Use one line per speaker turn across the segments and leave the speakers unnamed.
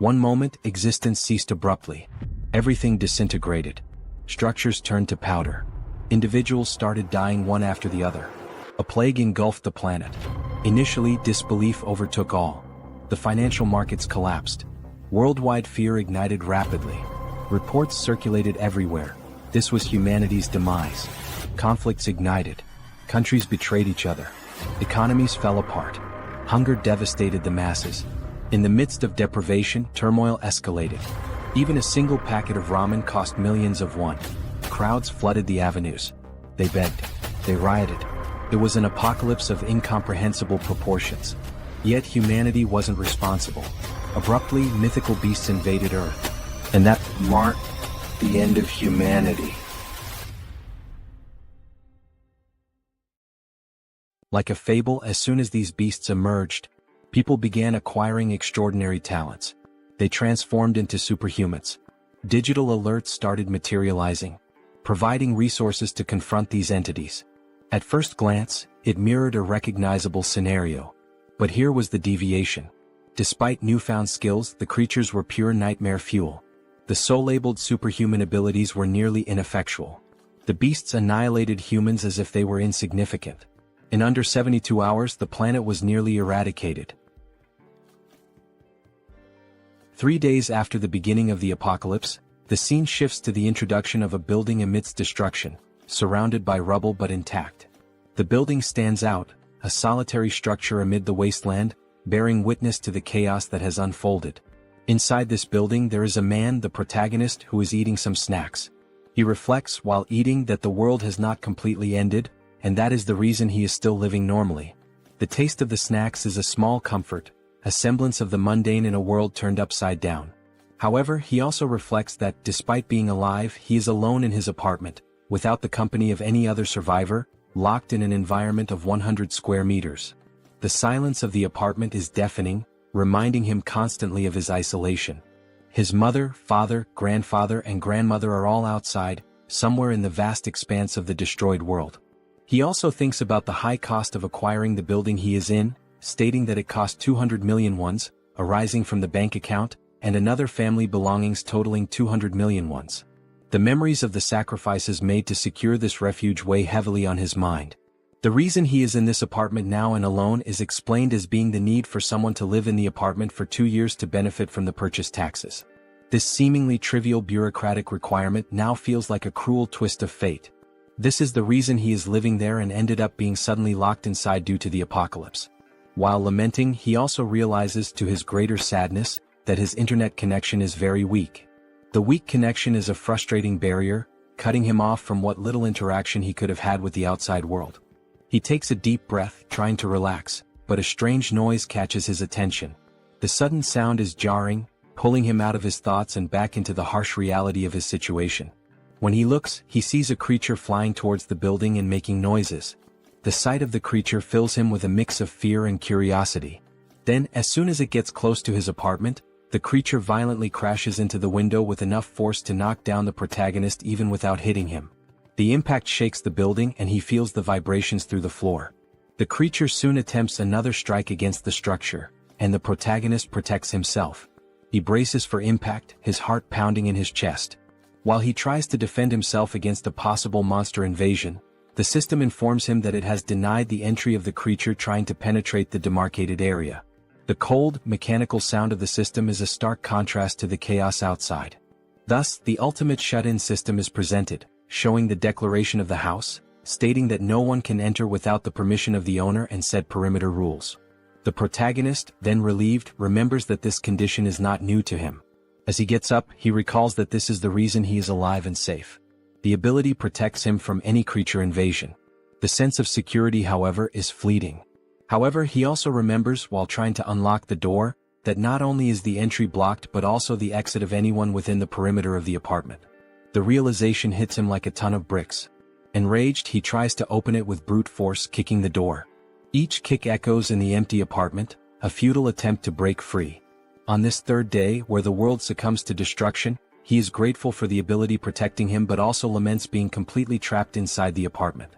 One moment, existence ceased abruptly. Everything disintegrated. Structures turned to powder. Individuals started dying one after the other. A plague engulfed the planet. Initially, disbelief overtook all. The financial markets collapsed. Worldwide fear ignited rapidly. Reports circulated everywhere. This was humanity's demise. Conflicts ignited. Countries betrayed each other. Economies fell apart. Hunger devastated the masses. In the midst of deprivation, turmoil escalated. Even a single packet of ramen cost millions of won. Crowds flooded the avenues. They begged. They rioted. It was an apocalypse of incomprehensible proportions. Yet humanity wasn't responsible. Abruptly, mythical beasts invaded Earth. And that marked the end of humanity. Like a fable, as soon as these beasts emerged, people began acquiring extraordinary talents. They transformed into superhumans. Digital alerts started materializing, providing resources to confront these entities. At first glance, it mirrored a recognizable scenario. But here was the deviation. Despite newfound skills, the creatures were pure nightmare fuel. The so-labeled superhuman abilities were nearly ineffectual. The beasts annihilated humans as if they were insignificant. In under 72 hours, the planet was nearly eradicated. 3 days after the beginning of the apocalypse, the scene shifts to the introduction of a building amidst destruction, surrounded by rubble but intact. The building stands out, a solitary structure amid the wasteland, bearing witness to the chaos that has unfolded. Inside this building there is a man, the protagonist, who is eating some snacks. He reflects while eating that the world has not completely ended, and that is the reason he is still living normally. The taste of the snacks is a small comfort, a semblance of the mundane in a world turned upside down. However, he also reflects that, despite being alive, he is alone in his apartment, without the company of any other survivor, locked in an environment of 100 square meters. The silence of the apartment is deafening, reminding him constantly of his isolation. His mother, father, grandfather, and grandmother are all outside, somewhere in the vast expanse of the destroyed world. He also thinks about the high cost of acquiring the building he is in, stating that it cost 200 million wons, arising from the bank account, and another family belongings totaling 200 million wons. The memories of the sacrifices made to secure this refuge weigh heavily on his mind. The reason he is in this apartment now and alone is explained as being the need for someone to live in the apartment for 2 years to benefit from the purchase taxes. This seemingly trivial bureaucratic requirement now feels like a cruel twist of fate. This is the reason he is living there and ended up being suddenly locked inside due to the apocalypse. While lamenting, he also realizes, to his greater sadness, that his internet connection is very weak. The weak connection is a frustrating barrier, cutting him off from what little interaction he could have had with the outside world. He takes a deep breath, trying to relax, but a strange noise catches his attention. The sudden sound is jarring, pulling him out of his thoughts and back into the harsh reality of his situation. When he looks, he sees a creature flying towards the building and making noises. The sight of the creature fills him with a mix of fear and curiosity. Then, as soon as it gets close to his apartment, the creature violently crashes into the window with enough force to knock down the protagonist even without hitting him. The impact shakes the building and he feels the vibrations through the floor. The creature soon attempts another strike against the structure, and the protagonist protects himself. He braces for impact, his heart pounding in his chest. While he tries to defend himself against a possible monster invasion, the system informs him that it has denied the entry of the creature trying to penetrate the demarcated area. The cold, mechanical sound of the system is a stark contrast to the chaos outside. Thus, the ultimate shut-in system is presented, showing the declaration of the house, stating that no one can enter without the permission of the owner and said perimeter rules. The protagonist, then relieved, remembers that this condition is not new to him. As he gets up, he recalls that this is the reason he is alive and safe. The ability protects him from any creature invasion. The sense of security, however, is fleeting. However, he also remembers, while trying to unlock the door, that not only is the entry blocked but also the exit of anyone within the perimeter of the apartment. The realization hits him like a ton of bricks. Enraged, he tries to open it with brute force, kicking the door. Each kick echoes in the empty apartment, a futile attempt to break free. On this third day, where the world succumbs to destruction, he is grateful for the ability protecting him but also laments being completely trapped inside the apartment.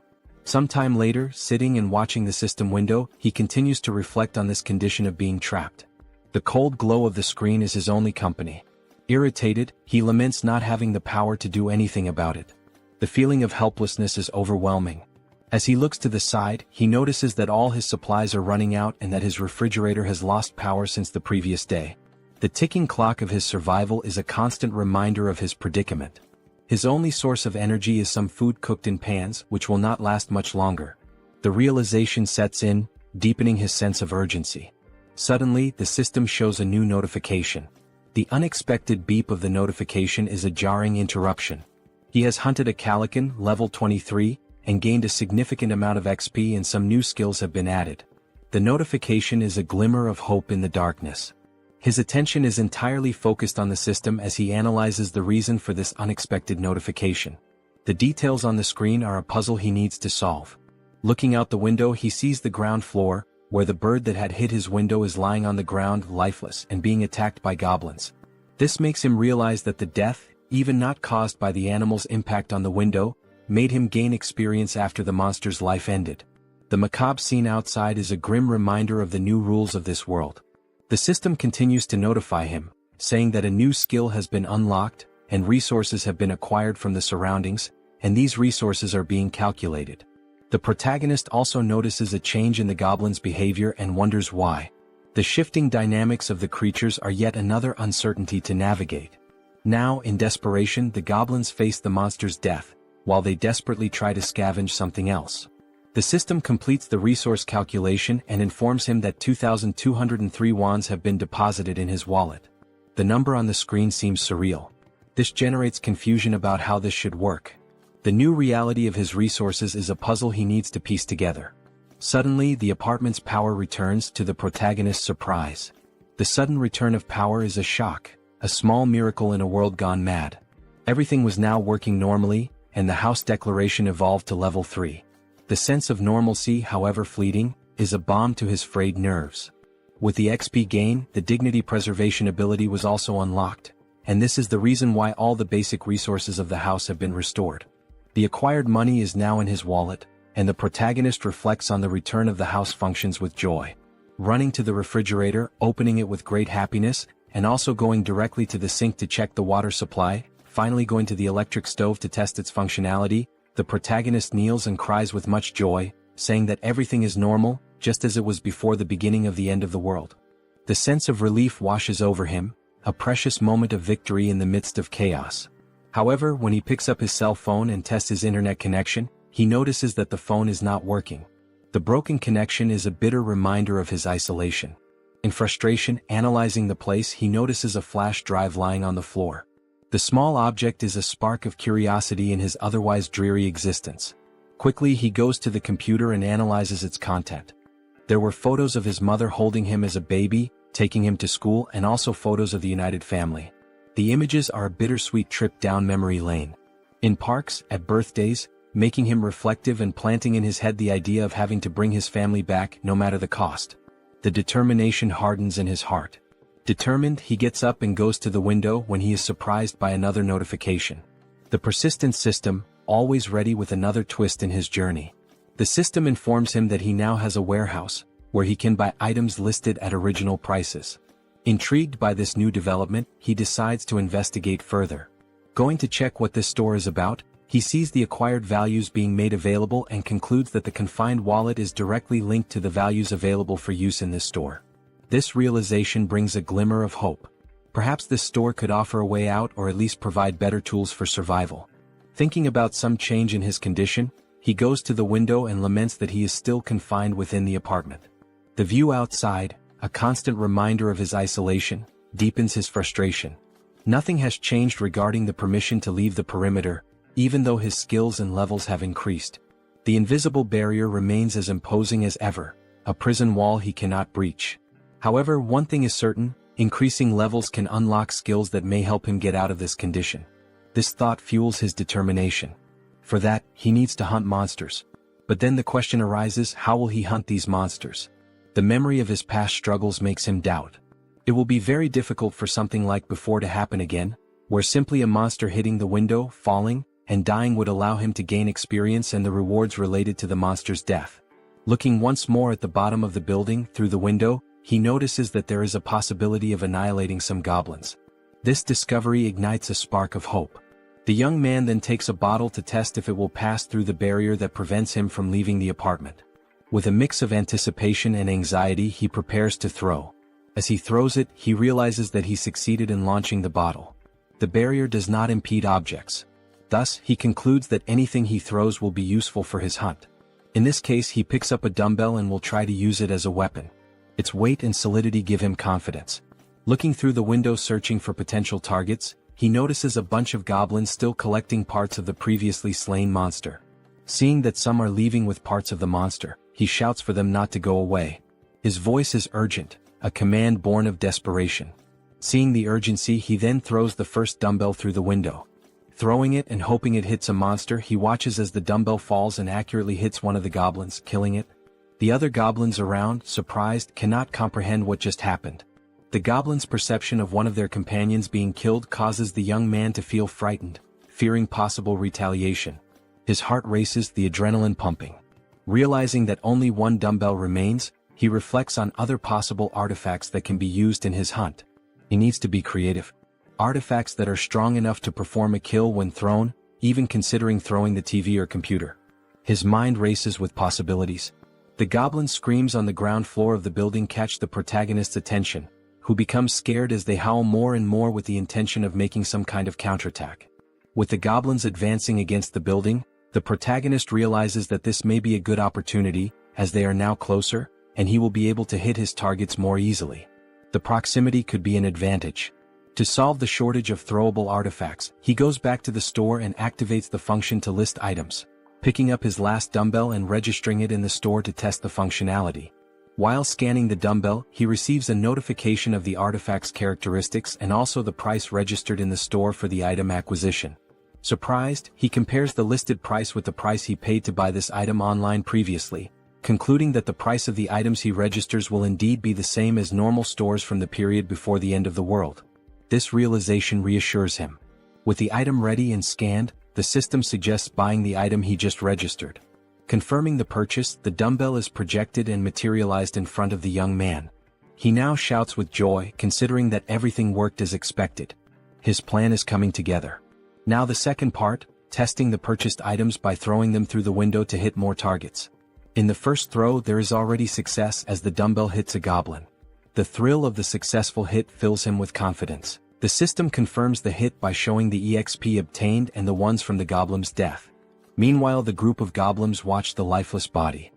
Sometime later, sitting and watching the system window, he continues to reflect on this condition of being trapped. The cold glow of the screen is his only company. Irritated, he laments not having the power to do anything about it. The feeling of helplessness is overwhelming. As he looks to the side, he notices that all his supplies are running out and that his refrigerator has lost power since the previous day. The ticking clock of his survival is a constant reminder of his predicament. His only source of energy is some food cooked in pans, which will not last much longer. The realization sets in, deepening his sense of urgency. Suddenly, the system shows a new notification. The unexpected beep of the notification is a jarring interruption. He has hunted a Calican, level 23, and gained a significant amount of XP and some new skills have been added. The notification is a glimmer of hope in the darkness. His attention is entirely focused on the system as he analyzes the reason for this unexpected notification. The details on the screen are a puzzle he needs to solve. Looking out the window, he sees the ground floor, where the bird that had hit his window is lying on the ground lifeless and being attacked by goblins. This makes him realize that the death, even not caused by the animal's impact on the window, made him gain experience after the monster's life ended. The macabre scene outside is a grim reminder of the new rules of this world. The system continues to notify him, saying that a new skill has been unlocked, and resources have been acquired from the surroundings, and these resources are being calculated. The protagonist also notices a change in the goblin's behavior and wonders why. The shifting dynamics of the creatures are yet another uncertainty to navigate. Now, in desperation, the goblins face the monster's death, while they desperately try to scavenge something else. The system completes the resource calculation and informs him that 2,203 wands have been deposited in his wallet. The number on the screen seems surreal. This generates confusion about how this should work. The new reality of his resources is a puzzle he needs to piece together. Suddenly, the apartment's power returns, to the protagonist's surprise. The sudden return of power is a shock, a small miracle in a world gone mad. Everything was now working normally, and the house declaration evolved to level 3. The sense of normalcy, however fleeting, is a balm to his frayed nerves. With the XP gain, the dignity preservation ability was also unlocked, and this is the reason why all the basic resources of the house have been restored. The acquired money is now in his wallet, and the protagonist reflects on the return of the house functions with joy. Running to the refrigerator, opening it with great happiness, and also going directly to the sink to check the water supply, finally going to the electric stove to test its functionality, the protagonist kneels and cries with much joy, saying that everything is normal, just as it was before the beginning of the end of the world. The sense of relief washes over him, a precious moment of victory in the midst of chaos. However, when he picks up his cell phone and tests his internet connection, he notices that the phone is not working. The broken connection is a bitter reminder of his isolation. In frustration, analyzing the place, he notices a flash drive lying on the floor. The small object is a spark of curiosity in his otherwise dreary existence. Quickly, he goes to the computer and analyzes its content. There were photos of his mother holding him as a baby, taking him to school, and also photos of the united family. The images are a bittersweet trip down memory lane. In parks, at birthdays, making him reflective and planting in his head the idea of having to bring his family back, no matter the cost. The determination hardens in his heart. Determined, he gets up and goes to the window when he is surprised by another notification. The persistent system, always ready with another twist in his journey. The system informs him that he now has a warehouse, where he can buy items listed at original prices. Intrigued by this new development, he decides to investigate further. Going to check what this store is about, he sees the acquired values being made available and concludes that the confined wallet is directly linked to the values available for use in this store. This realization brings a glimmer of hope. Perhaps this store could offer a way out or at least provide better tools for survival. Thinking about some change in his condition, he goes to the window and laments that he is still confined within the apartment. The view outside, a constant reminder of his isolation, deepens his frustration. Nothing has changed regarding the permission to leave the perimeter, even though his skills and levels have increased. The invisible barrier remains as imposing as ever, a prison wall he cannot breach. However, one thing is certain, increasing levels can unlock skills that may help him get out of this condition. This thought fuels his determination. For that, he needs to hunt monsters. But then the question arises, how will he hunt these monsters? The memory of his past struggles makes him doubt. It will be very difficult for something like before to happen again, where simply a monster hitting the window, falling, and dying would allow him to gain experience and the rewards related to the monster's death. Looking once more at the bottom of the building through the window, he notices that there is a possibility of annihilating some goblins. This discovery ignites a spark of hope. The young man then takes a bottle to test if it will pass through the barrier that prevents him from leaving the apartment. With a mix of anticipation and anxiety, he prepares to throw. As he throws it, he realizes that he succeeded in launching the bottle. The barrier does not impede objects. Thus, he concludes that anything he throws will be useful for his hunt. In this case, he picks up a dumbbell and will try to use it as a weapon. Its weight and solidity give him confidence. Looking through the window searching for potential targets, he notices a bunch of goblins still collecting parts of the previously slain monster. Seeing that some are leaving with parts of the monster, he shouts for them not to go away. His voice is urgent, a command born of desperation. Seeing the urgency, he then throws the first dumbbell through the window. Throwing it and hoping it hits a monster, he watches as the dumbbell falls and accurately hits one of the goblins, killing it. The other goblins around, surprised, cannot comprehend what just happened. The goblins' perception of one of their companions being killed causes the young man to feel frightened, fearing possible retaliation. His heart races, the adrenaline pumping. Realizing that only one dumbbell remains, he reflects on other possible artifacts that can be used in his hunt. He needs to be creative. Artifacts that are strong enough to perform a kill when thrown, even considering throwing the TV or computer. His mind races with possibilities. The goblin screams on the ground floor of the building catch the protagonist's attention, who becomes scared as they howl more and more with the intention of making some kind of counterattack. With the goblins advancing against the building, the protagonist realizes that this may be a good opportunity, as they are now closer, and he will be able to hit his targets more easily. The proximity could be an advantage. To solve the shortage of throwable artifacts, he goes back to the store and activates the function to list items, picking up his last dumbbell and registering it in the store to test the functionality. While scanning the dumbbell, he receives a notification of the artifact's characteristics and also the price registered in the store for the item acquisition. Surprised, he compares the listed price with the price he paid to buy this item online previously, concluding that the price of the items he registers will indeed be the same as normal stores from the period before the end of the world. This realization reassures him. With the item ready and scanned, the system suggests buying the item he just registered. Confirming the purchase, the dumbbell is projected and materialized in front of the young man. He now shouts with joy, considering that everything worked as expected. His plan is coming together. Now the second part, testing the purchased items by throwing them through the window to hit more targets. In the first throw, there is already success as the dumbbell hits a goblin. The thrill of the successful hit fills him with confidence. The system confirms the hit by showing the EXP obtained and the ones from the goblin's death. Meanwhile, the group of goblins watch the lifeless body.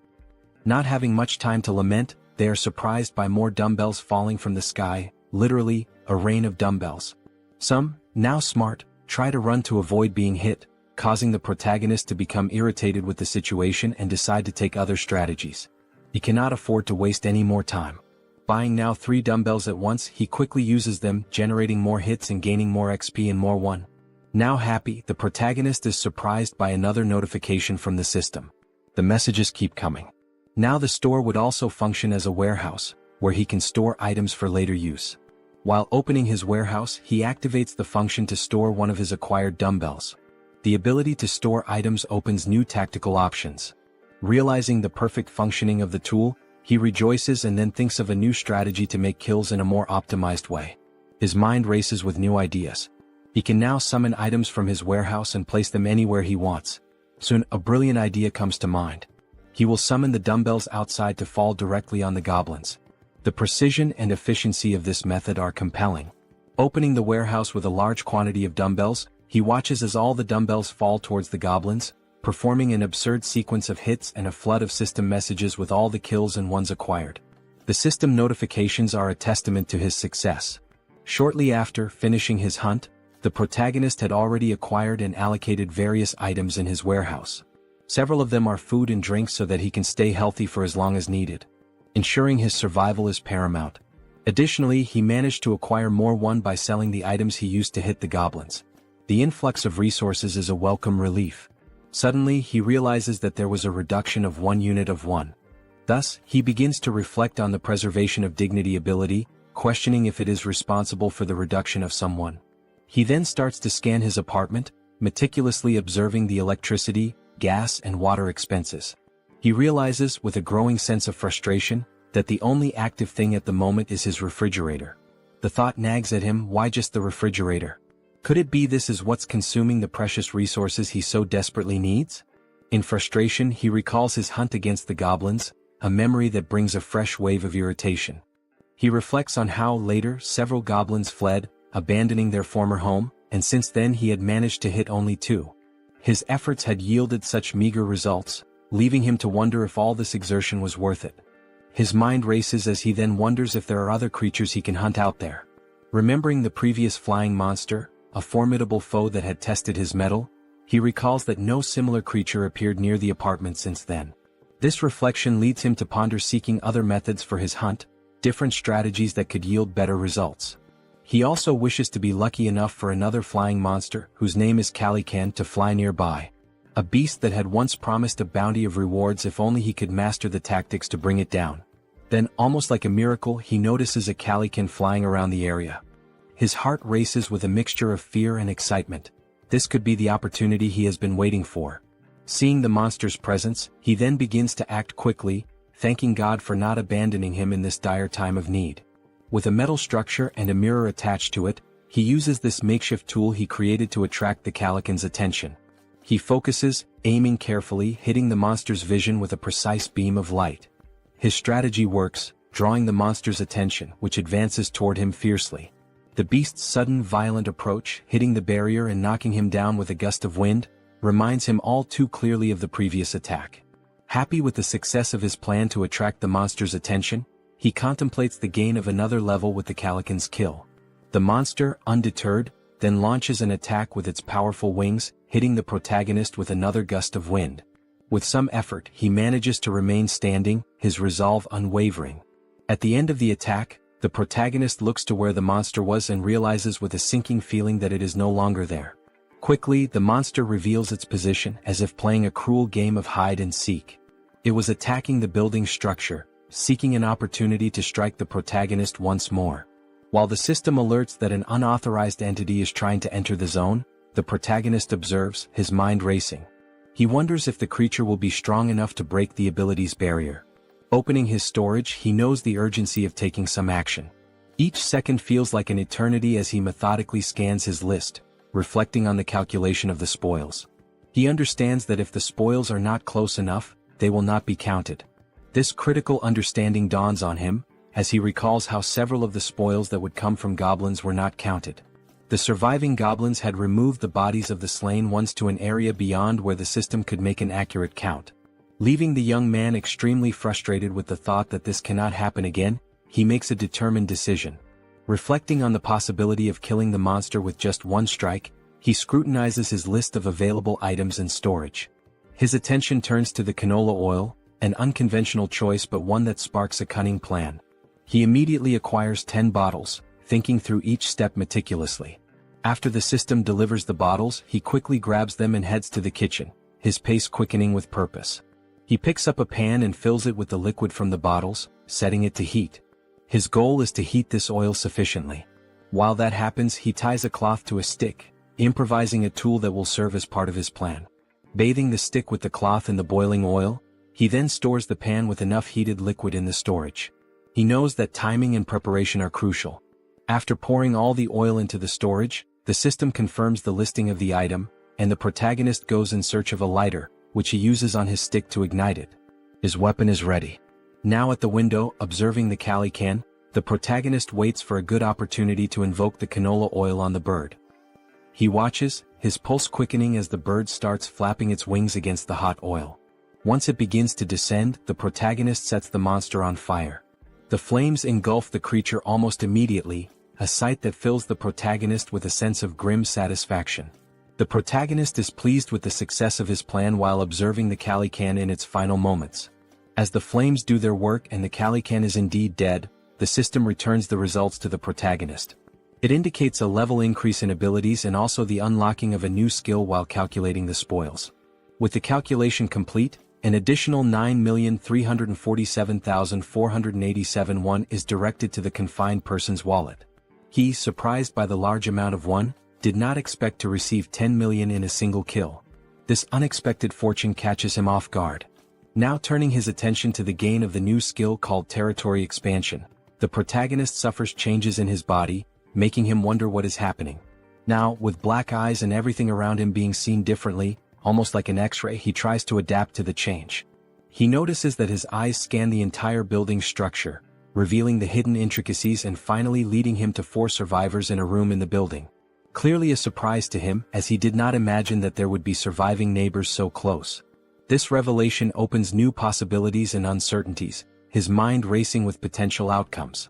Not having much time to lament, they are surprised by more dumbbells falling from the sky, literally, a rain of dumbbells. Some, now smart, try to run to avoid being hit, causing the protagonist to become irritated with the situation and decide to take other strategies. He cannot afford to waste any more time. Buying now 3 dumbbells at once, he quickly uses them, generating more hits and gaining more XP and more one. Now happy, the protagonist is surprised by another notification from the system. The messages keep coming. Now the store would also function as a warehouse, where he can store items for later use. While opening his warehouse, he activates the function to store one of his acquired dumbbells. The ability to store items opens new tactical options. Realizing the perfect functioning of the tool, he rejoices and then thinks of a new strategy to make kills in a more optimized way. His mind races with new ideas. He can now summon items from his warehouse and place them anywhere he wants. Soon, a brilliant idea comes to mind. He will summon the dumbbells outside to fall directly on the goblins. The precision and efficiency of this method are compelling. Opening the warehouse with a large quantity of dumbbells, he watches as all the dumbbells fall towards the goblins, performing an absurd sequence of hits and a flood of system messages with all the kills and ones acquired. The system notifications are a testament to his success. Shortly after finishing his hunt, the protagonist had already acquired and allocated various items in his warehouse. Several of them are food and drinks so that he can stay healthy for as long as needed. Ensuring his survival is paramount. Additionally, he managed to acquire more one by selling the items he used to hit the goblins. The influx of resources is a welcome relief. Suddenly, he realizes that there was a reduction of 1 unit of one. Thus, he begins to reflect on the preservation of dignity ability, questioning if it is responsible for the reduction of someone. He then starts to scan his apartment, meticulously observing the electricity, gas and water expenses. He realizes, with a growing sense of frustration, that the only active thing at the moment is his refrigerator. The thought nags at him, why just the refrigerator? Could it be this is what's consuming the precious resources he so desperately needs? In frustration, he recalls his hunt against the goblins, a memory that brings a fresh wave of irritation. He reflects on how, later, several goblins fled, abandoning their former home, and since then he had managed to hit only 2. His efforts had yielded such meager results, leaving him to wonder if all this exertion was worth it. His mind races as he then wonders if there are other creatures he can hunt out there. Remembering the previous flying monster, a formidable foe that had tested his mettle, he recalls that no similar creature appeared near the apartment since then. This reflection leads him to ponder seeking other methods for his hunt, different strategies that could yield better results. He also wishes to be lucky enough for another flying monster, whose name is Calican, to fly nearby. A beast that had once promised a bounty of rewards if only he could master the tactics to bring it down. Then, almost like a miracle, he notices a Calican flying around the area. His heart races with a mixture of fear and excitement. This could be the opportunity he has been waiting for. Seeing the monster's presence, he then begins to act quickly, thanking God for not abandoning him in this dire time of need. With a metal structure and a mirror attached to it, he uses this makeshift tool he created to attract the Calican's attention. He focuses, aiming carefully, hitting the monster's vision with a precise beam of light. His strategy works, drawing the monster's attention, which advances toward him fiercely. The beast's sudden violent approach, hitting the barrier and knocking him down with a gust of wind, reminds him all too clearly of the previous attack. Happy with the success of his plan to attract the monster's attention, he contemplates the gain of another level with the Calican's kill. The monster, undeterred, then launches an attack with its powerful wings, hitting the protagonist with another gust of wind. With some effort, he manages to remain standing, his resolve unwavering. At the end of the attack, the protagonist looks to where the monster was and realizes with a sinking feeling that it is no longer there. Quickly, the monster reveals its position, as if playing a cruel game of hide and seek. It was attacking the building structure, seeking an opportunity to strike the protagonist once more. While the system alerts that an unauthorized entity is trying to enter the zone, the protagonist observes, his mind racing. He wonders if the creature will be strong enough to break the ability's barrier. Opening his storage, he knows the urgency of taking some action. Each second feels like an eternity as he methodically scans his list, reflecting on the calculation of the spoils. He understands that if the spoils are not close enough, they will not be counted. This critical understanding dawns on him, as he recalls how several of the spoils that would come from goblins were not counted. The surviving goblins had removed the bodies of the slain ones to an area beyond where the system could make an accurate count. Leaving the young man extremely frustrated with the thought that this cannot happen again, he makes a determined decision. Reflecting on the possibility of killing the monster with just one strike, he scrutinizes his list of available items and storage. His attention turns to the canola oil, an unconventional choice but one that sparks a cunning plan. He immediately acquires 10 bottles, thinking through each step meticulously. After the system delivers the bottles, he quickly grabs them and heads to the kitchen, his pace quickening with purpose. He picks up a pan and fills it with the liquid from the bottles, setting it to heat. His goal is to heat this oil sufficiently. While that happens, he ties a cloth to a stick, improvising a tool that will serve as part of his plan. Bathing the stick with the cloth in the boiling oil, he then stores the pan with enough heated liquid in the storage. He knows that timing and preparation are crucial. After pouring all the oil into the storage, the system confirms the listing of the item, and the protagonist goes in search of a lighter, which he uses on his stick to ignite it. His weapon is ready. Now at the window, observing the Calican, the protagonist waits for a good opportunity to invoke the canola oil on the bird. He watches, his pulse quickening as the bird starts flapping its wings against the hot oil. Once it begins to descend, the protagonist sets the monster on fire. The flames engulf the creature almost immediately, a sight that fills the protagonist with a sense of grim satisfaction. The protagonist is pleased with the success of his plan while observing the Calican in its final moments. As the flames do their work and the Calican is indeed dead, the system returns the results to the protagonist. It indicates a level increase in abilities and also the unlocking of a new skill while calculating the spoils. With the calculation complete, an additional 9,347,487 won is directed to the confined person's wallet. He, surprised by the large amount of won, did not expect to receive 10 million in a single kill. This unexpected fortune catches him off guard. Now turning his attention to the gain of the new skill called territory expansion, the protagonist suffers changes in his body, making him wonder what is happening. Now, with black eyes and everything around him being seen differently, almost like an X-ray, he tries to adapt to the change. He notices that his eyes scan the entire building structure, revealing the hidden intricacies and finally leading him to 4 survivors in a room in the building. Clearly a surprise to him, as he did not imagine that there would be surviving neighbors so close. This revelation opens new possibilities and uncertainties, his mind racing with potential outcomes.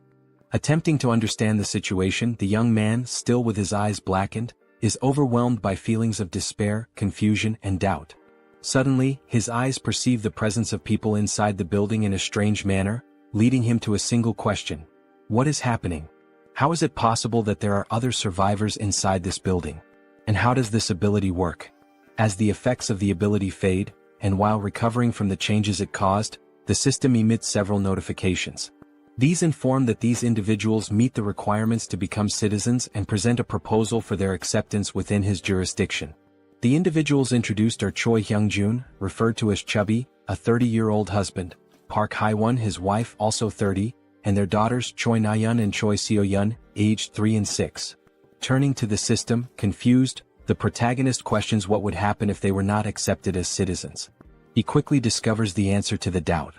Attempting to understand the situation, the young man, still with his eyes blackened, is overwhelmed by feelings of despair, confusion, and doubt. Suddenly, his eyes perceive the presence of people inside the building in a strange manner, leading him to a single question. What is happening? How is it possible that there are other survivors inside this building? And how does this ability work? As the effects of the ability fade, and while recovering from the changes it caused, the system emits several notifications. These inform that these individuals meet the requirements to become citizens and present a proposal for their acceptance within his jurisdiction. The individuals introduced are Choi Hyung-jun, referred to as Chubby, a 30-year-old husband, Park Hae-won, his wife, also 30, and their daughters Choi Na-yeon and Choi Seo-yeon, aged 3 and 6. Turning to the system, confused, the protagonist questions what would happen if they were not accepted as citizens. He quickly discovers the answer to the doubt.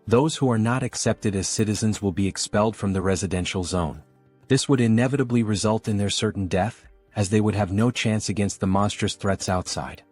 Those who are not accepted as citizens will be expelled from the residential zone. This would inevitably result in their certain death, as they would have no chance against the monstrous threats outside.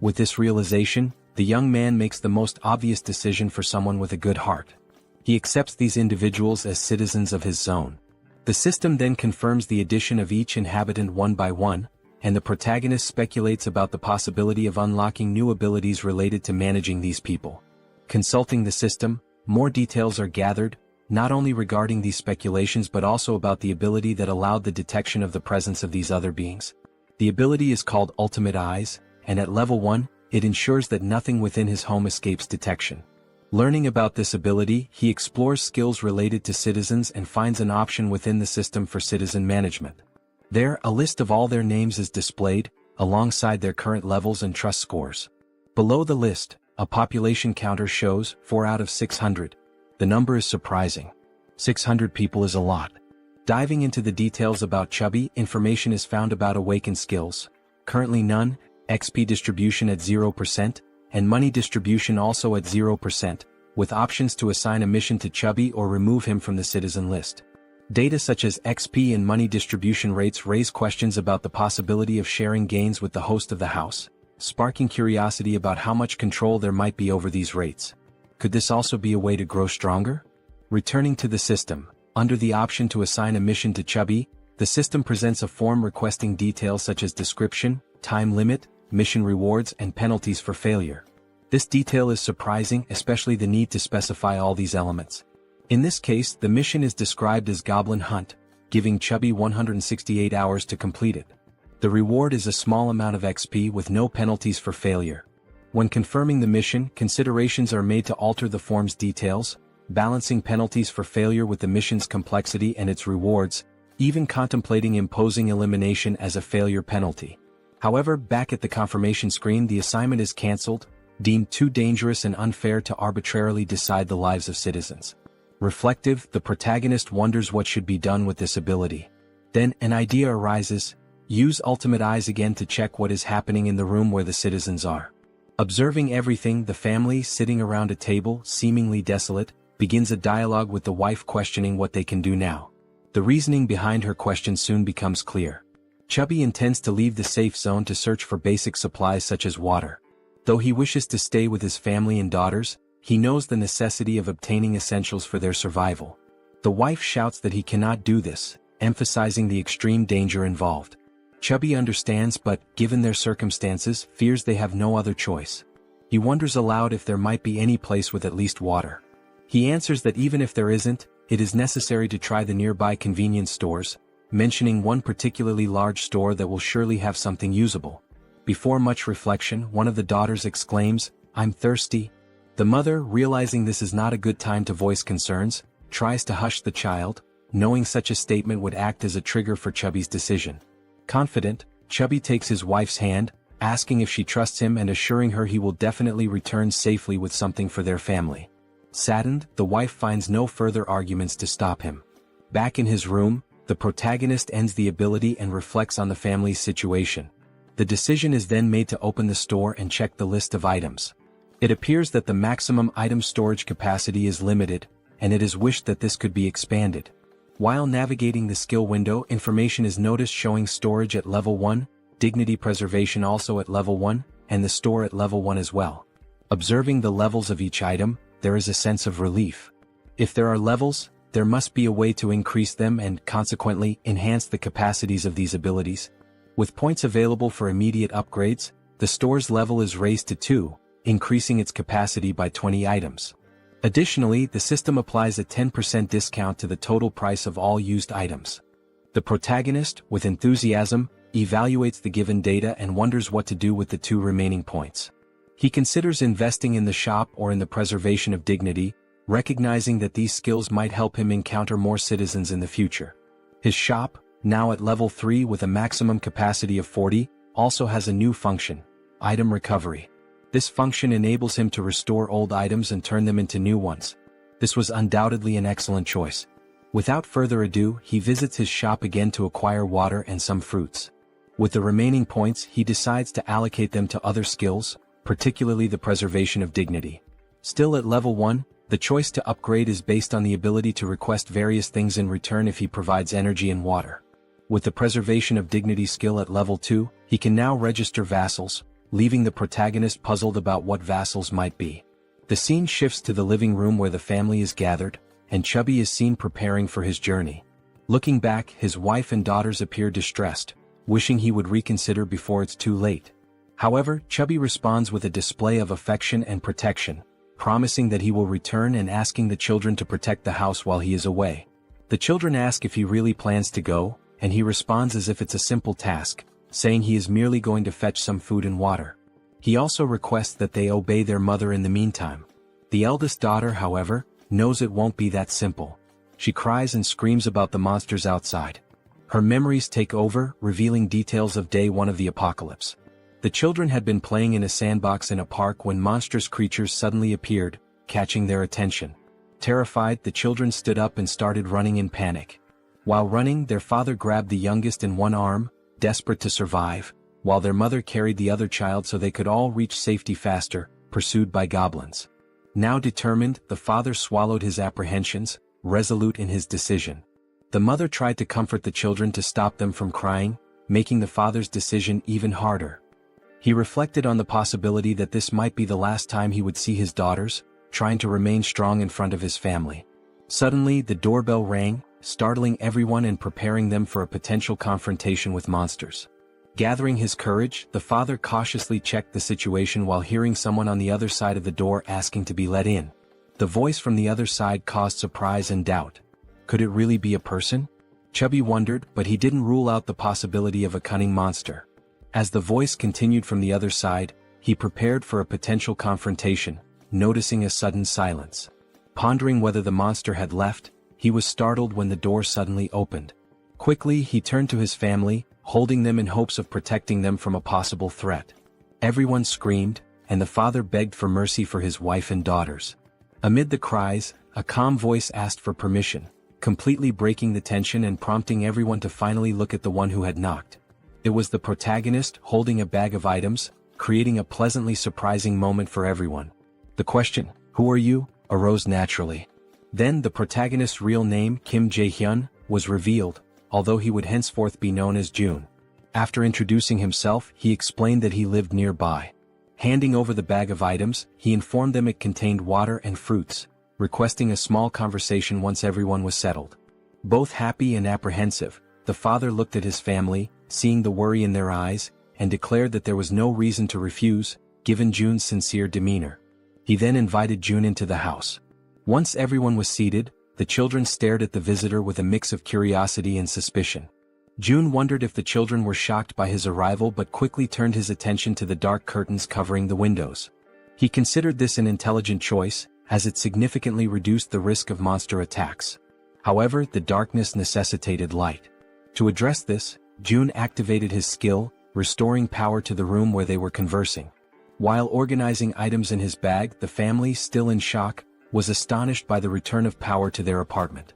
With this realization, the young man makes the most obvious decision for someone with a good heart. He accepts these individuals as citizens of his zone. The system then confirms the addition of each inhabitant one by one, and the protagonist speculates about the possibility of unlocking new abilities related to managing these people. Consulting the system, more details are gathered, not only regarding these speculations but also about the ability that allowed the detection of the presence of these other beings. The ability is called Ultimate Eyes, and at level 1, it ensures that nothing within his home escapes detection. Learning about this ability, he explores skills related to citizens and finds an option within the system for citizen management. There, a list of all their names is displayed, alongside their current levels and trust scores. Below the list, a population counter shows 4 out of 600. The number is surprising. 600 people is a lot. Diving into the details about Chubby, information is found about awakened skills. Currently none, XP distribution at 0%, and money distribution also at 0%, with options to assign a mission to Chubby or remove him from the citizen list. Data such as XP and money distribution rates raise questions about the possibility of sharing gains with the host of the house, sparking curiosity about how much control there might be over these rates. Could this also be a way to grow stronger? Returning to the system, under the option to assign a mission to Chubby, the system presents a form requesting details such as description, time limit, mission rewards, and penalties for failure. This detail is surprising, especially the need to specify all these elements. In this case, the mission is described as Goblin Hunt, giving Chubby 168 hours to complete it. The reward is a small amount of XP with no penalties for failure. When confirming the mission, considerations are made to alter the form's details, balancing penalties for failure with the mission's complexity and its rewards, even contemplating imposing elimination as a failure penalty. However, back at the confirmation screen, the assignment is cancelled, deemed too dangerous and unfair to arbitrarily decide the lives of citizens. Reflective, the protagonist wonders what should be done with this ability. Then, an idea arises: use Ultimate Eyes again to check what is happening in the room where the citizens are. Observing everything, the family, sitting around a table, seemingly desolate, begins a dialogue with the wife questioning what they can do now. The reasoning behind her question soon becomes clear. Chubby intends to leave the safe zone to search for basic supplies such as water. Though he wishes to stay with his family and daughters, he knows the necessity of obtaining essentials for their survival. The wife shouts that he cannot do this, emphasizing the extreme danger involved. Chubby understands but, given their circumstances, fears they have no other choice. He wonders aloud if there might be any place with at least water. He answers that even if there isn't, it is necessary to try the nearby convenience stores, mentioning one particularly large store that will surely have something usable. Before much reflection, one of the daughters exclaims, "I'm thirsty." The mother, realizing this is not a good time to voice concerns, tries to hush the child, knowing such a statement would act as a trigger for Chubby's decision. Confident, Chubby takes his wife's hand, asking if she trusts him and assuring her he will definitely return safely with something for their family. Saddened, the wife finds no further arguments to stop him. Back in his room, the protagonist ends the ability and reflects on the family's situation. The decision is then made to open the store and check the list of items. It appears that the maximum item storage capacity is limited, and it is wished that this could be expanded. While navigating the skill window, information is noticed showing storage at level 1, dignity preservation also at level 1, and the store at level 1 as well. Observing the levels of each item, there is a sense of relief. If there are levels, there must be a way to increase them and, consequently, enhance the capacities of these abilities. With points available for immediate upgrades, the store's level is raised to 2, increasing its capacity by 20 items. Additionally, the system applies a 10% discount to the total price of all used items. The protagonist, with enthusiasm, evaluates the given data and wonders what to do with the 2 remaining points. He considers investing in the shop or in the preservation of dignity, recognizing that these skills might help him encounter more citizens in the future. His shop, now at level 3 with a maximum capacity of 40, also has a new function: item recovery. This function enables him to restore old items and turn them into new ones. This was undoubtedly an excellent choice. Without further ado, he visits his shop again to acquire water and some fruits. With the remaining points, he decides to allocate them to other skills, particularly the preservation of dignity. Still at level 1, the choice to upgrade is based on the ability to request various things in return if he provides energy and water. With the preservation of dignity skill at level 2, he can now register vassals, leaving the protagonist puzzled about what vassals might be. The scene shifts to the living room where the family is gathered, and Chubby is seen preparing for his journey. Looking back, his wife and daughters appear distressed, wishing he would reconsider before it's too late. However, Chubby responds with a display of affection and protection, promising that he will return and asking the children to protect the house while he is away. The children ask if he really plans to go, and he responds as if it's a simple task, saying he is merely going to fetch some food and water. He also requests that they obey their mother in the meantime. The eldest daughter, however, knows it won't be that simple. She cries and screams about the monsters outside. Her memories take over, revealing details of day 1 of the apocalypse. The children had been playing in a sandbox in a park when monstrous creatures suddenly appeared, catching their attention. Terrified, the children stood up and started running in panic. While running, their father grabbed the youngest in one arm, desperate to survive, while their mother carried the other child so they could all reach safety faster, pursued by goblins. Now determined, the father swallowed his apprehensions, resolute in his decision. The mother tried to comfort the children to stop them from crying, making the father's decision even harder. He reflected on the possibility that this might be the last time he would see his daughters, trying to remain strong in front of his family. Suddenly, the doorbell rang, startling everyone and preparing them for a potential confrontation with monsters. Gathering his courage, the father cautiously checked the situation while hearing someone on the other side of the door asking to be let in. The voice from the other side caused surprise and doubt. Could it really be a person? Chubby wondered, but he didn't rule out the possibility of a cunning monster. As the voice continued from the other side, he prepared for a potential confrontation, noticing a sudden silence. Pondering whether the monster had left, he was startled when the door suddenly opened. Quickly, he turned to his family, holding them in hopes of protecting them from a possible threat. Everyone screamed, and the father begged for mercy for his wife and daughters. Amid the cries, a calm voice asked for permission, completely breaking the tension and prompting everyone to finally look at the one who had knocked. It was the protagonist, holding a bag of items, creating a pleasantly surprising moment for everyone. The question, "Who are you?" arose naturally. Then the protagonist's real name, Kim Jaehyeon, was revealed, although he would henceforth be known as June. After introducing himself, he explained that he lived nearby. Handing over the bag of items, he informed them it contained water and fruits, requesting a small conversation once everyone was settled. Both happy and apprehensive, the father looked at his family, seeing the worry in their eyes, and declared that there was no reason to refuse, given June's sincere demeanor. He then invited June into the house. Once everyone was seated, the children stared at the visitor with a mix of curiosity and suspicion. June wondered if the children were shocked by his arrival but quickly turned his attention to the dark curtains covering the windows. He considered this an intelligent choice, as it significantly reduced the risk of monster attacks. However, the darkness necessitated light. To address this, June activated his skill, restoring power to the room where they were conversing. While organizing items in his bag, the family, still in shock, was astonished by the return of power to their apartment.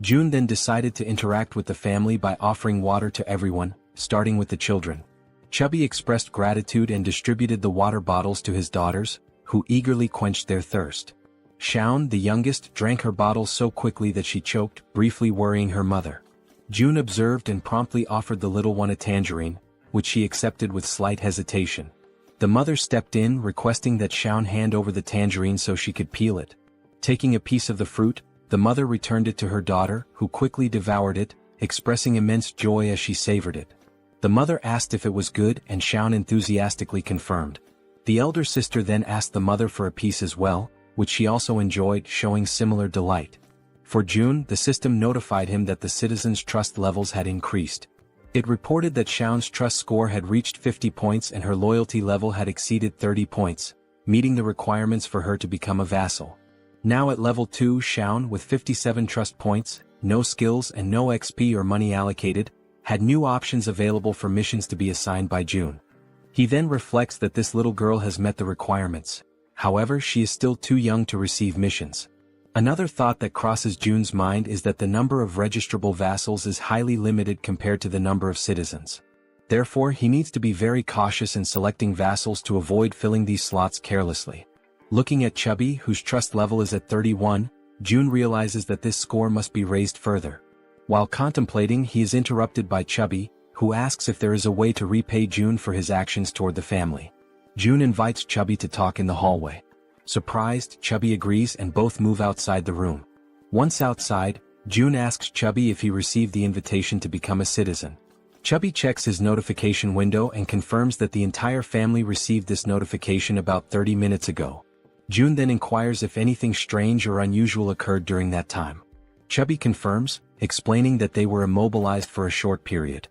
June then decided to interact with the family by offering water to everyone, starting with the children. Chubby expressed gratitude and distributed the water bottles to his daughters, who eagerly quenched their thirst. Shaun, the youngest, drank her bottle so quickly that she choked, briefly worrying her mother. June observed and promptly offered the little one a tangerine, which she accepted with slight hesitation. The mother stepped in, requesting that Shaun hand over the tangerine so she could peel it. Taking a piece of the fruit, the mother returned it to her daughter, who quickly devoured it, expressing immense joy as she savored it. The mother asked if it was good, and Shaun enthusiastically confirmed. The elder sister then asked the mother for a piece as well, which she also enjoyed, showing similar delight. For June, the system notified him that the citizens' trust levels had increased. It reported that Shaun's trust score had reached 50 points and her loyalty level had exceeded 30 points, meeting the requirements for her to become a vassal. Now at level 2, Shaun, with 57 trust points, no skills and no XP or money allocated, had new options available for missions to be assigned by June. He then reflects that this little girl has met the requirements. However, she is still too young to receive missions. Another thought that crosses June's mind is that the number of registrable vassals is highly limited compared to the number of citizens. Therefore, he needs to be very cautious in selecting vassals to avoid filling these slots carelessly. Looking at Chubby, whose trust level is at 31, June realizes that this score must be raised further. While contemplating, he is interrupted by Chubby, who asks if there is a way to repay June for his actions toward the family. June invites Chubby to talk in the hallway. Surprised, Chubby agrees and both move outside the room. Once outside, June asks Chubby if he received the invitation to become a citizen. Chubby checks his notification window and confirms that the entire family received this notification about 30 minutes ago. June then inquires if anything strange or unusual occurred during that time. Chubby confirms, explaining that they were immobilized for a short period.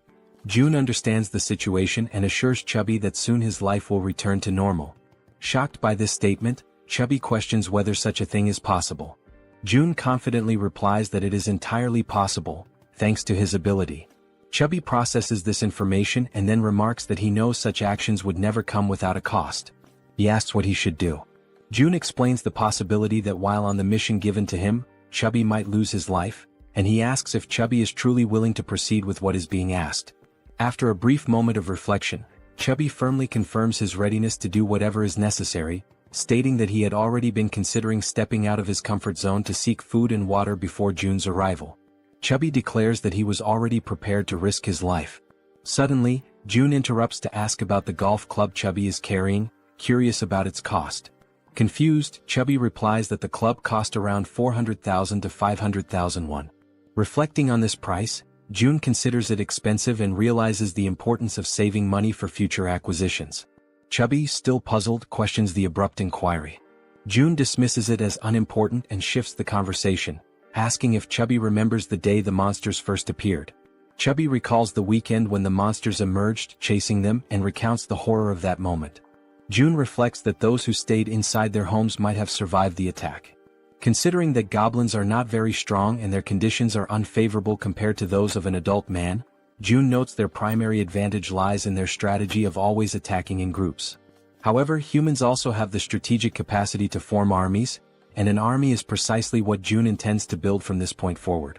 June understands the situation and assures Chubby that soon his life will return to normal. Shocked by this statement, Chubby questions whether such a thing is possible. June confidently replies that it is entirely possible, thanks to his ability. Chubby processes this information and then remarks that he knows such actions would never come without a cost. He asks what he should do. June explains the possibility that while on the mission given to him, Chubby might lose his life, and he asks if Chubby is truly willing to proceed with what is being asked. After a brief moment of reflection, Chubby firmly confirms his readiness to do whatever is necessary, stating that he had already been considering stepping out of his comfort zone to seek food and water before June's arrival. Chubby declares that he was already prepared to risk his life. Suddenly, June interrupts to ask about the golf club Chubby is carrying, curious about its cost. Confused, Chubby replies that the club cost around 400,000 to 500,000 won. Reflecting on this price, June considers it expensive and realizes the importance of saving money for future acquisitions. Chubby, still puzzled, questions the abrupt inquiry. June dismisses it as unimportant and shifts the conversation, asking if Chubby remembers the day the monsters first appeared. Chubby recalls the weekend when the monsters emerged, chasing them, and recounts the horror of that moment. June reflects that those who stayed inside their homes might have survived the attack. Considering that goblins are not very strong and their conditions are unfavorable compared to those of an adult man, June notes their primary advantage lies in their strategy of always attacking in groups. However, humans also have the strategic capacity to form armies, and an army is precisely what June intends to build from this point forward.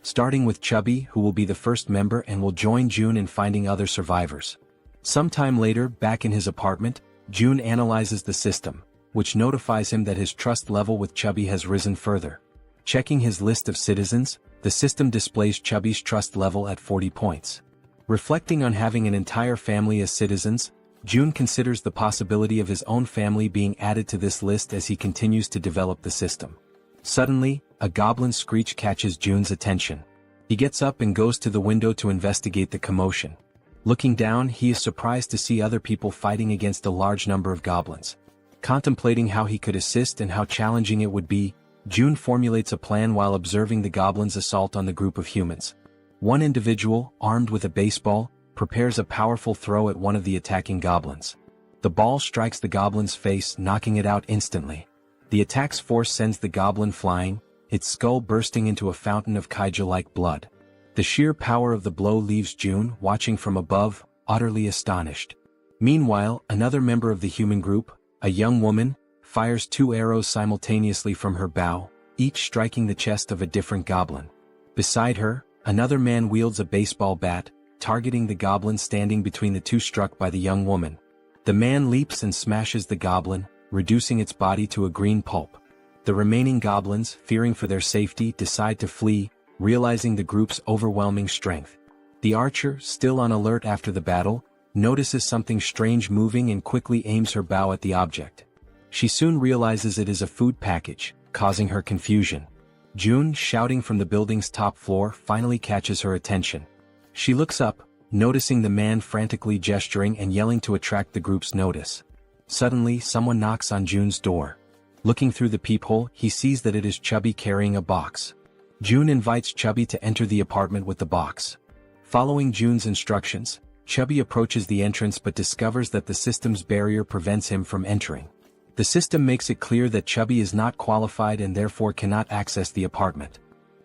Starting with Chubby, who will be the first member and will join June in finding other survivors. Sometime later, back in his apartment, June analyzes the system, which notifies him that his trust level with Chubby has risen further. Checking his list of citizens, the system displays Chubby's trust level at 40 points. Reflecting on having an entire family as citizens, June considers the possibility of his own family being added to this list as he continues to develop the system. Suddenly, a goblin screech catches June's attention. He gets up and goes to the window to investigate the commotion. Looking down, he is surprised to see other people fighting against a large number of goblins. Contemplating how he could assist and how challenging it would be, June formulates a plan while observing the goblins' assault on the group of humans. One individual, armed with a baseball, prepares a powerful throw at one of the attacking goblins. The ball strikes the goblin's face, knocking it out instantly. The attack's force sends the goblin flying, its skull bursting into a fountain of kaiju-like blood. The sheer power of the blow leaves June, watching from above, utterly astonished. Meanwhile, another member of the human group, a young woman, fires 2 arrows simultaneously from her bow, each striking the chest of a different goblin. Beside her, another man wields a baseball bat, targeting the goblin standing between the 2 struck by the young woman. The man leaps and smashes the goblin, reducing its body to a green pulp. The remaining goblins, fearing for their safety, decide to flee, realizing the group's overwhelming strength. The archer, still on alert after the battle, notices something strange moving and quickly aims her bow at the object. She soon realizes it is a food package, causing her confusion. June, shouting from the building's top floor, finally catches her attention. She looks up, noticing the man frantically gesturing and yelling to attract the group's notice. Suddenly, someone knocks on June's door. Looking through the peephole, he sees that it is Chubby carrying a box. June invites Chubby to enter the apartment with the box. Following June's instructions, Chubby approaches the entrance but discovers that the system's barrier prevents him from entering. The system makes it clear that Chubby is not qualified and therefore cannot access the apartment.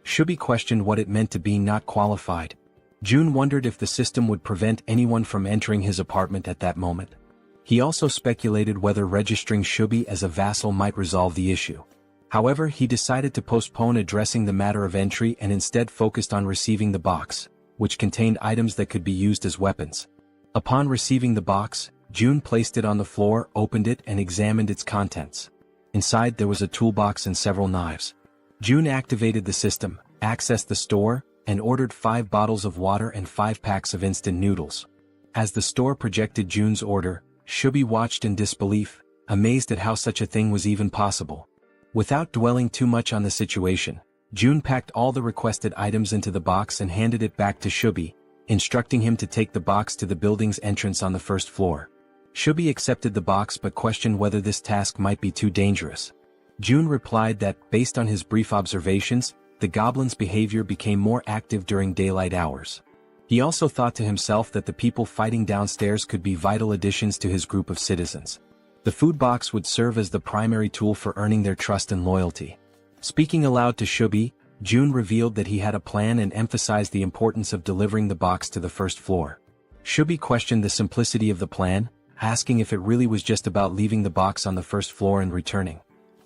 Chubby questioned what it meant to be not qualified. June wondered if the system would prevent anyone from entering his apartment at that moment. He also speculated whether registering Chubby as a vassal might resolve the issue. However, he decided to postpone addressing the matter of entry and instead focused on receiving the box, which contained items that could be used as weapons. Upon receiving the box, June placed it on the floor, opened it and examined its contents. Inside there was a toolbox and several knives. June activated the system, accessed the store, and ordered 5 bottles of water and 5 packs of instant noodles. As the store projected June's order, Chubby watched in disbelief, amazed at how such a thing was even possible. Without dwelling too much on the situation, June packed all the requested items into the box and handed it back to Chubby, instructing him to take the box to the building's entrance on the 1st floor. Chubby accepted the box but questioned whether this task might be too dangerous. June replied that, based on his brief observations, the goblin's behavior became more active during daylight hours. He also thought to himself that the people fighting downstairs could be vital additions to his group of citizens. The food box would serve as the primary tool for earning their trust and loyalty. Speaking aloud to Chubby, June revealed that he had a plan and emphasized the importance of delivering the box to the 1st floor. Chubby questioned the simplicity of the plan, asking if it really was just about leaving the box on the 1st floor and returning.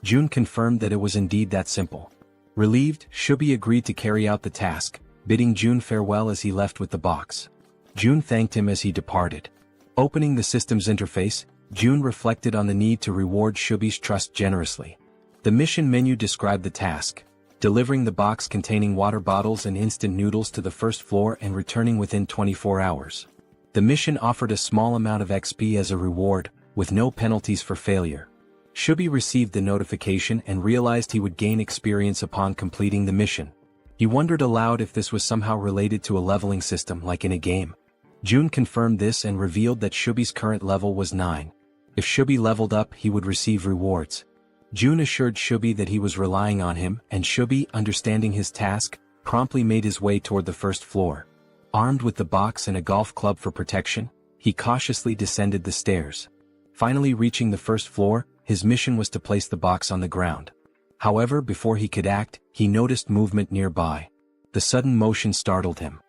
June confirmed that it was indeed that simple. Relieved, Chubby agreed to carry out the task, bidding June farewell as he left with the box. June thanked him as he departed. Opening the system's interface, June reflected on the need to reward Chubby's trust generously. The mission menu described the task: delivering the box containing water bottles and instant noodles to the 1st floor and returning within 24 hours. The mission offered a small amount of XP as a reward, with no penalties for failure. Chubby received the notification and realized he would gain experience upon completing the mission. He wondered aloud if this was somehow related to a leveling system like in a game. June confirmed this and revealed that Chubby's current level was 9. If Chubby leveled up, he would receive rewards. June assured Chubby that he was relying on him, and Chubby, understanding his task, promptly made his way toward the 1st floor. Armed with the box and a golf club for protection, he cautiously descended the stairs. Finally reaching the 1st floor, his mission was to place the box on the ground. However, before he could act, he noticed movement nearby. The sudden motion startled him.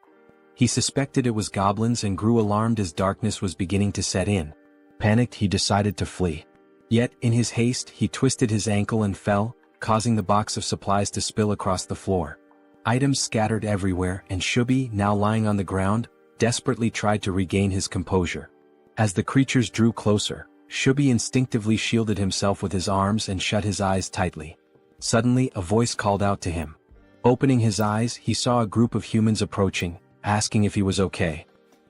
He suspected it was goblins and grew alarmed as darkness was beginning to set in. Panicked, he decided to flee. Yet, in his haste, he twisted his ankle and fell, causing the box of supplies to spill across the floor. Items scattered everywhere, and Chubby, now lying on the ground, desperately tried to regain his composure. As the creatures drew closer, Chubby instinctively shielded himself with his arms and shut his eyes tightly. Suddenly, a voice called out to him. Opening his eyes, he saw a group of humans approaching, asking if he was okay.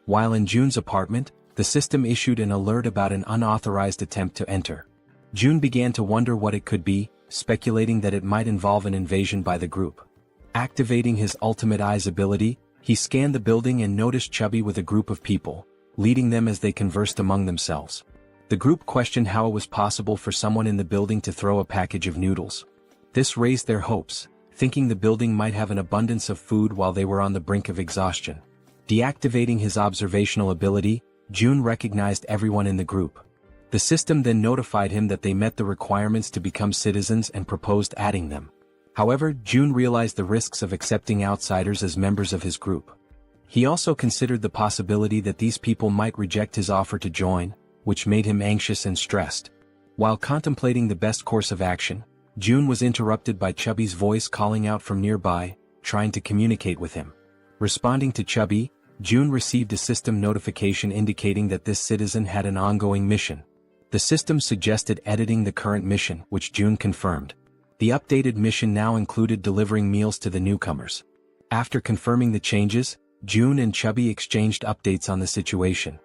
While in June's apartment, the system issued an alert about an unauthorized attempt to enter. June began to wonder what it could be, speculating that it might involve an invasion by the group. Activating his ultimate eyes ability, he scanned the building and noticed Chubby with a group of people, leading them as they conversed among themselves. The group questioned how it was possible for someone in the building to throw a package of noodles. This raised their hopes, thinking the building might have an abundance of food while they were on the brink of exhaustion. Deactivating his observational ability, June recognized everyone in the group. The system then notified him that they met the requirements to become citizens and proposed adding them. However, June realized the risks of accepting outsiders as members of his group. He also considered the possibility that these people might reject his offer to join, which made him anxious and stressed. While contemplating the best course of action, June was interrupted by Chubby's voice calling out from nearby, trying to communicate with him. Responding to Chubby, June received a system notification indicating that this citizen had an ongoing mission. The system suggested editing the current mission, which June confirmed. The updated mission now included delivering meals to the newcomers. After confirming the changes, June and Chubby exchanged updates on the situation.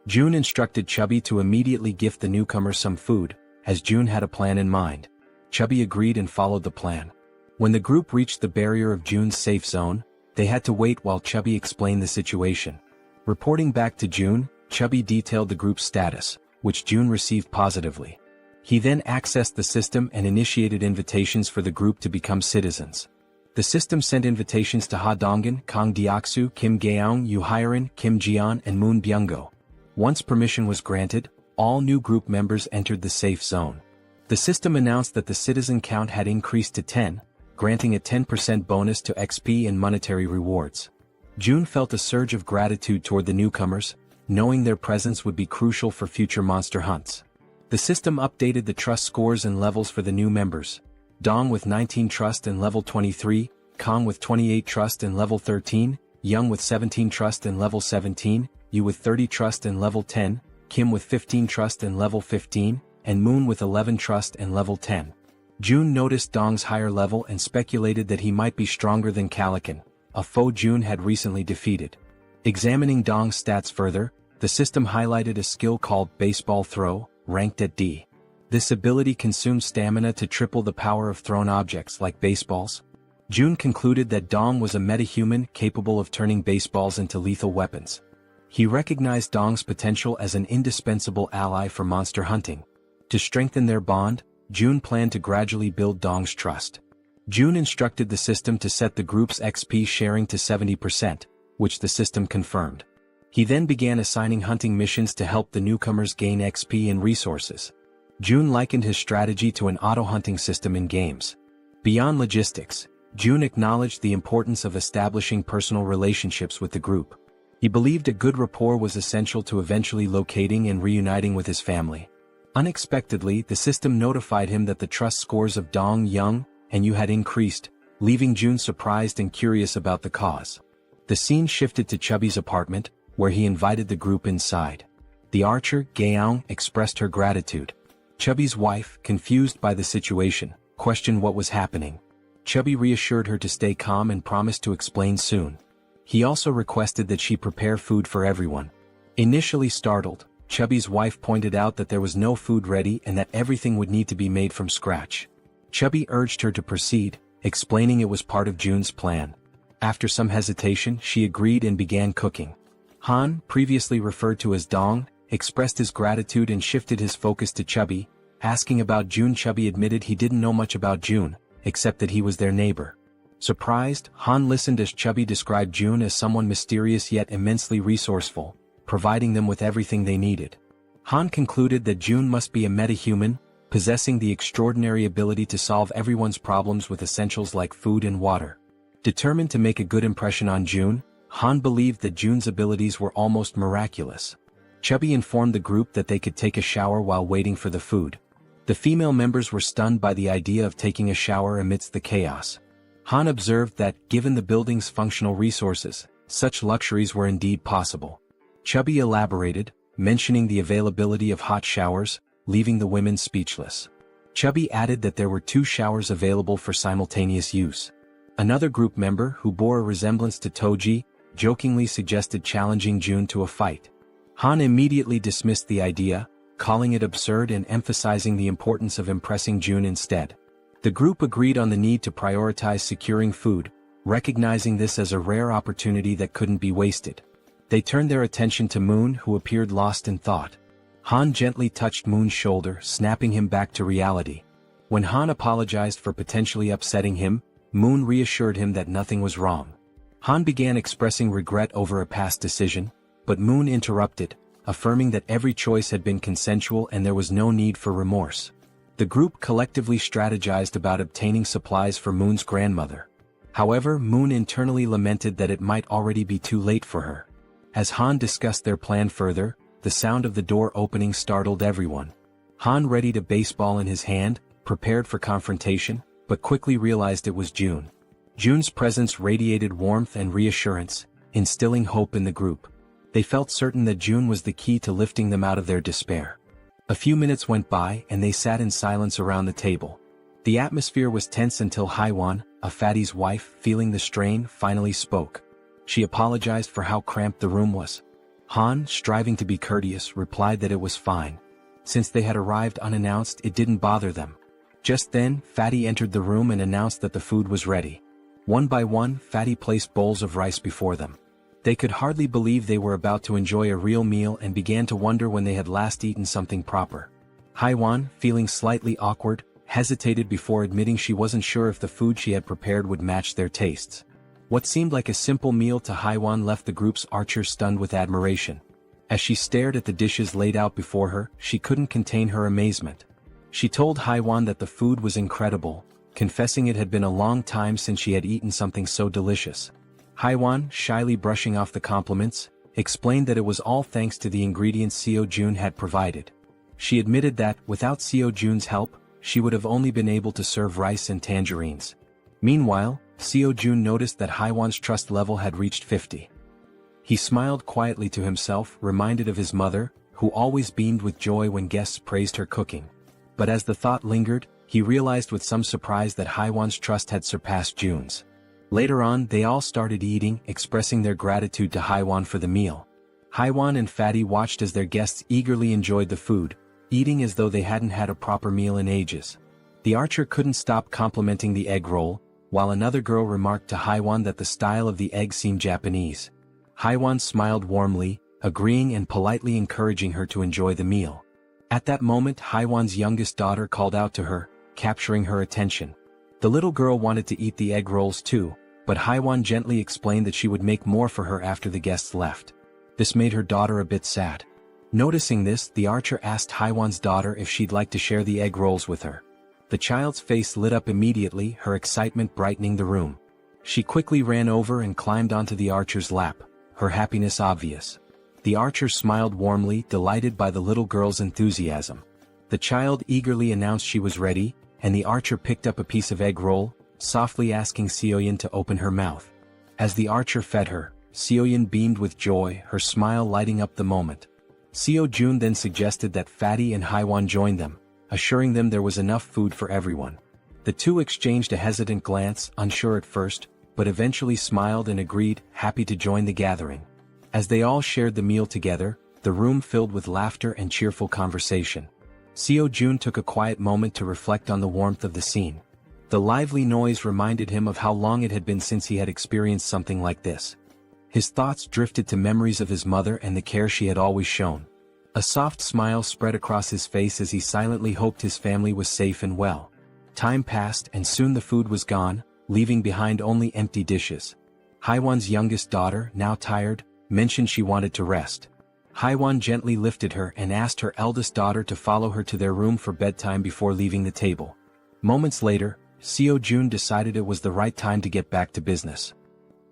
June instructed Chubby to immediately gift the newcomers some food, as June had a plan in mind. Chubby agreed and followed the plan. When the group reached the barrier of June's safe zone, they had to wait while Chubby explained the situation. Reporting back to June, Chubby detailed the group's status, which June received positively. He then accessed the system and initiated invitations for the group to become citizens. The system sent invitations to Ha Donggan, Kang Deoksu, Kim Gaeong, Yu Hyeon, Kim Jeon, and Moon Byung-go. Once permission was granted, all new group members entered the safe zone. The system announced that the citizen count had increased to 10, granting a 10% bonus to XP and monetary rewards. June felt a surge of gratitude toward the newcomers, knowing their presence would be crucial for future monster hunts. The system updated the trust scores and levels for the new members. Dong with 19 trust and level 23, Kang with 28 trust and level 13, Young with 17 trust and level 17, Yu with 30 trust and level 10, Kim with 15 trust and level 15, and Moon with 11 trust and level 10. June noticed Dong's higher level and speculated that he might be stronger than Calican, a foe June had recently defeated. Examining Dong's stats further, the system highlighted a skill called Baseball Throw, ranked at D. This ability consumes stamina to triple the power of thrown objects like baseballs. June concluded that Dong was a metahuman capable of turning baseballs into lethal weapons. He recognized Dong's potential as an indispensable ally for monster hunting. To strengthen their bond, June planned to gradually build Dong's trust. June instructed the system to set the group's XP sharing to 70%, which the system confirmed. He then began assigning hunting missions to help the newcomers gain XP and resources. June likened his strategy to an auto-hunting system in games. Beyond logistics, June acknowledged the importance of establishing personal relationships with the group. He believed a good rapport was essential to eventually locating and reuniting with his family. Unexpectedly, the system notified him that the trust scores of Dong, Young, and Yu had increased, leaving June surprised and curious about the cause. The scene shifted to Chubby's apartment, where he invited the group inside. The archer, Gaeong, expressed her gratitude. Chubby's wife, confused by the situation, questioned what was happening. Chubby reassured her to stay calm and promised to explain soon. He also requested that she prepare food for everyone. Initially startled, Chubby's wife pointed out that there was no food ready and that everything would need to be made from scratch. Chubby urged her to proceed, explaining it was part of June's plan. After some hesitation, she agreed and began cooking. Han, previously referred to as Dong, expressed his gratitude and shifted his focus to Chubby, asking about June. Chubby admitted he didn't know much about June, except that he was their neighbor. Surprised, Han listened as Chubby described June as someone mysterious yet immensely resourceful, providing them with everything they needed. Han concluded that June must be a metahuman, possessing the extraordinary ability to solve everyone's problems with essentials like food and water. Determined to make a good impression on June, Han believed that June's abilities were almost miraculous. Chubby informed the group that they could take a shower while waiting for the food. The female members were stunned by the idea of taking a shower amidst the chaos. Han observed that, given the building's functional resources, such luxuries were indeed possible. Chubby elaborated, mentioning the availability of hot showers, leaving the women speechless. Chubby added that there were 2 showers available for simultaneous use. Another group member, who bore a resemblance to Toji, jokingly suggested challenging June to a fight. Han immediately dismissed the idea, calling it absurd and emphasizing the importance of impressing June instead. The group agreed on the need to prioritize securing food, recognizing this as a rare opportunity that couldn't be wasted. They turned their attention to Moon, who appeared lost in thought. Han gently touched Moon's shoulder, snapping him back to reality. When Han apologized for potentially upsetting him, Moon reassured him that nothing was wrong. Han began expressing regret over a past decision, but Moon interrupted, affirming that every choice had been consensual and there was no need for remorse. The group collectively strategized about obtaining supplies for Moon's grandmother. However, Moon internally lamented that it might already be too late for her. As Han discussed their plan further, the sound of the door opening startled everyone. Han readied a baseball in his hand, prepared for confrontation, but quickly realized it was June. June's presence radiated warmth and reassurance, instilling hope in the group. They felt certain that June was the key to lifting them out of their despair. A few minutes went by and they sat in silence around the table. The atmosphere was tense until Haiwan, a fatty's wife, feeling the strain, finally spoke. She apologized for how cramped the room was. Han, striving to be courteous, replied that it was fine. Since they had arrived unannounced, it didn't bother them. Just then, Fatty entered the room and announced that the food was ready. One by one, Fatty placed bowls of rice before them. They could hardly believe they were about to enjoy a real meal and began to wonder when they had last eaten something proper. Haiwan, feeling slightly awkward, hesitated before admitting she wasn't sure if the food she had prepared would match their tastes. What seemed like a simple meal to Haiwan left the group's archer stunned with admiration. As she stared at the dishes laid out before her, she couldn't contain her amazement. She told Haiwan that the food was incredible, confessing it had been a long time since she had eaten something so delicious. Haiwan, shyly brushing off the compliments, explained that it was all thanks to the ingredients Seo Jun had provided. She admitted that, without Seo Jun's help, she would have only been able to serve rice and tangerines. Meanwhile, Seo Jun noticed that Haiwan's trust level had reached 50. He smiled quietly to himself, reminded of his mother, who always beamed with joy when guests praised her cooking. But as the thought lingered, he realized with some surprise that Haiwan's trust had surpassed Jun's. Later on, they all started eating, expressing their gratitude to Haiwan for the meal. Haiwan and Fatty watched as their guests eagerly enjoyed the food, eating as though they hadn't had a proper meal in ages. The archer couldn't stop complimenting the egg roll, while another girl remarked to Haiwan that the style of the egg seemed Japanese. Haiwan smiled warmly, agreeing and politely encouraging her to enjoy the meal. At that moment, Haiwan's youngest daughter called out to her, capturing her attention. The little girl wanted to eat the egg rolls too, but Haiwan gently explained that she would make more for her after the guests left. This made her daughter a bit sad. Noticing this, the archer asked Haiwan's daughter if she'd like to share the egg rolls with her. The child's face lit up immediately, her excitement brightening the room. She quickly ran over and climbed onto the archer's lap, her happiness obvious. The archer smiled warmly, delighted by the little girl's enthusiasm. The child eagerly announced she was ready, and the archer picked up a piece of egg roll, softly asking Seoyin to open her mouth. As the archer fed her, Seoyin beamed with joy, her smile lighting up the moment. Seo Jun then suggested that Fatty and Haiwan join them, assuring them there was enough food for everyone. The two exchanged a hesitant glance, unsure at first, but eventually smiled and agreed, happy to join the gathering. As they all shared the meal together, the room filled with laughter and cheerful conversation. Seo Jun took a quiet moment to reflect on the warmth of the scene. The lively noise reminded him of how long it had been since he had experienced something like this. His thoughts drifted to memories of his mother and the care she had always shown. A soft smile spread across his face as he silently hoped his family was safe and well. Time passed and soon the food was gone, leaving behind only empty dishes. Haiwan's youngest daughter, now tired, mentioned she wanted to rest. Haiwan gently lifted her and asked her eldest daughter to follow her to their room for bedtime before leaving the table. Moments later, Seo Jun decided it was the right time to get back to business.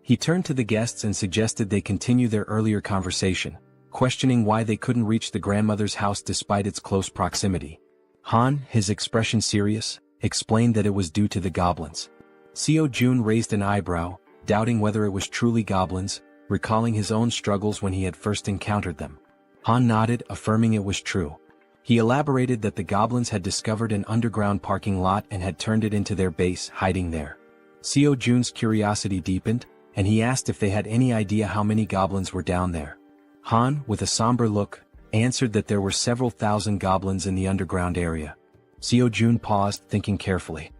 He turned to the guests and suggested they continue their earlier conversation, questioning why they couldn't reach the grandmother's house despite its close proximity. Han, his expression serious, explained that it was due to the goblins. Seo Jun raised an eyebrow, doubting whether it was truly goblins, recalling his own struggles when he had first encountered them. Han nodded, affirming it was true. He elaborated that the goblins had discovered an underground parking lot and had turned it into their base, hiding there. Seo Jun's curiosity deepened, and he asked if they had any idea how many goblins were down there. Han, with a somber look, answered that there were several thousand goblins in the underground area. Seo Jun paused, thinking carefully.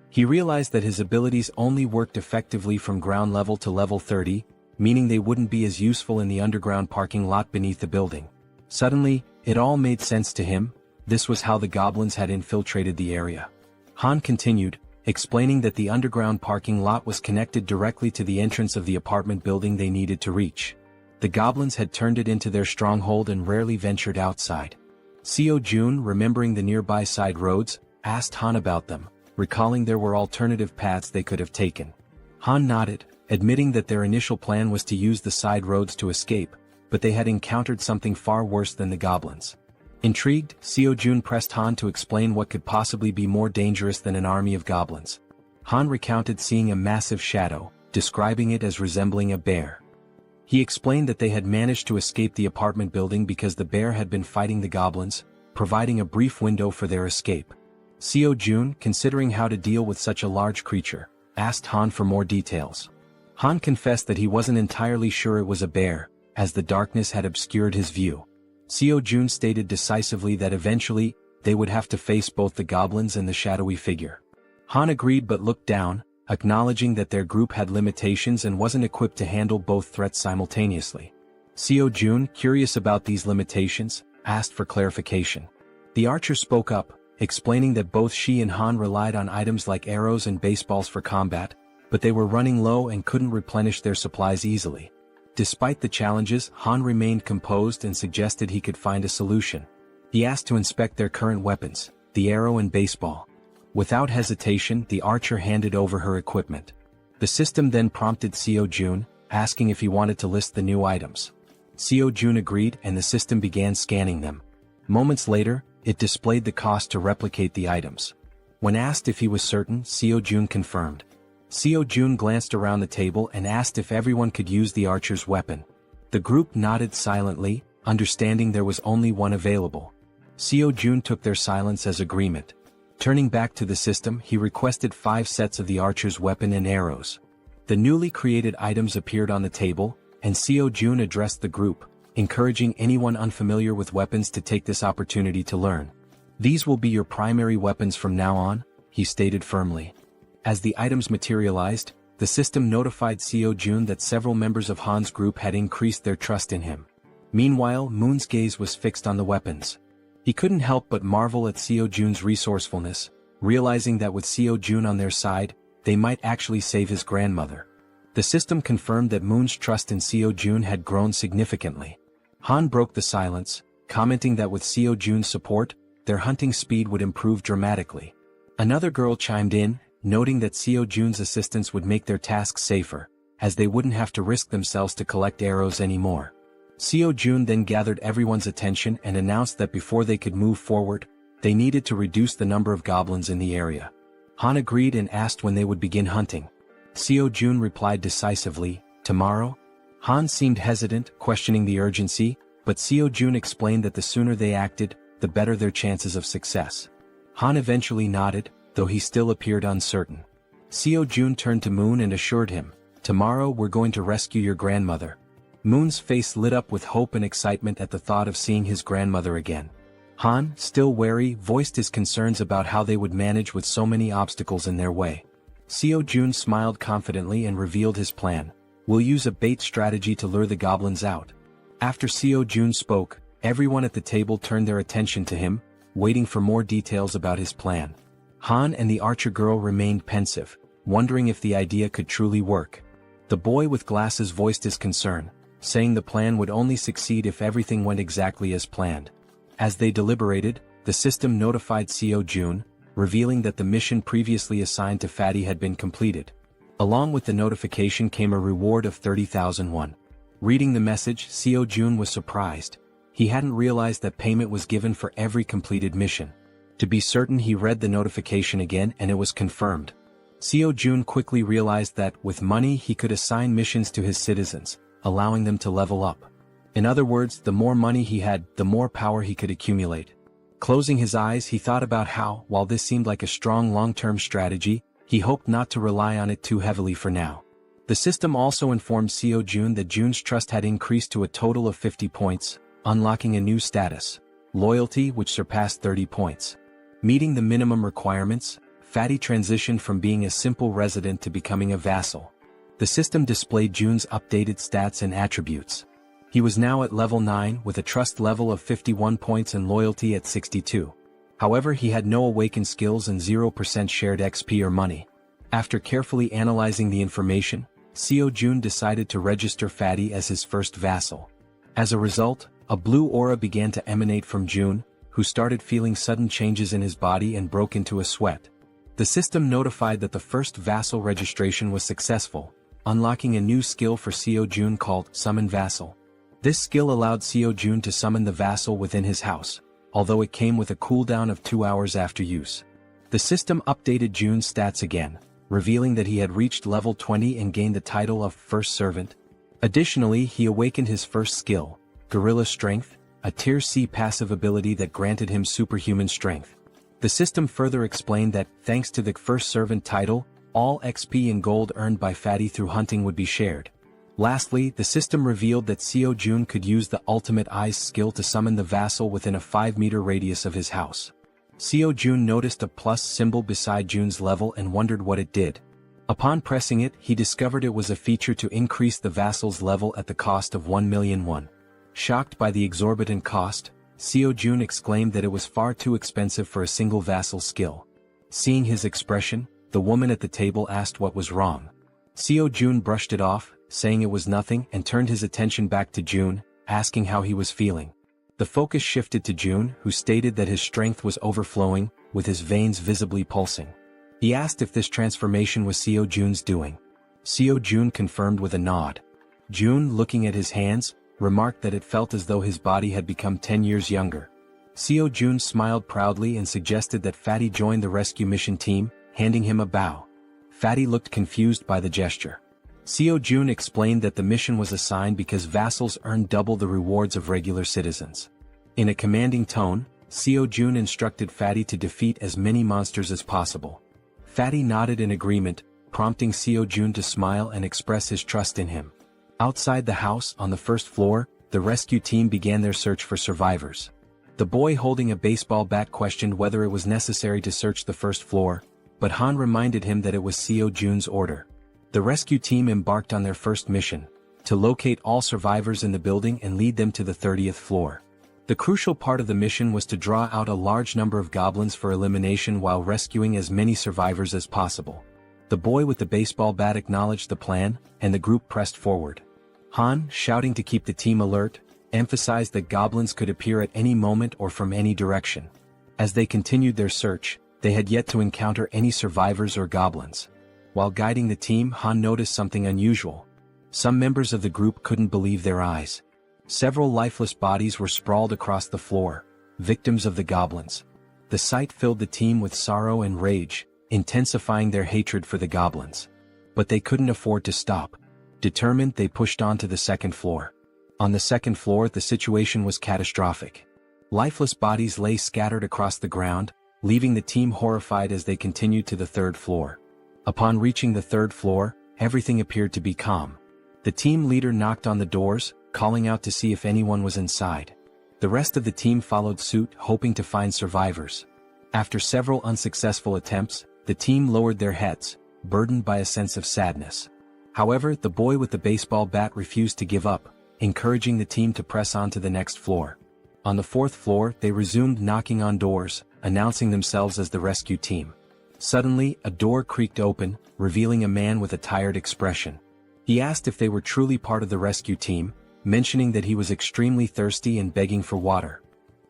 He realized that his abilities only worked effectively from ground level to level 30, meaning they wouldn't be as useful in the underground parking lot beneath the building. Suddenly, it all made sense to him. This was how the goblins had infiltrated the area. Han continued, explaining that the underground parking lot was connected directly to the entrance of the apartment building they needed to reach. The goblins had turned it into their stronghold and rarely ventured outside. Seo Jun, remembering the nearby side roads, asked Han about them, recalling there were alternative paths they could have taken. Han nodded, admitting that their initial plan was to use the side roads to escape, but they had encountered something far worse than the goblins. Intrigued, Seo-jun pressed Han to explain what could possibly be more dangerous than an army of goblins. Han recounted seeing a massive shadow, describing it as resembling a bear. He explained that they had managed to escape the apartment building because the bear had been fighting the goblins, providing a brief window for their escape. Seo-jun, considering how to deal with such a large creature, asked Han for more details. Han confessed that he wasn't entirely sure it was a bear, as the darkness had obscured his view. Seo-jun stated decisively that eventually, they would have to face both the goblins and the shadowy figure. Han agreed but looked down, acknowledging that their group had limitations and wasn't equipped to handle both threats simultaneously. Seo-jun, curious about these limitations, asked for clarification. The archer spoke up, explaining that both she and Han relied on items like arrows and baseballs for combat, but they were running low and couldn't replenish their supplies easily. Despite the challenges, Han remained composed and suggested he could find a solution. He asked to inspect their current weapons, the arrow and baseball. Without hesitation, the archer handed over her equipment. The system then prompted Seo-jun, asking if he wanted to list the new items. Seo-jun agreed and the system began scanning them. Moments later, it displayed the cost to replicate the items. When asked if he was certain, Seo-jun confirmed. Seo-jun glanced around the table and asked if everyone could use the archer's weapon. The group nodded silently, understanding there was only one available. Seo-jun took their silence as agreement. Turning back to the system, he requested 5 sets of the archer's weapon and arrows. The newly created items appeared on the table, and Seo-jun addressed the group, encouraging anyone unfamiliar with weapons to take this opportunity to learn. "These will be your primary weapons from now on," he stated firmly. As the items materialized, the system notified Seo-jun that several members of Han's group had increased their trust in him. Meanwhile, Moon's gaze was fixed on the weapons. He couldn't help but marvel at Seo-jun's resourcefulness, realizing that with Seo-jun on their side, they might actually save his grandmother. The system confirmed that Moon's trust in Seo-jun had grown significantly. Han broke the silence, commenting that with Seo-jun's support, their hunting speed would improve dramatically. Another girl chimed in, noting that Seo-jun's assistance would make their tasks safer, as they wouldn't have to risk themselves to collect arrows anymore. Seo-jun then gathered everyone's attention and announced that before they could move forward, they needed to reduce the number of goblins in the area. Han agreed and asked when they would begin hunting. Seo-jun replied decisively, "Tomorrow?" Han seemed hesitant, questioning the urgency, but Seo-jun explained that the sooner they acted, the better their chances of success. Han eventually nodded, though he still appeared uncertain. Seo-jun turned to Moon and assured him, "Tomorrow we're going to rescue your grandmother." Moon's face lit up with hope and excitement at the thought of seeing his grandmother again. Han, still wary, voiced his concerns about how they would manage with so many obstacles in their way. Seo-jun smiled confidently and revealed his plan. "We'll use a bait strategy to lure the goblins out." After Seo-jun spoke, everyone at the table turned their attention to him, waiting for more details about his plan. Han and the archer girl remained pensive, wondering if the idea could truly work. The boy with glasses voiced his concern, saying the plan would only succeed if everything went exactly as planned. As they deliberated, the system notified Seo-jun, revealing that the mission previously assigned to Fatty had been completed. Along with the notification came a reward of 30,000 won. Reading the message, Seo-jun was surprised. He hadn't realized that payment was given for every completed mission. To be certain, he read the notification again and it was confirmed. Seo-jun quickly realized that, with money, he could assign missions to his citizens, allowing them to level up. In other words, the more money he had, the more power he could accumulate. Closing his eyes, he thought about how, while this seemed like a strong long-term strategy, he hoped not to rely on it too heavily for now. The system also informed Seo-jun that Jun's trust had increased to a total of 50 points, unlocking a new status, loyalty, which surpassed 30 points. Meeting the minimum requirements, Fatty transitioned from being a simple resident to becoming a vassal. The system displayed Jun's updated stats and attributes. He was now at level 9 with a trust level of 51 points and loyalty at 62. However, he had no awakened skills and 0% shared XP or money. After carefully analyzing the information, Seo-jun decided to register Fatty as his first vassal. As a result, a blue aura began to emanate from Jun, who started feeling sudden changes in his body and broke into a sweat. The system notified that the first vassal registration was successful, unlocking a new skill for Seo-jun called Summon Vassal. This skill allowed Seo-jun to summon the vassal within his house, although it came with a cooldown of 2 hours after use. The system updated Jun's stats again, revealing that he had reached level 20 and gained the title of First Servant. Additionally, he awakened his first skill, Gorilla Strength, a Tier C passive ability that granted him superhuman strength. The system further explained that, thanks to the First Servant title, all XP and gold earned by Fatty through hunting would be shared. Lastly, the system revealed that Seo-jun could use the Ultimate Eyes skill to summon the vassal within a 5-meter radius of his house. Seo-jun noticed a plus symbol beside Jun's level and wondered what it did. Upon pressing it, he discovered it was a feature to increase the vassal's level at the cost of 1 million won. Shocked by the exorbitant cost, Seo-jun exclaimed that it was far too expensive for a single vassal skill. Seeing his expression, the woman at the table asked what was wrong. Seo-jun brushed it off, saying it was nothing, and turned his attention back to Jun, asking how he was feeling. The focus shifted to Jun, who stated that his strength was overflowing, with his veins visibly pulsing. He asked if this transformation was Seo-jun's doing. Seo-jun confirmed with a nod. Jun, looking at his hands, remarked that it felt as though his body had become 10 years younger. Seo-jun smiled proudly and suggested that Fatty join the rescue mission team, handing him a bow. Fatty looked confused by the gesture. Seo-jun explained that the mission was assigned because vassals earned double the rewards of regular citizens. In a commanding tone, Seo-jun instructed Fatty to defeat as many monsters as possible. Fatty nodded in agreement, prompting Seo-jun to smile and express his trust in him. Outside the house, on the first floor, the rescue team began their search for survivors. The boy holding a baseball bat questioned whether it was necessary to search the first floor, but Han reminded him that it was Seo-jun's order. The rescue team embarked on their first mission, to locate all survivors in the building and lead them to the 30th floor. The crucial part of the mission was to draw out a large number of goblins for elimination while rescuing as many survivors as possible. The boy with the baseball bat acknowledged the plan, and the group pressed forward. Han, shouting to keep the team alert, emphasized that goblins could appear at any moment or from any direction. As they continued their search, they had yet to encounter any survivors or goblins. While guiding the team, Han noticed something unusual. Some members of the group couldn't believe their eyes. Several lifeless bodies were sprawled across the floor, victims of the goblins. The sight filled the team with sorrow and rage, intensifying their hatred for the goblins. But they couldn't afford to stop. Determined, they pushed on to the second floor. On the second floor, the situation was catastrophic. Lifeless bodies lay scattered across the ground, leaving the team horrified as they continued to the third floor. Upon reaching the third floor, everything appeared to be calm. The team leader knocked on the doors, calling out to see if anyone was inside. The rest of the team followed suit, hoping to find survivors. After several unsuccessful attempts, the team lowered their heads, burdened by a sense of sadness. However, the boy with the baseball bat refused to give up, encouraging the team to press on to the next floor. On the fourth floor, they resumed knocking on doors, announcing themselves as the rescue team. Suddenly, a door creaked open, revealing a man with a tired expression. He asked if they were truly part of the rescue team, mentioning that he was extremely thirsty and begging for water.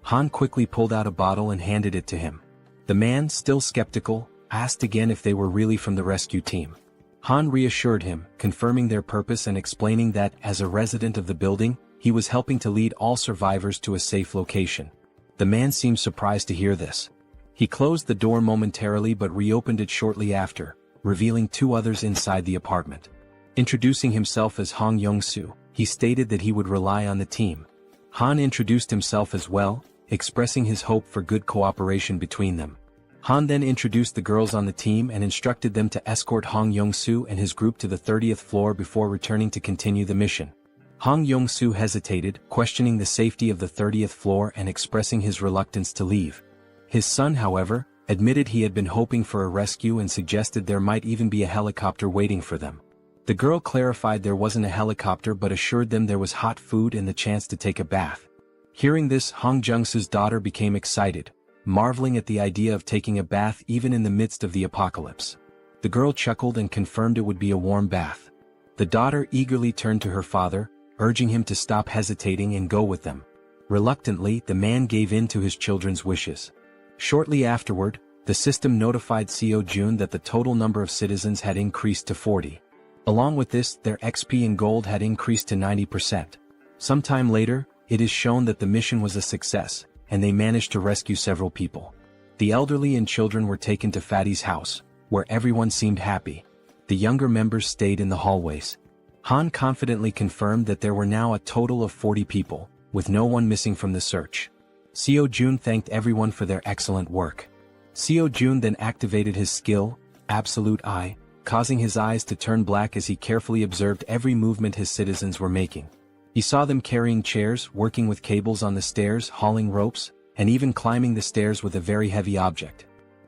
Han quickly pulled out a bottle and handed it to him. The man, still skeptical, asked again if they were really from the rescue team. Han reassured him, confirming their purpose and explaining that, as a resident of the building, he was helping to lead all survivors to a safe location. The man seemed surprised to hear this. He closed the door momentarily but reopened it shortly after, revealing 2 others inside the apartment. Introducing himself as Hong Young-soo, he stated that he would rely on the team. Han introduced himself as well, expressing his hope for good cooperation between them. Han then introduced the girls on the team and instructed them to escort Hong Young-soo and his group to the 30th floor before returning to continue the mission. Hong Young-soo hesitated, questioning the safety of the 30th floor and expressing his reluctance to leave. His son, however, admitted he had been hoping for a rescue and suggested there might even be a helicopter waiting for them. The girl clarified there wasn't a helicopter but assured them there was hot food and the chance to take a bath. Hearing this, Hong Jung-soo's daughter became excited, marveling at the idea of taking a bath even in the midst of the apocalypse. The girl chuckled and confirmed it would be a warm bath. The daughter eagerly turned to her father, urging him to stop hesitating and go with them. Reluctantly, the man gave in to his children's wishes. Shortly afterward, The system notified Jaehyeon that the total number of citizens had increased to 40. Along with this, their XP in gold had increased to 90%. Sometime later, it is shown that the mission was a success, and they managed to rescue several people. The elderly and children were taken to Fatty's house, where everyone seemed happy. The younger members stayed in the hallways. Han confidently confirmed that there were now a total of 40 people, with no one missing from the search. Jaehyeon thanked everyone for their excellent work. Jaehyeon then activated his skill, Absolute Eye, causing his eyes to turn black as he carefully observed every movement his citizens were making. He saw them carrying chairs, working with cables on the stairs, hauling ropes, and even climbing the stairs with a very heavy object.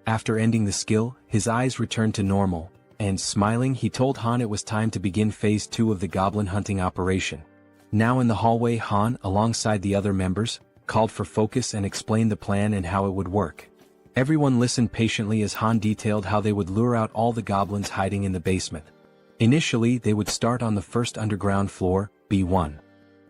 After ending the skill, his eyes returned to normal, and smiling he told Han it was time to begin phase 2 of the goblin hunting operation. Now in the hallway, Han, alongside the other members, called for focus and explained the plan and how it would work. Everyone listened patiently as Han detailed how they would lure out all the goblins hiding in the basement. Initially, they would start on the first underground floor, B1.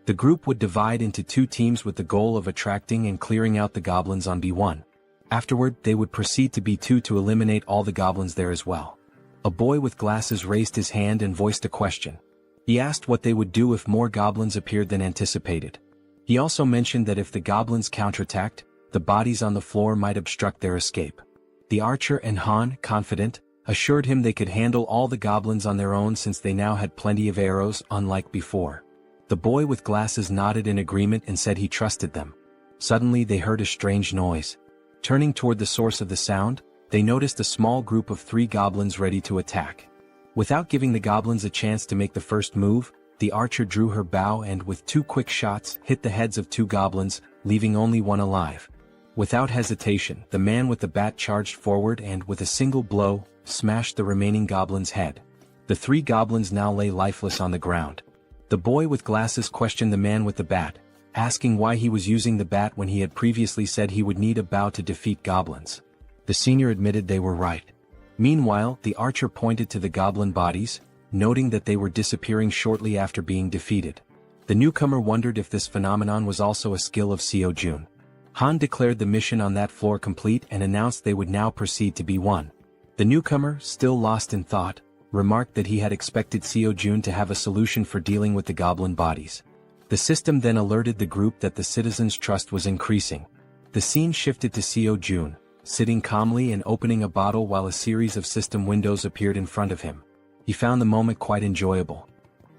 The group would divide into 2 teams with the goal of attracting and clearing out the goblins on B1. Afterward, they would proceed to B2 to eliminate all the goblins there as well. A boy with glasses raised his hand and voiced a question. He asked what they would do if more goblins appeared than anticipated. He also mentioned that if the goblins counterattacked, the bodies on the floor might obstruct their escape. The archer and Han, confident, assured him they could handle all the goblins on their own since they now had plenty of arrows, unlike before. The boy with glasses nodded in agreement and said he trusted them. Suddenly they heard a strange noise. Turning toward the source of the sound, they noticed a small group of 3 goblins ready to attack. Without giving the goblins a chance to make the first move, the archer drew her bow and with 2 quick shots hit the heads of 2 goblins, leaving only one alive. Without hesitation, the man with the bat charged forward and with a single blow, smashed the remaining goblin's head. The 3 goblins now lay lifeless on the ground. The boy with glasses questioned the man with the bat, asking why he was using the bat when he had previously said he would need a bow to defeat goblins. The senior admitted they were right. Meanwhile, the archer pointed to the goblin bodies, noting that they were disappearing shortly after being defeated. The newcomer wondered if this phenomenon was also a skill of Jaehyeon. Han declared the mission on that floor complete and announced they would now proceed to B1. The newcomer, still lost in thought, remarked that he had expected Jaehyeon to have a solution for dealing with the goblin bodies. The system then alerted the group that the citizens' trust was increasing. The scene shifted to Jaehyeon, sitting calmly and opening a bottle while a series of system windows appeared in front of him. He found the moment quite enjoyable.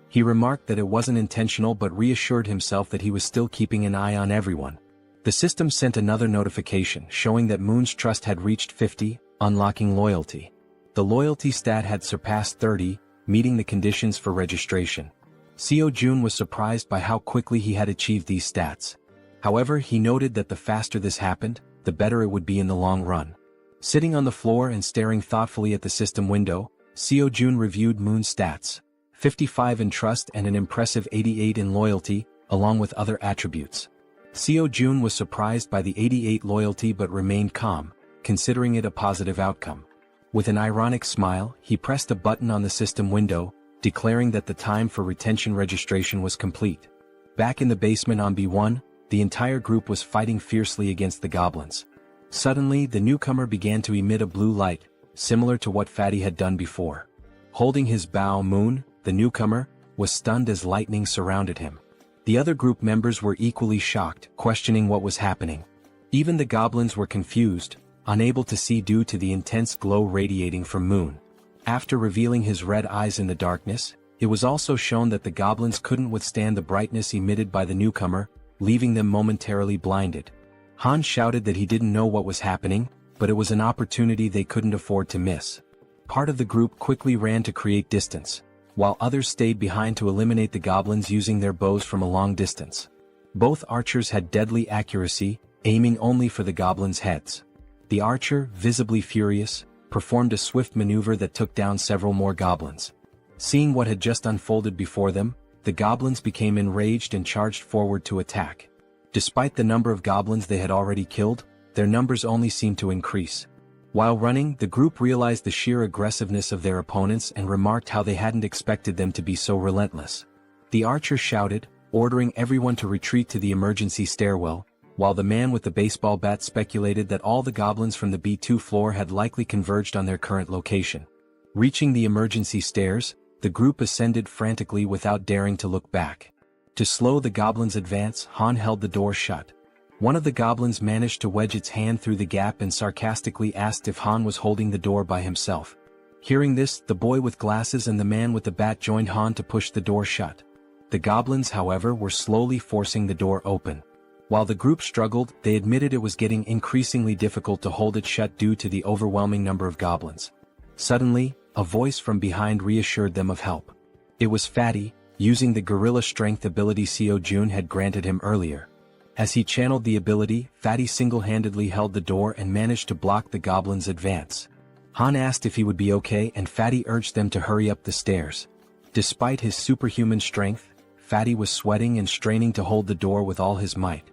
He remarked that it wasn't intentional but reassured himself that he was still keeping an eye on everyone. The system sent another notification showing that Moon's trust had reached 50, unlocking loyalty. The loyalty stat had surpassed 30, meeting the conditions for registration. Jaehyeon was surprised by how quickly he had achieved these stats. However, he noted that the faster this happened, the better it would be in the long run. Sitting on the floor and staring thoughtfully at the system window, Jaehyeon reviewed Moon's stats: 55 in trust and an impressive 88 in loyalty, along with other attributes. Jaehyeon was surprised by the 88 loyalty but remained calm, considering it a positive outcome. With an ironic smile, he pressed a button on the system window, declaring that the time for retention registration was complete. Back in the basement on B1, the entire group was fighting fiercely against the goblins. Suddenly, the newcomer began to emit a blue light, similar to what Fatty had done before. Holding his bow, Moon, the newcomer, was stunned as lightning surrounded him. The other group members were equally shocked, questioning what was happening. Even the goblins were confused, unable to see due to the intense glow radiating from Moon. After revealing his red eyes in the darkness, it was also shown that the goblins couldn't withstand the brightness emitted by the newcomer, leaving them momentarily blinded. Han shouted that he didn't know what was happening, but it was an opportunity they couldn't afford to miss. Part of the group quickly ran to create distance, while others stayed behind to eliminate the goblins using their bows from a long distance. Both archers had deadly accuracy, aiming only for the goblins' heads. The archer, visibly furious, performed a swift maneuver that took down several more goblins. Seeing what had just unfolded before them, the goblins became enraged and charged forward to attack. Despite the number of goblins they had already killed, their numbers only seemed to increase. While running, the group realized the sheer aggressiveness of their opponents and remarked how they hadn't expected them to be so relentless. The archer shouted, ordering everyone to retreat to the emergency stairwell, while the man with the baseball bat speculated that all the goblins from the B2 floor had likely converged on their current location. Reaching the emergency stairs, the group ascended frantically without daring to look back. To slow the goblins' advance, Han held the door shut. One of the goblins managed to wedge its hand through the gap and sarcastically asked if Han was holding the door by himself. Hearing this, the boy with glasses and the man with the bat joined Han to push the door shut. The goblins, however, were slowly forcing the door open. While the group struggled, they admitted it was getting increasingly difficult to hold it shut due to the overwhelming number of goblins. Suddenly, a voice from behind reassured them of help. It was Fatty, using the gorilla strength ability Jaehyeon had granted him earlier. As he channeled the ability, Fatty single-handedly held the door and managed to block the goblins' advance. Han asked if he would be okay and Fatty urged them to hurry up the stairs. Despite his superhuman strength, Fatty was sweating and straining to hold the door with all his might.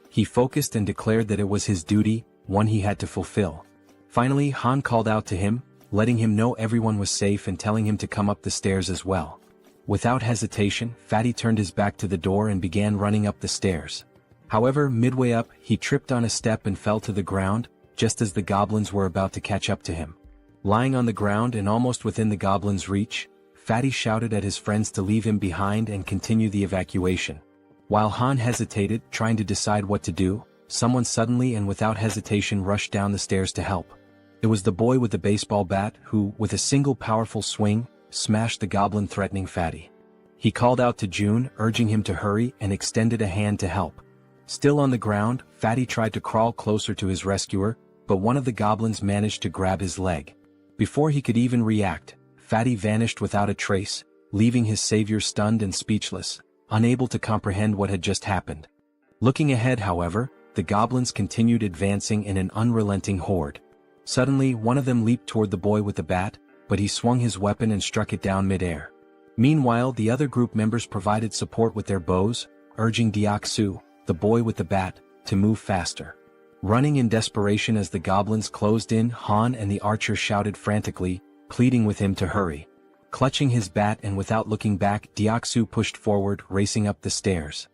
He focused and declared that it was his duty, one he had to fulfill. Finally, Han called out to him, letting him know everyone was safe and telling him to come up the stairs as well. Without hesitation, Fatty turned his back to the door and began running up the stairs. However, midway up, he tripped on a step and fell to the ground, just as the goblins were about to catch up to him. Lying on the ground and almost within the goblins' reach, Fatty shouted at his friends to leave him behind and continue the evacuation. While Han hesitated, trying to decide what to do, someone suddenly and without hesitation rushed down the stairs to help. It was the boy with the baseball bat who, with a single powerful swing, smashed the goblin threatening Fatty. He called out to June, urging him to hurry, and extended a hand to help. Still on the ground, Fatty tried to crawl closer to his rescuer, but one of the goblins managed to grab his leg. Before he could even react, Fatty vanished without a trace, leaving his savior stunned and speechless, unable to comprehend what had just happened. Looking ahead, however, the goblins continued advancing in an unrelenting horde. Suddenly, one of them leaped toward the boy with the bat, but he swung his weapon and struck it down mid-air. Meanwhile, the other group members provided support with their bows, urging Deok-su, the boy with the bat, to move faster. Running in desperation as the goblins closed in, Han and the archer shouted frantically, pleading with him to hurry. Clutching his bat and without looking back, Deok-su pushed forward, racing up the stairs.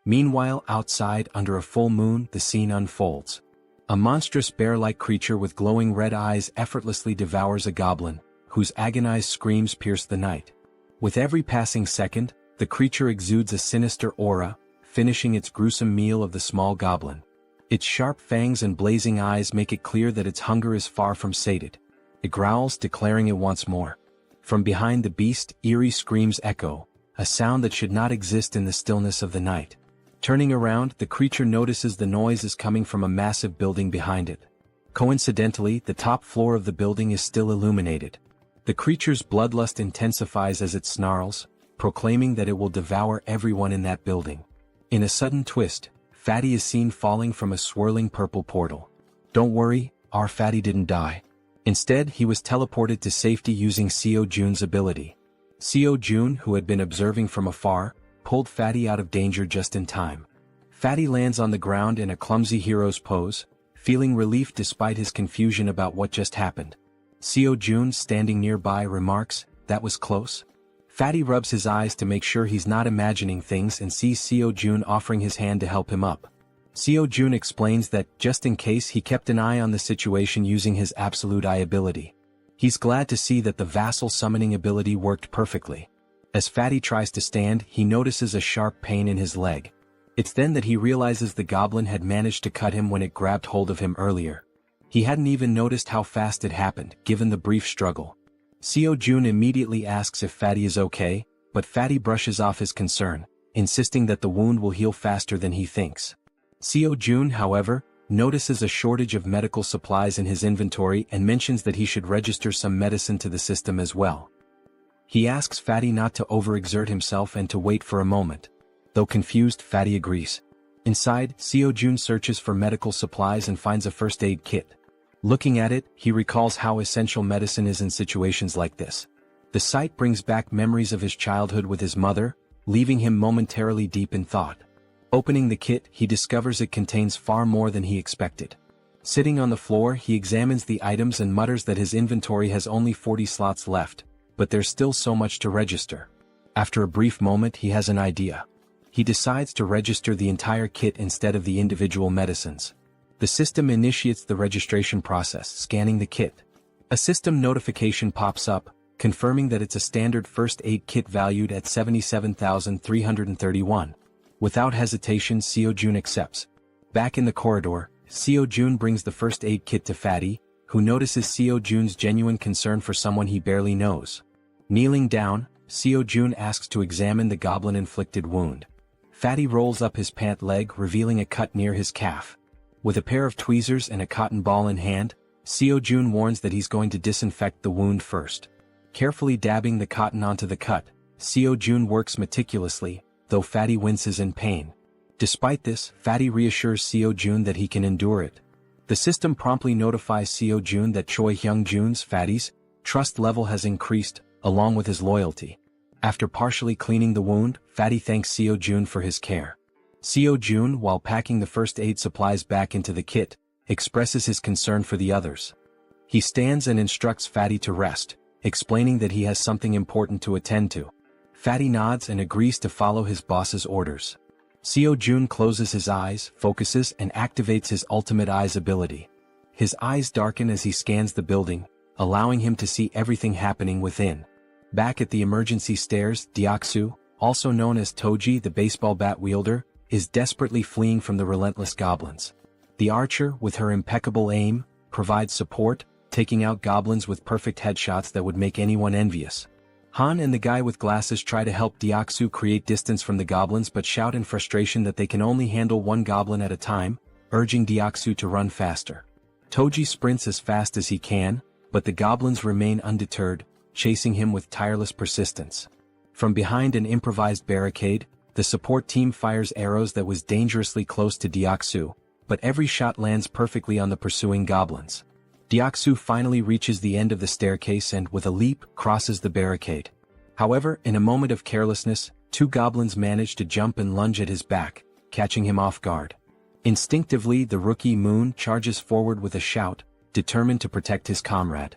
Meanwhile, outside, under a full moon, the scene unfolds. A monstrous bear-like creature with glowing red eyes effortlessly devours a goblin, whose agonized screams pierce the night. With every passing second, the creature exudes a sinister aura, finishing its gruesome meal of the small goblin. Its sharp fangs and blazing eyes make it clear that its hunger is far from sated. It growls, declaring it wants more. From behind the beast, eerie screams echo, a sound that should not exist in the stillness of the night. Turning around, the creature notices the noise is coming from a massive building behind it. Coincidentally, the top floor of the building is still illuminated. The creature's bloodlust intensifies as it snarls, proclaiming that it will devour everyone in that building. In a sudden twist, Fatty is seen falling from a swirling purple portal. Don't worry, our Fatty didn't die. Instead, he was teleported to safety using Jaehyeon's ability. Jaehyeon, who had been observing from afar, pulled Fatty out of danger just in time. Fatty lands on the ground in a clumsy hero's pose, feeling relief despite his confusion about what just happened. Jaehyeon, standing nearby, remarks, "That was close." Fatty rubs his eyes to make sure he's not imagining things and sees Jaehyeon offering his hand to help him up. Jaehyeon explains that, just in case, he kept an eye on the situation using his absolute eye ability. He's glad to see that the vassal summoning ability worked perfectly. As Fatty tries to stand, he notices a sharp pain in his leg. It's then that he realizes the goblin had managed to cut him when it grabbed hold of him earlier. He hadn't even noticed how fast it happened, given the brief struggle. Jaehyeon immediately asks if Fatty is okay, but Fatty brushes off his concern, insisting that the wound will heal faster than he thinks. Jaehyeon, however, notices a shortage of medical supplies in his inventory and mentions that he should register some medicine to the system as well. He asks Fatty not to overexert himself and to wait for a moment. Though confused, Fatty agrees. Inside, Jaehyeon searches for medical supplies and finds a first aid kit. Looking at it, he recalls how essential medicine is in situations like this. The sight brings back memories of his childhood with his mother, leaving him momentarily deep in thought. Opening the kit, he discovers it contains far more than he expected. Sitting on the floor, he examines the items and mutters that his inventory has only 40 slots left, but there's still so much to register. After a brief moment, he has an idea. He decides to register the entire kit instead of the individual medicines. The system initiates the registration process, scanning the kit. A system notification pops up, confirming that it's a standard first aid kit valued at 77,331. Without hesitation, Seo-jun accepts. Back in the corridor, Seo-jun brings the first aid kit to Fatty, who notices Seo-jun's genuine concern for someone he barely knows. Kneeling down, Seo-jun asks to examine the goblin-inflicted wound. Fatty rolls up his pant leg, revealing a cut near his calf. With a pair of tweezers and a cotton ball in hand, Seo-jun warns that he's going to disinfect the wound first. Carefully dabbing the cotton onto the cut, Seo-jun works meticulously, though Fatty winces in pain. Despite this, Fatty reassures Seo-jun that he can endure it. The system promptly notifies Seo-jun that Choi Hyung-jun's, Fatty's, trust level has increased, along with his loyalty. After partially cleaning the wound, Fatty thanks Seo-jun for his care. Seo-jun, while packing the first aid supplies back into the kit, expresses his concern for the others. He stands and instructs Fatty to rest, explaining that he has something important to attend to. Fatty nods and agrees to follow his boss's orders. Seo-jun closes his eyes, focuses, and activates his ultimate eyes ability. His eyes darken as he scans the building, allowing him to see everything happening within. Back at the emergency stairs, Deoksu, also known as Toji the baseball bat wielder, is desperately fleeing from the relentless goblins. The archer, with her impeccable aim, provides support, taking out goblins with perfect headshots that would make anyone envious. Han and the guy with glasses try to help Deoksu create distance from the goblins but shout in frustration that they can only handle one goblin at a time, urging Deoksu to run faster. Toji sprints as fast as he can, but the goblins remain undeterred, chasing him with tireless persistence. From behind an improvised barricade, the support team fires arrows that was dangerously close to Deoksu, but every shot lands perfectly on the pursuing goblins. Deoksu finally reaches the end of the staircase and, with a leap, crosses the barricade. However, in a moment of carelessness, two goblins manage to jump and lunge at his back, catching him off guard. Instinctively, the rookie Moon charges forward with a shout, determined to protect his comrade.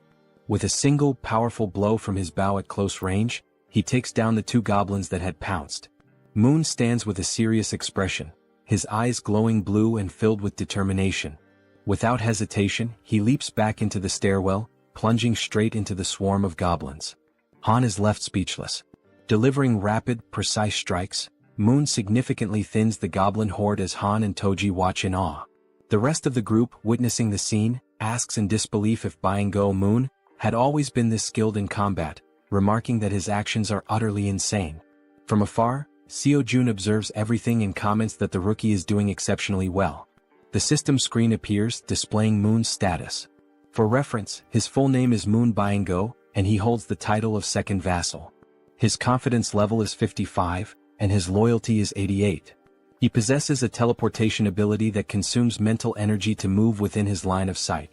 With a single powerful blow from his bow at close range, he takes down the two goblins that had pounced. Moon stands with a serious expression, his eyes glowing blue and filled with determination. Without hesitation, he leaps back into the stairwell, plunging straight into the swarm of goblins. Han is left speechless. Delivering rapid, precise strikes, Moon significantly thins the goblin horde as Han and Toji watch in awe. The rest of the group, witnessing the scene, asks in disbelief if Byung-go Moon had always been this skilled in combat, remarking that his actions are utterly insane. From afar, Seo-jun observes everything and comments that the rookie is doing exceptionally well. The system screen appears, displaying Moon's status. For reference, his full name is Moon Byung-go, and he holds the title of second vassal. His confidence level is 55, and his loyalty is 88. He possesses a teleportation ability that consumes mental energy to move within his line of sight.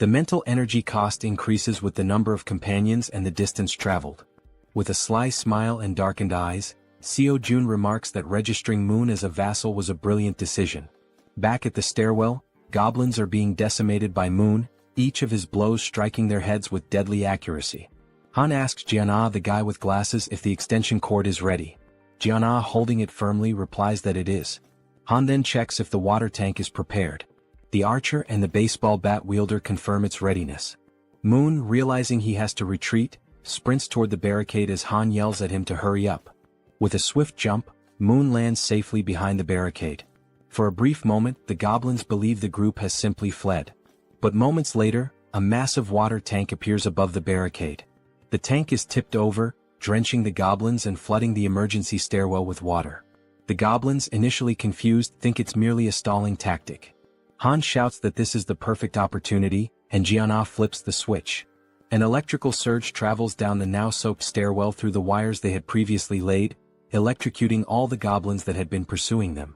The mental energy cost increases with the number of companions and the distance traveled. With a sly smile and darkened eyes, Seo-jun remarks that registering Moon as a vassal was a brilliant decision. Back at the stairwell, goblins are being decimated by Moon, each of his blows striking their heads with deadly accuracy. Han asks Jiana, the guy with glasses, if the extension cord is ready. Jiana, holding it firmly, replies that it is. Han then checks if the water tank is prepared. The archer and the baseball bat wielder confirm its readiness. Moon, realizing he has to retreat, sprints toward the barricade as Han yells at him to hurry up. With a swift jump, Moon lands safely behind the barricade. For a brief moment, the goblins believe the group has simply fled. But moments later, a massive water tank appears above the barricade. The tank is tipped over, drenching the goblins and flooding the emergency stairwell with water. The goblins, initially confused, think it's merely a stalling tactic. Han shouts that this is the perfect opportunity, and Jiana flips the switch. An electrical surge travels down the now-soaked stairwell through the wires they had previously laid, electrocuting all the goblins that had been pursuing them.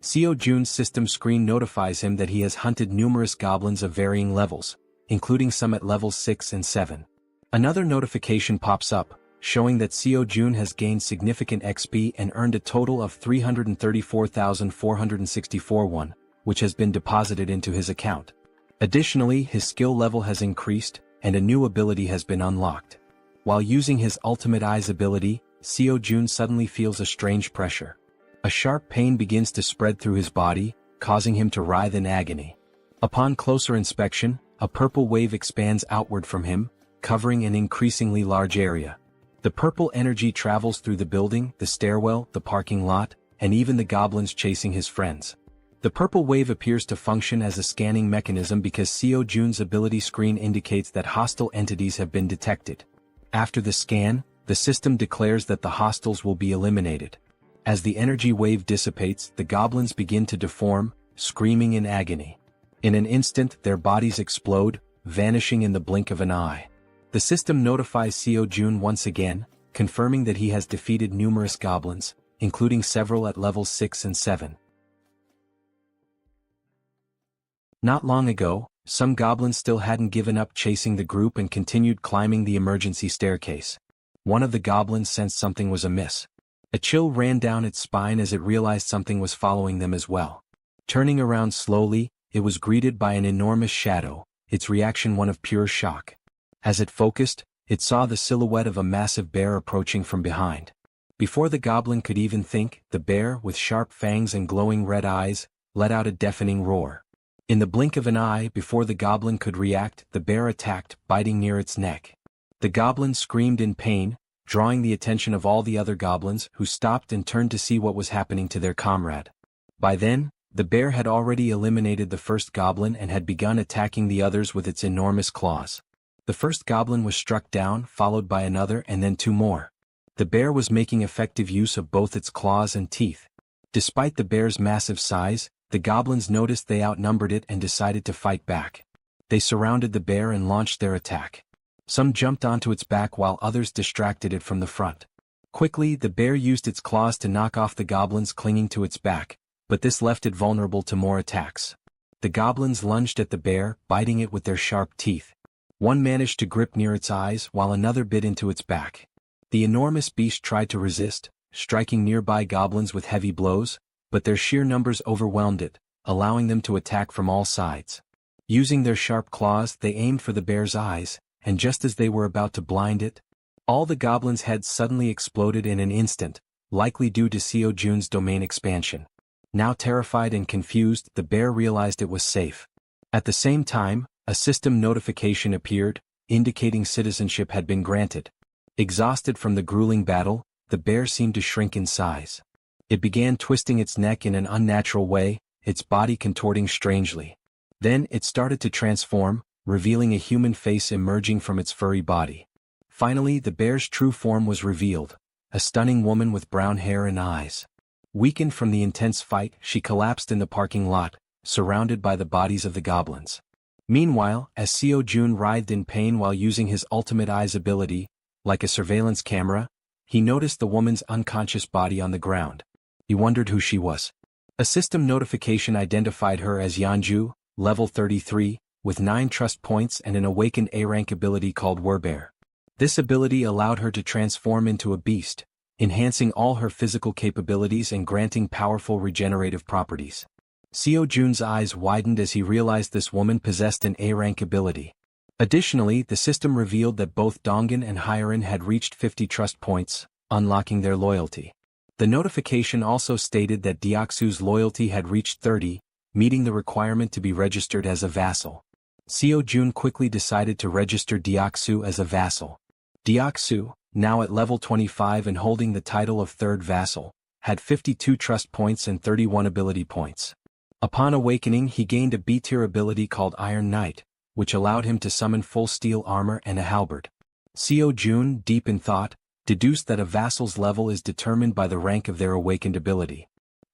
Seo-jun's system screen notifies him that he has hunted numerous goblins of varying levels, including some at levels 6 and 7. Another notification pops up, showing that Seo-jun has gained significant XP and earned a total of 334,464 won, which has been deposited into his account. Additionally, his skill level has increased, and a new ability has been unlocked. While using his ultimate eyes ability, Seo-jun suddenly feels a strange pressure. A sharp pain begins to spread through his body, causing him to writhe in agony. Upon closer inspection, a purple wave expands outward from him, covering an increasingly large area. The purple energy travels through the building, the stairwell, the parking lot, and even the goblins chasing his friends. The purple wave appears to function as a scanning mechanism because Seo Jun's ability screen indicates that hostile entities have been detected. After the scan, the system declares that the hostiles will be eliminated. As the energy wave dissipates, the goblins begin to deform, screaming in agony. In an instant, their bodies explode, vanishing in the blink of an eye. The system notifies Seo Jun once again, confirming that he has defeated numerous goblins, including several at levels 6 and 7. Not long ago, some goblins still hadn't given up chasing the group and continued climbing the emergency staircase. One of the goblins sensed something was amiss. A chill ran down its spine as it realized something was following them as well. Turning around slowly, it was greeted by an enormous shadow, its reaction one of pure shock. As it focused, it saw the silhouette of a massive bear approaching from behind. Before the goblin could even think, the bear, with sharp fangs and glowing red eyes, let out a deafening roar. In the blink of an eye, before the goblin could react, the bear attacked, biting near its neck. The goblin screamed in pain, drawing the attention of all the other goblins, who stopped and turned to see what was happening to their comrade. By then, the bear had already eliminated the first goblin and had begun attacking the others with its enormous claws. The first goblin was struck down, followed by another and then 2 more. The bear was making effective use of both its claws and teeth. Despite the bear's massive size, the goblins noticed they outnumbered it and decided to fight back. They surrounded the bear and launched their attack. Some jumped onto its back while others distracted it from the front. Quickly, the bear used its claws to knock off the goblins clinging to its back, but this left it vulnerable to more attacks. The goblins lunged at the bear, biting it with their sharp teeth. One managed to grip near its eyes while another bit into its back. The enormous beast tried to resist, striking nearby goblins with heavy blows, but their sheer numbers overwhelmed it, allowing them to attack from all sides. Using their sharp claws, they aimed for the bear's eyes, and just as they were about to blind it, all the goblins' heads suddenly exploded in an instant, likely due to Seo Jun's domain expansion. Now terrified and confused, the bear realized it was safe. At the same time, a system notification appeared, indicating citizenship had been granted. Exhausted from the grueling battle, the bear seemed to shrink in size. It began twisting its neck in an unnatural way, its body contorting strangely. Then it started to transform, revealing a human face emerging from its furry body. Finally, the bear's true form was revealed, a stunning woman with brown hair and eyes. Weakened from the intense fight, she collapsed in the parking lot, surrounded by the bodies of the goblins. Meanwhile, as Seo Jun writhed in pain while using his ultimate eyes ability, like a surveillance camera, he noticed the woman's unconscious body on the ground. He wondered who she was. A system notification identified her as Yeonju, level 33, with 9 trust points and an awakened A-rank ability called Werbear. This ability allowed her to transform into a beast, enhancing all her physical capabilities and granting powerful regenerative properties. Seo Jun's eyes widened as he realized this woman possessed an A-rank ability. Additionally, the system revealed that both Dongin and Hyerin had reached 50 trust points, unlocking their loyalty. The notification also stated that Deoksu's loyalty had reached 30, meeting the requirement to be registered as a vassal. Seo Jun quickly decided to register Deoksu as a vassal. Deoksu, now at level 25 and holding the title of third vassal, had 52 trust points and 31 ability points. Upon awakening, he gained a B-tier ability called Iron Knight, which allowed him to summon full steel armor and a halberd. Seo Jun, deep in thought, deduced that a vassal's level is determined by the rank of their awakened ability.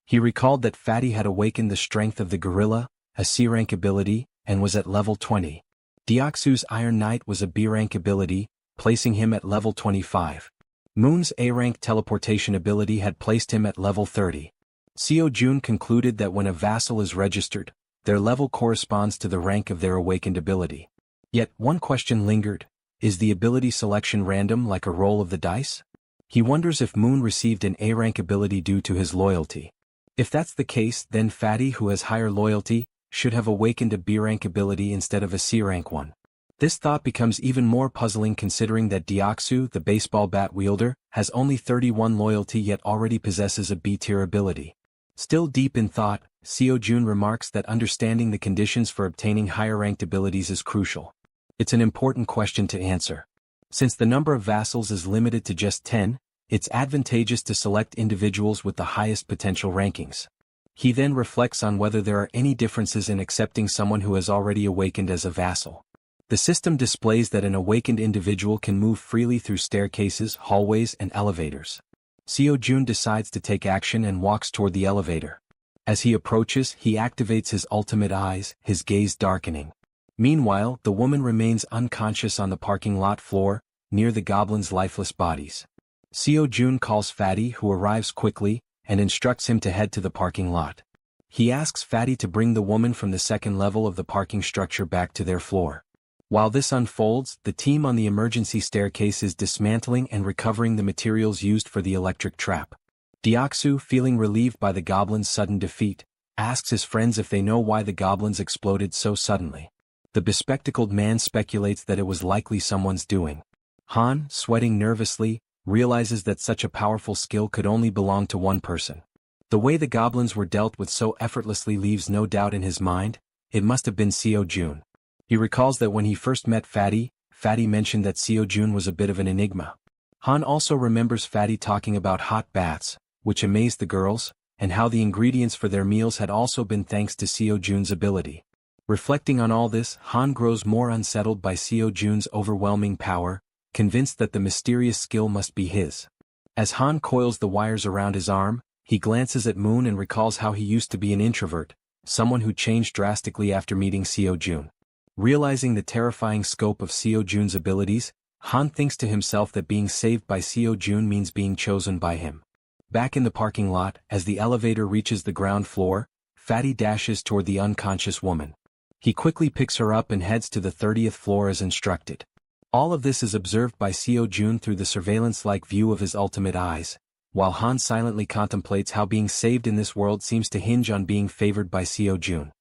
He recalled that Fatty had awakened the strength of the gorilla, a C-rank ability, and was at level 20. Deoksu's Iron Knight was a B-rank ability, placing him at level 25. Moon's A-rank teleportation ability had placed him at level 30. Seo Jun concluded that when a vassal is registered, their level corresponds to the rank of their awakened ability. Yet, one question lingered: is the ability selection random like a roll of the dice? He wonders if Moon received an A-rank ability due to his loyalty. If that's the case, then Fatty, who has higher loyalty, should have awakened a B-rank ability instead of a C-rank one. This thought becomes even more puzzling considering that Deoksu, the baseball bat wielder, has only 31 loyalty yet already possesses a B-tier ability. Still deep in thought, Seo-jun remarks that understanding the conditions for obtaining higher-ranked abilities is crucial. It's an important question to answer. Since the number of vassals is limited to just 10, it's advantageous to select individuals with the highest potential rankings. He then reflects on whether there are any differences in accepting someone who has already awakened as a vassal. The system displays that an awakened individual can move freely through staircases, hallways, and elevators. Seo-jun decides to take action and walks toward the elevator. As he approaches, he activates his ultimate eyes, his gaze darkening. Meanwhile, the woman remains unconscious on the parking lot floor, near the goblins' lifeless bodies. Seo-jun calls Fatty, who arrives quickly, and instructs him to head to the parking lot. He asks Fatty to bring the woman from the second level of the parking structure back to their floor. While this unfolds, the team on the emergency staircase is dismantling and recovering the materials used for the electric trap. Deoksu, feeling relieved by the goblins' sudden defeat, asks his friends if they know why the goblins exploded so suddenly. The bespectacled man speculates that it was likely someone's doing. Han, sweating nervously, realizes that such a powerful skill could only belong to one person. The way the goblins were dealt with so effortlessly leaves no doubt in his mind. It must have been Seo-jun. He recalls that when he first met Fatty, Fatty mentioned that Seo-jun was a bit of an enigma. Han also remembers Fatty talking about hot baths, which amazed the girls, and how the ingredients for their meals had also been thanks to Seo-jun's ability. Reflecting on all this, Han grows more unsettled by Seo-jun's overwhelming power, convinced that the mysterious skill must be his. As Han coils the wires around his arm, he glances at Moon and recalls how he used to be an introvert, someone who changed drastically after meeting Seo-jun. Realizing the terrifying scope of Seo-jun's abilities, Han thinks to himself that being saved by Seo-jun means being chosen by him. Back in the parking lot, as the elevator reaches the ground floor, Fatty dashes toward the unconscious woman. He quickly picks her up and heads to the 30th floor as instructed. All of this is observed by Seo-jun through the surveillance-like view of his ultimate eyes, while Han silently contemplates how being saved in this world seems to hinge on being favored by Seo-jun.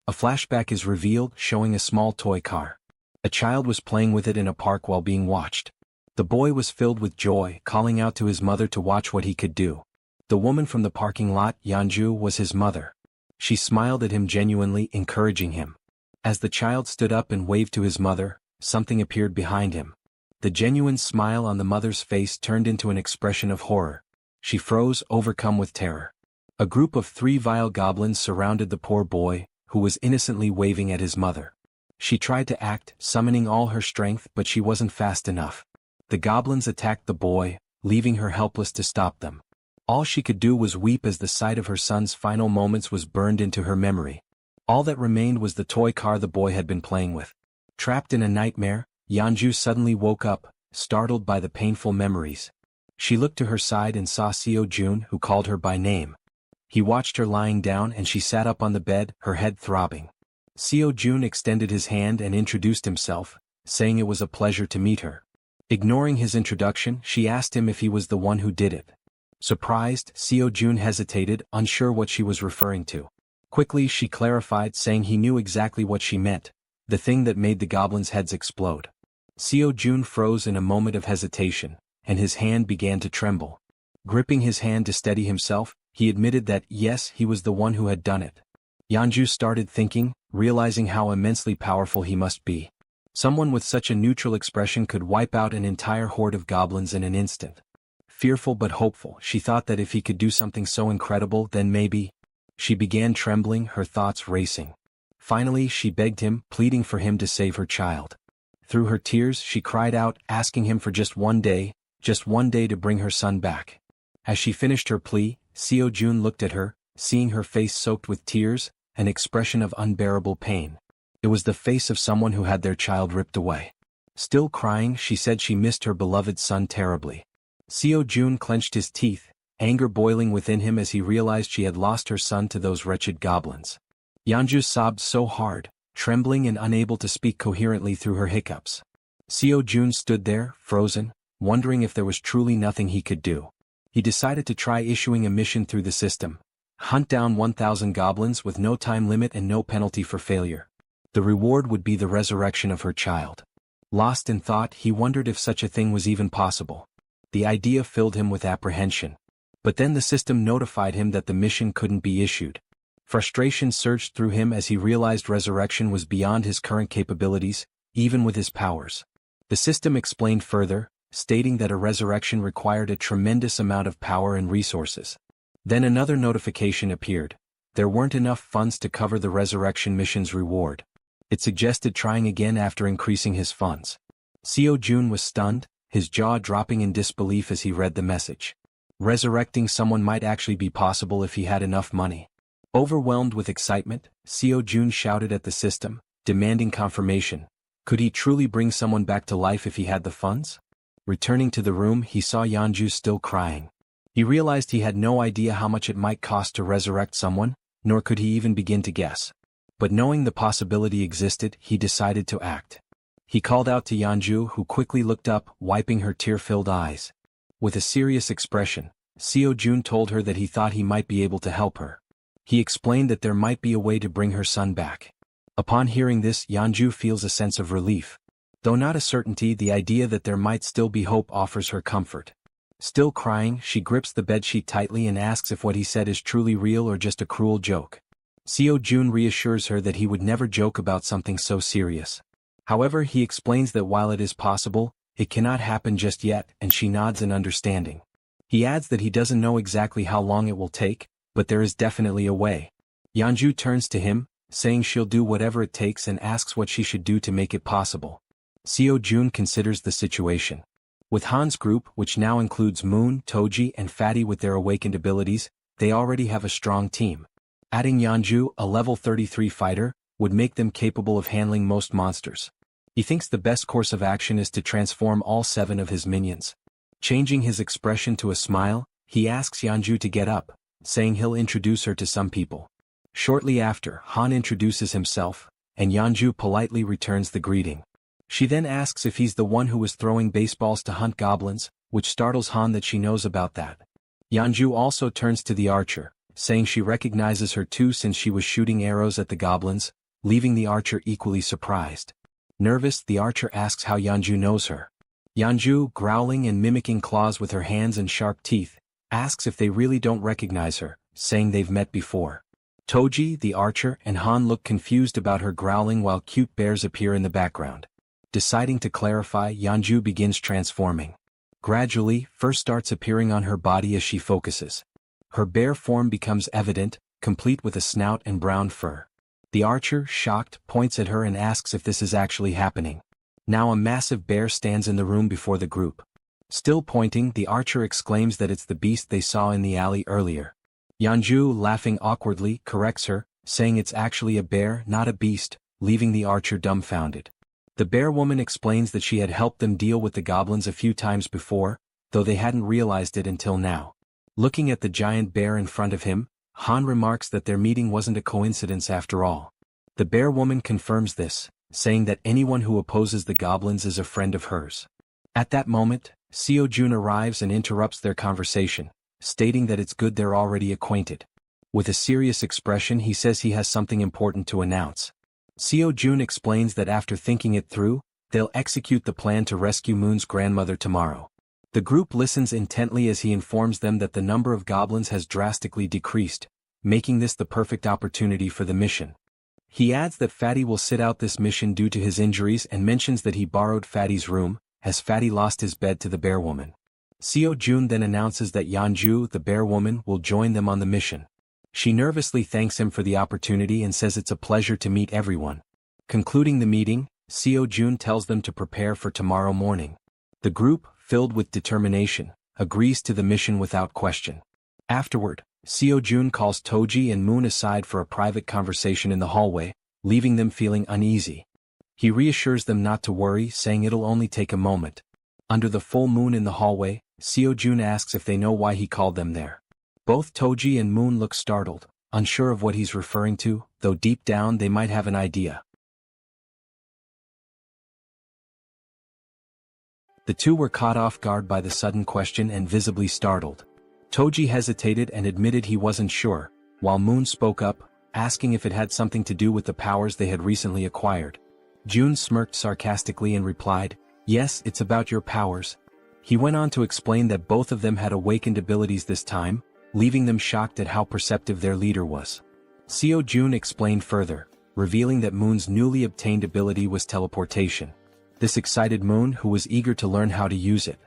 A flashback is revealed, showing a small toy car. A child was playing with it in a park while being watched. The boy was filled with joy, calling out to his mother to watch what he could do. The woman from the parking lot, Yeonju, was his mother. She smiled at him genuinely, encouraging him. As the child stood up and waved to his mother, something appeared behind him. The genuine smile on the mother's face turned into an expression of horror. She froze, overcome with terror. A group of 3 vile goblins surrounded the poor boy, who was innocently waving at his mother. She tried to act, summoning all her strength, but she wasn't fast enough. The goblins attacked the boy, leaving her helpless to stop them. All she could do was weep as the sight of her son's final moments was burned into her memory. All that remained was the toy car the boy had been playing with. Trapped in a nightmare, Yeonju suddenly woke up, startled by the painful memories. She looked to her side and saw Seo-jun, who called her by name. He watched her lying down and she sat up on the bed, her head throbbing. Seo-jun extended his hand and introduced himself, saying it was a pleasure to meet her. Ignoring his introduction, she asked him if he was the one who did it. Surprised, Seo-jun hesitated, unsure what she was referring to. Quickly she clarified, saying he knew exactly what she meant, the thing that made the goblins' heads explode. Seo-jun froze in a moment of hesitation, and his hand began to tremble. Gripping his hand to steady himself, he admitted that, yes, he was the one who had done it. Yeonju started thinking, realizing how immensely powerful he must be. Someone with such a neutral expression could wipe out an entire horde of goblins in an instant. Fearful but hopeful, she thought that if he could do something so incredible, then maybe. She began trembling, her thoughts racing. Finally, she begged him, pleading for him to save her child. Through her tears, she cried out, asking him for just one day to bring her son back. As she finished her plea, Seo-jun looked at her, seeing her face soaked with tears, an expression of unbearable pain. It was the face of someone who had their child ripped away. Still crying, she said she missed her beloved son terribly. Seo-jun clenched his teeth, anger boiling within him as he realized she had lost her son to those wretched goblins. Yeonju sobbed so hard, trembling and unable to speak coherently through her hiccups. Seo-jun stood there, frozen, wondering if there was truly nothing he could do. He decided to try issuing a mission through the system. Hunt down 1,000 goblins with no time limit and no penalty for failure. The reward would be the resurrection of her child. Lost in thought, he wondered if such a thing was even possible. The idea filled him with apprehension. But then the system notified him that the mission couldn't be issued. Frustration surged through him as he realized resurrection was beyond his current capabilities, even with his powers. The system explained further, stating that a resurrection required a tremendous amount of power and resources. Then another notification appeared. There weren't enough funds to cover the resurrection mission's reward. It suggested trying again after increasing his funds. Seo-jun was stunned, his jaw dropping in disbelief as he read the message. Resurrecting someone might actually be possible if he had enough money. Overwhelmed with excitement, Seo-jun shouted at the system, demanding confirmation. Could he truly bring someone back to life if he had the funds? Returning to the room, he saw Yeonju still crying. He realized he had no idea how much it might cost to resurrect someone, nor could he even begin to guess. But knowing the possibility existed, he decided to act. He called out to Yeonju, who quickly looked up, wiping her tear-filled eyes. With a serious expression, Seo-jun told her that he thought he might be able to help her. He explained that there might be a way to bring her son back. Upon hearing this, Yeonju feels a sense of relief. Though not a certainty, the idea that there might still be hope offers her comfort. Still crying, she grips the bedsheet tightly and asks if what he said is truly real or just a cruel joke. Seo-jun reassures her that he would never joke about something so serious. However, he explains that while it is possible, it cannot happen just yet, and she nods in understanding. He adds that he doesn't know exactly how long it will take, but there is definitely a way. Yeonju turns to him, saying she'll do whatever it takes and asks what she should do to make it possible. Seo-jun considers the situation. With Han's group, which now includes Moon, Toji and Fatty with their awakened abilities, they already have a strong team. Adding Yeonju, a level 33 fighter, would make them capable of handling most monsters. He thinks the best course of action is to transform all 7 of his minions. Changing his expression to a smile, he asks Yeonju to get up, saying he'll introduce her to some people. Shortly after, Han introduces himself, and Yeonju politely returns the greeting. She then asks if he's the one who was throwing baseballs to hunt goblins, which startles Han that she knows about that. Yeonju also turns to the archer, saying she recognizes her too since she was shooting arrows at the goblins, leaving the archer equally surprised. Nervous, the archer asks how Yeonju knows her. Yeonju, growling and mimicking claws with her hands and sharp teeth, asks if they really don't recognize her, saying they've met before. Toji, the archer, and Han look confused about her growling while cute bears appear in the background. Deciding to clarify, Yeonju begins transforming. Gradually, fur starts appearing on her body as she focuses. Her bear form becomes evident, complete with a snout and brown fur. The archer, shocked, points at her and asks if this is actually happening. Now a massive bear stands in the room before the group. Still pointing, the archer exclaims that it's the beast they saw in the alley earlier. Yeonju, laughing awkwardly, corrects her, saying it's actually a bear, not a beast, leaving the archer dumbfounded. The bear woman explains that she had helped them deal with the goblins a few times before, though they hadn't realized it until now. Looking at the giant bear in front of him, Han remarks that their meeting wasn't a coincidence after all. The bear woman confirms this, saying that anyone who opposes the goblins is a friend of hers. At that moment, Seo-jun arrives and interrupts their conversation, stating that it's good they're already acquainted. With a serious expression, he says he has something important to announce. Seo-jun explains that after thinking it through, they'll execute the plan to rescue Moon's grandmother tomorrow. The group listens intently as he informs them that the number of goblins has drastically decreased, making this the perfect opportunity for the mission. He adds that Fatty will sit out this mission due to his injuries and mentions that he borrowed Fatty's room, as Fatty lost his bed to the bear woman. Seo-jun then announces that Yeonju, the bear woman, will join them on the mission. She nervously thanks him for the opportunity and says it's a pleasure to meet everyone. Concluding the meeting, Seo-jun tells them to prepare for tomorrow morning. The group, filled with determination, agrees to the mission without question. Afterward, Seo-jun calls Toji and Moon aside for a private conversation in the hallway, leaving them feeling uneasy. He reassures them not to worry, saying it'll only take a moment. Under the full moon in the hallway, Seo-jun asks if they know why he called them there. Both Toji and Moon look startled, unsure of what he's referring to, though deep down they might have an idea. The two were caught off guard by the sudden question and visibly startled. Toji hesitated and admitted he wasn't sure, while Moon spoke up, asking if it had something to do with the powers they had recently acquired. June smirked sarcastically and replied, "Yes, it's about your powers." He went on to explain that both of them had awakened abilities this time, leaving them shocked at how perceptive their leader was. Seo Jun explained further, revealing that Moon's newly obtained ability was teleportation. This excited Moon, who was eager to learn how to use it.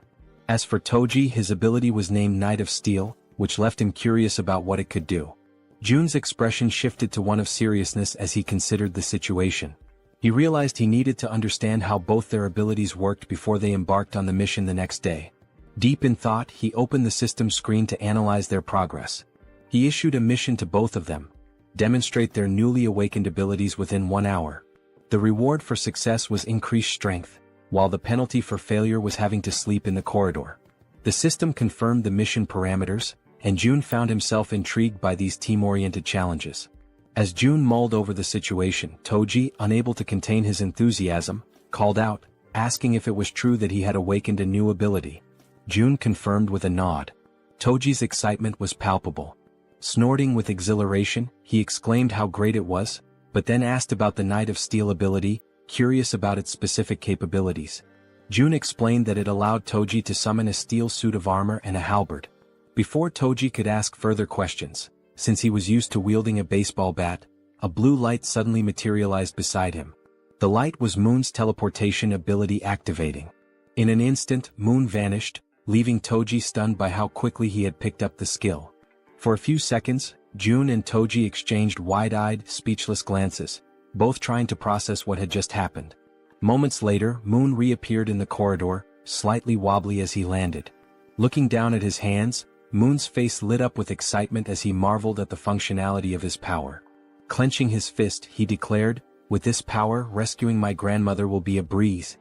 As for Toji, his ability was named Knight of Steel, which left him curious about what it could do. Jun's expression shifted to one of seriousness as he considered the situation. He realized he needed to understand how both their abilities worked before they embarked on the mission the next day. Deep in thought, he opened the system screen to analyze their progress. He issued a mission to both of them: demonstrate their newly awakened abilities within 1 hour. The reward for success was increased strength, while the penalty for failure was having to sleep in the corridor. The system confirmed the mission parameters, and Jun found himself intrigued by these team-oriented challenges. As Jun mulled over the situation, Toji, unable to contain his enthusiasm, called out, asking if it was true that he had awakened a new ability. Jun confirmed with a nod. Toji's excitement was palpable. Snorting with exhilaration, he exclaimed how great it was, but then asked about the Knight of Steel ability, curious about its specific capabilities. Jun explained that it allowed Toji to summon a steel suit of armor and a halberd. Before Toji could ask further questions, since he was used to wielding a baseball bat, a blue light suddenly materialized beside him. The light was Moon's teleportation ability activating. In an instant, Moon vanished, leaving Toji stunned by how quickly he had picked up the skill. For a few seconds, Jun and Toji exchanged wide-eyed, speechless glances, both trying to process what had just happened. Moments later, Moon reappeared in the corridor, slightly wobbly as he landed. Looking down at his hands, Moon's face lit up with excitement as he marveled at the functionality of his power. Clenching his fist, he declared, "With this power, rescuing my grandmother will be a breeze."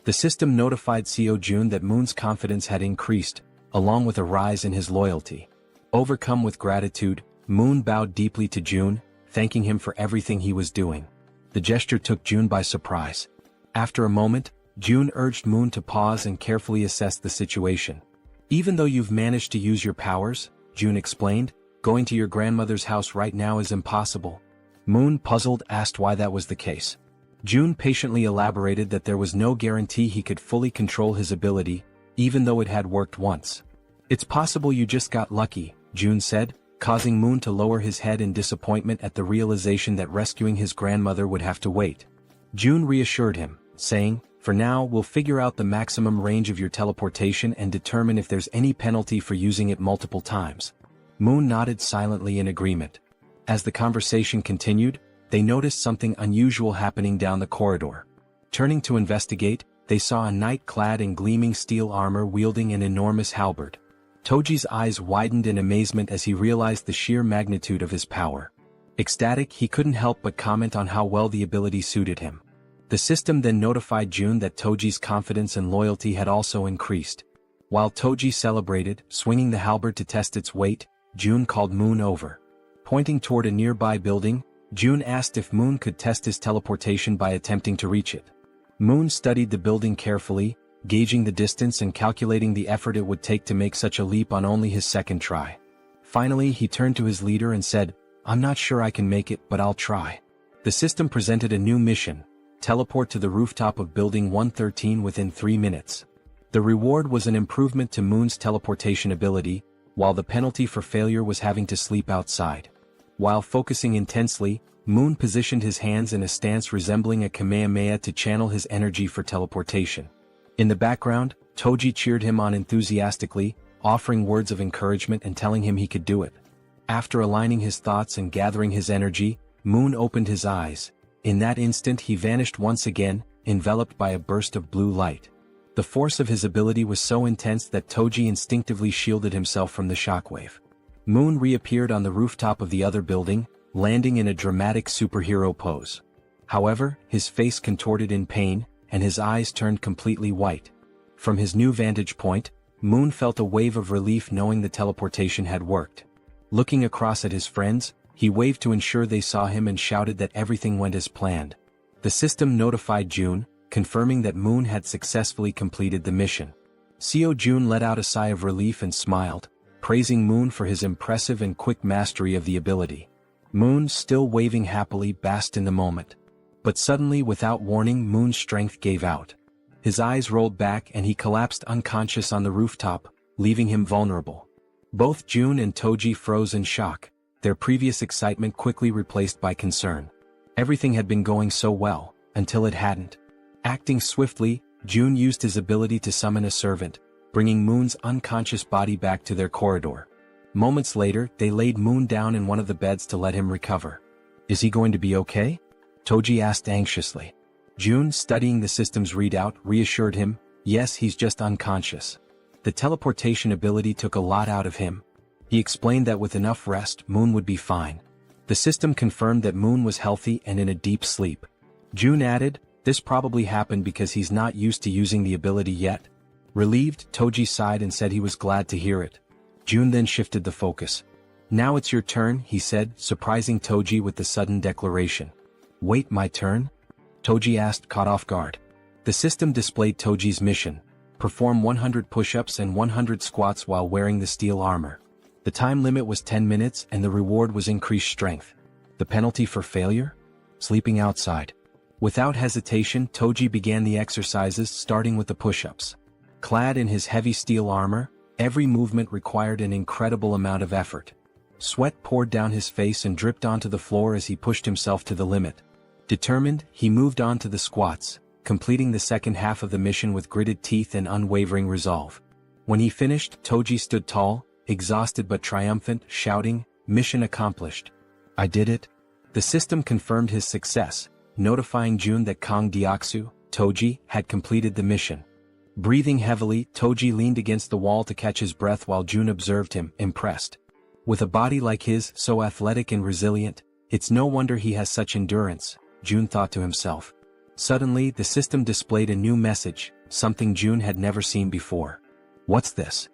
The system notified Seo Jun that Moon's confidence had increased, along with a rise in his loyalty. Overcome with gratitude, Moon bowed deeply to Jun, thanking him for everything he was doing. The gesture took Jun by surprise. After a moment, Jun urged Moon to pause and carefully assess the situation. "Even though you've managed to use your powers," Jun explained, "going to your grandmother's house right now is impossible." Moon, puzzled, asked why that was the case. Jun patiently elaborated that there was no guarantee he could fully control his ability, even though it had worked once. "It's possible you just got lucky," Jun said, causing Moon to lower his head in disappointment at the realization that rescuing his grandmother would have to wait. Jun reassured him, saying, "For now, we'll figure out the maximum range of your teleportation and determine if there's any penalty for using it multiple times." Moon nodded silently in agreement. As the conversation continued, they noticed something unusual happening down the corridor. Turning to investigate, they saw a knight clad in gleaming steel armor wielding an enormous halberd. Toji's eyes widened in amazement as he realized the sheer magnitude of his power. Ecstatic, he couldn't help but comment on how well the ability suited him. The system then notified Jun that Toji's confidence and loyalty had also increased. While Toji celebrated, swinging the halberd to test its weight, Jun called Moon over. Pointing toward a nearby building, Jun asked if Moon could test his teleportation by attempting to reach it. Moon studied the building carefully, gauging the distance and calculating the effort it would take to make such a leap on only his second try. Finally, he turned to his leader and said, "I'm not sure I can make it, but I'll try." The system presented a new mission: teleport to the rooftop of Building 113 within 3 minutes. The reward was an improvement to Moon's teleportation ability, while the penalty for failure was having to sleep outside. While focusing intensely, Moon positioned his hands in a stance resembling a Kamehameha to channel his energy for teleportation. In the background, Toji cheered him on enthusiastically, offering words of encouragement and telling him he could do it. After aligning his thoughts and gathering his energy, Moon opened his eyes. In that instant he vanished once again, enveloped by a burst of blue light. The force of his ability was so intense that Toji instinctively shielded himself from the shockwave. Moon reappeared on the rooftop of the other building, landing in a dramatic superhero pose. However, his face contorted in pain, and his eyes turned completely white. From his new vantage point, Moon felt a wave of relief knowing the teleportation had worked. Looking across at his friends, he waved to ensure they saw him and shouted that everything went as planned. The system notified Jun, confirming that Moon had successfully completed the mission. Seo Jun let out a sigh of relief and smiled, praising Moon for his impressive and quick mastery of the ability. Moon, still waving happily, basked in the moment. But suddenly, without warning, Moon's strength gave out. His eyes rolled back and he collapsed unconscious on the rooftop, leaving him vulnerable. Both June and Toji froze in shock, their previous excitement quickly replaced by concern. Everything had been going so well, until it hadn't. Acting swiftly, June used his ability to summon a servant, bringing Moon's unconscious body back to their corridor. Moments later, they laid Moon down in one of the beds to let him recover. "Is he going to be okay?" Toji asked anxiously. June, studying the system's readout, reassured him, "Yes, he's just unconscious. The teleportation ability took a lot out of him." He explained that with enough rest, Moon would be fine. The system confirmed that Moon was healthy and in a deep sleep. June added, "This probably happened because he's not used to using the ability yet." Relieved, Toji sighed and said he was glad to hear it. June then shifted the focus. "Now it's your turn," he said, surprising Toji with the sudden declaration. "Wait, my turn?" Toji asked, caught off guard. The system displayed Toji's mission: perform 100 push-ups and 100 squats while wearing the steel armor. The time limit was 10 minutes and the reward was increased strength. The penalty for failure? Sleeping outside. Without hesitation, Toji began the exercises, starting with the push-ups. Clad in his heavy steel armor, every movement required an incredible amount of effort. Sweat poured down his face and dripped onto the floor as he pushed himself to the limit. Determined, he moved on to the squats, completing the second half of the mission with gritted teeth and unwavering resolve. When he finished, Toji stood tall, exhausted but triumphant, shouting, "Mission accomplished. I did it." The system confirmed his success, notifying June that Kang Deoksu, Toji, had completed the mission. Breathing heavily, Toji leaned against the wall to catch his breath while June observed him, impressed. With a body like his, so athletic and resilient, it's no wonder he has such endurance, June thought to himself. Suddenly, the system displayed a new message, something June had never seen before. "What's this?"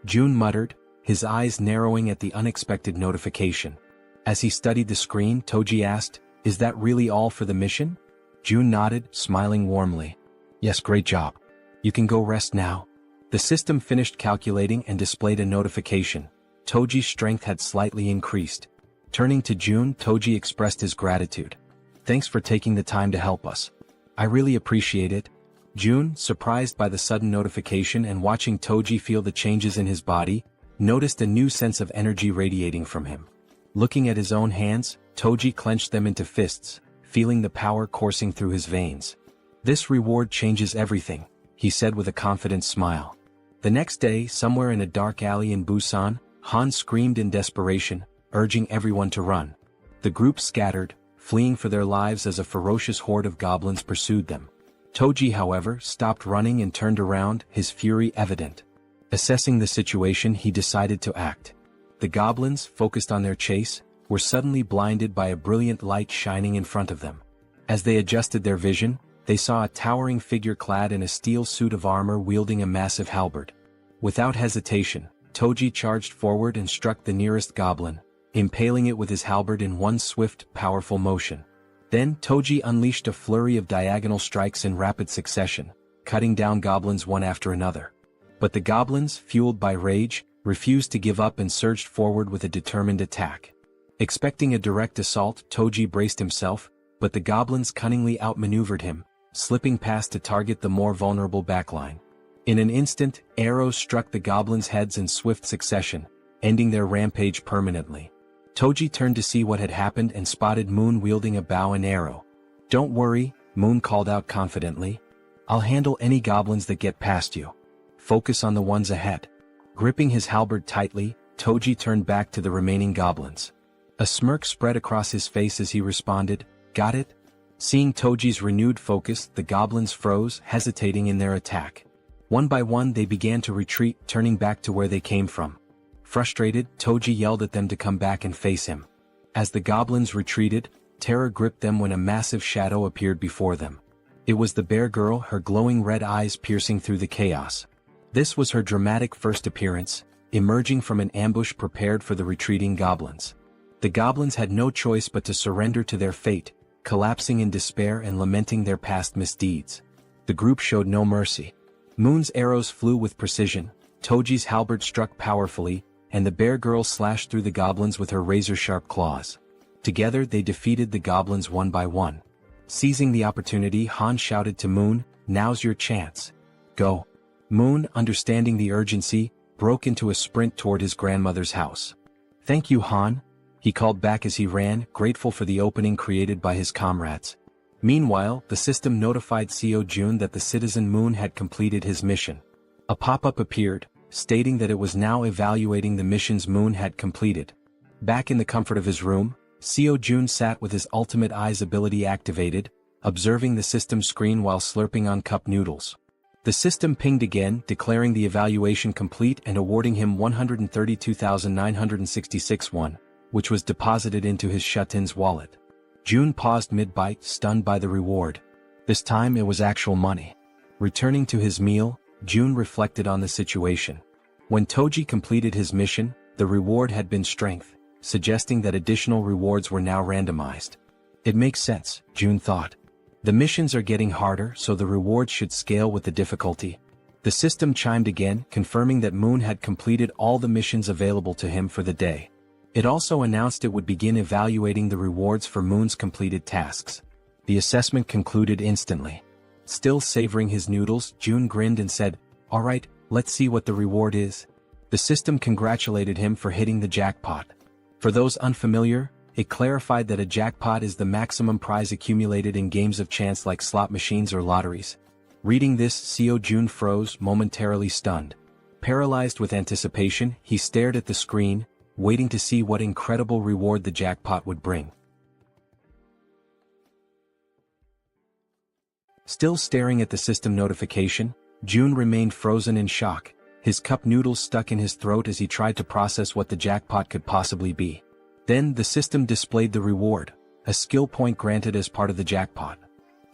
June muttered, his eyes narrowing at the unexpected notification. As he studied the screen, Toji asked, "Is that really all for the mission?" June nodded, smiling warmly. "Yes, great job. You can go rest now." The system finished calculating and displayed a notification. Toji's strength had slightly increased. Turning to June, Toji expressed his gratitude. "Thanks for taking the time to help us. I really appreciate it." June, surprised by the sudden notification and watching Toji feel the changes in his body, noticed a new sense of energy radiating from him. Looking at his own hands, Toji clenched them into fists, feeling the power coursing through his veins. "This reward changes everything," he said with a confident smile. The next day, somewhere in a dark alley in Busan, Han screamed in desperation, urging everyone to run. The group scattered, fleeing for their lives as a ferocious horde of goblins pursued them. Toji, however, stopped running and turned around, his fury evident. Assessing the situation, he decided to act. The goblins, focused on their chase, were suddenly blinded by a brilliant light shining in front of them. As they adjusted their vision, they saw a towering figure clad in a steel suit of armor wielding a massive halberd. Without hesitation, Toji charged forward and struck the nearest goblin, impaling it with his halberd in one swift, powerful motion. Then Toji unleashed a flurry of diagonal strikes in rapid succession, cutting down goblins one after another. But the goblins, fueled by rage, refused to give up and surged forward with a determined attack. Expecting a direct assault, Toji braced himself, but the goblins cunningly outmaneuvered him, slipping past to target the more vulnerable backline. In an instant, arrows struck the goblins' heads in swift succession, ending their rampage permanently. Toji turned to see what had happened and spotted Moon wielding a bow and arrow. "Don't worry," Moon called out confidently. "I'll handle any goblins that get past you. Focus on the ones ahead." Gripping his halberd tightly, Toji turned back to the remaining goblins. A smirk spread across his face as he responded, "Got it?" Seeing Toji's renewed focus, the goblins froze, hesitating in their attack. One by one they began to retreat, turning back to where they came from. Frustrated, Toji yelled at them to come back and face him. As the goblins retreated, terror gripped them when a massive shadow appeared before them. It was the bear girl, her glowing red eyes piercing through the chaos. This was her dramatic first appearance, emerging from an ambush prepared for the retreating goblins. The goblins had no choice but to surrender to their fate, collapsing in despair and lamenting their past misdeeds. The group showed no mercy. Moon's arrows flew with precision, Toji's halberd struck powerfully, and the bear girl slashed through the goblins with her razor-sharp claws. Together they defeated the goblins one by one. Seizing the opportunity, Han shouted to Moon, "Now's your chance. Go." Moon, understanding the urgency, broke into a sprint toward his grandmother's house. "Thank you, Han," he called back as he ran, grateful for the opening created by his comrades. Meanwhile, the system notified Jaehyeon that the citizen Moon had completed his mission. A pop-up appeared, stating that it was now evaluating the missions Moon had completed. Back in the comfort of his room, Jaehyeon sat with his ultimate eyes ability activated, observing the system screen while slurping on cup noodles. The system pinged again, declaring the evaluation complete and awarding him 132,966 won, which was deposited into his Shutin's wallet. June paused mid-bite, stunned by the reward. This time it was actual money. Returning to his meal, June reflected on the situation. When Toji completed his mission, the reward had been strength, suggesting that additional rewards were now randomized. It makes sense, June thought. The missions are getting harder, so the rewards should scale with the difficulty. The system chimed again, confirming that Moon had completed all the missions available to him for the day. It also announced it would begin evaluating the rewards for Moon's completed tasks. The assessment concluded instantly. Still savoring his noodles, June grinned and said, "All right, let's see what the reward is." The system congratulated him for hitting the jackpot. For those unfamiliar, it clarified that a jackpot is the maximum prize accumulated in games of chance like slot machines or lotteries. Reading this, Jaehyeon froze, momentarily stunned. Paralyzed with anticipation, he stared at the screen, waiting to see what incredible reward the jackpot would bring. Still staring at the system notification, June remained frozen in shock, his cup noodles stuck in his throat as he tried to process what the jackpot could possibly be. Then the system displayed the reward, a skill point granted as part of the jackpot.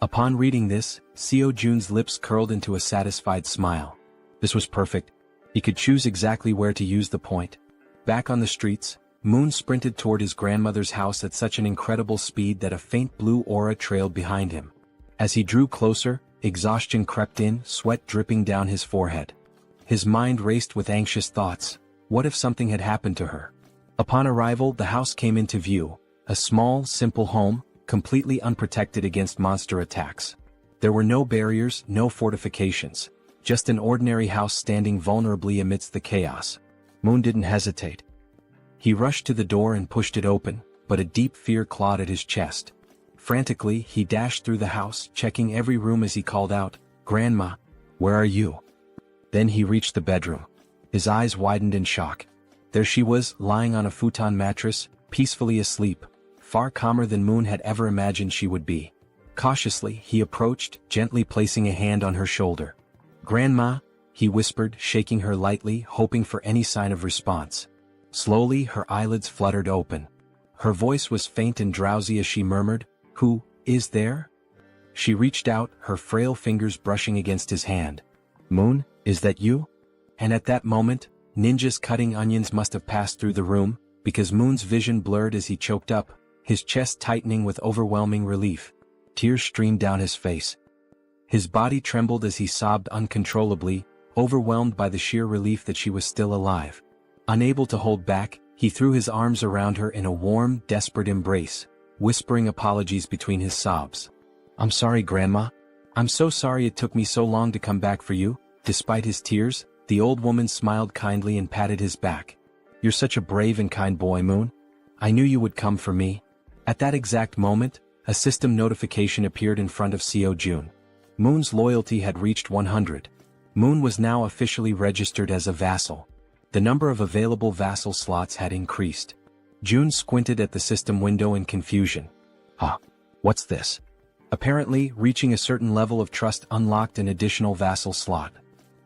Upon reading this, Jaehyeon's lips curled into a satisfied smile. This was perfect. He could choose exactly where to use the point. Back on the streets, Moon sprinted toward his grandmother's house at such an incredible speed that a faint blue aura trailed behind him. As he drew closer, exhaustion crept in, sweat dripping down his forehead. His mind raced with anxious thoughts. What if something had happened to her? Upon arrival, the house came into view, a small, simple home, completely unprotected against monster attacks. There were no barriers, no fortifications, just an ordinary house standing vulnerably amidst the chaos. Moon didn't hesitate. He rushed to the door and pushed it open, but a deep fear clawed at his chest. Frantically, he dashed through the house, checking every room as he called out, "Grandma, where are you?" Then he reached the bedroom. His eyes widened in shock. There she was, lying on a futon mattress, peacefully asleep, far calmer than Moon had ever imagined she would be. Cautiously, he approached, gently placing a hand on her shoulder. "Grandma," he whispered, shaking her lightly, hoping for any sign of response. Slowly, her eyelids fluttered open. Her voice was faint and drowsy as she murmured, "Who is there?" She reached out, her frail fingers brushing against his hand. "Moon, is that you?" And at that moment, ninjas cutting onions must have passed through the room, because Moon's vision blurred as he choked up, his chest tightening with overwhelming relief. Tears streamed down his face. His body trembled as he sobbed uncontrollably, overwhelmed by the sheer relief that she was still alive. Unable to hold back, he threw his arms around her in a warm, desperate embrace, whispering apologies between his sobs. "I'm sorry, Grandma. I'm so sorry it took me so long to come back for you." Despite his tears, the old woman smiled kindly and patted his back. "You're such a brave and kind boy, Moon. I knew you would come for me." At that exact moment, a system notification appeared in front of Jaehyeon. Moon's loyalty had reached 100. Moon was now officially registered as a vassal. The number of available vassal slots had increased. June squinted at the system window in confusion. "Huh? What's this?" Apparently, reaching a certain level of trust unlocked an additional vassal slot.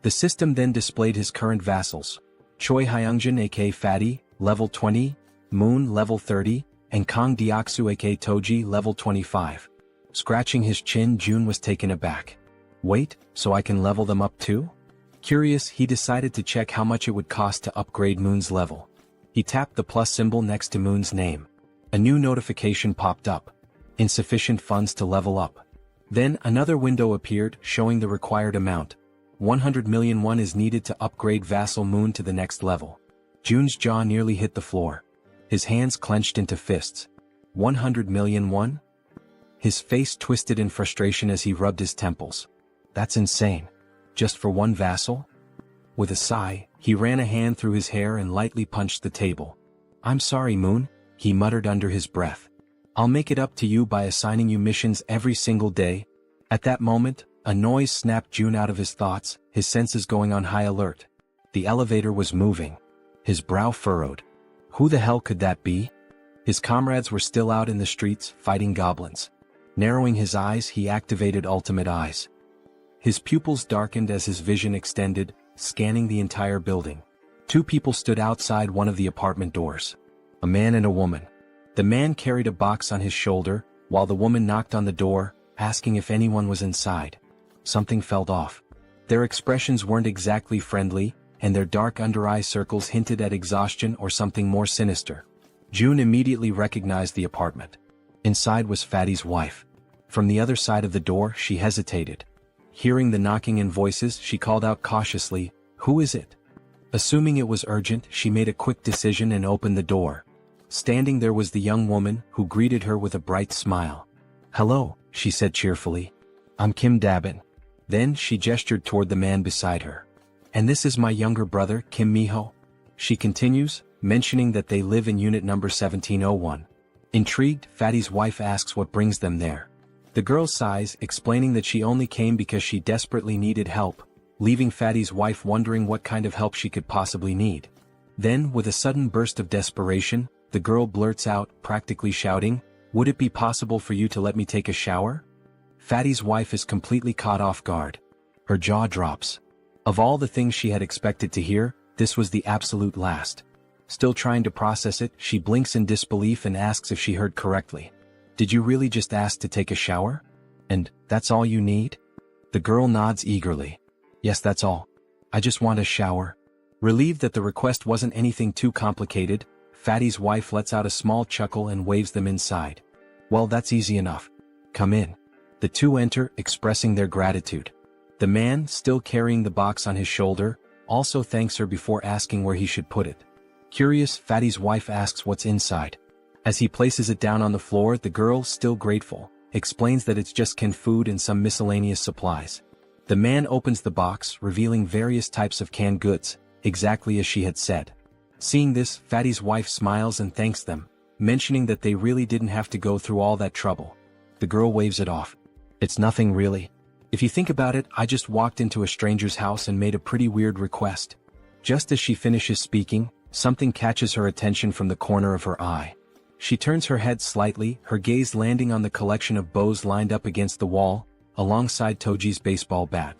The system then displayed his current vassals. Choi Hyungjin aka Fatty, level 20, Moon level 30, and Kang Deoksu aka Toji level 25. Scratching his chin, June was taken aback. "Wait, so I can level them up too?" Curious, he decided to check how much it would cost to upgrade Moon's level. He tapped the plus symbol next to Moon's name. A new notification popped up. Insufficient funds to level up. Then another window appeared, showing the required amount. 100 million won is needed to upgrade Vassal Moon to the next level. June's jaw nearly hit the floor. His hands clenched into fists. 100 million won? His face twisted in frustration as he rubbed his temples. That's insane. Just for one vassal? With a sigh, he ran a hand through his hair and lightly punched the table. I'm sorry, Moon, he muttered under his breath. I'll make it up to you by assigning you missions every single day. At that moment, a noise snapped June out of his thoughts, his senses going on high alert. The elevator was moving. His brow furrowed. Who the hell could that be? His comrades were still out in the streets, fighting goblins. Narrowing his eyes, he activated Ultimate Eyes. His pupils darkened as his vision extended, scanning the entire building. Two people stood outside one of the apartment doors. A man and a woman. The man carried a box on his shoulder, while the woman knocked on the door, asking if anyone was inside. Something felt off. Their expressions weren't exactly friendly, and their dark under-eye circles hinted at exhaustion or something more sinister. June immediately recognized the apartment. Inside was Fatty's wife. From the other side of the door, she hesitated. Hearing the knocking and voices, she called out cautiously, "Who is it?" Assuming it was urgent, she made a quick decision and opened the door. Standing there was the young woman, who greeted her with a bright smile. "Hello," she said cheerfully. "I'm Kim Dabin." Then she gestured toward the man beside her. "And this is my younger brother, Kim Miho." She continues, mentioning that they live in unit number 1701. Intrigued, Fatty's wife asks what brings them there. The girl sighs, explaining that she only came because she desperately needed help, leaving Fatty's wife wondering what kind of help she could possibly need. Then, with a sudden burst of desperation, the girl blurts out, practically shouting, "Would it be possible for you to let me take a shower?" Fatty's wife is completely caught off guard. Her jaw drops. Of all the things she had expected to hear, this was the absolute last. Still trying to process it, she blinks in disbelief and asks if she heard correctly. "Did you really just ask to take a shower? And that's all you need?" The girl nods eagerly. "Yes, that's all. I just want a shower." Relieved that the request wasn't anything too complicated, Fatty's wife lets out a small chuckle and waves them inside. "Well, that's easy enough. Come in." The two enter, expressing their gratitude. The man, still carrying the box on his shoulder, also thanks her before asking where he should put it. Curious, Fatty's wife asks what's inside. As he places it down on the floor, the girl, still grateful, explains that it's just canned food and some miscellaneous supplies. The man opens the box, revealing various types of canned goods, exactly as she had said. Seeing this, Fatty's wife smiles and thanks them, mentioning that they really didn't have to go through all that trouble. The girl waves it off. "It's nothing really. If you think about it, I just walked into a stranger's house and made a pretty weird request." Just as she finishes speaking, something catches her attention from the corner of her eye. She turns her head slightly, her gaze landing on the collection of bows lined up against the wall, alongside Toji's baseball bat.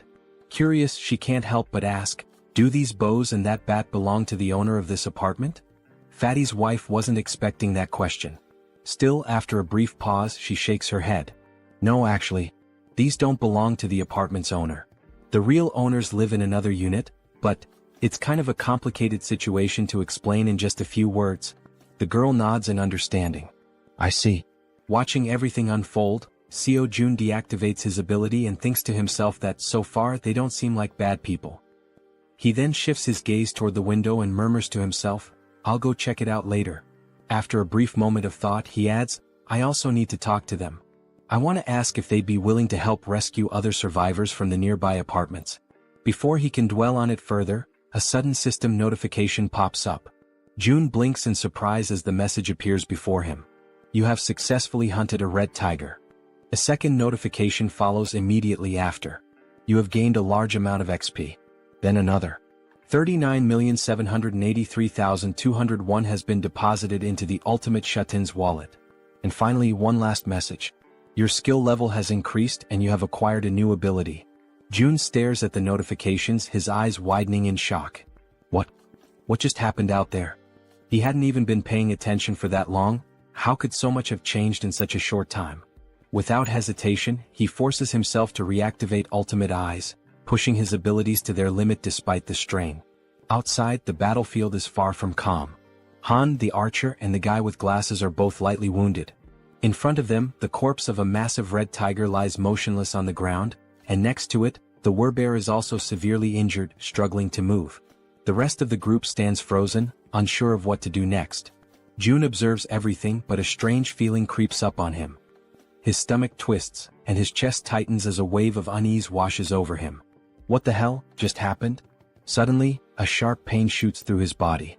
Curious, she can't help but ask, "Do these bows and that bat belong to the owner of this apartment?" Fatty's wife wasn't expecting that question. Still, after a brief pause, she shakes her head. "No, actually. These don't belong to the apartment's owner. The real owners live in another unit, but it's kind of a complicated situation to explain in just a few words." The girl nods in understanding. "I see." Watching everything unfold, Seo Jun deactivates his ability and thinks to himself that so far they don't seem like bad people. He then shifts his gaze toward the window and murmurs to himself, "I'll go check it out later." After a brief moment of thought, he adds, "I also need to talk to them. I want to ask if they'd be willing to help rescue other survivors from the nearby apartments." Before he can dwell on it further, a sudden system notification pops up. June blinks in surprise as the message appears before him. "You have successfully hunted a red tiger." A second notification follows immediately after. "You have gained a large amount of XP." Then another. 39,783,201 has been deposited into the Ultimate Shut-in's wallet. And finally, one last message. "Your skill level has increased and you have acquired a new ability." June stares at the notifications, his eyes widening in shock. What just happened out there? He hadn't even been paying attention for that long. How could so much have changed in such a short time? Without hesitation, he forces himself to reactivate Ultimate Eyes, pushing his abilities to their limit despite the strain. Outside, the battlefield is far from calm. Han, the archer, and the guy with glasses are both lightly wounded. In front of them, the corpse of a massive red tiger lies motionless on the ground, and next to it, the werbear is also severely injured, struggling to move. The rest of the group stands frozen, unsure of what to do next. June observes everything, but a strange feeling creeps up on him. His stomach twists, and his chest tightens as a wave of unease washes over him. What the hell just happened? Suddenly, a sharp pain shoots through his body.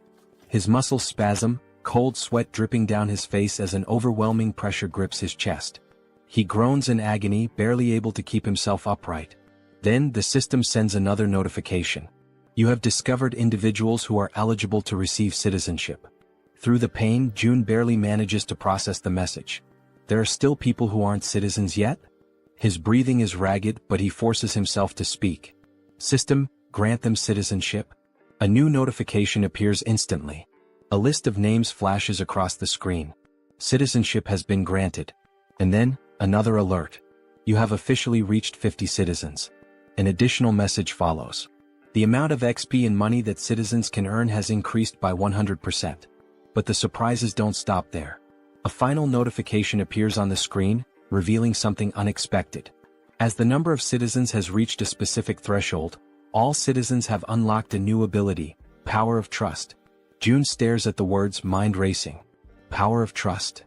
His muscles spasm, cold sweat dripping down his face as an overwhelming pressure grips his chest. He groans in agony, barely able to keep himself upright. Then the system sends another notification. You have discovered individuals who are eligible to receive citizenship. Through the pain, June barely manages to process the message. There are still people who aren't citizens yet? His breathing is ragged, but he forces himself to speak. System, grant them citizenship. A new notification appears instantly. A list of names flashes across the screen. Citizenship has been granted. And then, another alert. You have officially reached 50 citizens. An additional message follows. The amount of XP and money that citizens can earn has increased by 100%. But the surprises don't stop there. A final notification appears on the screen, revealing something unexpected. As the number of citizens has reached a specific threshold, all citizens have unlocked a new ability, Power of Trust. June stares at the words mind racing. Power of Trust.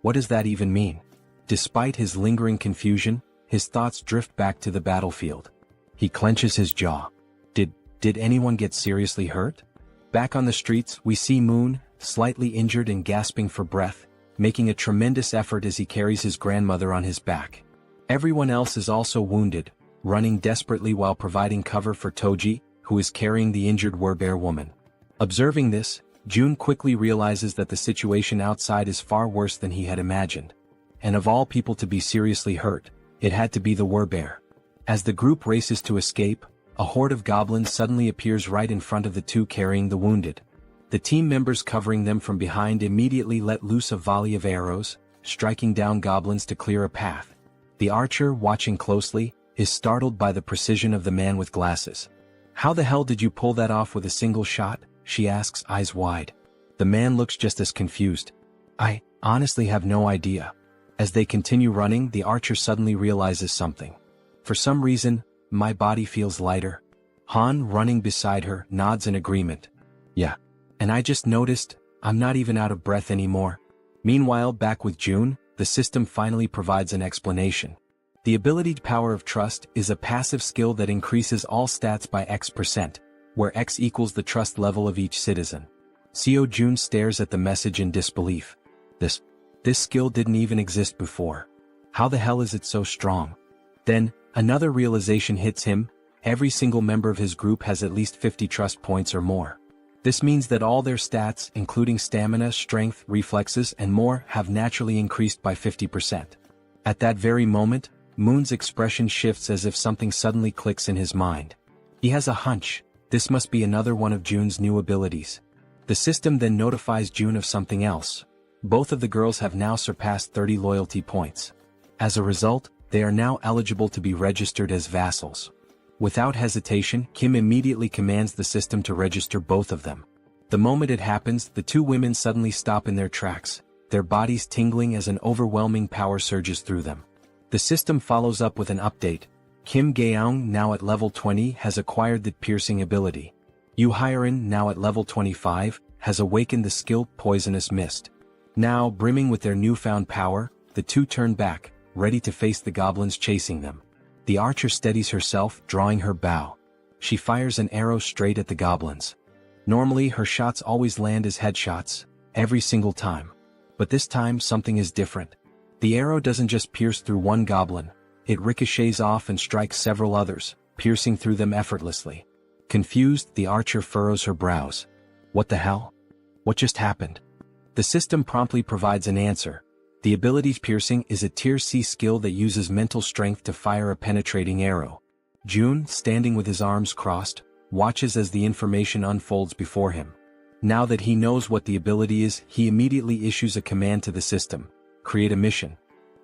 What does that even mean? Despite his lingering confusion, his thoughts drift back to the battlefield. He clenches his jaw. Did anyone get seriously hurt? Back on the streets, we see Moon, slightly injured and gasping for breath, making a tremendous effort as he carries his grandmother on his back. Everyone else is also wounded, running desperately while providing cover for Toji, who is carrying the injured Werbear woman. Observing this, June quickly realizes that the situation outside is far worse than he had imagined. And of all people to be seriously hurt, it had to be the Werbear. As the group races to escape, a horde of goblins suddenly appears right in front of the two carrying the wounded. The team members covering them from behind immediately let loose a volley of arrows, striking down goblins to clear a path. The archer, watching closely, is startled by the precision of the man with glasses. How the hell did you pull that off with a single shot? She asks, eyes wide. The man looks just as confused. I honestly have no idea. As they continue running, the archer suddenly realizes something. For some reason, my body feels lighter. Han, running beside her, nods in agreement. Yeah. And I just noticed, I'm not even out of breath anymore. Meanwhile, back with June, the system finally provides an explanation. The ability Power of Trust is a passive skill that increases all stats by X%, where X equals the trust level of each citizen. Seo June stares at the message in disbelief. This skill didn't even exist before. How the hell is it so strong? Then, another realization hits him. Every single member of his group has at least 50 trust points or more. This means that all their stats, including stamina, strength, reflexes, and more, have naturally increased by 50%. At that very moment, Moon's expression shifts as if something suddenly clicks in his mind. He has a hunch. This must be another one of June's new abilities. The system then notifies June of something else. Both of the girls have now surpassed 30 loyalty points. As a result, they are now eligible to be registered as vassals. Without hesitation, Kim immediately commands the system to register both of them. The moment it happens, the two women suddenly stop in their tracks, their bodies tingling as an overwhelming power surges through them. The system follows up with an update. Kim Gaeong, now at level 20, has acquired the piercing ability. Yu Hyerin, now at level 25, has awakened the skill Poisonous Mist. Now, brimming with their newfound power, the two turn back, ready to face the goblins chasing them. The archer steadies herself, drawing her bow. She fires an arrow straight at the goblins. Normally, her shots always land as headshots, every single time. But this time, something is different. The arrow doesn't just pierce through one goblin, it ricochets off and strikes several others, piercing through them effortlessly. Confused, the archer furrows her brows. What the hell? What just happened? The system promptly provides an answer. The ability Piercing is a Tier C skill that uses mental strength to fire a penetrating arrow. June, standing with his arms crossed, watches as the information unfolds before him. Now that he knows what the ability is, he immediately issues a command to the system. Create a mission.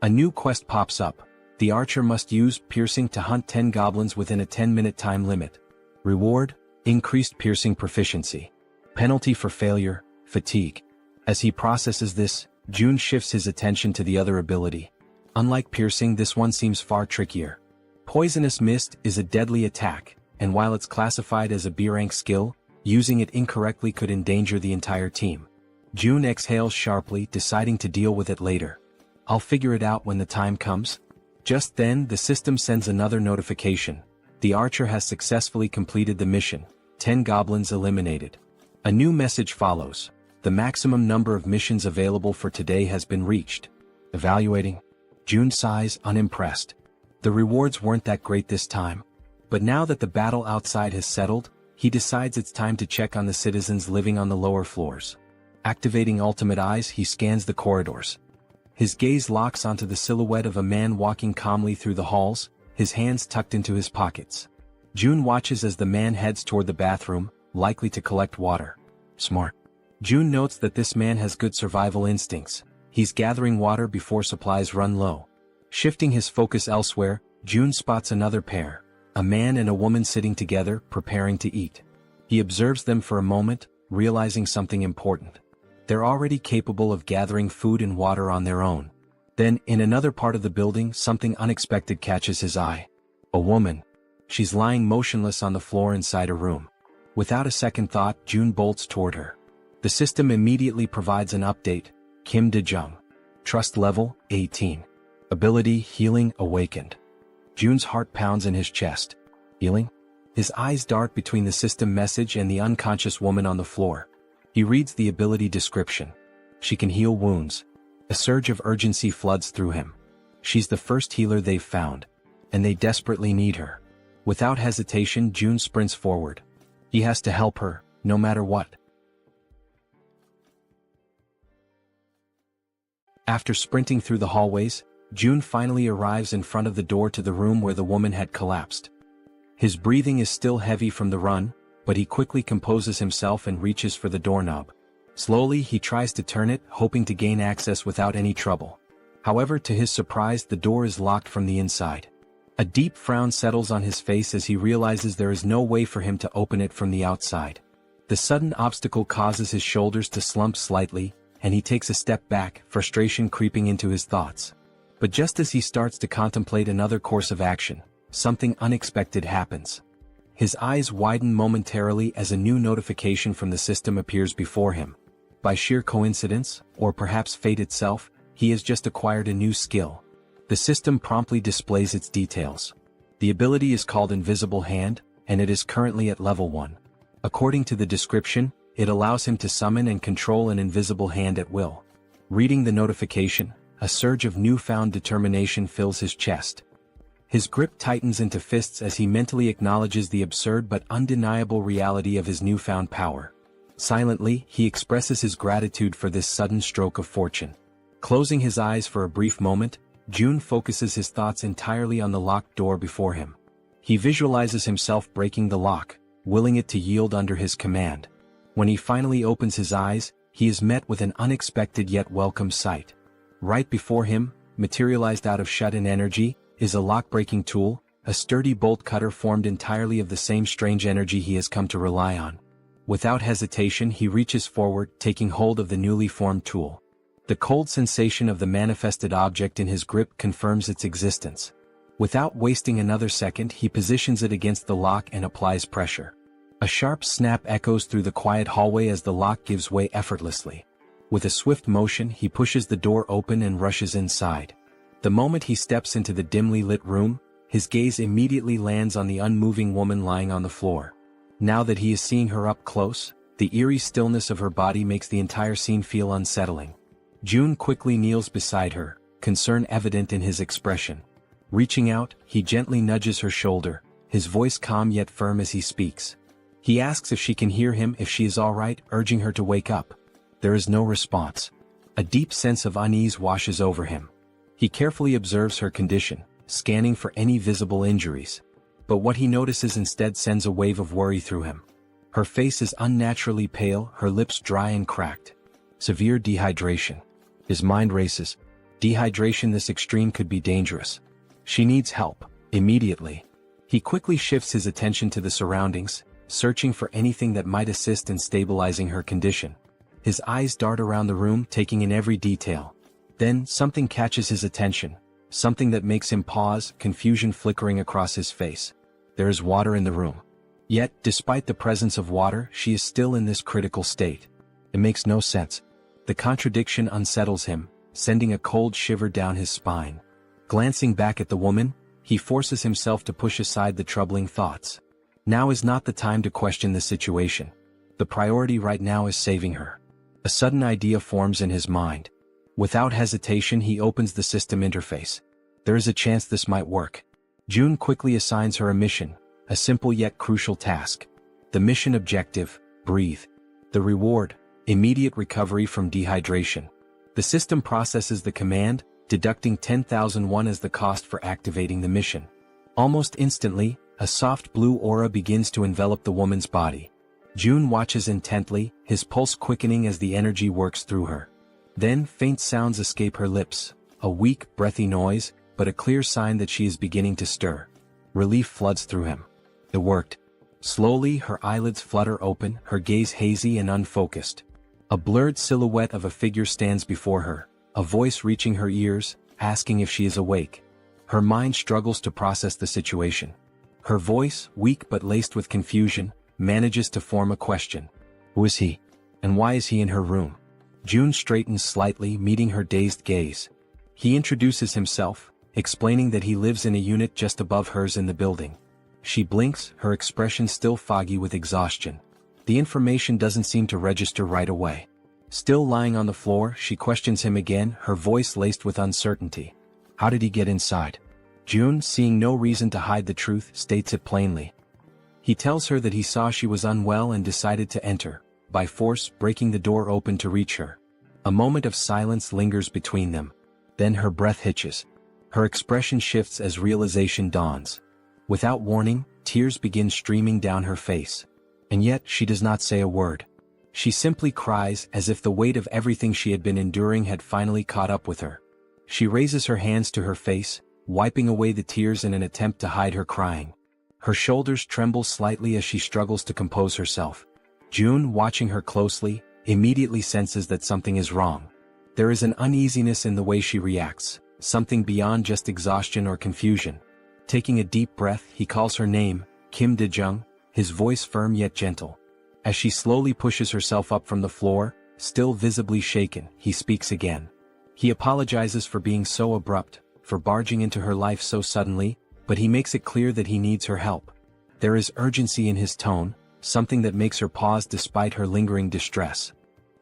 A new quest pops up. The archer must use Piercing to hunt 10 goblins within a 10-minute time limit. Reward: increased piercing proficiency. Penalty for failure: fatigue. As he processes this, June shifts his attention to the other ability. Unlike Piercing, this one seems far trickier. Poisonous Mist is a deadly attack, and while it's classified as a B-rank skill, using it incorrectly could endanger the entire team. June exhales sharply, deciding to deal with it later. I'll figure it out when the time comes. Just then, the system sends another notification. The archer has successfully completed the mission. 10 goblins eliminated. A new message follows. The maximum number of missions available for today has been reached. Evaluating. June sighs, unimpressed. The rewards weren't that great this time. But now that the battle outside has settled, he decides it's time to check on the citizens living on the lower floors. Activating ultimate eyes, he scans the corridors. His gaze locks onto the silhouette of a man walking calmly through the halls, his hands tucked into his pockets. June watches as the man heads toward the bathroom, likely to collect water. Smart. June notes that this man has good survival instincts. He's gathering water before supplies run low. Shifting his focus elsewhere, June spots another pair, a man and a woman sitting together, preparing to eat. He observes them for a moment, realizing something important. They're already capable of gathering food and water on their own. Then, in another part of the building, something unexpected catches his eye. A woman. She's lying motionless on the floor inside a room. Without a second thought, June bolts toward her. The system immediately provides an update. Kim De-jung. Trust level, 18. Ability, healing, awakened. June's heart pounds in his chest. Healing? His eyes dart between the system message and the unconscious woman on the floor. He reads the ability description. She can heal wounds. A surge of urgency floods through him. She's the first healer they've found, and they desperately need her. Without hesitation, June sprints forward. He has to help her, no matter what. After sprinting through the hallways, June finally arrives in front of the door to the room where the woman had collapsed. His breathing is still heavy from the run, but he quickly composes himself and reaches for the doorknob. Slowly, he tries to turn it, hoping to gain access without any trouble. However, to his surprise, the door is locked from the inside. A deep frown settles on his face as he realizes there is no way for him to open it from the outside. The sudden obstacle causes his shoulders to slump slightly, and he takes a step back, frustration creeping into his thoughts. But just as he starts to contemplate another course of action, something unexpected happens. His eyes widen momentarily as a new notification from the system appears before him. By sheer coincidence, or perhaps fate itself, he has just acquired a new skill. The system promptly displays its details. The ability is called Invisible Hand, and it is currently at level 1. According to the description, it allows him to summon and control an invisible hand at will. Reading the notification, a surge of newfound determination fills his chest. His grip tightens into fists as he mentally acknowledges the absurd but undeniable reality of his newfound power. Silently, he expresses his gratitude for this sudden stroke of fortune. Closing his eyes for a brief moment, June focuses his thoughts entirely on the locked door before him. He visualizes himself breaking the lock, willing it to yield under his command. When he finally opens his eyes, he is met with an unexpected yet welcome sight. Right before him, materialized out of shut-in energy, is a lock-breaking tool, a sturdy bolt cutter formed entirely of the same strange energy he has come to rely on. Without hesitation, he reaches forward, taking hold of the newly formed tool. The cold sensation of the manifested object in his grip confirms its existence. Without wasting another second, he positions it against the lock and applies pressure. A sharp snap echoes through the quiet hallway as the lock gives way effortlessly. With a swift motion, he pushes the door open and rushes inside. The moment he steps into the dimly lit room, his gaze immediately lands on the unmoving woman lying on the floor. Now that he is seeing her up close, the eerie stillness of her body makes the entire scene feel unsettling. June quickly kneels beside her, concern evident in his expression. Reaching out, he gently nudges her shoulder, his voice calm yet firm as he speaks. He asks if she can hear him, if she is all right, urging her to wake up. There is no response. A deep sense of unease washes over him. He carefully observes her condition, scanning for any visible injuries. But what he notices instead sends a wave of worry through him. Her face is unnaturally pale, her lips dry and cracked. Severe dehydration. His mind races. Dehydration this extreme could be dangerous. She needs help, immediately. He quickly shifts his attention to the surroundings, searching for anything that might assist in stabilizing her condition. His eyes dart around the room, taking in every detail. Then, something catches his attention, something that makes him pause, confusion flickering across his face. There is water in the room. Yet, despite the presence of water, she is still in this critical state. It makes no sense. The contradiction unsettles him, sending a cold shiver down his spine. Glancing back at the woman, he forces himself to push aside the troubling thoughts. Now is not the time to question the situation. The priority right now is saving her. A sudden idea forms in his mind. Without hesitation, he opens the system interface. There is a chance this might work. June quickly assigns her a mission, a simple yet crucial task. The mission objective: breathe. The reward: immediate recovery from dehydration. The system processes the command, deducting 10,000 won as the cost for activating the mission. Almost instantly, a soft blue aura begins to envelop the woman's body. June watches intently, his pulse quickening as the energy works through her. Then faint sounds escape her lips, a weak, breathy noise, but a clear sign that she is beginning to stir. Relief floods through him. It worked. Slowly, her eyelids flutter open, her gaze hazy and unfocused. A blurred silhouette of a figure stands before her, a voice reaching her ears, asking if she is awake. Her mind struggles to process the situation. Her voice, weak but laced with confusion, manages to form a question. Who is he? And why is he in her room? June straightens slightly, meeting her dazed gaze. He introduces himself, explaining that he lives in a unit just above hers in the building. She blinks, her expression still foggy with exhaustion. The information doesn't seem to register right away. Still lying on the floor, she questions him again, her voice laced with uncertainty. How did he get inside? June, seeing no reason to hide the truth, states it plainly. He tells her that he saw she was unwell and decided to enter, by force breaking the door open to reach her. A moment of silence lingers between them. Then her breath hitches. Her expression shifts as realization dawns. Without warning, tears begin streaming down her face. And yet she does not say a word. She simply cries as if the weight of everything she had been enduring had finally caught up with her. She raises her hands to her face, wiping away the tears in an attempt to hide her crying. Her shoulders tremble slightly as she struggles to compose herself. June, watching her closely, immediately senses that something is wrong. There is an uneasiness in the way she reacts, something beyond just exhaustion or confusion. Taking a deep breath, he calls her name, Kim Dae-jung, his voice firm yet gentle. As she slowly pushes herself up from the floor, still visibly shaken, he speaks again. He apologizes for being so abrupt, for barging into her life so suddenly, but he makes it clear that he needs her help. There is urgency in his tone, something that makes her pause despite her lingering distress.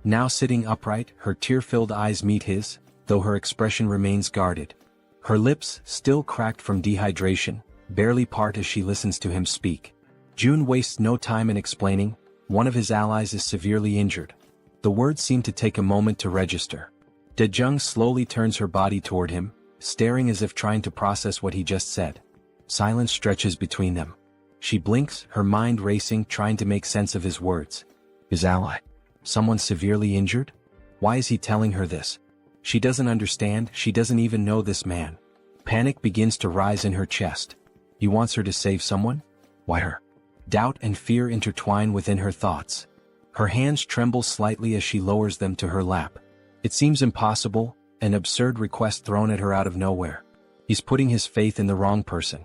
Now sitting upright, her tear-filled eyes meet his, though her expression remains guarded. Her lips, still cracked from dehydration, barely part as she listens to him speak. June wastes no time in explaining, one of his allies is severely injured. The words seem to take a moment to register. Dae-jung slowly turns her body toward him, staring as if trying to process what he just said. Silence stretches between them. She blinks, her mind racing, trying to make sense of his words. His ally? Someone severely injured? Why is he telling her this? She doesn't understand, she doesn't even know this man. Panic begins to rise in her chest. He wants her to save someone? Why her? Doubt and fear intertwine within her thoughts. Her hands tremble slightly as she lowers them to her lap. It seems impossible, an absurd request thrown at her out of nowhere. He's putting his faith in the wrong person.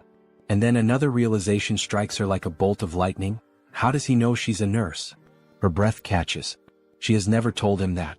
And then another realization strikes her like a bolt of lightning. How does he know she's a nurse? Her breath catches. She has never told him that.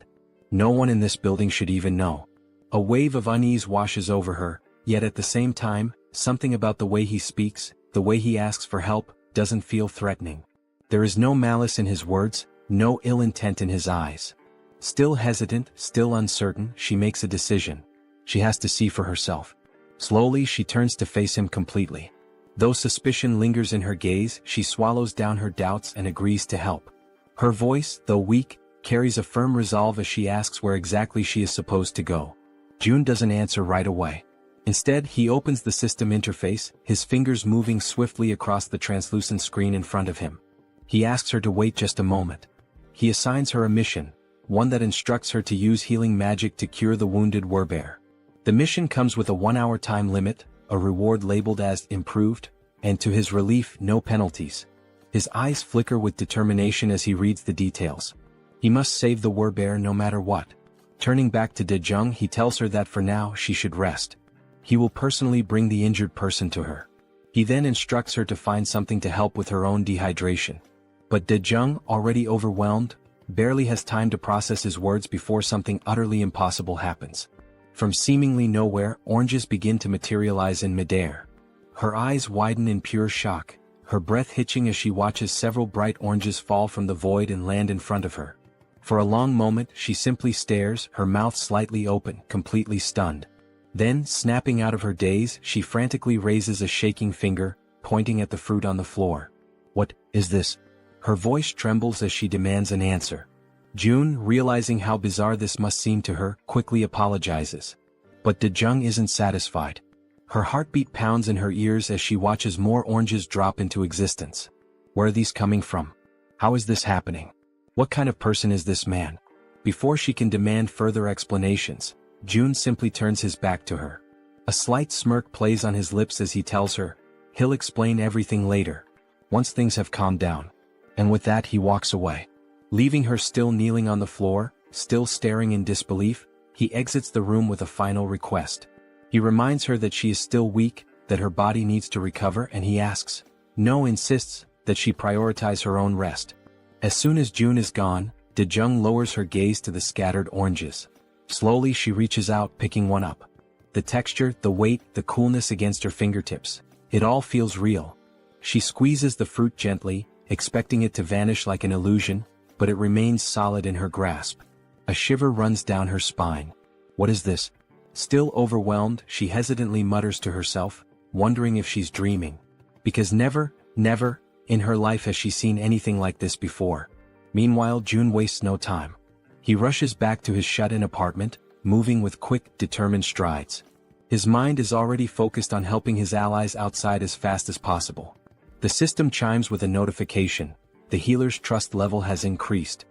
No one in this building should even know. A wave of unease washes over her, yet at the same time, something about the way he speaks, the way he asks for help, doesn't feel threatening. There is no malice in his words, no ill intent in his eyes. Still hesitant, still uncertain, she makes a decision. She has to see for herself. Slowly she turns to face him completely. Though suspicion lingers in her gaze, she swallows down her doubts and agrees to help. Her voice, though weak, carries a firm resolve as she asks where exactly she is supposed to go. June doesn't answer right away. Instead, he opens the system interface, his fingers moving swiftly across the translucent screen in front of him. He asks her to wait just a moment. He assigns her a mission, one that instructs her to use healing magic to cure the wounded warbear. The mission comes with a 1-hour time limit, a reward labeled as improved, and to his relief, no penalties. His eyes flicker with determination as he reads the details. He must save the warbear no matter what. Turning back to Dae-jung, he tells her that for now she should rest. He will personally bring the injured person to her. He then instructs her to find something to help with her own dehydration. But Dae-jung, already overwhelmed, barely has time to process his words before something utterly impossible happens. From seemingly nowhere, oranges begin to materialize in midair. Her eyes widen in pure shock, her breath hitching as she watches several bright oranges fall from the void and land in front of her. For a long moment she simply stares, her mouth slightly open, completely stunned. Then, snapping out of her daze, she frantically raises a shaking finger, pointing at the fruit on the floor. "What is this?" Her voice trembles as she demands an answer. June, realizing how bizarre this must seem to her, quickly apologizes. But Daejung isn't satisfied. Her heartbeat pounds in her ears as she watches more oranges drop into existence. Where are these coming from? How is this happening? What kind of person is this man? Before she can demand further explanations, June simply turns his back to her. A slight smirk plays on his lips as he tells her, he'll explain everything later, once things have calmed down. And with that he walks away. Leaving her still kneeling on the floor, still staring in disbelief, he exits the room with a final request. He reminds her that she is still weak, that her body needs to recover, and he asks, no, insists, that she prioritize her own rest. As soon as June is gone, Daejung lowers her gaze to the scattered oranges. Slowly she reaches out, picking one up. The texture, the weight, the coolness against her fingertips. It all feels real. She squeezes the fruit gently, expecting it to vanish like an illusion, but it remains solid in her grasp. A shiver runs down her spine. What is this? Still overwhelmed, she hesitantly mutters to herself, wondering if she's dreaming. Because never, in her life has she seen anything like this before. Meanwhile, June wastes no time. He rushes back to his shut-in apartment, moving with quick, determined strides. His mind is already focused on helping his allies outside as fast as possible. The system chimes with a notification. The healer's trust level has increased.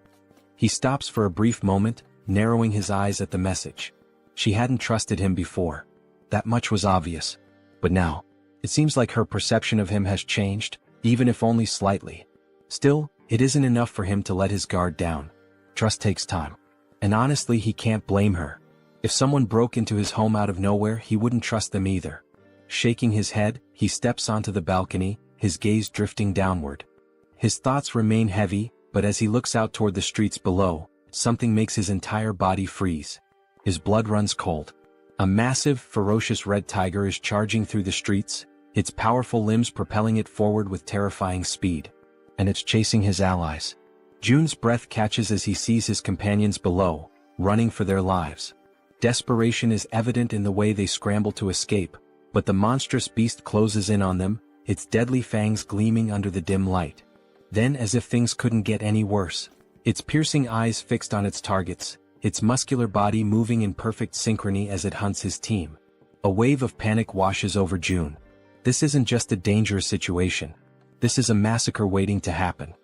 He stops for a brief moment, narrowing his eyes at the message. She hadn't trusted him before. That much was obvious. But now, it seems like her perception of him has changed, even if only slightly. Still, it isn't enough for him to let his guard down. Trust takes time. And honestly, he can't blame her. If someone broke into his home out of nowhere, he wouldn't trust them either. Shaking his head, he steps onto the balcony, his gaze drifting downward. His thoughts remain heavy, but as he looks out toward the streets below, something makes his entire body freeze. His blood runs cold. A massive, ferocious red tiger is charging through the streets, its powerful limbs propelling it forward with terrifying speed. And it's chasing his allies. June's breath catches as he sees his companions below, running for their lives. Desperation is evident in the way they scramble to escape, but the monstrous beast closes in on them, its deadly fangs gleaming under the dim light. Then, as if things couldn't get any worse, its piercing eyes fixed on its targets, its muscular body moving in perfect synchrony as it hunts his team. A wave of panic washes over June. This isn't just a dangerous situation. This is a massacre waiting to happen.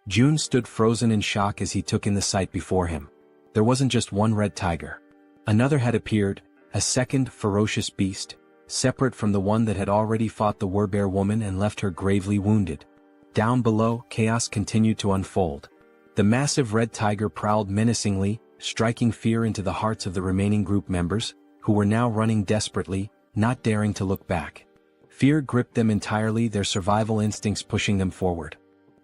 June stood frozen in shock as he took in the sight before him. There wasn't just one red tiger. Another had appeared, a second ferocious beast, separate from the one that had already fought the Werbear woman and left her gravely wounded. Down below, chaos continued to unfold. The massive red tiger prowled menacingly, striking fear into the hearts of the remaining group members, who were now running desperately, not daring to look back. Fear gripped them entirely, their survival instincts pushing them forward.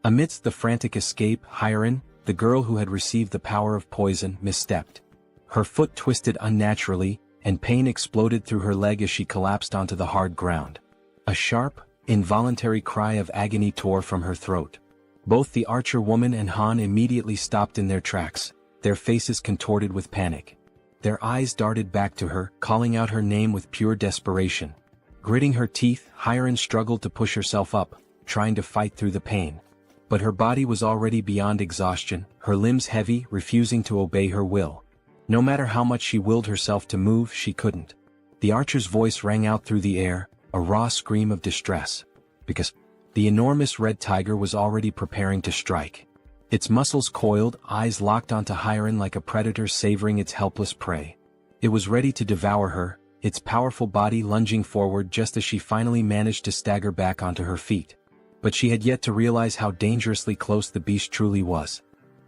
Amidst the frantic escape, Hyerin, the girl who had received the power of poison, misstepped. Her foot twisted unnaturally, and pain exploded through her leg as she collapsed onto the hard ground. A sharp, involuntary cry of agony tore from her throat. Both the archer woman and Han immediately stopped in their tracks, their faces contorted with panic. Their eyes darted back to her, calling out her name with pure desperation. Gritting her teeth, Hyerin struggled to push herself up, trying to fight through the pain. But her body was already beyond exhaustion, her limbs heavy, refusing to obey her will. No matter how much she willed herself to move, she couldn't. The archer's voice rang out through the air, a raw scream of distress. Because the enormous red tiger was already preparing to strike. Its muscles coiled, eyes locked onto Hyerin like a predator savoring its helpless prey. It was ready to devour her, its powerful body lunging forward just as she finally managed to stagger back onto her feet. But she had yet to realize how dangerously close the beast truly was.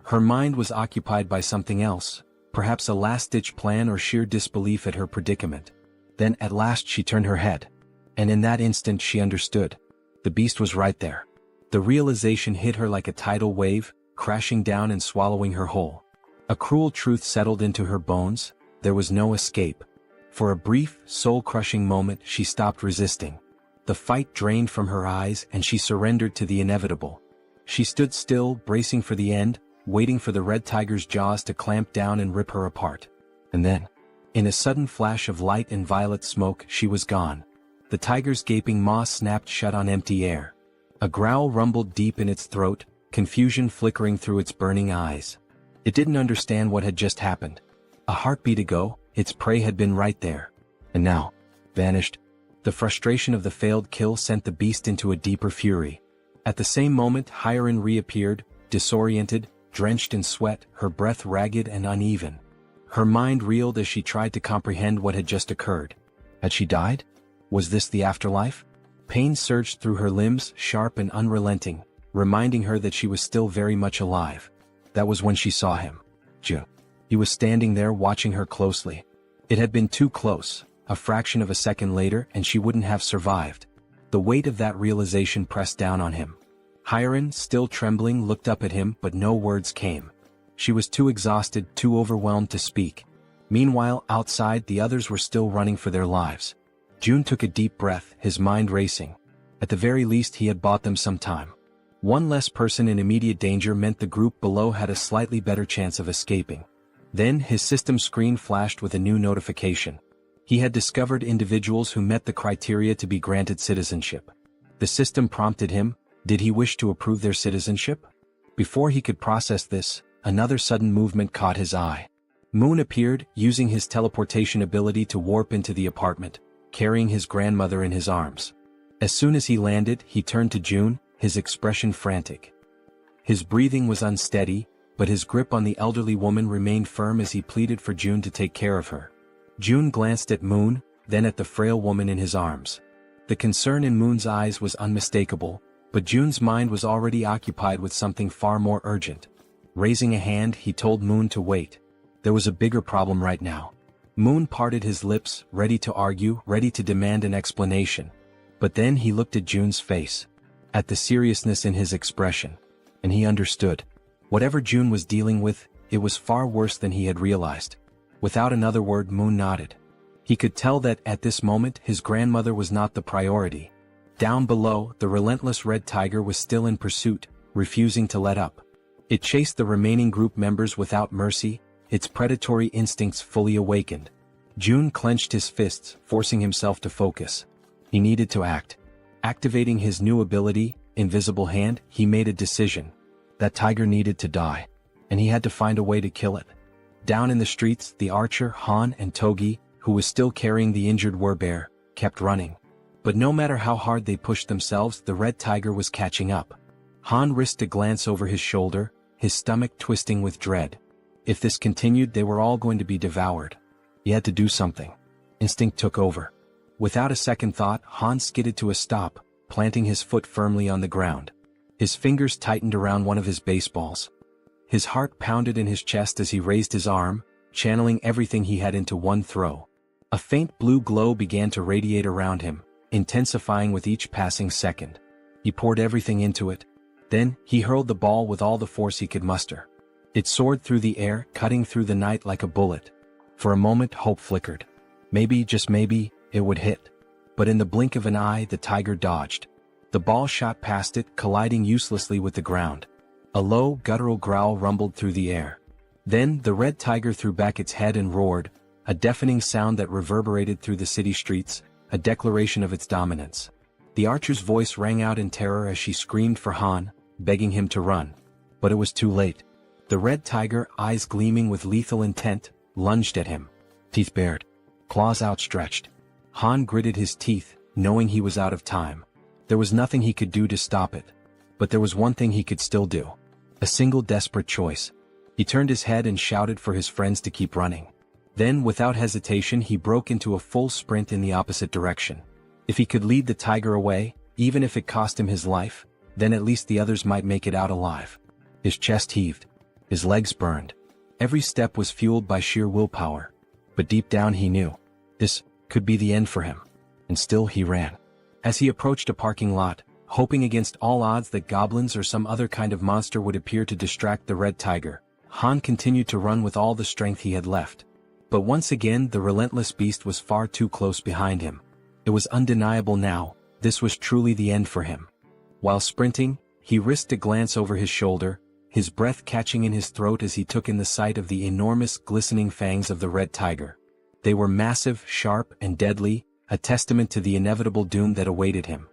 Her mind was occupied by something else, perhaps a last-ditch plan or sheer disbelief at her predicament. Then at last she turned her head. And in that instant she understood. The beast was right there. The realization hit her like a tidal wave, crashing down and swallowing her whole. A cruel truth settled into her bones: there was no escape. For a brief, soul-crushing moment she stopped resisting. The fight drained from her eyes and she surrendered to the inevitable. She stood still, bracing for the end, waiting for the red tiger's jaws to clamp down and rip her apart. And then, in a sudden flash of light and violet smoke, she was gone. The tiger's gaping maw snapped shut on empty air. A growl rumbled deep in its throat, confusion flickering through its burning eyes. It didn't understand what had just happened. A heartbeat ago, its prey had been right there. And now, vanished. The frustration of the failed kill sent the beast into a deeper fury. At the same moment, Jaehyeon reappeared, disoriented, drenched in sweat, her breath ragged and uneven. Her mind reeled as she tried to comprehend what had just occurred. Had she died? Was this the afterlife? Pain surged through her limbs, sharp and unrelenting, reminding her that she was still very much alive. That was when she saw him. Jaehyeon. He was standing there watching her closely. It had been too close. A fraction of a second later and she wouldn't have survived. The weight of that realization pressed down on him. Jaehyeon, still trembling, looked up at him, but no words came. She was too exhausted, too overwhelmed to speak. Meanwhile, outside, the others were still running for their lives. Jaehyeon took a deep breath, his mind racing. At the very least, he had bought them some time. One less person in immediate danger meant the group below had a slightly better chance of escaping. Then his system screen flashed with a new notification. He had discovered individuals who met the criteria to be granted citizenship. The system prompted him: did he wish to approve their citizenship? Before he could process this, another sudden movement caught his eye. Moon appeared, using his teleportation ability to warp into the apartment, carrying his grandmother in his arms. As soon as he landed, he turned to Jaehyeon, his expression frantic. His breathing was unsteady, but his grip on the elderly woman remained firm as he pleaded for Jaehyeon to take care of her. Jaehyeon glanced at Moon, then at the frail woman in his arms. The concern in Moon's eyes was unmistakable, but Jaehyeon's mind was already occupied with something far more urgent. Raising a hand, he told Moon to wait. There was a bigger problem right now. Moon parted his lips, ready to argue, ready to demand an explanation. But then he looked at Jaehyeon's face, at the seriousness in his expression. And he understood. Whatever Jaehyeon was dealing with, it was far worse than he had realized. Without another word, Moon nodded. He could tell that, at this moment, his grandmother was not the priority. Down below, the relentless red tiger was still in pursuit, refusing to let up. It chased the remaining group members without mercy, its predatory instincts fully awakened. Jaehyeon clenched his fists, forcing himself to focus. He needed to act. Activating his new ability, Invisible Hand, he made a decision. That tiger needed to die, and he had to find a way to kill it. Down in the streets, the archer, Han, and Togi, who was still carrying the injured werbear, kept running. But no matter how hard they pushed themselves, the red tiger was catching up. Han risked a glance over his shoulder, his stomach twisting with dread. If this continued, they were all going to be devoured. He had to do something. Instinct took over. Without a second thought, Han skidded to a stop, planting his foot firmly on the ground. His fingers tightened around one of his baseballs. His heart pounded in his chest as he raised his arm, channeling everything he had into one throw. A faint blue glow began to radiate around him, intensifying with each passing second. He poured everything into it. Then, he hurled the ball with all the force he could muster. It soared through the air, cutting through the night like a bullet. For a moment, hope flickered. Maybe, just maybe, it would hit. But in the blink of an eye, the tiger dodged. The ball shot past it, colliding uselessly with the ground. A low, guttural growl rumbled through the air. Then, the red tiger threw back its head and roared, a deafening sound that reverberated through the city streets, a declaration of its dominance. The archer's voice rang out in terror as she screamed for Han, begging him to run. But it was too late. The red tiger, eyes gleaming with lethal intent, lunged at him. Teeth bared, claws outstretched. Han gritted his teeth, knowing he was out of time. There was nothing he could do to stop it. But there was one thing he could still do. A single desperate choice. He turned his head and shouted for his friends to keep running. Then, without hesitation, he broke into a full sprint in the opposite direction. If he could lead the tiger away, even if it cost him his life, then at least the others might make it out alive. His chest heaved. His legs burned. Every step was fueled by sheer willpower. But deep down he knew. This could be the end for him. And still he ran. As he approached a parking lot, hoping against all odds that goblins or some other kind of monster would appear to distract the red tiger. Han continued to run with all the strength he had left. But once again the relentless beast was far too close behind him. It was undeniable now, this was truly the end for him. While sprinting, he risked a glance over his shoulder, his breath catching in his throat as he took in the sight of the enormous glistening fangs of the red tiger. They were massive, sharp, and deadly, a testament to the inevitable doom that awaited him.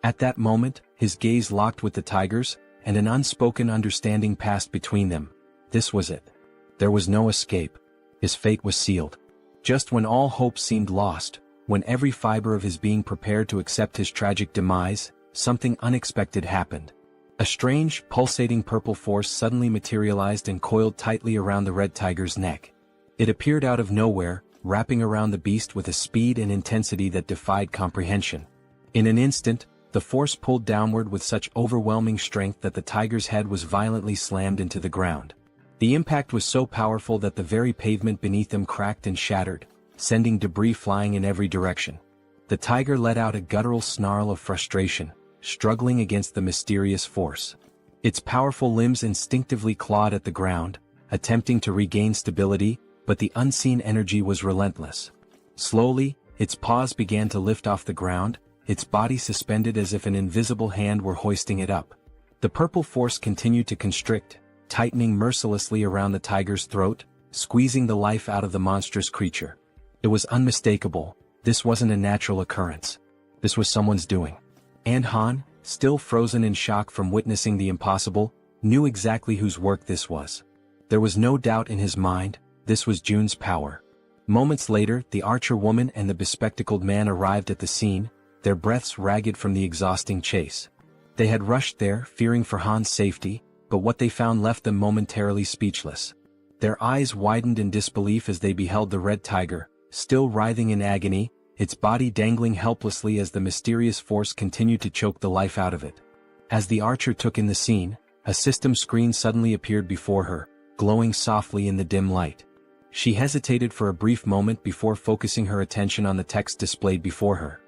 At that moment, his gaze locked with the tiger's, and an unspoken understanding passed between them. This was it. There was no escape. His fate was sealed. Just when all hope seemed lost, when every fiber of his being prepared to accept his tragic demise, something unexpected happened. A strange, pulsating purple force suddenly materialized and coiled tightly around the red tiger's neck. It appeared out of nowhere, wrapping around the beast with a speed and intensity that defied comprehension. In an instant, the force pulled downward with such overwhelming strength that the tiger's head was violently slammed into the ground. The impact was so powerful that the very pavement beneath them cracked and shattered, sending debris flying in every direction. The tiger let out a guttural snarl of frustration, struggling against the mysterious force. Its powerful limbs instinctively clawed at the ground, attempting to regain stability, but the unseen energy was relentless. Slowly, its paws began to lift off the ground, its body suspended as if an invisible hand were hoisting it up. The purple force continued to constrict, tightening mercilessly around the tiger's throat, squeezing the life out of the monstrous creature. It was unmistakable. This wasn't a natural occurrence. This was someone's doing. And Han, still frozen in shock from witnessing the impossible, knew exactly whose work this was. There was no doubt in his mind, this was Jun's power. Moments later, the archer woman and the bespectacled man arrived at the scene, their breaths ragged from the exhausting chase. They had rushed there, fearing for Han's safety, but what they found left them momentarily speechless. Their eyes widened in disbelief as they beheld the red tiger, still writhing in agony, its body dangling helplessly as the mysterious force continued to choke the life out of it. As the archer took in the scene, a system screen suddenly appeared before her, glowing softly in the dim light. She hesitated for a brief moment before focusing her attention on the text displayed before her.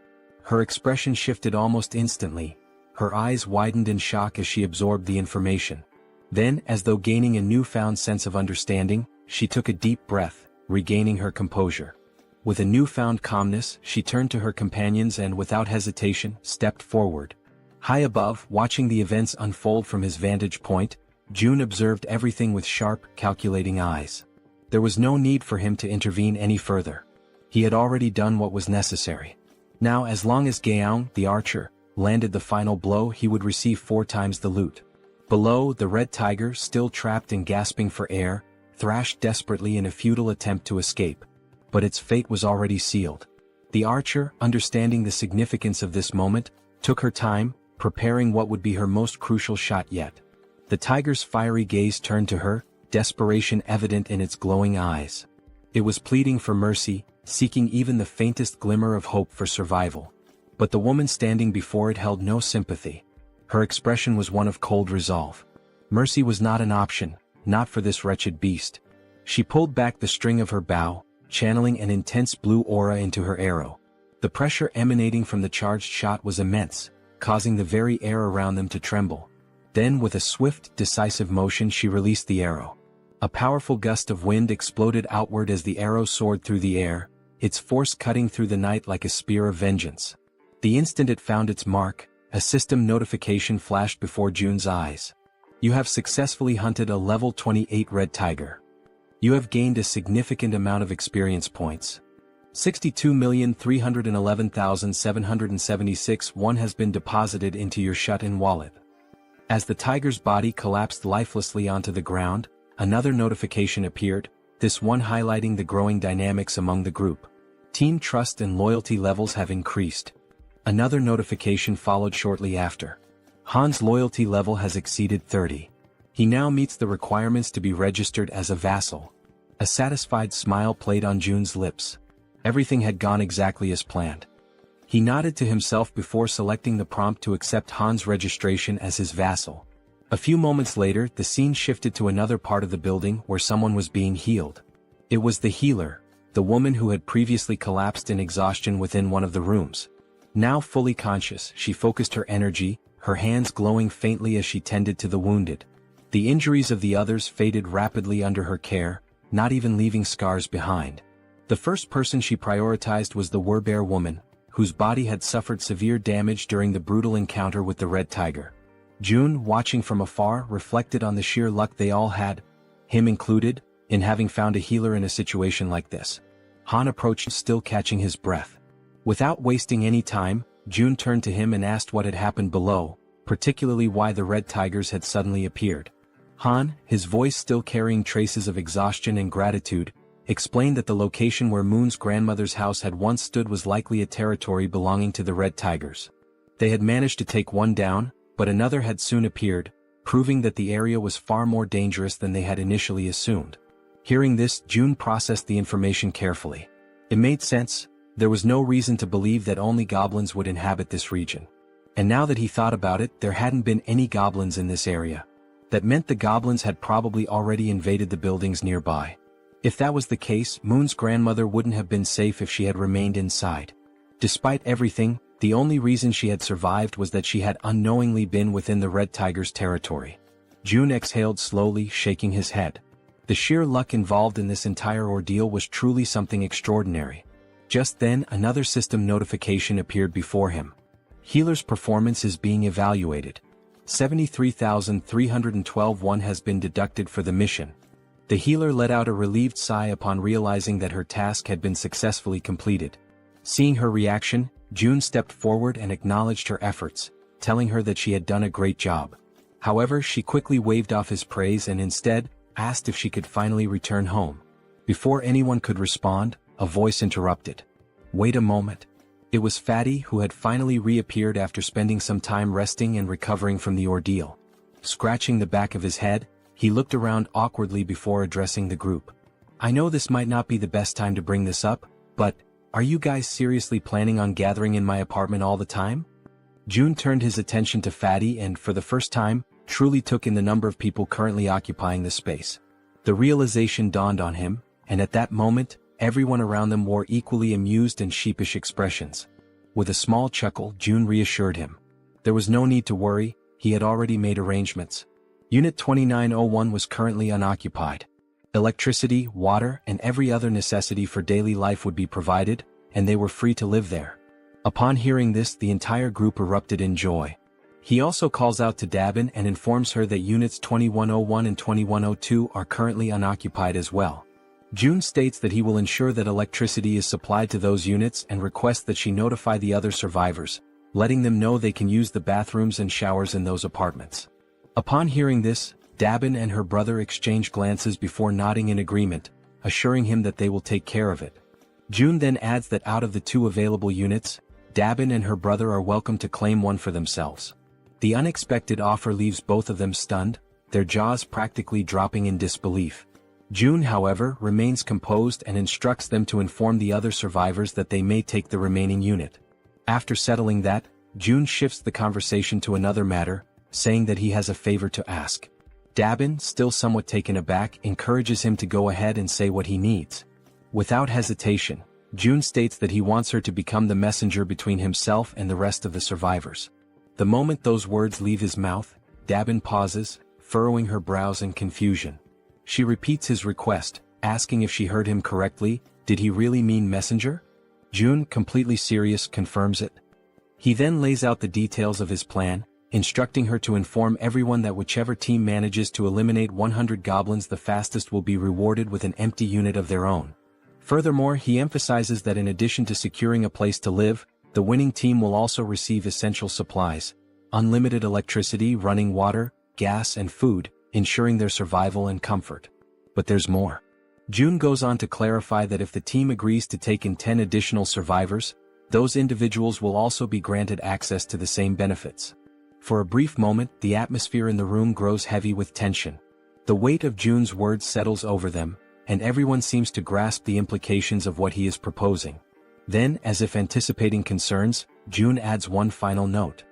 Her expression shifted almost instantly. Her eyes widened in shock as she absorbed the information. Then, as though gaining a newfound sense of understanding, she took a deep breath, regaining her composure. With a newfound calmness, she turned to her companions and, without hesitation, stepped forward. High above, watching the events unfold from his vantage point, Jun observed everything with sharp, calculating eyes. There was no need for him to intervene any further. He had already done what was necessary. Now, as long as Jaehyeon, the archer, landed the final blow, he would receive 4 times the loot. Below, the red tiger, still trapped and gasping for air, thrashed desperately in a futile attempt to escape. But its fate was already sealed. The archer, understanding the significance of this moment, took her time, preparing what would be her most crucial shot yet. The tiger's fiery gaze turned to her, desperation evident in its glowing eyes. It was pleading for mercy, seeking even the faintest glimmer of hope for survival. But the woman standing before it held no sympathy. Her expression was one of cold resolve. Mercy was not an option, not for this wretched beast. She pulled back the string of her bow, channeling an intense blue aura into her arrow. The pressure emanating from the charged shot was immense, causing the very air around them to tremble. Then, with a swift, decisive motion, she released the arrow. A powerful gust of wind exploded outward as the arrow soared through the air, its force cutting through the night like a spear of vengeance. The instant it found its mark, a system notification flashed before Jun's eyes. You have successfully hunted a level 28 red tiger. You have gained a significant amount of experience points. 62,311,776 one has been deposited into your shut-in wallet. As the tiger's body collapsed lifelessly onto the ground, another notification appeared, this one highlighting the growing dynamics among the group. Team trust and loyalty levels have increased. Another notification followed shortly after. Han's loyalty level has exceeded 30. He now meets the requirements to be registered as a vassal. A satisfied smile played on Jun's lips. Everything had gone exactly as planned. He nodded to himself before selecting the prompt to accept Han's registration as his vassal. A few moments later, the scene shifted to another part of the building where someone was being healed. It was the healer, the woman who had previously collapsed in exhaustion within one of the rooms. Now fully conscious, she focused her energy, her hands glowing faintly as she tended to the wounded. The injuries of the others faded rapidly under her care, not even leaving scars behind. The first person she prioritized was the Werbear woman, whose body had suffered severe damage during the brutal encounter with the Red Tiger. June, watching from afar, reflected on the sheer luck they all had, him included, in having found a healer in a situation like this. Han approached, still catching his breath. Without wasting any time, June turned to him and asked what had happened below, particularly why the Red Tigers had suddenly appeared. Han, his voice still carrying traces of exhaustion and gratitude, explained that the location where Moon's grandmother's house had once stood was likely a territory belonging to the Red Tigers. They had managed to take one down, but another had soon appeared, proving that the area was far more dangerous than they had initially assumed. Hearing this, June processed the information carefully. It made sense. There was no reason to believe that only goblins would inhabit this region. And now that he thought about it, there hadn't been any goblins in this area. That meant the goblins had probably already invaded the buildings nearby. If that was the case, Moon's grandmother wouldn't have been safe if she had remained inside. Despite everything, the only reason she had survived was that she had unknowingly been within the Red Tiger's territory. June exhaled slowly, shaking his head. The sheer luck involved in this entire ordeal was truly something extraordinary. Just then, another system notification appeared before him. Healer's performance is being evaluated. 73,312 has been deducted for the mission. The healer let out a relieved sigh upon realizing that her task had been successfully completed. Seeing her reaction, June stepped forward and acknowledged her efforts, telling her that she had done a great job. However, she quickly waved off his praise and instead asked if she could finally return home. Before anyone could respond, a voice interrupted. Wait a moment. It was Fatty, who had finally reappeared after spending some time resting and recovering from the ordeal. Scratching the back of his head, he looked around awkwardly before addressing the group. I know this might not be the best time to bring this up, but are you guys seriously planning on gathering in my apartment all the time? June turned his attention to Fatty and, for the first time, truly took in the number of people currently occupying the space. The realization dawned on him, and at that moment, everyone around them wore equally amused and sheepish expressions. With a small chuckle, June reassured him. There was no need to worry, he had already made arrangements. Unit 2901 was currently unoccupied. Electricity, water, and every other necessity for daily life would be provided, and they were free to live there. Upon hearing this, the entire group erupted in joy. He also calls out to Dabin and informs her that Units 2101 and 2102 are currently unoccupied as well. June states that he will ensure that electricity is supplied to those units and requests that she notify the other survivors, letting them know they can use the bathrooms and showers in those apartments. Upon hearing this, Dabin and her brother exchange glances before nodding in agreement, assuring him that they will take care of it. June then adds that out of the two available units, Dabin and her brother are welcome to claim one for themselves. The unexpected offer leaves both of them stunned, their jaws practically dropping in disbelief. June, however, remains composed and instructs them to inform the other survivors that they may take the remaining unit. After settling that, June shifts the conversation to another matter, saying that he has a favor to ask. Dabin, still somewhat taken aback, encourages him to go ahead and say what he needs. Without hesitation, June states that he wants her to become the messenger between himself and the rest of the survivors. The moment those words leave his mouth, Dabin pauses, furrowing her brows in confusion. She repeats his request, asking if she heard him correctly. Did he really mean messenger? June, completely serious, confirms it. He then lays out the details of his plan, instructing her to inform everyone that whichever team manages to eliminate 100 goblins the fastest will be rewarded with an empty unit of their own. Furthermore, he emphasizes that in addition to securing a place to live, the winning team will also receive essential supplies, unlimited electricity, running water, gas, and food, ensuring their survival and comfort. But there's more. June goes on to clarify that if the team agrees to take in 10 additional survivors, those individuals will also be granted access to the same benefits. For a brief moment, the atmosphere in the room grows heavy with tension. The weight of June's words settles over them, and everyone seems to grasp the implications of what he is proposing. Then, as if anticipating concerns, June adds one final note.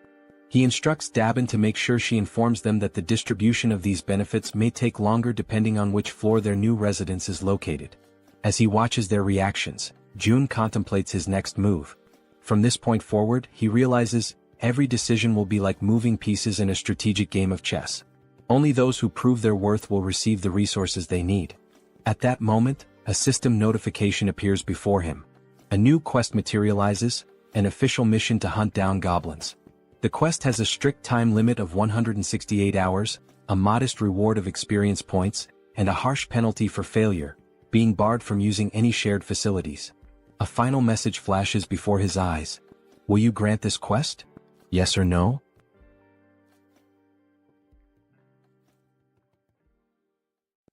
He instructs Dabin to make sure she informs them that the distribution of these benefits may take longer depending on which floor their new residence is located. As he watches their reactions, June contemplates his next move. From this point forward, he realizes, every decision will be like moving pieces in a strategic game of chess. Only those who prove their worth will receive the resources they need. At that moment, a system notification appears before him. A new quest materializes, an official mission to hunt down goblins. The quest has a strict time limit of 168 hours, a modest reward of experience points, and a harsh penalty for failure, being barred from using any shared facilities. A final message flashes before his eyes. Will you grant this quest? Yes or no?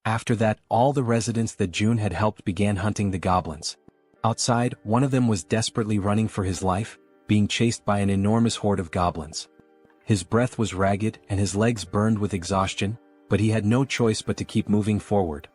After that, all the residents that June had helped began hunting the goblins. Outside, one of them was desperately running for his life, being chased by an enormous horde of goblins. His breath was ragged and his legs burned with exhaustion, but he had no choice but to keep moving forward.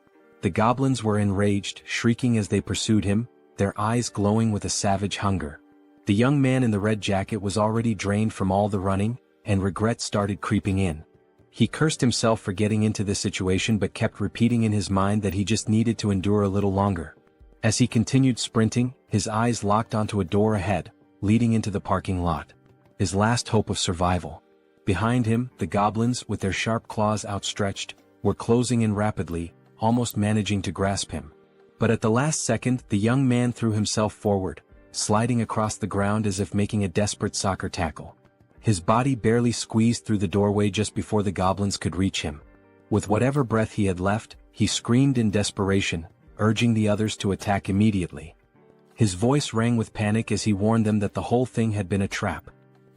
The goblins were enraged, shrieking as they pursued him, their eyes glowing with a savage hunger. The young man in the red jacket was already drained from all the running, and regret started creeping in. He cursed himself for getting into this situation but kept repeating in his mind that he just needed to endure a little longer. As he continued sprinting, his eyes locked onto a door ahead, leading into the parking lot. His last hope of survival. Behind him, the goblins, with their sharp claws outstretched, were closing in rapidly, almost managing to grasp him. But at the last second, the young man threw himself forward, sliding across the ground as if making a desperate soccer tackle. His body barely squeezed through the doorway just before the goblins could reach him. With whatever breath he had left, he screamed in desperation, urging the others to attack immediately. His voice rang with panic as he warned them that the whole thing had been a trap.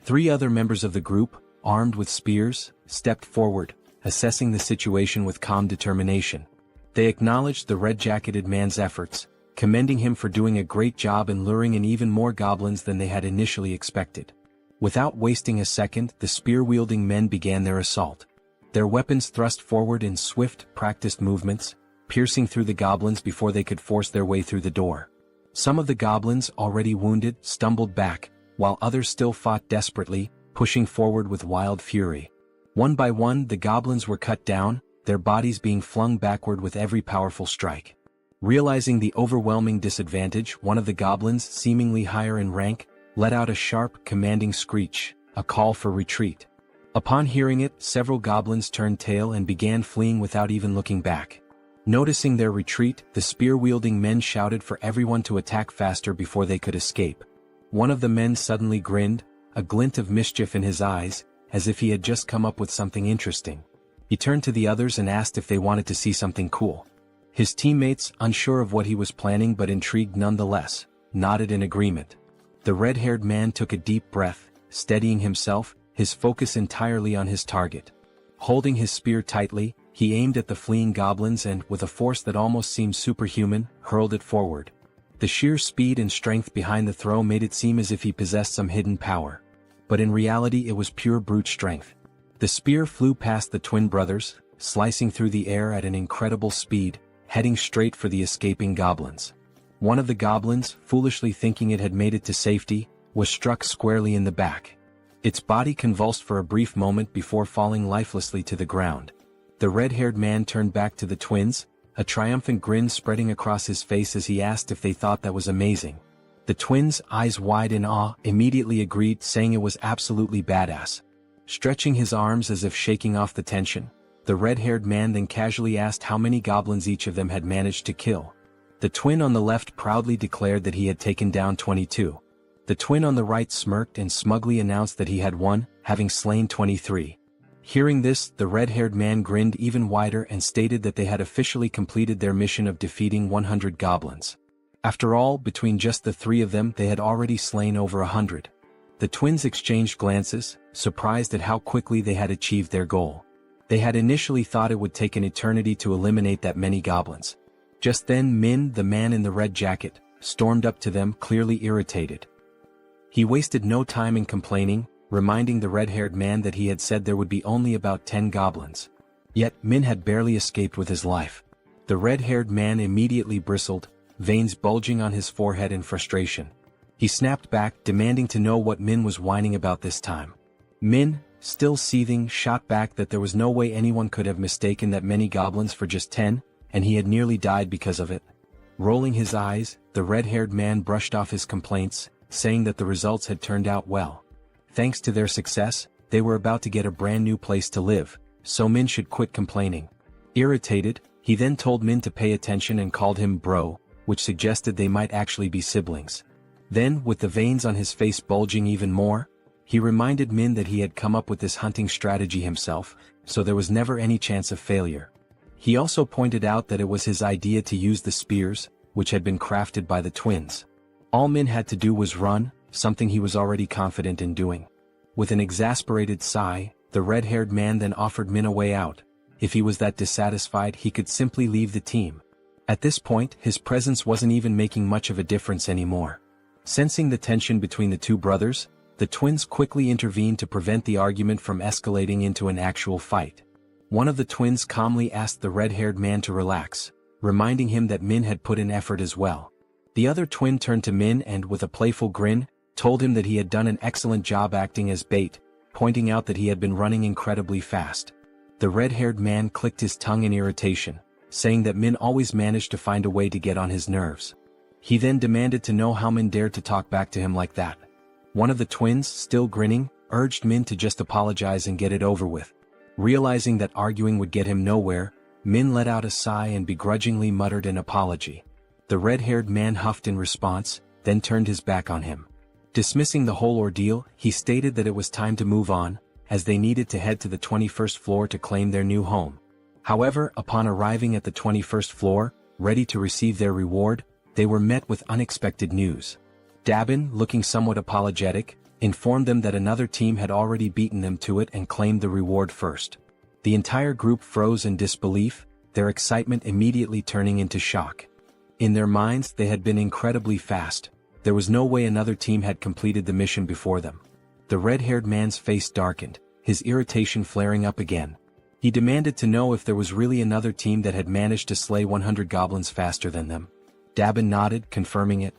3 other members of the group, armed with spears, stepped forward, assessing the situation with calm determination. They acknowledged the red-jacketed man's efforts, commending him for doing a great job in luring in even more goblins than they had initially expected. Without wasting a second, the spear-wielding men began their assault. Their weapons thrust forward in swift, practiced movements, piercing through the goblins before they could force their way through the door. Some of the goblins, already wounded, stumbled back, while others still fought desperately, pushing forward with wild fury. One by one, the goblins were cut down, their bodies being flung backward with every powerful strike. Realizing the overwhelming disadvantage, one of the goblins, seemingly higher in rank, let out a sharp, commanding screech, a call for retreat. Upon hearing it, several goblins turned tail and began fleeing without even looking back. Noticing their retreat, the spear-wielding men shouted for everyone to attack faster before they could escape. One of the men suddenly grinned, a glint of mischief in his eyes, as if he had just come up with something interesting. He turned to the others and asked if they wanted to see something cool. His teammates, unsure of what he was planning but intrigued nonetheless, nodded in agreement. The red-haired man took a deep breath, steadying himself, his focus entirely on his target. Holding his spear tightly, he aimed at the fleeing goblins and, with a force that almost seemed superhuman, hurled it forward. The sheer speed and strength behind the throw made it seem as if he possessed some hidden power. But in reality it was pure brute strength. The spear flew past the twin brothers, slicing through the air at an incredible speed, heading straight for the escaping goblins. One of the goblins, foolishly thinking it had made it to safety, was struck squarely in the back. Its body convulsed for a brief moment before falling lifelessly to the ground. The red-haired man turned back to the twins, a triumphant grin spreading across his face as he asked if they thought that was amazing. The twins, eyes wide in awe, immediately agreed, saying it was absolutely badass. Stretching his arms as if shaking off the tension, the red-haired man then casually asked how many goblins each of them had managed to kill. The twin on the left proudly declared that he had taken down 22. The twin on the right smirked and smugly announced that he had won, having slain 23. Hearing this, the red-haired man grinned even wider and stated that they had officially completed their mission of defeating 100 goblins. After all, between just the 3 of them they had already slain over 100. The twins exchanged glances, surprised at how quickly they had achieved their goal. They had initially thought it would take an eternity to eliminate that many goblins. Just then Min, the man in the red jacket, stormed up to them, clearly irritated. He wasted no time in complaining, reminding the red-haired man that he had said there would be only about 10 goblins. Yet Min had barely escaped with his life. The red-haired man immediately bristled, veins bulging on his forehead in frustration. He snapped back, demanding to know what Min was whining about this time. Min, still seething, shot back that there was no way anyone could have mistaken that many goblins for just 10, and he had nearly died because of it. Rolling his eyes, the red-haired man brushed off his complaints, saying that the results had turned out well. thanks to their success, they were about to get a brand new place to live, so Min should quit complaining. Irritated, he then told Min to pay attention and called him bro, which suggested they might actually be siblings. Then, with the veins on his face bulging even more, he reminded Min that he had come up with this hunting strategy himself, so there was never any chance of failure. He also pointed out that it was his idea to use the spears, which had been crafted by the twins. All Min had to do was run, something he was already confident in doing. With an exasperated sigh, the red-haired man then offered Min a way out. If he was that dissatisfied, he could simply leave the team. At this point, his presence wasn't even making much of a difference anymore. Sensing the tension between the two brothers, the twins quickly intervened to prevent the argument from escalating into an actual fight. One of the twins calmly asked the red-haired man to relax, reminding him that Min had put in effort as well. The other twin turned to Min and, with a playful grin, told him that he had done an excellent job acting as bait, pointing out that he had been running incredibly fast. The red-haired man clicked his tongue in irritation, saying that Min always managed to find a way to get on his nerves. He then demanded to know how Min dared to talk back to him like that. One of the twins, still grinning, urged Min to just apologize and get it over with. Realizing that arguing would get him nowhere, Min let out a sigh and begrudgingly muttered an apology. The red-haired man huffed in response, then turned his back on him. Dismissing the whole ordeal, he stated that it was time to move on, as they needed to head to the 21st floor to claim their new home. However, upon arriving at the 21st floor, ready to receive their reward, they were met with unexpected news. Dabin, looking somewhat apologetic, informed them that another team had already beaten them to it and claimed the reward first. The entire group froze in disbelief, their excitement immediately turning into shock. In their minds, they had been incredibly fast. There was no way another team had completed the mission before them. The red-haired man's face darkened, his irritation flaring up again. He demanded to know if there was really another team that had managed to slay 100 goblins faster than them. Dabin nodded, confirming it.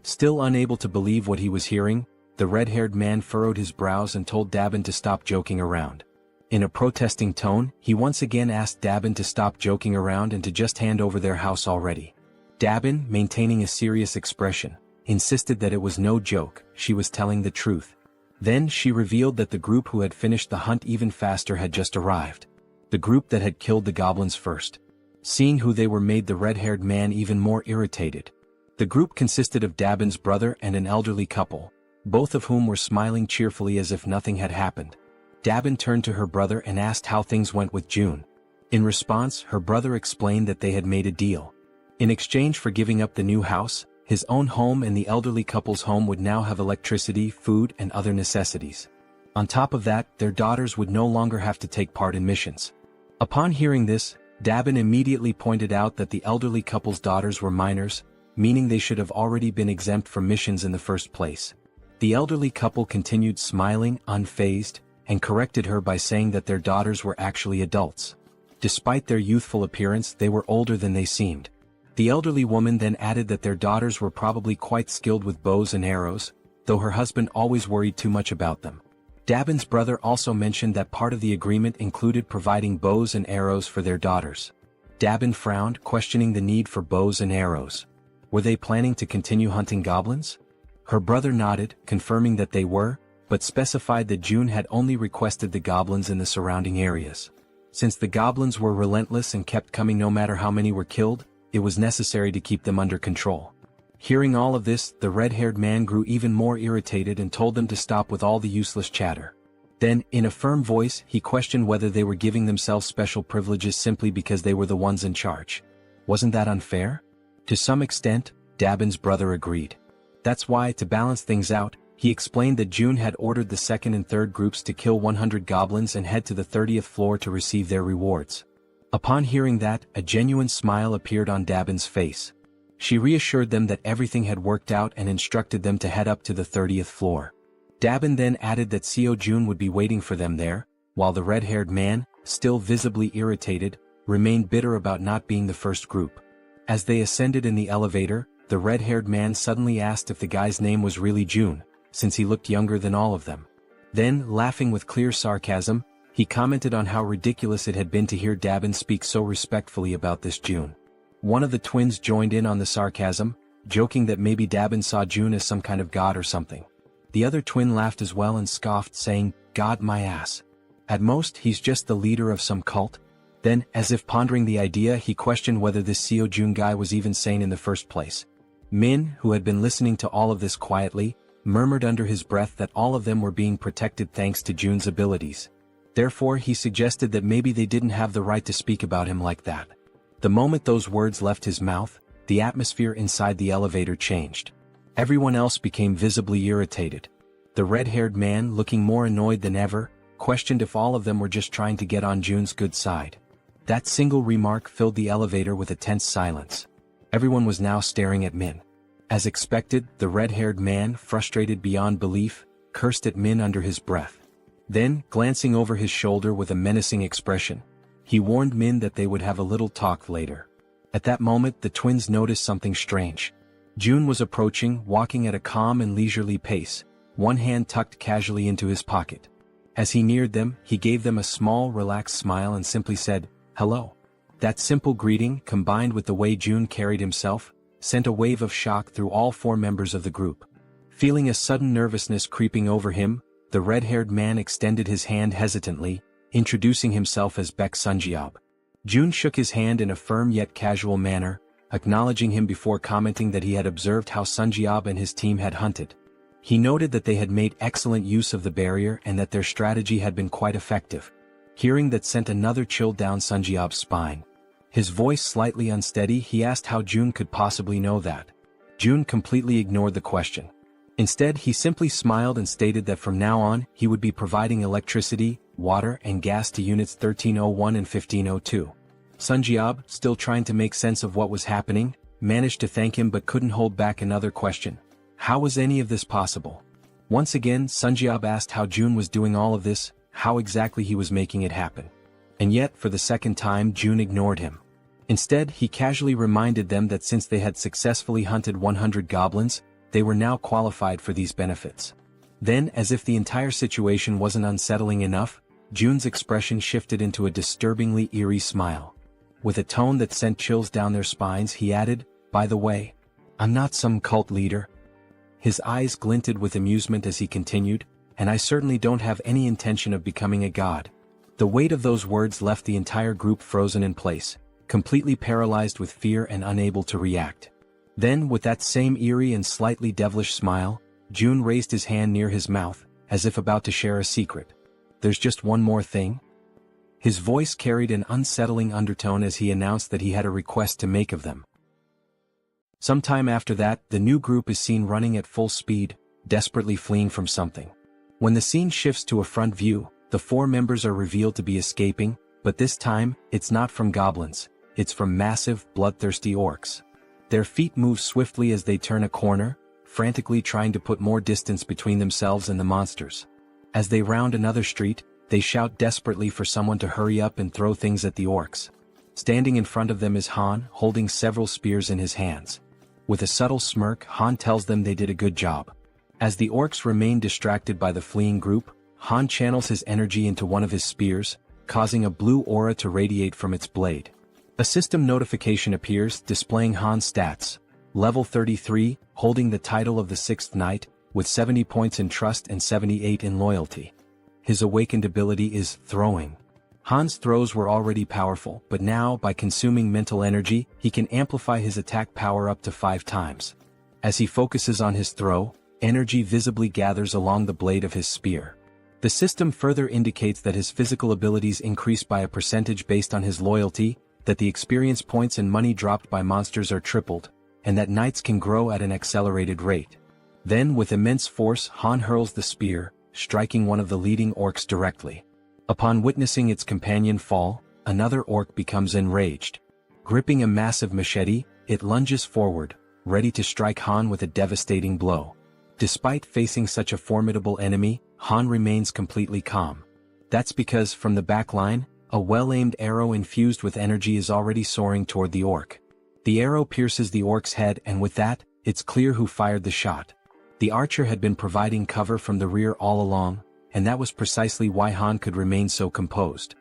Still unable to believe what he was hearing, the red-haired man furrowed his brows and told Dabin to stop joking around. In a protesting tone, he once again asked Dabin to stop joking around and to just hand over their house already. Dabin, maintaining a serious expression, insisted that it was no joke, she was telling the truth. Then she revealed that the group who had finished the hunt even faster had just arrived. The group that had killed the goblins first. Seeing who they were made the red-haired man even more irritated. The group consisted of Dabin's brother and an elderly couple, both of whom were smiling cheerfully as if nothing had happened. Dabin turned to her brother and asked how things went with June. In response, her brother explained that they had made a deal. In exchange for giving up the new house, his own home and the elderly couple's home would now have electricity, food, and other necessities. On top of that, their daughters would no longer have to take part in missions. Upon hearing this, Dabin immediately pointed out that the elderly couple's daughters were minors, meaning they should have already been exempt from missions in the first place. The elderly couple continued smiling, unfazed, and corrected her by saying that their daughters were actually adults. Despite their youthful appearance, they were older than they seemed. The elderly woman then added that their daughters were probably quite skilled with bows and arrows, though her husband always worried too much about them. Dabin's brother also mentioned that part of the agreement included providing bows and arrows for their daughters. Dabin frowned, questioning the need for bows and arrows. Were they planning to continue hunting goblins? Her brother nodded, confirming that they were, but specified that June had only requested the goblins in the surrounding areas. Since the goblins were relentless and kept coming no matter how many were killed, it was necessary to keep them under control. Hearing all of this, the red-haired man grew even more irritated and told them to stop with all the useless chatter. Then, in a firm voice, he questioned whether they were giving themselves special privileges simply because they were the ones in charge. Wasn't that unfair? To some extent, Dabin's brother agreed. That's why, to balance things out, he explained that June had ordered the second and third groups to kill 100 goblins and head to the 30th floor to receive their rewards. Upon hearing that, a genuine smile appeared on Dabin's face. She reassured them that everything had worked out and instructed them to head up to the 30th floor. Dabin then added that Seo Jun would be waiting for them there, while the red-haired man, still visibly irritated, remained bitter about not being the first group. As they ascended in the elevator, the red-haired man suddenly asked if the guy's name was really Jun, since he looked younger than all of them. Then, laughing with clear sarcasm, he commented on how ridiculous it had been to hear Dabin speak so respectfully about this June. One of the twins joined in on the sarcasm, joking that maybe Dabin saw June as some kind of god or something. The other twin laughed as well and scoffed, saying, "God my ass. At most he's just the leader of some cult." Then, as if pondering the idea, he questioned whether this Seo Jun guy was even sane in the first place. Min, who had been listening to all of this quietly, murmured under his breath that all of them were being protected thanks to Jun's abilities. Therefore he suggested that maybe they didn't have the right to speak about him like that. The moment those words left his mouth, the atmosphere inside the elevator changed. Everyone else became visibly irritated. The red-haired man, looking more annoyed than ever, questioned if all of them were just trying to get on Jun's good side. That single remark filled the elevator with a tense silence. Everyone was now staring at Min. As expected, the red-haired man, frustrated beyond belief, cursed at Min under his breath. Then, glancing over his shoulder with a menacing expression, he warned Min that they would have a little talk later. At that moment the twins noticed something strange. Jun was approaching, walking at a calm and leisurely pace, one hand tucked casually into his pocket. As he neared them, he gave them a small, relaxed smile and simply said, "Hello." That simple greeting, combined with the way Jun carried himself, sent a wave of shock through all four members of the group. Feeling a sudden nervousness creeping over him, the red-haired man extended his hand hesitantly, introducing himself as Baek Sunjeob. Jun shook his hand in a firm yet casual manner, acknowledging him before commenting that he had observed how Sunjeob and his team had hunted. He noted that they had made excellent use of the barrier and that their strategy had been quite effective. Hearing that sent another chill down Sunjeob's spine. His voice slightly unsteady, he asked how Jun could possibly know that. Jun completely ignored the question. Instead, he simply smiled and stated that from now on, he would be providing electricity, water and gas to units 1301 and 1502. Sunjeob, still trying to make sense of what was happening, managed to thank him but couldn't hold back another question. How was any of this possible? Once again, Sunjeob asked how Jun was doing all of this, how exactly he was making it happen. And yet, for the second time, Jun ignored him. Instead, he casually reminded them that since they had successfully hunted 100 goblins, they were now qualified for these benefits. Then, as if the entire situation wasn't unsettling enough, Jun's expression shifted into a disturbingly eerie smile. With a tone that sent chills down their spines, he added, "By the way, I'm not some cult leader." His eyes glinted with amusement as he continued, "And I certainly don't have any intention of becoming a god." The weight of those words left the entire group frozen in place, completely paralyzed with fear and unable to react. Then, with that same eerie and slightly devilish smile, Jun raised his hand near his mouth, as if about to share a secret. "There's just one more thing." His voice carried an unsettling undertone as he announced that he had a request to make of them. Sometime after that, the new group is seen running at full speed, desperately fleeing from something. When the scene shifts to a front view, the four members are revealed to be escaping, but this time, it's not from goblins, it's from massive, bloodthirsty orcs. Their feet move swiftly as they turn a corner, frantically trying to put more distance between themselves and the monsters. As they round another street, they shout desperately for someone to hurry up and throw things at the orcs. Standing in front of them is Han, holding several spears in his hands. With a subtle smirk, Han tells them they did a good job. As the orcs remain distracted by the fleeing group, Han channels his energy into one of his spears, causing a blue aura to radiate from its blade. A system notification appears, displaying Han's stats. Level 33, holding the title of the 6th Knight, with 70 points in trust and 78 in loyalty. His awakened ability is throwing. Han's throws were already powerful, but now, by consuming mental energy, he can amplify his attack power up to 5 times. As he focuses on his throw, energy visibly gathers along the blade of his spear. The system further indicates that his physical abilities increase by a percentage based on his loyalty, that the experience points and money dropped by monsters are tripled, and that knights can grow at an accelerated rate. Then, with immense force, Han hurls the spear, striking one of the leading orcs directly. Upon witnessing its companion fall, another orc becomes enraged. Gripping a massive machete, it lunges forward, ready to strike Han with a devastating blow. Despite facing such a formidable enemy, Han remains completely calm. That's because, from the back line, a well-aimed arrow infused with energy is already soaring toward the orc. The arrow pierces the orc's head, and with that, it's clear who fired the shot. The archer had been providing cover from the rear all along, and that was precisely why Han could remain so composed.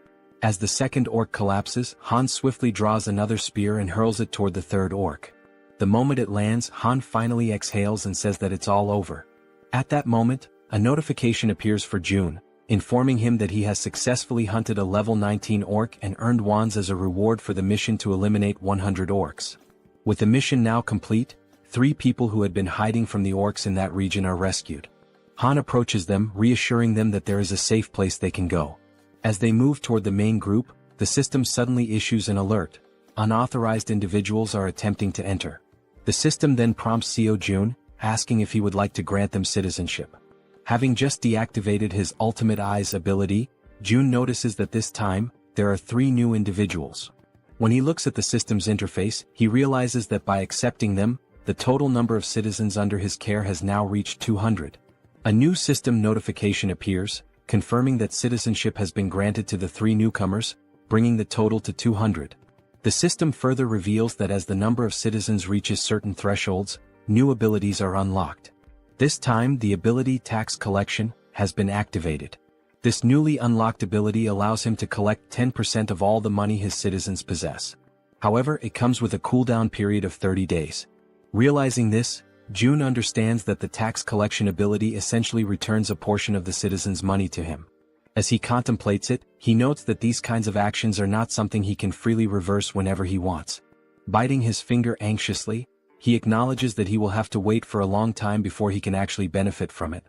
As the second orc collapses, Han swiftly draws another spear and hurls it toward the third orc. The moment it lands, Han finally exhales and says that it's all over. At that moment, a notification appears for June, informing him that he has successfully hunted a level 19 orc and earned wands as a reward for the mission to eliminate 100 orcs. With the mission now complete, 3 people who had been hiding from the orcs in that region are rescued. Han approaches them, reassuring them that there is a safe place they can go. As they move toward the main group, the system suddenly issues an alert. Unauthorized individuals are attempting to enter. The system then prompts Seo Jun, asking if he would like to grant them citizenship. Having just deactivated his Ultimate Eyes ability, Jun notices that this time, there are 3 new individuals. When he looks at the system's interface, he realizes that by accepting them, the total number of citizens under his care has now reached 200. A new system notification appears, confirming that citizenship has been granted to the 3 newcomers, bringing the total to 200. The system further reveals that as the number of citizens reaches certain thresholds, new abilities are unlocked. This time the ability Tax Collection has been activated. This newly unlocked ability allows him to collect 10% of all the money his citizens possess. However, it comes with a cooldown period of 30 days. Realizing this, Jun understands that the tax collection ability essentially returns a portion of the citizens' money to him. As he contemplates it, he notes that these kinds of actions are not something he can freely reverse whenever he wants. Biting his finger anxiously, he acknowledges that he will have to wait for a long time before he can actually benefit from it.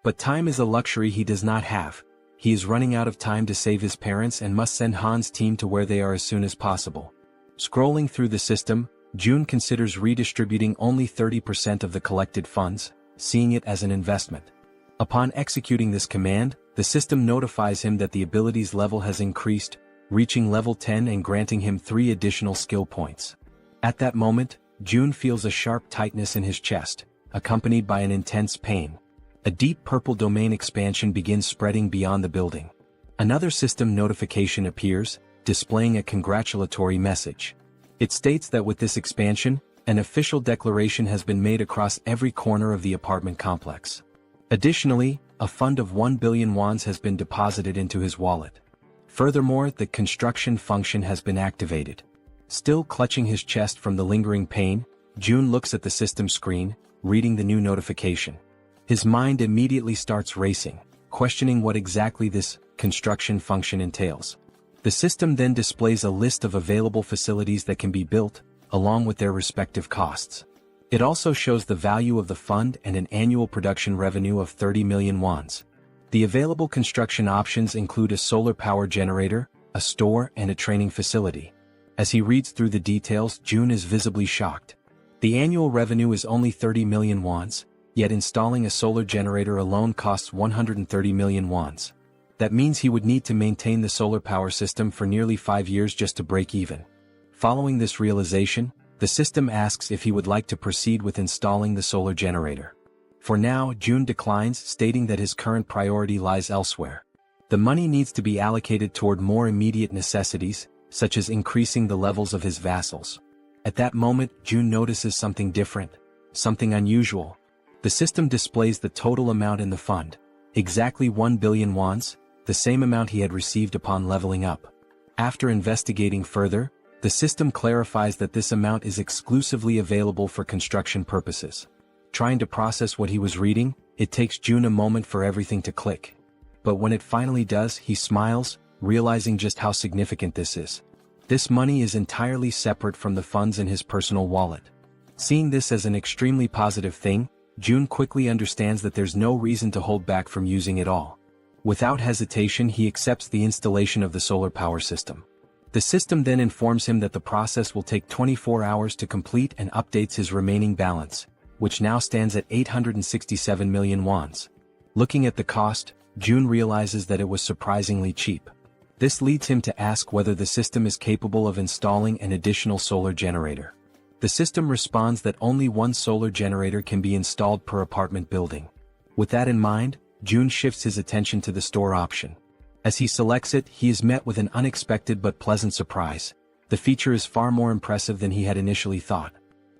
But time is a luxury he does not have. He is running out of time to save his parents and must send Han's team to where they are as soon as possible. Scrolling through the system, Jun considers redistributing only 30% of the collected funds, seeing it as an investment. Upon executing this command, the system notifies him that the ability's level has increased, reaching level 10 and granting him 3 additional skill points. At that moment, Jun feels a sharp tightness in his chest, accompanied by an intense pain. A deep purple domain expansion begins spreading beyond the building. Another system notification appears, displaying a congratulatory message. It states that with this expansion, an official declaration has been made across every corner of the apartment complex. Additionally, a fund of 1 billion wands has been deposited into his wallet. Furthermore, the construction function has been activated. Still clutching his chest from the lingering pain, Jun looks at the system screen, reading the new notification. His mind immediately starts racing, questioning what exactly this construction function entails. The system then displays a list of available facilities that can be built, along with their respective costs. It also shows the value of the fund and an annual production revenue of 30 million wands. The available construction options include a solar power generator, a store, and a training facility. As he reads through the details, Jun is visibly shocked. The annual revenue is only 30 million wands, yet installing a solar generator alone costs 130 million wands. That means he would need to maintain the solar power system for nearly 5 years just to break even. Following this realization, the system asks if he would like to proceed with installing the solar generator. For now, Jun declines, stating that his current priority lies elsewhere. The money needs to be allocated toward more immediate necessities, such as increasing the levels of his vassals. At that moment, Jun notices something different, something unusual. The system displays the total amount in the fund, exactly 1 billion wands, the same amount he had received upon leveling up. After investigating further, the system clarifies that this amount is exclusively available for construction purposes. Trying to process what he was reading, it takes Jun a moment for everything to click. But when it finally does, he smiles, realizing just how significant this is. This money is entirely separate from the funds in his personal wallet. Seeing this as an extremely positive thing, Jun quickly understands that there's no reason to hold back from using it all. Without hesitation, he accepts the installation of the solar power system. The system then informs him that the process will take 24 hours to complete and updates his remaining balance, which now stands at 867 million wands. Looking at the cost, Jun realizes that it was surprisingly cheap. This leads him to ask whether the system is capable of installing an additional solar generator. The system responds that only 1 solar generator can be installed per apartment building. With that in mind, Jun shifts his attention to the store option. As he selects it, he is met with an unexpected but pleasant surprise. The feature is far more impressive than he had initially thought.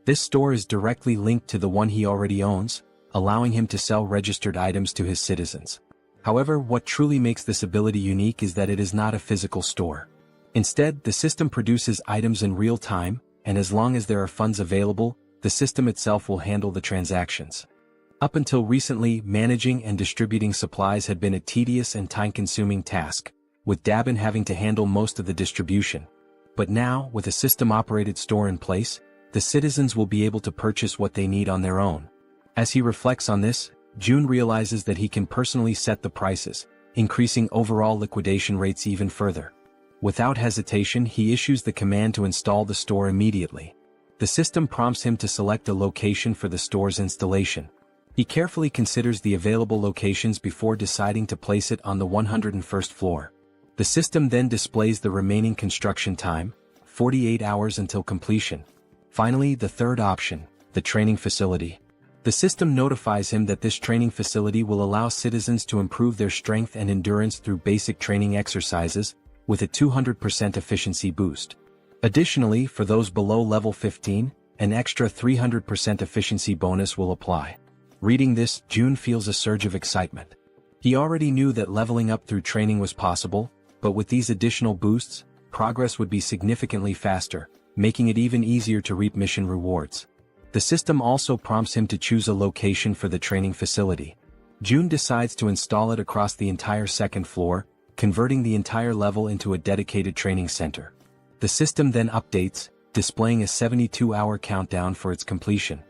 This store is directly linked to the one he already owns, allowing him to sell registered items to his citizens. However, what truly makes this ability unique is that it is not a physical store. Instead, the system produces items in real time, and as long as there are funds available, the system itself will handle the transactions. Up until recently, managing and distributing supplies had been a tedious and time-consuming task, with Dabin having to handle most of the distribution. But now, with a system-operated store in place, the citizens will be able to purchase what they need on their own. As he reflects on this, Jun realizes that he can personally set the prices, increasing overall liquidation rates even further. Without hesitation, he issues the command to install the store immediately. The system prompts him to select a location for the store's installation. He carefully considers the available locations before deciding to place it on the 101st floor. The system then displays the remaining construction time, 48 hours until completion. Finally, the third option, the training facility. The system notifies him that this training facility will allow citizens to improve their strength and endurance through basic training exercises, with a 200% efficiency boost. Additionally, for those below level 15, an extra 300% efficiency bonus will apply. Reading this, Jun feels a surge of excitement. He already knew that leveling up through training was possible, but with these additional boosts, progress would be significantly faster, making it even easier to reap mission rewards. The system also prompts him to choose a location for the training facility. Jun decides to install it across the entire second floor, converting the entire level into a dedicated training center. The system then updates, displaying a 72-hour countdown for its completion.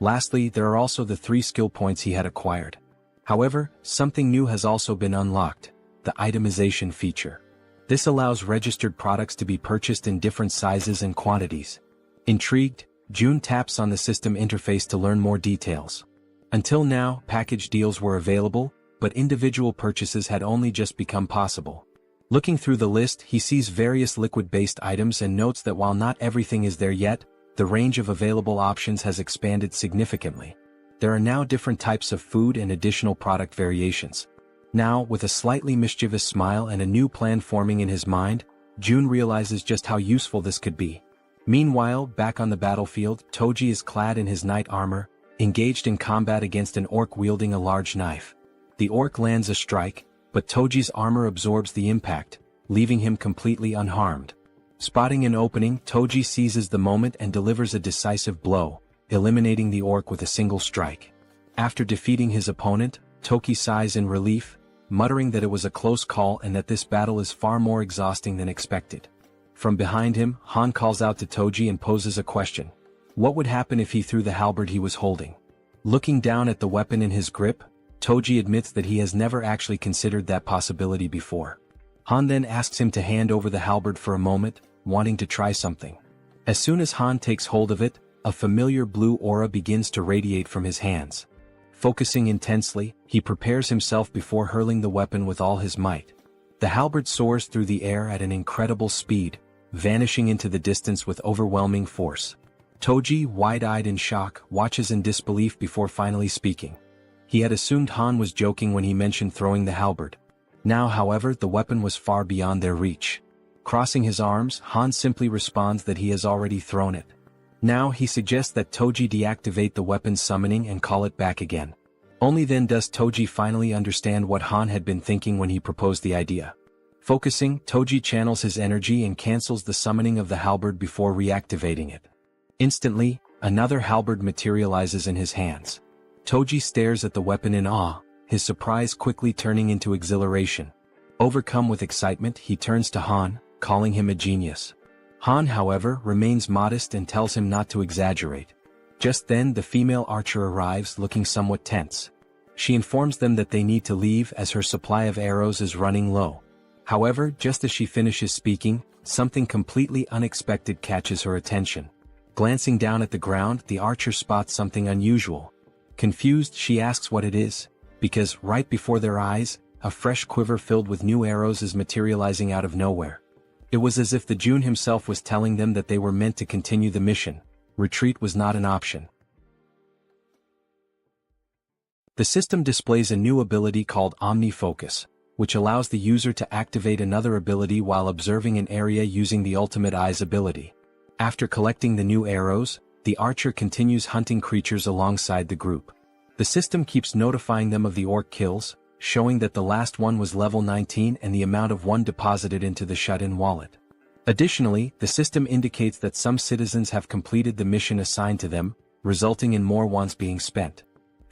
Lastly, there are also the 3 skill points he had acquired. However, something new has also been unlocked, the itemization feature. This allows registered products to be purchased in different sizes and quantities. Intrigued, Jun taps on the system interface to learn more details. Until now, package deals were available, but individual purchases had only just become possible. Looking through the list, he sees various liquid-based items and notes that while not everything is there yet, the range of available options has expanded significantly. There are now different types of food and additional product variations. Now, with a slightly mischievous smile and a new plan forming in his mind, Jun realizes just how useful this could be. Meanwhile, back on the battlefield, Toji is clad in his knight armor, engaged in combat against an orc wielding a large knife. The orc lands a strike, but Toji's armor absorbs the impact, leaving him completely unharmed. Spotting an opening, Toji seizes the moment and delivers a decisive blow, eliminating the orc with a single strike. After defeating his opponent, Toki sighs in relief, muttering that it was a close call and that this battle is far more exhausting than expected. From behind him, Han calls out to Toji and poses a question. What would happen if he threw the halberd he was holding? Looking down at the weapon in his grip, Toji admits that he has never actually considered that possibility before. Han then asks him to hand over the halberd for a moment, wanting to try something. As soon as Han takes hold of it, a familiar blue aura begins to radiate from his hands. Focusing intensely, he prepares himself before hurling the weapon with all his might. The halberd soars through the air at an incredible speed, vanishing into the distance with overwhelming force. Toji, wide-eyed in shock, watches in disbelief before finally speaking. He had assumed Han was joking when he mentioned throwing the halberd. Now, however, the weapon was far beyond their reach. Crossing his arms, Han simply responds that he has already thrown it. Now he suggests that Toji deactivate the weapon's summoning and call it back again. Only then does Toji finally understand what Han had been thinking when he proposed the idea. Focusing, Toji channels his energy and cancels the summoning of the halberd before reactivating it. Instantly, another halberd materializes in his hands. Toji stares at the weapon in awe, his surprise quickly turning into exhilaration. Overcome with excitement, he turns to Han, calling him a genius. Han, however, remains modest and tells him not to exaggerate. Just then, the female archer arrives, looking somewhat tense. She informs them that they need to leave as her supply of arrows is running low. However, just as she finishes speaking, something completely unexpected catches her attention. Glancing down at the ground, the archer spots something unusual. Confused, she asks what it is, because right before their eyes, a fresh quiver filled with new arrows is materializing out of nowhere. It was as if the Jun himself was telling them that they were meant to continue the mission. Retreat was not an option. The system displays a new ability called Omni-Focus, which allows the user to activate another ability while observing an area using the Ultimate Eyes ability. After collecting the new arrows, the archer continues hunting creatures alongside the group. The system keeps notifying them of the orc kills, showing that the last one was level 19 and the amount of one deposited into the shut-in wallet. Additionally, the system indicates that some citizens have completed the mission assigned to them, resulting in more ones being spent.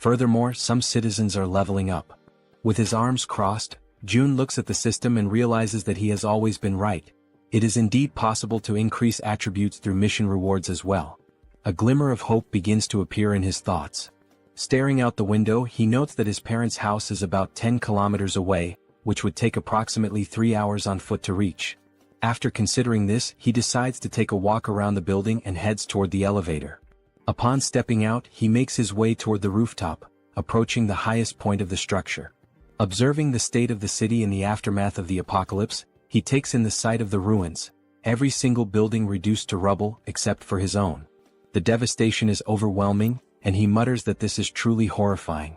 Furthermore, some citizens are leveling up. With his arms crossed, Jun looks at the system and realizes that he has always been right. It is indeed possible to increase attributes through mission rewards as well. A glimmer of hope begins to appear in his thoughts. Staring out the window, he notes that his parents' house is about 10 kilometers away, which would take approximately 3 hours on foot to reach. After considering this, he decides to take a walk around the building and heads toward the elevator. Upon stepping out, he makes his way toward the rooftop, approaching the highest point of the structure. Observing the state of the city in the aftermath of the apocalypse, he takes in the sight of the ruins, every single building reduced to rubble except for his own. The devastation is overwhelming, and he mutters that this is truly horrifying.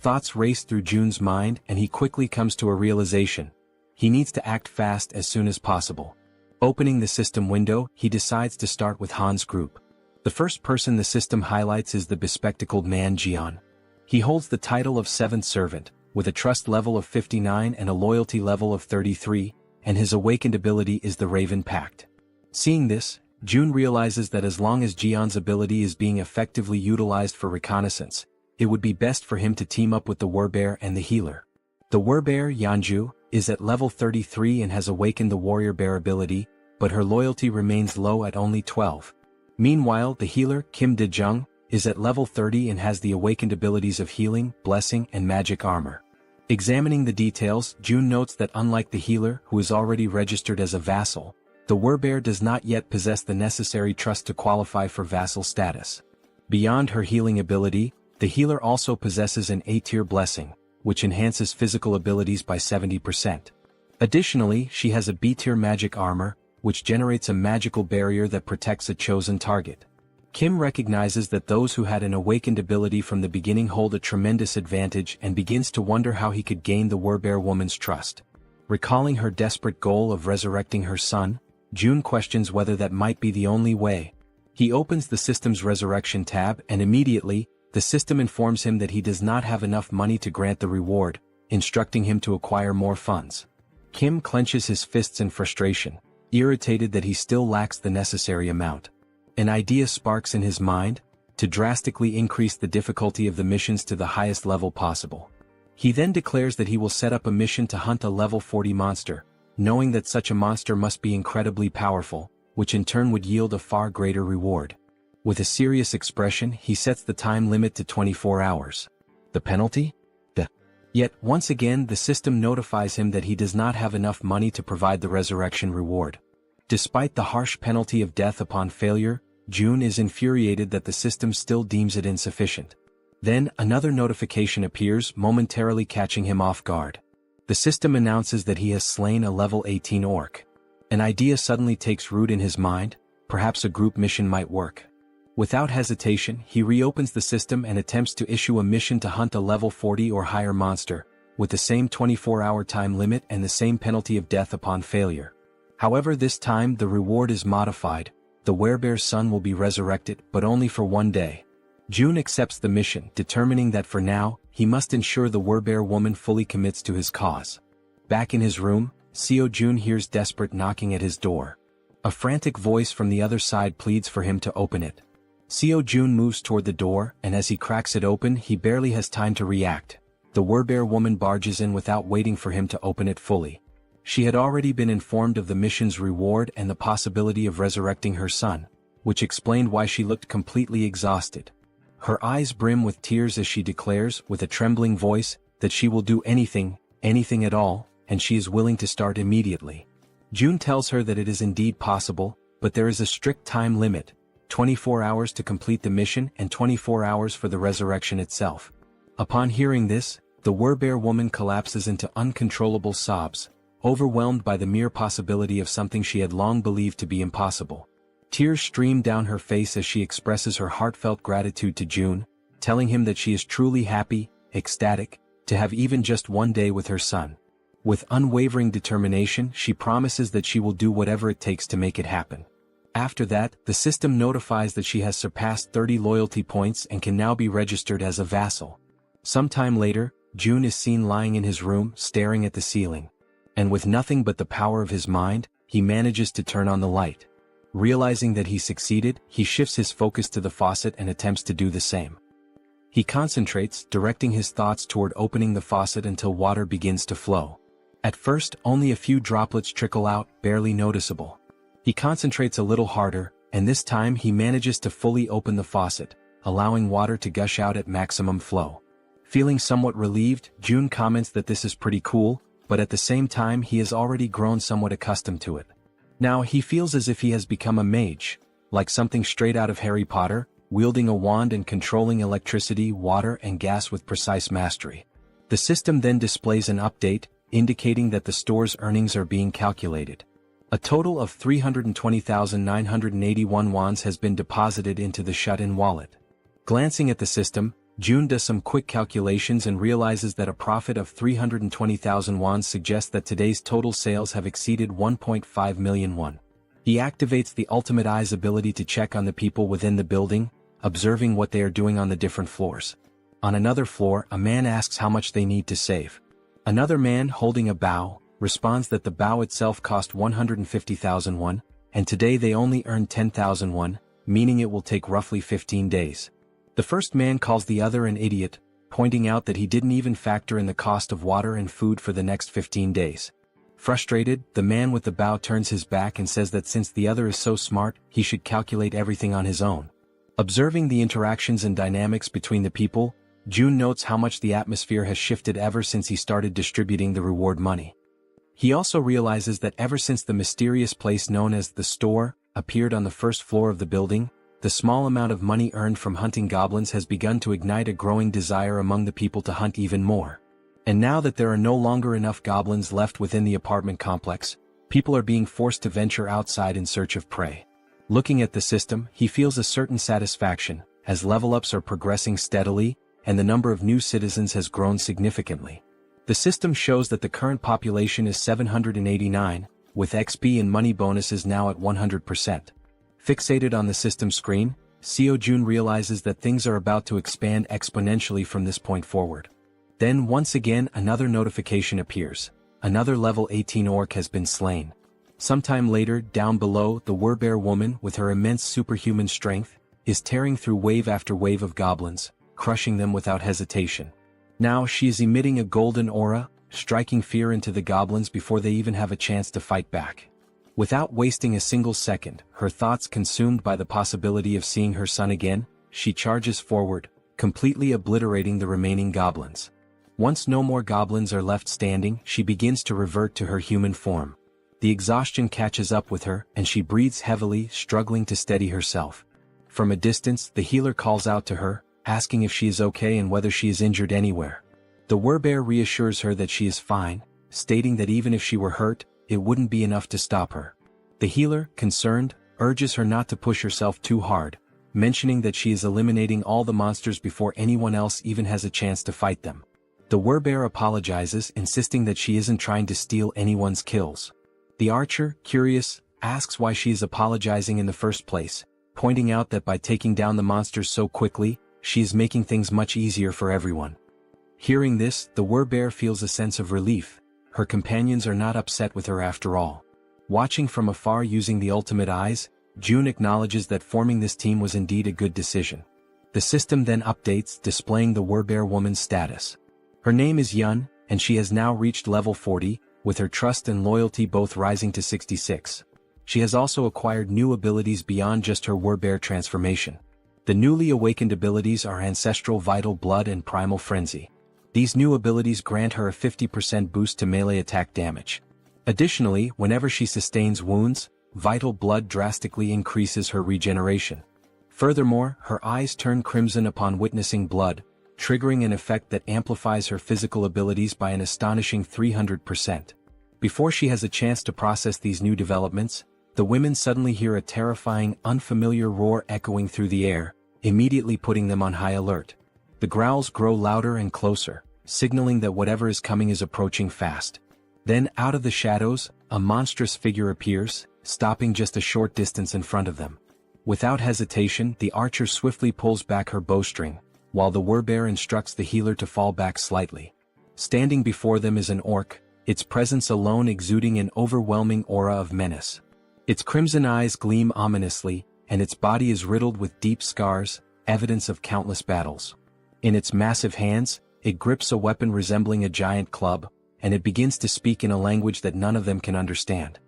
Thoughts race through Jun's mind and he quickly comes to a realization. He needs to act fast as soon as possible. Opening the system window, he decides to start with Han's group. The first person the system highlights is the bespectacled man Jaehyeon. He holds the title of 7th servant, with a trust level of 59 and a loyalty level of 33, and his awakened ability is the Raven Pact. Seeing this, Jun realizes that as long as Jaehyeon's ability is being effectively utilized for reconnaissance, it would be best for him to team up with the Warbear and the healer. The Warbear, Yeonju, is at level 33 and has awakened the Warrior Bear ability, but her loyalty remains low at only 12. Meanwhile, the healer, Kim Dae-jung, is at level 30 and has the awakened abilities of healing, blessing, and magic armor. Examining the details, Jun notes that unlike the healer, who is already registered as a vassal, the Warbear does not yet possess the necessary trust to qualify for vassal status. Beyond her healing ability, the healer also possesses an A-tier blessing, which enhances physical abilities by 70%. Additionally, she has a B-tier magic armor, which generates a magical barrier that protects a chosen target. Kim recognizes that those who had an awakened ability from the beginning hold a tremendous advantage and begins to wonder how he could gain the Warbear woman's trust. Recalling her desperate goal of resurrecting her son, Jun questions whether that might be the only way. He opens the system's resurrection tab and immediately, the system informs him that he does not have enough money to grant the reward, instructing him to acquire more funds. Kim clenches his fists in frustration, irritated that he still lacks the necessary amount. An idea sparks in his mind, to drastically increase the difficulty of the missions to the highest level possible. He then declares that he will set up a mission to hunt a level 40 monster, knowing that such a monster must be incredibly powerful, which in turn would yield a far greater reward. With a serious expression, he sets the time limit to 24 hours. The penalty? Yet, once again the system notifies him that he does not have enough money to provide the resurrection reward. Despite the harsh penalty of death upon failure, Jun is infuriated that the system still deems it insufficient. Then, another notification appears, momentarily catching him off guard. The system announces that he has slain a level 18 orc. An idea suddenly takes root in his mind, perhaps a group mission might work. Without hesitation, he reopens the system and attempts to issue a mission to hunt a level 40 or higher monster, with the same 24-hour time limit and the same penalty of death upon failure. However, this time the reward is modified. The Werebear's son will be resurrected, but only for 1 day. Jun accepts the mission, determining that for now, he must ensure the Werebear woman fully commits to his cause. Back in his room, Seo Jun hears desperate knocking at his door. A frantic voice from the other side pleads for him to open it. Seo Jun moves toward the door, and as he cracks it open, he barely has time to react. The Werebear woman barges in without waiting for him to open it fully. She had already been informed of the mission's reward and the possibility of resurrecting her son, which explained why she looked completely exhausted. Her eyes brim with tears as she declares, with a trembling voice, that she will do anything, anything at all, and she is willing to start immediately. Jun tells her that it is indeed possible, but there is a strict time limit, 24 hours to complete the mission and 24 hours for the resurrection itself. Upon hearing this, the Werebear woman collapses into uncontrollable sobs, overwhelmed by the mere possibility of something she had long believed to be impossible. Tears stream down her face as she expresses her heartfelt gratitude to Jun, telling him that she is truly happy, ecstatic, to have even just 1 day with her son. With unwavering determination, she promises that she will do whatever it takes to make it happen. After that, the system notifies that she has surpassed 30 loyalty points and can now be registered as a vassal. Sometime later, Jun is seen lying in his room, staring at the ceiling. And with nothing but the power of his mind, he manages to turn on the light. Realizing that he succeeded, he shifts his focus to the faucet and attempts to do the same. He concentrates, directing his thoughts toward opening the faucet until water begins to flow. At first, only a few droplets trickle out, barely noticeable. He concentrates a little harder, and this time he manages to fully open the faucet, allowing water to gush out at maximum flow. Feeling somewhat relieved, June comments that this is pretty cool, but at the same time he has already grown somewhat accustomed to it. Now he feels as if he has become a mage, like something straight out of Harry Potter, wielding a wand and controlling electricity, water and gas with precise mastery. The system then displays an update, indicating that the store's earnings are being calculated. A total of 320,981 wons has been deposited into the shut-in wallet. Glancing at the system, June does some quick calculations and realizes that a profit of 320,000 wons suggests that today's total sales have exceeded 1.5 million won. He activates the ultimate eye's ability to check on the people within the building, observing what they are doing on the different floors. On another floor, a man asks how much they need to save. Another man, holding a bow, responds that the bow itself cost 150,000 won, and today they only earn 10,000 won, meaning it will take roughly 15 days. The first man calls the other an idiot, pointing out that he didn't even factor in the cost of water and food for the next 15 days. Frustrated, the man with the bow turns his back and says that since the other is so smart, he should calculate everything on his own. Observing the interactions and dynamics between the people, June notes how much the atmosphere has shifted ever since he started distributing the reward money. He also realizes that ever since the mysterious place known as the store appeared on the first floor of the building, the small amount of money earned from hunting goblins has begun to ignite a growing desire among the people to hunt even more. And now that there are no longer enough goblins left within the apartment complex, people are being forced to venture outside in search of prey. Looking at the system, he feels a certain satisfaction, as level-ups are progressing steadily, and the number of new citizens has grown significantly. The system shows that the current population is 789, with XP and money bonuses now at 100%. Fixated on the system screen, Seo Jun realizes that things are about to expand exponentially from this point forward. Then once again another notification appears. Another level 18 orc has been slain. Sometime later, down below, the Werbear woman, with her immense superhuman strength, is tearing through wave after wave of goblins, crushing them without hesitation. Now she is emitting a golden aura, striking fear into the goblins before they even have a chance to fight back. Without wasting a single second, her thoughts consumed by the possibility of seeing her son again, she charges forward, completely obliterating the remaining goblins. Once no more goblins are left standing, she begins to revert to her human form. The exhaustion catches up with her, and she breathes heavily, struggling to steady herself. From a distance, the healer calls out to her, asking if she is okay and whether she is injured anywhere. The Werbear reassures her that she is fine, stating that even if she were hurt, it wouldn't be enough to stop her. The healer, concerned, urges her not to push herself too hard, mentioning that she is eliminating all the monsters before anyone else even has a chance to fight them. The Werbear apologizes, insisting that she isn't trying to steal anyone's kills. The archer, curious, asks why she is apologizing in the first place, pointing out that by taking down the monsters so quickly, she is making things much easier for everyone. Hearing this, the Werbear feels a sense of relief. Her companions are not upset with her after all. Watching from afar using the ultimate eyes, June acknowledges that forming this team was indeed a good decision. The system then updates, displaying the Werbear woman's status. Her name is Yun, and she has now reached level 40, with her trust and loyalty both rising to 66. She has also acquired new abilities beyond just her Werbear transformation. The newly awakened abilities are Ancestral Vital Blood and Primal Frenzy. These new abilities grant her a 50% boost to melee attack damage. Additionally, whenever she sustains wounds, Vital Blood drastically increases her regeneration. Furthermore, her eyes turn crimson upon witnessing blood, triggering an effect that amplifies her physical abilities by an astonishing 300%. Before she has a chance to process these new developments, the women suddenly hear a terrifying, unfamiliar roar echoing through the air, immediately putting them on high alert. The growls grow louder and closer, signaling that whatever is coming is approaching fast. Then, out of the shadows, a monstrous figure appears, stopping just a short distance in front of them. Without hesitation, the archer swiftly pulls back her bowstring, while the Werbear instructs the healer to fall back slightly. Standing before them is an orc, its presence alone exuding an overwhelming aura of menace. Its crimson eyes gleam ominously, and its body is riddled with deep scars, evidence of countless battles. In its massive hands, it grips a weapon resembling a giant club, and it begins to speak in a language that none of them can understand.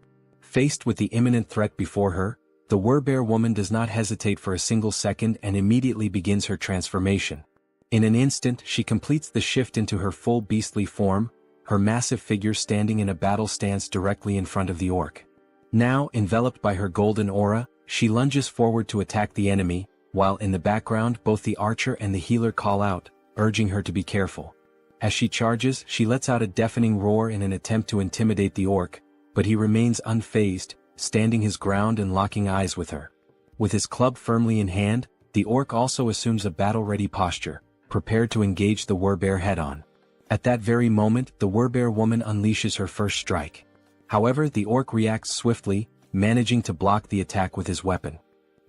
Faced with the imminent threat before her, the Werbear woman does not hesitate for a single second and immediately begins her transformation. In an instant she completes the shift into her full beastly form, her massive figure standing in a battle stance directly in front of the orc. Now, enveloped by her golden aura, she lunges forward to attack the enemy, while in the background both the archer and the healer call out, urging her to be careful. As she charges, she lets out a deafening roar in an attempt to intimidate the orc, but he remains unfazed, standing his ground and locking eyes with her. With his club firmly in hand, the orc also assumes a battle-ready posture, prepared to engage the Werbear head-on. At that very moment, the Werbear woman unleashes her first strike. However, the orc reacts swiftly, managing to block the attack with his weapon.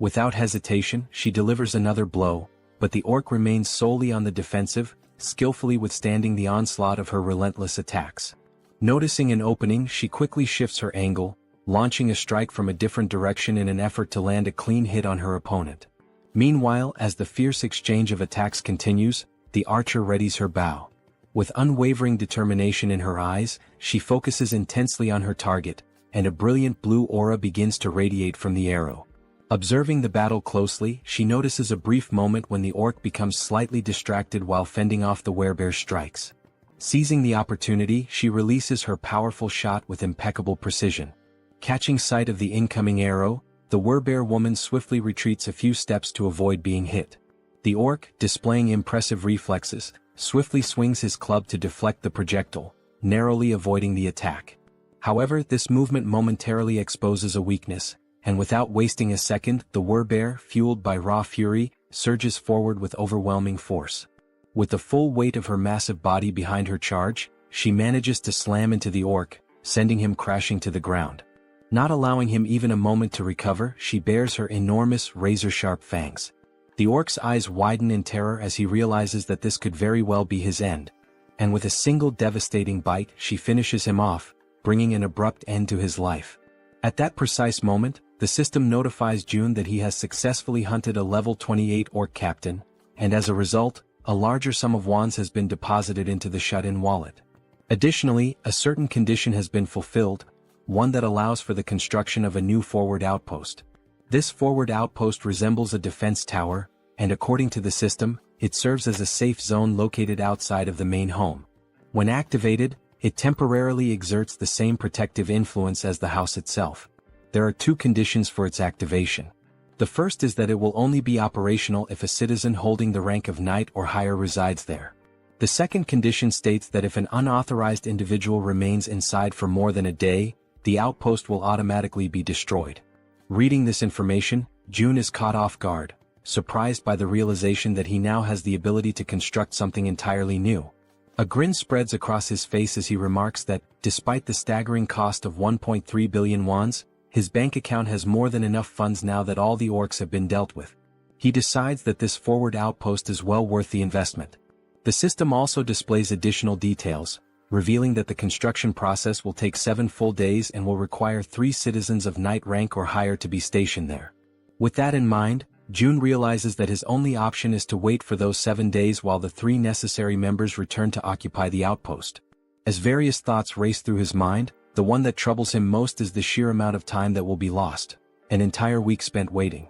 Without hesitation, she delivers another blow, but the orc remains solely on the defensive, skillfully withstanding the onslaught of her relentless attacks. Noticing an opening, she quickly shifts her angle, launching a strike from a different direction in an effort to land a clean hit on her opponent. Meanwhile, as the fierce exchange of attacks continues, the archer readies her bow. With unwavering determination in her eyes, she focuses intensely on her target, and a brilliant blue aura begins to radiate from the arrow. Observing the battle closely, she notices a brief moment when the orc becomes slightly distracted while fending off the Werbear's strikes. Seizing the opportunity, she releases her powerful shot with impeccable precision. Catching sight of the incoming arrow, the Werbear woman swiftly retreats a few steps to avoid being hit. The orc, displaying impressive reflexes, swiftly swings his club to deflect the projectile, narrowly avoiding the attack. However, this movement momentarily exposes a weakness, and without wasting a second, the Werbear, fueled by raw fury, surges forward with overwhelming force. With the full weight of her massive body behind her charge, she manages to slam into the orc, sending him crashing to the ground. Not allowing him even a moment to recover, she bares her enormous, razor-sharp fangs. The orc's eyes widen in terror as he realizes that this could very well be his end, and with a single devastating bite, she finishes him off, bringing an abrupt end to his life. At that precise moment, the system notifies June that he has successfully hunted a level 28 orc captain, and as a result, a larger sum of wands has been deposited into the shut-in wallet. Additionally, a certain condition has been fulfilled, one that allows for the construction of a new forward outpost. This forward outpost resembles a defense tower, and according to the system, it serves as a safe zone located outside of the main home. When activated, it temporarily exerts the same protective influence as the house itself. There are two conditions for its activation. The first is that it will only be operational if a citizen holding the rank of knight or higher resides there. The second condition states that if an unauthorized individual remains inside for more than a day, the outpost will automatically be destroyed. Reading this information, June is caught off guard, surprised by the realization that he now has the ability to construct something entirely new. A grin spreads across his face as he remarks that, despite the staggering cost of 1.3 billion wands, his bank account has more than enough funds now that all the orcs have been dealt with. He decides that this forward outpost is well worth the investment. The system also displays additional details, revealing that the construction process will take 7 full days and will require 3 citizens of knight rank or higher to be stationed there. With that in mind, June realizes that his only option is to wait for those 7 days while the 3 necessary members return to occupy the outpost. As various thoughts race through his mind, the one that troubles him most is the sheer amount of time that will be lost, an entire week spent waiting.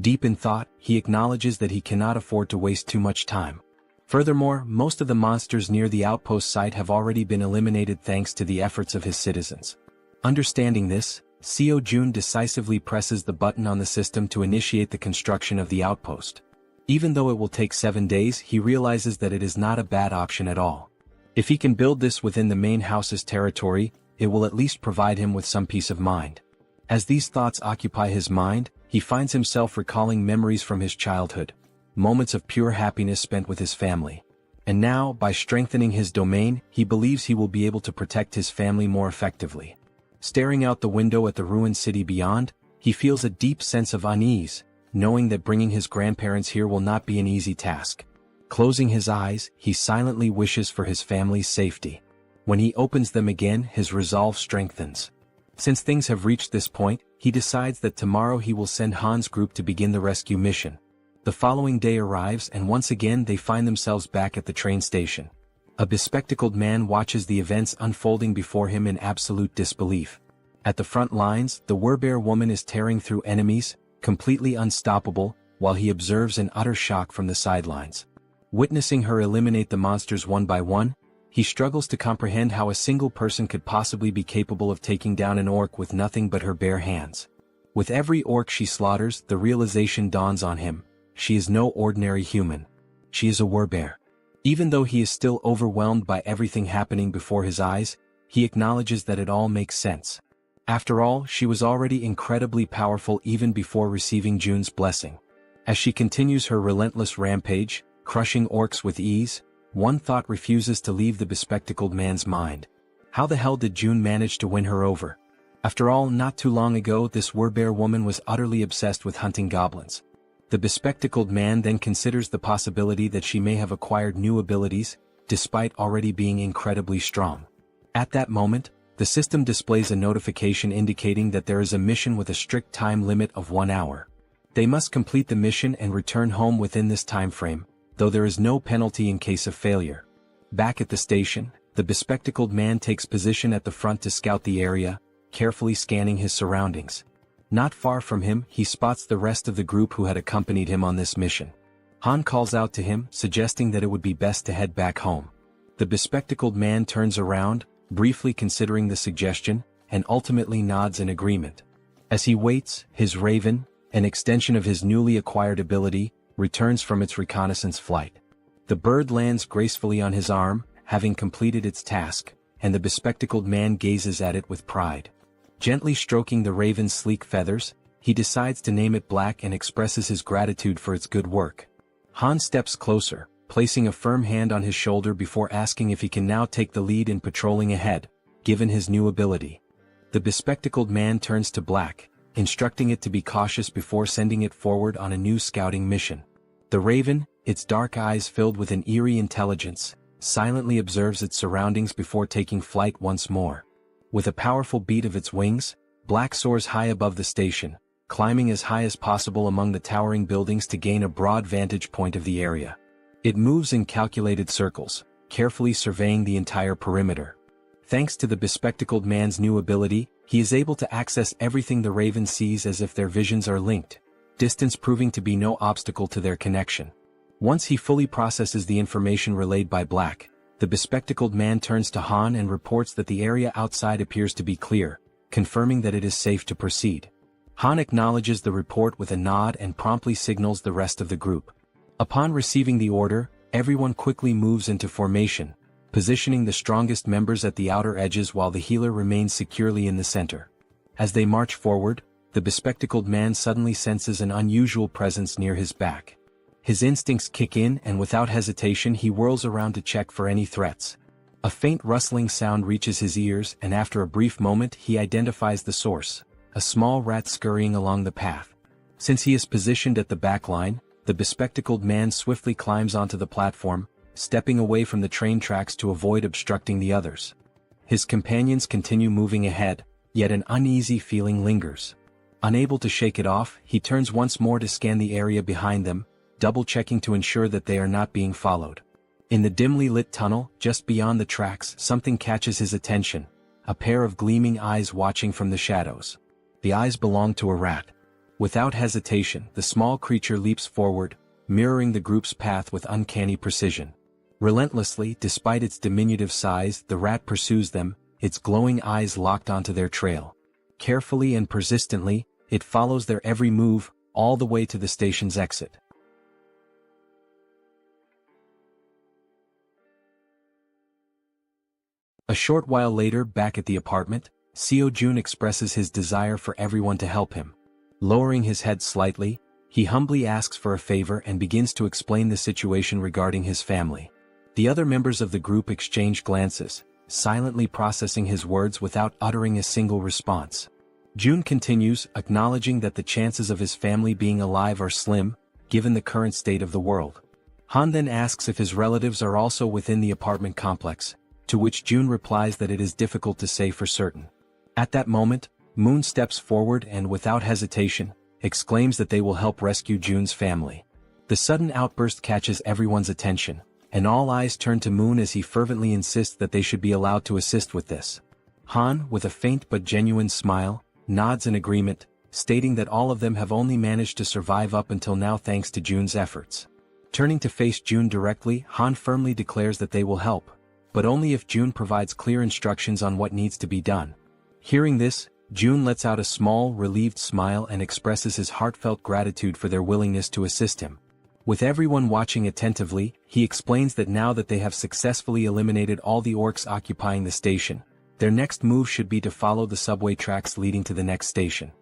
Deep in thought, he acknowledges that he cannot afford to waste too much time. Furthermore, most of the monsters near the outpost site have already been eliminated thanks to the efforts of his citizens. Understanding this, Seo Jun decisively presses the button on the system to initiate the construction of the outpost. Even though it will take 7 days, he realizes that it is not a bad option at all. If he can build this within the main house's territory, it will at least provide him with some peace of mind. As these thoughts occupy his mind, he finds himself recalling memories from his childhood, moments of pure happiness spent with his family. And now, by strengthening his domain, he believes he will be able to protect his family more effectively. Staring out the window at the ruined city beyond, he feels a deep sense of unease, knowing that bringing his grandparents here will not be an easy task. Closing his eyes, he silently wishes for his family's safety. When he opens them again, his resolve strengthens. Since things have reached this point, he decides that tomorrow he will send Han's group to begin the rescue mission. The following day arrives and once again they find themselves back at the train station. A bespectacled man watches the events unfolding before him in absolute disbelief. At the front lines, the Werbear woman is tearing through enemies, completely unstoppable, while he observes in utter shock from the sidelines. Witnessing her eliminate the monsters one by one, he struggles to comprehend how a single person could possibly be capable of taking down an orc with nothing but her bare hands. With every orc she slaughters, the realization dawns on him: she is no ordinary human. She is a Werbear. Even though he is still overwhelmed by everything happening before his eyes, he acknowledges that it all makes sense. After all, she was already incredibly powerful even before receiving Jun's blessing. As she continues her relentless rampage, crushing orcs with ease, one thought refuses to leave the bespectacled man's mind. How the hell did Jun manage to win her over? After all, not too long ago this Werbear woman was utterly obsessed with hunting goblins. The bespectacled man then considers the possibility that she may have acquired new abilities, despite already being incredibly strong. At that moment, the system displays a notification indicating that there is a mission with a strict time limit of 1 hour. They must complete the mission and return home within this time frame, though there is no penalty in case of failure. Back at the station, the bespectacled man takes position at the front to scout the area, carefully scanning his surroundings. Not far from him, he spots the rest of the group who had accompanied him on this mission. Han calls out to him, suggesting that it would be best to head back home. The bespectacled man turns around, briefly considering the suggestion, and ultimately nods in agreement. As he waits, his raven, an extension of his newly acquired ability, returns from its reconnaissance flight. The bird lands gracefully on his arm, having completed its task, and the bespectacled man gazes at it with pride. Gently stroking the raven's sleek feathers, he decides to name it Black and expresses his gratitude for its good work. Han steps closer, placing a firm hand on his shoulder before asking if he can now take the lead in patrolling ahead, given his new ability. The bespectacled man turns to Black, instructing it to be cautious before sending it forward on a new scouting mission. The raven, its dark eyes filled with an eerie intelligence, silently observes its surroundings before taking flight once more. With a powerful beat of its wings, Black soars high above the station, climbing as high as possible among the towering buildings to gain a broad vantage point of the area. It moves in calculated circles, carefully surveying the entire perimeter. Thanks to the bespectacled man's new ability, he is able to access everything the raven sees as if their visions are linked, distance proving to be no obstacle to their connection. Once he fully processes the information relayed by Black, the bespectacled man turns to Han and reports that the area outside appears to be clear, confirming that it is safe to proceed. Han acknowledges the report with a nod and promptly signals the rest of the group. Upon receiving the order, everyone quickly moves into formation, positioning the strongest members at the outer edges while the healer remains securely in the center. As they march forward, the bespectacled man suddenly senses an unusual presence near his back. His instincts kick in and without hesitation he whirls around to check for any threats. A faint rustling sound reaches his ears and after a brief moment he identifies the source, a small rat scurrying along the path. Since he is positioned at the back line, the bespectacled man swiftly climbs onto the platform, stepping away from the train tracks to avoid obstructing the others. His companions continue moving ahead, yet an uneasy feeling lingers. Unable to shake it off, he turns once more to scan the area behind them, double-checking to ensure that they are not being followed. In the dimly lit tunnel, just beyond the tracks, something catches his attention, a pair of gleaming eyes watching from the shadows. The eyes belong to a rat. Without hesitation, the small creature leaps forward, mirroring the group's path with uncanny precision. Relentlessly, despite its diminutive size, the rat pursues them, its glowing eyes locked onto their trail. Carefully and persistently, it follows their every move, all the way to the station's exit. A short while later, back at the apartment, Seo Jun expresses his desire for everyone to help him. Lowering his head slightly, he humbly asks for a favor and begins to explain the situation regarding his family. The other members of the group exchange glances, silently processing his words without uttering a single response. Jun continues, acknowledging that the chances of his family being alive are slim, given the current state of the world. Han then asks if his relatives are also within the apartment complex, to which Jun replies that it is difficult to say for certain. At that moment, Moon steps forward and without hesitation, exclaims that they will help rescue Jun's family. The sudden outburst catches everyone's attention, and all eyes turn to Moon as he fervently insists that they should be allowed to assist with this. Han, with a faint but genuine smile, nods in agreement, stating that all of them have only managed to survive up until now thanks to Jun's efforts. Turning to face Jun directly, Han firmly declares that they will help, but only if Jun provides clear instructions on what needs to be done. Hearing this, Jun lets out a small, relieved smile and expresses his heartfelt gratitude for their willingness to assist him. With everyone watching attentively, he explains that now that they have successfully eliminated all the orcs occupying the station, their next move should be to follow the subway tracks leading to the next station.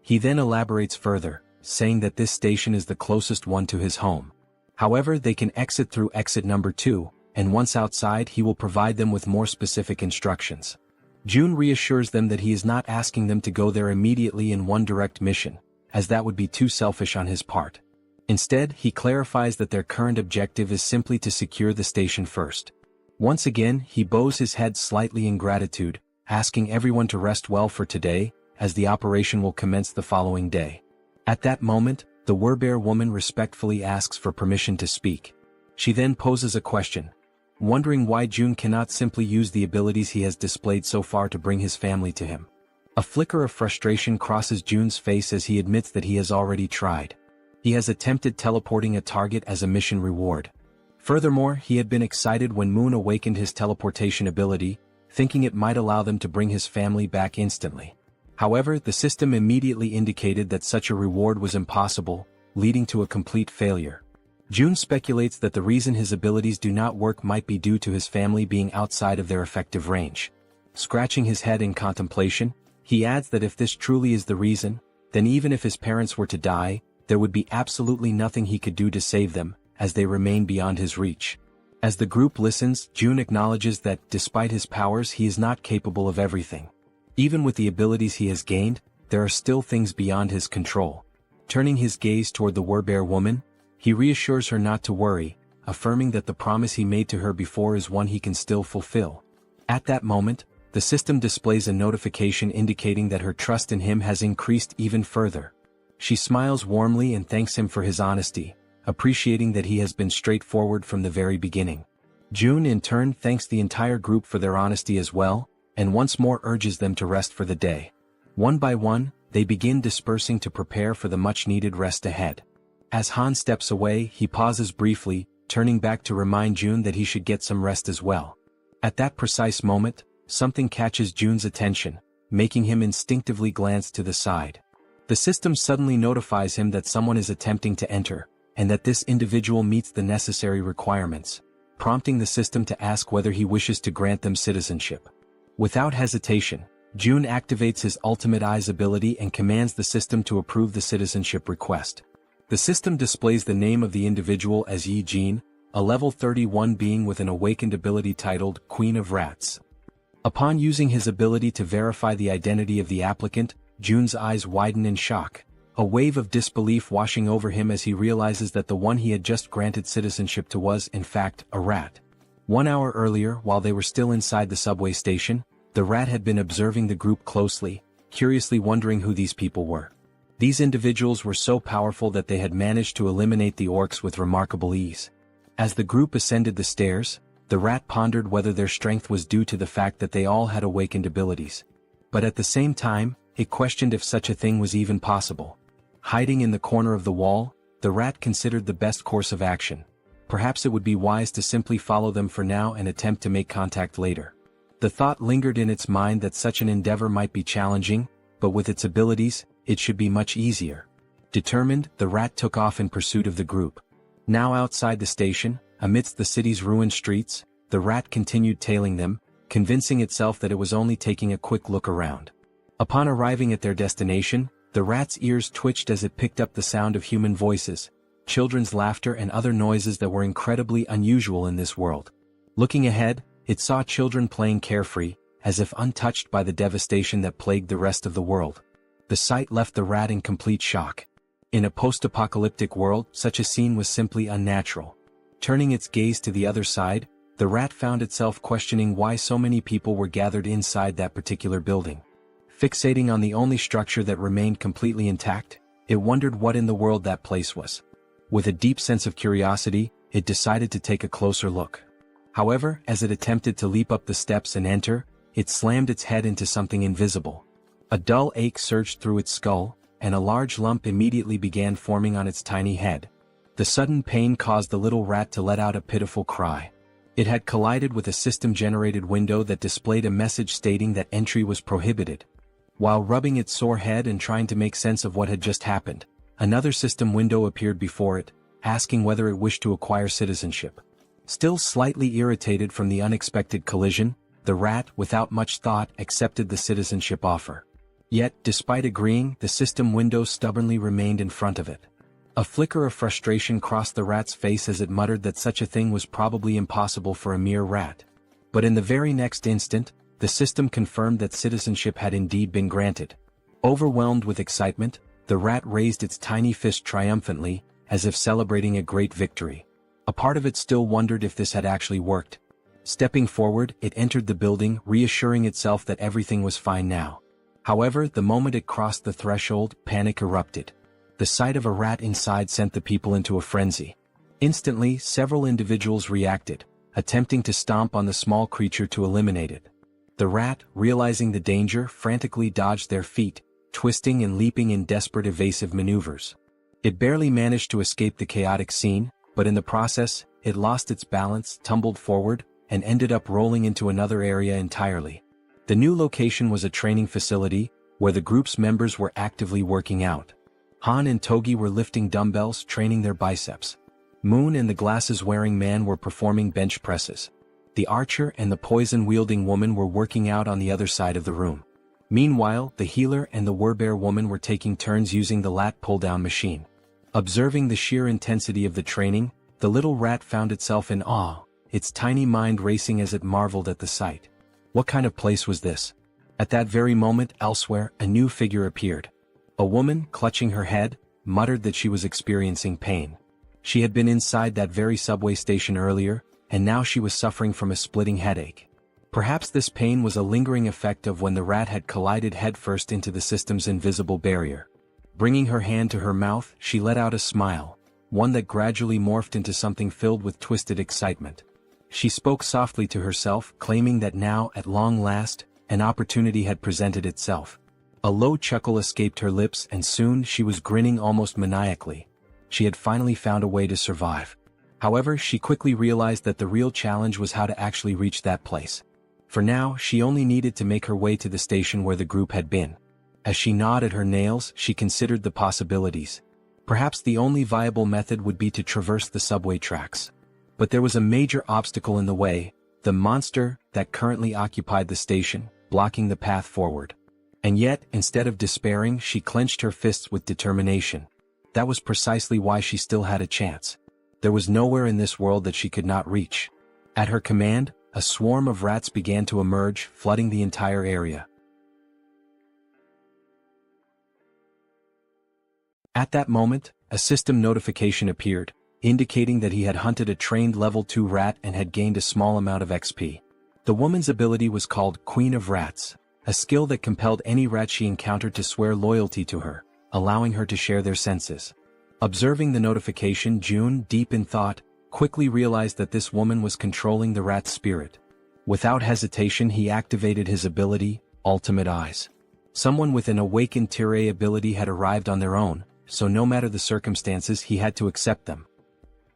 He then elaborates further, saying that this station is the closest one to his home. However, they can exit through exit number 2, and once outside he will provide them with more specific instructions. Jun reassures them that he is not asking them to go there immediately in one direct mission, as that would be too selfish on his part. Instead, he clarifies that their current objective is simply to secure the station first. Once again, he bows his head slightly in gratitude, asking everyone to rest well for today, as the operation will commence the following day. At that moment, the Werbear woman respectfully asks for permission to speak. She then poses a question, wondering why Jun cannot simply use the abilities he has displayed so far to bring his family to him. A flicker of frustration crosses Jun's face as he admits that he has already tried. He has attempted teleporting a target as a mission reward. Furthermore, he had been excited when Moon awakened his teleportation ability, thinking it might allow them to bring his family back instantly. However, the system immediately indicated that such a reward was impossible, leading to a complete failure. Jun speculates that the reason his abilities do not work might be due to his family being outside of their effective range. Scratching his head in contemplation, he adds that if this truly is the reason, then even if his parents were to die, there would be absolutely nothing he could do to save them, as they remain beyond his reach. As the group listens, Jun acknowledges that, despite his powers, he is not capable of everything. Even with the abilities he has gained, there are still things beyond his control. Turning his gaze toward the Werbear woman, he reassures her not to worry, affirming that the promise he made to her before is one he can still fulfill. At that moment, the system displays a notification indicating that her trust in him has increased even further. She smiles warmly and thanks him for his honesty, appreciating that he has been straightforward from the very beginning. Jun in turn thanks the entire group for their honesty as well, and once more urges them to rest for the day. One by one, they begin dispersing to prepare for the much-needed rest ahead. As Han steps away, he pauses briefly, turning back to remind Jun that he should get some rest as well. At that precise moment, something catches Jun's attention, making him instinctively glance to the side. The system suddenly notifies him that someone is attempting to enter, and that this individual meets the necessary requirements, prompting the system to ask whether he wishes to grant them citizenship. Without hesitation, Jun activates his Ultimate Eyes ability and commands the system to approve the citizenship request. The system displays the name of the individual as Yi Jin, a level 31 being with an awakened ability titled Queen of Rats. Upon using his ability to verify the identity of the applicant, Jun's eyes widen in shock, a wave of disbelief washing over him as he realizes that the one he had just granted citizenship to was, in fact, a rat. 1 hour earlier, while they were still inside the subway station, the rat had been observing the group closely, curiously wondering who these people were. These individuals were so powerful that they had managed to eliminate the orcs with remarkable ease. As the group ascended the stairs, the rat pondered whether their strength was due to the fact that they all had awakened abilities. But at the same time, it questioned if such a thing was even possible. Hiding in the corner of the wall, the rat considered the best course of action. Perhaps it would be wise to simply follow them for now and attempt to make contact later. The thought lingered in its mind that such an endeavor might be challenging, but with its abilities, it should be much easier. Determined, the rat took off in pursuit of the group. Now outside the station, amidst the city's ruined streets, the rat continued tailing them, convincing itself that it was only taking a quick look around. Upon arriving at their destination, the rat's ears twitched as it picked up the sound of human voices, children's laughter and other noises that were incredibly unusual in this world. Looking ahead, it saw children playing carefree, as if untouched by the devastation that plagued the rest of the world. The sight left the rat in complete shock. In a post-apocalyptic world, such a scene was simply unnatural. Turning its gaze to the other side, the rat found itself questioning why so many people were gathered inside that particular building. Fixating on the only structure that remained completely intact, it wondered what in the world that place was. With a deep sense of curiosity, it decided to take a closer look. However, as it attempted to leap up the steps and enter, it slammed its head into something invisible. A dull ache surged through its skull, and a large lump immediately began forming on its tiny head. The sudden pain caused the little rat to let out a pitiful cry. It had collided with a system-generated window that displayed a message stating that entry was prohibited. While rubbing its sore head and trying to make sense of what had just happened, another system window appeared before it, asking whether it wished to acquire citizenship. Still slightly irritated from the unexpected collision, the rat, without much thought, accepted the citizenship offer. Yet, despite agreeing, the system window stubbornly remained in front of it. A flicker of frustration crossed the rat's face as it muttered that such a thing was probably impossible for a mere rat. But in the very next instant, the system confirmed that citizenship had indeed been granted. Overwhelmed with excitement, the rat raised its tiny fist triumphantly, as if celebrating a great victory. A part of it still wondered if this had actually worked. Stepping forward, it entered the building, reassuring itself that everything was fine now. However, the moment it crossed the threshold, panic erupted. The sight of a rat inside sent the people into a frenzy. Instantly, several individuals reacted, attempting to stomp on the small creature to eliminate it. The rat, realizing the danger, frantically dodged their feet, twisting and leaping in desperate evasive maneuvers. It barely managed to escape the chaotic scene, but in the process, it lost its balance, tumbled forward, and ended up rolling into another area entirely. The new location was a training facility, where the group's members were actively working out. Han and Togi were lifting dumbbells, training their biceps. Moon and the glasses-wearing man were performing bench presses. The archer and the poison-wielding woman were working out on the other side of the room. Meanwhile, the healer and the werbear woman were taking turns using the lat pull-down machine. Observing the sheer intensity of the training, the little rat found itself in awe, its tiny mind racing as it marveled at the sight. What kind of place was this? At that very moment, elsewhere, a new figure appeared. A woman, clutching her head, muttered that she was experiencing pain. She had been inside that very subway station earlier, and now she was suffering from a splitting headache. Perhaps this pain was a lingering effect of when the rat had collided headfirst into the system's invisible barrier. Bringing her hand to her mouth, she let out a smile, one that gradually morphed into something filled with twisted excitement. She spoke softly to herself, claiming that now, at long last, an opportunity had presented itself. A low chuckle escaped her lips and soon she was grinning almost maniacally. She had finally found a way to survive. However, she quickly realized that the real challenge was how to actually reach that place. For now, she only needed to make her way to the station where the group had been. As she gnawed at her nails, she considered the possibilities. Perhaps the only viable method would be to traverse the subway tracks. But there was a major obstacle in the way, the monster that currently occupied the station, blocking the path forward. And yet, instead of despairing, she clenched her fists with determination. That was precisely why she still had a chance. There was nowhere in this world that she could not reach. At her command, a swarm of rats began to emerge, flooding the entire area. At that moment, a system notification appeared, indicating that he had hunted a trained level 2 rat and had gained a small amount of XP. The woman's ability was called Queen of Rats, a skill that compelled any rat she encountered to swear loyalty to her, allowing her to share their senses. Observing the notification, June, deep in thought, quickly realized that this woman was controlling the rat's spirit. Without hesitation, he activated his ability, Ultimate Eyes. Someone with an awakened Tirei ability had arrived on their own, so no matter the circumstances, he had to accept them.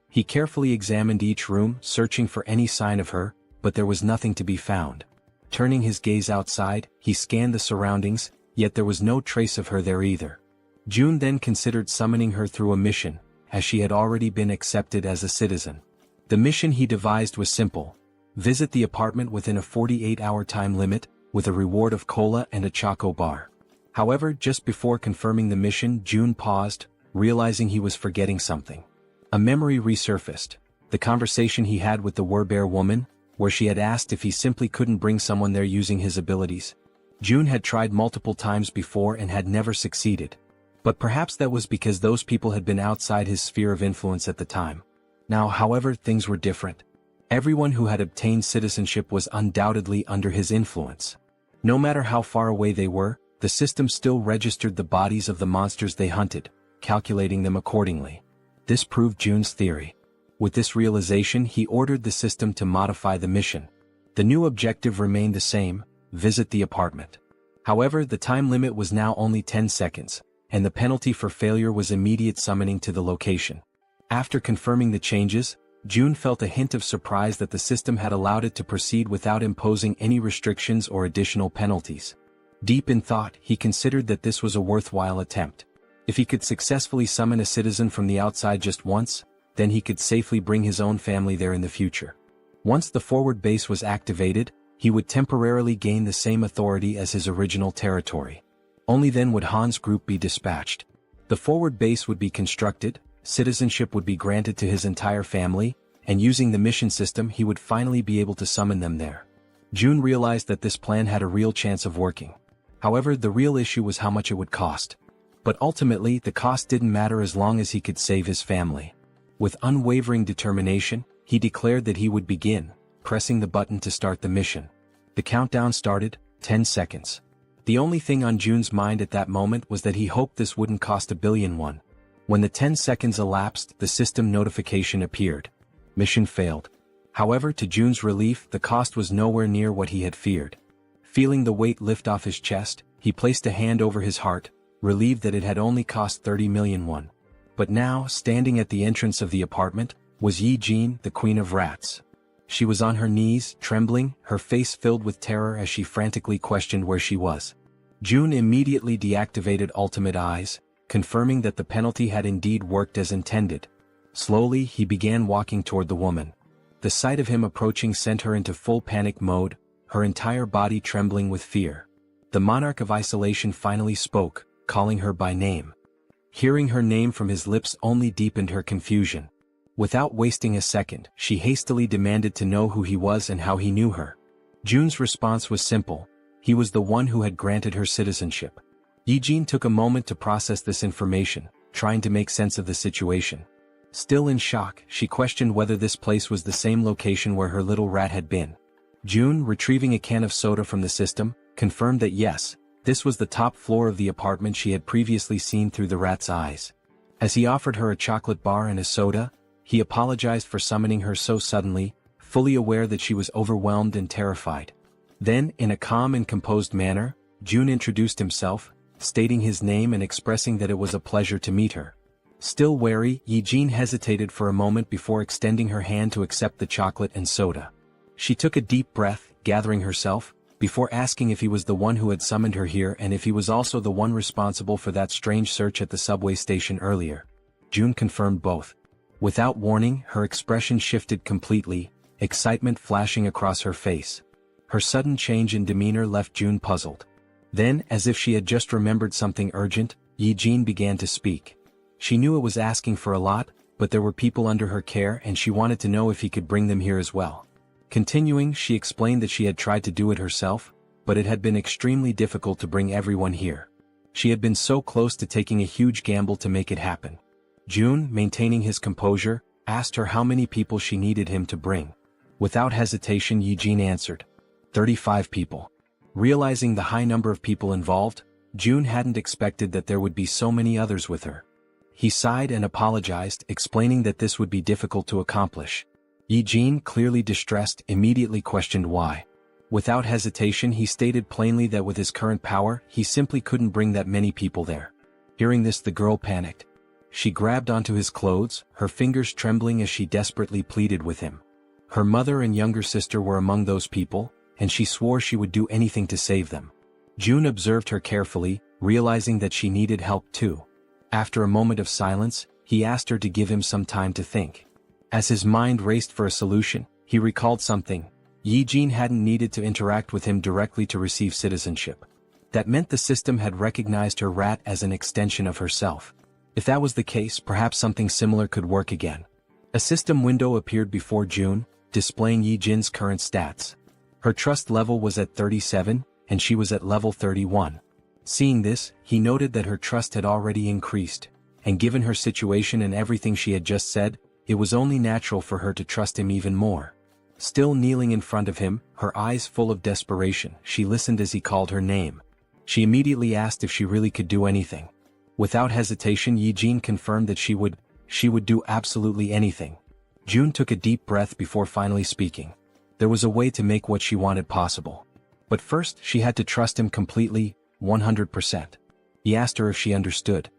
He carefully examined each room, searching for any sign of her, but there was nothing to be found. Turning his gaze outside, he scanned the surroundings, yet there was no trace of her there either. June then considered summoning her through a mission, as she had already been accepted as a citizen. The mission he devised was simple: visit the apartment within a 48-hour time limit, with a reward of cola and a choco bar. However, just before confirming the mission, June paused, realizing he was forgetting something. A memory resurfaced, the conversation he had with the werbear woman, where she had asked if he simply couldn't bring someone there using his abilities. June had tried multiple times before and had never succeeded. But perhaps that was because those people had been outside his sphere of influence at the time. Now, however, things were different. Everyone who had obtained citizenship was undoubtedly under his influence. No matter how far away they were, the system still registered the bodies of the monsters they hunted, calculating them accordingly. This proved Jun's theory. With this realization, he ordered the system to modify the mission. The new objective remained the same: visit the apartment. However, the time limit was now only 10 seconds, and the penalty for failure was immediate summoning to the location. After confirming the changes, Jun felt a hint of surprise that the system had allowed it to proceed without imposing any restrictions or additional penalties. Deep in thought, he considered that this was a worthwhile attempt. If he could successfully summon a citizen from the outside just once, then he could safely bring his own family there in the future. Once the forward base was activated, he would temporarily gain the same authority as his original territory. Only then would Han's group be dispatched. The forward base would be constructed, citizenship would be granted to his entire family, and using the mission system he would finally be able to summon them there. Jun realized that this plan had a real chance of working. However, the real issue was how much it would cost. But ultimately, the cost didn't matter as long as he could save his family. With unwavering determination, he declared that he would begin, pressing the button to start the mission. The countdown started, 10 seconds. The only thing on Jun's mind at that moment was that he hoped this wouldn't cost $1 billion. When the 10 seconds elapsed, the system notification appeared. Mission failed. However, to Jun's relief, the cost was nowhere near what he had feared. Feeling the weight lift off his chest, he placed a hand over his heart, relieved that it had only cost 30 million. But now, standing at the entrance of the apartment, was Jaehyeon, the Queen of Rats. She was on her knees, trembling, her face filled with terror as she frantically questioned where she was. Jun immediately deactivated Ultimate Eyes, confirming that the penalty had indeed worked as intended. Slowly, he began walking toward the woman. The sight of him approaching sent her into full panic mode, her entire body trembling with fear. The monarch of isolation finally spoke, calling her by name. Hearing her name from his lips only deepened her confusion. Without wasting a second, she hastily demanded to know who he was and how he knew her. Jun's response was simple: he was the one who had granted her citizenship. Jaehyeon took a moment to process this information, trying to make sense of the situation. Still in shock, she questioned whether this place was the same location where her little rat had been. Jun, retrieving a can of soda from the system, confirmed that yes, this was the top floor of the apartment she had previously seen through the rat's eyes. As he offered her a chocolate bar and a soda, he apologized for summoning her so suddenly, fully aware that she was overwhelmed and terrified. Then, in a calm and composed manner, Jun introduced himself, stating his name and expressing that it was a pleasure to meet her. Still wary, Jaehyeon hesitated for a moment before extending her hand to accept the chocolate and soda. She took a deep breath, gathering herself, before asking if he was the one who had summoned her here and if he was also the one responsible for that strange search at the subway station earlier. Jun confirmed both. Without warning, her expression shifted completely, excitement flashing across her face. Her sudden change in demeanor left Jun puzzled. Then, as if she had just remembered something urgent, Jaehyeon began to speak. She knew it was asking for a lot, but there were people under her care and she wanted to know if he could bring them here as well. Continuing, she explained that she had tried to do it herself, but it had been extremely difficult to bring everyone here. She had been so close to taking a huge gamble to make it happen. Jun, maintaining his composure, asked her how many people she needed him to bring. Without hesitation, Jaehyeon answered, 35 people. Realizing the high number of people involved, Jun hadn't expected that there would be so many others with her. He sighed and apologized, explaining that this would be difficult to accomplish. Jaehyeon, clearly distressed, immediately questioned why. Without hesitation, he stated plainly that with his current power, he simply couldn't bring that many people there. Hearing this, the girl panicked. She grabbed onto his clothes, her fingers trembling as she desperately pleaded with him. Her mother and younger sister were among those people, and she swore she would do anything to save them. Jun observed her carefully, realizing that she needed help too. After a moment of silence, he asked her to give him some time to think. As his mind raced for a solution, he recalled something. Jaehyeon hadn't needed to interact with him directly to receive citizenship. That meant the system had recognized her rat as an extension of herself. If that was the case, perhaps something similar could work again. A system window appeared before Jun, displaying Jaehyeon's current stats. Her trust level was at 37, and she was at level 31. Seeing this, he noted that her trust had already increased, and given her situation and everything she had just said, it was only natural for her to trust him even more. Still kneeling in front of him, her eyes full of desperation, she listened as he called her name. She immediately asked if she really could do anything. Without hesitation, Jaehyeon confirmed that she would. she would do absolutely anything. June took a deep breath before finally speaking. There was a way to make what she wanted possible. But first she had to trust him completely, 100%. He asked her if she understood.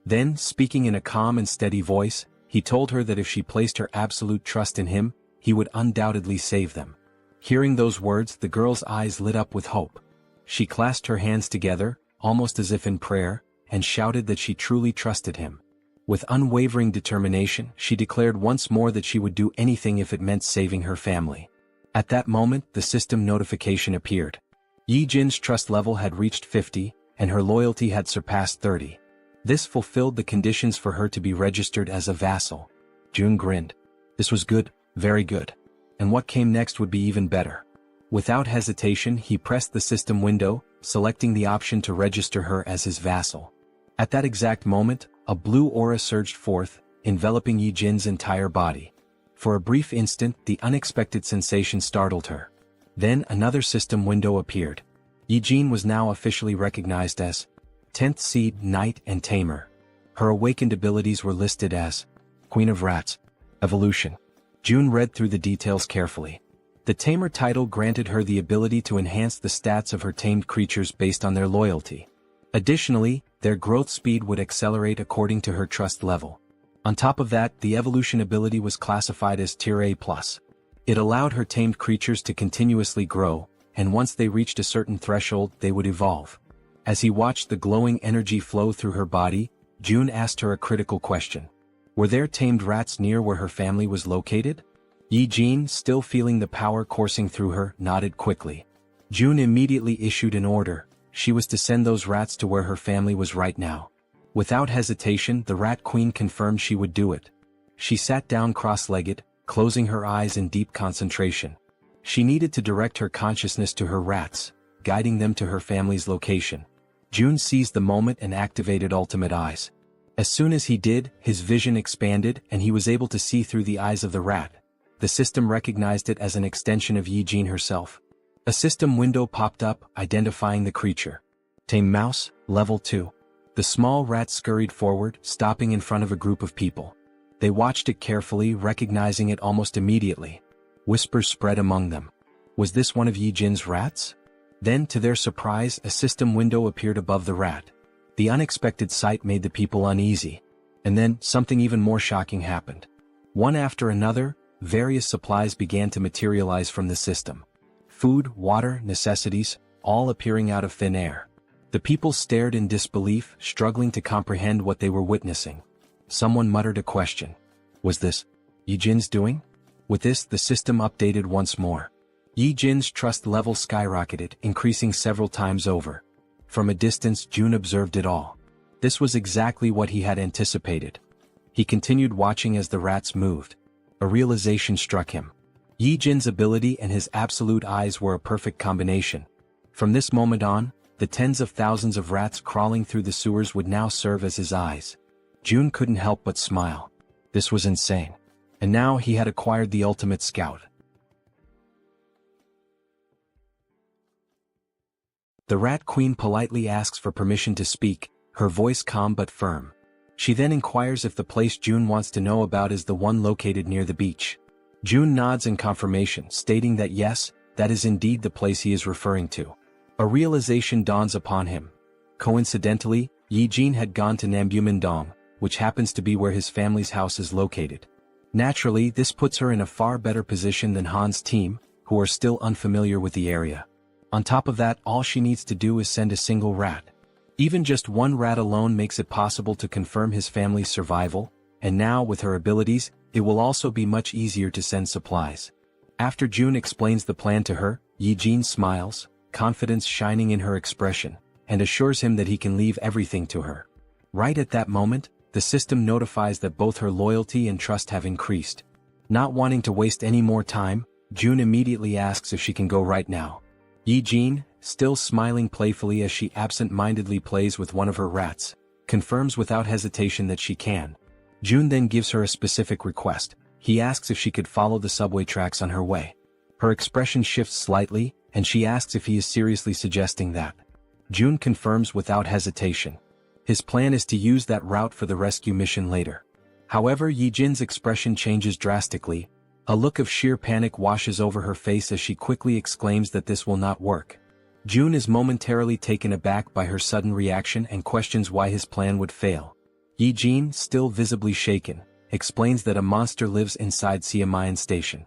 Then, speaking in a calm and steady voice, he told her that if she placed her absolute trust in him, he would undoubtedly save them. Hearing those words, the girl's eyes lit up with hope. She clasped her hands together, almost as if in prayer, and shouted that she truly trusted him. With unwavering determination, she declared once more that she would do anything if it meant saving her family. At that moment, the system notification appeared. Yi-jin's trust level had reached 50, and her loyalty had surpassed 30. This fulfilled the conditions for her to be registered as a vassal. June grinned. This was good, very good. And what came next would be even better. Without hesitation, he pressed the system window, selecting the option to register her as his vassal. At that exact moment, a blue aura surged forth, enveloping Yi-jin's entire body. For a brief instant, the unexpected sensation startled her. Then another system window appeared. Yi-jin was now officially recognized as 10th Seed, Knight and Tamer. Her awakened abilities were listed as Queen of Rats, Evolution. June read through the details carefully. The Tamer title granted her the ability to enhance the stats of her tamed creatures based on their loyalty. Additionally, their growth speed would accelerate according to her trust level. On top of that, the evolution ability was classified as Tier A+. It allowed her tamed creatures to continuously grow, and once they reached a certain threshold, they would evolve. As he watched the glowing energy flow through her body, June asked her a critical question. Were there tamed rats near where her family was located? Yi-jin, still feeling the power coursing through her, nodded quickly. June immediately issued an order. She was to send those rats to where her family was right now. Without hesitation, the Rat Queen confirmed she would do it. She sat down cross-legged, closing her eyes in deep concentration. She needed to direct her consciousness to her rats, guiding them to her family's location. June seized the moment and activated Ultimate Eyes. As soon as he did, his vision expanded and he was able to see through the eyes of the rat. The system recognized it as an extension of Yi-jin herself. A system window popped up, identifying the creature. Tame Mouse, Level 2. The small rat scurried forward, stopping in front of a group of people. They watched it carefully, recognizing it almost immediately. Whispers spread among them. Was this one of Yi-jin's rats? Then, to their surprise, a system window appeared above the rat. The unexpected sight made the people uneasy. And then, something even more shocking happened. One after another, various supplies began to materialize from the system. Food, water, necessities, all appearing out of thin air. The people stared in disbelief, struggling to comprehend what they were witnessing. Someone muttered a question. Was this Yi-jin's doing? With this, the system updated once more. Yi-jin's trust level skyrocketed, increasing several times over. From a distance, June observed it all. This was exactly what he had anticipated. He continued watching as the rats moved. A realization struck him. Yi-jin's ability and his absolute eyes were a perfect combination. From this moment on, the tens of thousands of rats crawling through the sewers would now serve as his eyes. June couldn't help but smile. This was insane. And now he had acquired the ultimate scout. The Rat Queen politely asks for permission to speak, her voice calm but firm. She then inquires if the place June wants to know about is the one located near the beach. June nods in confirmation, stating that yes, that is indeed the place he is referring to. A realization dawns upon him. Coincidentally, Yi-jin had gone to Nambu-Mindong, which happens to be where his family's house is located. Naturally, this puts her in a far better position than Han's team, who are still unfamiliar with the area. On top of that, all she needs to do is send a single rat. Even just one rat alone makes it possible to confirm his family's survival, and now with her abilities, it will also be much easier to send supplies. After June explains the plan to her, Yi-jin smiles, confidence shining in her expression, and assures him that he can leave everything to her. Right at that moment, the system notifies that both her loyalty and trust have increased. Not wanting to waste any more time, June immediately asks if she can go right now. Yi-jin, still smiling playfully as she absent-mindedly plays with one of her rats, confirms without hesitation that she can. June then gives her a specific request. He asks if she could follow the subway tracks on her way. Her expression shifts slightly, and she asks if he is seriously suggesting that. June confirms without hesitation. His plan is to use that route for the rescue mission later. However, Yijin's expression changes drastically. A look of sheer panic washes over her face as she quickly exclaims that this will not work. June is momentarily taken aback by her sudden reaction and questions why his plan would fail. Yijin, still visibly shaken, explains that a monster lives inside Siamayan Station.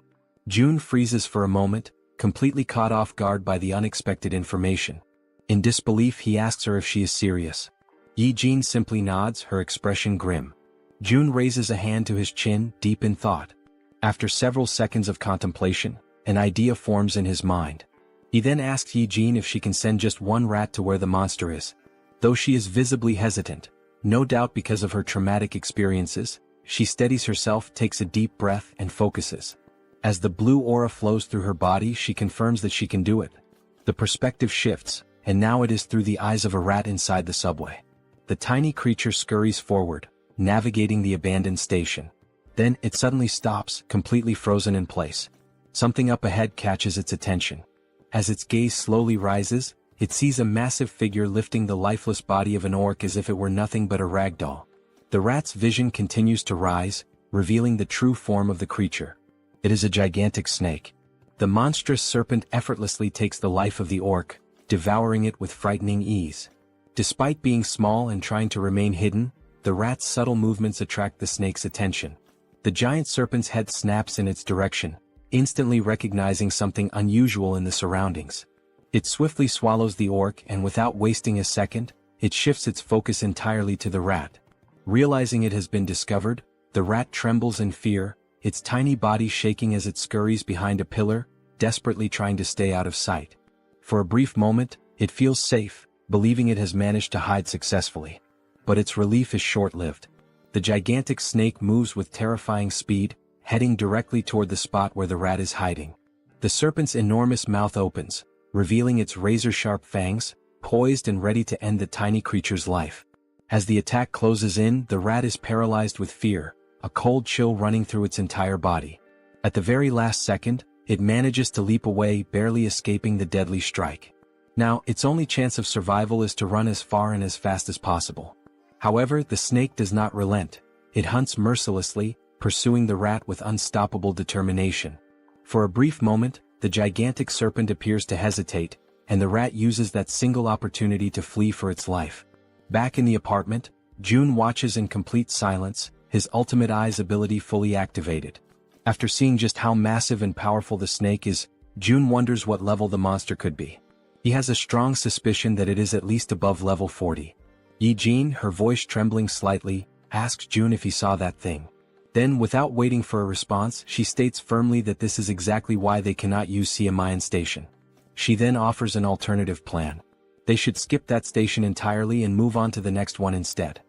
June freezes for a moment, completely caught off guard by the unexpected information. In disbelief, he asks her if she is serious. Yijin simply nods, her expression grim. June raises a hand to his chin, deep in thought. After several seconds of contemplation, an idea forms in his mind. He then asks Yijin if she can send just one rat to where the monster is. Though she is visibly hesitant, no doubt because of her traumatic experiences, she steadies herself, takes a deep breath, and focuses. As the blue aura flows through her body, she confirms that she can do it. The perspective shifts, and now it is through the eyes of a rat inside the subway. The tiny creature scurries forward, navigating the abandoned station. Then, it suddenly stops, completely frozen in place. Something up ahead catches its attention. As its gaze slowly rises, it sees a massive figure lifting the lifeless body of an orc as if it were nothing but a rag doll. The rat's vision continues to rise, revealing the true form of the creature. It is a gigantic snake. The monstrous serpent effortlessly takes the life of the orc, devouring it with frightening ease. Despite being small and trying to remain hidden, the rat's subtle movements attract the snake's attention. The giant serpent's head snaps in its direction, instantly recognizing something unusual in the surroundings. It swiftly swallows the orc, and without wasting a second, it shifts its focus entirely to the rat. Realizing it has been discovered, the rat trembles in fear, its tiny body shaking as it scurries behind a pillar, desperately trying to stay out of sight. For a brief moment, it feels safe, believing it has managed to hide successfully. But its relief is short-lived. The gigantic snake moves with terrifying speed, heading directly toward the spot where the rat is hiding. The serpent's enormous mouth opens, revealing its razor-sharp fangs, poised and ready to end the tiny creature's life. As the attack closes in, the rat is paralyzed with fear, a cold chill running through its entire body. At the very last second, it manages to leap away, barely escaping the deadly strike. Now, its only chance of survival is to run as far and as fast as possible. However, the snake does not relent. It hunts mercilessly, pursuing the rat with unstoppable determination. For a brief moment, the gigantic serpent appears to hesitate, and the rat uses that single opportunity to flee for its life. Back in the apartment, June watches in complete silence, his ultimate eyes ability fully activated. After seeing just how massive and powerful the snake is, June wonders what level the monster could be. He has a strong suspicion that it is at least above level 40. Yijin, her voice trembling slightly, asks June if he saw that thing. Then, without waiting for a response, she states firmly that this is exactly why they cannot use Siamayan Station. She then offers an alternative plan. They should skip that station entirely and move on to the next one instead.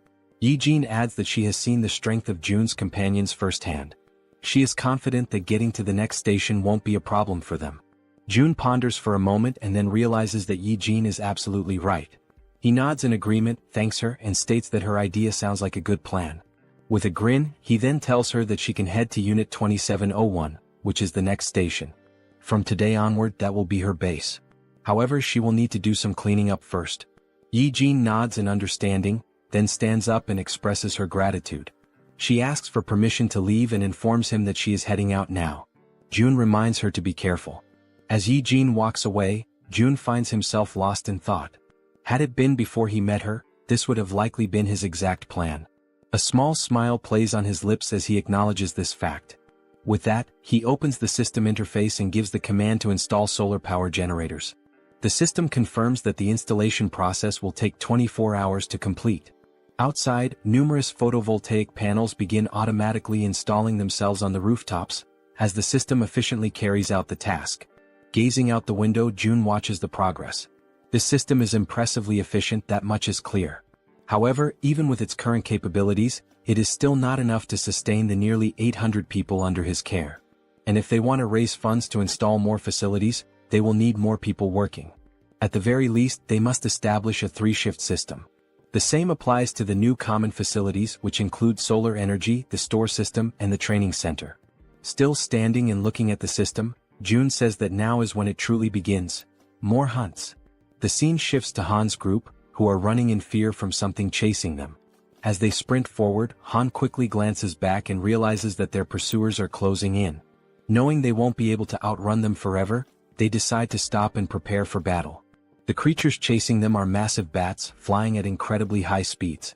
Yijin adds that she has seen the strength of June's companions firsthand. She is confident that getting to the next station won't be a problem for them. June ponders for a moment and then realizes that Yijin is absolutely right. He nods in agreement, thanks her, and states that her idea sounds like a good plan. With a grin, he then tells her that she can head to Unit 2701, which is the next station. From today onward, that will be her base. However, she will need to do some cleaning up first. Yijin nods in understanding, then stands up and expresses her gratitude. She asks for permission to leave and informs him that she is heading out now. June reminds her to be careful. As Yijin walks away, June finds himself lost in thought. Had it been before he met her, this would have likely been his exact plan. A small smile plays on his lips as he acknowledges this fact. With that, he opens the system interface and gives the command to install solar power generators. The system confirms that the installation process will take 24 hours to complete. Outside, numerous photovoltaic panels begin automatically installing themselves on the rooftops, as the system efficiently carries out the task. Gazing out the window, June watches the progress. This system is impressively efficient, that much is clear. However, even with its current capabilities, it is still not enough to sustain the nearly 800 people under his care. And if they want to raise funds to install more facilities, they will need more people working. At the very least, they must establish a 3-shift system. The same applies to the new common facilities, which include solar energy, the store system, and the training center. Still standing and looking at the system, June says that now is when it truly begins. More hunts. The scene shifts to Han's group, who are running in fear from something chasing them. As they sprint forward, Han quickly glances back and realizes that their pursuers are closing in. Knowing they won't be able to outrun them forever, they decide to stop and prepare for battle. The creatures chasing them are massive bats, flying at incredibly high speeds.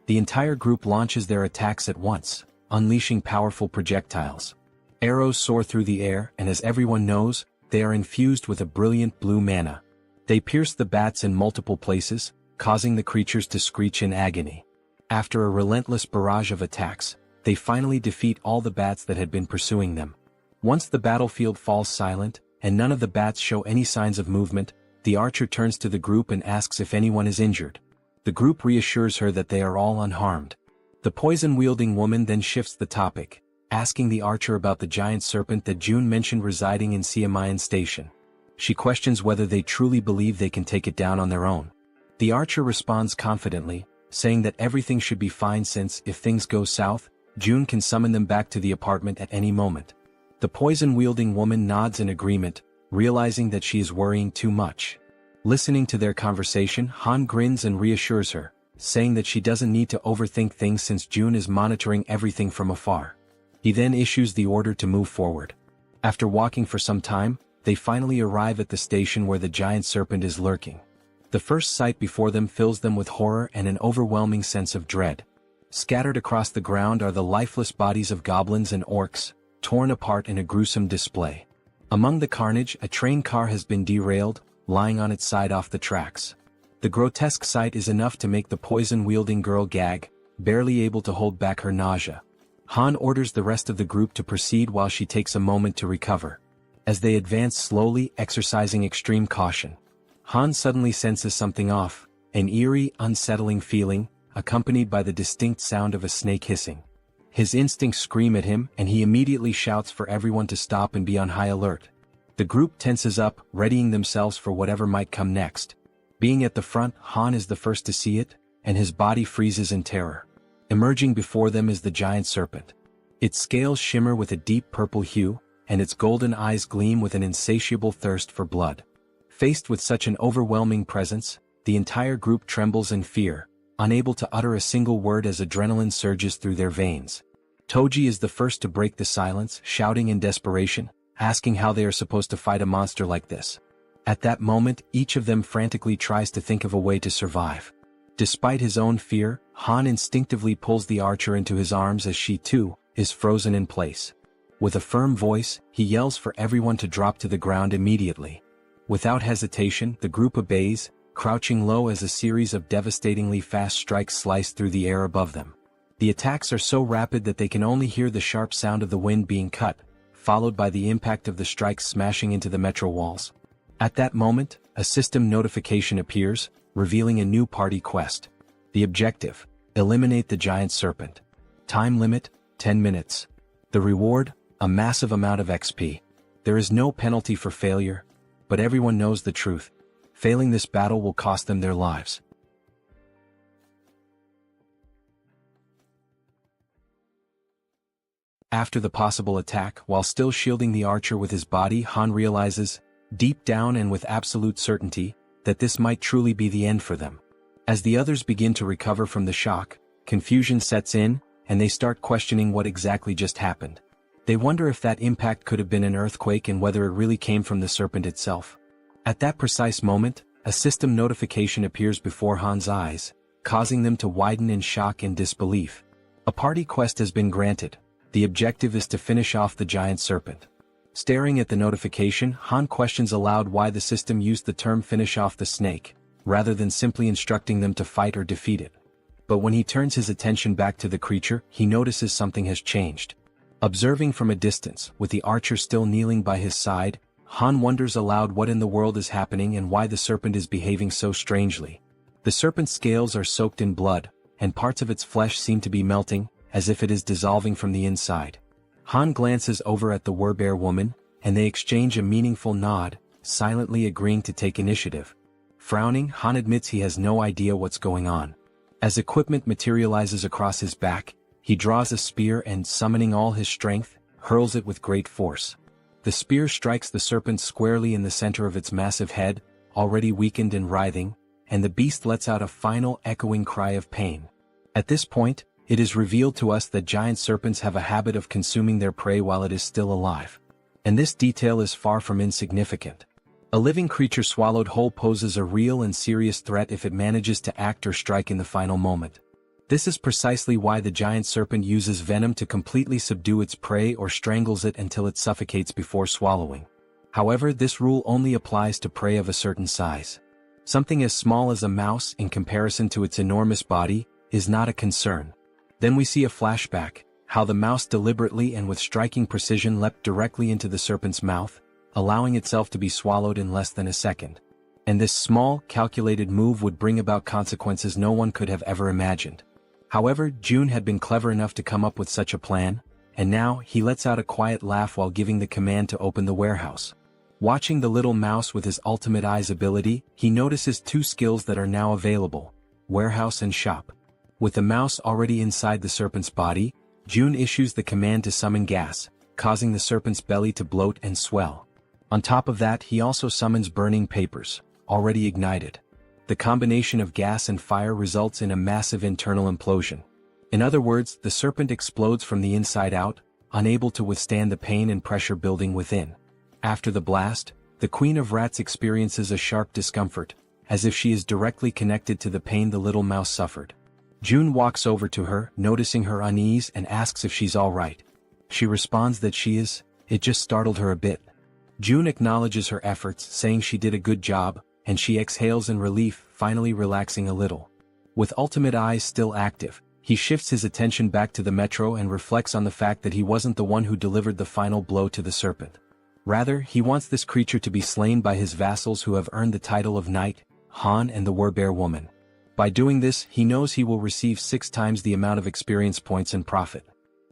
The entire group launches their attacks at once, unleashing powerful projectiles. Arrows soar through the air, and as everyone knows, they are infused with a brilliant blue mana. They pierce the bats in multiple places, causing the creatures to screech in agony. After a relentless barrage of attacks, they finally defeat all the bats that had been pursuing them. Once the battlefield falls silent, and none of the bats show any signs of movement, the archer turns to the group and asks if anyone is injured. The group reassures her that they are all unharmed. The poison-wielding woman then shifts the topic, asking the archer about the giant serpent that June mentioned residing in Siamayan Station. She questions whether they truly believe they can take it down on their own. The archer responds confidently, saying that everything should be fine since, if things go south, June can summon them back to the apartment at any moment. The poison-wielding woman nods in agreement, realizing that she is worrying too much. Listening to their conversation, Han grins and reassures her, saying that she doesn't need to overthink things since June is monitoring everything from afar. He then issues the order to move forward. After walking for some time, they finally arrive at the station where the giant serpent is lurking. The first sight before them fills them with horror and an overwhelming sense of dread. Scattered across the ground are the lifeless bodies of goblins and orcs, torn apart in a gruesome display. Among the carnage, a train car has been derailed, lying on its side off the tracks. The grotesque sight is enough to make the poison-wielding girl gag, barely able to hold back her nausea. Han orders the rest of the group to proceed while she takes a moment to recover. As they advance slowly, exercising extreme caution, Han suddenly senses something off, an eerie, unsettling feeling, accompanied by the distinct sound of a snake hissing. His instincts scream at him, and he immediately shouts for everyone to stop and be on high alert. The group tenses up, readying themselves for whatever might come next. Being at the front, Han is the first to see it, and his body freezes in terror. Emerging before them is the giant serpent. Its scales shimmer with a deep purple hue, and its golden eyes gleam with an insatiable thirst for blood. Faced with such an overwhelming presence, the entire group trembles in fear, unable to utter a single word as adrenaline surges through their veins. Toji is the first to break the silence, shouting in desperation, asking how they are supposed to fight a monster like this. At that moment, each of them frantically tries to think of a way to survive. Despite his own fear, Han instinctively pulls the archer into his arms as she, too, is frozen in place. With a firm voice, he yells for everyone to drop to the ground immediately. Without hesitation, the group obeys, crouching low as a series of devastatingly fast strikes slice through the air above them. The attacks are so rapid that they can only hear the sharp sound of the wind being cut, followed by the impact of the strikes smashing into the metro walls. At that moment, a system notification appears, revealing a new party quest. The objective: eliminate the giant serpent. Time limit: 10 minutes. The reward: a massive amount of XP. There is no penalty for failure, but everyone knows the truth. Failing this battle will cost them their lives. After the possible attack, while still shielding the archer with his body, Han realizes, deep down and with absolute certainty, that this might truly be the end for them. As the others begin to recover from the shock, confusion sets in, and they start questioning what exactly just happened. They wonder if that impact could have been an earthquake and whether it really came from the serpent itself. At that precise moment, a system notification appears before Han's eyes, causing them to widen in shock and disbelief. A party quest has been granted. The objective is to finish off the giant serpent. Staring at the notification, Han questions aloud why the system used the term "finish off the snake," rather than simply instructing them to fight or defeat it. But when he turns his attention back to the creature, he notices something has changed. Observing from a distance, with the archer still kneeling by his side, Han wonders aloud what in the world is happening and why the serpent is behaving so strangely. The serpent's scales are soaked in blood, and parts of its flesh seem to be melting, as if it is dissolving from the inside. Han glances over at the Werbear woman, and they exchange a meaningful nod, silently agreeing to take initiative. Frowning, Han admits he has no idea what's going on. As equipment materializes across his back, he draws a spear and, summoning all his strength, hurls it with great force. The spear strikes the serpent squarely in the center of its massive head, already weakened and writhing, and the beast lets out a final echoing cry of pain. At this point, it is revealed to us that giant serpents have a habit of consuming their prey while it is still alive. And this detail is far from insignificant. A living creature swallowed whole poses a real and serious threat if it manages to act or strike in the final moment. This is precisely why the giant serpent uses venom to completely subdue its prey or strangles it until it suffocates before swallowing. However, this rule only applies to prey of a certain size. Something as small as a mouse, in comparison to its enormous body, is not a concern. Then we see a flashback, how the mouse deliberately and with striking precision leapt directly into the serpent's mouth, allowing itself to be swallowed in less than a second. And this small, calculated move would bring about consequences no one could have ever imagined. However, June had been clever enough to come up with such a plan, and now he lets out a quiet laugh while giving the command to open the warehouse. Watching the little mouse with his ultimate eyes ability, he notices two skills that are now available: warehouse and shop. With the mouse already inside the serpent's body, June issues the command to summon gas, causing the serpent's belly to bloat and swell. On top of that, he also summons burning papers, already ignited. The combination of gas and fire results in a massive internal implosion. In other words, the serpent explodes from the inside out, unable to withstand the pain and pressure building within. After the blast, the Queen of Rats experiences a sharp discomfort, as if she is directly connected to the pain the little mouse suffered. June walks over to her, noticing her unease, and asks if she's all right. She responds that she is. It just startled her a bit. June acknowledges her efforts, saying she did a good job, and she exhales in relief, finally relaxing a little. With ultimate eyes still active, he shifts his attention back to the metro and reflects on the fact that he wasn't the one who delivered the final blow to the serpent. Rather, he wants this creature to be slain by his vassals who have earned the title of Knight, Han and the Werbear Woman. By doing this, he knows he will receive 6 times the amount of experience points and profit.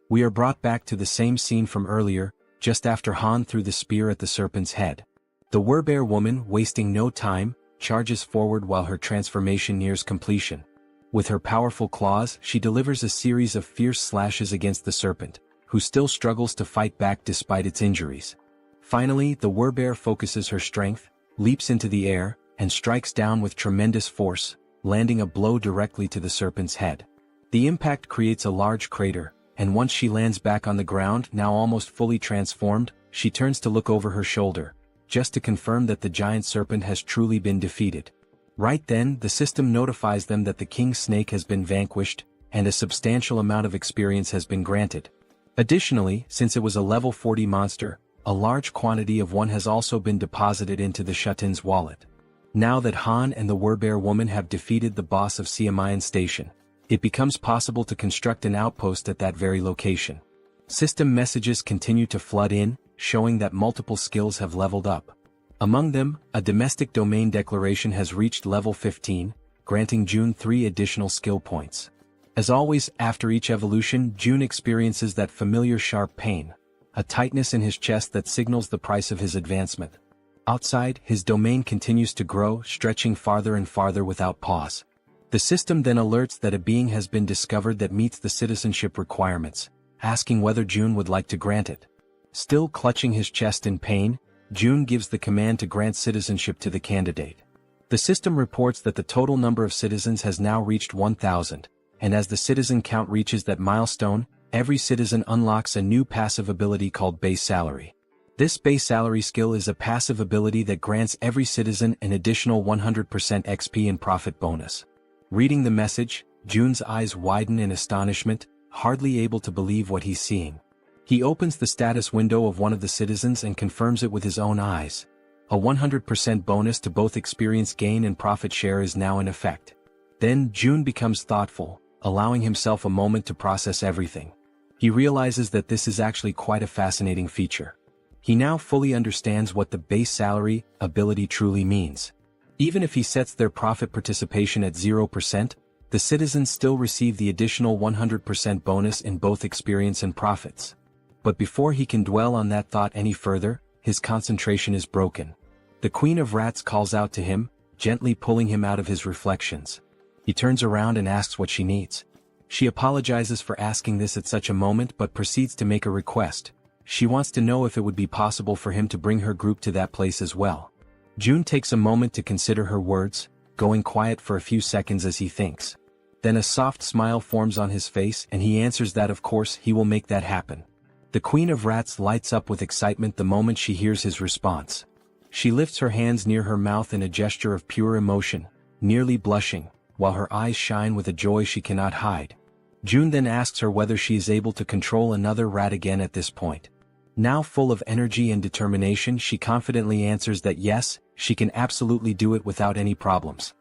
We are brought back to the same scene from earlier, just after Han threw the spear at the serpent's head. The Werbear Woman, wasting no time, charges forward while her transformation nears completion. With her powerful claws, she delivers a series of fierce slashes against the serpent, who still struggles to fight back despite its injuries. Finally, the Werbear focuses her strength, leaps into the air, and strikes down with tremendous force, landing a blow directly to the serpent's head. The impact creates a large crater, and once she lands back on the ground, now almost fully transformed, she turns to look over her shoulder, just to confirm that the giant serpent has truly been defeated. Right then, the system notifies them that the king snake has been vanquished, and a substantial amount of experience has been granted. Additionally, since it was a level 40 monster, a large quantity of one has also been deposited into the Shutin's wallet. Now that Han and the Werbear Woman have defeated the boss of Siamayan Station, it becomes possible to construct an outpost at that very location. System messages continue to flood in, showing that multiple skills have leveled up. Among them, a domestic domain declaration has reached level 15, granting June 3 additional skill points. As always, after each evolution, June experiences that familiar sharp pain, a tightness in his chest that signals the price of his advancement. Outside, his domain continues to grow, stretching farther and farther without pause. The system then alerts that a being has been discovered that meets the citizenship requirements, asking whether June would like to grant it. Still clutching his chest in pain, June gives the command to grant citizenship to the candidate. The system reports that the total number of citizens has now reached 1,000, and as the citizen count reaches that milestone, every citizen unlocks a new passive ability called Base Salary. This Base Salary skill is a passive ability that grants every citizen an additional 100% XP and profit bonus. Reading the message, June's eyes widen in astonishment, hardly able to believe what he's seeing. He opens the status window of one of the citizens and confirms it with his own eyes. A 100% bonus to both experience gain and profit share is now in effect. Then June becomes thoughtful, allowing himself a moment to process everything. He realizes that this is actually quite a fascinating feature. He now fully understands what the Base Salary ability truly means. Even if he sets their profit participation at 0%, the citizens still receive the additional 100% bonus in both experience and profits. But before he can dwell on that thought any further, his concentration is broken. The Queen of Rats calls out to him, gently pulling him out of his reflections. He turns around and asks what she needs. She apologizes for asking this at such a moment but proceeds to make a request. She wants to know if it would be possible for him to bring her group to that place as well. June takes a moment to consider her words, going quiet for a few seconds as he thinks. Then a soft smile forms on his face and he answers that of course he will make that happen. The Queen of Rats lights up with excitement the moment she hears his response. She lifts her hands near her mouth in a gesture of pure emotion, nearly blushing, while her eyes shine with a joy she cannot hide. June then asks her whether she is able to control another rat again at this point. Now full of energy and determination, she confidently answers that yes, she can absolutely do it without any problems.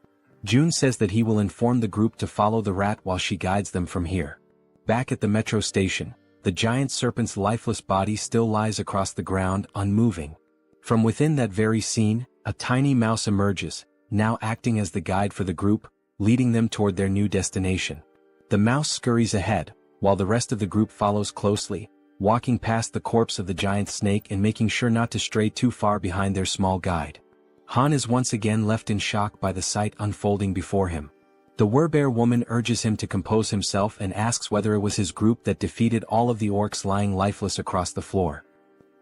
June says that he will inform the group to follow the rat while she guides them from here. Back at the metro station, the giant serpent's lifeless body still lies across the ground, unmoving. From within that very scene, a tiny mouse emerges, now acting as the guide for the group, leading them toward their new destination. The mouse scurries ahead, while the rest of the group follows closely, walking past the corpse of the giant snake and making sure not to stray too far behind their small guide. Han is once again left in shock by the sight unfolding before him. The Werbear woman urges him to compose himself and asks whether it was his group that defeated all of the orcs lying lifeless across the floor.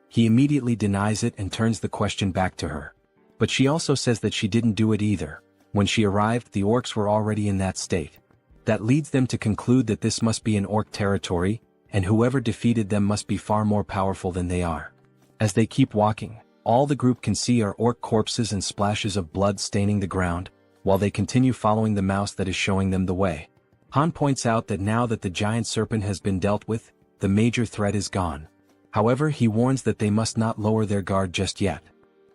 He immediately denies it and turns the question back to her. But she also says that she didn't do it either. When she arrived, the orcs were already in that state. That leads them to conclude that this must be an orc territory, and whoever defeated them must be far more powerful than they are. As they keep walking, all the group can see are orc corpses and splashes of blood staining the ground, while they continue following the mouse that is showing them the way. Han points out that now that the giant serpent has been dealt with, the major threat is gone. However, he warns that they must not lower their guard just yet.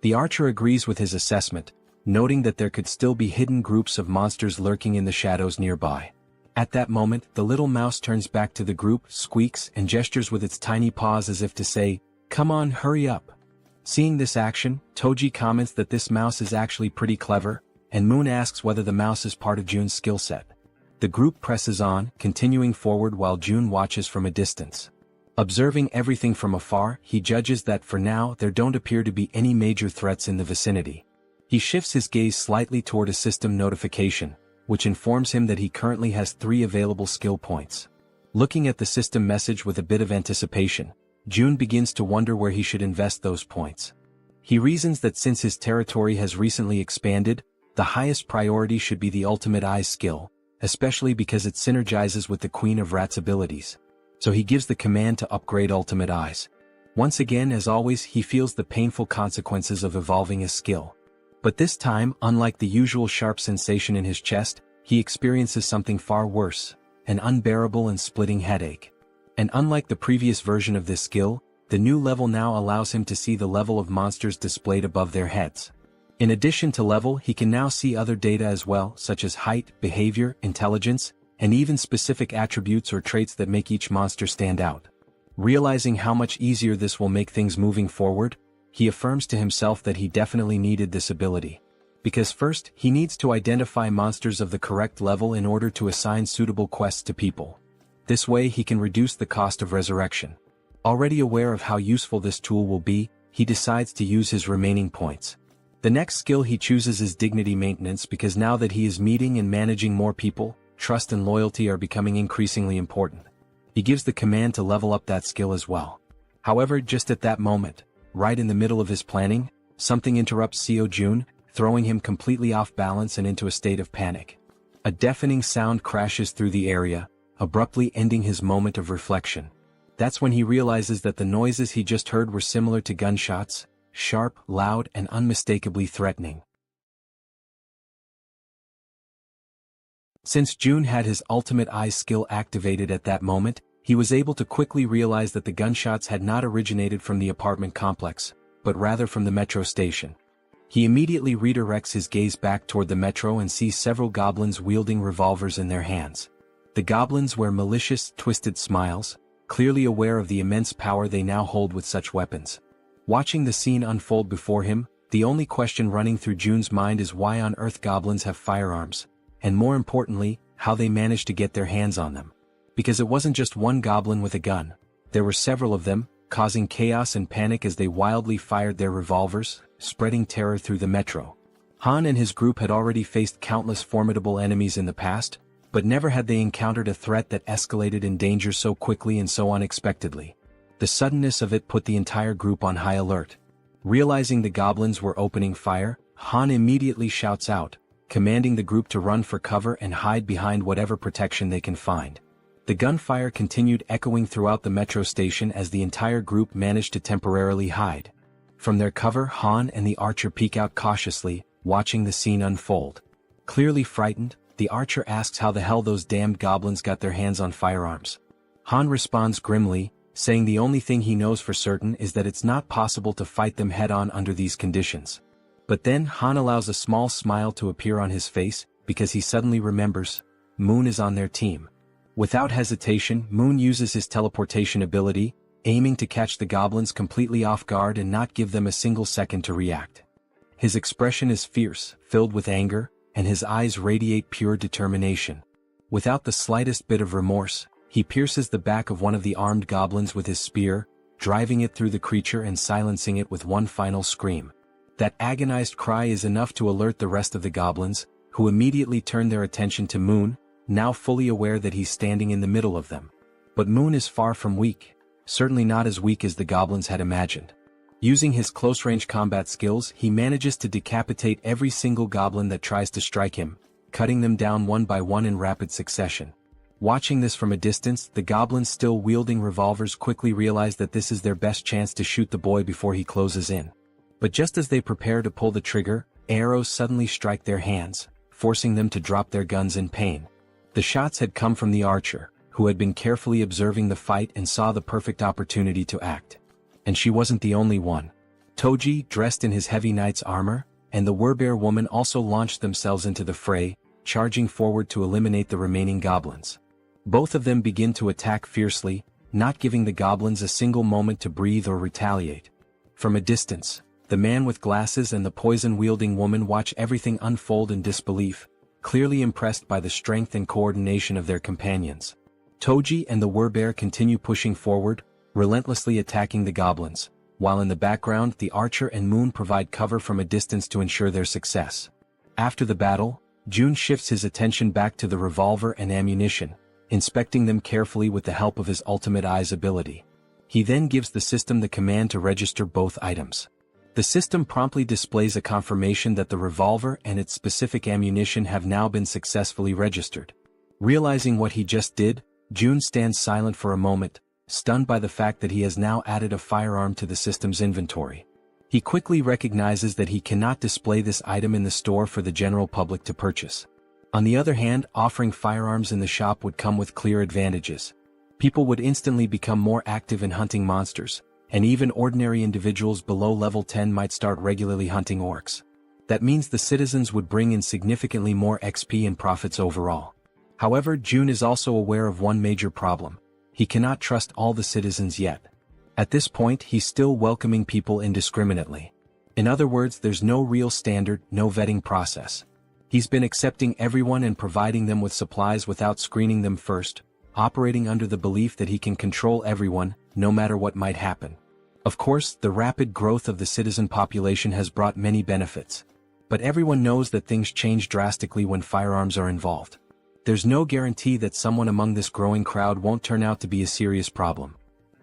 The archer agrees with his assessment, noting that there could still be hidden groups of monsters lurking in the shadows nearby. At that moment, the little mouse turns back to the group, squeaks, and gestures with its tiny paws as if to say, "Come on, hurry up." Seeing this action, Toji comments that this mouse is actually pretty clever, and Moon asks whether the mouse is part of June's skill set. The group presses on, continuing forward while June watches from a distance. Observing everything from afar, he judges that for now there don't appear to be any major threats in the vicinity. He shifts his gaze slightly toward a system notification, which informs him that he currently has 3 available skill points. Looking at the system message with a bit of anticipation, June begins to wonder where he should invest those points. He reasons that since his territory has recently expanded, the highest priority should be the Ultimate Eyes skill, especially because it synergizes with the Queen of Rats' abilities. So he gives the command to upgrade Ultimate Eyes. Once again, as always, he feels the painful consequences of evolving his skill. But this time, unlike the usual sharp sensation in his chest, he experiences something far worse, an unbearable and splitting headache. And unlike the previous version of this skill, the new level now allows him to see the level of monsters displayed above their heads. In addition to level, he can now see other data as well, such as height, behavior, intelligence, and even specific attributes or traits that make each monster stand out. Realizing how much easier this will make things moving forward, he affirms to himself that he definitely needed this ability. Because first, he needs to identify monsters of the correct level in order to assign suitable quests to people. This way he can reduce the cost of resurrection. Already aware of how useful this tool will be, he decides to use his remaining points. The next skill he chooses is dignity maintenance because now that he is meeting and managing more people, trust and loyalty are becoming increasingly important. He gives the command to level up that skill as well. However, just at that moment, right in the middle of his planning, something interrupts Seo Jun, throwing him completely off balance and into a state of panic. A deafening sound crashes through the area, abruptly ending his moment of reflection. That's when he realizes that the noises he just heard were similar to gunshots, sharp, loud, and unmistakably threatening. Since June had his Ultimate Eyes skill activated at that moment, he was able to quickly realize that the gunshots had not originated from the apartment complex, but rather from the metro station. He immediately redirects his gaze back toward the metro and sees several goblins wielding revolvers in their hands. The goblins wear malicious, twisted smiles, clearly aware of the immense power they now hold with such weapons. Watching the scene unfold before him, the only question running through June's mind is why on earth goblins have firearms, and more importantly, how they managed to get their hands on them. Because it wasn't just one goblin with a gun, there were several of them, causing chaos and panic as they wildly fired their revolvers, spreading terror through the metro. Han and his group had already faced countless formidable enemies in the past, but never had they encountered a threat that escalated in danger so quickly and so unexpectedly. The suddenness of it put the entire group on high alert. Realizing the goblins were opening fire, Han immediately shouts out, commanding the group to run for cover and hide behind whatever protection they can find. The gunfire continued echoing throughout the metro station as the entire group managed to temporarily hide. From their cover, Han and the archer peek out cautiously, watching the scene unfold. Clearly frightened, the archer asks how the hell those damned goblins got their hands on firearms. Han responds grimly, saying the only thing he knows for certain is that it's not possible to fight them head-on under these conditions. But then Han allows a small smile to appear on his face, because he suddenly remembers, Moon is on their team. Without hesitation, Moon uses his teleportation ability, aiming to catch the goblins completely off guard and not give them a single second to react. His expression is fierce, filled with anger, and his eyes radiate pure determination. Without the slightest bit of remorse, he pierces the back of one of the armed goblins with his spear, driving it through the creature and silencing it with one final scream. That agonized cry is enough to alert the rest of the goblins, who immediately turn their attention to Moon, now fully aware that he's standing in the middle of them. But Moon is far from weak, certainly not as weak as the goblins had imagined. Using his close-range combat skills, he manages to decapitate every single goblin that tries to strike him, cutting them down one by one in rapid succession. Watching this from a distance, the goblins still wielding revolvers quickly realize that this is their best chance to shoot the boy before he closes in. But just as they prepare to pull the trigger, arrows suddenly strike their hands, forcing them to drop their guns in pain. The shots had come from the archer, who had been carefully observing the fight and saw the perfect opportunity to act. And she wasn't the only one. Toji, dressed in his heavy knight's armor, and the Werbear woman also launched themselves into the fray, charging forward to eliminate the remaining goblins. Both of them begin to attack fiercely, not giving the goblins a single moment to breathe or retaliate. From a distance, the man with glasses and the poison-wielding woman watch everything unfold in disbelief, clearly impressed by the strength and coordination of their companions. Toji and the Werbear continue pushing forward, relentlessly attacking the goblins, while in the background the archer and Moon provide cover from a distance to ensure their success. After the battle, Jun shifts his attention back to the revolver and ammunition, inspecting them carefully with the help of his ultimate eyes ability. He then gives the system the command to register both items. The system promptly displays a confirmation that the revolver and its specific ammunition have now been successfully registered. Realizing what he just did, Jun stands silent for a moment, stunned by the fact that he has now added a firearm to the system's inventory. He quickly recognizes that he cannot display this item in the store for the general public to purchase. On the other hand, offering firearms in the shop would come with clear advantages. People would instantly become more active in hunting monsters, and even ordinary individuals below level 10 might start regularly hunting orcs. That means the citizens would bring in significantly more XP and profits overall. However, Jun is also aware of one major problem. He cannot trust all the citizens yet. At this point, he's still welcoming people indiscriminately. In other words, there's no real standard, no vetting process. He's been accepting everyone and providing them with supplies without screening them first, operating under the belief that he can control everyone, no matter what might happen. Of course, the rapid growth of the citizen population has brought many benefits. But everyone knows that things change drastically when firearms are involved. There's no guarantee that someone among this growing crowd won't turn out to be a serious problem.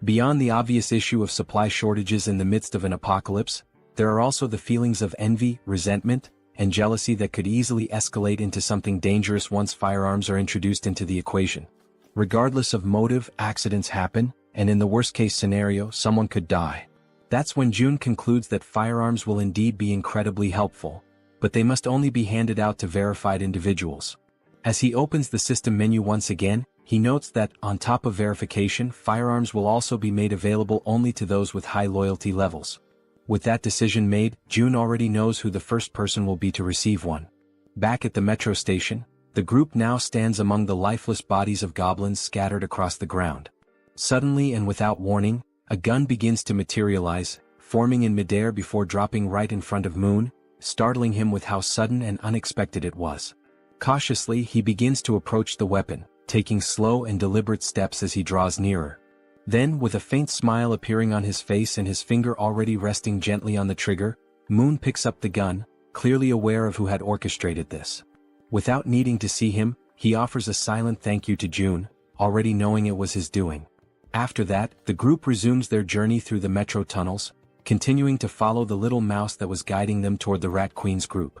Beyond the obvious issue of supply shortages in the midst of an apocalypse, there are also the feelings of envy, resentment, and jealousy that could easily escalate into something dangerous once firearms are introduced into the equation. Regardless of motive, accidents happen, and in the worst-case scenario, someone could die. That's when Jun concludes that firearms will indeed be incredibly helpful, but they must only be handed out to verified individuals. As he opens the system menu once again, he notes that, on top of verification, firearms will also be made available only to those with high loyalty levels. With that decision made, Jun already knows who the first person will be to receive one. Back at the metro station, the group now stands among the lifeless bodies of goblins scattered across the ground. Suddenly and without warning, a gun begins to materialize, forming in midair before dropping right in front of Moon, startling him with how sudden and unexpected it was. Cautiously, he begins to approach the weapon, taking slow and deliberate steps as he draws nearer. Then, with a faint smile appearing on his face and his finger already resting gently on the trigger, Moon picks up the gun, clearly aware of who had orchestrated this. Without needing to see him, he offers a silent thank you to Jun, already knowing it was his doing. After that, the group resumes their journey through the metro tunnels, continuing to follow the little mouse that was guiding them toward the Rat Queen's group.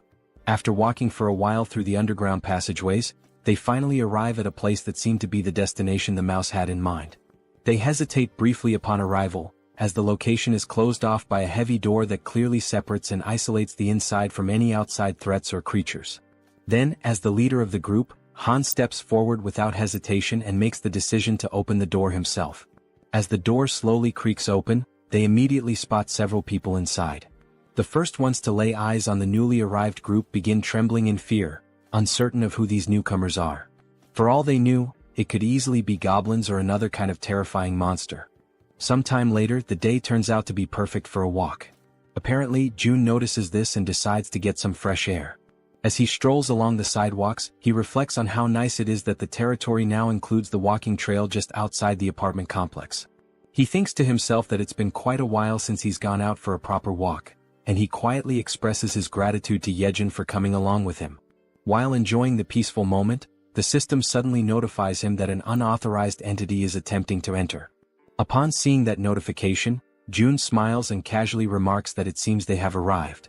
After walking for a while through the underground passageways, they finally arrive at a place that seemed to be the destination the mouse had in mind. They hesitate briefly upon arrival, as the location is closed off by a heavy door that clearly separates and isolates the inside from any outside threats or creatures. Then, as the leader of the group, Han steps forward without hesitation and makes the decision to open the door himself. As the door slowly creaks open, they immediately spot several people inside. The first ones to lay eyes on the newly arrived group begin trembling in fear, uncertain of who these newcomers are. For all they knew, it could easily be goblins or another kind of terrifying monster. Sometime later, the day turns out to be perfect for a walk. Apparently, June notices this and decides to get some fresh air. As he strolls along the sidewalks, he reflects on how nice it is that the territory now includes the walking trail just outside the apartment complex. He thinks to himself that it's been quite a while since he's gone out for a proper walk, and he quietly expresses his gratitude to Jaehyeon for coming along with him. While enjoying the peaceful moment, the system suddenly notifies him that an unauthorized entity is attempting to enter. Upon seeing that notification, June smiles and casually remarks that it seems they have arrived.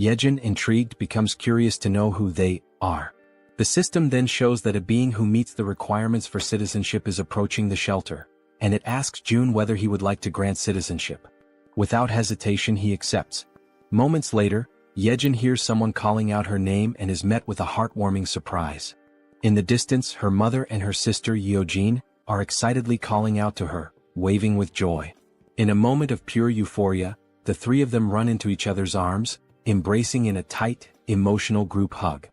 Jaehyeon, intrigued, becomes curious to know who they are. The system then shows that a being who meets the requirements for citizenship is approaching the shelter, and it asks June whether he would like to grant citizenship. Without hesitation, he accepts. Moments later, Jaehyeon hears someone calling out her name and is met with a heartwarming surprise. In the distance, her mother and her sister Yeojin are excitedly calling out to her, waving with joy. In a moment of pure euphoria, the three of them run into each other's arms, embracing in a tight, emotional group hug.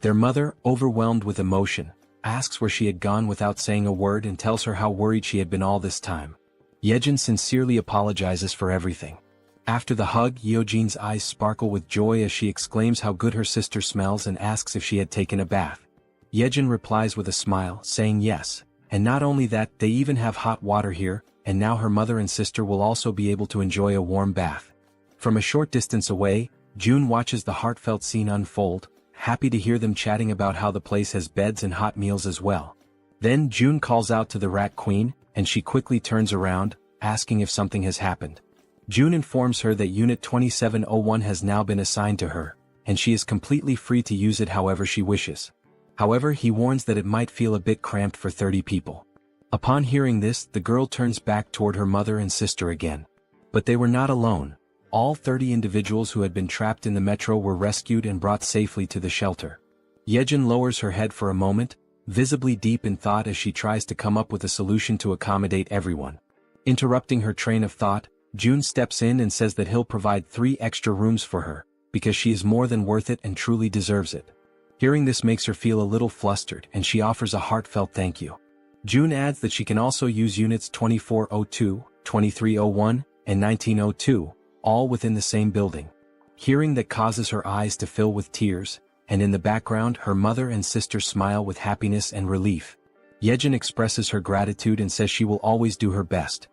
Their mother, overwhelmed with emotion, asks where she had gone without saying a word and tells her how worried she had been all this time. Jaehyeon sincerely apologizes for everything. After the hug, Yeojin's eyes sparkle with joy as she exclaims how good her sister smells and asks if she had taken a bath. Jaehyeon replies with a smile, saying yes, and not only that, they even have hot water here, and now her mother and sister will also be able to enjoy a warm bath. From a short distance away, June watches the heartfelt scene unfold, happy to hear them chatting about how the place has beds and hot meals as well. Then June calls out to the Rat Queen, and she quickly turns around, asking if something has happened. June informs her that Unit 2701 has now been assigned to her, and she is completely free to use it however she wishes. However, he warns that it might feel a bit cramped for 30 people. Upon hearing this, the girl turns back toward her mother and sister again. But they were not alone. All 30 individuals who had been trapped in the metro were rescued and brought safely to the shelter. Jaehyeon lowers her head for a moment, visibly deep in thought as she tries to come up with a solution to accommodate everyone. Interrupting her train of thought, June steps in and says that he'll provide 3 extra rooms for her, because she is more than worth it and truly deserves it. Hearing this makes her feel a little flustered and she offers a heartfelt thank you. June adds that she can also use units 2402, 2301, and 1902, all within the same building. Hearing that causes her eyes to fill with tears, and in the background her mother and sister smile with happiness and relief. Jaehyeon expresses her gratitude and says she will always do her best.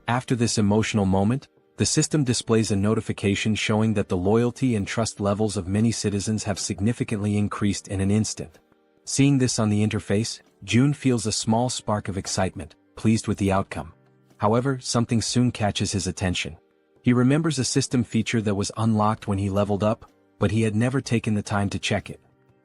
After this emotional moment, the system displays a notification showing that the loyalty and trust levels of many citizens have significantly increased in an instant. Seeing this on the interface, June feels a small spark of excitement, pleased with the outcome. However, something soon catches his attention. He remembers a system feature that was unlocked when he leveled up, but he had never taken the time to check it.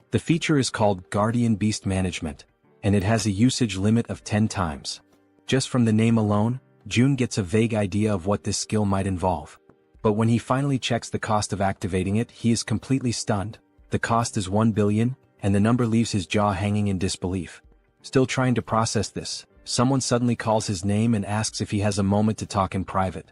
The feature is called Guardian Beast Management, and it has a usage limit of 10 times. Just from the name alone, June gets a vague idea of what this skill might involve. But when he finally checks the cost of activating it, he is completely stunned. The cost is 1 billion, and the number leaves his jaw hanging in disbelief. Still trying to process this, someone suddenly calls his name and asks if he has a moment to talk in private.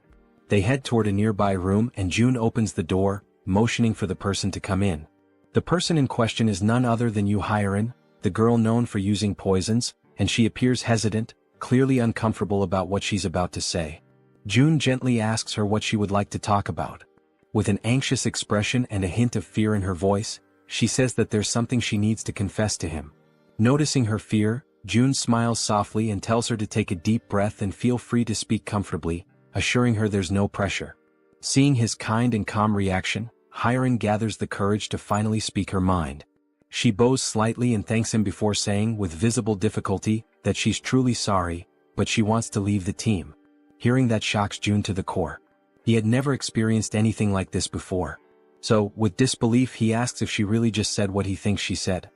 They head toward a nearby room and June opens the door, motioning for the person to come in. The person in question is none other than Jaehyeon, the girl known for using poisons, and she appears hesitant, clearly uncomfortable about what she's about to say. June gently asks her what she would like to talk about. With an anxious expression and a hint of fear in her voice, she says that there's something she needs to confess to him. Noticing her fear, June smiles softly and tells her to take a deep breath and feel free to speak comfortably, assuring her there's no pressure. Seeing his kind and calm reaction, Jaehyeon gathers the courage to finally speak her mind. She bows slightly and thanks him before saying, with visible difficulty, that she's truly sorry, but she wants to leave the team. Hearing that shocks June to the core. He had never experienced anything like this before. So, with disbelief he asks if she really just said what he thinks she said.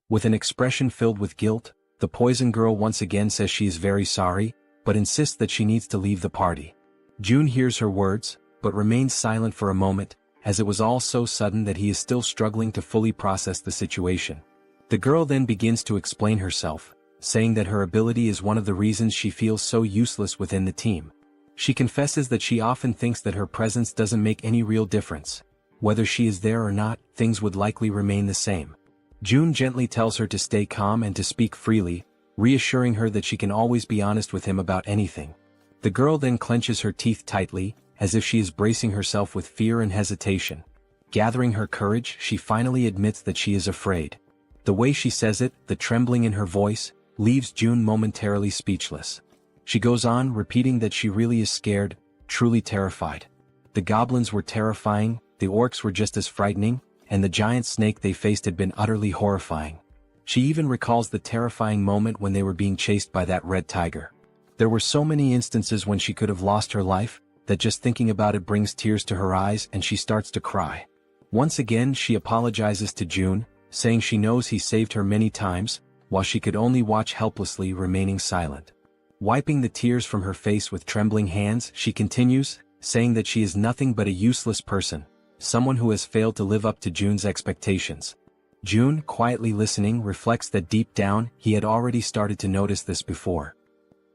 With an expression filled with guilt, the poison girl once again says she is very sorry, but insists that she needs to leave the party. June hears her words, but remains silent for a moment, as it was all so sudden that he is still struggling to fully process the situation. The girl then begins to explain herself, saying that her ability is one of the reasons she feels so useless within the team. She confesses that she often thinks that her presence doesn't make any real difference. Whether she is there or not, things would likely remain the same. June gently tells her to stay calm and to speak freely, reassuring her that she can always be honest with him about anything. The girl then clenches her teeth tightly, as if she is bracing herself with fear and hesitation. Gathering her courage, she finally admits that she is afraid. The way she says it, the trembling in her voice, leaves June momentarily speechless. She goes on, repeating that she really is scared, truly terrified. The goblins were terrifying, the orcs were just as frightening, and the giant snake they faced had been utterly horrifying. She even recalls the terrifying moment when they were being chased by that red tiger. There were so many instances when she could have lost her life, that just thinking about it brings tears to her eyes and she starts to cry. Once again she apologizes to June, saying she knows he saved her many times, while she could only watch helplessly, remaining silent. Wiping the tears from her face with trembling hands, she continues, saying that she is nothing but a useless person, someone who has failed to live up to June's expectations. June, quietly listening, reflects that deep down, he had already started to notice this before.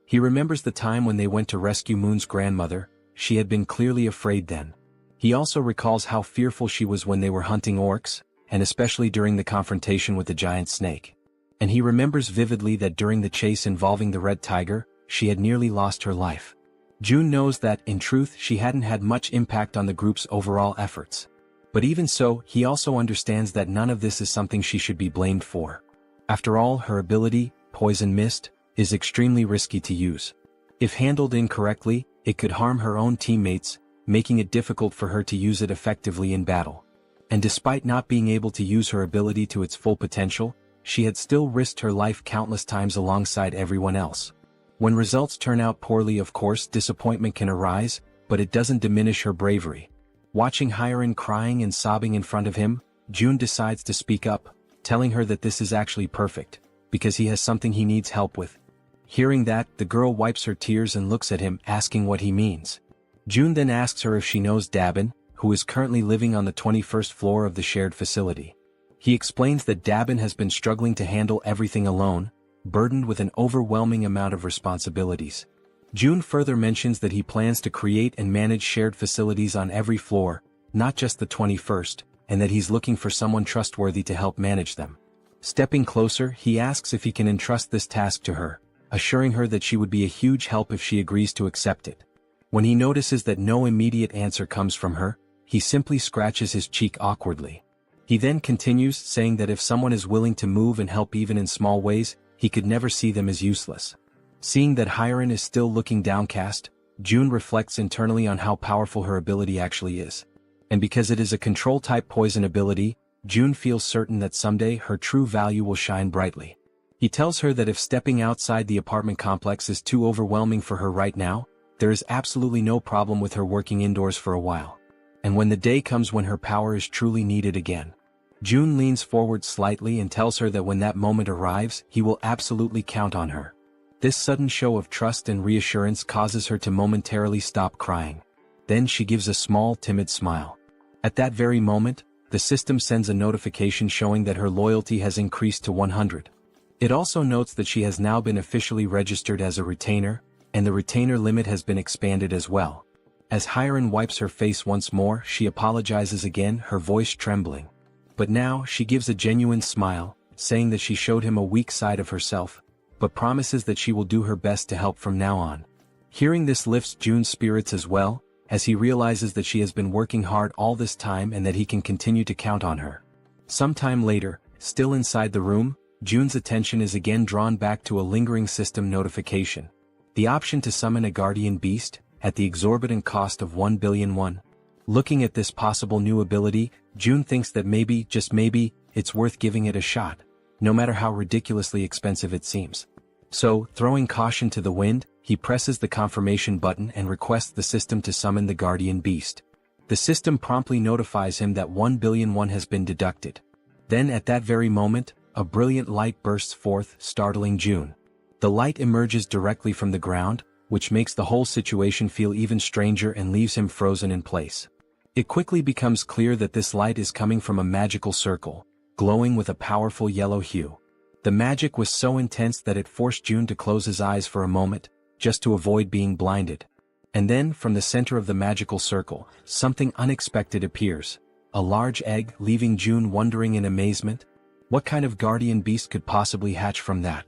He remembers the time when they went to rescue Moon's grandmother. She had been clearly afraid then. He also recalls how fearful she was when they were hunting orcs, and especially during the confrontation with the giant snake. And he remembers vividly that during the chase involving the red tiger, she had nearly lost her life. June knows that, in truth, she hadn't had much impact on the group's overall efforts. But even so, he also understands that none of this is something she should be blamed for. After all, her ability, Poison Mist, is extremely risky to use. If handled incorrectly, it could harm her own teammates, making it difficult for her to use it effectively in battle. And despite not being able to use her ability to its full potential, she had still risked her life countless times alongside everyone else. When results turn out poorly, of course, disappointment can arise, but it doesn't diminish her bravery. Watching Hyeon crying and sobbing in front of him, June decides to speak up, telling her that this is actually perfect, because he has something he needs help with. Hearing that, the girl wipes her tears and looks at him, asking what he means. June then asks her if she knows Dabin, who is currently living on the 21st floor of the shared facility. He explains that Dabin has been struggling to handle everything alone, burdened with an overwhelming amount of responsibilities. June further mentions that he plans to create and manage shared facilities on every floor, not just the 21st, and that he's looking for someone trustworthy to help manage them. Stepping closer, he asks if he can entrust this task to her, assuring her that she would be a huge help if she agrees to accept it. When he notices that no immediate answer comes from her, he simply scratches his cheek awkwardly. He then continues, saying that if someone is willing to move and help even in small ways, he could never see them as useless. Seeing that Hyeon is still looking downcast, June reflects internally on how powerful her ability actually is. And because it is a control-type poison ability, June feels certain that someday her true value will shine brightly. He tells her that if stepping outside the apartment complex is too overwhelming for her right now, there is absolutely no problem with her working indoors for a while. And when the day comes when her power is truly needed again. June leans forward slightly and tells her that when that moment arrives, he will absolutely count on her. This sudden show of trust and reassurance causes her to momentarily stop crying. Then she gives a small, timid smile. At that very moment, the system sends a notification showing that her loyalty has increased to 100. It also notes that she has now been officially registered as a retainer, and the retainer limit has been expanded as well. As Hyeon wipes her face once more, she apologizes again, her voice trembling. But now, she gives a genuine smile, saying that she showed him a weak side of herself, but promises that she will do her best to help from now on. Hearing this lifts June's spirits as well, as he realizes that she has been working hard all this time and that he can continue to count on her. Sometime later, still inside the room, June's attention is again drawn back to a lingering system notification. The option to summon a guardian beast, at the exorbitant cost of 1 billion won. Looking at this possible new ability, June thinks that maybe, just maybe, it's worth giving it a shot, no matter how ridiculously expensive it seems. So, throwing caution to the wind, he presses the confirmation button and requests the system to summon the guardian beast. The system promptly notifies him that 1 billion won has been deducted. Then at that very moment, a brilliant light bursts forth, startling June. The light emerges directly from the ground, which makes the whole situation feel even stranger and leaves him frozen in place. It quickly becomes clear that this light is coming from a magical circle, glowing with a powerful yellow hue. The magic was so intense that it forced June to close his eyes for a moment, just to avoid being blinded. And then, from the center of the magical circle, something unexpected appears. A large egg, leaving June wondering in amazement. What kind of guardian beast could possibly hatch from that?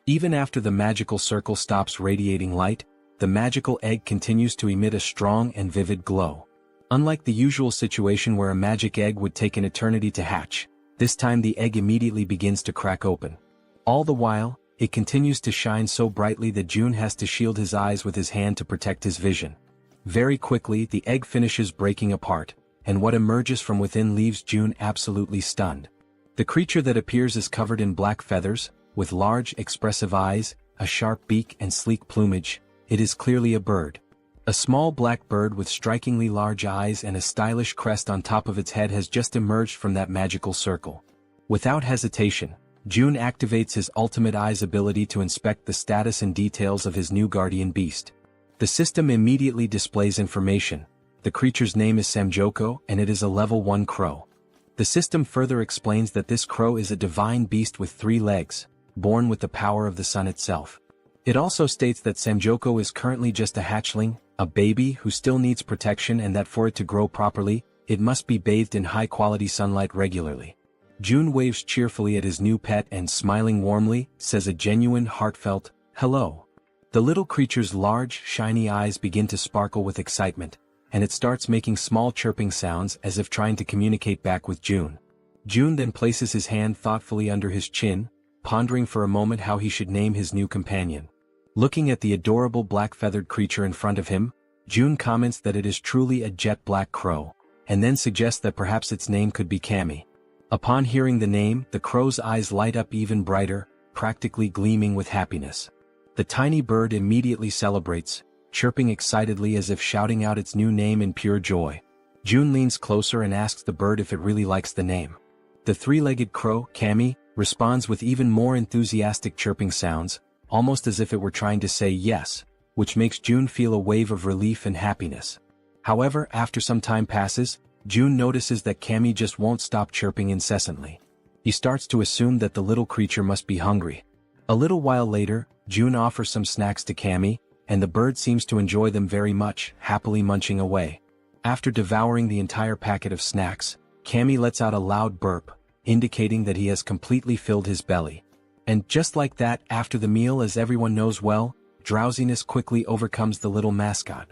Even after the magical circle stops radiating light, the magical egg continues to emit a strong and vivid glow. Unlike the usual situation where a magic egg would take an eternity to hatch, this time the egg immediately begins to crack open. All the while, it continues to shine so brightly that June has to shield his eyes with his hand to protect his vision. Very quickly, the egg finishes breaking apart, and what emerges from within leaves June absolutely stunned. The creature that appears is covered in black feathers, with large, expressive eyes, a sharp beak and sleek plumage. It is clearly a bird. A small black bird with strikingly large eyes and a stylish crest on top of its head has just emerged from that magical circle. Without hesitation, June activates his ultimate eye's ability to inspect the status and details of his new guardian beast. The system immediately displays information. The creature's name is Samjoko and it is a level 1 crow. The system further explains that this crow is a divine beast with 3 legs, born with the power of the sun itself. It also states that Samjoko is currently just a hatchling, a baby who still needs protection, and that for it to grow properly, it must be bathed in high-quality sunlight regularly. June waves cheerfully at his new pet and, smiling warmly, says a genuine, heartfelt, "Hello." The little creature's large, shiny eyes begin to sparkle with excitement, and it starts making small chirping sounds as if trying to communicate back with June. June then places his hand thoughtfully under his chin, pondering for a moment how he should name his new companion. Looking at the adorable black-feathered creature in front of him, June comments that it is truly a jet-black crow, and then suggests that perhaps its name could be Cami. Upon hearing the name, the crow's eyes light up even brighter, practically gleaming with happiness. The tiny bird immediately celebrates, chirping excitedly as if shouting out its new name in pure joy. June leans closer and asks the bird if it really likes the name. The 3-legged crow, Cami, responds with even more enthusiastic chirping sounds, almost as if it were trying to say yes, which makes June feel a wave of relief and happiness. However, after some time passes, June notices that Cami just won't stop chirping incessantly. He starts to assume that the little creature must be hungry. A little while later, June offers some snacks to Cami, and the bird seems to enjoy them very much, happily munching away. After devouring the entire packet of snacks, Cami lets out a loud burp, indicating that he has completely filled his belly. And just like that, after the meal, as everyone knows well, drowsiness quickly overcomes the little mascot.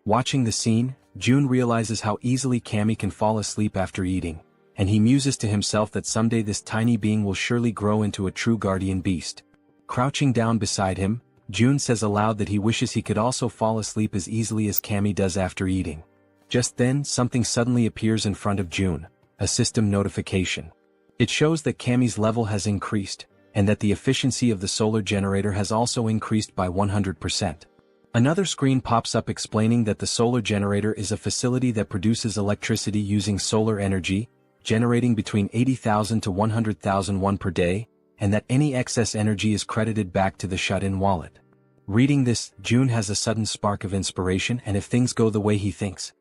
Watching the scene, June realizes how easily Cami can fall asleep after eating, and he muses to himself that someday this tiny being will surely grow into a true guardian beast. Crouching down beside him, June says aloud that he wishes he could also fall asleep as easily as Cami does after eating. Just then, something suddenly appears in front of June, a system notification. It shows that Cami's level has increased, and that the efficiency of the solar generator has also increased by 100%. Another screen pops up explaining that the solar generator is a facility that produces electricity using solar energy, generating between 80,000 to 100,000 won per day, and that any excess energy is credited back to the shut-in wallet. Reading this, June has a sudden spark of inspiration, and if things go the way he thinks.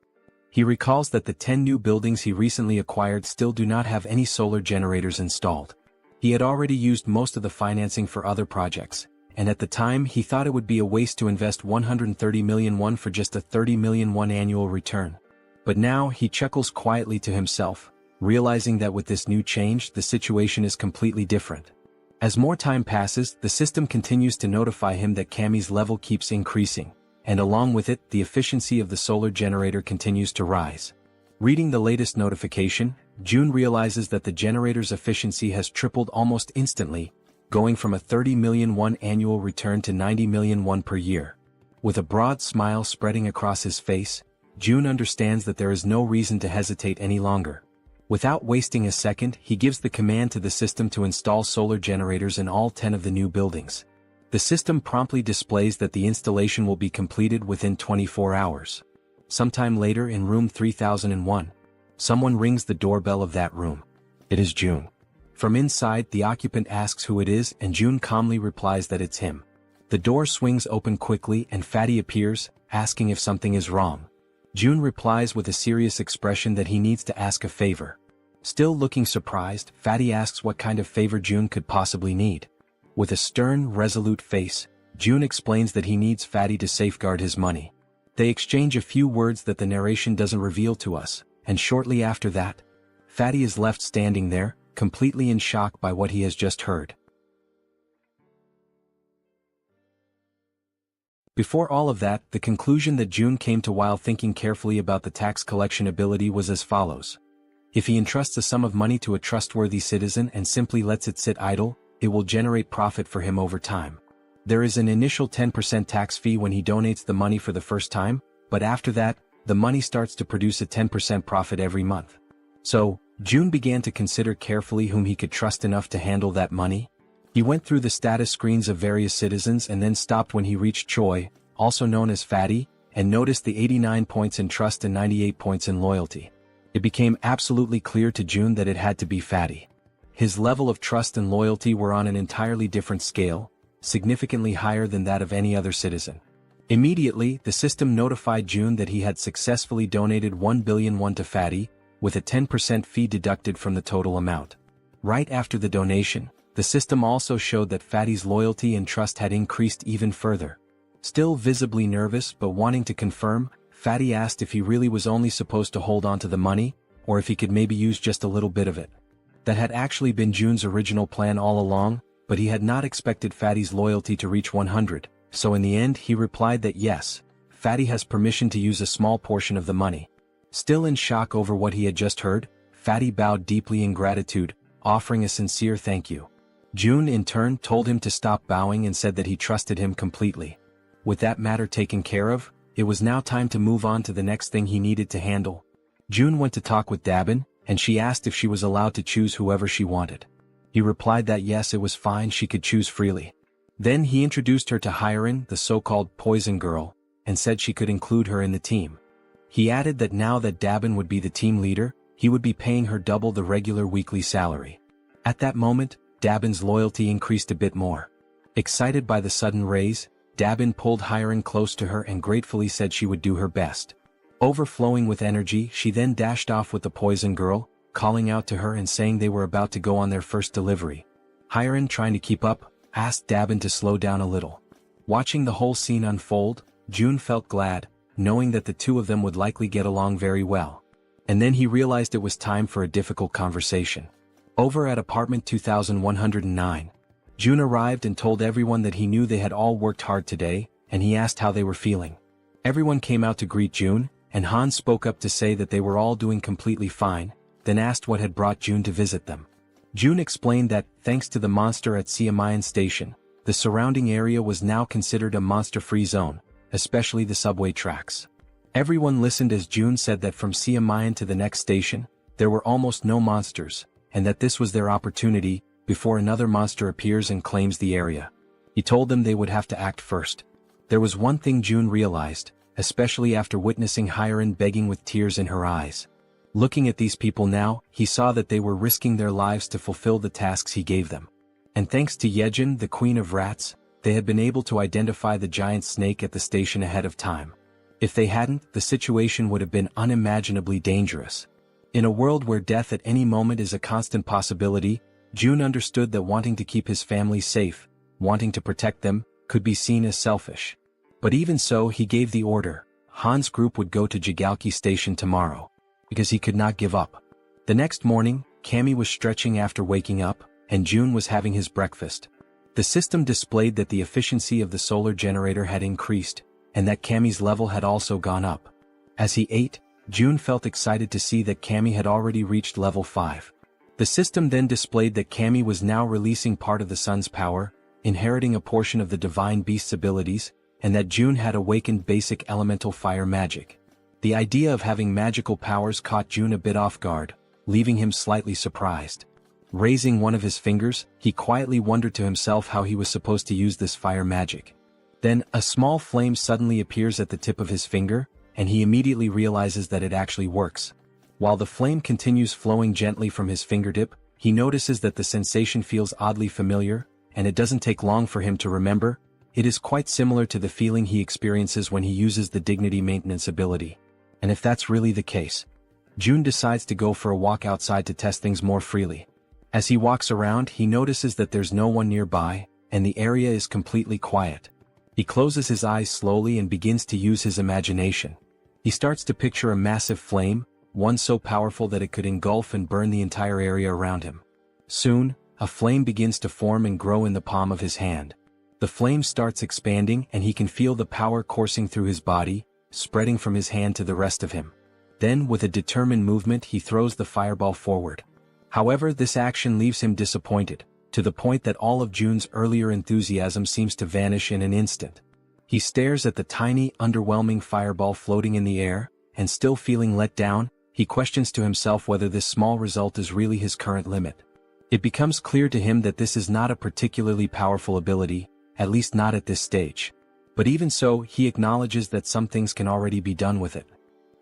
He recalls that the 10 new buildings he recently acquired still do not have any solar generators installed. He had already used most of the financing for other projects, and at the time he thought it would be a waste to invest 130 million won for just a 30 million won annual return. But now he chuckles quietly to himself, realizing that with this new change the situation is completely different. As more time passes, the system continues to notify him that Cami's level keeps increasing, and along with it, the efficiency of the solar generator continues to rise. Reading the latest notification, June realizes that the generator's efficiency has tripled almost instantly, going from a 30 million won annual return to 90 million won per year. With a broad smile spreading across his face, June understands that there is no reason to hesitate any longer. Without wasting a second, he gives the command to the system to install solar generators in all 10 of the new buildings. The system promptly displays that the installation will be completed within 24 hours. Sometime later in room 3001, someone rings the doorbell of that room. It is June. From inside, the occupant asks who it is, and June calmly replies that it's him. The door swings open quickly and Fatty appears, asking if something is wrong. June replies with a serious expression that he needs to ask a favor. Still looking surprised, Fatty asks what kind of favor June could possibly need. With a stern, resolute face, June explains that he needs Fatty to safeguard his money. They exchange a few words that the narration doesn't reveal to us, and shortly after that, Fatty is left standing there, completely in shock by what he has just heard. Before all of that, the conclusion that June came to while thinking carefully about the tax collection ability was as follows. If he entrusts a sum of money to a trustworthy citizen and simply lets it sit idle, it will generate profit for him over time. There is an initial 10% tax fee when he donates the money for the first time, but after that, the money starts to produce a 10% profit every month. So, June began to consider carefully whom he could trust enough to handle that money. He went through the status screens of various citizens and then stopped when he reached Choi, also known as Fatty, and noticed the 89 points in trust and 98 points in loyalty. It became absolutely clear to June that it had to be Fatty. His level of trust and loyalty were on an entirely different scale, significantly higher than that of any other citizen. Immediately, the system notified June that he had successfully donated 1 billion won to Fatty, with a 10% fee deducted from the total amount. Right after the donation, the system also showed that Fatty's loyalty and trust had increased even further. Still visibly nervous but wanting to confirm, Fatty asked if he really was only supposed to hold on to the money, or if he could maybe use just a little bit of it. That had actually been June's original plan all along, but he had not expected Fatty's loyalty to reach 100, so in the end he replied that yes, Fatty has permission to use a small portion of the money. Still in shock over what he had just heard, Fatty bowed deeply in gratitude, offering a sincere thank you. June in turn told him to stop bowing and said that he trusted him completely. With that matter taken care of, it was now time to move on to the next thing he needed to handle. June went to talk with Dabin, and she asked if she was allowed to choose whoever she wanted. He replied that yes, it was fine, she could choose freely. Then he introduced her to Hyerin, the so-called poison girl, and said she could include her in the team. He added that now that Dabin would be the team leader, he would be paying her double the regular weekly salary. At that moment, Dabin's loyalty increased a bit more. Excited by the sudden raise, Dabin pulled Hyerin close to her and gratefully said she would do her best. Overflowing with energy, she then dashed off with the poison girl, calling out to her and saying they were about to go on their first delivery. Hyerin, trying to keep up, asked Dabin to slow down a little. Watching the whole scene unfold, June felt glad, knowing that the two of them would likely get along very well. And then he realized it was time for a difficult conversation. Over at apartment 2109, June arrived and told everyone that he knew they had all worked hard today, and he asked how they were feeling. Everyone came out to greet June, and Han spoke up to say that they were all doing completely fine, then asked what had brought June to visit them. June explained that, thanks to the monster at Siamayan Station, the surrounding area was now considered a monster-free zone, especially the subway tracks. Everyone listened as June said that from Siamayan to the next station, there were almost no monsters, and that this was their opportunity, before another monster appears and claims the area. He told them they would have to act first. There was one thing June realized, especially after witnessing Hyerin begging with tears in her eyes. Looking at these people now, he saw that they were risking their lives to fulfill the tasks he gave them. And thanks to Jaehyeon, the queen of rats, they had been able to identify the giant snake at the station ahead of time. If they hadn't, the situation would have been unimaginably dangerous. In a world where death at any moment is a constant possibility, June understood that wanting to keep his family safe, wanting to protect them, could be seen as selfish. But even so, he gave the order. Han's group would go to Jigalki station tomorrow, because he could not give up. The next morning, Cammy was stretching after waking up, and June was having his breakfast. The system displayed that the efficiency of the solar generator had increased, and that Cammy's level had also gone up. As he ate, June felt excited to see that Cammy had already reached level 5. The system then displayed that Cammy was now releasing part of the sun's power, inheriting a portion of the divine beast's abilities, and that June had awakened basic elemental fire magic. The idea of having magical powers caught June a bit off guard, leaving him slightly surprised. Raising one of his fingers, he quietly wondered to himself how he was supposed to use this fire magic. Then, a small flame suddenly appears at the tip of his finger, and he immediately realizes that it actually works. While the flame continues flowing gently from his fingertip, he notices that the sensation feels oddly familiar, and it doesn't take long for him to remember. It is quite similar to the feeling he experiences when he uses the dignity maintenance ability. And if that's really the case, Jun decides to go for a walk outside to test things more freely. As he walks around, he notices that there's no one nearby, and the area is completely quiet. He closes his eyes slowly and begins to use his imagination. He starts to picture a massive flame, one so powerful that it could engulf and burn the entire area around him. Soon, a flame begins to form and grow in the palm of his hand. The flame starts expanding and he can feel the power coursing through his body, spreading from his hand to the rest of him. Then, with a determined movement, he throws the fireball forward. However, this action leaves him disappointed, to the point that all of Jun's earlier enthusiasm seems to vanish in an instant. He stares at the tiny, underwhelming fireball floating in the air, and still feeling let down, he questions to himself whether this small result is really his current limit. It becomes clear to him that this is not a particularly powerful ability, at least not at this stage. But even so, he acknowledges that some things can already be done with it.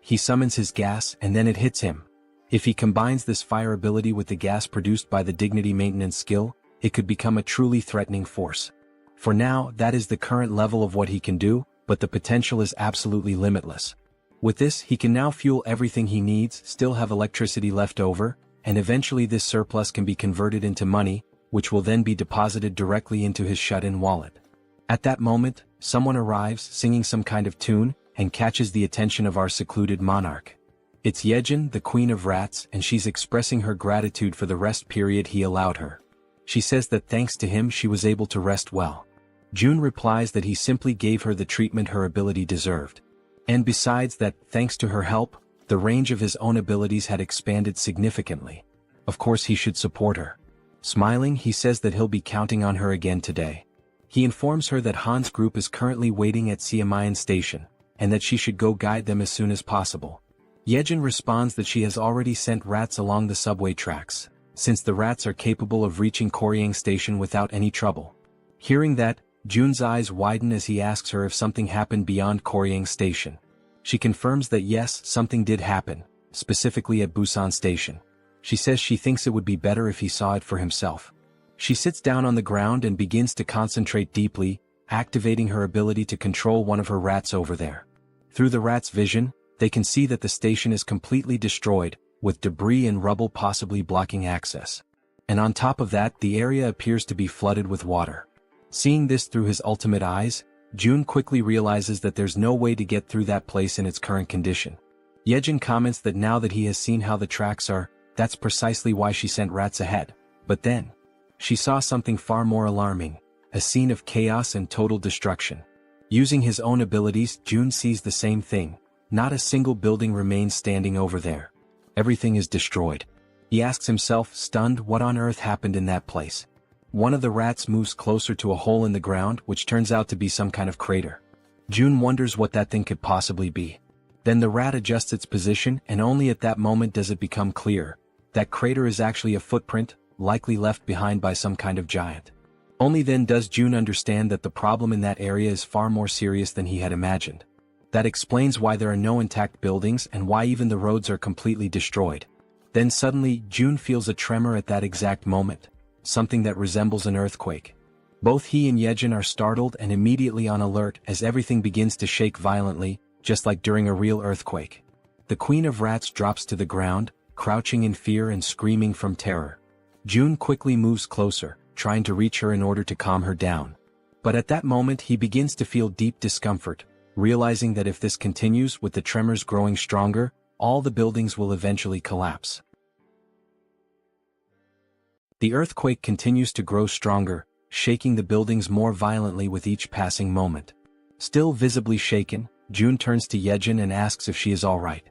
He summons his gas and then it hits him. If he combines this fire ability with the gas produced by the dignity maintenance skill, it could become a truly threatening force. For now, that is the current level of what he can do, but the potential is absolutely limitless. With this, he can now fuel everything he needs, still have electricity left over, and eventually this surplus can be converted into money, which will then be deposited directly into his shut-in wallet. At that moment, someone arrives singing some kind of tune, and catches the attention of our secluded monarch. It's Jaehyeon, the Queen of Rats, and she's expressing her gratitude for the rest period he allowed her. She says that thanks to him she was able to rest well. Jun replies that he simply gave her the treatment her ability deserved. And besides that, thanks to her help, the range of his own abilities had expanded significantly. Of course he should support her. Smiling, he says that he'll be counting on her again today. He informs her that Han's group is currently waiting at Siamayan Station, and that she should go guide them as soon as possible. Jaehyeon responds that she has already sent rats along the subway tracks, since the rats are capable of reaching Koryang Station without any trouble. Hearing that, Jun's eyes widen as he asks her if something happened beyond Koryang Station. She confirms that yes, something did happen, specifically at Busan Station. She says she thinks it would be better if he saw it for himself. She sits down on the ground and begins to concentrate deeply, activating her ability to control one of her rats over there. Through the rat's vision, they can see that the station is completely destroyed, with debris and rubble possibly blocking access. And on top of that, the area appears to be flooded with water. Seeing this through his ultimate eyes, Jun quickly realizes that there's no way to get through that place in its current condition. Jaehyeon comments that now that he has seen how the tracks are, that's precisely why she sent rats ahead. But then, she saw something far more alarming, a scene of chaos and total destruction. Using his own abilities, Jun sees the same thing. Not a single building remains standing over there. Everything is destroyed. He asks himself, stunned, what on earth happened in that place. One of the rats moves closer to a hole in the ground, which turns out to be some kind of crater. Jun wonders what that thing could possibly be. Then the rat adjusts its position, and only at that moment does it become clear. That crater is actually a footprint, likely left behind by some kind of giant. Only then does Jun understand that the problem in that area is far more serious than he had imagined. That explains why there are no intact buildings and why even the roads are completely destroyed. Then suddenly, Jun feels a tremor at that exact moment, something that resembles an earthquake. Both he and Jaehyeon are startled and immediately on alert as everything begins to shake violently, just like during a real earthquake. The Queen of Rats drops to the ground, crouching in fear and screaming from terror. Jun quickly moves closer, trying to reach her in order to calm her down. But at that moment he begins to feel deep discomfort, realizing that if this continues with the tremors growing stronger, all the buildings will eventually collapse. The earthquake continues to grow stronger, shaking the buildings more violently with each passing moment. Still visibly shaken, Jun turns to Jaehyeon and asks if she is all right.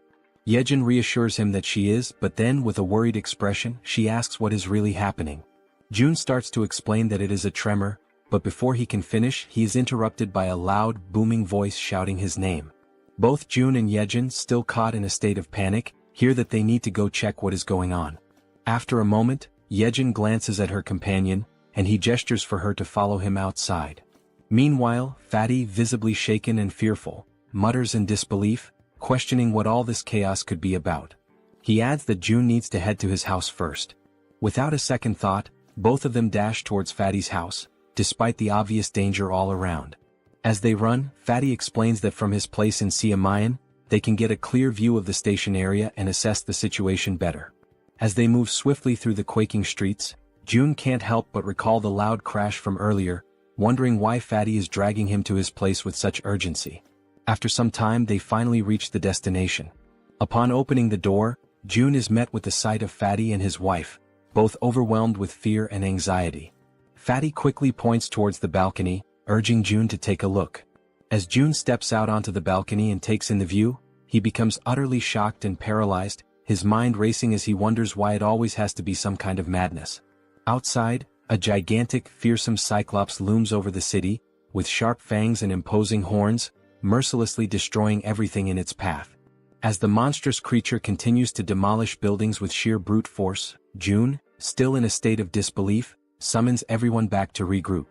Jaehyeon reassures him that she is, but then with a worried expression, she asks what is really happening. Jun starts to explain that it is a tremor, but before he can finish, he is interrupted by a loud, booming voice shouting his name. Both Jun and Jaehyeon, still caught in a state of panic, hear that they need to go check what is going on. After a moment, Jaehyeon glances at her companion, and he gestures for her to follow him outside. Meanwhile, Fatty, visibly shaken and fearful, mutters in disbelief, questioning what all this chaos could be about. He adds that June needs to head to his house first. Without a second thought, both of them dash towards Fatty's house, despite the obvious danger all around. As they run, Fatty explains that from his place in Siamayan, they can get a clear view of the station area and assess the situation better. As they move swiftly through the quaking streets, June can't help but recall the loud crash from earlier, wondering why Fatty is dragging him to his place with such urgency. After some time they finally reach the destination. Upon opening the door, June is met with the sight of Fatty and his wife, both overwhelmed with fear and anxiety. Fatty quickly points towards the balcony, urging June to take a look. As June steps out onto the balcony and takes in the view, he becomes utterly shocked and paralyzed, his mind racing as he wonders why it always has to be some kind of madness. Outside, a gigantic, fearsome cyclops looms over the city, with sharp fangs and imposing horns, mercilessly destroying everything in its path. As the monstrous creature continues to demolish buildings with sheer brute force, June, still in a state of disbelief, summons everyone back to regroup.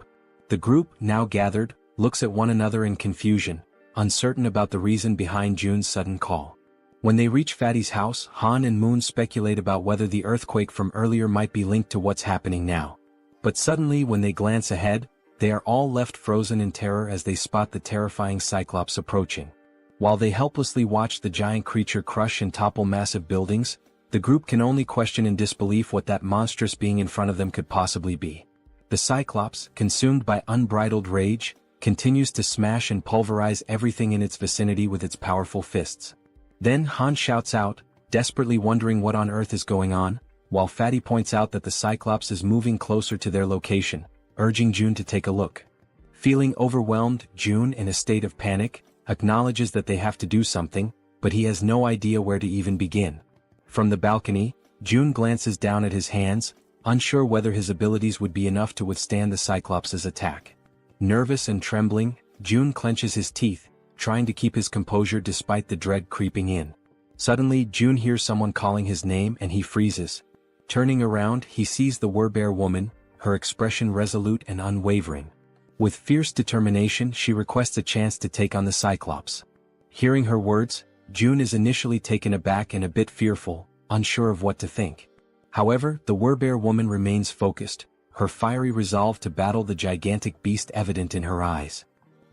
The group, now gathered, looks at one another in confusion, uncertain about the reason behind June's sudden call. When they reach Fatty's house, Han and Moon speculate about whether the earthquake from earlier might be linked to what's happening now. But suddenly when they glance ahead, they are all left frozen in terror as they spot the terrifying Cyclops approaching. While they helplessly watch the giant creature crush and topple massive buildings, the group can only question in disbelief what that monstrous being in front of them could possibly be. The Cyclops, consumed by unbridled rage, continues to smash and pulverize everything in its vicinity with its powerful fists. Then Han shouts out, desperately wondering what on earth is going on, while Fatty points out that the Cyclops is moving closer to their location, urging June to take a look. Feeling overwhelmed, June, in a state of panic, acknowledges that they have to do something, but he has no idea where to even begin. From the balcony, June glances down at his hands, unsure whether his abilities would be enough to withstand the Cyclops' attack. Nervous and trembling, June clenches his teeth, trying to keep his composure despite the dread creeping in. Suddenly, June hears someone calling his name and he freezes. Turning around, he sees the Werbear woman, her expression resolute and unwavering. With fierce determination, she requests a chance to take on the Cyclops. Hearing her words, June is initially taken aback and a bit fearful, unsure of what to think. However, the Werbear woman remains focused, her fiery resolve to battle the gigantic beast evident in her eyes.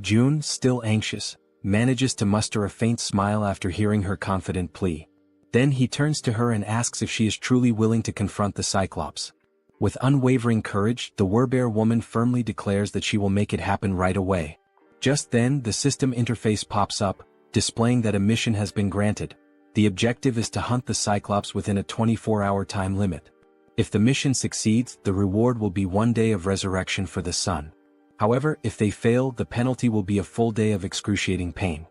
June, still anxious, manages to muster a faint smile after hearing her confident plea. Then he turns to her and asks if she is truly willing to confront the Cyclops. With unwavering courage, the Werbear woman firmly declares that she will make it happen right away. Just then, the system interface pops up, displaying that a mission has been granted. The objective is to hunt the Cyclops within a 24-hour time limit. If the mission succeeds, the reward will be 1 day of resurrection for the sun. However, if they fail, the penalty will be a full day of excruciating pain.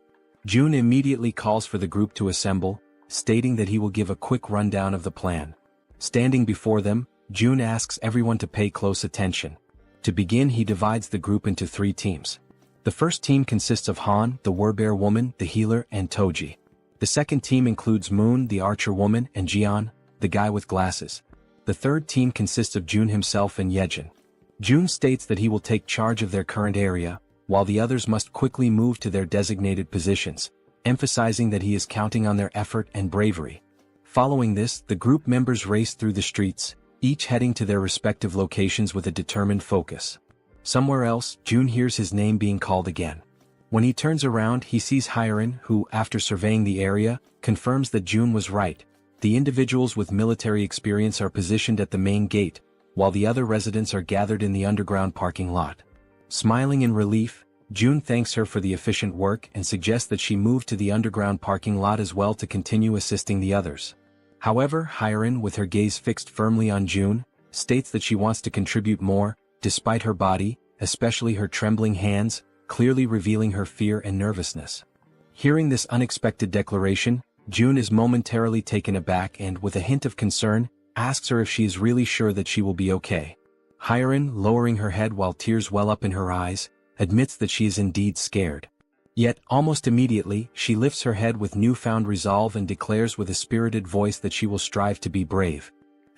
June immediately calls for the group to assemble, stating that he will give a quick rundown of the plan. Standing before them, June asks everyone to pay close attention. To begin, he divides the group into 3 teams. The first team consists of Han, the Werbear woman, the healer, and Toji. The second team includes Moon, the archer woman, and Jaehyeon, the guy with glasses. The third team consists of June himself and Jaehyeon. June states that he will take charge of their current area, while the others must quickly move to their designated positions, emphasizing that he is counting on their effort and bravery. Following this, the group members race through the streets, each heading to their respective locations with a determined focus. Somewhere else, June hears his name being called again. When he turns around, he sees Jaehyeon, who, after surveying the area, confirms that June was right. The individuals with military experience are positioned at the main gate, while the other residents are gathered in the underground parking lot. Smiling in relief, June thanks her for the efficient work and suggests that she move to the underground parking lot as well to continue assisting the others. However, Jaehyeon, with her gaze fixed firmly on June, states that she wants to contribute more, despite her body, especially her trembling hands, clearly revealing her fear and nervousness. Hearing this unexpected declaration, June is momentarily taken aback and, with a hint of concern, asks her if she is really sure that she will be okay. Jaehyeon, lowering her head while tears well up in her eyes, admits that she is indeed scared. Yet, almost immediately, she lifts her head with newfound resolve and declares with a spirited voice that she will strive to be brave.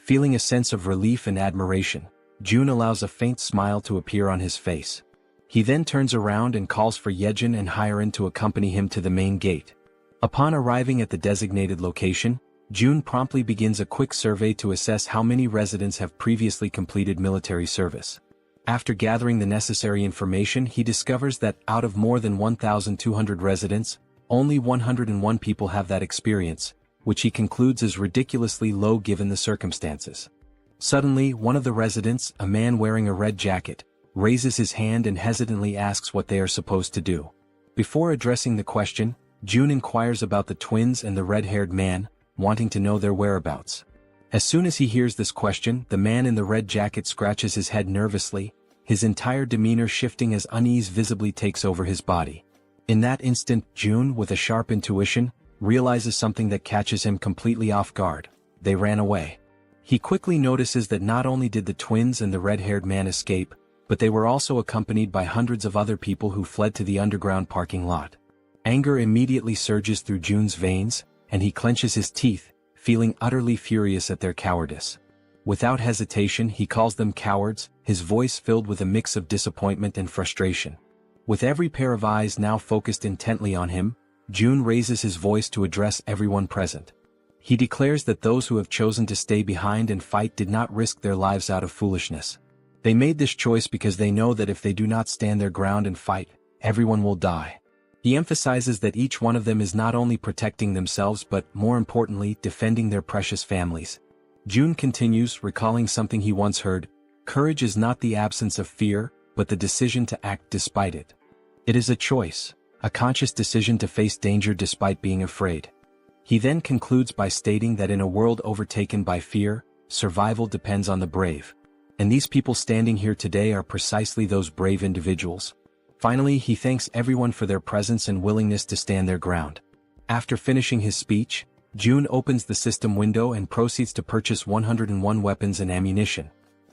Feeling a sense of relief and admiration, June allows a faint smile to appear on his face. He then turns around and calls for Jaehyeon and Hyeon to accompany him to the main gate. Upon arriving at the designated location, June promptly begins a quick survey to assess how many residents have previously completed military service. After gathering the necessary information, he discovers that out of more than 1,200 residents, only 101 people have that experience, which he concludes is ridiculously low given the circumstances. Suddenly, one of the residents, a man wearing a red jacket, raises his hand and hesitantly asks what they are supposed to do. Before addressing the question, June inquires about the twins and the red-haired man, wanting to know their whereabouts. As soon as he hears this question, the man in the red jacket scratches his head nervously, his entire demeanor shifting as unease visibly takes over his body. In that instant, June, with a sharp intuition, realizes something that catches him completely off guard. They ran away. He quickly notices that not only did the twins and the red-haired man escape, but they were also accompanied by hundreds of other people who fled to the underground parking lot. Anger immediately surges through June's veins, and he clenches his teeth, feeling utterly furious at their cowardice. Without hesitation, he calls them cowards, his voice filled with a mix of disappointment and frustration. With every pair of eyes now focused intently on him, June raises his voice to address everyone present. He declares that those who have chosen to stay behind and fight did not risk their lives out of foolishness. They made this choice because they know that if they do not stand their ground and fight, everyone will die. He emphasizes that each one of them is not only protecting themselves but, more importantly, defending their precious families. June continues, recalling something he once heard: courage is not the absence of fear, but the decision to act despite it. It is a choice, a conscious decision to face danger despite being afraid. He then concludes by stating that in a world overtaken by fear, survival depends on the brave. And these people standing here today are precisely those brave individuals. Finally, he thanks everyone for their presence and willingness to stand their ground. After finishing his speech, June opens the system window and proceeds to purchase 101 weapons and ammunition.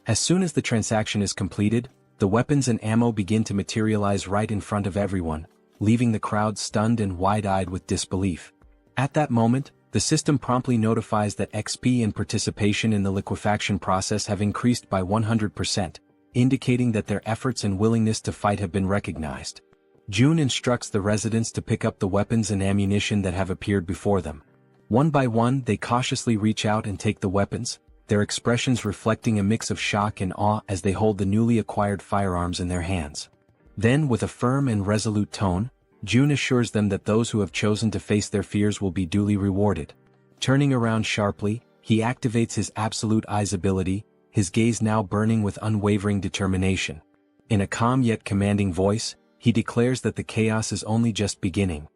As soon as the transaction is completed, the weapons and ammo begin to materialize right in front of everyone, leaving the crowd stunned and wide-eyed with disbelief. At that moment, the system promptly notifies that XP and participation in the liquefaction process have increased by 100%, indicating that their efforts and willingness to fight have been recognized. June instructs the residents to pick up the weapons and ammunition that have appeared before them. One by one, they cautiously reach out and take the weapons, their expressions reflecting a mix of shock and awe as they hold the newly acquired firearms in their hands. Then, with a firm and resolute tone, June assures them that those who have chosen to face their fears will be duly rewarded. Turning around sharply, he activates his absolute eyes ability, his gaze now burning with unwavering determination. In a calm yet commanding voice, he declares that the chaos is only just beginning.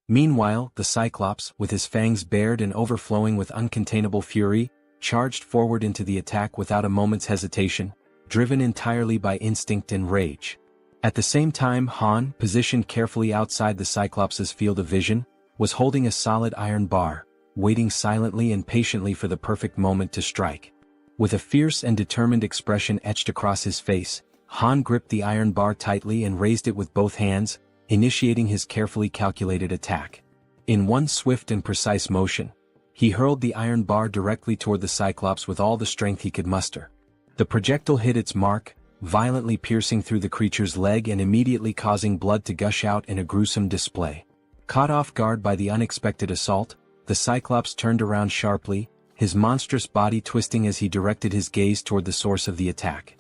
Meanwhile, the Cyclops, with his fangs bared and overflowing with uncontainable fury, charged forward into the attack without a moment's hesitation, driven entirely by instinct and rage. At the same time, Han, positioned carefully outside the Cyclops' field of vision, was holding a solid iron bar, waiting silently and patiently for the perfect moment to strike. With a fierce and determined expression etched across his face, Han gripped the iron bar tightly and raised it with both hands, initiating his carefully calculated attack. In one swift and precise motion, he hurled the iron bar directly toward the Cyclops with all the strength he could muster. The projectile hit its mark, violently piercing through the creature's leg and immediately causing blood to gush out in a gruesome display. Caught off guard by the unexpected assault, the Cyclops turned around sharply, his monstrous body twisting as he directed his gaze toward the source of the attack.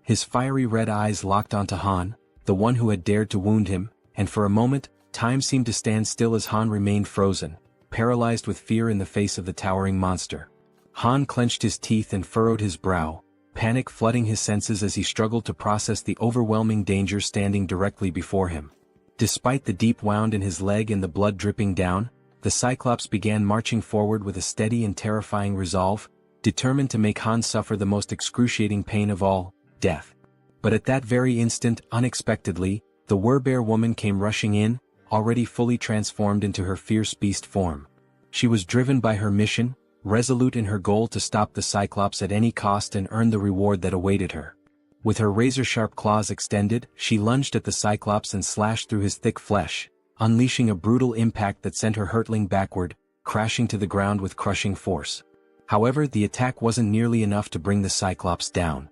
His fiery red eyes locked onto Han, the one who had dared to wound him, and for a moment, time seemed to stand still as Han remained frozen, paralyzed with fear in the face of the towering monster. Han clenched his teeth and furrowed his brow, panic flooding his senses as he struggled to process the overwhelming danger standing directly before him. Despite the deep wound in his leg and the blood dripping down, the Cyclops began marching forward with a steady and terrifying resolve, determined to make Han suffer the most excruciating pain of all, death. But at that very instant, unexpectedly, the Werbear woman came rushing in, already fully transformed into her fierce beast form. She was driven by her mission, resolute in her goal to stop the Cyclops at any cost and earn the reward that awaited her. With her razor-sharp claws extended, she lunged at the Cyclops and slashed through his thick flesh, unleashing a brutal impact that sent her hurtling backward, crashing to the ground with crushing force. However, the attack wasn't nearly enough to bring the Cyclops down.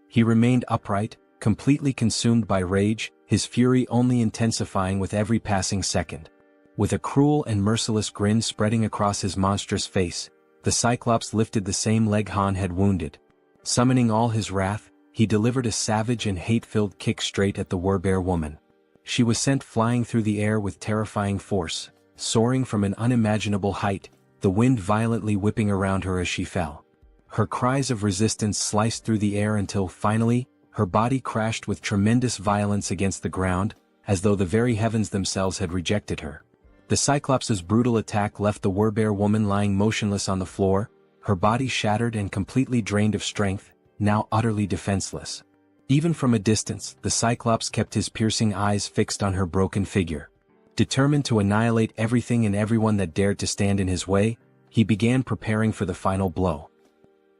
He remained upright, completely consumed by rage, his fury only intensifying with every passing second. With a cruel and merciless grin spreading across his monstrous face, the Cyclops lifted the same leg Han had wounded. Summoning all his wrath, he delivered a savage and hate-filled kick straight at the Werbear woman. She was sent flying through the air with terrifying force, soaring from an unimaginable height, the wind violently whipping around her as she fell. Her cries of resistance sliced through the air until finally, her body crashed with tremendous violence against the ground, as though the very heavens themselves had rejected her. The Cyclops' brutal attack left the Werbear woman lying motionless on the floor, her body shattered and completely drained of strength, now utterly defenseless. Even from a distance, the Cyclops kept his piercing eyes fixed on her broken figure. Determined to annihilate everything and everyone that dared to stand in his way, he began preparing for the final blow.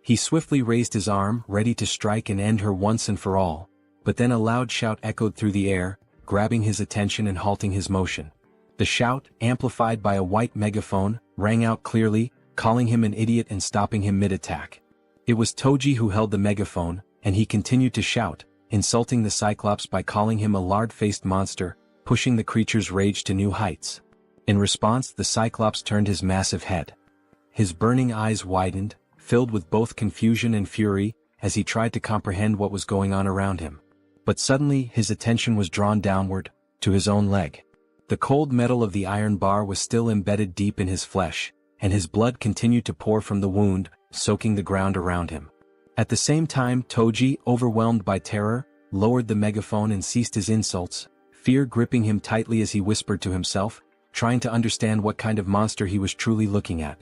He swiftly raised his arm, ready to strike and end her once and for all, but then a loud shout echoed through the air, grabbing his attention and halting his motion. The shout, amplified by a white megaphone, rang out clearly, calling him an idiot and stopping him mid-attack. It was Toji who held the megaphone, and he continued to shout, insulting the Cyclops by calling him a lard-faced monster, pushing the creature's rage to new heights. In response, the Cyclops turned his massive head. His burning eyes widened, filled with both confusion and fury, as he tried to comprehend what was going on around him. But suddenly his attention was drawn downward, to his own leg. The cold metal of the iron bar was still embedded deep in his flesh, and his blood continued to pour from the wound, soaking the ground around him. At the same time, Toji, overwhelmed by terror, lowered the megaphone and ceased his insults, fear gripping him tightly as he whispered to himself, trying to understand what kind of monster he was truly looking at.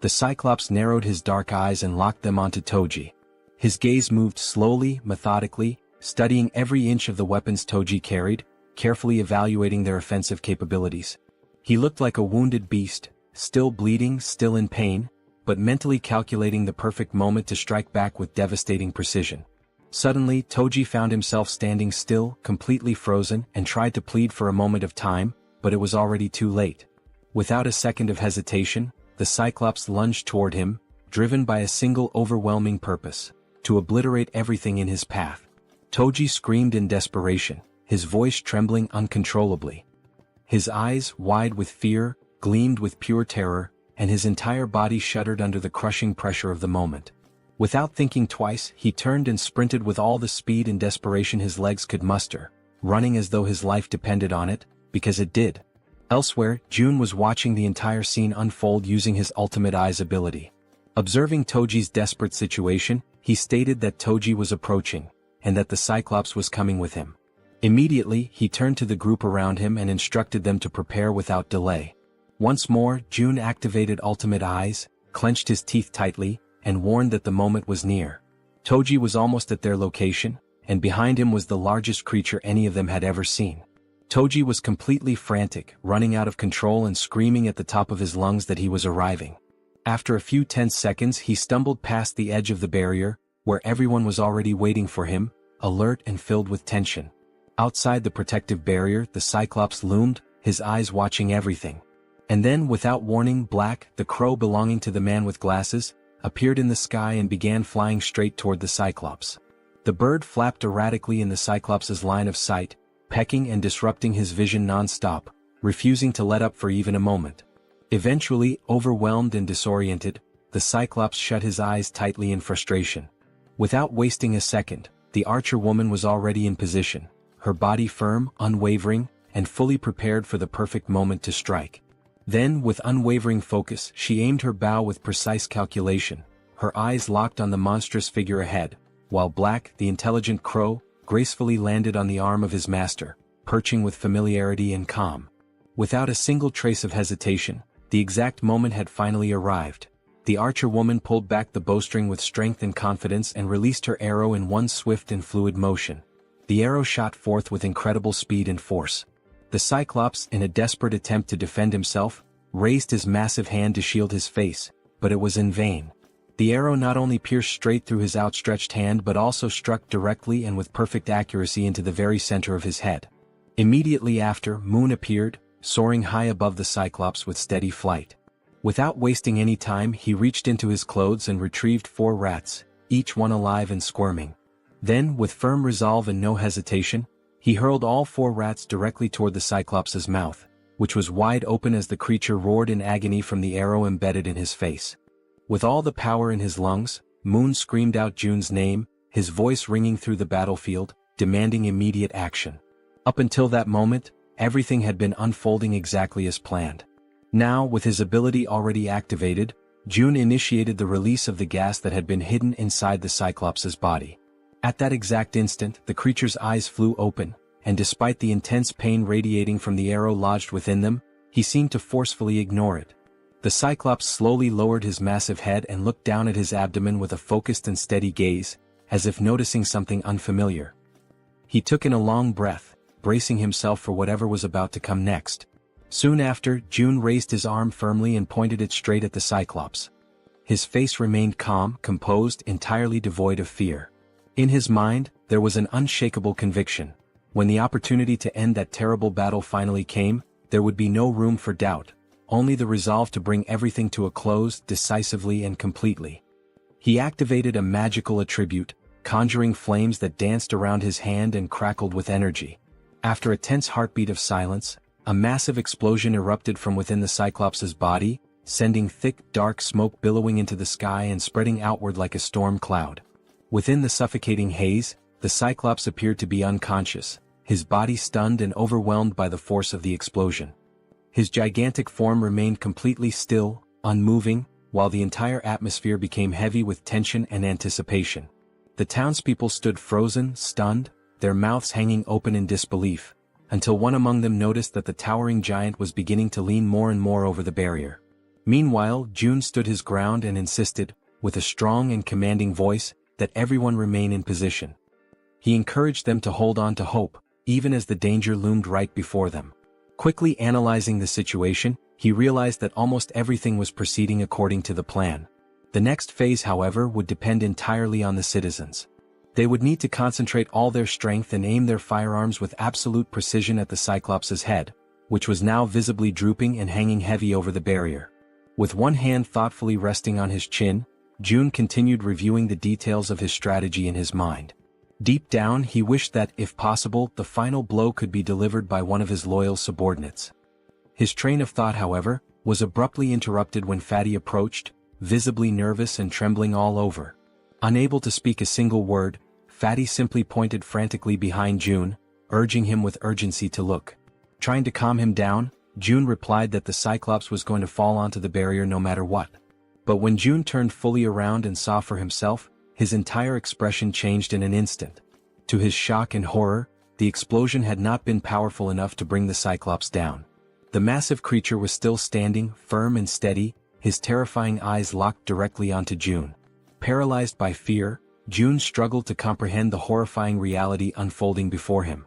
The Cyclops narrowed his dark eyes and locked them onto Toji. His gaze moved slowly, methodically, studying every inch of the weapons Toji carried, carefully evaluating their offensive capabilities. He looked like a wounded beast, still bleeding, still in pain, but mentally calculating the perfect moment to strike back with devastating precision. Suddenly, Toji found himself standing still, completely frozen, and tried to plead for a moment of time, but it was already too late. Without a second of hesitation, the Cyclops lunged toward him, driven by a single overwhelming purpose: to obliterate everything in his path. Toji screamed in desperation, his voice trembling uncontrollably. His eyes, wide with fear, gleamed with pure terror, and his entire body shuddered under the crushing pressure of the moment. Without thinking twice, he turned and sprinted with all the speed and desperation his legs could muster, running as though his life depended on it, because it did. Elsewhere, Jun was watching the entire scene unfold using his ultimate eyes ability. Observing Toji's desperate situation, he stated that Toji was approaching, and that the Cyclops was coming with him. Immediately, he turned to the group around him and instructed them to prepare without delay. Once more, Jun activated ultimate eyes, clenched his teeth tightly, and warned that the moment was near. Toji was almost at their location, and behind him was the largest creature any of them had ever seen. Toji was completely frantic, running out of control and screaming at the top of his lungs that he was arriving. After a few tense seconds, he stumbled past the edge of the barrier, where everyone was already waiting for him, alert and filled with tension. Outside the protective barrier, the Cyclops loomed, his eyes watching everything. And then, without warning, Black, the crow belonging to the man with glasses, appeared in the sky and began flying straight toward the Cyclops. The bird flapped erratically in the Cyclops' line of sight, pecking and disrupting his vision non-stop, refusing to let up for even a moment. Eventually, overwhelmed and disoriented, the Cyclops shut his eyes tightly in frustration. Without wasting a second, the archer woman was already in position, her body firm, unwavering, and fully prepared for the perfect moment to strike. Then, with unwavering focus, she aimed her bow with precise calculation, her eyes locked on the monstrous figure ahead, while Black, the intelligent crow, gracefully landed on the arm of his master, perching with familiarity and calm. Without a single trace of hesitation, the exact moment had finally arrived. The archer woman pulled back the bowstring with strength and confidence and released her arrow in one swift and fluid motion. The arrow shot forth with incredible speed and force. The Cyclops, in a desperate attempt to defend himself, raised his massive hand to shield his face, but it was in vain. The arrow not only pierced straight through his outstretched hand but also struck directly and with perfect accuracy into the very center of his head. Immediately after, Moon appeared, soaring high above the Cyclops with steady flight. Without wasting any time, he reached into his clothes and retrieved 4 rats, each one alive and squirming. Then, with firm resolve and no hesitation, he hurled all 4 rats directly toward the Cyclops' mouth, which was wide open as the creature roared in agony from the arrow embedded in his face. With all the power in his lungs, Moon screamed out Jun's name, his voice ringing through the battlefield, demanding immediate action. Up until that moment, everything had been unfolding exactly as planned. Now, with his ability already activated, Jun initiated the release of the gas that had been hidden inside the Cyclops' body. At that exact instant, the creature's eyes flew open, and despite the intense pain radiating from the arrow lodged within them, he seemed to forcefully ignore it. The Cyclops slowly lowered his massive head and looked down at his abdomen with a focused and steady gaze, as if noticing something unfamiliar. He took in a long breath, bracing himself for whatever was about to come next. Soon after, Jun raised his arm firmly and pointed it straight at the Cyclops. His face remained calm, composed, entirely devoid of fear. In his mind, there was an unshakable conviction. When the opportunity to end that terrible battle finally came, there would be no room for doubt, only the resolve to bring everything to a close decisively and completely. He activated a magical attribute, conjuring flames that danced around his hand and crackled with energy. After a tense heartbeat of silence, a massive explosion erupted from within the Cyclops' body, sending thick, dark smoke billowing into the sky and spreading outward like a storm cloud. Within the suffocating haze, the Cyclops appeared to be unconscious, his body stunned and overwhelmed by the force of the explosion. His gigantic form remained completely still, unmoving, while the entire atmosphere became heavy with tension and anticipation. The townspeople stood frozen, stunned, their mouths hanging open in disbelief, until one among them noticed that the towering giant was beginning to lean more and more over the barrier. Meanwhile, Jun stood his ground and insisted, with a strong and commanding voice, that everyone remain in position. He encouraged them to hold on to hope, even as the danger loomed right before them. Quickly analyzing the situation, he realized that almost everything was proceeding according to the plan. The next phase, however, would depend entirely on the citizens. They would need to concentrate all their strength and aim their firearms with absolute precision at the Cyclops' head, which was now visibly drooping and hanging heavy over the barrier. With one hand thoughtfully resting on his chin, Jun continued reviewing the details of his strategy in his mind. Deep down, he wished that, if possible, the final blow could be delivered by one of his loyal subordinates. His train of thought, however, was abruptly interrupted when Fatty approached, visibly nervous and trembling all over. Unable to speak a single word, Fatty simply pointed frantically behind Jun, urging him with urgency to look. Trying to calm him down, Jun replied that the Cyclops was going to fall onto the barrier no matter what. But when Jun turned fully around and saw for himself, his entire expression changed in an instant. To his shock and horror, the explosion had not been powerful enough to bring the Cyclops down. The massive creature was still standing, firm and steady, his terrifying eyes locked directly onto Jun. Paralyzed by fear, Jun struggled to comprehend the horrifying reality unfolding before him.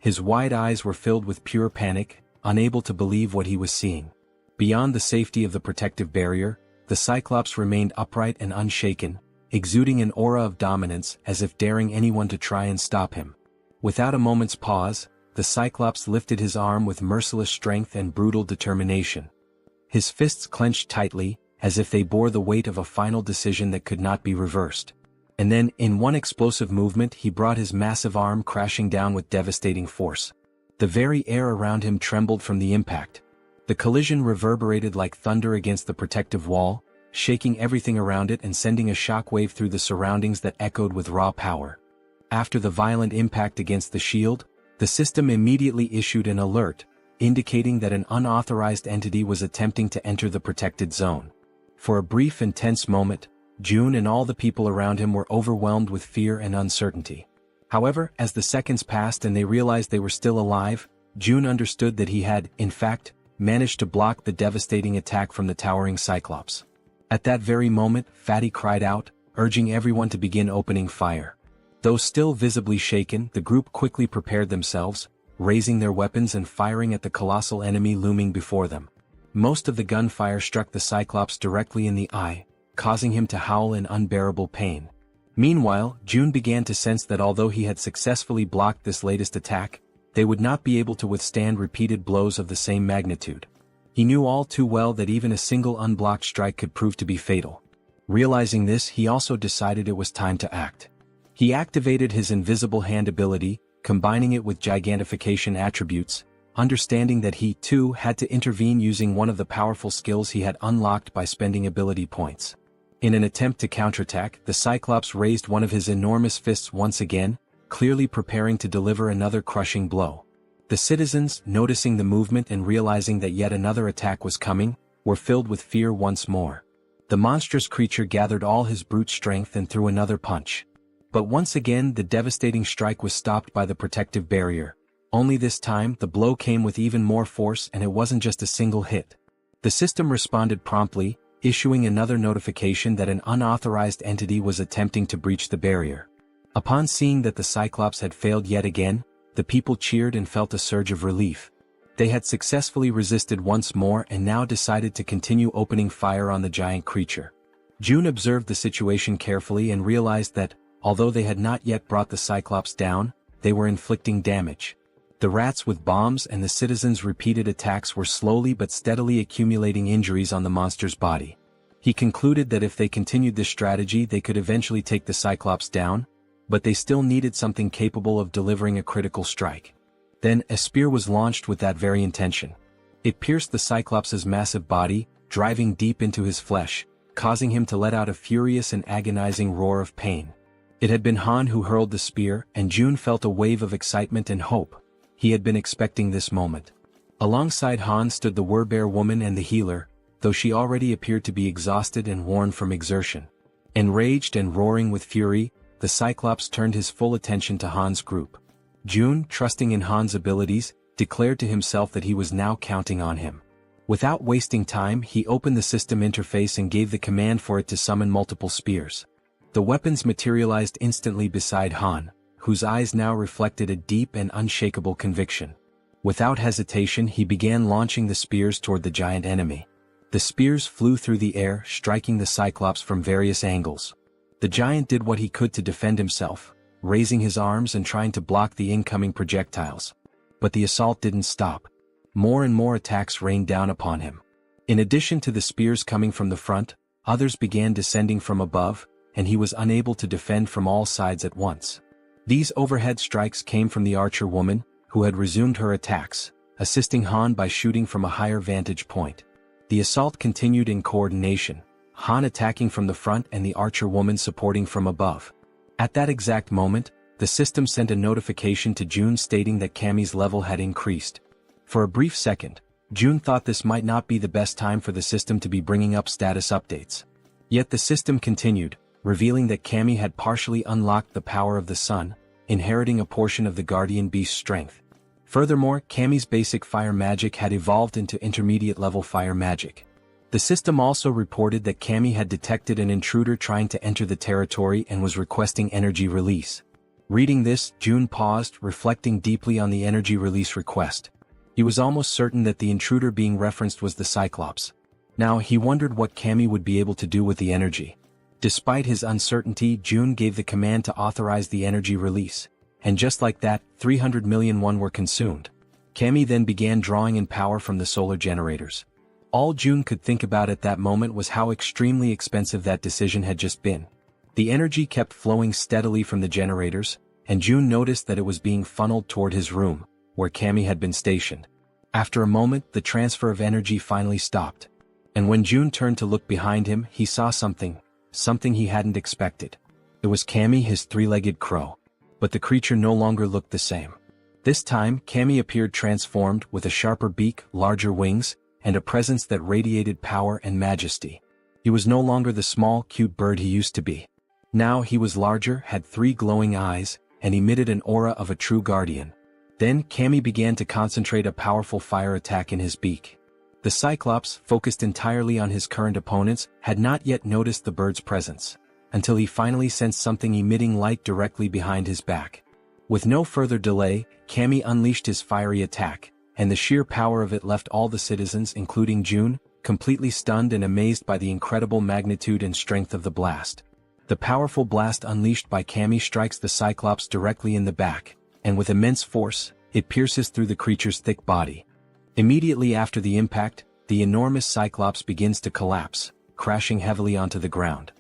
His wide eyes were filled with pure panic, unable to believe what he was seeing. Beyond the safety of the protective barrier, the Cyclops remained upright and unshaken, exuding an aura of dominance as if daring anyone to try and stop him. Without a moment's pause, the Cyclops lifted his arm with merciless strength and brutal determination. His fists clenched tightly, as if they bore the weight of a final decision that could not be reversed. And then, in one explosive movement, he brought his massive arm crashing down with devastating force. The very air around him trembled from the impact. The collision reverberated like thunder against the protective wall, shaking everything around it and sending a shockwave through the surroundings that echoed with raw power. After the violent impact against the shield, the system immediately issued an alert, indicating that an unauthorized entity was attempting to enter the protected zone. For a brief and tense moment, Jun and all the people around him were overwhelmed with fear and uncertainty. However, as the seconds passed and they realized they were still alive, Jun understood that he had, in fact, managed to block the devastating attack from the towering Cyclops. At that very moment, Fatty cried out, urging everyone to begin opening fire. Though still visibly shaken, the group quickly prepared themselves, raising their weapons and firing at the colossal enemy looming before them. Most of the gunfire struck the Cyclops directly in the eye, causing him to howl in unbearable pain. Meanwhile, Jun began to sense that although he had successfully blocked this latest attack, they would not be able to withstand repeated blows of the same magnitude. He knew all too well that even a single unblocked strike could prove to be fatal. Realizing this, he also decided it was time to act. He activated his invisible hand ability, combining it with gigantification attributes, understanding that he, too, had to intervene using one of the powerful skills he had unlocked by spending ability points. In an attempt to counterattack, the Cyclops raised one of his enormous fists once again, clearly preparing to deliver another crushing blow. The citizens, noticing the movement and realizing that yet another attack was coming, were filled with fear once more. The monstrous creature gathered all his brute strength and threw another punch. But once again the devastating strike was stopped by the protective barrier. Only this time the blow came with even more force, and it wasn't just a single hit. The system responded promptly, issuing another notification that an unauthorized entity was attempting to breach the barrier. Upon seeing that the Cyclops had failed yet again, the people cheered and felt a surge of relief. They had successfully resisted once more and now decided to continue opening fire on the giant creature. June observed the situation carefully and realized that, although they had not yet brought the Cyclops down, they were inflicting damage. The rats with bombs and the citizens' repeated attacks were slowly but steadily accumulating injuries on the monster's body. He concluded that if they continued this strategy they could eventually take the Cyclops down, but they still needed something capable of delivering a critical strike. Then, a spear was launched with that very intention. It pierced the Cyclops' massive body, driving deep into his flesh, causing him to let out a furious and agonizing roar of pain. It had been Han who hurled the spear, and June felt a wave of excitement and hope. He had been expecting this moment. Alongside Han stood the Werbear woman and the healer, though she already appeared to be exhausted and worn from exertion. Enraged and roaring with fury, the Cyclops turned his full attention to Han's group. June, trusting in Han's abilities, declared to himself that he was now counting on him. Without wasting time, he opened the system interface and gave the command for it to summon multiple spears. The weapons materialized instantly beside Han, whose eyes now reflected a deep and unshakable conviction. Without hesitation, he began launching the spears toward the giant enemy. The spears flew through the air, striking the Cyclops from various angles. The giant did what he could to defend himself, raising his arms and trying to block the incoming projectiles. But the assault didn't stop. More and more attacks rained down upon him. In addition to the spears coming from the front, others began descending from above, and he was unable to defend from all sides at once. These overhead strikes came from the archer woman, who had resumed her attacks, assisting Han by shooting from a higher vantage point. The assault continued in coordination, Han attacking from the front and the archer woman supporting from above. At that exact moment, the system sent a notification to June stating that Cammy's level had increased. For a brief second, June thought this might not be the best time for the system to be bringing up status updates. Yet the system continued, revealing that Cammy had partially unlocked the power of the sun, inheriting a portion of the guardian beast's strength. Furthermore, Cammy's basic fire magic had evolved into intermediate level fire magic. The system also reported that Cammy had detected an intruder trying to enter the territory and was requesting energy release. Reading this, June paused, reflecting deeply on the energy release request. He was almost certain that the intruder being referenced was the Cyclops. Now he wondered what Cammy would be able to do with the energy. Despite his uncertainty, June gave the command to authorize the energy release, and just like that, 300 million won were consumed. Cammy then began drawing in power from the solar generators. All June could think about at that moment was how extremely expensive that decision had just been. The energy kept flowing steadily from the generators, and June noticed that it was being funneled toward his room, where Cammy had been stationed. After a moment, the transfer of energy finally stopped. And when June turned to look behind him, he saw something he hadn't expected. It was Cammy, his three-legged crow. But the creature no longer looked the same. This time, Cammy appeared transformed, with a sharper beak, larger wings, and a presence that radiated power and majesty. He was no longer the small, cute bird he used to be. Now he was larger, had 3 glowing eyes, and emitted an aura of a true guardian. Then Cammy began to concentrate a powerful fire attack in his beak. The Cyclops, focused entirely on his current opponents, had not yet noticed the bird's presence, until he finally sensed something emitting light directly behind his back. With no further delay, Cammy unleashed his fiery attack, and the sheer power of it left all the citizens, including June, completely stunned and amazed by the incredible magnitude and strength of the blast. The powerful blast unleashed by Cammy strikes the Cyclops directly in the back, and with immense force, it pierces through the creature's thick body. Immediately after the impact, the enormous Cyclops begins to collapse, crashing heavily onto the ground.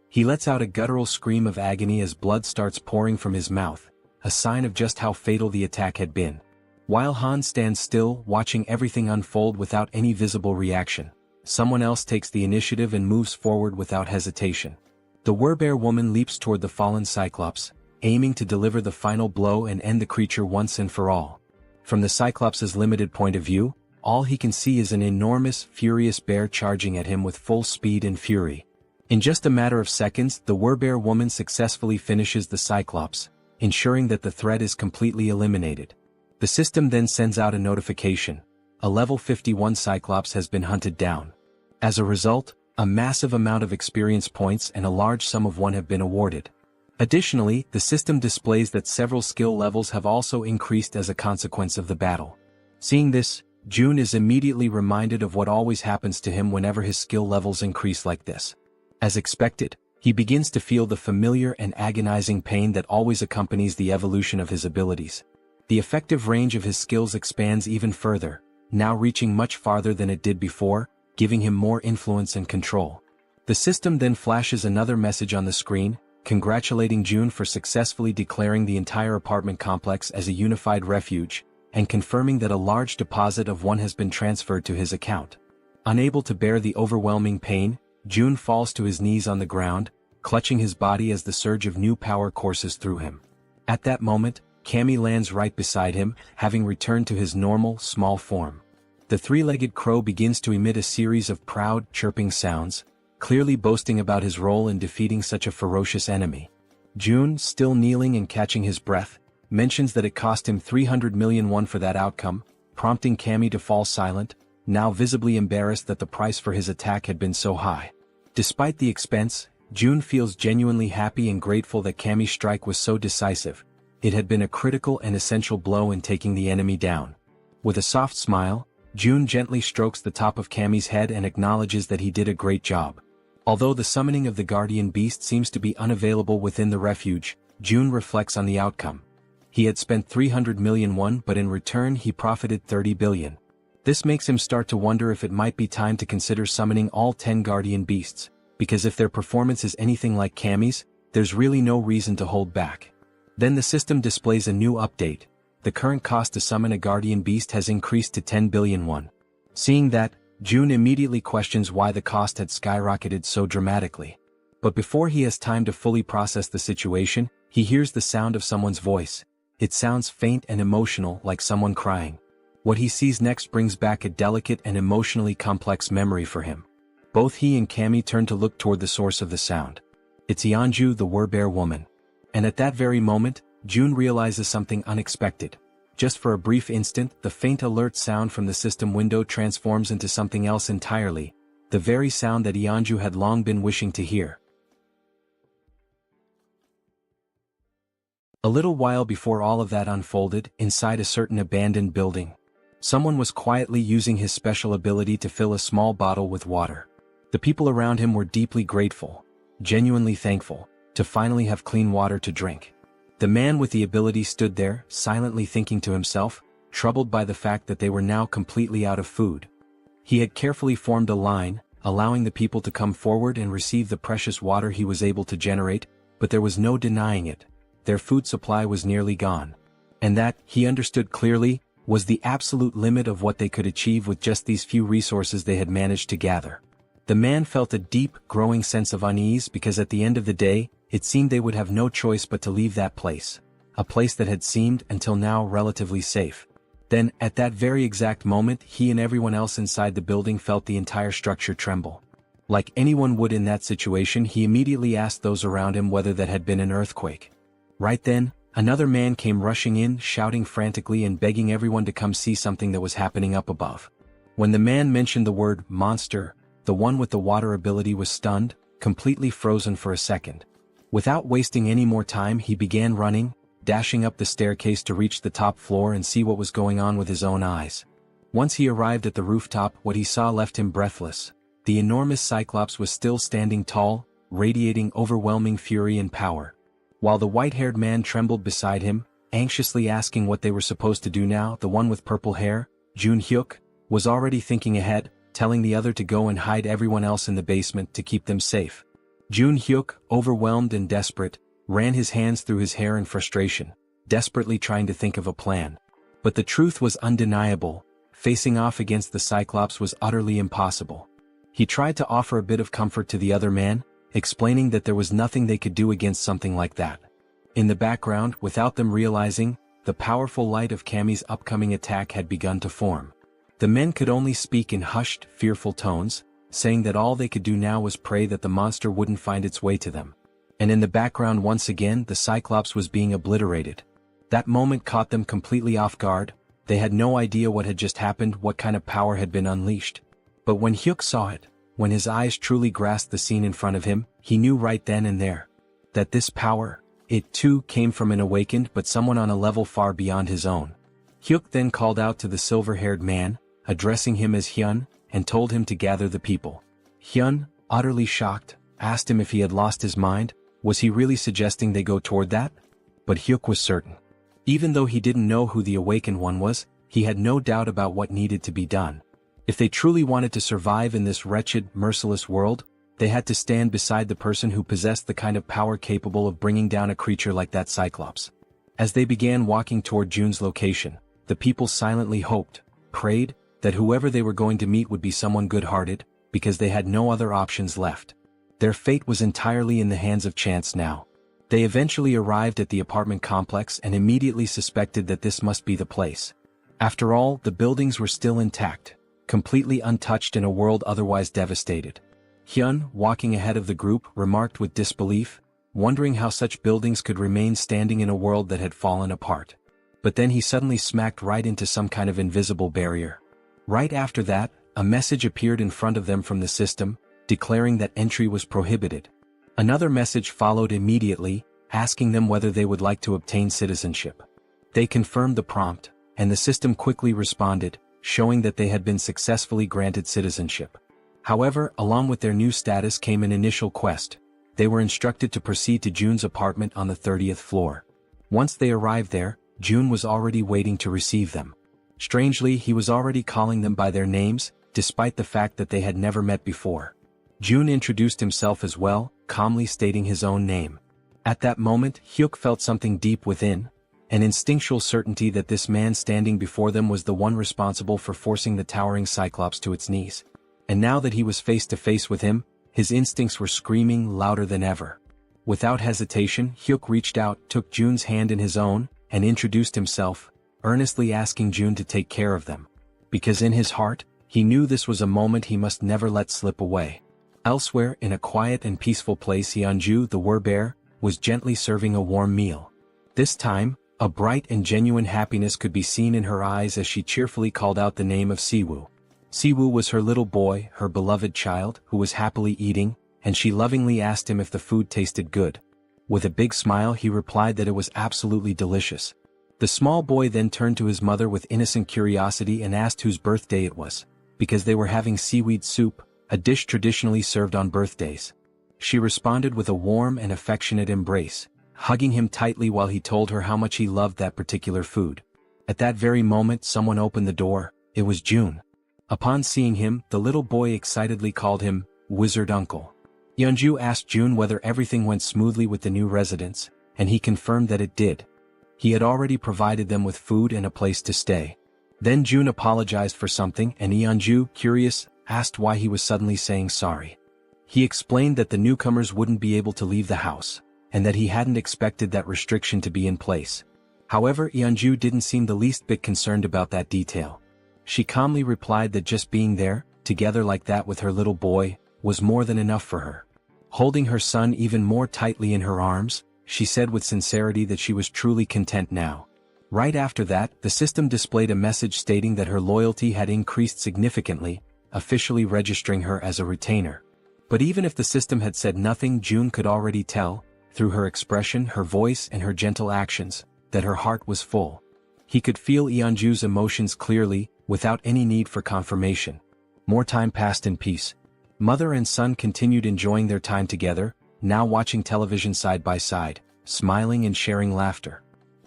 He lets out a guttural scream of agony as blood starts pouring from his mouth, a sign of just how fatal the attack had been. While Han stands still, watching everything unfold without any visible reaction, someone else takes the initiative and moves forward without hesitation. The Werbear woman leaps toward the fallen Cyclops, aiming to deliver the final blow and end the creature once and for all. From the Cyclops' limited point of view, all he can see is an enormous, furious bear charging at him with full speed and fury. In just a matter of seconds, the Werbear woman successfully finishes the Cyclops, ensuring that the threat is completely eliminated. The system then sends out a notification: a level 51 Cyclops has been hunted down. As a result, a massive amount of experience points and a large sum of one have been awarded. Additionally, the system displays that several skill levels have also increased as a consequence of the battle. Seeing this, Jun is immediately reminded of what always happens to him whenever his skill levels increase like this. As expected, he begins to feel the familiar and agonizing pain that always accompanies the evolution of his abilities. The effective range of his skills expands even further, now reaching much farther than it did before, giving him more influence and control. The system then flashes another message on the screen, congratulating Jun for successfully declaring the entire apartment complex as a unified refuge, and confirming that a large deposit of one has been transferred to his account. Unable to bear the overwhelming pain, Jun falls to his knees on the ground, clutching his body as the surge of new power courses through him. At that moment, Cammy lands right beside him, having returned to his normal, small form. The three-legged crow begins to emit a series of proud, chirping sounds, clearly boasting about his role in defeating such a ferocious enemy. Jun, still kneeling and catching his breath, mentions that it cost him 300 million won for that outcome, prompting Cammy to fall silent, now visibly embarrassed that the price for his attack had been so high. Despite the expense, Jun feels genuinely happy and grateful that Cammy's strike was so decisive. It had been a critical and essential blow in taking the enemy down. With a soft smile, Jun gently strokes the top of Cammy's head and acknowledges that he did a great job. Although the summoning of the guardian beast seems to be unavailable within the refuge, Jun reflects on the outcome. He had spent 300 million won, but in return he profited 30 billion. This makes him start to wonder if it might be time to consider summoning all 10 guardian beasts, because if their performance is anything like Cammy's, there's really no reason to hold back. Then the system displays a new update. The current cost to summon a guardian beast has increased to 10 billion won. Seeing that, Jun immediately questions why the cost had skyrocketed so dramatically. But before he has time to fully process the situation, he hears the sound of someone's voice. It sounds faint and emotional, like someone crying. What he sees next brings back a delicate and emotionally complex memory for him. Both he and Cammy turn to look toward the source of the sound. It's Yeonju, the Werbear woman. And at that very moment, Jun realizes something unexpected. Just for a brief instant, the faint alert sound from the system window transforms into something else entirely, the very sound that Yeonju had long been wishing to hear. A little while before all of that unfolded, inside a certain abandoned building, someone was quietly using his special ability to fill a small bottle with water. The people around him were deeply grateful, genuinely thankful, to finally have clean water to drink. The man with the ability stood there, silently thinking to himself, troubled by the fact that they were now completely out of food. He had carefully formed a line, allowing the people to come forward and receive the precious water he was able to generate, but there was no denying it. Their food supply was nearly gone. And that, he understood clearly, was the absolute limit of what they could achieve with just these few resources they had managed to gather. The man felt a deep, growing sense of unease because at the end of the day, it seemed they would have no choice but to leave that place. A place that had seemed, until now, relatively safe. Then, at that very exact moment, he and everyone else inside the building felt the entire structure tremble. Like anyone would in that situation, he immediately asked those around him whether that had been an earthquake. Right then, another man came rushing in, shouting frantically and begging everyone to come see something that was happening up above. When the man mentioned the word monster, the one with the water ability was stunned, completely frozen for a second. Without wasting any more time, he began running, dashing up the staircase to reach the top floor and see what was going on with his own eyes. Once he arrived at the rooftop, what he saw left him breathless. The enormous Cyclops was still standing tall, radiating overwhelming fury and power. While the white-haired man trembled beside him, anxiously asking what they were supposed to do now, the one with purple hair, Jun Hyuk, was already thinking ahead, telling the other to go and hide everyone else in the basement to keep them safe. Jun Hyuk, overwhelmed and desperate, ran his hands through his hair in frustration, desperately trying to think of a plan. But the truth was undeniable: facing off against the Cyclops was utterly impossible. He tried to offer a bit of comfort to the other man, explaining that there was nothing they could do against something like that. In the background, without them realizing, the powerful light of Cammy's upcoming attack had begun to form. The men could only speak in hushed, fearful tones, saying that all they could do now was pray that the monster wouldn't find its way to them. And in the background once again the Cyclops was being obliterated. That moment caught them completely off guard. They had no idea what had just happened, what kind of power had been unleashed. But when Hyuk saw it, when his eyes truly grasped the scene in front of him, he knew right then and there that this power, it too came from an awakened but someone on a level far beyond his own. Hyuk then called out to the silver-haired man, addressing him as Hyun, and told him to gather the people. Hyun, utterly shocked, asked him if he had lost his mind. Was he really suggesting they go toward that? But Hyuk was certain. Even though he didn't know who the awakened one was, he had no doubt about what needed to be done. If they truly wanted to survive in this wretched, merciless world, they had to stand beside the person who possessed the kind of power capable of bringing down a creature like that Cyclops. As they began walking toward Jun's location, the people silently hoped, prayed, that whoever they were going to meet would be someone good-hearted, because they had no other options left. Their fate was entirely in the hands of chance now. They eventually arrived at the apartment complex and immediately suspected that this must be the place. After all, the buildings were still intact, completely untouched in a world otherwise devastated. Hyun, walking ahead of the group, remarked with disbelief, wondering how such buildings could remain standing in a world that had fallen apart. But then he suddenly smacked right into some kind of invisible barrier. Right after that, a message appeared in front of them from the system, declaring that entry was prohibited. Another message followed immediately, asking them whether they would like to obtain citizenship. They confirmed the prompt, and the system quickly responded, showing that they had been successfully granted citizenship. However, along with their new status came an initial quest. They were instructed to proceed to Jun's apartment on the 30th floor. Once they arrived there, Jun was already waiting to receive them. Strangely, he was already calling them by their names, despite the fact that they had never met before. Jun introduced himself as well, calmly stating his own name. At that moment, Hyuk felt something deep within, an instinctual certainty that this man standing before them was the one responsible for forcing the towering Cyclops to its knees. And now that he was face to face with him, his instincts were screaming louder than ever. Without hesitation, Hyuk reached out, took Jun's hand in his own, and introduced himself, earnestly asking Jun to take care of them. Because in his heart, he knew this was a moment he must never let slip away. Elsewhere, in a quiet and peaceful place, Yeonju, the were-bear, was gently serving a warm meal. This time, a bright and genuine happiness could be seen in her eyes as she cheerfully called out the name of Siwoo. Siwoo was her little boy, her beloved child, who was happily eating, and she lovingly asked him if the food tasted good. With a big smile he replied that it was absolutely delicious. The small boy then turned to his mother with innocent curiosity and asked whose birthday it was, because they were having seaweed soup, a dish traditionally served on birthdays. She responded with a warm and affectionate embrace, hugging him tightly while he told her how much he loved that particular food. At that very moment someone opened the door. It was Jun. Upon seeing him, the little boy excitedly called him Wizard Uncle. Yeonju asked Jun whether everything went smoothly with the new residents, and he confirmed that it did. He had already provided them with food and a place to stay. Then Jun apologized for something and Yeonju, curious, asked why he was suddenly saying sorry. He explained that the newcomers wouldn't be able to leave the house, and that he hadn't expected that restriction to be in place. However, Yeonju didn't seem the least bit concerned about that detail. She calmly replied that just being there, together like that with her little boy, was more than enough for her. Holding her son even more tightly in her arms, she said with sincerity that she was truly content now. Right after that, the system displayed a message stating that her loyalty had increased significantly, officially registering her as a retainer. But even if the system had said nothing, Jun could already tell, through her expression, her voice and her gentle actions, that her heart was full. He could feel Yeonju's emotions clearly, without any need for confirmation. More time passed in peace. Mother and son continued enjoying their time together, now watching television side by side, smiling and sharing laughter.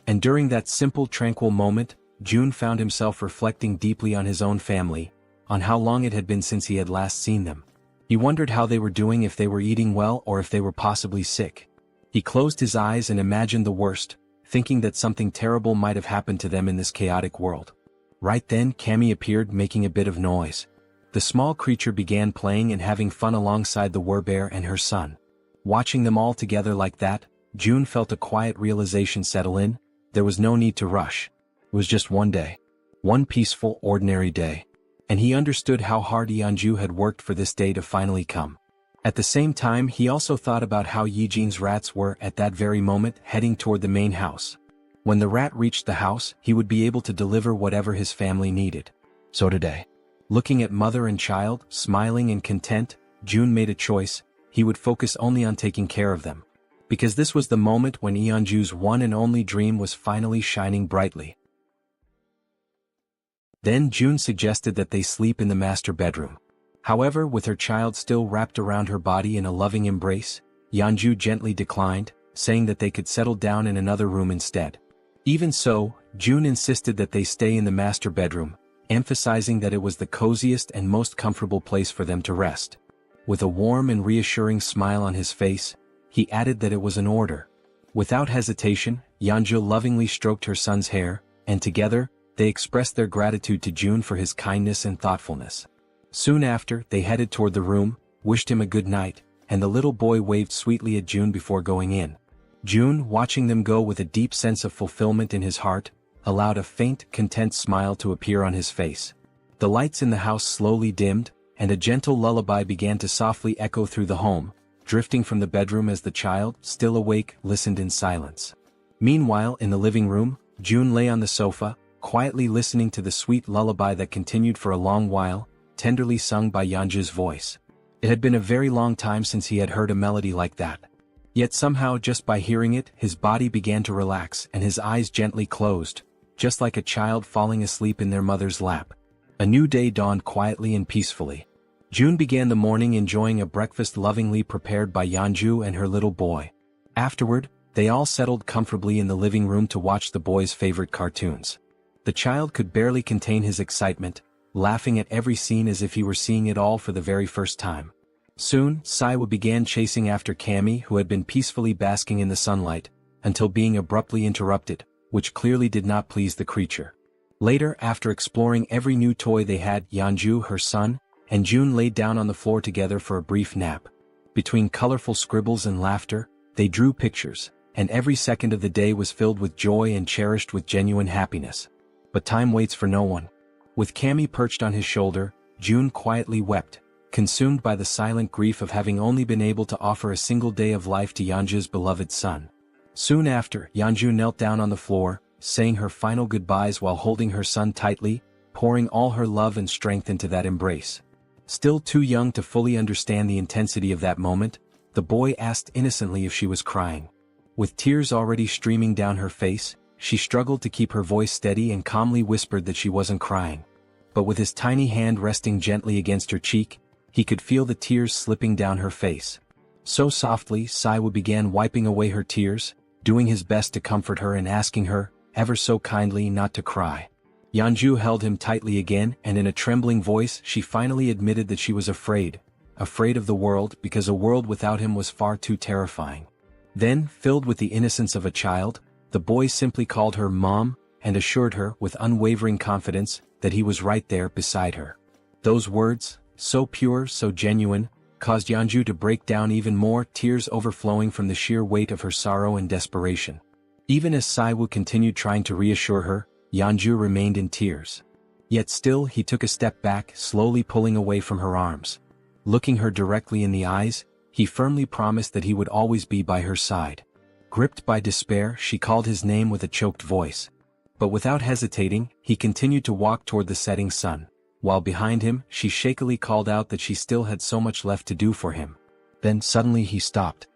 And during that simple, tranquil moment, Jun found himself reflecting deeply on his own family, on how long it had been since he had last seen them. He wondered how they were doing, if they were eating well or if they were possibly sick. He closed his eyes and imagined the worst, thinking that something terrible might have happened to them in this chaotic world. Right then Cammy appeared, making a bit of noise. The small creature began playing and having fun alongside the werbear and her son. Watching them all together like that, June felt a quiet realization settle in. There was no need to rush. It was just one day. One peaceful, ordinary day. And he understood how hard Yeonju had worked for this day to finally come. At the same time, he also thought about how Yijin's rats were at that very moment heading toward the main house. When the rat reached the house, he would be able to deliver whatever his family needed. So today, looking at mother and child, smiling and content, June made a choice. He would focus only on taking care of them. Because this was the moment when Yeonju's one and only dream was finally shining brightly. Then June suggested that they sleep in the master bedroom. However, with her child still wrapped around her body in a loving embrace, Yeonju gently declined, saying that they could settle down in another room instead. Even so, June insisted that they stay in the master bedroom, emphasizing that it was the coziest and most comfortable place for them to rest. With a warm and reassuring smile on his face, he added that it was an order. Without hesitation, Yeonju lovingly stroked her son's hair, and together, they expressed their gratitude to June for his kindness and thoughtfulness. Soon after, they headed toward the room, wished him a good night, and the little boy waved sweetly at June before going in. June, watching them go with a deep sense of fulfillment in his heart, allowed a faint, content smile to appear on his face. The lights in the house slowly dimmed, and a gentle lullaby began to softly echo through the home, drifting from the bedroom as the child, still awake, listened in silence. Meanwhile, in the living room, June lay on the sofa, quietly listening to the sweet lullaby that continued for a long while, tenderly sung by Yeonju's voice. It had been a very long time since he had heard a melody like that. Yet somehow, just by hearing it, his body began to relax and his eyes gently closed, just like a child falling asleep in their mother's lap. A new day dawned quietly and peacefully. June began the morning enjoying a breakfast lovingly prepared by Yeonju and her little boy. Afterward, they all settled comfortably in the living room to watch the boy's favorite cartoons. The child could barely contain his excitement, laughing at every scene as if he were seeing it all for the very first time. Soon, Saiwa began chasing after Cammy, who had been peacefully basking in the sunlight, until being abruptly interrupted, which clearly did not please the creature. Later, after exploring every new toy they had, Yeonju, her son, and June laid down on the floor together for a brief nap. Between colorful scribbles and laughter, they drew pictures, and every second of the day was filled with joy and cherished with genuine happiness. But time waits for no one. With Cammy perched on his shoulder, June quietly wept, consumed by the silent grief of having only been able to offer a single day of life to Yeonju's beloved son. Soon after, Yeonju knelt down on the floor, saying her final goodbyes while holding her son tightly, pouring all her love and strength into that embrace. Still too young to fully understand the intensity of that moment, the boy asked innocently if she was crying. With tears already streaming down her face, she struggled to keep her voice steady and calmly whispered that she wasn't crying. But with his tiny hand resting gently against her cheek, he could feel the tears slipping down her face. So softly, Saiwa began wiping away her tears, doing his best to comfort her and asking her, ever so kindly, not to cry. Yeonju held him tightly again, and in a trembling voice she finally admitted that she was afraid of the world, because a world without him was far too terrifying. Then, filled with the innocence of a child, the boy simply called her Mom, and assured her, with unwavering confidence, that he was right there beside her. Those words, so pure, so genuine, caused Yeonju to break down even more, tears overflowing from the sheer weight of her sorrow and desperation. Even as Saiwoo continued trying to reassure her, Yeonju remained in tears. Yet still he took a step back, slowly pulling away from her arms. Looking her directly in the eyes, he firmly promised that he would always be by her side. Gripped by despair, she called his name with a choked voice. But without hesitating, he continued to walk toward the setting sun, while behind him, she shakily called out that she still had so much left to do for him. Then suddenly he stopped.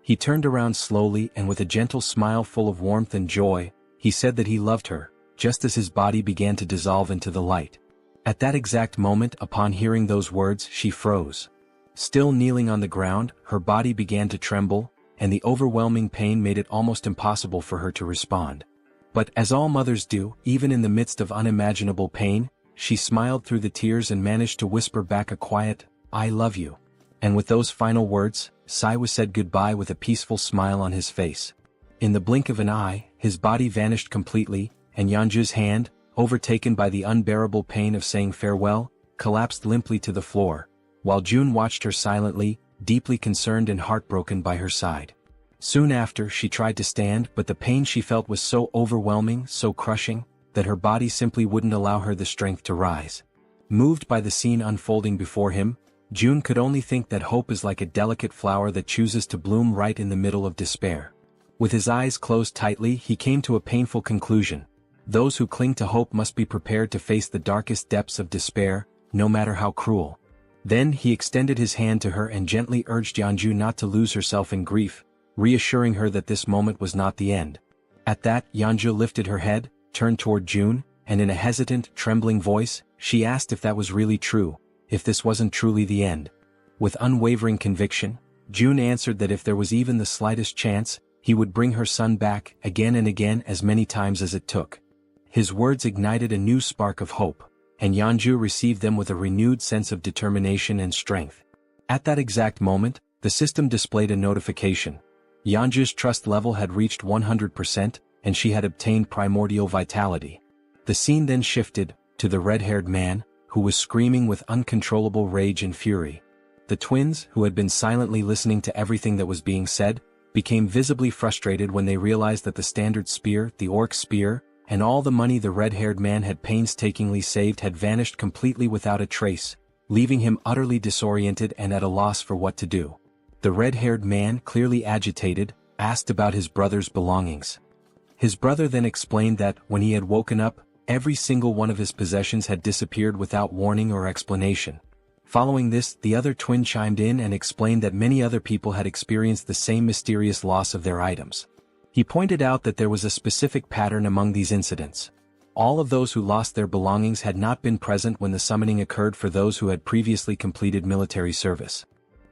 He turned around slowly, and with a gentle smile full of warmth and joy, he said that he loved her, just as his body began to dissolve into the light. At that exact moment, upon hearing those words, she froze. Still kneeling on the ground, her body began to tremble, and the overwhelming pain made it almost impossible for her to respond. But as all mothers do, even in the midst of unimaginable pain, she smiled through the tears and managed to whisper back a quiet, "I love you." And with those final words, Saiwa said goodbye with a peaceful smile on his face. In the blink of an eye, his body vanished completely, and Yeonju's hand, overtaken by the unbearable pain of saying farewell, collapsed limply to the floor, while June watched her silently, deeply concerned and heartbroken by her side. Soon after, she tried to stand, but the pain she felt was so overwhelming, so crushing, that her body simply wouldn't allow her the strength to rise. Moved by the scene unfolding before him, June could only think that hope is like a delicate flower that chooses to bloom right in the middle of despair. With his eyes closed tightly, he came to a painful conclusion. Those who cling to hope must be prepared to face the darkest depths of despair, no matter how cruel. Then he extended his hand to her and gently urged Yeonju not to lose herself in grief, reassuring her that this moment was not the end. At that, Yeonju lifted her head, turned toward June, and in a hesitant, trembling voice, she asked if that was really true, if this wasn't truly the end. With unwavering conviction, June answered that if there was even the slightest chance, he would bring her son back, again and again, as many times as it took. His words ignited a new spark of hope, and Yeonju received them with a renewed sense of determination and strength. At that exact moment, the system displayed a notification. Yeonju's trust level had reached 100%, and she had obtained primordial vitality. The scene then shifted to the red-haired man, who was screaming with uncontrollable rage and fury. The twins, who had been silently listening to everything that was being said, became visibly frustrated when they realized that the standard spear, the orc spear, and all the money the red-haired man had painstakingly saved had vanished completely without a trace, leaving him utterly disoriented and at a loss for what to do. The red-haired man, clearly agitated, asked about his brother's belongings. His brother then explained that, when he had woken up, every single one of his possessions had disappeared without warning or explanation. Following this, the other twin chimed in and explained that many other people had experienced the same mysterious loss of their items. He pointed out that there was a specific pattern among these incidents. All of those who lost their belongings had not been present when the summoning occurred for those who had previously completed military service.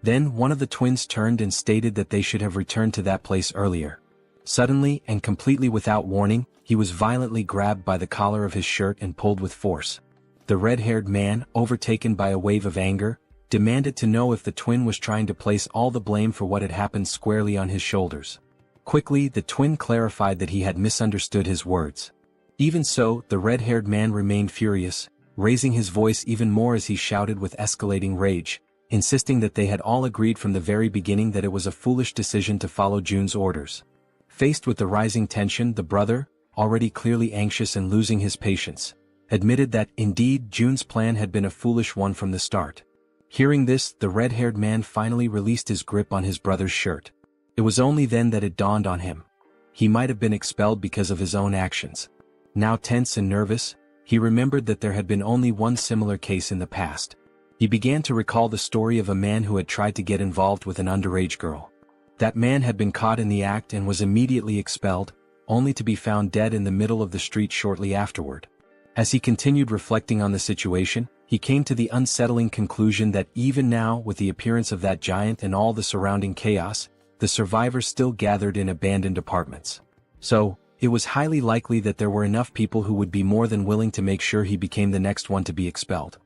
Then one of the twins turned and stated that they should have returned to that place earlier. Suddenly, and completely without warning, he was violently grabbed by the collar of his shirt and pulled with force. The red-haired man, overtaken by a wave of anger, demanded to know if the twin was trying to place all the blame for what had happened squarely on his shoulders. Quickly, the twin clarified that he had misunderstood his words. Even so, the red-haired man remained furious, raising his voice even more as he shouted with escalating rage, insisting that they had all agreed from the very beginning that it was a foolish decision to follow June's orders. Faced with the rising tension, the brother, already clearly anxious and losing his patience, admitted that, indeed, June's plan had been a foolish one from the start. Hearing this, the red-haired man finally released his grip on his brother's shirt. It was only then that it dawned on him. He might have been expelled because of his own actions. Now tense and nervous, he remembered that there had been only one similar case in the past. He began to recall the story of a man who had tried to get involved with an underage girl. That man had been caught in the act and was immediately expelled, only to be found dead in the middle of the street shortly afterward. As he continued reflecting on the situation, he came to the unsettling conclusion that even now, with the appearance of that giant and all the surrounding chaos, the survivors still gathered in abandoned apartments. So, it was highly likely that there were enough people who would be more than willing to make sure he became the next one to be expelled.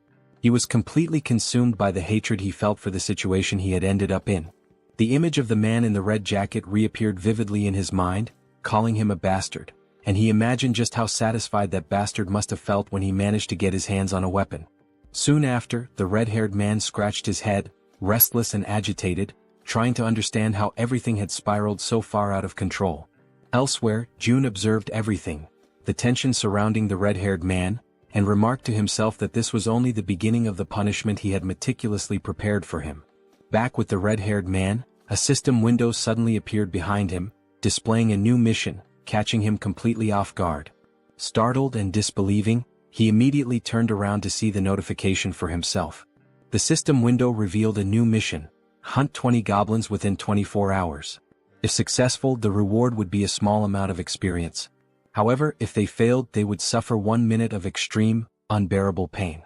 He was completely consumed by the hatred he felt for the situation he had ended up in. The image of the man in the red jacket reappeared vividly in his mind, calling him a bastard, and he imagined just how satisfied that bastard must have felt when he managed to get his hands on a weapon. Soon after, the red-haired man scratched his head, restless and agitated, trying to understand how everything had spiraled so far out of control. Elsewhere, June observed everything, the tension surrounding the red-haired man, and remarked to himself that this was only the beginning of the punishment he had meticulously prepared for him. Back with the red-haired man, a system window suddenly appeared behind him, displaying a new mission, catching him completely off guard. Startled and disbelieving, he immediately turned around to see the notification for himself. The system window revealed a new mission: hunt 20 goblins within 24 hours. If successful, the reward would be a small amount of experience. However, if they failed, they would suffer 1 minute of extreme, unbearable pain.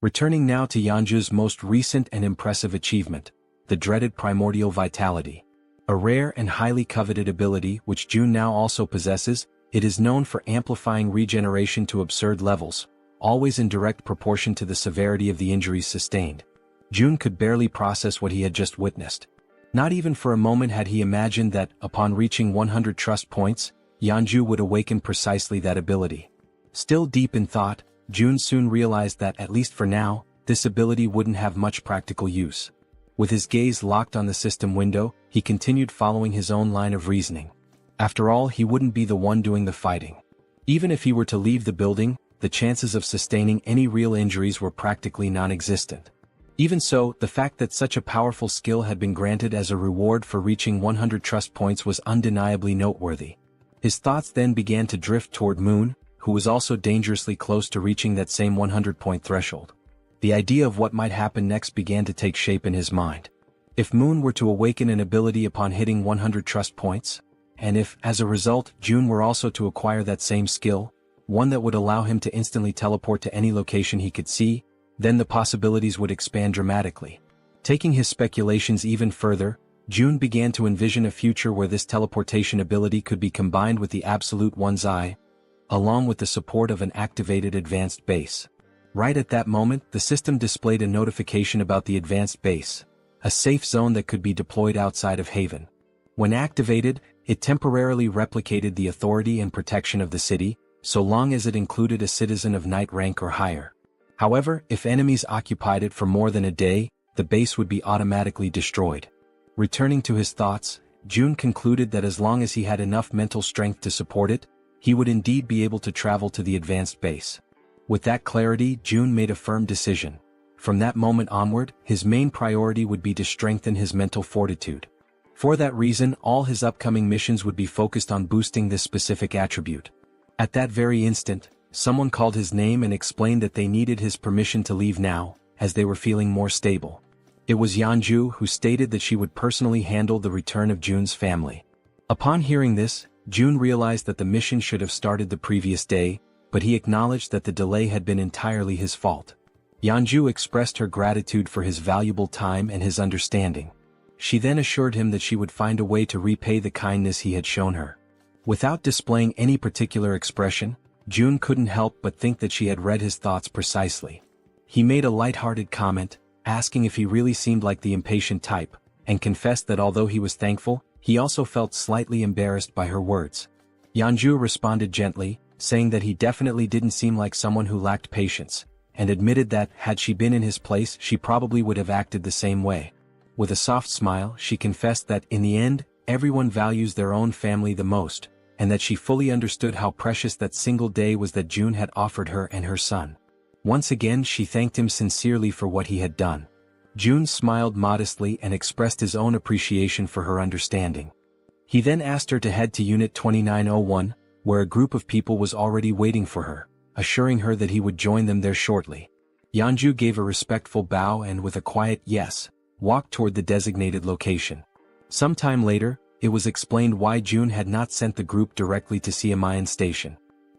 Returning now to Yeonju's most recent and impressive achievement, the dreaded primordial vitality. A rare and highly coveted ability which June now also possesses, it is known for amplifying regeneration to absurd levels, always in direct proportion to the severity of the injuries sustained. June could barely process what he had just witnessed. Not even for a moment had he imagined that, upon reaching 100 trust points, Yeonju would awaken precisely that ability. Still deep in thought, June soon realized that, at least for now, this ability wouldn't have much practical use. With his gaze locked on the system window, he continued following his own line of reasoning. After all, he wouldn't be the one doing the fighting. Even if he were to leave the building, the chances of sustaining any real injuries were practically non-existent. Even so, the fact that such a powerful skill had been granted as a reward for reaching 100 trust points was undeniably noteworthy. His thoughts then began to drift toward Moon, who was also dangerously close to reaching that same 100-point threshold. The idea of what might happen next began to take shape in his mind. If Moon were to awaken an ability upon hitting 100 trust points, and if, as a result, June were also to acquire that same skill, one that would allow him to instantly teleport to any location he could see, then the possibilities would expand dramatically. Taking his speculations even further, June began to envision a future where this teleportation ability could be combined with the absolute one's eye, along with the support of an activated advanced base. Right at that moment, the system displayed a notification about the advanced base, a safe zone that could be deployed outside of Haven. When activated, it temporarily replicated the authority and protection of the city, so long as it included a citizen of knight rank or higher. However, if enemies occupied it for more than a day, the base would be automatically destroyed. Returning to his thoughts, June concluded that as long as he had enough mental strength to support it, he would indeed be able to travel to the advanced base. With that clarity, June made a firm decision. From that moment onward, his main priority would be to strengthen his mental fortitude. For that reason, all his upcoming missions would be focused on boosting this specific attribute. At that very instant, someone called his name and explained that they needed his permission to leave now, as they were feeling more stable. It was Yeonju, who stated that she would personally handle the return of June's family. Upon hearing this, June realized that the mission should have started the previous day, but he acknowledged that the delay had been entirely his fault. Yeonju expressed her gratitude for his valuable time and his understanding. She then assured him that she would find a way to repay the kindness he had shown her. Without displaying any particular expression, June couldn't help but think that she had read his thoughts precisely. He made a light-hearted comment, asking if he really seemed like the impatient type, and confessed that although he was thankful, he also felt slightly embarrassed by her words. Yeonju responded gently, saying that he definitely didn't seem like someone who lacked patience, and admitted that, had she been in his place, she probably would have acted the same way. With a soft smile, she confessed that, in the end, everyone values their own family the most, and that she fully understood how precious that single day was that June had offered her and her son. Once again, she thanked him sincerely for what he had done. June smiled modestly and expressed his own appreciation for her understanding. He then asked her to head to Unit 2901, where a group of people was already waiting for her, assuring her that he would join them there shortly. Yeonju gave a respectful bow and, with a quiet yes, walked toward the designated location. Sometime later, it was explained why June had not sent the group directly to Siamayan Station.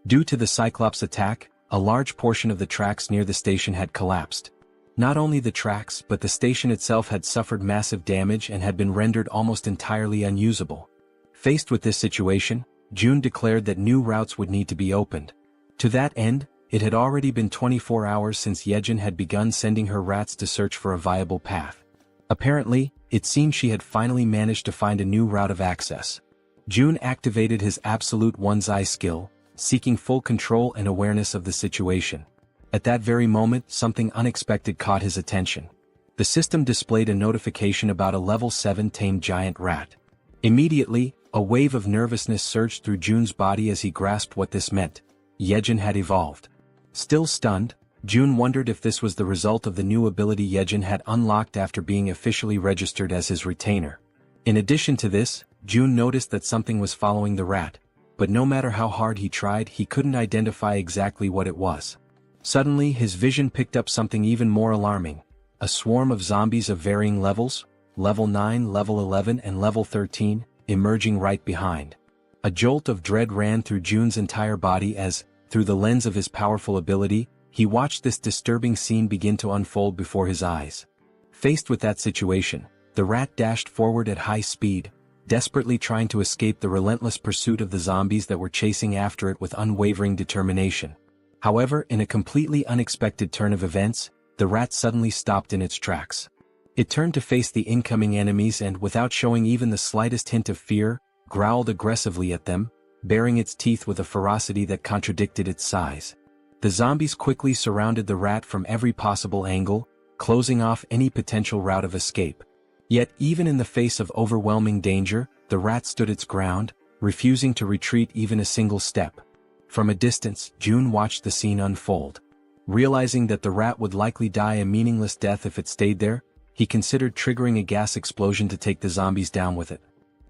Due to the Cyclops attack, a large portion of the tracks near the station had collapsed. Not only the tracks, but the station itself had suffered massive damage and had been rendered almost entirely unusable. Faced with this situation, June declared that new routes would need to be opened. To that end, it had already been 24 hours since Jaehyeon had begun sending her rats to search for a viable path. Apparently, it seemed she had finally managed to find a new route of access. June activated his absolute one's eye skill, seeking full control and awareness of the situation. At that very moment, something unexpected caught his attention. The system displayed a notification about a level 7 tamed giant rat. Immediately, a wave of nervousness surged through June's body as he grasped what this meant. Jaehyeon had evolved. Still stunned, June wondered if this was the result of the new ability Jaehyeon had unlocked after being officially registered as his retainer. In addition to this, June noticed that something was following the rat, but no matter how hard he tried, he couldn't identify exactly what it was. Suddenly, his vision picked up something even more alarming: a swarm of zombies of varying levels, level 9, level 11, and level 13, emerging right behind. A jolt of dread ran through June's entire body as, through the lens of his powerful ability, he watched this disturbing scene begin to unfold before his eyes. Faced with that situation, the rat dashed forward at high speed, desperately trying to escape the relentless pursuit of the zombies that were chasing after it with unwavering determination. However, in a completely unexpected turn of events, the rat suddenly stopped in its tracks. It turned to face the incoming enemies and, without showing even the slightest hint of fear, growled aggressively at them, baring its teeth with a ferocity that contradicted its size. The zombies quickly surrounded the rat from every possible angle, closing off any potential route of escape. Yet, even in the face of overwhelming danger, the rat stood its ground, refusing to retreat even a single step. From a distance, June watched the scene unfold. Realizing that the rat would likely die a meaningless death if it stayed there, he considered triggering a gas explosion to take the zombies down with it.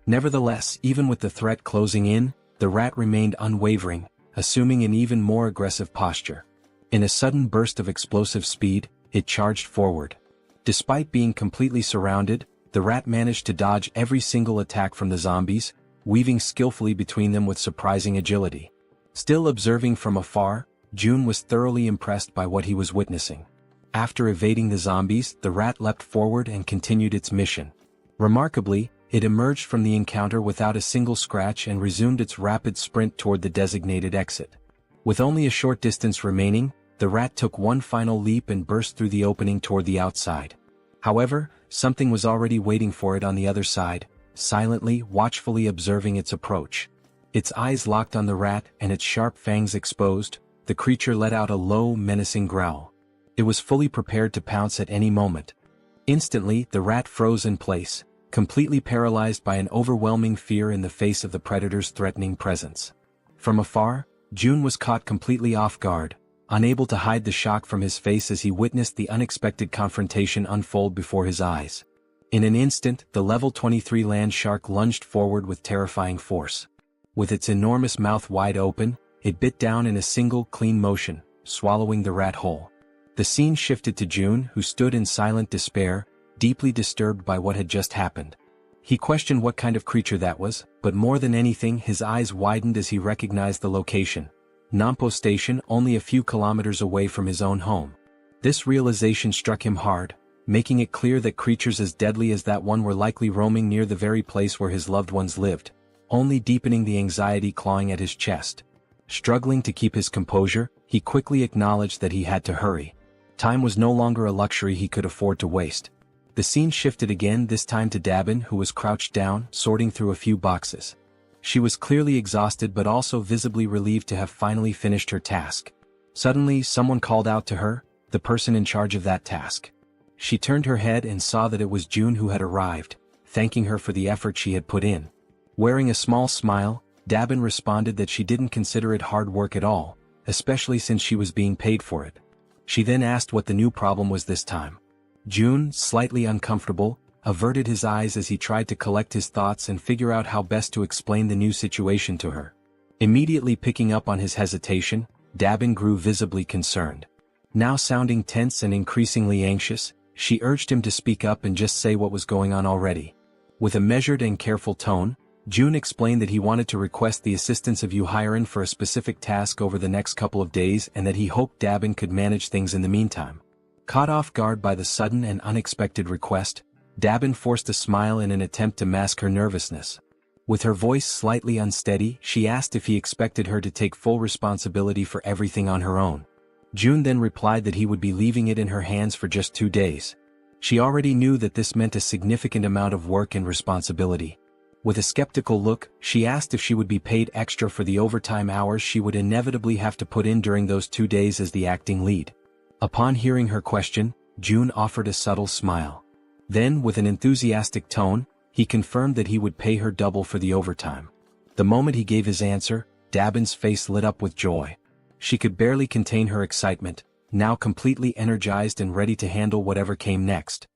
Nevertheless, even with the threat closing in, the rat remained unwavering, assuming an even more aggressive posture. In a sudden burst of explosive speed, it charged forward. Despite being completely surrounded, the rat managed to dodge every single attack from the zombies, weaving skillfully between them with surprising agility. Still observing from afar, June was thoroughly impressed by what he was witnessing. After evading the zombies, the rat leapt forward and continued its mission. Remarkably, it emerged from the encounter without a single scratch and resumed its rapid sprint toward the designated exit. With only a short distance remaining, the rat took one final leap and burst through the opening toward the outside. However, something was already waiting for it on the other side, silently, watchfully observing its approach. Its eyes locked on the rat and its sharp fangs exposed, the creature let out a low, menacing growl. It was fully prepared to pounce at any moment. Instantly, the rat froze in place, completely paralyzed by an overwhelming fear in the face of the predator's threatening presence. From afar, June was caught completely off guard, unable to hide the shock from his face as he witnessed the unexpected confrontation unfold before his eyes. In an instant, the level 23 land shark lunged forward with terrifying force. With its enormous mouth wide open, it bit down in a single, clean motion, swallowing the rat whole. The scene shifted to June, who stood in silent despair, deeply disturbed by what had just happened. He questioned what kind of creature that was, but more than anything his eyes widened as he recognized the location. Nampo Station, only a few kilometers away from his own home. This realization struck him hard, making it clear that creatures as deadly as that one were likely roaming near the very place where his loved ones lived, only deepening the anxiety clawing at his chest. Struggling to keep his composure, he quickly acknowledged that he had to hurry. Time was no longer a luxury he could afford to waste. The scene shifted again, this time to Dabin, who was crouched down, sorting through a few boxes. She was clearly exhausted but also visibly relieved to have finally finished her task. Suddenly, someone called out to her, the person in charge of that task. She turned her head and saw that it was June who had arrived, thanking her for the effort she had put in. Wearing a small smile, Dabin responded that she didn't consider it hard work at all, especially since she was being paid for it. She then asked what the new problem was this time. June, slightly uncomfortable, averted his eyes as he tried to collect his thoughts and figure out how best to explain the new situation to her. Immediately picking up on his hesitation, Dabin grew visibly concerned. Now sounding tense and increasingly anxious, she urged him to speak up and just say what was going on already. With a measured and careful tone, June explained that he wanted to request the assistance of Jaehyeon for a specific task over the next couple of days and that he hoped Dabin could manage things in the meantime. Caught off guard by the sudden and unexpected request, Dabin forced a smile in an attempt to mask her nervousness. With her voice slightly unsteady, she asked if he expected her to take full responsibility for everything on her own. June then replied that he would be leaving it in her hands for just 2 days. She already knew that this meant a significant amount of work and responsibility. With a skeptical look, she asked if she would be paid extra for the overtime hours she would inevitably have to put in during those 2 days as the acting lead. Upon hearing her question, June offered a subtle smile. Then, with an enthusiastic tone, he confirmed that he would pay her double for the overtime. The moment he gave his answer, Dabin's face lit up with joy. She could barely contain her excitement, now completely energized and ready to handle whatever came next.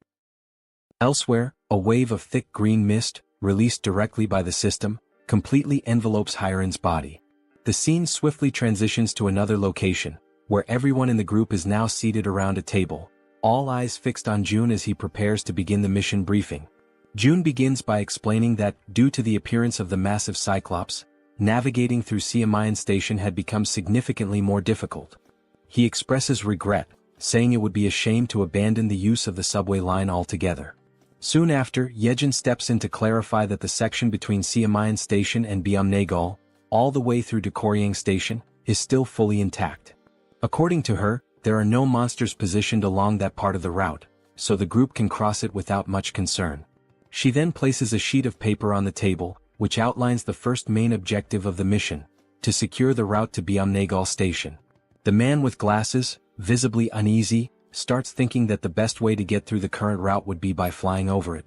Elsewhere, a wave of thick green mist, released directly by the system, completely envelopes Hyren's body. The scene swiftly transitions to another location, where everyone in the group is now seated around a table, all eyes fixed on June as he prepares to begin the mission briefing. June begins by explaining that, due to the appearance of the massive Cyclops, navigating through Jaehyeon Station had become significantly more difficult. He expresses regret, saying it would be a shame to abandon the use of the subway line altogether. Soon after, Jaehyeon steps in to clarify that the section between Jaehyeon Station and Byumnaegol, all the way through to Koryang Station, is still fully intact. According to her, there are no monsters positioned along that part of the route, so the group can cross it without much concern. She then places a sheet of paper on the table, which outlines the first main objective of the mission: to secure the route to Byumnagal Station. The man with glasses, visibly uneasy, starts thinking that the best way to get through the current route would be by flying over it.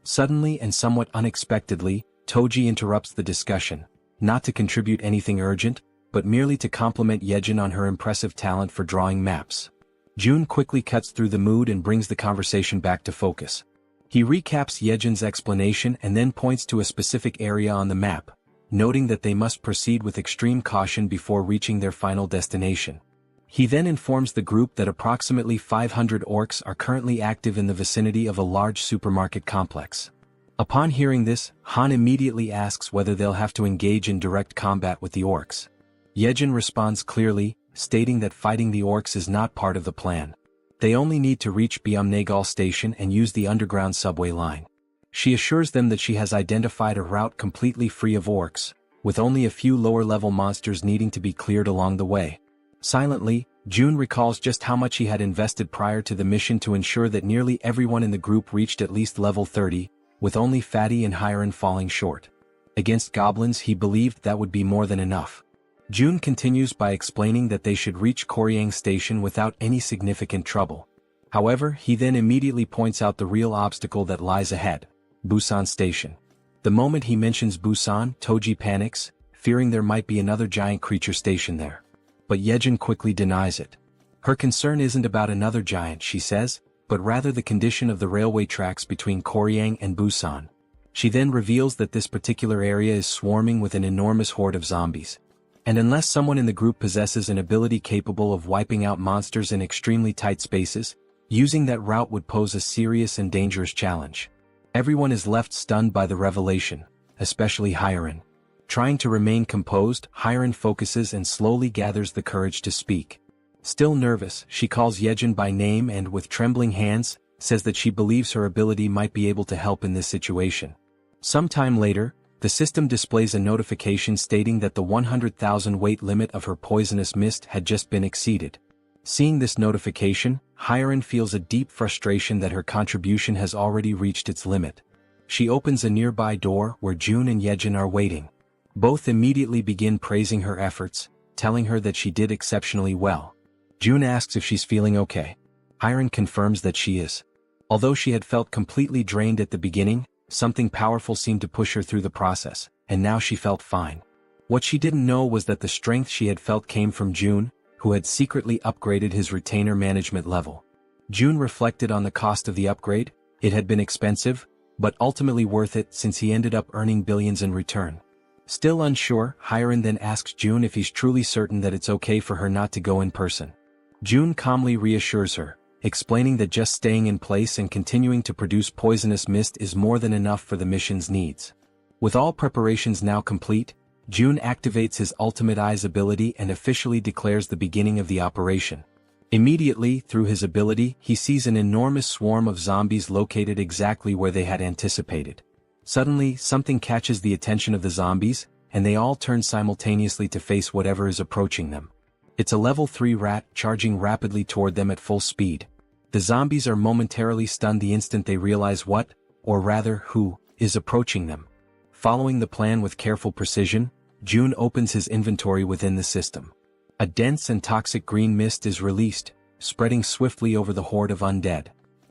Suddenly and somewhat unexpectedly, Toji interrupts the discussion, not to contribute anything urgent, but merely to compliment Jaehyeon on her impressive talent for drawing maps. June quickly cuts through the mood and brings the conversation back to focus. He recaps Yeon's explanation and then points to a specific area on the map, noting that they must proceed with extreme caution before reaching their final destination. He then informs the group that approximately 500 orcs are currently active in the vicinity of a large supermarket complex. Upon hearing this, Han immediately asks whether they'll have to engage in direct combat with the orcs. Jaehyeon responds clearly, stating that fighting the orcs is not part of the plan. They only need to reach Byumnagal Station and use the underground subway line. She assures them that she has identified a route completely free of orcs, with only a few lower-level monsters needing to be cleared along the way. Silently, June recalls just how much he had invested prior to the mission to ensure that nearly everyone in the group reached at least level 30, with only Fatty and Hiren falling short. Against goblins, he believed that would be more than enough. June continues by explaining that they should reach Koryang Station without any significant trouble. However, he then immediately points out the real obstacle that lies ahead: Busan Station. The moment he mentions Busan, Toji panics, fearing there might be another giant creature stationed there. But Jaehyeon quickly denies it. Her concern isn't about another giant, she says, but rather the condition of the railway tracks between Koryang and Busan. She then reveals that this particular area is swarming with an enormous horde of zombies. And unless someone in the group possesses an ability capable of wiping out monsters in extremely tight spaces, using that route would pose a serious and dangerous challenge. Everyone is left stunned by the revelation, especially Hiren. Trying to remain composed, Hiren focuses and slowly gathers the courage to speak. Still nervous, she calls Jaehyeon by name and, with trembling hands, says that she believes her ability might be able to help in this situation. Sometime later, the system displays a notification stating that the 100,000 weight limit of her poisonous mist had just been exceeded. Seeing this notification, Hiren feels a deep frustration that her contribution has already reached its limit. She opens a nearby door where June and Jaehyeon are waiting. Both immediately begin praising her efforts, telling her that she did exceptionally well. June asks if she's feeling okay. Hiren confirms that she is. Although she had felt completely drained at the beginning, something powerful seemed to push her through the process, and now she felt fine. What she didn't know was that the strength she had felt came from June, who had secretly upgraded his retainer management level. June reflected on the cost of the upgrade. It had been expensive, but ultimately worth it since he ended up earning billions in return. Still unsure, Hiren then asks June if he's truly certain that it's okay for her not to go in person. June calmly reassures her, explaining that just staying in place and continuing to produce poisonous mist is more than enough for the mission's needs. With all preparations now complete, June activates his Ultimate Eyes ability and officially declares the beginning of the operation. Immediately, through his ability, he sees an enormous swarm of zombies located exactly where they had anticipated. Suddenly, something catches the attention of the zombies, and they all turn simultaneously to face whatever is approaching them. It's a level 3 rat charging rapidly toward them at full speed. The zombies are momentarily stunned the instant they realize what, or rather who, is approaching them. Following the plan with careful precision, June opens his inventory within the system. A dense and toxic green mist is released, spreading swiftly over the horde of undead.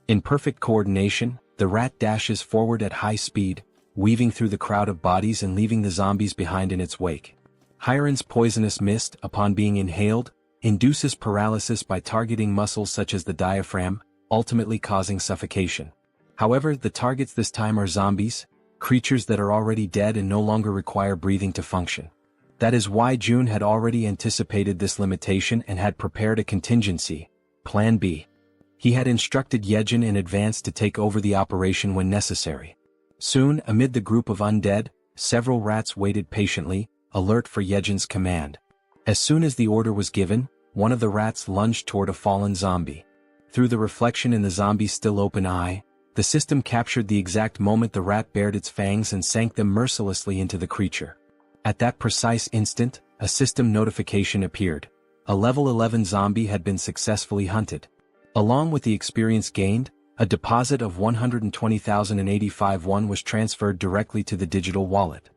In perfect coordination, the rat dashes forward at high speed, weaving through the crowd of bodies and leaving the zombies behind in its wake. Hiren's poisonous mist, upon being inhaled, induces paralysis by targeting muscles such as the diaphragm, ultimately causing suffocation. However, the targets this time are zombies, creatures that are already dead and no longer require breathing to function. That is why June had already anticipated this limitation and had prepared a contingency, Plan B. He had instructed Jaehyeon in advance to take over the operation when necessary. Soon, amid the group of undead, several rats waited patiently, alert for Jaehyeon's command. As soon as the order was given, one of the rats lunged toward a fallen zombie. Through the reflection in the zombie's still open eye, the system captured the exact moment the rat bared its fangs and sank them mercilessly into the creature. At that precise instant, a system notification appeared. A level 11 zombie had been successfully hunted. Along with the experience gained, a deposit of 120,085 won was transferred directly to the digital wallet.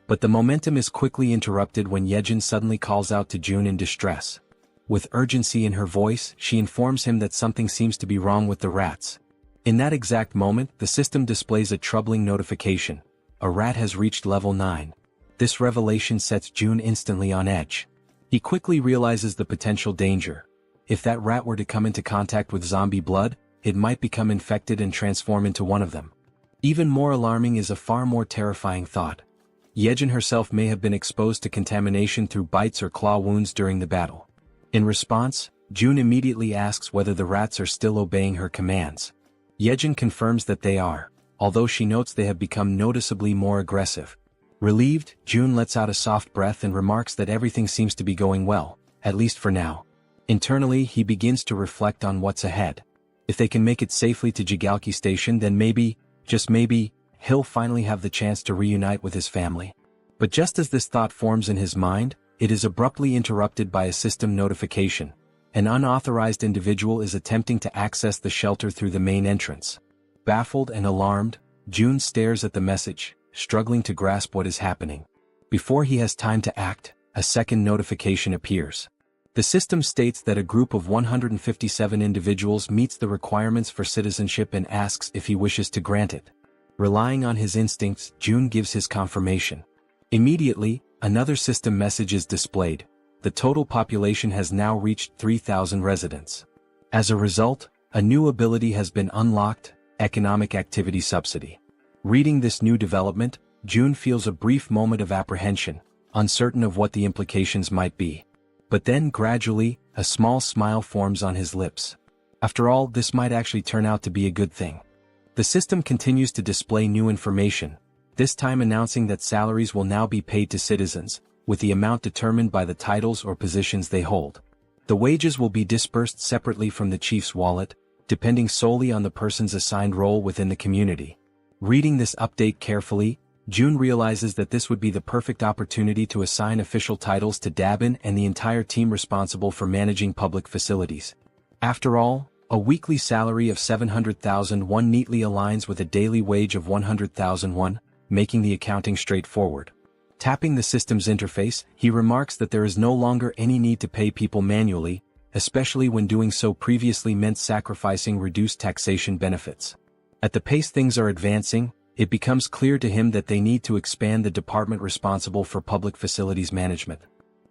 But the momentum is quickly interrupted when Jaehyeon suddenly calls out to June in distress. With urgency in her voice, she informs him that something seems to be wrong with the rats. In that exact moment, the system displays a troubling notification. A rat has reached level 9. This revelation sets June instantly on edge. He quickly realizes the potential danger. If that rat were to come into contact with zombie blood, it might become infected and transform into one of them. Even more alarming is a far more terrifying thought. Jaehyeon herself may have been exposed to contamination through bites or claw wounds during the battle. In response, June immediately asks whether the rats are still obeying her commands. Jaehyeon confirms that they are, although she notes they have become noticeably more aggressive. Relieved, June lets out a soft breath and remarks that everything seems to be going well, at least for now. Internally, he begins to reflect on what's ahead. If they can make it safely to Jaehyeon Station, then maybe, just maybe, he'll finally have the chance to reunite with his family. But just as this thought forms in his mind, it is abruptly interrupted by a system notification. An unauthorized individual is attempting to access the shelter through the main entrance. Baffled and alarmed, June stares at the message, struggling to grasp what is happening. Before he has time to act, a second notification appears. The system states that a group of 157 individuals meets the requirements for citizenship and asks if he wishes to grant it. Relying on his instincts, June gives his confirmation. Immediately, another system message is displayed. The total population has now reached 3,000 residents. As a result, a new ability has been unlocked, Economic Activity Subsidy. Reading this new development, June feels a brief moment of apprehension, uncertain of what the implications might be. But then gradually, a small smile forms on his lips. After all, this might actually turn out to be a good thing. The system continues to display new information, this time announcing that salaries will now be paid to citizens, with the amount determined by the titles or positions they hold. The wages will be disbursed separately from the chief's wallet, depending solely on the person's assigned role within the community. Reading this update carefully, June realizes that this would be the perfect opportunity to assign official titles to Dabin and the entire team responsible for managing public facilities. After all, a weekly salary of 700,000 won neatly aligns with a daily wage of 100,000 won, making the accounting straightforward. Tapping the system's interface, he remarks that there is no longer any need to pay people manually, especially when doing so previously meant sacrificing reduced taxation benefits. At the pace things are advancing, it becomes clear to him that they need to expand the department responsible for public facilities management.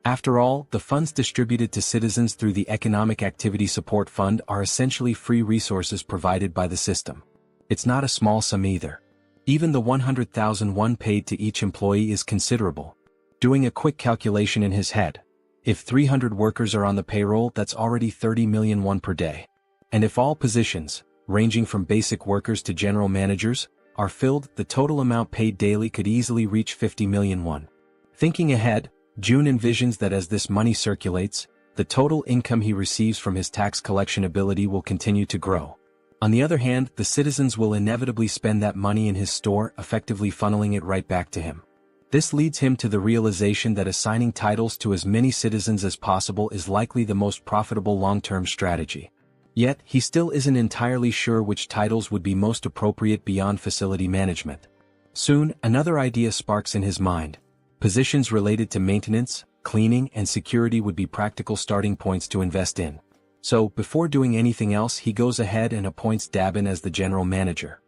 After all, the funds distributed to citizens through the Economic Activity Support Fund are essentially free resources provided by the system. It's not a small sum either. Even the 100,000 won paid to each employee is considerable. Doing a quick calculation in his head, if 300 workers are on the payroll, that's already 30 million won per day. And if all positions, ranging from basic workers to general managers, are filled, the total amount paid daily could easily reach 50 million won. Thinking ahead, June envisions that as this money circulates, the total income he receives from his tax collection ability will continue to grow. On the other hand, the citizens will inevitably spend that money in his store, effectively funneling it right back to him. This leads him to the realization that assigning titles to as many citizens as possible is likely the most profitable long-term strategy. Yet, he still isn't entirely sure which titles would be most appropriate beyond facility management. Soon, another idea sparks in his mind. Positions related to maintenance, cleaning, and security would be practical starting points to invest in. So, before doing anything else, he goes ahead and appoints Dabin as the general manager.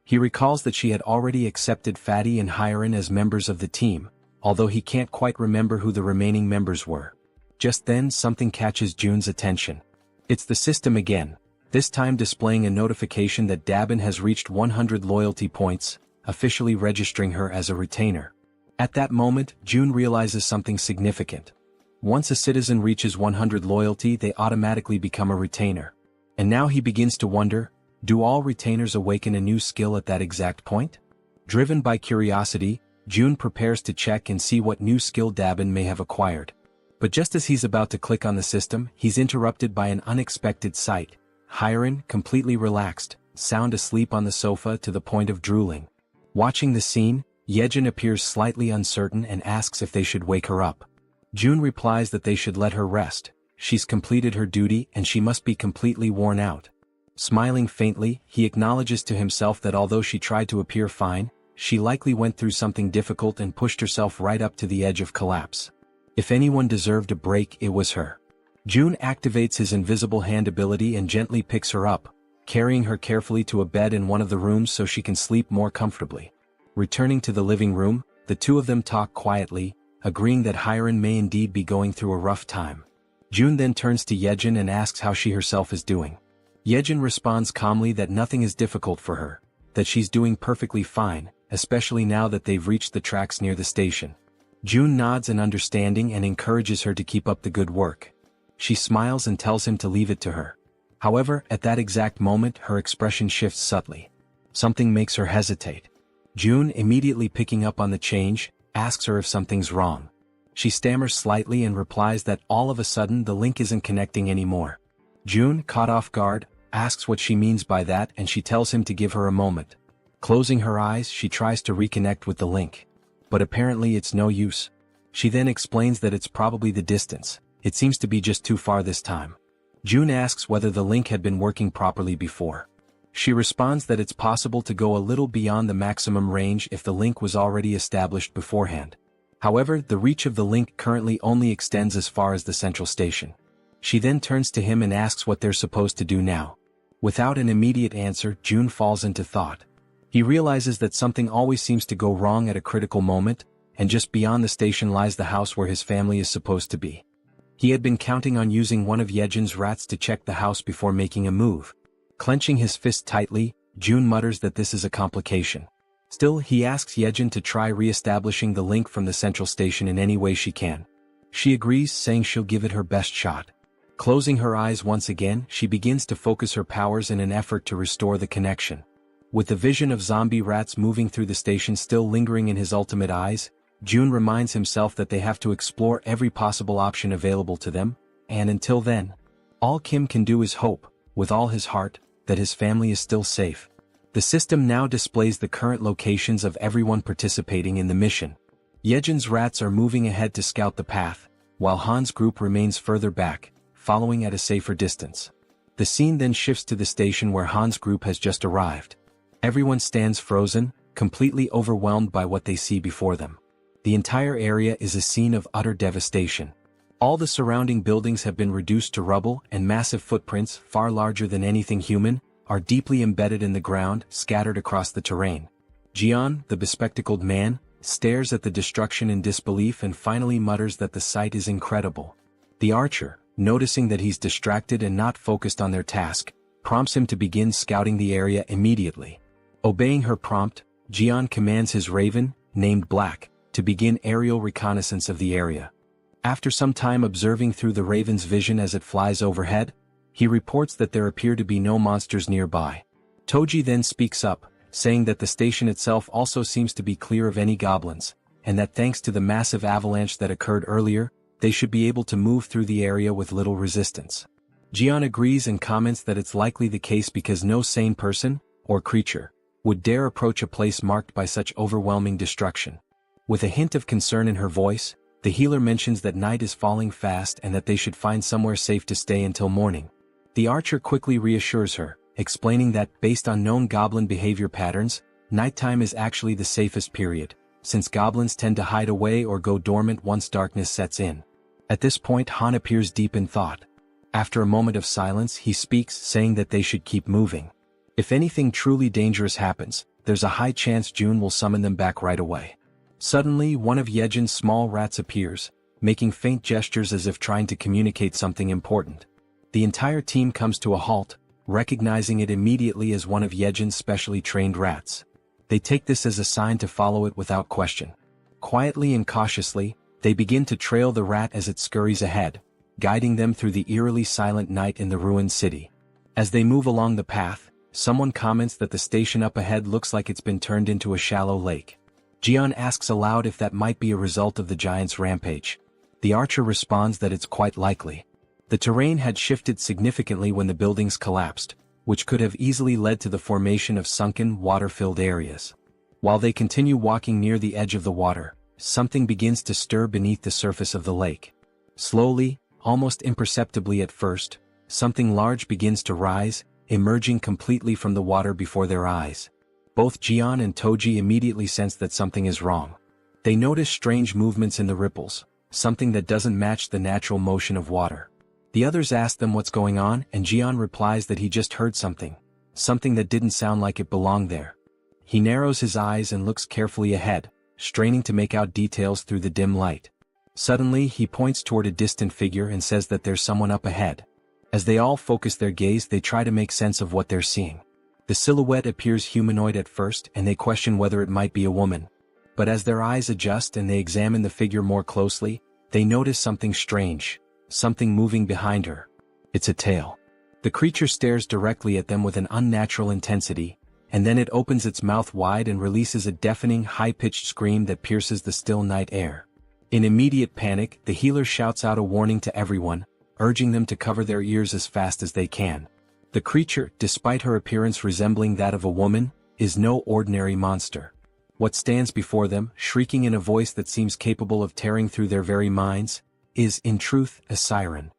He recalls that she had already accepted Fatty and Hyren as members of the team, although he can't quite remember who the remaining members were. Just then, something catches June's attention. It's the system again, this time displaying a notification that Dabin has reached 100 loyalty points, officially registering her as a retainer. At that moment, June realizes something significant. Once a citizen reaches 100 loyalty, they automatically become a retainer. And now he begins to wonder, do all retainers awaken a new skill at that exact point? Driven by curiosity, June prepares to check and see what new skill Dabin may have acquired. But just as he's about to click on the system, he's interrupted by an unexpected sight. Hyren, completely relaxed, sound asleep on the sofa to the point of drooling. Watching the scene, Jaehyeon appears slightly uncertain and asks if they should wake her up. June replies that they should let her rest, she's completed her duty and she must be completely worn out. Smiling faintly, he acknowledges to himself that although she tried to appear fine, she likely went through something difficult and pushed herself right up to the edge of collapse. If anyone deserved a break, it was her. June activates his invisible hand ability and gently picks her up, carrying her carefully to a bed in one of the rooms so she can sleep more comfortably. Returning to the living room, the two of them talk quietly, agreeing that Hyran may indeed be going through a rough time. June then turns to Jaehyeon and asks how she herself is doing. Jaehyeon responds calmly that nothing is difficult for her, that she's doing perfectly fine, especially now that they've reached the tracks near the station. June nods in understanding and encourages her to keep up the good work. She smiles and tells him to leave it to her. However, at that exact moment her expression shifts subtly. Something makes her hesitate. June, immediately picking up on the change, asks her if something's wrong. She stammers slightly and replies that all of a sudden the link isn't connecting anymore. June, caught off guard, asks what she means by that and she tells him to give her a moment. Closing her eyes, she tries to reconnect with the link. But apparently it's no use. She then explains that it's probably the distance. It seems to be just too far this time. June asks whether the link had been working properly before. She responds that it's possible to go a little beyond the maximum range if the link was already established beforehand. However, the reach of the link currently only extends as far as the central station. She then turns to him and asks what they're supposed to do now. Without an immediate answer, June falls into thought. He realizes that something always seems to go wrong at a critical moment, and just beyond the station lies the house where his family is supposed to be. He had been counting on using one of Jaehyeon's rats to check the house before making a move. Clenching his fist tightly, June mutters that this is a complication. Still, he asks Jaehyeon to try re-establishing the link from the central station in any way she can. She agrees, saying she'll give it her best shot. Closing her eyes once again, she begins to focus her powers in an effort to restore the connection. With the vision of zombie rats moving through the station still lingering in his ultimate eyes, June reminds himself that they have to explore every possible option available to them, and until then, all Kim can do is hope, with all his heart, that his family is still safe. The system now displays the current locations of everyone participating in the mission. Jaehyeon's rats are moving ahead to scout the path, while Han's group remains further back, following at a safer distance. The scene then shifts to the station where Han's group has just arrived. Everyone stands frozen, completely overwhelmed by what they see before them. The entire area is a scene of utter devastation. All the surrounding buildings have been reduced to rubble, and massive footprints, far larger than anything human, are deeply embedded in the ground, scattered across the terrain. Jaehyeon, the bespectacled man, stares at the destruction in disbelief and finally mutters that the sight is incredible. The archer, noticing that he's distracted and not focused on their task, prompts him to begin scouting the area immediately. Obeying her prompt, Jaehyeon commands his raven, named Black, to begin aerial reconnaissance of the area. After some time observing through the raven's vision as it flies overhead, he reports that there appear to be no monsters nearby. Toji then speaks up, saying that the station itself also seems to be clear of any goblins, and that thanks to the massive avalanche that occurred earlier, they should be able to move through the area with little resistance. Jaehyeon agrees and comments that it's likely the case because no sane person, or creature, would dare approach a place marked by such overwhelming destruction. With a hint of concern in her voice, the healer mentions that night is falling fast and that they should find somewhere safe to stay until morning. The archer quickly reassures her, explaining that, based on known goblin behavior patterns, nighttime is actually the safest period, since goblins tend to hide away or go dormant once darkness sets in. At this point, Han appears deep in thought. After a moment of silence, he speaks, saying that they should keep moving. If anything truly dangerous happens, there's a high chance June will summon them back right away. Suddenly, one of Jaehyeon's small rats appears, making faint gestures as if trying to communicate something important. The entire team comes to a halt, recognizing it immediately as one of Jaehyeon's specially trained rats. They take this as a sign to follow it without question. Quietly and cautiously, they begin to trail the rat as it scurries ahead, guiding them through the eerily silent night in the ruined city. As they move along the path, someone comments that the station up ahead looks like it's been turned into a shallow lake. Jaehyeon asks aloud if that might be a result of the giant's rampage. The archer responds that it's quite likely. The terrain had shifted significantly when the buildings collapsed, which could have easily led to the formation of sunken, water-filled areas. While they continue walking near the edge of the water, something begins to stir beneath the surface of the lake. Slowly, almost imperceptibly at first, something large begins to rise, emerging completely from the water before their eyes. Both Jaehyeon and Toji immediately sense that something is wrong. They notice strange movements in the ripples, something that doesn't match the natural motion of water. The others ask them what's going on, and Jaehyeon replies that he just heard something that didn't sound like it belonged there. He narrows his eyes and looks carefully ahead, straining to make out details through the dim light. Suddenly, he points toward a distant figure and says that there's someone up ahead. As they all focus their gaze, they try to make sense of what they're seeing. The silhouette appears humanoid at first, and they question whether it might be a woman. But as their eyes adjust and they examine the figure more closely, they notice something strange, something moving behind her. It's a tail. The creature stares directly at them with an unnatural intensity, and then it opens its mouth wide and releases a deafening, high-pitched scream that pierces the still night air. In immediate panic, the healer shouts out a warning to everyone, urging them to cover their ears as fast as they can. The creature, despite her appearance resembling that of a woman, is no ordinary monster. What stands before them, shrieking in a voice that seems capable of tearing through their very minds, is, in truth, a siren.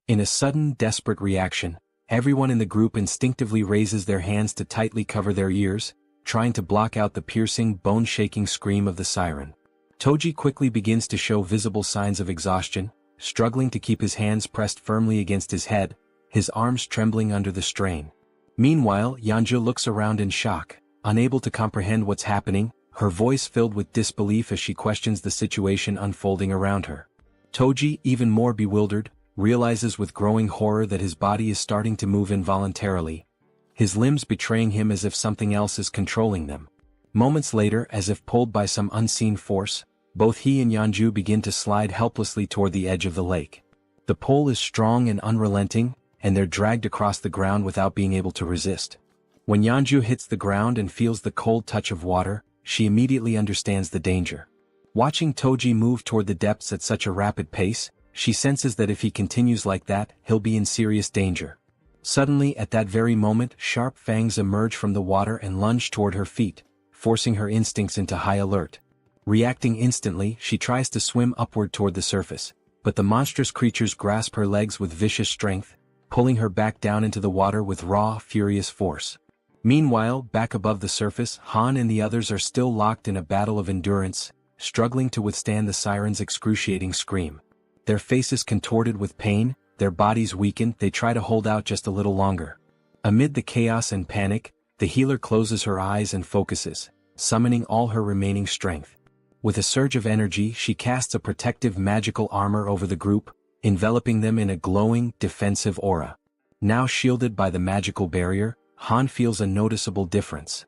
In a sudden, desperate reaction, everyone in the group instinctively raises their hands to tightly cover their ears, trying to block out the piercing, bone-shaking scream of the siren. Toji quickly begins to show visible signs of exhaustion, struggling to keep his hands pressed firmly against his head, his arms trembling under the strain. Meanwhile, Yeonju looks around in shock, unable to comprehend what's happening, her voice filled with disbelief as she questions the situation unfolding around her. Toji, even more bewildered, realizes with growing horror that his body is starting to move involuntarily, his limbs betraying him as if something else is controlling them. Moments later, as if pulled by some unseen force, both he and Yeonju begin to slide helplessly toward the edge of the lake. The pull is strong and unrelenting, and they're dragged across the ground without being able to resist. When Yeonju hits the ground and feels the cold touch of water, she immediately understands the danger. Watching Toji move toward the depths at such a rapid pace, she senses that if he continues like that, he'll be in serious danger. Suddenly, at that very moment, sharp fangs emerge from the water and lunge toward her feet, forcing her instincts into high alert. Reacting instantly, she tries to swim upward toward the surface, but the monstrous creatures grasp her legs with vicious strength, pulling her back down into the water with raw, furious force. Meanwhile, back above the surface, Han and the others are still locked in a battle of endurance, struggling to withstand the siren's excruciating scream. Their faces contorted with pain, their bodies weakened, they try to hold out just a little longer. Amid the chaos and panic, the healer closes her eyes and focuses, summoning all her remaining strength. With a surge of energy, she casts a protective magical armor over the group, enveloping them in a glowing, defensive aura. Now shielded by the magical barrier, Han feels a noticeable difference.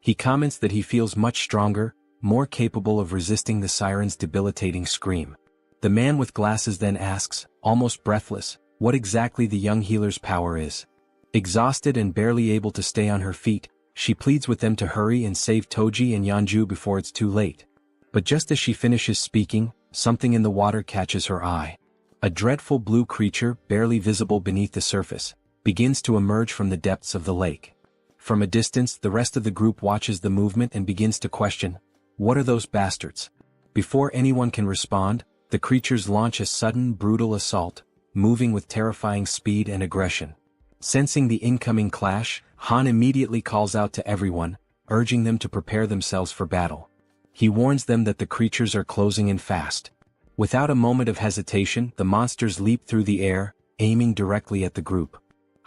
He comments that he feels much stronger, more capable of resisting the siren's debilitating scream. The man with glasses then asks, almost breathless, what exactly the young healer's power is. Exhausted and barely able to stay on her feet, she pleads with them to hurry and save Toji and Yeonju before it's too late. But just as she finishes speaking, something in the water catches her eye. A dreadful blue creature, barely visible beneath the surface, begins to emerge from the depths of the lake. From a distance, the rest of the group watches the movement and begins to question, what are those bastards? Before anyone can respond, the creatures launch a sudden, brutal assault, moving with terrifying speed and aggression. Sensing the incoming clash, Han immediately calls out to everyone, urging them to prepare themselves for battle. He warns them that the creatures are closing in fast. Without a moment of hesitation, the monsters leap through the air, aiming directly at the group.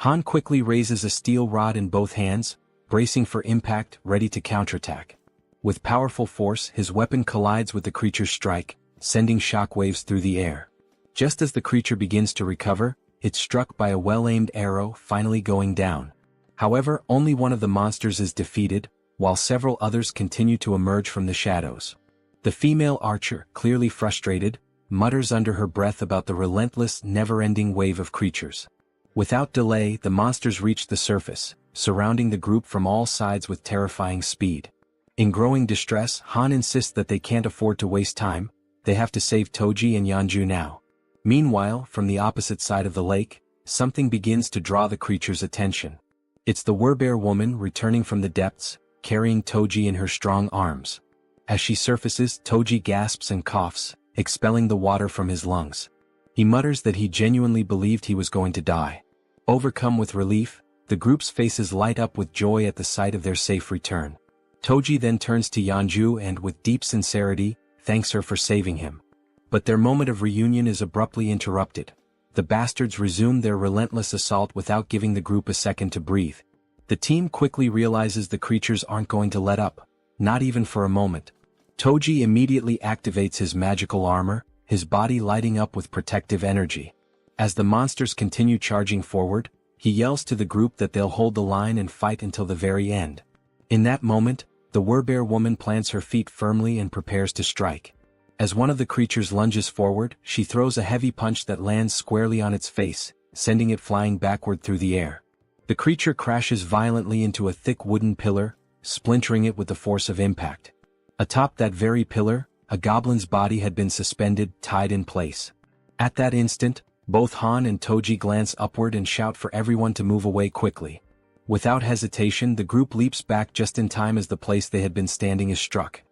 Han quickly raises a steel rod in both hands, bracing for impact, ready to counterattack. With powerful force, his weapon collides with the creature's strike, sending shockwaves through the air. Just as the creature begins to recover, it's struck by a well-aimed arrow, finally going down. However, only one of the monsters is defeated, while several others continue to emerge from the shadows. The female archer, clearly frustrated, mutters under her breath about the relentless, never-ending wave of creatures. Without delay, the monsters reach the surface, surrounding the group from all sides with terrifying speed. In growing distress, Han insists that they can't afford to waste time, they have to save Toji and Yeonju now. Meanwhile, from the opposite side of the lake, something begins to draw the creature's attention. It's the werbear woman returning from the depths, carrying Toji in her strong arms. As she surfaces, Toji gasps and coughs, expelling the water from his lungs. He mutters that he genuinely believed he was going to die. Overcome with relief, the group's faces light up with joy at the sight of their safe return. Toji then turns to Yeonju and, with deep sincerity, thanks her for saving him. But their moment of reunion is abruptly interrupted. The bastards resume their relentless assault without giving the group a second to breathe. The team quickly realizes the creatures aren't going to let up, not even for a moment. Toji immediately activates his magical armor, his body lighting up with protective energy. As the monsters continue charging forward, he yells to the group that they'll hold the line and fight until the very end. In that moment, the Werbear woman plants her feet firmly and prepares to strike. As one of the creatures lunges forward, she throws a heavy punch that lands squarely on its face, sending it flying backward through the air. The creature crashes violently into a thick wooden pillar, splintering it with the force of impact. Atop that very pillar, a goblin's body had been suspended, tied in place. At that instant, both Han and Toji glance upward and shout for everyone to move away quickly. Without hesitation, the group leaps back just in time as the place they had been standing is struck.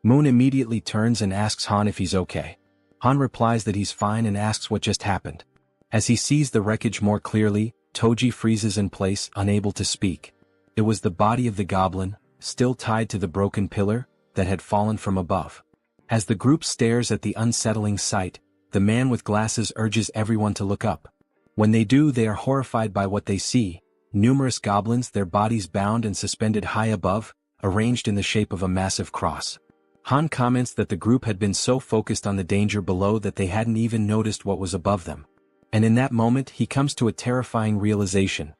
Moon immediately turns and asks Han if he's okay. Han replies that he's fine and asks what just happened. As he sees the wreckage more clearly, Toji freezes in place, unable to speak. It was the body of the goblin, still tied to the broken pillar, that had fallen from above. As the group stares at the unsettling sight, the man with glasses urges everyone to look up. When they do, they are horrified by what they see: numerous goblins, their bodies bound and suspended high above, arranged in the shape of a massive cross. Han comments that the group had been so focused on the danger below that they hadn't even noticed what was above them. And in that moment he comes to a terrifying realization.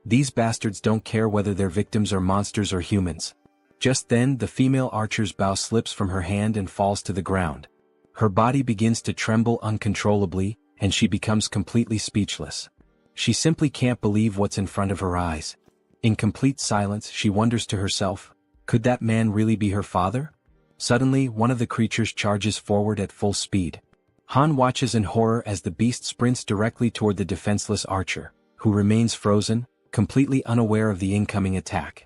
These bastards don't care whether their victims are monsters or humans. Just then the female archer's bow slips from her hand and falls to the ground. Her body begins to tremble uncontrollably, and she becomes completely speechless. She simply can't believe what's in front of her eyes. In complete silence she wonders to herself, could that man really be her father? Suddenly, one of the creatures charges forward at full speed. Han watches in horror as the beast sprints directly toward the defenseless archer, who remains frozen, completely unaware of the incoming attack.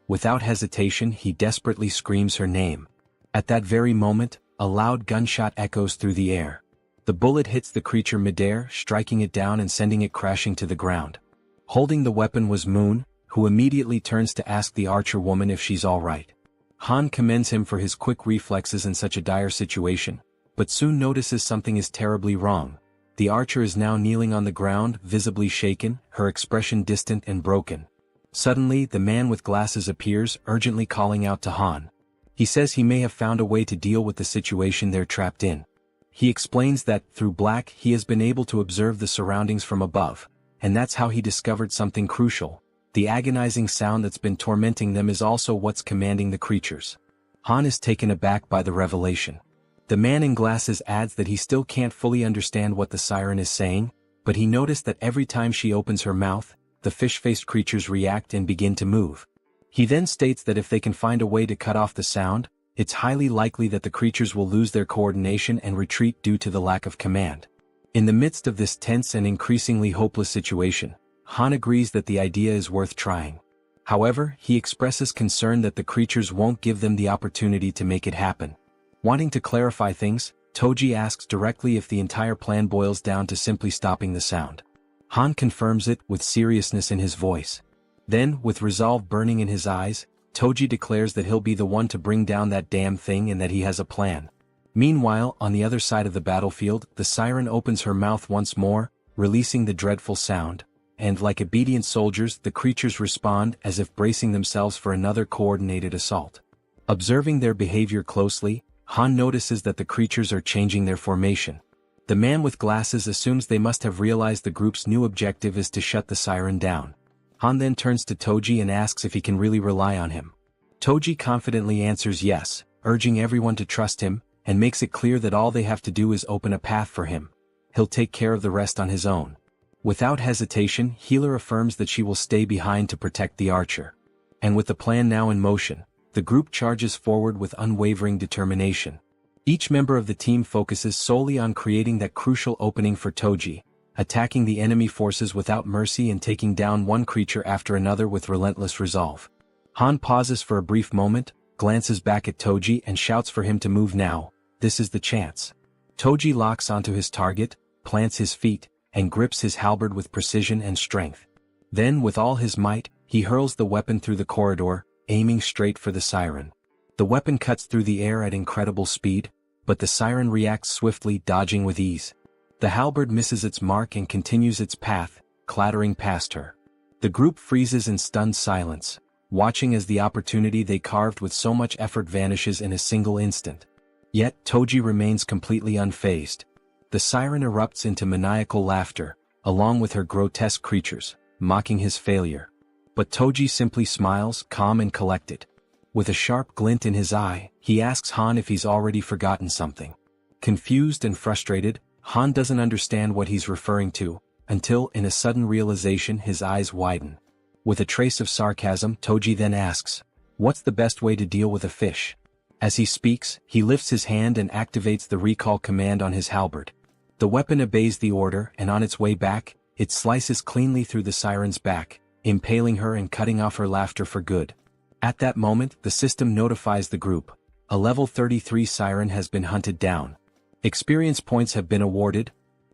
Without hesitation, he desperately screams her name. At that very moment, a loud gunshot echoes through the air. The bullet hits the creature midair, striking it down and sending it crashing to the ground. Holding the weapon was Moon, who immediately turns to ask the archer woman if she's all right. Han commends him for his quick reflexes in such a dire situation, but soon notices something is terribly wrong. The archer is now kneeling on the ground, visibly shaken, her expression distant and broken. Suddenly, the man with glasses appears, urgently calling out to Han. He says he may have found a way to deal with the situation they're trapped in. He explains that, through Black, he has been able to observe the surroundings from above, and that's how he discovered something crucial. The agonizing sound that's been tormenting them is also what's commanding the creatures. Han is taken aback by the revelation. The man in glasses adds that he still can't fully understand what the siren is saying, but he noticed that every time she opens her mouth, the fish-faced creatures react and begin to move. He then states that if they can find a way to cut off the sound, it's highly likely that the creatures will lose their coordination and retreat due to the lack of command. In the midst of this tense and increasingly hopeless situation, Han agrees that the idea is worth trying. However, he expresses concern that the creatures won't give them the opportunity to make it happen. Wanting to clarify things, Toji asks directly if the entire plan boils down to simply stopping the sound. Han confirms it, with seriousness in his voice. Then, with resolve burning in his eyes, Toji declares that he'll be the one to bring down that damn thing and that he has a plan. Meanwhile, on the other side of the battlefield, the siren opens her mouth once more, releasing the dreadful sound. And like obedient soldiers, the creatures respond as if bracing themselves for another coordinated assault. Observing their behavior closely, Han notices that the creatures are changing their formation. The man with glasses assumes they must have realized the group's new objective is to shut the siren down. Han then turns to Toji and asks if he can really rely on him. Toji confidently answers yes, urging everyone to trust him, and makes it clear that all they have to do is open a path for him. He'll take care of the rest on his own. Without hesitation, Healer affirms that she will stay behind to protect the archer. And with the plan now in motion, the group charges forward with unwavering determination. Each member of the team focuses solely on creating that crucial opening for Toji, attacking the enemy forces without mercy and taking down one creature after another with relentless resolve. Han pauses for a brief moment, glances back at Toji and shouts for him to move now. This is the chance. Toji locks onto his target, plants his feet, and grips his halberd with precision and strength. Then with all his might, he hurls the weapon through the corridor, aiming straight for the siren. The weapon cuts through the air at incredible speed, but the siren reacts swiftly, dodging with ease. The halberd misses its mark and continues its path, clattering past her. The group freezes in stunned silence, watching as the opportunity they carved with so much effort vanishes in a single instant. Yet Toji remains completely unfazed. The siren erupts into maniacal laughter, along with her grotesque creatures, mocking his failure. But Toji simply smiles, calm and collected. With a sharp glint in his eye, he asks Han if he's already forgotten something. Confused and frustrated, Han doesn't understand what he's referring to, until in a sudden realization his eyes widen. With a trace of sarcasm, Toji then asks, "What's the best way to deal with a fish?" As he speaks, he lifts his hand and activates the recall command on his halberd. The weapon obeys the order, and on its way back, it slices cleanly through the siren's back, impaling her and cutting off her laughter for good. At that moment, the system notifies the group. A level 33 siren has been hunted down. Experience points have been awarded.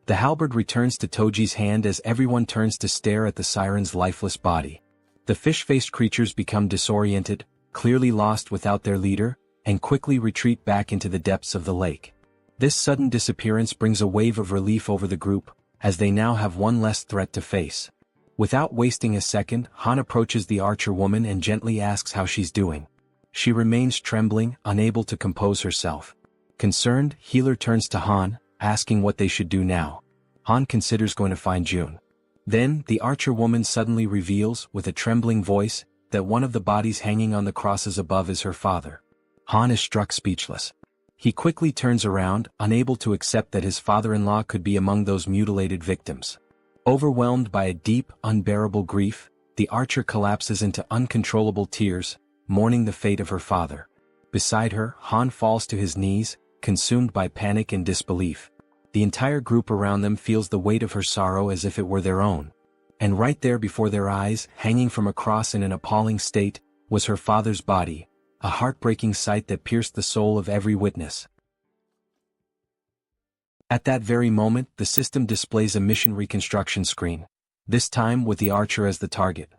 The halberd returns to Toji's hand as everyone turns to stare at the siren's lifeless body. The fish-faced creatures become disoriented, clearly lost without their leader, and quickly retreat back into the depths of the lake. This sudden disappearance brings a wave of relief over the group, as they now have one less threat to face. Without wasting a second, Han approaches the archer woman and gently asks how she's doing. She remains trembling, unable to compose herself. Concerned, Healer turns to Han, asking what they should do now. Han considers going to find June. Then, the archer woman suddenly reveals, with a trembling voice, that one of the bodies hanging on the crosses above is her father. Han is struck speechless. He quickly turns around, unable to accept that his father-in-law could be among those mutilated victims. Overwhelmed by a deep, unbearable grief, the archer collapses into uncontrollable tears, mourning the fate of her father. Beside her, Han falls to his knees, consumed by panic and disbelief. The entire group around them feels the weight of her sorrow as if it were their own. And right there before their eyes, hanging from a cross in an appalling state, was her father's body, a heartbreaking sight that pierced the soul of every witness. At that very moment, the system displays a mission reconstruction screen, this time with the archer as the target.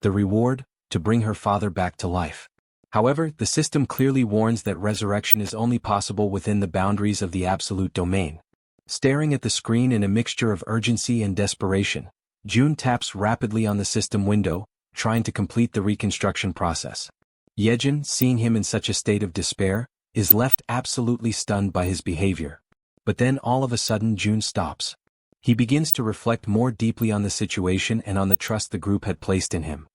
The reward, to bring her father back to life. However, the system clearly warns that resurrection is only possible within the boundaries of the absolute domain. Staring at the screen in a mixture of urgency and desperation, June taps rapidly on the system window, trying to complete the reconstruction process. Jaehyeon, seeing him in such a state of despair, is left absolutely stunned by his behavior. But then all of a sudden June stops. He begins to reflect more deeply on the situation and on the trust the group had placed in him.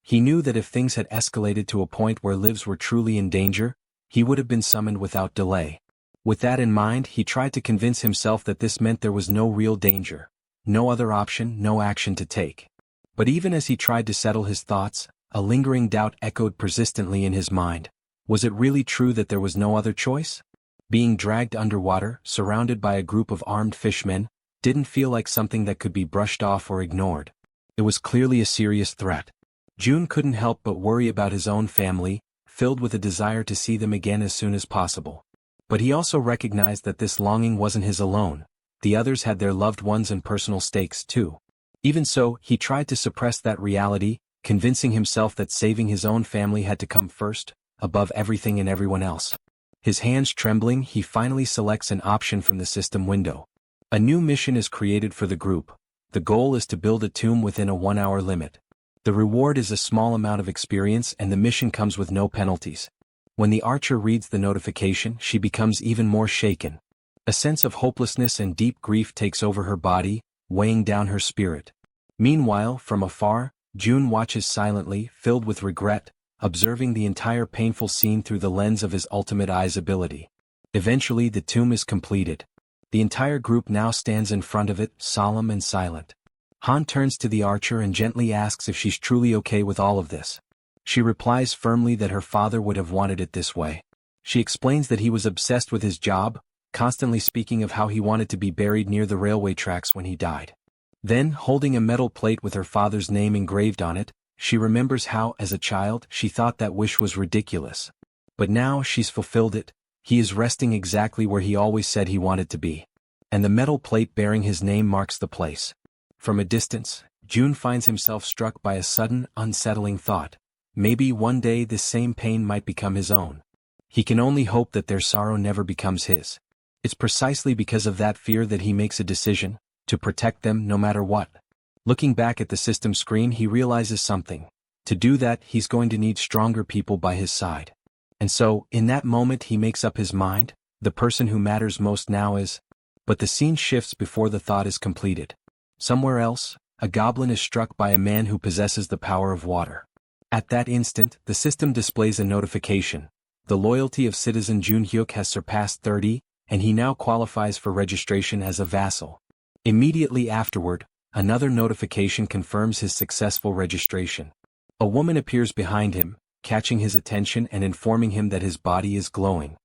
He knew that if things had escalated to a point where lives were truly in danger, he would have been summoned without delay. With that in mind, he tried to convince himself that this meant there was no real danger, no other option, no action to take. But even as he tried to settle his thoughts, a lingering doubt echoed persistently in his mind. Was it really true that there was no other choice? Being dragged underwater, surrounded by a group of armed fishmen, didn't feel like something that could be brushed off or ignored. It was clearly a serious threat. June couldn't help but worry about his own family, filled with a desire to see them again as soon as possible. But he also recognized that this longing wasn't his alone. The others had their loved ones and personal stakes too. Even so, he tried to suppress that reality, convincing himself that saving his own family had to come first, above everything and everyone else. His hands trembling, he finally selects an option from the system window. A new mission is created for the group. The goal is to build a tomb within a 1-hour limit. The reward is a small amount of experience and the mission comes with no penalties. When the archer reads the notification, she becomes even more shaken. A sense of hopelessness and deep grief takes over her body, weighing down her spirit. Meanwhile, from afar, June watches silently, filled with regret, observing the entire painful scene through the lens of his ultimate eyes ability. Eventually the tomb is completed. The entire group now stands in front of it, solemn and silent. Han turns to the archer and gently asks if she's truly okay with all of this. She replies firmly that her father would have wanted it this way. She explains that he was obsessed with his job, constantly speaking of how he wanted to be buried near the railway tracks when he died. Then, holding a metal plate with her father's name engraved on it, she remembers how, as a child, she thought that wish was ridiculous. But now she's fulfilled it. He is resting exactly where he always said he wanted to be. And the metal plate bearing his name marks the place. From a distance, June finds himself struck by a sudden, unsettling thought. Maybe one day this same pain might become his own. He can only hope that their sorrow never becomes his. It's precisely because of that fear that he makes a decision, to protect them no matter what. Looking back at the system screen, he realizes something. To do that, he's going to need stronger people by his side. And so, in that moment he makes up his mind, the person who matters most now is... But the scene shifts before the thought is completed. Somewhere else, a goblin is struck by a man who possesses the power of water. At that instant, the system displays a notification. The loyalty of citizen Jun Hyuk has surpassed 30, and he now qualifies for registration as a vassal. Immediately afterward, another notification confirms his successful registration. A woman appears behind him, catching his attention and informing him that his body is glowing.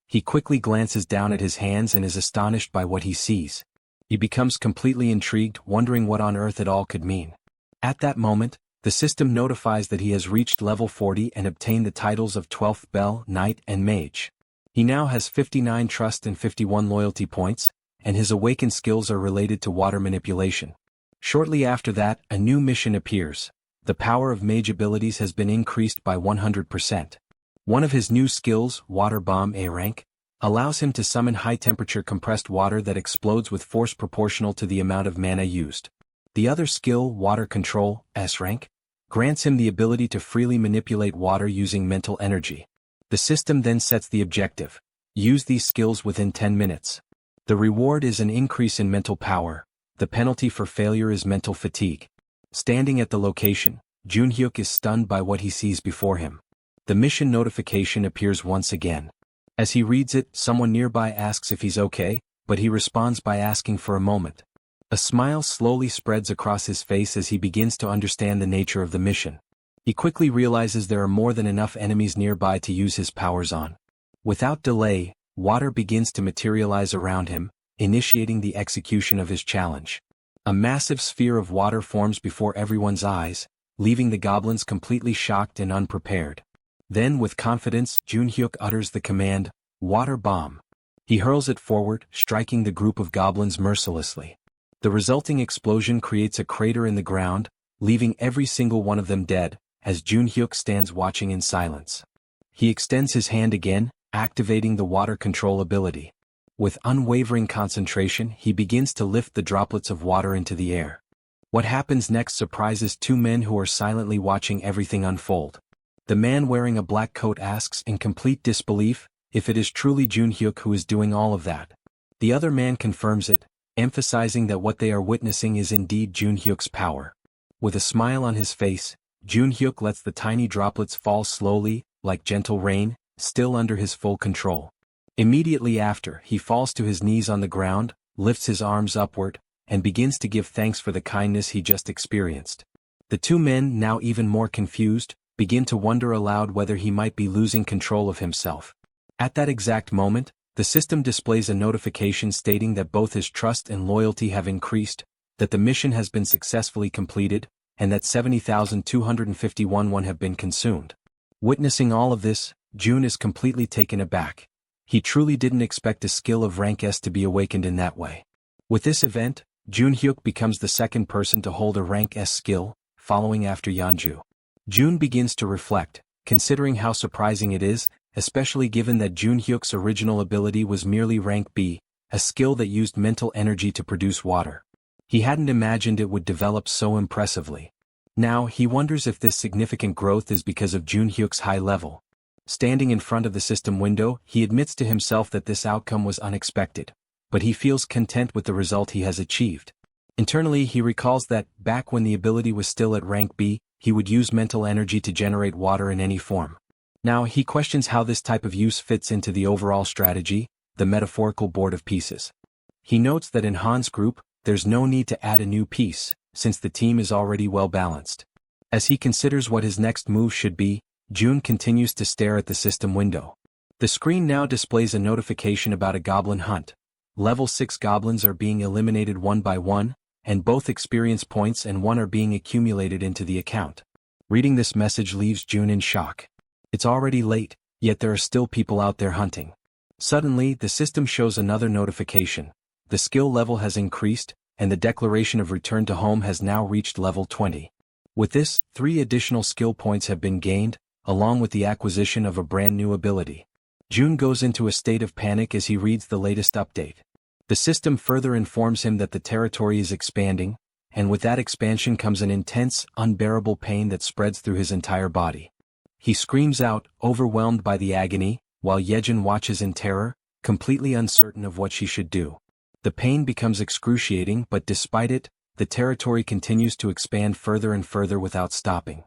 He quickly glances down at his hands and is astonished by what he sees. He becomes completely intrigued, wondering what on earth it all could mean. At that moment, the system notifies that he has reached level 40 and obtained the titles of 12th Bell, Knight and Mage. He now has 59 trust and 51 loyalty points, and his awakened skills are related to water manipulation. Shortly after that, a new mission appears. The power of mage abilities has been increased by 100%. One of his new skills, Water Bomb A rank, allows him to summon high-temperature compressed water that explodes with force proportional to the amount of mana used. The other skill, Water Control S rank, grants him the ability to freely manipulate water using mental energy. The system then sets the objective. Use these skills within 10 minutes. The reward is an increase in mental power. The penalty for failure is mental fatigue. Standing at the location, Jun Hyuk is stunned by what he sees before him. The mission notification appears once again. As he reads it, someone nearby asks if he's okay, but he responds by asking for a moment. A smile slowly spreads across his face as he begins to understand the nature of the mission. He quickly realizes there are more than enough enemies nearby to use his powers on. Without delay, water begins to materialize around him, initiating the execution of his challenge. A massive sphere of water forms before everyone's eyes, leaving the goblins completely shocked and unprepared. Then with confidence, Jun Hyuk utters the command, Water Bomb. He hurls it forward, striking the group of goblins mercilessly. The resulting explosion creates a crater in the ground, leaving every single one of them dead, as Jun Hyuk stands watching in silence. He extends his hand again, activating the water control ability. With unwavering concentration, he begins to lift the droplets of water into the air. What happens next surprises two men who are silently watching everything unfold. The man wearing a black coat asks in complete disbelief if it is truly Jun Hyuk who is doing all of that. The other man confirms it, emphasizing that what they are witnessing is indeed Jun Hyuk's power. With a smile on his face, Jun Hyuk lets the tiny droplets fall slowly, like gentle rain, still under his full control. Immediately after, he falls to his knees on the ground, lifts his arms upward, and begins to give thanks for the kindness he just experienced. The two men, now even more confused, begin to wonder aloud whether he might be losing control of himself. At that exact moment, the system displays a notification stating that both his trust and loyalty have increased, that the mission has been successfully completed, and that 70,251 won have been consumed. Witnessing all of this, Jun is completely taken aback. He truly didn't expect a skill of rank S to be awakened in that way. With this event, Jun Hyuk becomes the second person to hold a rank S skill, following after Yeonju. Jun begins to reflect, considering how surprising it is, especially given that Jun Hyuk's original ability was merely rank B, a skill that used mental energy to produce water. He hadn't imagined it would develop so impressively. Now he wonders if this significant growth is because of Jun Hyuk's high level. Standing in front of the system window, he admits to himself that this outcome was unexpected, but he feels content with the result he has achieved. Internally he recalls that, back when the ability was still at rank B, he would use mental energy to generate water in any form. Now he questions how this type of use fits into the overall strategy, the metaphorical board of pieces. He notes that in Han's group, there's no need to add a new piece, since the team is already well balanced. As he considers what his next move should be, Jun continues to stare at the system window. The screen now displays a notification about a goblin hunt. Level 6 goblins are being eliminated one by one, and both experience points and one are being accumulated into the account. Reading this message leaves Jun in shock. It's already late, yet there are still people out there hunting. Suddenly, the system shows another notification. The skill level has increased, and the declaration of return to home has now reached level 20. With this, 3 additional skill points have been gained, along with the acquisition of a brand new ability. Jun goes into a state of panic as he reads the latest update. The system further informs him that the territory is expanding, and with that expansion comes an intense, unbearable pain that spreads through his entire body. He screams out, overwhelmed by the agony, while Jaehyeon watches in terror, completely uncertain of what she should do. The pain becomes excruciating, but despite it, the territory continues to expand further and further without stopping.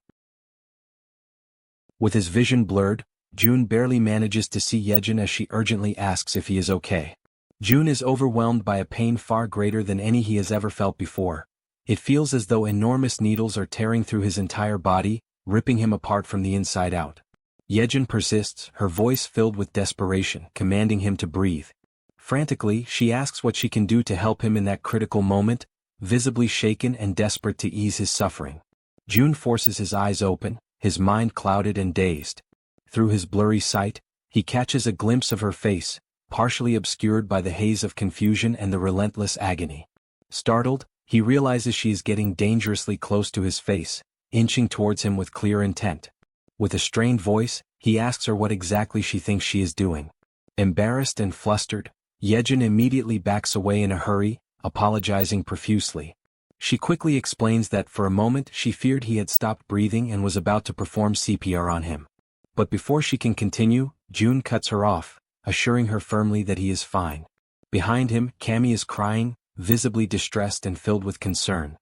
With his vision blurred, Jun barely manages to see Jaehyeon as she urgently asks if he is okay. Jun is overwhelmed by a pain far greater than any he has ever felt before. It feels as though enormous needles are tearing through his entire body, ripping him apart from the inside out. Jaehyeon persists, her voice filled with desperation, commanding him to breathe. Frantically, she asks what she can do to help him in that critical moment, visibly shaken and desperate to ease his suffering. Jun forces his eyes open, his mind clouded and dazed. Through his blurry sight, he catches a glimpse of her face, partially obscured by the haze of confusion and the relentless agony. Startled, he realizes she is getting dangerously close to his face, inching towards him with clear intent. With a strained voice, he asks her what exactly she thinks she is doing. Embarrassed and flustered, Jaehyeon immediately backs away in a hurry, apologizing profusely. She quickly explains that for a moment she feared he had stopped breathing and was about to perform CPR on him. But before she can continue, Jun cuts her off, assuring her firmly that he is fine. Behind him, Cammy is crying, visibly distressed and filled with concern.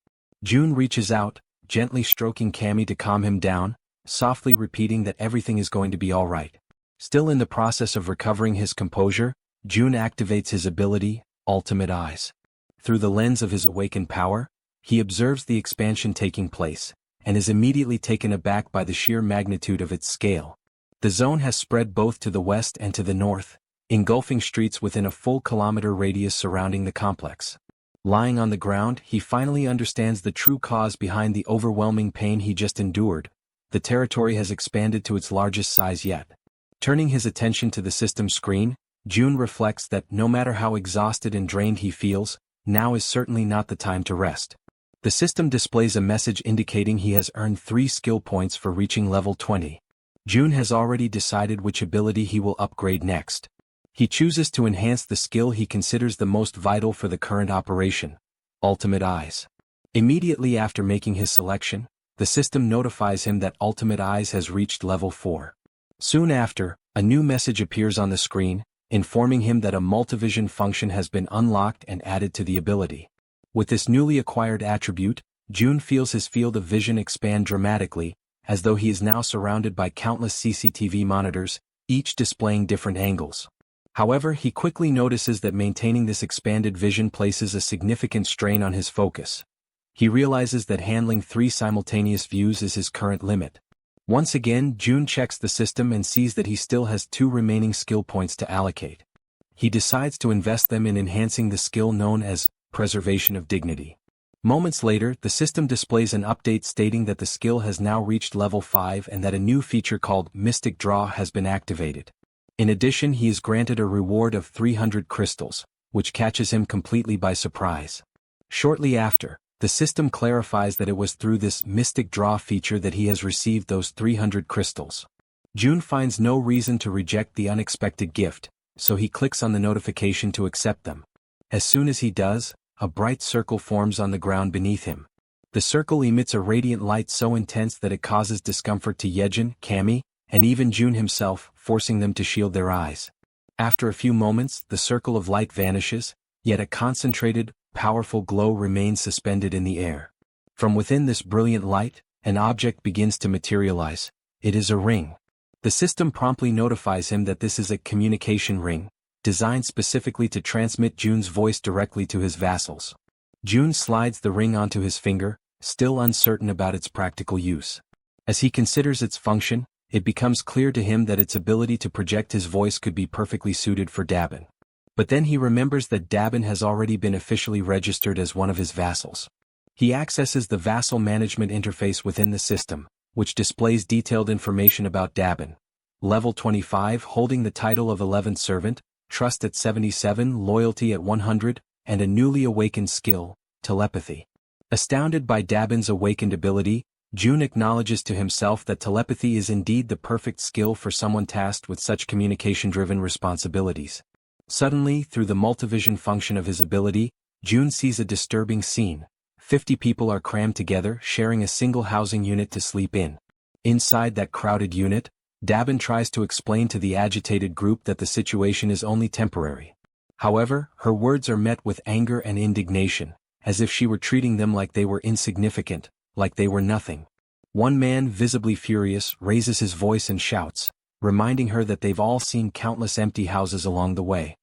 Jun reaches out, gently stroking Cammy to calm him down, softly repeating that everything is going to be all right. Still in the process of recovering his composure, Jun activates his ability, Ultimate Eyes. Through the lens of his awakened power, he observes the expansion taking place, and is immediately taken aback by the sheer magnitude of its scale. The zone has spread both to the west and to the north, engulfing streets within a full kilometer radius surrounding the complex. Lying on the ground, he finally understands the true cause behind the overwhelming pain he just endured. The territory has expanded to its largest size yet. Turning his attention to the system screen, Jun reflects that no matter how exhausted and drained he feels, now is certainly not the time to rest. The system displays a message indicating he has earned 3 skill points for reaching level 20. Jun has already decided which ability he will upgrade next. He chooses to enhance the skill he considers the most vital for the current operation, Ultimate Eyes. Immediately after making his selection, the system notifies him that Ultimate Eyes has reached level 4. Soon after, a new message appears on the screen, informing him that a multivision function has been unlocked and added to the ability. With this newly acquired attribute, Jun feels his field of vision expand dramatically, as though he is now surrounded by countless CCTV monitors, each displaying different angles. However, he quickly notices that maintaining this expanded vision places a significant strain on his focus. He realizes that handling 3 simultaneous views is his current limit. Once again, Jun checks the system and sees that he still has 2 remaining skill points to allocate. He decides to invest them in enhancing the skill known as Preservation of Dignity. Moments later, the system displays an update stating that the skill has now reached level 5 and that a new feature called Mystic Draw has been activated. In addition, he is granted a reward of 300 crystals, which catches him completely by surprise. Shortly after, the system clarifies that it was through this Mystic Draw feature that he has received those 300 crystals. Jun finds no reason to reject the unexpected gift, so he clicks on the notification to accept them. As soon as he does, a bright circle forms on the ground beneath him. The circle emits a radiant light so intense that it causes discomfort to Jaehyeon, Cammy, and even Jun himself, forcing them to shield their eyes. After a few moments, the circle of light vanishes, yet a concentrated, powerful glow remains suspended in the air. From within this brilliant light, an object begins to materialize. It is a ring. The system promptly notifies him that this is a communication ring, designed specifically to transmit Jun's voice directly to his vassals. Jun slides the ring onto his finger, still uncertain about its practical use. As he considers its function, it becomes clear to him that its ability to project his voice could be perfectly suited for Dabin. But then he remembers that Dabin has already been officially registered as one of his vassals. He accesses the vassal management interface within the system, which displays detailed information about Dabin. Level 25, holding the title of 11th servant, trust at 77, loyalty at 100, and a newly awakened skill, telepathy. Astounded by Dabin's awakened ability, June acknowledges to himself that telepathy is indeed the perfect skill for someone tasked with such communication-driven responsibilities. Suddenly, through the multivision function of his ability, June sees a disturbing scene. 50 people are crammed together, sharing a single housing unit to sleep in. Inside that crowded unit, Dabin tries to explain to the agitated group that the situation is only temporary. However, her words are met with anger and indignation, as if she were treating them like they were insignificant, like they were nothing. One man, visibly furious, raises his voice and shouts, reminding her that they've all seen countless empty houses along the way.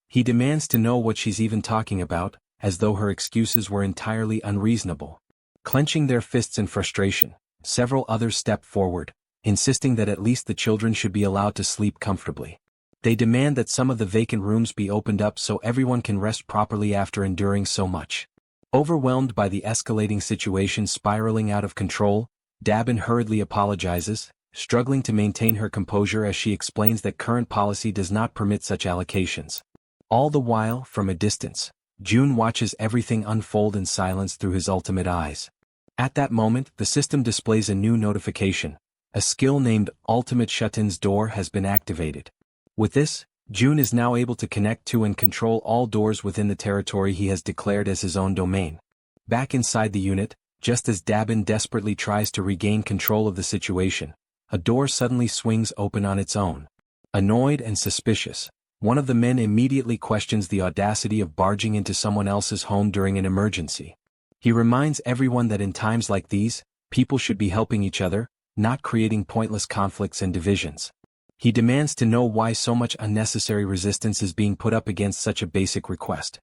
He demands to know what she's even talking about, as though her excuses were entirely unreasonable. Clenching their fists in frustration, several others step forward, insisting that at least the children should be allowed to sleep comfortably. They demand that some of the vacant rooms be opened up so everyone can rest properly after enduring so much. Overwhelmed by the escalating situation spiraling out of control, Dabin hurriedly apologizes, struggling to maintain her composure as she explains that current policy does not permit such allocations. All the while, from a distance, June watches everything unfold in silence through his ultimate eyes. At that moment, the system displays a new notification. A skill named Ultimate Shut-in's Door has been activated. With this, June is now able to connect to and control all doors within the territory he has declared as his own domain. Back inside the unit, just as Dabin desperately tries to regain control of the situation, a door suddenly swings open on its own. Annoyed and suspicious, one of the men immediately questions the audacity of barging into someone else's home during an emergency. He reminds everyone that in times like these, people should be helping each other, not creating pointless conflicts and divisions. He demands to know why so much unnecessary resistance is being put up against such a basic request.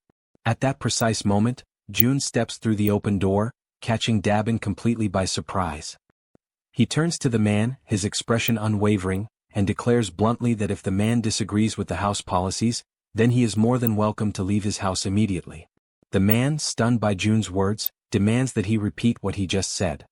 At that precise moment, June steps through the open door, catching Dabin completely by surprise. He turns to the man, his expression unwavering, and declares bluntly that if the man disagrees with the house policies, then he is more than welcome to leave his house immediately. The man, stunned by June's words, demands that he repeat what he just said.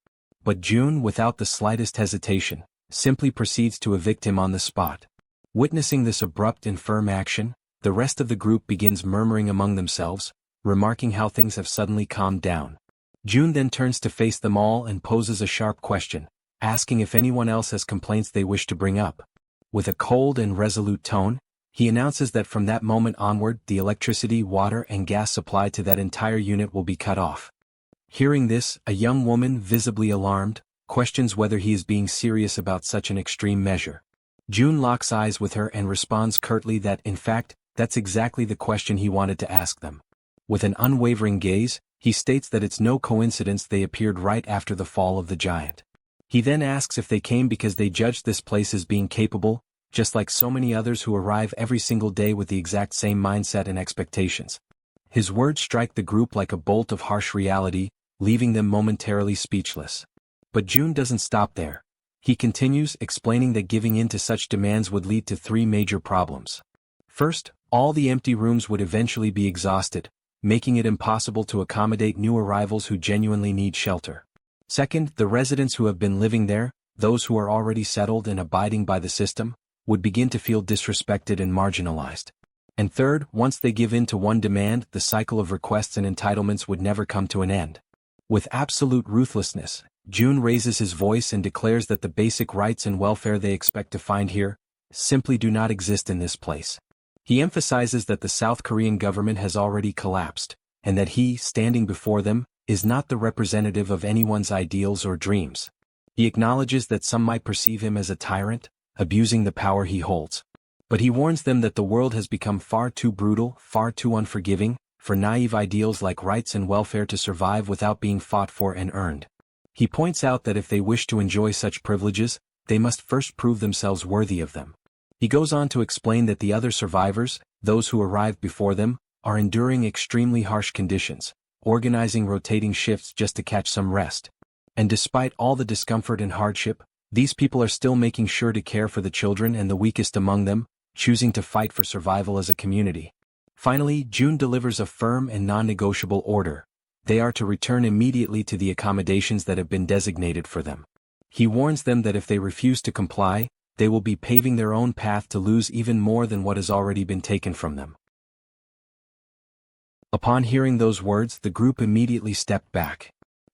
But June, without the slightest hesitation, simply proceeds to evict him on the spot. Witnessing this abrupt and firm action, the rest of the group begins murmuring among themselves, remarking how things have suddenly calmed down. June then turns to face them all and poses a sharp question, asking if anyone else has complaints they wish to bring up. With a cold and resolute tone, he announces that from that moment onward the electricity, water, and gas supply to that entire unit will be cut off. Hearing this, a young woman, visibly alarmed, questions whether he is being serious about such an extreme measure. June locks eyes with her and responds curtly that, in fact, that's exactly the question he wanted to ask them. With an unwavering gaze, he states that it's no coincidence they appeared right after the fall of the giant. He then asks if they came because they judged this place as being capable, just like so many others who arrive every single day with the exact same mindset and expectations. His words strike the group like a bolt of harsh reality, leaving them momentarily speechless. But June doesn't stop there. He continues, explaining that giving in to such demands would lead to three major problems. First, all the empty rooms would eventually be exhausted, making it impossible to accommodate new arrivals who genuinely need shelter. Second, the residents who have been living there, those who are already settled and abiding by the system, would begin to feel disrespected and marginalized. And third, once they give in to one demand, the cycle of requests and entitlements would never come to an end. With absolute ruthlessness, June raises his voice and declares that the basic rights and welfare they expect to find here simply do not exist in this place. He emphasizes that the South Korean government has already collapsed, and that he, standing before them, is not the representative of anyone's ideals or dreams. He acknowledges that some might perceive him as a tyrant, abusing the power he holds. But he warns them that the world has become far too brutal, far too unforgiving, for naive ideals like rights and welfare to survive without being fought for and earned. He points out that if they wish to enjoy such privileges, they must first prove themselves worthy of them. He goes on to explain that the other survivors, those who arrived before them, are enduring extremely harsh conditions, organizing rotating shifts just to catch some rest. And despite all the discomfort and hardship, these people are still making sure to care for the children and the weakest among them, choosing to fight for survival as a community. Finally, June delivers a firm and non-negotiable order. They are to return immediately to the accommodations that have been designated for them. He warns them that if they refuse to comply, they will be paving their own path to lose even more than what has already been taken from them. Upon hearing those words, the group immediately stepped back.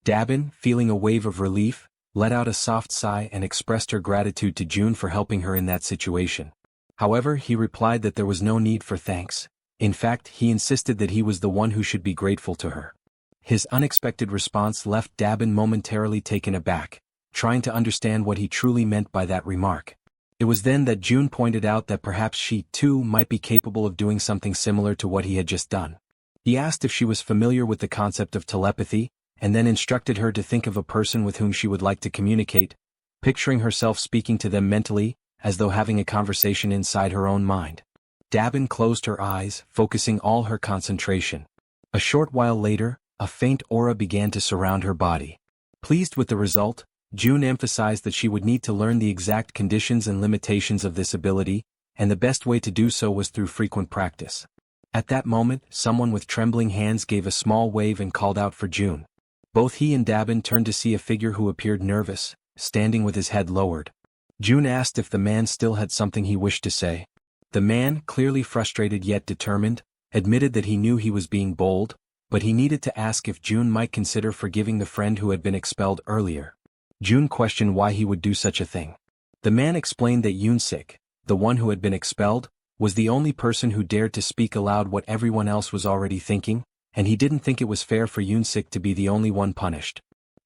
Dabin, feeling a wave of relief, let out a soft sigh and expressed her gratitude to June for helping her in that situation. However, he replied that there was no need for thanks. In fact, he insisted that he was the one who should be grateful to her. His unexpected response left Dabin momentarily taken aback, trying to understand what he truly meant by that remark. It was then that June pointed out that perhaps she, too, might be capable of doing something similar to what he had just done. He asked if she was familiar with the concept of telepathy, and then instructed her to think of a person with whom she would like to communicate, picturing herself speaking to them mentally, as though having a conversation inside her own mind. Dabin closed her eyes, focusing all her concentration. A short while later, a faint aura began to surround her body. Pleased with the result, June emphasized that she would need to learn the exact conditions and limitations of this ability, and the best way to do so was through frequent practice. At that moment, someone with trembling hands gave a small wave and called out for June. Both he and Dabin turned to see a figure who appeared nervous, standing with his head lowered. June asked if the man still had something he wished to say. The man, clearly frustrated yet determined, admitted that he knew he was being bold, but he needed to ask if June might consider forgiving the friend who had been expelled earlier. June questioned why he would do such a thing. The man explained that Yoon-sik, the one who had been expelled, was the only person who dared to speak aloud what everyone else was already thinking, and he didn't think it was fair for Yoon-sik to be the only one punished.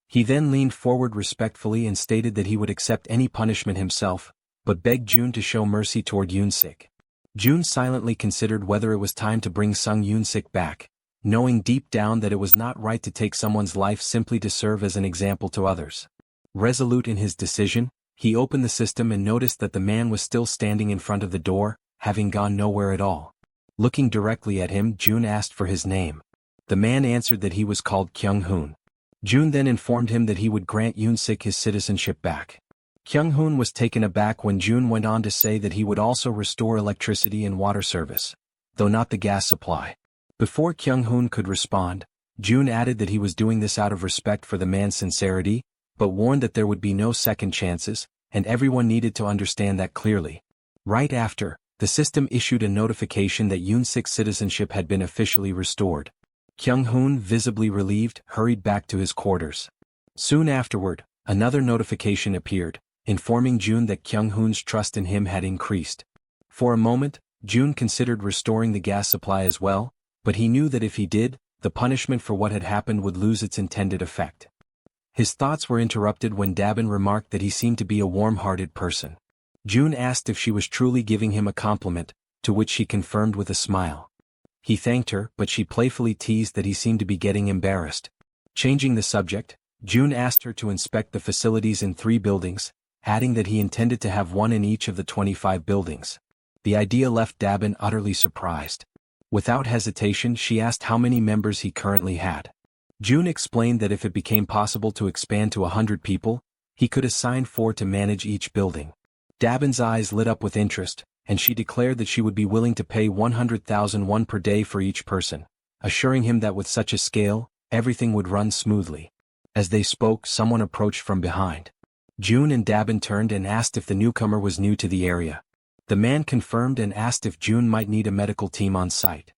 He then leaned forward respectfully and stated that he would accept any punishment himself, but begged June to show mercy toward Yoon-sik. June silently considered whether it was time to bring Sung Yoon-sik back, knowing deep down that it was not right to take someone's life simply to serve as an example to others. Resolute in his decision, he opened the system and noticed that the man was still standing in front of the door, having gone nowhere at all. Looking directly at him, June asked for his name. The man answered that he was called Kyung-hoon. June then informed him that he would grant Yoon-sik his citizenship back. Kyung-hoon was taken aback when June went on to say that he would also restore electricity and water service, though not the gas supply. Before Kyung-hoon could respond, June added that he was doing this out of respect for the man's sincerity, but warned that there would be no second chances, and everyone needed to understand that clearly. Right after, the system issued a notification that Yoon-sik's citizenship had been officially restored. Kyung-hoon, visibly relieved, hurried back to his quarters. Soon afterward, another notification appeared, informing June that Kyung-hoon's trust in him had increased. For a moment, June considered restoring the gas supply as well, but he knew that if he did, the punishment for what had happened would lose its intended effect. His thoughts were interrupted when Dabin remarked that he seemed to be a warm-hearted person. June asked if she was truly giving him a compliment, to which she confirmed with a smile. He thanked her, but she playfully teased that he seemed to be getting embarrassed. Changing the subject, June asked her to inspect the facilities in 3 buildings, adding that he intended to have one in each of the 25 buildings. The idea left Dabin utterly surprised. Without hesitation, she asked how many members he currently had. June explained that if it became possible to expand to 100 people, he could assign 4 to manage each building. Dabin's eyes lit up with interest, and she declared that she would be willing to pay 100,000 won per day for each person, assuring him that with such a scale, everything would run smoothly. As they spoke, someone approached from behind. June and Dabin turned and asked if the newcomer was new to the area. The man confirmed and asked if June might need a medical team on site.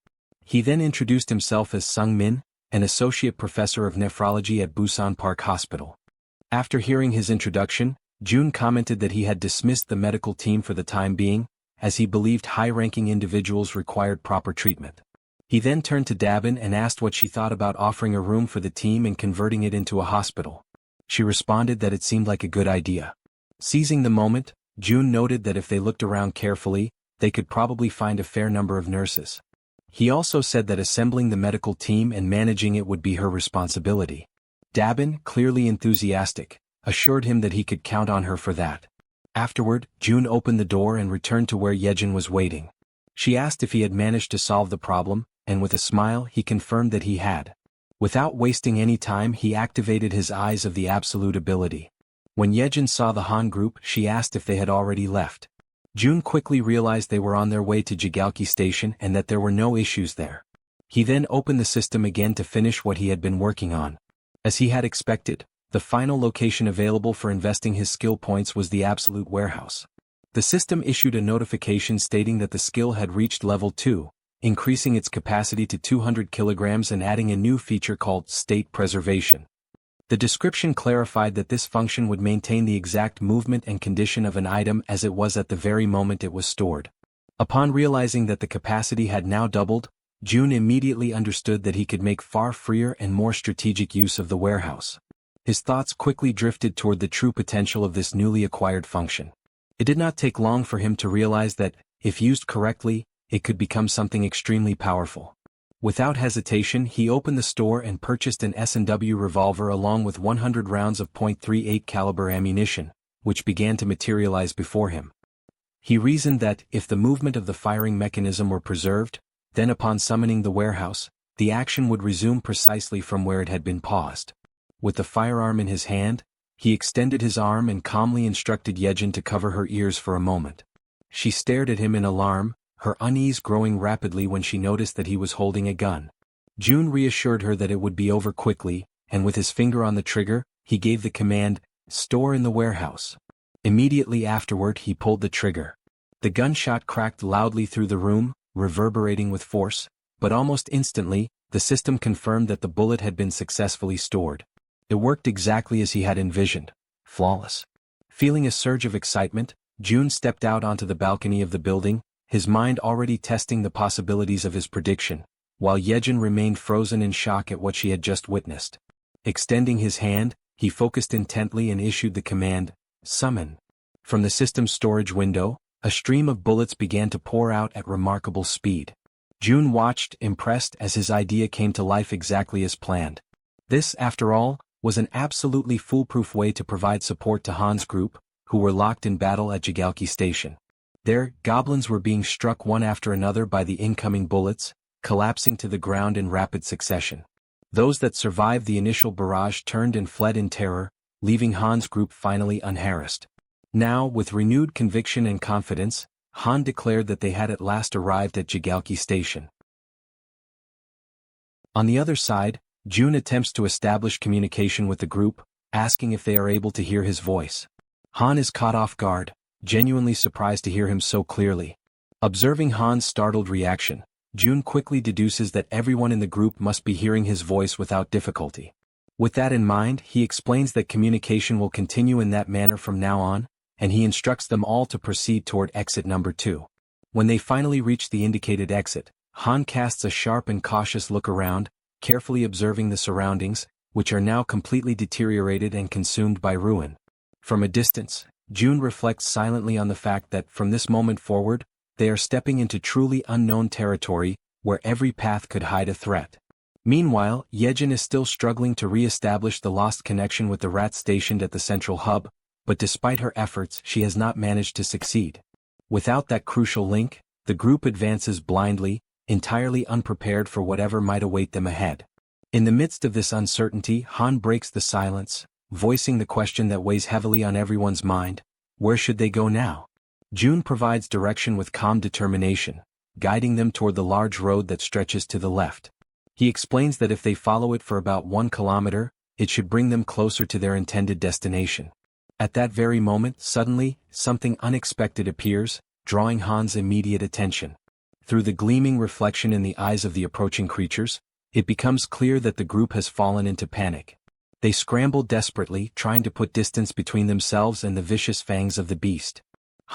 He then introduced himself as Sung Min, an associate professor of nephrology at Busan Park Hospital. After hearing his introduction, June commented that he had dismissed the medical team for the time being, as he believed high-ranking individuals required proper treatment. He then turned to Dabin and asked what she thought about offering a room for the team and converting it into a hospital. She responded that it seemed like a good idea. Seizing the moment, June noted that if they looked around carefully, they could probably find a fair number of nurses. He also said that assembling the medical team and managing it would be her responsibility. Dabin, clearly enthusiastic, assured him that he could count on her for that. Afterward, June opened the door and returned to where Jaehyeon was waiting. She asked if he had managed to solve the problem, and with a smile he confirmed that he had. Without wasting any time, he activated his Eyes of the Absolute ability. When Jaehyeon saw the Han group, she asked if they had already left. June quickly realized they were on their way to Jigalki Station and that there were no issues there. He then opened the system again to finish what he had been working on. As he had expected, the final location available for investing his skill points was the Absolute Warehouse. The system issued a notification stating that the skill had reached level 2, increasing its capacity to 200 kilograms and adding a new feature called state preservation. The description clarified that this function would maintain the exact movement and condition of an item as it was at the very moment it was stored. Upon realizing that the capacity had now doubled, Jun immediately understood that he could make far freer and more strategic use of the warehouse. His thoughts quickly drifted toward the true potential of this newly acquired function. It did not take long for him to realize that, if used correctly, it could become something extremely powerful. Without hesitation, he opened the store and purchased an S&W revolver along with 100 rounds of .38 caliber ammunition, which began to materialize before him. He reasoned that, if the movement of the firing mechanism were preserved, then upon summoning the warehouse, the action would resume precisely from where it had been paused. With the firearm in his hand, he extended his arm and calmly instructed Jaehyeon to cover her ears for a moment. She stared at him in alarm, her unease growing rapidly when she noticed that he was holding a gun. Jun reassured her that it would be over quickly, and with his finger on the trigger, he gave the command, "Store in the warehouse." Immediately afterward he pulled the trigger. The gunshot cracked loudly through the room, reverberating with force, but almost instantly, the system confirmed that the bullet had been successfully stored. It worked exactly as he had envisioned. Flawless. Feeling a surge of excitement, Jun stepped out onto the balcony of the building, his mind already testing the possibilities of his prediction, while Jaehyeon remained frozen in shock at what she had just witnessed. Extending his hand, he focused intently and issued the command, "Summon." From the system's storage window, a stream of bullets began to pour out at remarkable speed. Jun watched, impressed, as his idea came to life exactly as planned. This, after all, was an absolutely foolproof way to provide support to Han's group, who were locked in battle at Jaehyeon Station. There, goblins were being struck one after another by the incoming bullets, collapsing to the ground in rapid succession. Those that survived the initial barrage turned and fled in terror, leaving Han's group finally unharassed. Now, with renewed conviction and confidence, Han declared that they had at last arrived at Jaehyeon Station. On the other side, Jun attempts to establish communication with the group, asking if they are able to hear his voice. Han is caught off guard, genuinely surprised to hear him so clearly. Observing Han's startled reaction, Jun quickly deduces that everyone in the group must be hearing his voice without difficulty. With that in mind, he explains that communication will continue in that manner from now on, and he instructs them all to proceed toward exit number 2. When they finally reach the indicated exit, Han casts a sharp and cautious look around, carefully observing the surroundings, which are now completely deteriorated and consumed by ruin. From a distance, Jun reflects silently on the fact that from this moment forward, they are stepping into truly unknown territory, where every path could hide a threat. Meanwhile, Jaehyeon is still struggling to re-establish the lost connection with the rats stationed at the central hub, but despite her efforts she has not managed to succeed. Without that crucial link, the group advances blindly, entirely unprepared for whatever might await them ahead. In the midst of this uncertainty, Han breaks the silence, voicing the question that weighs heavily on everyone's mind: where should they go now? Jun provides direction with calm determination, guiding them toward the large road that stretches to the left. He explains that if they follow it for about 1 kilometer, it should bring them closer to their intended destination. At that very moment, suddenly, something unexpected appears, drawing Han's immediate attention. Through the gleaming reflection in the eyes of the approaching creatures, it becomes clear that the group has fallen into panic. They scramble desperately, trying to put distance between themselves and the vicious fangs of the beast.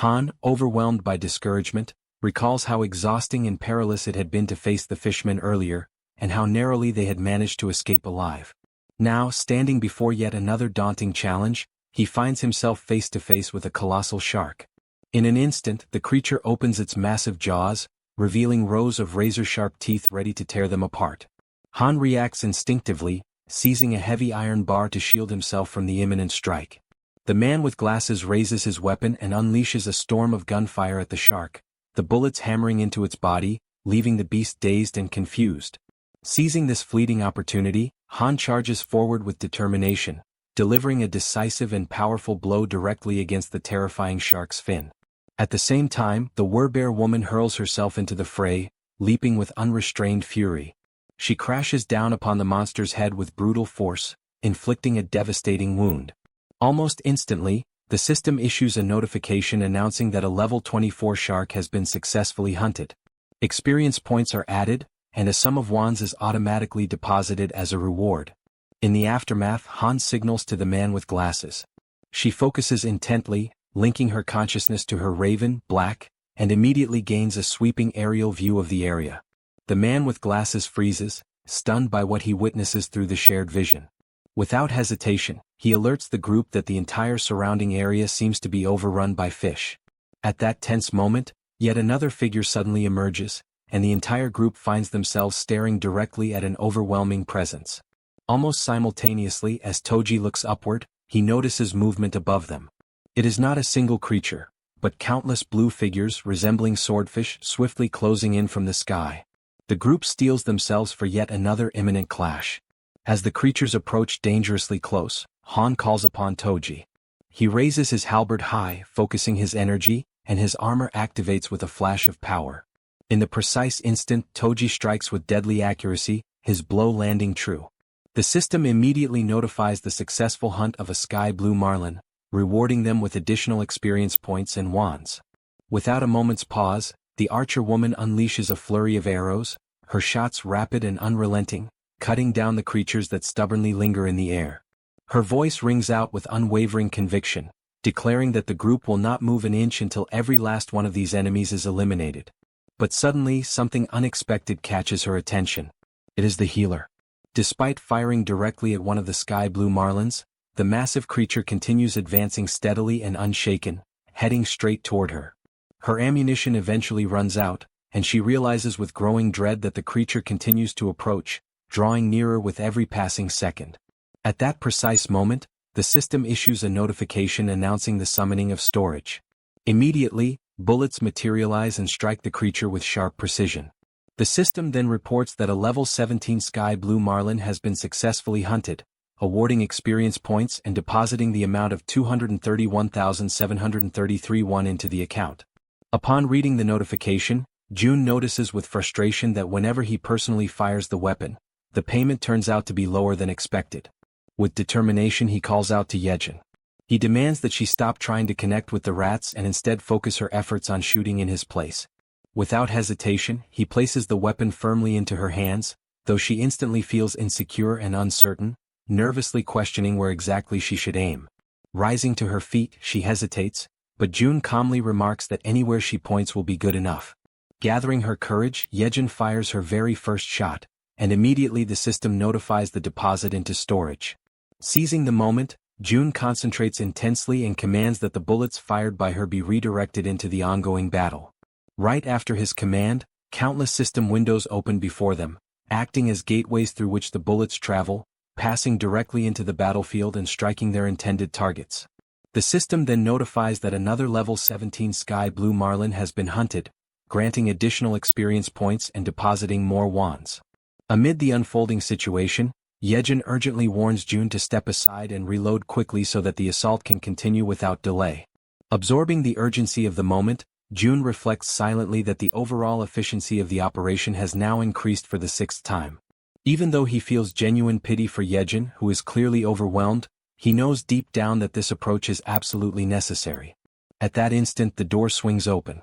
Han, overwhelmed by discouragement, recalls how exhausting and perilous it had been to face the fishmen earlier, and how narrowly they had managed to escape alive. Now, standing before yet another daunting challenge, he finds himself face to face with a colossal shark. In an instant, the creature opens its massive jaws, revealing rows of razor-sharp teeth ready to tear them apart. Han reacts instinctively, seizing a heavy iron bar to shield himself from the imminent strike. The man with glasses raises his weapon and unleashes a storm of gunfire at the shark, the bullets hammering into its body, leaving the beast dazed and confused. Seizing this fleeting opportunity, Han charges forward with determination, delivering a decisive and powerful blow directly against the terrifying shark's fin. At the same time, the werbear woman hurls herself into the fray, leaping with unrestrained fury. She crashes down upon the monster's head with brutal force, inflicting a devastating wound. Almost instantly, The system issues a notification announcing that a level 24 shark has been successfully hunted. Experience points are added, and a sum of wands is automatically deposited as a reward. In the aftermath, Han signals to the man with glasses. She focuses intently, linking her consciousness to her raven, Black, and immediately gains a sweeping aerial view of the area. The man with glasses freezes, stunned by what he witnesses through the shared vision. Without hesitation, he alerts the group that the entire surrounding area seems to be overrun by fish. At that tense moment, yet another figure suddenly emerges, and the entire group finds themselves staring directly at an overwhelming presence. Almost simultaneously as Toji looks upward, he notices movement above them. It is not a single creature, but countless blue figures resembling swordfish swiftly closing in from the sky. The group steels themselves for yet another imminent clash. As the creatures approach dangerously close, Han calls upon Toji. He raises his halberd high, focusing his energy, and his armor activates with a flash of power. In the precise instant Toji strikes with deadly accuracy, his blow landing true. The system immediately notifies the successful hunt of a sky blue marlin, rewarding them with additional experience points and wands. Without a moment's pause, the archer woman unleashes a flurry of arrows, her shots rapid and unrelenting, cutting down the creatures that stubbornly linger in the air. Her voice rings out with unwavering conviction, declaring that the group will not move an inch until every last one of these enemies is eliminated. But suddenly something unexpected catches her attention. It is the healer. Despite firing directly at one of the sky blue marlins, the massive creature continues advancing steadily and unshaken, heading straight toward her. Her ammunition eventually runs out, and she realizes with growing dread that the creature continues to approach, drawing nearer with every passing second. At that precise moment, the system issues a notification announcing the summoning of storage. Immediately, bullets materialize and strike the creature with sharp precision. The system then reports that a level 17 sky blue marlin has been successfully hunted, awarding experience points and depositing the amount of 231,733 won into the account. Upon reading the notification, Jun notices with frustration that whenever he personally fires the weapon, the payment turns out to be lower than expected. With determination he calls out to Jaehyeon. He demands that she stop trying to connect with the rats and instead focus her efforts on shooting in his place. Without hesitation, he places the weapon firmly into her hands, though she instantly feels insecure and uncertain, nervously questioning where exactly she should aim. Rising to her feet, she hesitates, but Jun calmly remarks that anywhere she points will be good enough. Gathering her courage, Jaehyeon fires her very first shot, and immediately the system notifies the deposit into storage. Seizing the moment, Jun concentrates intensely and commands that the bullets fired by her be redirected into the ongoing battle. Right after his command, countless system windows open before them, acting as gateways through which the bullets travel, passing directly into the battlefield and striking their intended targets. The system then notifies that another level 17 sky blue marlin has been hunted, granting additional experience points and depositing more wands. Amid the unfolding situation, Jaehyeon urgently warns Jun to step aside and reload quickly so that the assault can continue without delay. Absorbing the urgency of the moment, Jun reflects silently that the overall efficiency of the operation has now increased for the 6th time. Even though he feels genuine pity for Jaehyeon, who is clearly overwhelmed, he knows deep down that this approach is absolutely necessary. At that instant the door swings open.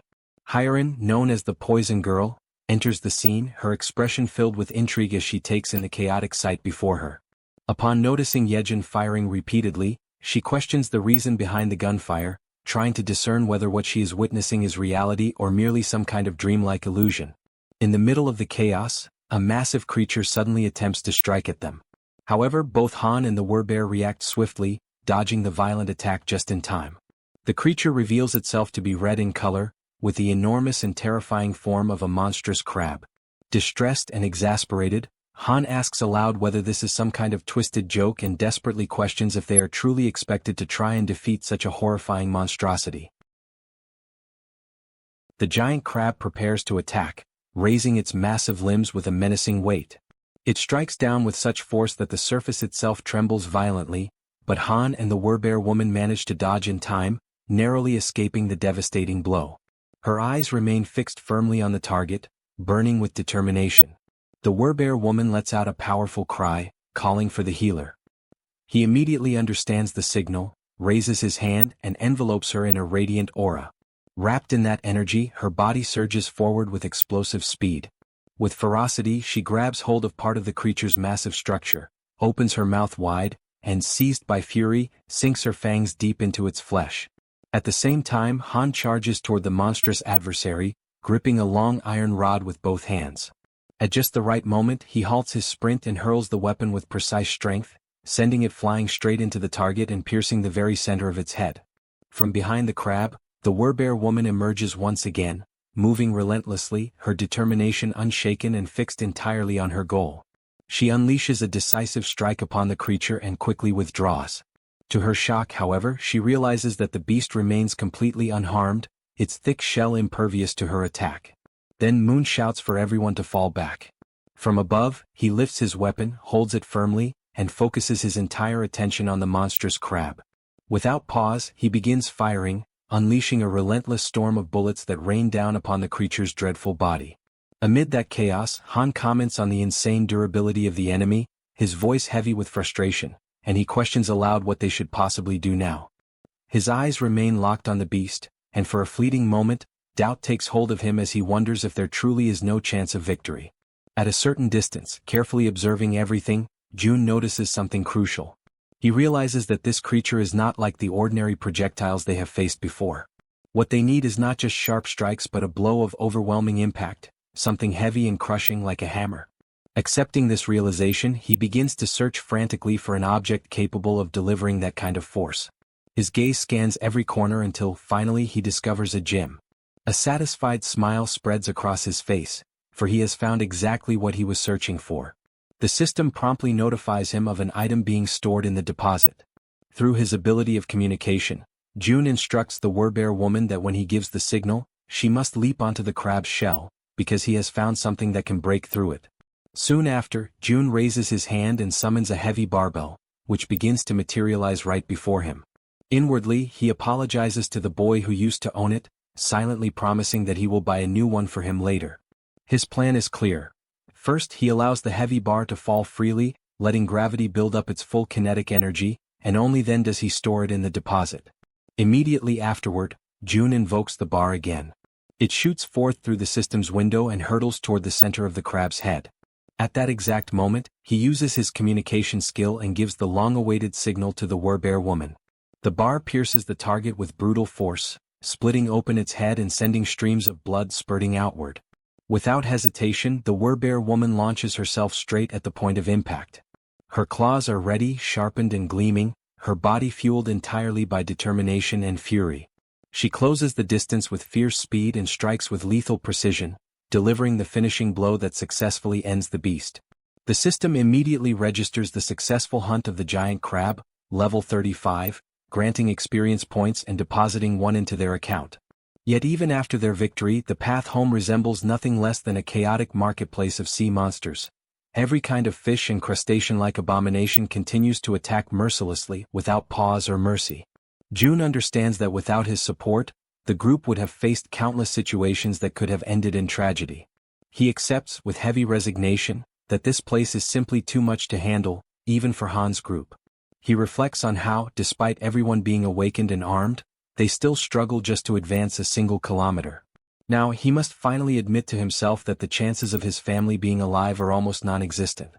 Hyerin, known as the Poison Girl, enters the scene, her expression filled with intrigue as she takes in the chaotic sight before her. Upon noticing Jaehyeon firing repeatedly, she questions the reason behind the gunfire, trying to discern whether what she is witnessing is reality or merely some kind of dreamlike illusion. In the middle of the chaos, a massive creature suddenly attempts to strike at them. However, both Han and the werbear react swiftly, dodging the violent attack just in time. The creature reveals itself to be red in color, with the enormous and terrifying form of a monstrous crab. Distressed and exasperated, Han asks aloud whether this is some kind of twisted joke and desperately questions if they are truly expected to try and defeat such a horrifying monstrosity. The giant crab prepares to attack, raising its massive limbs with a menacing weight. It strikes down with such force that the surface itself trembles violently, but Han and the werbear woman manage to dodge in time, narrowly escaping the devastating blow. Her eyes remain fixed firmly on the target, burning with determination. The werbear woman lets out a powerful cry, calling for the healer. He immediately understands the signal, raises his hand and envelopes her in a radiant aura. Wrapped in that energy, her body surges forward with explosive speed. With ferocity, she grabs hold of part of the creature's massive structure, opens her mouth wide, and seized by fury, sinks her fangs deep into its flesh. At the same time, Han charges toward the monstrous adversary, gripping a long iron rod with both hands. At just the right moment, he halts his sprint and hurls the weapon with precise strength, sending it flying straight into the target and piercing the very center of its head. From behind the crab, the Werbear woman emerges once again, moving relentlessly, her determination unshaken and fixed entirely on her goal. She unleashes a decisive strike upon the creature and quickly withdraws. To her shock, however, she realizes that the beast remains completely unharmed, its thick shell impervious to her attack. Then Moon shouts for everyone to fall back. From above, he lifts his weapon, holds it firmly, and focuses his entire attention on the monstrous crab. Without pause, he begins firing, unleashing a relentless storm of bullets that rain down upon the creature's dreadful body. Amid that chaos, Han comments on the insane durability of the enemy, his voice heavy with frustration, and he questions aloud what they should possibly do now. His eyes remain locked on the beast, and for a fleeting moment, doubt takes hold of him as he wonders if there truly is no chance of victory. At a certain distance, carefully observing everything, June notices something crucial. He realizes that this creature is not like the ordinary projectiles they have faced before. What they need is not just sharp strikes but a blow of overwhelming impact, something heavy and crushing like a hammer. Accepting this realization, he begins to search frantically for an object capable of delivering that kind of force. His gaze scans every corner until, finally, he discovers a gem. A satisfied smile spreads across his face, for he has found exactly what he was searching for. The system promptly notifies him of an item being stored in the deposit. Through his ability of communication, June instructs the Werbear woman that when he gives the signal, she must leap onto the crab's shell, because he has found something that can break through it. Soon after, June raises his hand and summons a heavy barbell, which begins to materialize right before him. Inwardly, he apologizes to the boy who used to own it, silently promising that he will buy a new one for him later. His plan is clear. First, he allows the heavy bar to fall freely, letting gravity build up its full kinetic energy, and only then does he store it in the deposit. Immediately afterward, June invokes the bar again. It shoots forth through the system's window and hurtles toward the center of the crab's head. At that exact moment, he uses his communication skill and gives the long-awaited signal to the Werbear woman. The bar pierces the target with brutal force, splitting open its head and sending streams of blood spurting outward. Without hesitation, the Werbear woman launches herself straight at the point of impact. Her claws are ready, sharpened and gleaming, her body fueled entirely by determination and fury. She closes the distance with fierce speed and strikes with lethal precision, delivering the finishing blow that successfully ends the beast. The system immediately registers the successful hunt of the giant crab, level 35, granting experience points and depositing one into their account. Yet even after their victory, the path home resembles nothing less than a chaotic marketplace of sea monsters. Every kind of fish and crustacean-like abomination continues to attack mercilessly, without pause or mercy. June understands that without his support, the group would have faced countless situations that could have ended in tragedy. He accepts, with heavy resignation, that this place is simply too much to handle, even for Han's group. He reflects on how, despite everyone being awakened and armed, they still struggle just to advance a single kilometer. Now he must finally admit to himself that the chances of his family being alive are almost non-existent.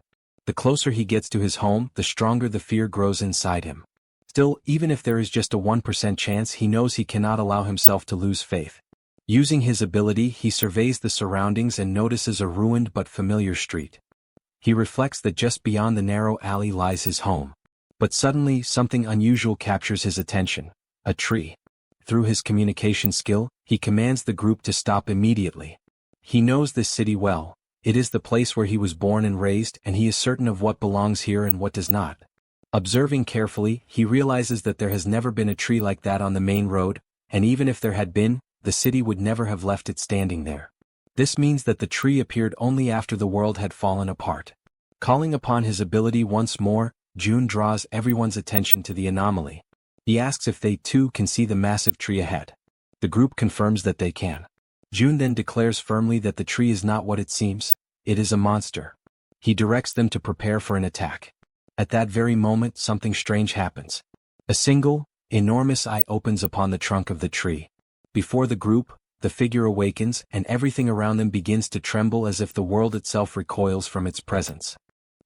The closer he gets to his home, the stronger the fear grows inside him. Still, even if there is just a 1% chance, he knows he cannot allow himself to lose faith. Using his ability, he surveys the surroundings and notices a ruined but familiar street. He reflects that just beyond the narrow alley lies his home. But suddenly, something unusual captures his attention: a tree. Through his communication skill, he commands the group to stop immediately. He knows this city well. It is the place where he was born and raised, and he is certain of what belongs here and what does not. Observing carefully, he realizes that there has never been a tree like that on the main road, and even if there had been, the city would never have left it standing there. This means that the tree appeared only after the world had fallen apart. Calling upon his ability once more, June draws everyone's attention to the anomaly. He asks if they too can see the massive tree ahead. The group confirms that they can. June then declares firmly that the tree is not what it seems, it is a monster. He directs them to prepare for an attack. At that very moment, something strange happens. A single, Enormous eye opens upon the trunk of the tree. Before the group, the figure awakens and everything around them begins to tremble as if the world itself recoils from its presence.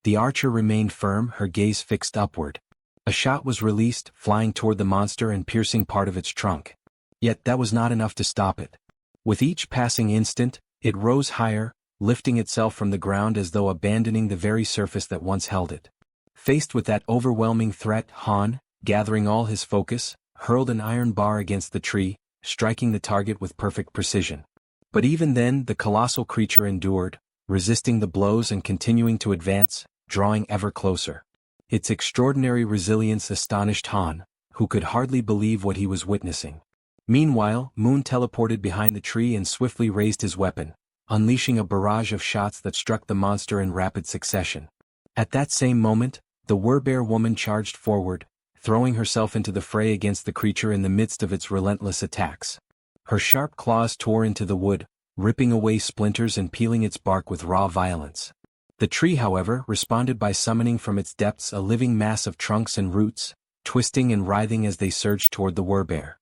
The archer remained firm, her gaze fixed upward. A shot was released, flying toward the monster and piercing part of its trunk. Yet that was not enough to stop it. With each passing instant, it rose higher, lifting itself from the ground as though abandoning the very surface that once held it. Faced with that overwhelming threat, Han, gathering all his focus, hurled an iron bar against the tree, striking the target with perfect precision. But even then the colossal creature endured, resisting the blows and continuing to advance, drawing ever closer. Its extraordinary resilience astonished Han, who could hardly believe what he was witnessing. Meanwhile, Moon teleported behind the tree and swiftly raised his weapon, unleashing a barrage of shots that struck the monster in rapid succession. At that same moment, the Werbear woman charged forward, throwing herself into the fray against the creature in the midst of its relentless attacks. Her sharp claws tore into the wood, ripping away splinters and peeling its bark with raw violence. The tree, however, responded by summoning from its depths a living mass of trunks and roots, twisting and writhing as they surged toward the Werbear.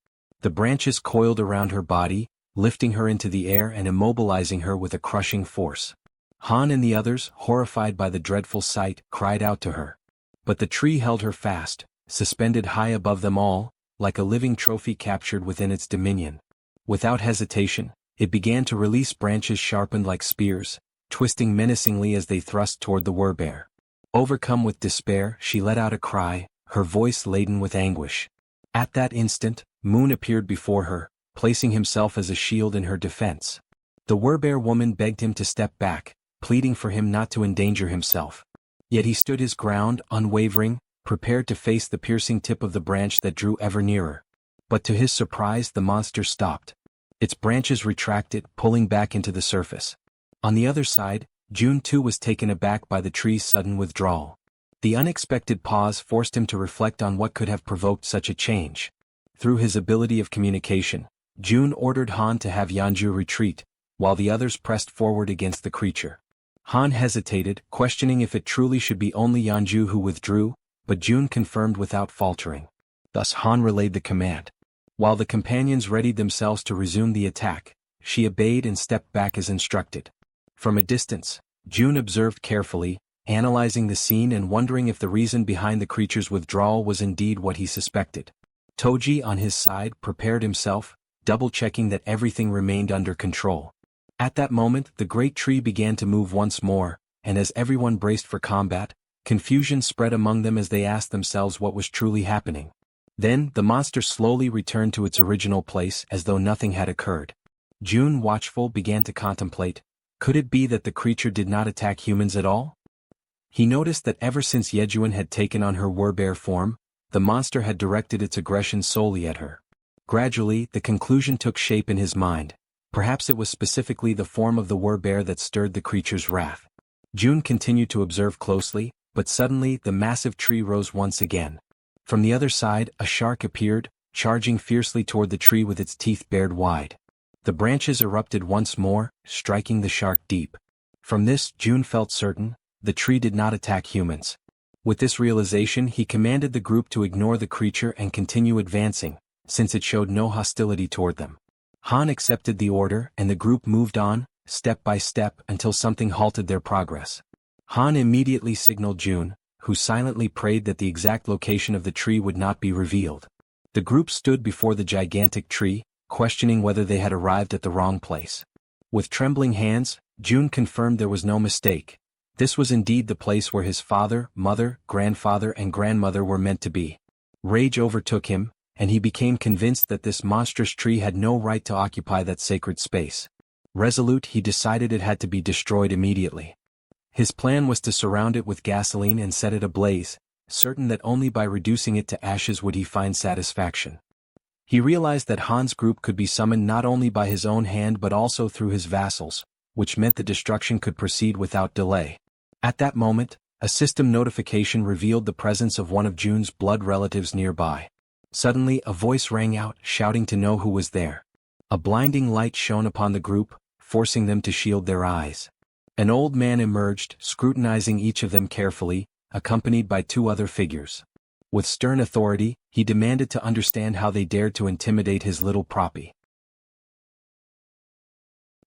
The branches coiled around her body, lifting her into the air and immobilizing her with a crushing force. Han and the others, horrified by the dreadful sight, cried out to her. But the tree held her fast, suspended high above them all, like a living trophy captured within its dominion. Without hesitation, it began to release branches sharpened like spears, twisting menacingly as they thrust toward the Werbear. Overcome with despair, she let out a cry, her voice laden with anguish. At that instant, Moon appeared before her, placing himself as a shield in her defense. The Werbear woman begged him to step back, pleading for him not to endanger himself. Yet he stood his ground, unwavering, prepared to face the piercing tip of the branch that drew ever nearer. But to his surprise the monster stopped. Its branches retracted, pulling back into the surface. On the other side, June too was taken aback by the tree's sudden withdrawal. The unexpected pause forced him to reflect on what could have provoked such a change. Through his ability of communication, June ordered Han to have Yeonju retreat, while the others pressed forward against the creature. Han hesitated, questioning if it truly should be only Yeonju who withdrew, but June confirmed without faltering. Thus Han relayed the command. While the companions readied themselves to resume the attack, she obeyed and stepped back as instructed. From a distance, June observed carefully, analyzing the scene and wondering if the reason behind the creature's withdrawal was indeed what he suspected. Toji, on his side, prepared himself, double-checking that everything remained under control. At that moment, the great tree began to move once more, and as everyone braced for combat, confusion spread among them as they asked themselves what was truly happening. Then, the monster slowly returned to its original place as though nothing had occurred. June, watchful, began to contemplate, could it be that the creature did not attack humans at all? He noticed that ever since Jaehyeon had taken on her Werbear form, the monster had directed its aggression solely at her. Gradually, the conclusion took shape in his mind. Perhaps it was specifically the form of the Werbear that stirred the creature's wrath. June continued to observe closely, but suddenly the massive tree rose once again. From the other side, a shark appeared, charging fiercely toward the tree with its teeth bared wide. The branches erupted once more, striking the shark deep. From this, June felt certain, the tree did not attack humans. With this realization, he commanded the group to ignore the creature and continue advancing, since it showed no hostility toward them. Han accepted the order and the group moved on, step by step, until something halted their progress. Han immediately signaled June, who silently prayed that the exact location of the tree would not be revealed. The group stood before the gigantic tree, questioning whether they had arrived at the wrong place. With trembling hands, June confirmed there was no mistake. This was indeed the place where his father, mother, grandfather and grandmother were meant to be. Rage overtook him, and he became convinced that this monstrous tree had no right to occupy that sacred space. Resolute, he decided it had to be destroyed immediately. His plan was to surround it with gasoline and set it ablaze, certain that only by reducing it to ashes would he find satisfaction. He realized that Han's group could be summoned not only by his own hand but also through his vassals, which meant the destruction could proceed without delay. At that moment, a system notification revealed the presence of one of June's blood relatives nearby. Suddenly, a voice rang out, shouting to know who was there. A blinding light shone upon the group, forcing them to shield their eyes. An old man emerged, scrutinizing each of them carefully, accompanied by two other figures. With stern authority, he demanded to understand how they dared to intimidate his little proppy.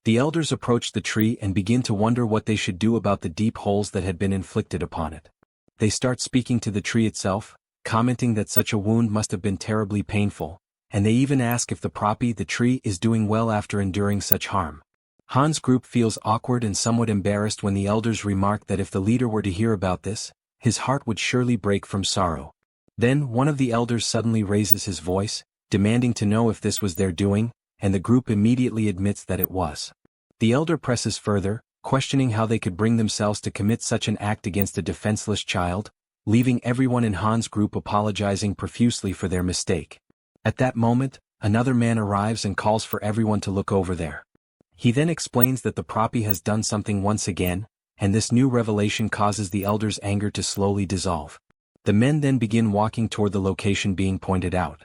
The elders approached the tree and begin to wonder what they should do about the deep holes that had been inflicted upon it. They start speaking to the tree itself, commenting that such a wound must have been terribly painful, and they even ask if the proppy, the tree, is doing well after enduring such harm. Han's group feels awkward and somewhat embarrassed when the elders remark that if the leader were to hear about this, his heart would surely break from sorrow. Then one of the elders suddenly raises his voice, demanding to know if this was their doing, and the group immediately admits that it was. The elder presses further, questioning how they could bring themselves to commit such an act against a defenseless child, leaving everyone in Han's group apologizing profusely for their mistake. At that moment, another man arrives and calls for everyone to look over there. He then explains that the proppy has done something once again, and this new revelation causes the elders' anger to slowly dissolve. The men then begin walking toward the location being pointed out.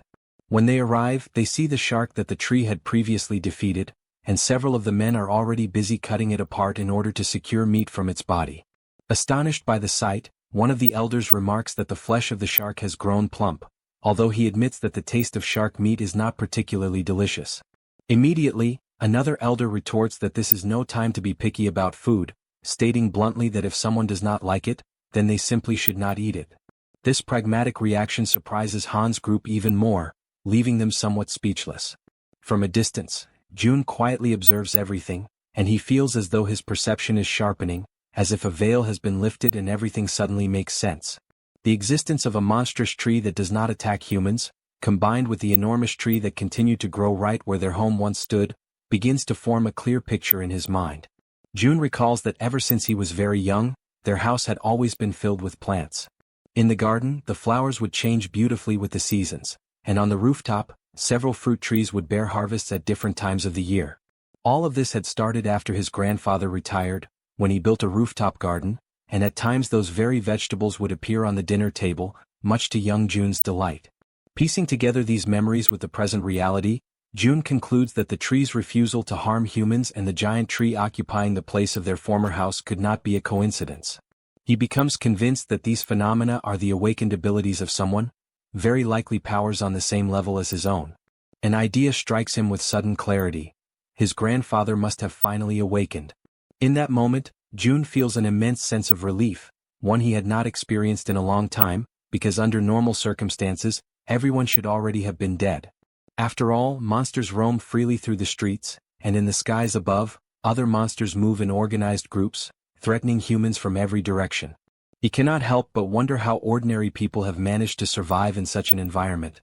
When they arrive, they see the shark that the tree had previously defeated, and several of the men are already busy cutting it apart in order to secure meat from its body. Astonished by the sight, one of the elders remarks that the flesh of the shark has grown plump, although he admits that the taste of shark meat is not particularly delicious. Immediately, another elder retorts that this is no time to be picky about food, stating bluntly that if someone does not like it, then they simply should not eat it. This pragmatic reaction surprises Han's group even more, leaving them somewhat speechless. From a distance, June quietly observes everything, and he feels as though his perception is sharpening, as if a veil has been lifted and everything suddenly makes sense. The existence of a monstrous tree that does not attack humans, combined with the enormous tree that continued to grow right where their home once stood, begins to form a clear picture in his mind. June recalls that ever since he was very young, their house had always been filled with plants. In the garden, the flowers would change beautifully with the seasons, and on the rooftop, several fruit trees would bear harvests at different times of the year. All of this had started after his grandfather retired, when he built a rooftop garden, and at times those very vegetables would appear on the dinner table, much to young June's delight. Piecing together these memories with the present reality, June concludes that the tree's refusal to harm humans and the giant tree occupying the place of their former house could not be a coincidence. He becomes convinced that these phenomena are the awakened abilities of someone, very likely powers on the same level as his own. An idea strikes him with sudden clarity. His grandfather must have finally awakened. In that moment, June feels an immense sense of relief, one he had not experienced in a long time, because under normal circumstances, everyone should already have been dead. After all, monsters roam freely through the streets, and in the skies above, other monsters move in organized groups, threatening humans from every direction. He cannot help but wonder how ordinary people have managed to survive in such an environment.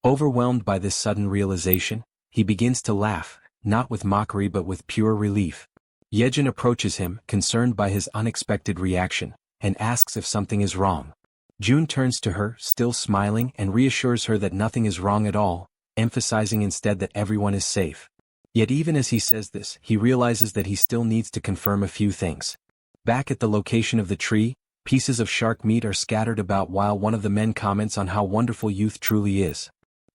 Overwhelmed by this sudden realization, he begins to laugh, not with mockery but with pure relief. Jaehyeon approaches him, concerned by his unexpected reaction, and asks if something is wrong. June turns to her, still smiling, and reassures her that nothing is wrong at all, emphasizing instead that everyone is safe. Yet even as he says this, he realizes that he still needs to confirm a few things. Back at the location of the tree, pieces of shark meat are scattered about while one of the men comments on how wonderful youth truly is.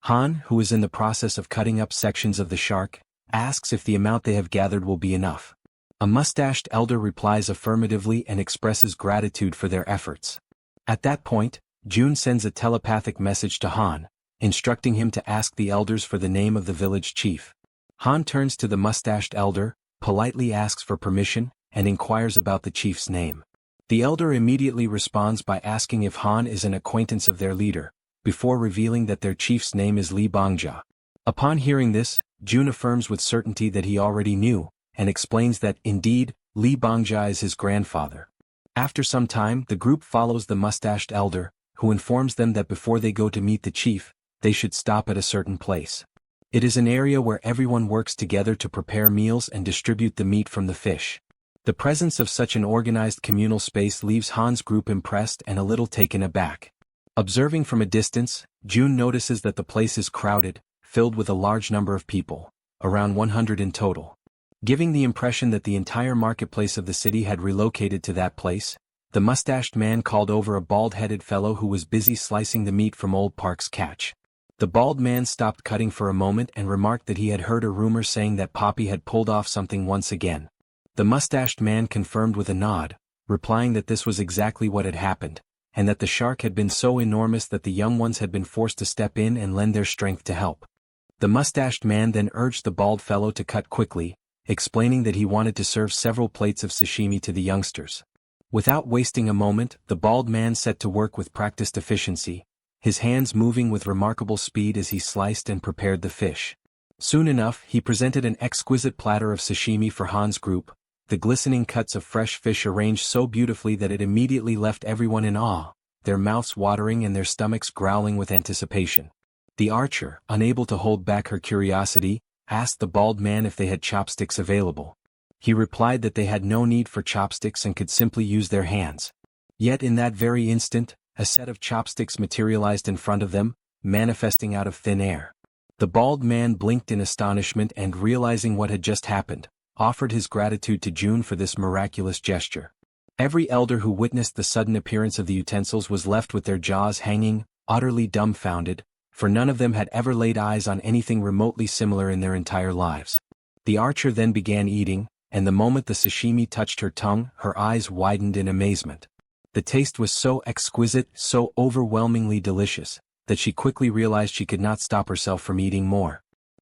Han, who is in the process of cutting up sections of the shark, asks if the amount they have gathered will be enough. A mustached elder replies affirmatively and expresses gratitude for their efforts. At that point, June sends a telepathic message to Han, instructing him to ask the elders for the name of the village chief. Han turns to the mustached elder, politely asks for permission, and inquires about the chief's name. The elder immediately responds by asking if Han is an acquaintance of their leader, before revealing that their chief's name is Lee Bangja. Upon hearing this, June affirms with certainty that he already knew, and explains that, indeed, Lee Bangja is his grandfather. After some time, the group follows the mustached elder, who informs them that before they go to meet the chief, they should stop at a certain place. It is an area where everyone works together to prepare meals and distribute the meat from the fish. The presence of such an organized communal space leaves Han's group impressed and a little taken aback. Observing from a distance, June notices that the place is crowded, filled with a large number of people, around 100 in total. Giving the impression that the entire marketplace of the city had relocated to that place, the mustached man called over a bald-headed fellow who was busy slicing the meat from Old Park's catch. The bald man stopped cutting for a moment and remarked that he had heard a rumor saying that Poppy had pulled off something once again. The mustached man confirmed with a nod, replying that this was exactly what had happened, and that the shark had been so enormous that the young ones had been forced to step in and lend their strength to help. The mustached man then urged the bald fellow to cut quickly, explaining that he wanted to serve several plates of sashimi to the youngsters. Without wasting a moment, the bald man set to work with practiced efficiency, his hands moving with remarkable speed as he sliced and prepared the fish. Soon enough, he presented an exquisite platter of sashimi for Han's group, the glistening cuts of fresh fish arranged so beautifully that it immediately left everyone in awe, their mouths watering and their stomachs growling with anticipation. The archer, unable to hold back her curiosity, asked the bald man if they had chopsticks available. He replied that they had no need for chopsticks and could simply use their hands. Yet in that very instant, a set of chopsticks materialized in front of them, manifesting out of thin air. The bald man blinked in astonishment and, realizing what had just happened, offered his gratitude to June for this miraculous gesture. Every elder who witnessed the sudden appearance of the utensils was left with their jaws hanging, utterly dumbfounded, for none of them had ever laid eyes on anything remotely similar in their entire lives. The archer then began eating, and the moment the sashimi touched her tongue, her eyes widened in amazement. The taste was so exquisite, so overwhelmingly delicious, that she quickly realized she could not stop herself from eating more.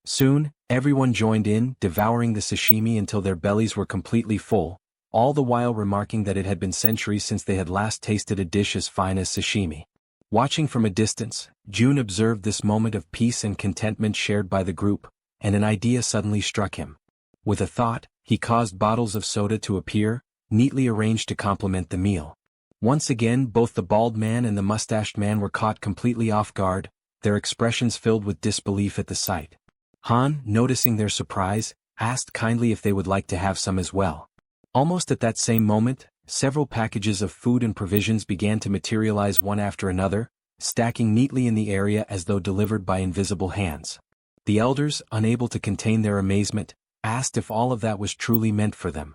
Soon, everyone joined in, devouring the sashimi until their bellies were completely full, all the while remarking that it had been centuries since they had last tasted a dish as fine as sashimi. Watching from a distance, June observed this moment of peace and contentment shared by the group, and an idea suddenly struck him. With a thought, he caused bottles of soda to appear, neatly arranged to complement the meal. Once again, both the bald man and the mustached man were caught completely off guard, their expressions filled with disbelief at the sight. Han, noticing their surprise, asked kindly if they would like to have some as well. Almost at that same moment, several packages of food and provisions began to materialize one after another, stacking neatly in the area as though delivered by invisible hands. The elders, unable to contain their amazement, asked if all of that was truly meant for them.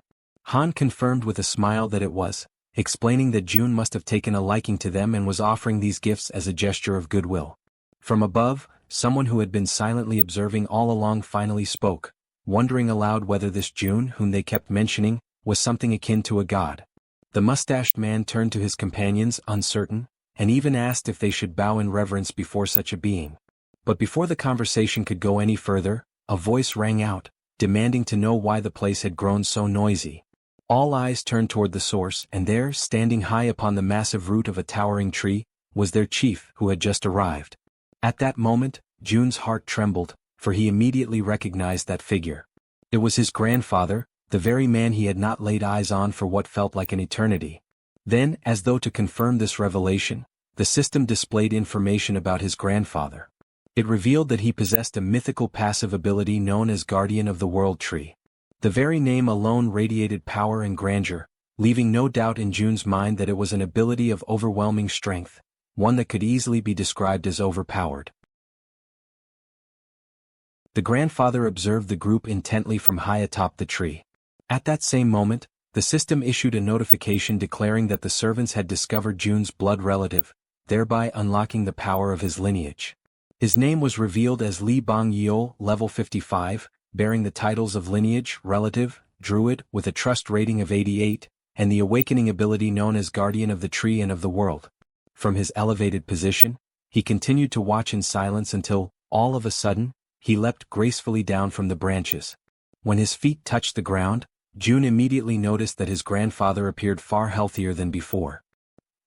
Han confirmed with a smile that it was, explaining that June must have taken a liking to them and was offering these gifts as a gesture of goodwill. From above, someone who had been silently observing all along finally spoke, wondering aloud whether this June, whom they kept mentioning, was something akin to a god. The mustached man turned to his companions, uncertain, and even asked if they should bow in reverence before such a being. But before the conversation could go any further, a voice rang out, demanding to know why the place had grown so noisy. All eyes turned toward the source, and there, standing high upon the massive root of a towering tree, was their chief, who had just arrived. At that moment, June's heart trembled, for he immediately recognized that figure. It was his grandfather, the very man he had not laid eyes on for what felt like an eternity. Then, as though to confirm this revelation, the system displayed information about his grandfather. It revealed that he possessed a mythical passive ability known as Guardian of the World Tree. The very name alone radiated power and grandeur, leaving no doubt in June's mind that it was an ability of overwhelming strength, one that could easily be described as overpowered. The grandfather observed the group intently from high atop the tree. At that same moment, the system issued a notification declaring that the servants had discovered June's blood relative, thereby unlocking the power of his lineage. His name was revealed as Li Bang Yeol, level 55, bearing the titles of lineage, relative, druid, with a trust rating of 88, and the awakening ability known as Guardian of the Tree and of the World. From his elevated position, he continued to watch in silence until, all of a sudden, he leapt gracefully down from the branches. When his feet touched the ground, June immediately noticed that his grandfather appeared far healthier than before.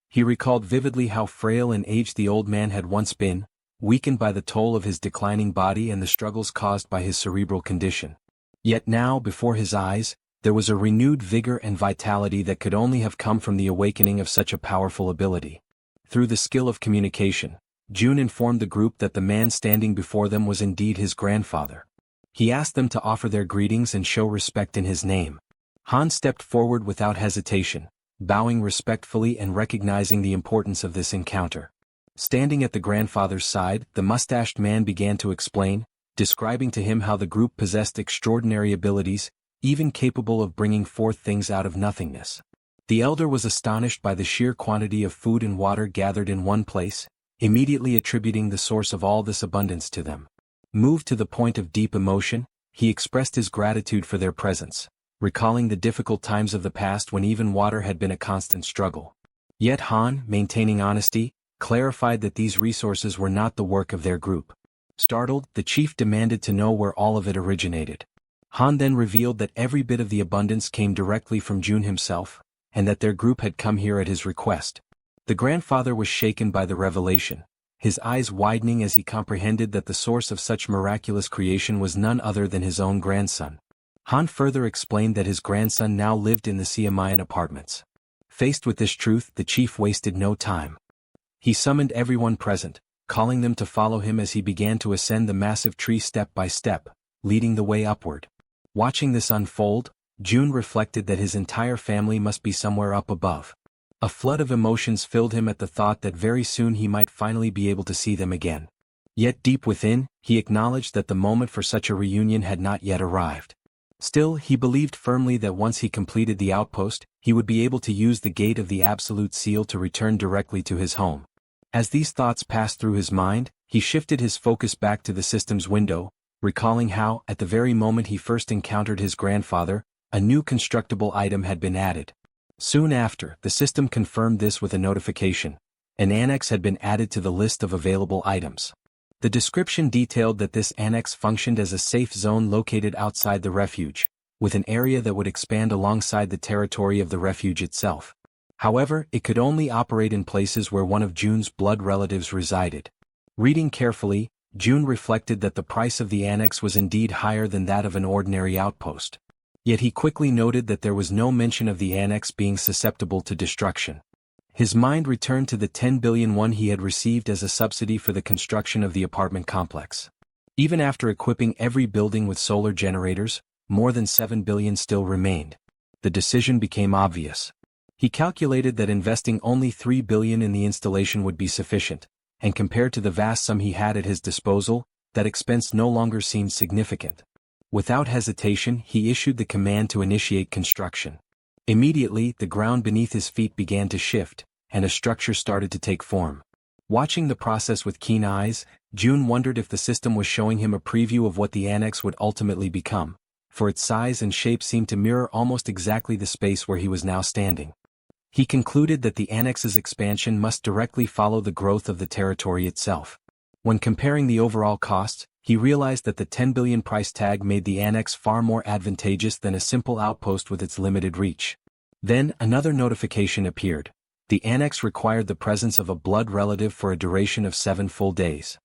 He recalled vividly how frail and aged the old man had once been, weakened by the toll of his declining body and the struggles caused by his cerebral condition. Yet now, before his eyes, there was a renewed vigor and vitality that could only have come from the awakening of such a powerful ability. Through the skill of communication, June informed the group that the man standing before them was indeed his grandfather. He asked them to offer their greetings and show respect in his name. Han stepped forward without hesitation, bowing respectfully and recognizing the importance of this encounter. Standing at the grandfather's side, the mustached man began to explain, describing to him how the group possessed extraordinary abilities, even capable of bringing forth things out of nothingness. The elder was astonished by the sheer quantity of food and water gathered in one place, immediately attributing the source of all this abundance to them. Moved to the point of deep emotion, he expressed his gratitude for their presence, recalling the difficult times of the past when even water had been a constant struggle. Yet Han, maintaining honesty, clarified that these resources were not the work of their group. Startled, the chief demanded to know where all of it originated. Han then revealed that every bit of the abundance came directly from Jun himself, and that their group had come here at his request. The grandfather was shaken by the revelation, his eyes widening as he comprehended that the source of such miraculous creation was none other than his own grandson. Han further explained that his grandson now lived in the Siamayan apartments. Faced with this truth, the chief wasted no time. He summoned everyone present, calling them to follow him as he began to ascend the massive tree step by step, leading the way upward. Watching this unfold, Jun reflected that his entire family must be somewhere up above. A flood of emotions filled him at the thought that very soon he might finally be able to see them again. Yet deep within, he acknowledged that the moment for such a reunion had not yet arrived. Still, he believed firmly that once he completed the outpost, he would be able to use the gate of the Absolute Seal to return directly to his home. As these thoughts passed through his mind, he shifted his focus back to the system's window, recalling how, at the very moment he first encountered his grandfather, a new constructible item had been added. Soon after, the system confirmed this with a notification. An annex had been added to the list of available items. The description detailed that this annex functioned as a safe zone located outside the refuge, with an area that would expand alongside the territory of the refuge itself. However, it could only operate in places where one of Jun's blood relatives resided. Reading carefully, Jun reflected that the price of the annex was indeed higher than that of an ordinary outpost. Yet he quickly noted that there was no mention of the annex being susceptible to destruction. His mind returned to the 10 billion won he had received as a subsidy for the construction of the apartment complex. Even after equipping every building with solar generators, more than 7 billion still remained. The decision became obvious. He calculated that investing only 3 billion in the installation would be sufficient, and compared to the vast sum he had at his disposal, that expense no longer seemed significant. Without hesitation, he issued the command to initiate construction. Immediately, the ground beneath his feet began to shift, and a structure started to take form. Watching the process with keen eyes, Jun wondered if the system was showing him a preview of what the annex would ultimately become, for its size and shape seemed to mirror almost exactly the space where he was now standing. He concluded that the annex's expansion must directly follow the growth of the territory itself. When comparing the overall cost, he realized that the 10 billion price tag made the annex far more advantageous than a simple outpost with its limited reach. Then, another notification appeared. The annex required the presence of a blood relative for a duration of 7 full days.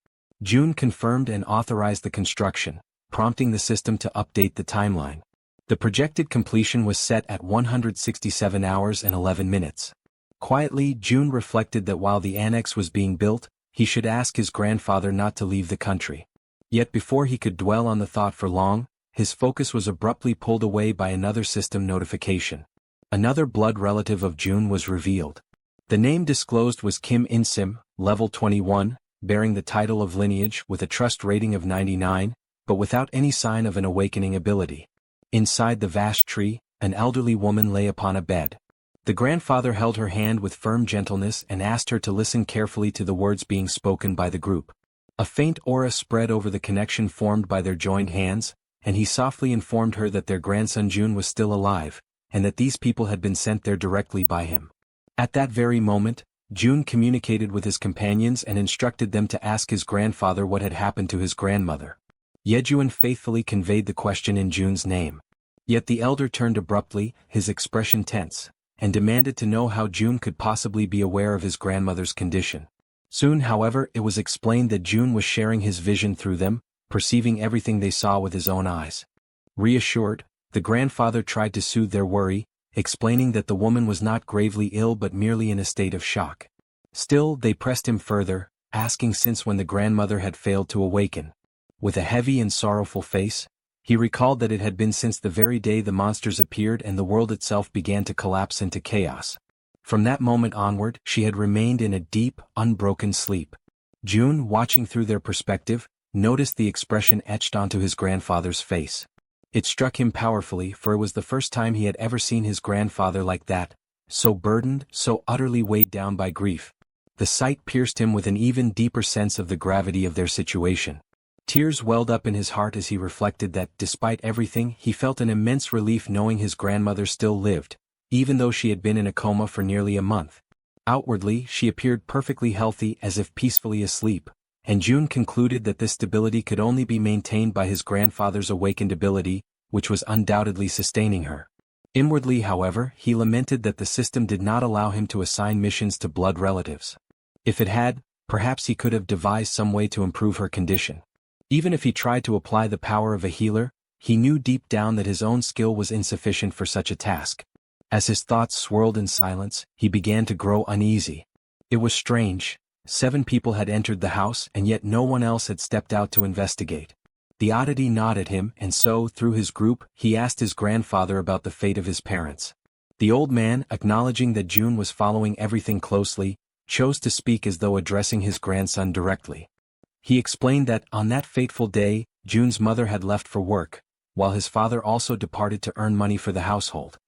Jun confirmed and authorized the construction, prompting the system to update the timeline. The projected completion was set at 167 hours and 11 minutes. Quietly, Jun reflected that while the annex was being built, he should ask his grandfather not to leave the country. Yet before he could dwell on the thought for long, his focus was abruptly pulled away by another system notification. Another blood relative of Jun was revealed. The name disclosed was Kim In-sim, level 21, bearing the title of lineage with a trust rating of 99, but without any sign of an awakening ability. Inside the vast tree, an elderly woman lay upon a bed. The grandfather held her hand with firm gentleness and asked her to listen carefully to the words being spoken by the group. A faint aura spread over the connection formed by their joined hands, and he softly informed her that their grandson Jun was still alive, and that these people had been sent there directly by him. At that very moment, Jun communicated with his companions and instructed them to ask his grandfather what had happened to his grandmother. Yejuan faithfully conveyed the question in Jun's name. Yet the elder turned abruptly, his expression tense, and demanded to know how Jun could possibly be aware of his grandmother's condition. Soon, however, it was explained that Jun was sharing his vision through them, perceiving everything they saw with his own eyes. Reassured, the grandfather tried to soothe their worry, explaining that the woman was not gravely ill but merely in a state of shock. Still, they pressed him further, asking since when the grandmother had failed to awaken. With a heavy and sorrowful face, he recalled that it had been since the very day the monsters appeared and the world itself began to collapse into chaos. From that moment onward, she had remained in a deep, unbroken sleep. Jun, watching through their perspective, noticed the expression etched onto his grandfather's face. It struck him powerfully, for it was the first time he had ever seen his grandfather like that, so burdened, so utterly weighed down by grief. The sight pierced him with an even deeper sense of the gravity of their situation. Tears welled up in his heart as he reflected that, despite everything, he felt an immense relief knowing his grandmother still lived, even though she had been in a coma for nearly a month. Outwardly, she appeared perfectly healthy as if peacefully asleep, and June concluded that this stability could only be maintained by his grandfather's awakened ability, which was undoubtedly sustaining her. Inwardly, however, he lamented that the system did not allow him to assign missions to blood relatives. If it had, perhaps he could have devised some way to improve her condition. Even if he tried to apply the power of a healer, he knew deep down that his own skill was insufficient for such a task. As his thoughts swirled in silence, he began to grow uneasy. It was strange. 7 people had entered the house and yet no one else had stepped out to investigate. The oddity gnawed at him, and so, through his group, he asked his grandfather about the fate of his parents. The old man, acknowledging that June was following everything closely, chose to speak as though addressing his grandson directly. He explained that, on that fateful day, June's mother had left for work, while his father also departed to earn money for the household.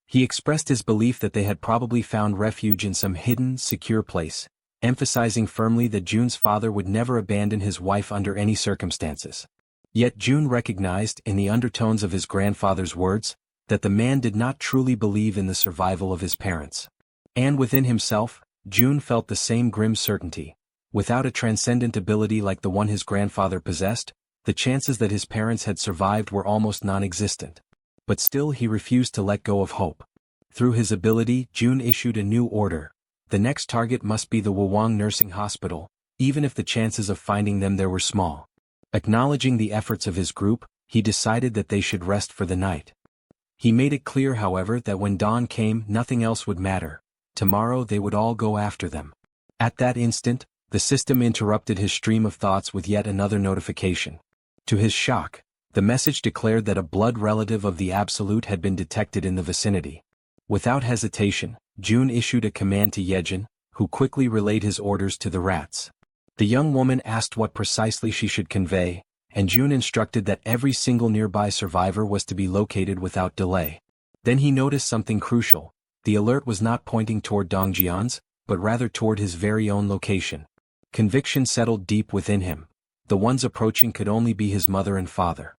He expressed his belief that they had probably found refuge in some hidden, secure place, emphasizing firmly that June's father would never abandon his wife under any circumstances. Yet June recognized, in the undertones of his grandfather's words, that the man did not truly believe in the survival of his parents. And within himself, June felt the same grim certainty. Without a transcendent ability like the one his grandfather possessed, the chances that his parents had survived were almost non-existent. But still he refused to let go of hope. Through his ability, June issued a new order. The next target must be the Wawang Nursing Hospital, even if the chances of finding them there were small. Acknowledging the efforts of his group, he decided that they should rest for the night. He made it clear, however, that when dawn came, nothing else would matter. Tomorrow they would all go after them. At that instant, the system interrupted his stream of thoughts with yet another notification. To his shock, the message declared that a blood relative of the Absolute had been detected in the vicinity. Without hesitation, June issued a command to Jaehyeon, who quickly relayed his orders to the rats. The young woman asked what precisely she should convey, and June instructed that every single nearby survivor was to be located without delay. Then he noticed something crucial. The alert was not pointing toward Dongjeon's, but rather toward his very own location. Conviction settled deep within him. The ones approaching could only be his mother and father.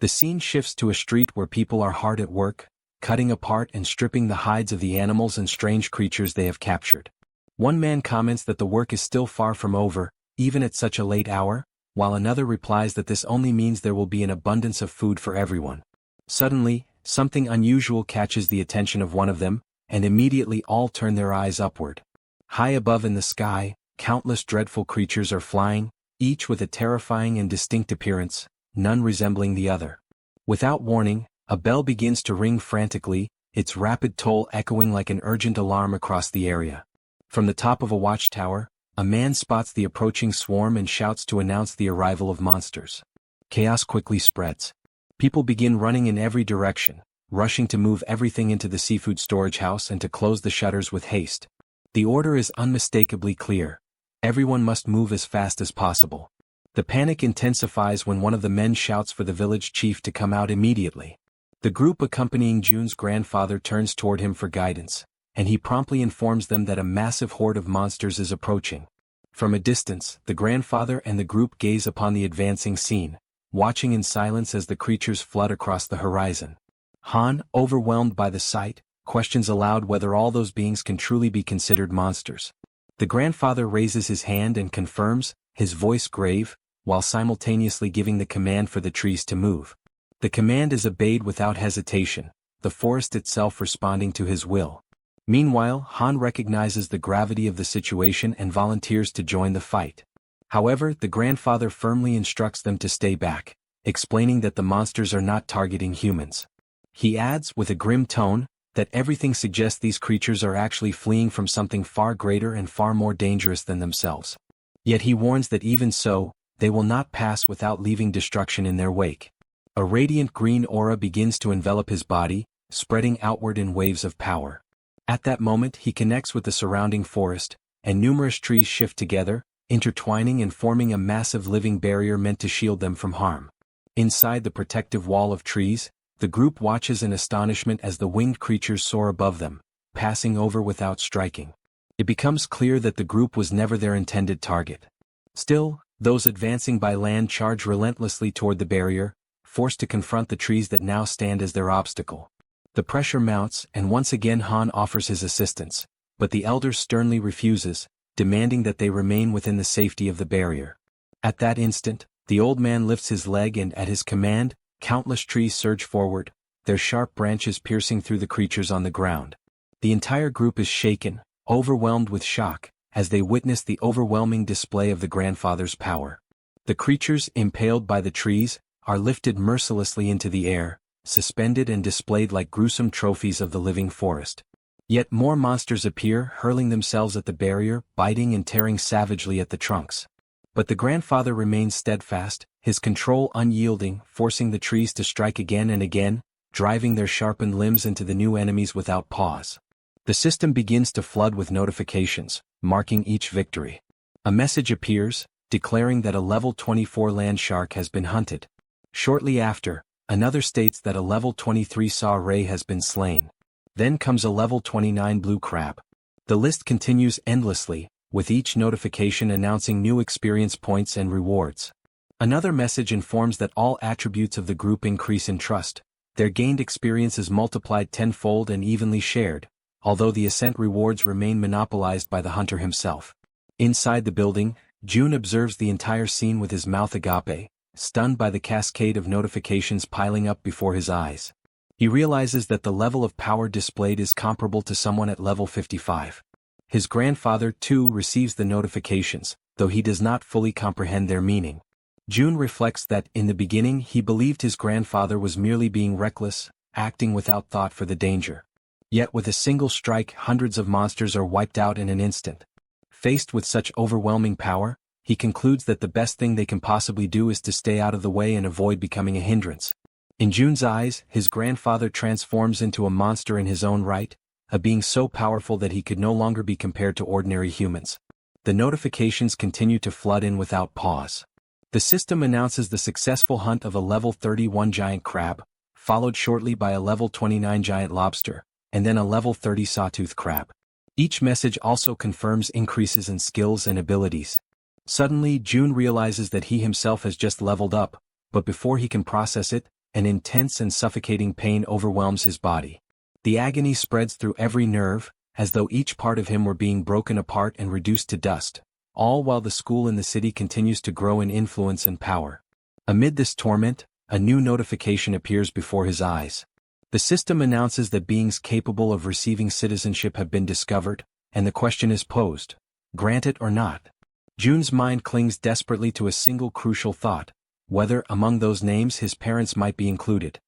The scene shifts to a street where people are hard at work, cutting apart and stripping the hides of the animals and strange creatures they have captured. One man comments that the work is still far from over, even at such a late hour, while another replies that this only means there will be an abundance of food for everyone. Suddenly, something unusual catches the attention of one of them, and immediately all turn their eyes upward. High above in the sky, countless dreadful creatures are flying, each with a terrifying and distinct appearance, none resembling the other. Without warning, a bell begins to ring frantically, its rapid toll echoing like an urgent alarm across the area. From the top of a watchtower, a man spots the approaching swarm and shouts to announce the arrival of monsters. Chaos quickly spreads. People begin running in every direction, rushing to move everything into the seafood storage house and to close the shutters with haste. The order is unmistakably clear. Everyone must move as fast as possible. The panic intensifies when one of the men shouts for the village chief to come out immediately. The group accompanying June's grandfather turns toward him for guidance, and he promptly informs them that a massive horde of monsters is approaching. From a distance, the grandfather and the group gaze upon the advancing scene, watching in silence as the creatures flood across the horizon. Han, overwhelmed by the sight, questions aloud whether all those beings can truly be considered monsters. The grandfather raises his hand and confirms, his voice grave, while simultaneously giving the command for the trees to move. The command is obeyed without hesitation, the forest itself responding to his will. Meanwhile, Han recognizes the gravity of the situation and volunteers to join the fight. However, the grandfather firmly instructs them to stay back, explaining that the monsters are not targeting humans. He adds, with a grim tone, that everything suggests these creatures are actually fleeing from something far greater and far more dangerous than themselves. Yet he warns that even so, they will not pass without leaving destruction in their wake. A radiant green aura begins to envelop his body, spreading outward in waves of power. At that moment he connects with the surrounding forest, and numerous trees shift together, intertwining and forming a massive living barrier meant to shield them from harm. Inside the protective wall of trees, the group watches in astonishment as the winged creatures soar above them, passing over without striking. It becomes clear that the group was never their intended target. Still, those advancing by land charge relentlessly toward the barrier, forced to confront the trees that now stand as their obstacle. The pressure mounts, and once again Han offers his assistance, but the elder sternly refuses, demanding that they remain within the safety of the barrier. At that instant, the old man lifts his leg and at his command, countless trees surge forward, their sharp branches piercing through the creatures on the ground. The entire group is shaken, overwhelmed with shock, as they witness the overwhelming display of the grandfather's power. The creatures, impaled by the trees, are lifted mercilessly into the air, suspended and displayed like gruesome trophies of the living forest. Yet more monsters appear, hurling themselves at the barrier, biting and tearing savagely at the trunks. But the grandfather remains steadfast, his control unyielding, forcing the trees to strike again and again, driving their sharpened limbs into the new enemies without pause. The system begins to flood with notifications, marking each victory. A message appears, declaring that a level 24 land shark has been hunted. Shortly after, another states that a level 23 saw ray has been slain. Then comes a level 29 blue crab. The list continues endlessly, with each notification announcing new experience points and rewards. Another message informs that all attributes of the group increase in trust. Their gained experience is multiplied tenfold and evenly shared, although the ascent rewards remain monopolized by the hunter himself. Inside the building, June observes the entire scene with his mouth agape, stunned by the cascade of notifications piling up before his eyes. He realizes that the level of power displayed is comparable to someone at level 55. His grandfather, too, receives the notifications, though he does not fully comprehend their meaning. June reflects that, in the beginning, he believed his grandfather was merely being reckless, acting without thought for the danger. Yet with a single strike, hundreds of monsters are wiped out in an instant. Faced with such overwhelming power, he concludes that the best thing they can possibly do is to stay out of the way and avoid becoming a hindrance. In June's eyes, his grandfather transforms into a monster in his own right, a being so powerful that he could no longer be compared to ordinary humans. The notifications continue to flood in without pause. The system announces the successful hunt of a level 31 giant crab, followed shortly by a level 29 giant lobster, and then a level 30 sawtooth crab. Each message also confirms increases in skills and abilities. Suddenly, June realizes that he himself has just leveled up, but before he can process it, an intense and suffocating pain overwhelms his body. The agony spreads through every nerve, as though each part of him were being broken apart and reduced to dust, all while the school in the city continues to grow in influence and power. Amid this torment, a new notification appears before his eyes. The system announces that beings capable of receiving citizenship have been discovered, and the question is posed: grant it or not? June's mind clings desperately to a single crucial thought: whether among those names his parents might be included.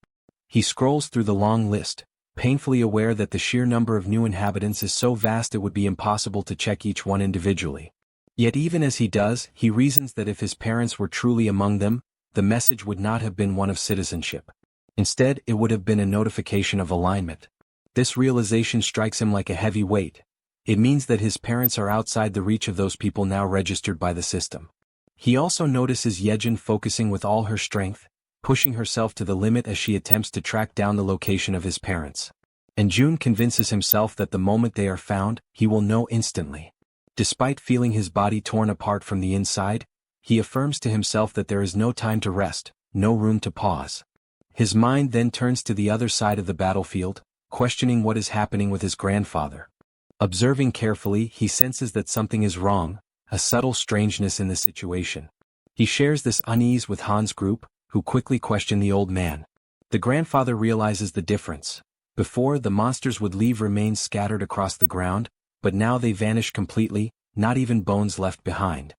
He scrolls through the long list, painfully aware that the sheer number of new inhabitants is so vast it would be impossible to check each one individually. Yet even as he does, he reasons that if his parents were truly among them, the message would not have been one of citizenship. Instead, it would have been a notification of alignment. This realization strikes him like a heavy weight. It means that his parents are outside the reach of those people now registered by the system. He also notices Jaehyeon focusing with all her strength, pushing herself to the limit as she attempts to track down the location of his parents. And June convinces himself that the moment they are found, he will know instantly. Despite feeling his body torn apart from the inside, he affirms to himself that there is no time to rest, no room to pause. His mind then turns to the other side of the battlefield, questioning what is happening with his grandfather. Observing carefully, he senses that something is wrong, a subtle strangeness in the situation. He shares this unease with Han's group, who quickly question the old man. The grandfather realizes the difference. Before, the monsters would leave remains scattered across the ground, but now they vanish completely, not even bones left behind.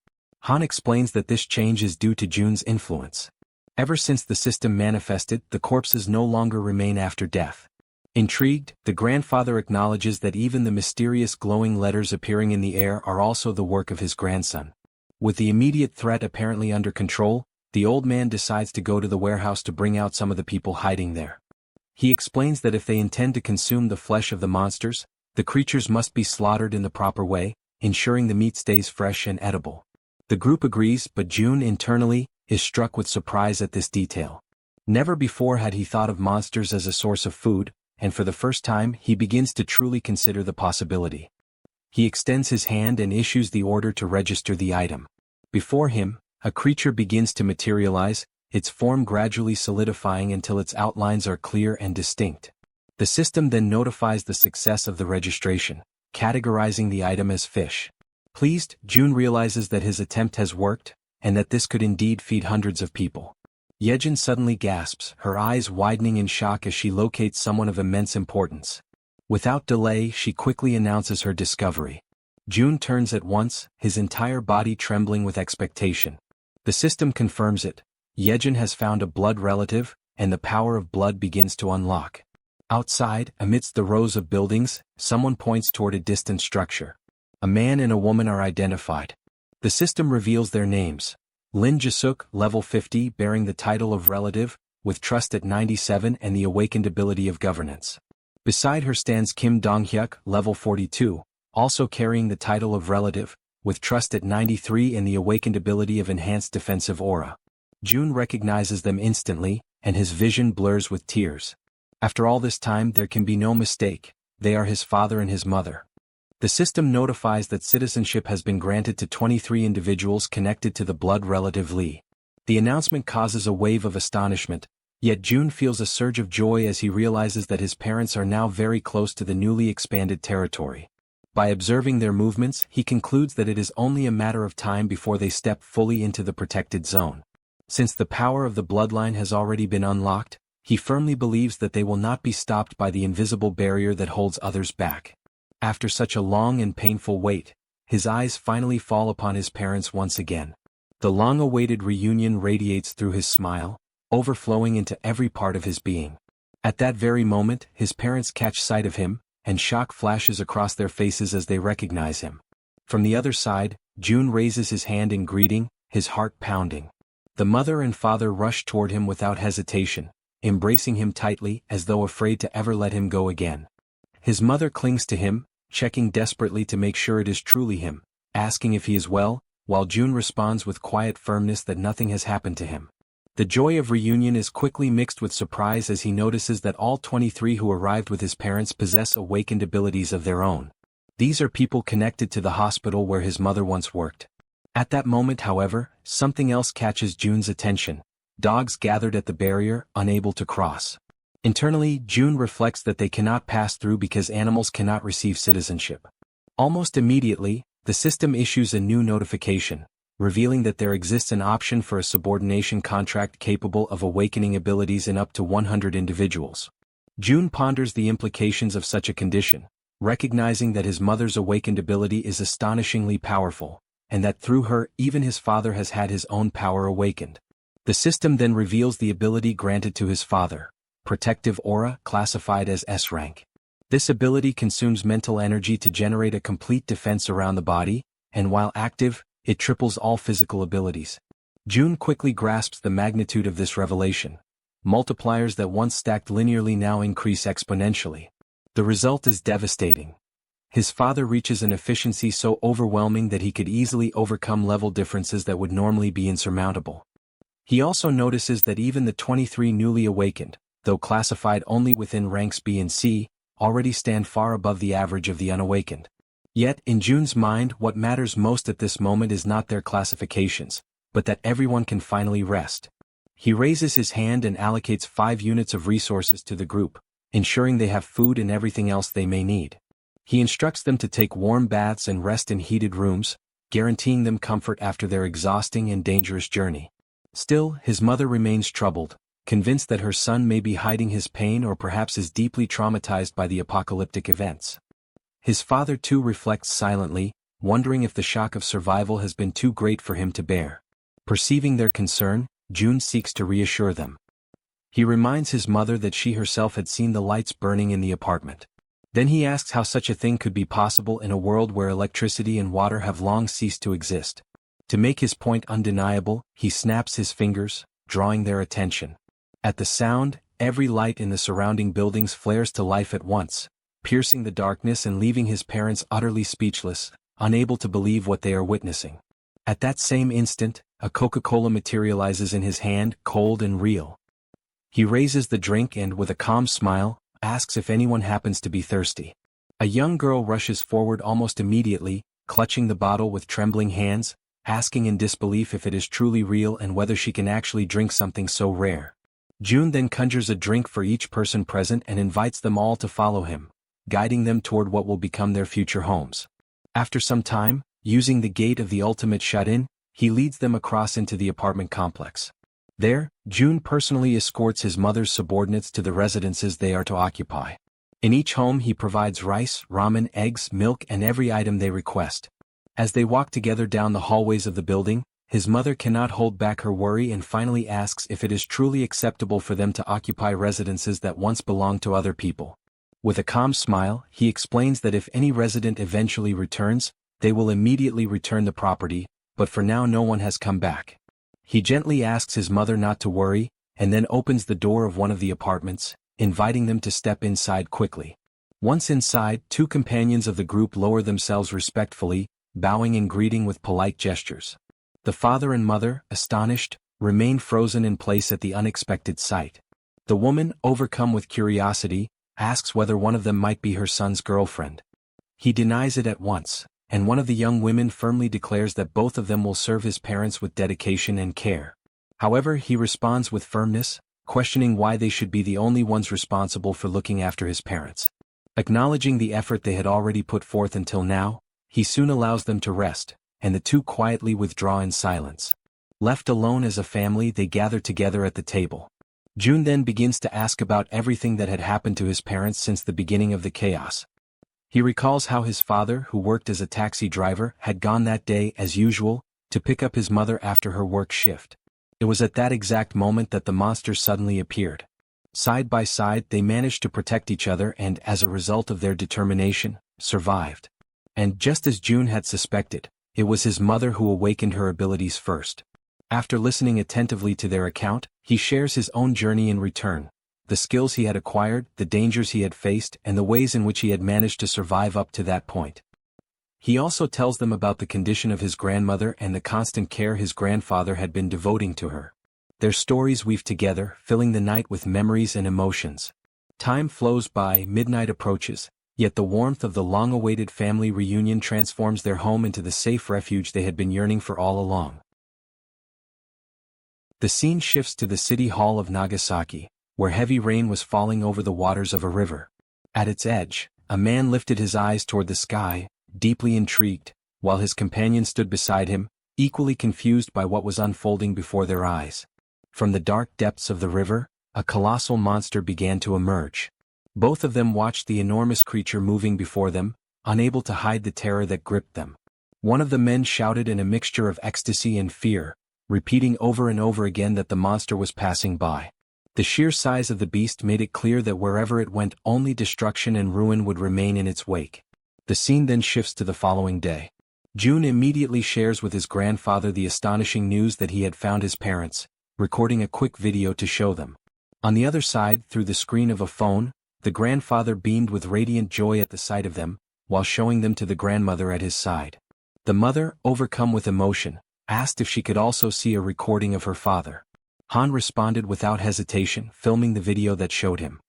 Han explains that this change is due to June's influence. Ever since the system manifested, the corpses no longer remain after death. Intrigued, the grandfather acknowledges that even the mysterious glowing letters appearing in the air are also the work of his grandson. With the immediate threat apparently under control, the old man decides to go to the warehouse to bring out some of the people hiding there. He explains that if they intend to consume the flesh of the monsters, the creatures must be slaughtered in the proper way, ensuring the meat stays fresh and edible. The group agrees, but June internally is struck with surprise at this detail. Never before had he thought of monsters as a source of food, and for the first time he begins to truly consider the possibility. He extends his hand and issues the order to register the item. Before him, a creature begins to materialize, its form gradually solidifying until its outlines are clear and distinct. The system then notifies the success of the registration, categorizing the item as fish. Pleased, June realizes that his attempt has worked, and that this could indeed feed hundreds of people. Jaehyeon suddenly gasps, her eyes widening in shock as she locates someone of immense importance. Without delay, she quickly announces her discovery. June turns at once, his entire body trembling with expectation. The system confirms it. Jaehyeon has found a blood relative, and the power of blood begins to unlock. Outside, amidst the rows of buildings, someone points toward a distant structure. A man and a woman are identified. The system reveals their names. Lin Jisuk, level 50, bearing the title of relative, with trust at 97 and the awakened ability of governance. Beside her stands Kim Donghyuk, level 42, also carrying the title of relative, with trust at 93 and the awakened ability of enhanced defensive aura. June recognizes them instantly, and his vision blurs with tears. After all this time, there can be no mistake, they are his father and his mother. The system notifies that citizenship has been granted to 23 individuals connected to the blood relative Lee. The announcement causes a wave of astonishment, yet June feels a surge of joy as he realizes that his parents are now very close to the newly expanded territory. By observing their movements, he concludes that it is only a matter of time before they step fully into the protected zone. Since the power of the bloodline has already been unlocked, he firmly believes that they will not be stopped by the invisible barrier that holds others back. After such a long and painful wait, his eyes finally fall upon his parents once again. The long-awaited reunion radiates through his smile, overflowing into every part of his being. At that very moment, his parents catch sight of him, and shock flashes across their faces as they recognize him. From the other side, June raises his hand in greeting, his heart pounding. The mother and father rush toward him without hesitation, embracing him tightly as though afraid to ever let him go again. His mother clings to him, checking desperately to make sure it is truly him, asking if he is well, while June responds with quiet firmness that nothing has happened to him. The joy of reunion is quickly mixed with surprise as he notices that all 23 who arrived with his parents possess awakened abilities of their own. These are people connected to the hospital where his mother once worked. At that moment, however, something else catches June's attention. Dogs gathered at the barrier, unable to cross. Internally, June reflects that they cannot pass through because animals cannot receive citizenship. Almost immediately, the system issues a new notification, revealing that there exists an option for a subordination contract capable of awakening abilities in up to 100 individuals. June ponders the implications of such a condition, recognizing that his mother's awakened ability is astonishingly powerful, and that through her, even his father has had his own power awakened. The system then reveals the ability granted to his father, Protective Aura, classified as S rank. This ability consumes mental energy to generate a complete defense around the body, and while active, it triples all physical abilities. June quickly grasps the magnitude of this revelation. Multipliers that once stacked linearly now increase exponentially. The result is devastating. His father reaches an efficiency so overwhelming that he could easily overcome level differences that would normally be insurmountable. He also notices that even the 23 newly awakened, though classified only within ranks B and C, already stand far above the average of the unawakened. Yet, in June's mind, what matters most at this moment is not their classifications, but that everyone can finally rest. He raises his hand and allocates 5 units of resources to the group, ensuring they have food and everything else they may need. He instructs them to take warm baths and rest in heated rooms, guaranteeing them comfort after their exhausting and dangerous journey. Still, his mother remains troubled, convinced that her son may be hiding his pain or perhaps is deeply traumatized by the apocalyptic events. His father too reflects silently, wondering if the shock of survival has been too great for him to bear. Perceiving their concern, June seeks to reassure them. He reminds his mother that she herself had seen the lights burning in the apartment. Then he asks how such a thing could be possible in a world where electricity and water have long ceased to exist. To make his point undeniable, he snaps his fingers, drawing their attention. At the sound, every light in the surrounding buildings flares to life at once, piercing the darkness and leaving his parents utterly speechless, unable to believe what they are witnessing. At that same instant, a Coca-Cola materializes in his hand, cold and real. He raises the drink and, with a calm smile, asks if anyone happens to be thirsty. A young girl rushes forward almost immediately, clutching the bottle with trembling hands, asking in disbelief if it is truly real and whether she can actually drink something so rare. June then conjures a drink for each person present and invites them all to follow him, guiding them toward what will become their future homes. After some time, using the gate of the ultimate shut-in, he leads them across into the apartment complex. There, June personally escorts his mother's subordinates to the residences they are to occupy. In each home he provides rice, ramen, eggs, milk and every item they request. As they walk together down the hallways of the building, his mother cannot hold back her worry and finally asks if it is truly acceptable for them to occupy residences that once belonged to other people. With a calm smile, he explains that if any resident eventually returns, they will immediately return the property, but for now no one has come back. He gently asks his mother not to worry, and then opens the door of one of the apartments, inviting them to step inside quickly. Once inside, two companions of the group lower themselves respectfully, bowing and greeting with polite gestures. The father and mother, astonished, remain frozen in place at the unexpected sight. The woman, overcome with curiosity, asks whether one of them might be her son's girlfriend. He denies it at once, and one of the young women firmly declares that both of them will serve his parents with dedication and care. However, he responds with firmness, questioning why they should be the only ones responsible for looking after his parents. Acknowledging the effort they had already put forth until now, he soon allows them to rest, and the two quietly withdraw in silence. Left alone as a family, they gather together at the table. June then begins to ask about everything that had happened to his parents since the beginning of the chaos. He recalls how his father, who worked as a taxi driver, had gone that day, as usual, to pick up his mother after her work shift. It was at that exact moment that the monsters suddenly appeared. Side by side, they managed to protect each other and, as a result of their determination, survived. And just as June had suspected, it was his mother who awakened her abilities first. After listening attentively to their account, he shares his own journey in return, the skills he had acquired, the dangers he had faced, and the ways in which he had managed to survive up to that point. He also tells them about the condition of his grandmother and the constant care his grandfather had been devoting to her. Their stories weave together, filling the night with memories and emotions. Time flows by, midnight approaches, yet the warmth of the long-awaited family reunion transforms their home into the safe refuge they had been yearning for all along. The scene shifts to the city hall of Nagasaki, where heavy rain was falling over the waters of a river. At its edge, a man lifted his eyes toward the sky, deeply intrigued, while his companion stood beside him, equally confused by what was unfolding before their eyes. From the dark depths of the river, a colossal monster began to emerge. Both of them watched the enormous creature moving before them, unable to hide the terror that gripped them. One of the men shouted in a mixture of ecstasy and fear, repeating over and over again that the monster was passing by. The sheer size of the beast made it clear that wherever it went, only destruction and ruin would remain in its wake. The scene then shifts to the following day. June immediately shares with his grandfather the astonishing news that he had found his parents, recording a quick video to show them. On the other side, through the screen of a phone, the grandfather beamed with radiant joy at the sight of them, while showing them to the grandmother at his side. The mother, overcome with emotion, asked if she could also see a recording of her father. Han responded without hesitation, filming the video that showed him.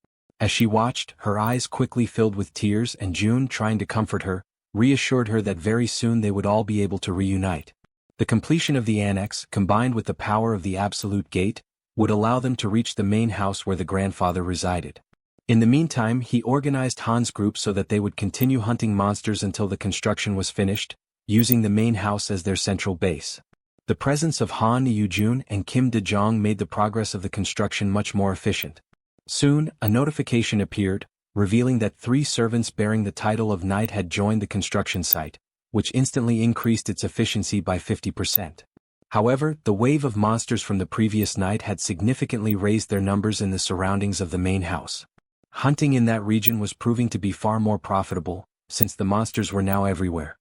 As she watched, her eyes quickly filled with tears, and June, trying to comfort her, reassured her that very soon they would all be able to reunite. The completion of the annex, combined with the power of the absolute gate, would allow them to reach the main house where the grandfather resided. In the meantime, he organized Han's group so that they would continue hunting monsters until the construction was finished, using the main house as their central base. The presence of Han Yoo-jun and Kim De-jong made the progress of the construction much more efficient. Soon, a notification appeared, revealing that 3 servants bearing the title of knight had joined the construction site, which instantly increased its efficiency by 50%. However, the wave of monsters from the previous night had significantly raised their numbers in the surroundings of the main house. Hunting in that region was proving to be far more profitable, since the monsters were now everywhere.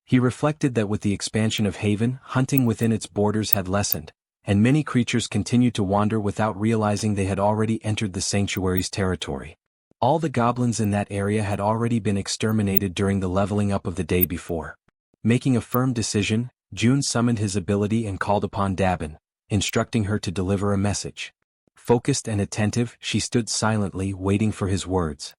He reflected that with the expansion of Haven, hunting within its borders had lessened, and many creatures continued to wander without realizing they had already entered the sanctuary's territory. All the goblins in that area had already been exterminated during the leveling up of the day before. Making a firm decision, June summoned his ability and called upon Dabin, instructing her to deliver a message. Focused and attentive, she stood silently, waiting for his words.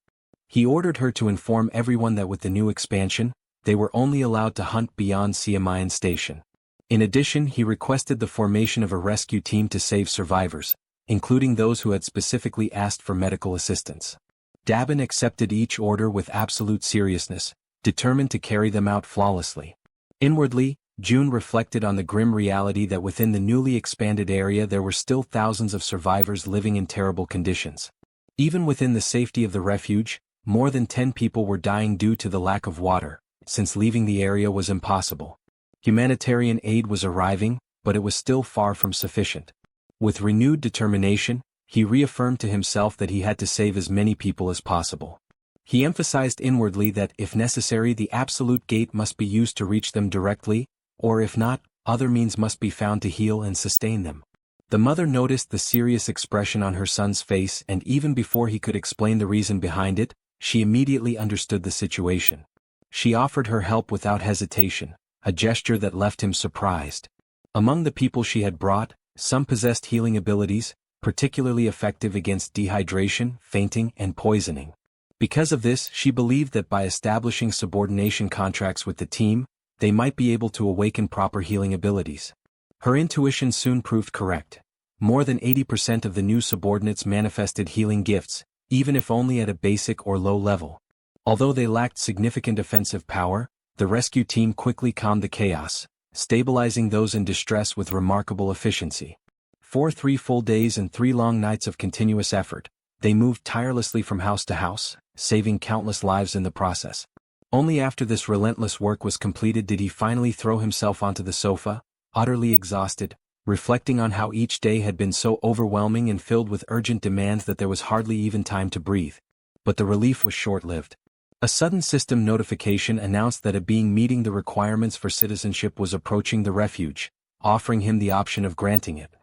He ordered her to inform everyone that with the new expansion, they were only allowed to hunt beyond Siamayan Station. In addition, he requested the formation of a rescue team to save survivors, including those who had specifically asked for medical assistance. Dabin accepted each order with absolute seriousness, determined to carry them out flawlessly. Inwardly, June reflected on the grim reality that within the newly expanded area there were still thousands of survivors living in terrible conditions. Even within the safety of the refuge, more than 10 people were dying due to the lack of water, since leaving the area was impossible. Humanitarian aid was arriving, but it was still far from sufficient. With renewed determination, he reaffirmed to himself that he had to save as many people as possible. He emphasized inwardly that if necessary the absolute gate must be used to reach them directly, or if not, other means must be found to heal and sustain them. The mother noticed the serious expression on her son's face, and even before he could explain the reason behind it, she immediately understood the situation. She offered her help without hesitation, a gesture that left him surprised. Among the people she had brought, some possessed healing abilities, particularly effective against dehydration, fainting, and poisoning. Because of this, she believed that by establishing subordination contracts with the team, they might be able to awaken proper healing abilities. Her intuition soon proved correct. More than 80% of the new subordinates manifested healing gifts, even if only at a basic or low level. Although they lacked significant offensive power, the rescue team quickly calmed the chaos, stabilizing those in distress with remarkable efficiency. For 3 full days and 3 long nights of continuous effort, they moved tirelessly from house to house, saving countless lives in the process. Only after this relentless work was completed did he finally throw himself onto the sofa, utterly exhausted, reflecting on how each day had been so overwhelming and filled with urgent demands that there was hardly even time to breathe. But the relief was short-lived. A sudden system notification announced that a being meeting the requirements for citizenship was approaching the refuge, offering him the option of granting it.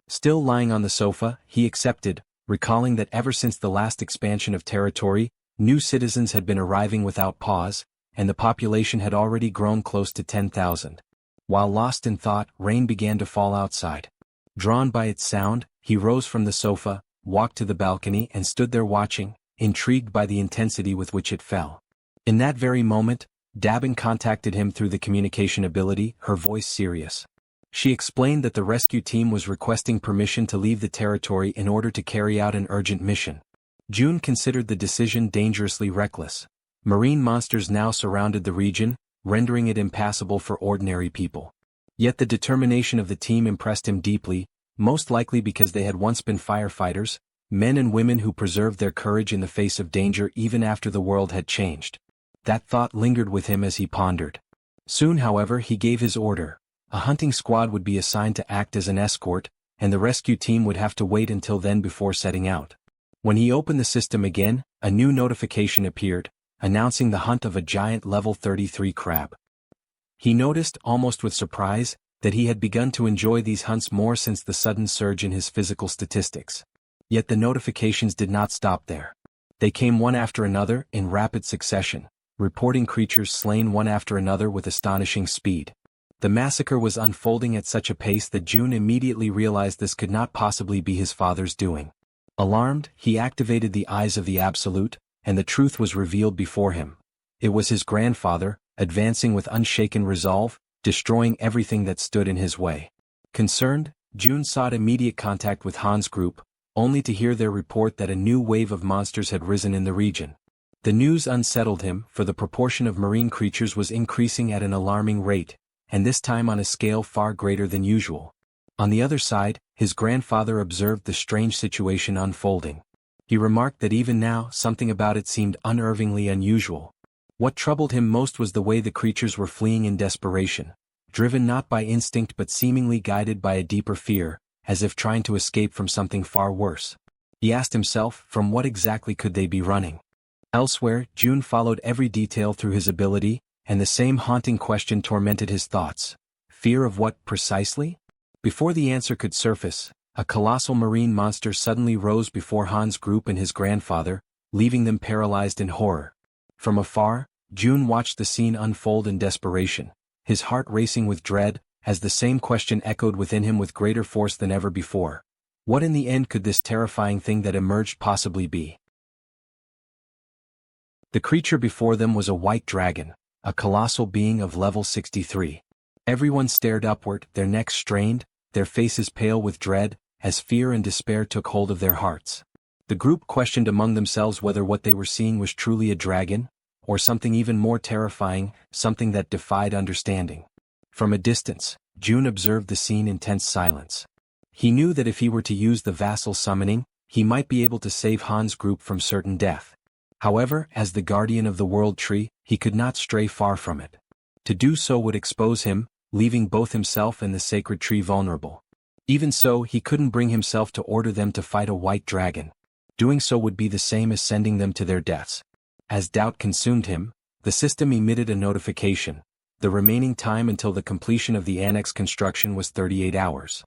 Still lying on the sofa, he accepted, recalling that ever since the last expansion of territory, new citizens had been arriving without pause, and the population had already grown close to 10,000. While lost in thought, rain began to fall outside. Drawn by its sound, he rose from the sofa, walked to the balcony and stood there watching, intrigued by the intensity with which it fell. In that very moment, Dabin contacted him through the communication ability, her voice serious. She explained that the rescue team was requesting permission to leave the territory in order to carry out an urgent mission. June considered the decision dangerously reckless. Marine monsters now surrounded the region, rendering it impassable for ordinary people. Yet the determination of the team impressed him deeply, most likely because they had once been firefighters, men and women who preserved their courage in the face of danger even after the world had changed. That thought lingered with him as he pondered. Soon, however, he gave his order. A hunting squad would be assigned to act as an escort, and the rescue team would have to wait until then before setting out. When he opened the system again, a new notification appeared, announcing the hunt of a giant level 33 crab. He noticed, almost with surprise, that he had begun to enjoy these hunts more since the sudden surge in his physical statistics. Yet the notifications did not stop there. They came one after another, in rapid succession, reporting creatures slain one after another with astonishing speed. The massacre was unfolding at such a pace that June immediately realized this could not possibly be his father's doing. Alarmed, he activated the eyes of the Absolute, and the truth was revealed before him. It was his grandfather, advancing with unshaken resolve, destroying everything that stood in his way. Concerned, June sought immediate contact with Han's group, only to hear their report that a new wave of monsters had risen in the region. The news unsettled him, for the proportion of marine creatures was increasing at an alarming rate, and this time on a scale far greater than usual. On the other side, his grandfather observed the strange situation unfolding. He remarked that even now something about it seemed unnervingly unusual. What troubled him most was the way the creatures were fleeing in desperation, driven not by instinct but seemingly guided by a deeper fear, as if trying to escape from something far worse. He asked himself, from what exactly could they be running? Elsewhere, June followed every detail through his ability, and the same haunting question tormented his thoughts. Fear of what, precisely? Before the answer could surface, a colossal marine monster suddenly rose before Han's group and his grandfather, leaving them paralyzed in horror. From afar, June watched the scene unfold in desperation, his heart racing with dread, as the same question echoed within him with greater force than ever before. What in the end could this terrifying thing that emerged possibly be? The creature before them was a white dragon, a colossal being of level 63. Everyone stared upward, their necks strained, their faces pale with dread, as fear and despair took hold of their hearts. The group questioned among themselves whether what they were seeing was truly a dragon, or something even more terrifying, something that defied understanding. From a distance, June observed the scene in tense silence. He knew that if he were to use the vassal summoning, he might be able to save Han's group from certain death. However, as the guardian of the world tree, he could not stray far from it. To do so would expose him, leaving both himself and the sacred tree vulnerable. Even so, he couldn't bring himself to order them to fight a white dragon. Doing so would be the same as sending them to their deaths. As doubt consumed him, the system emitted a notification. The remaining time until the completion of the annex construction was 38 hours.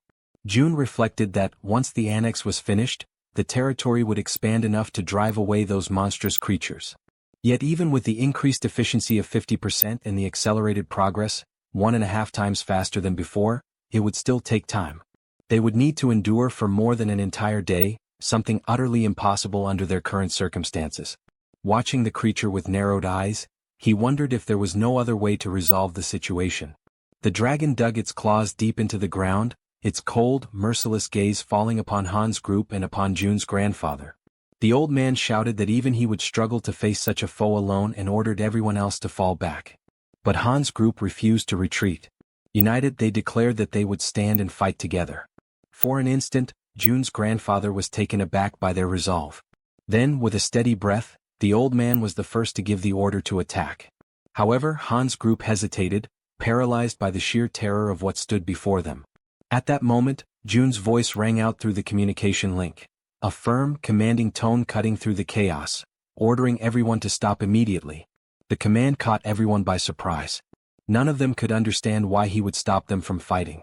June reflected that, once the annex was finished, the territory would expand enough to drive away those monstrous creatures. Yet even with the increased efficiency of 50% and the accelerated progress, 1.5 times faster than before, it would still take time. They would need to endure for more than an entire day, something utterly impossible under their current circumstances. Watching the creature with narrowed eyes, he wondered if there was no other way to resolve the situation. The dragon dug its claws deep into the ground, its cold, merciless gaze falling upon Han's group and upon June's grandfather. The old man shouted that even he would struggle to face such a foe alone and ordered everyone else to fall back. But Han's group refused to retreat. United, they declared that they would stand and fight together. For an instant, June's grandfather was taken aback by their resolve. Then, with a steady breath, the old man was the first to give the order to attack. However, Han's group hesitated, paralyzed by the sheer terror of what stood before them. At that moment, June's voice rang out through the communication link. A firm, commanding tone cutting through the chaos, ordering everyone to stop immediately. The command caught everyone by surprise. None of them could understand why he would stop them from fighting.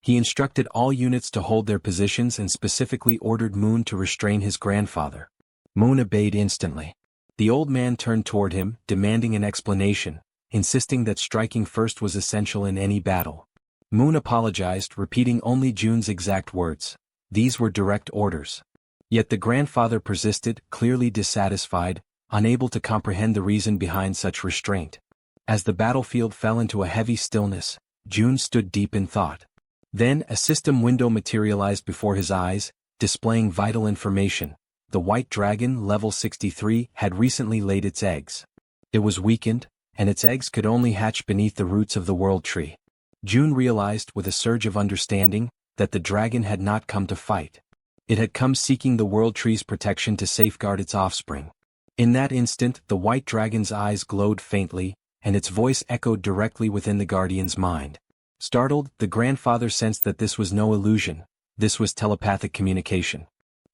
He instructed all units to hold their positions and specifically ordered Moon to restrain his grandfather. Moon obeyed instantly. The old man turned toward him, demanding an explanation, insisting that striking first was essential in any battle. Moon apologized, repeating only June's exact words. These were direct orders. Yet the grandfather persisted, clearly dissatisfied, unable to comprehend the reason behind such restraint. As the battlefield fell into a heavy stillness, June stood deep in thought. Then a system window materialized before his eyes, displaying vital information. The white dragon, level 63, had recently laid its eggs. It was weakened, and its eggs could only hatch beneath the roots of the world tree. June realized, with a surge of understanding, that the dragon had not come to fight. It had come seeking the world tree's protection to safeguard its offspring. In that instant, the white dragon's eyes glowed faintly, and its voice echoed directly within the guardian's mind. Startled, the grandfather sensed that this was no illusion. This was telepathic communication.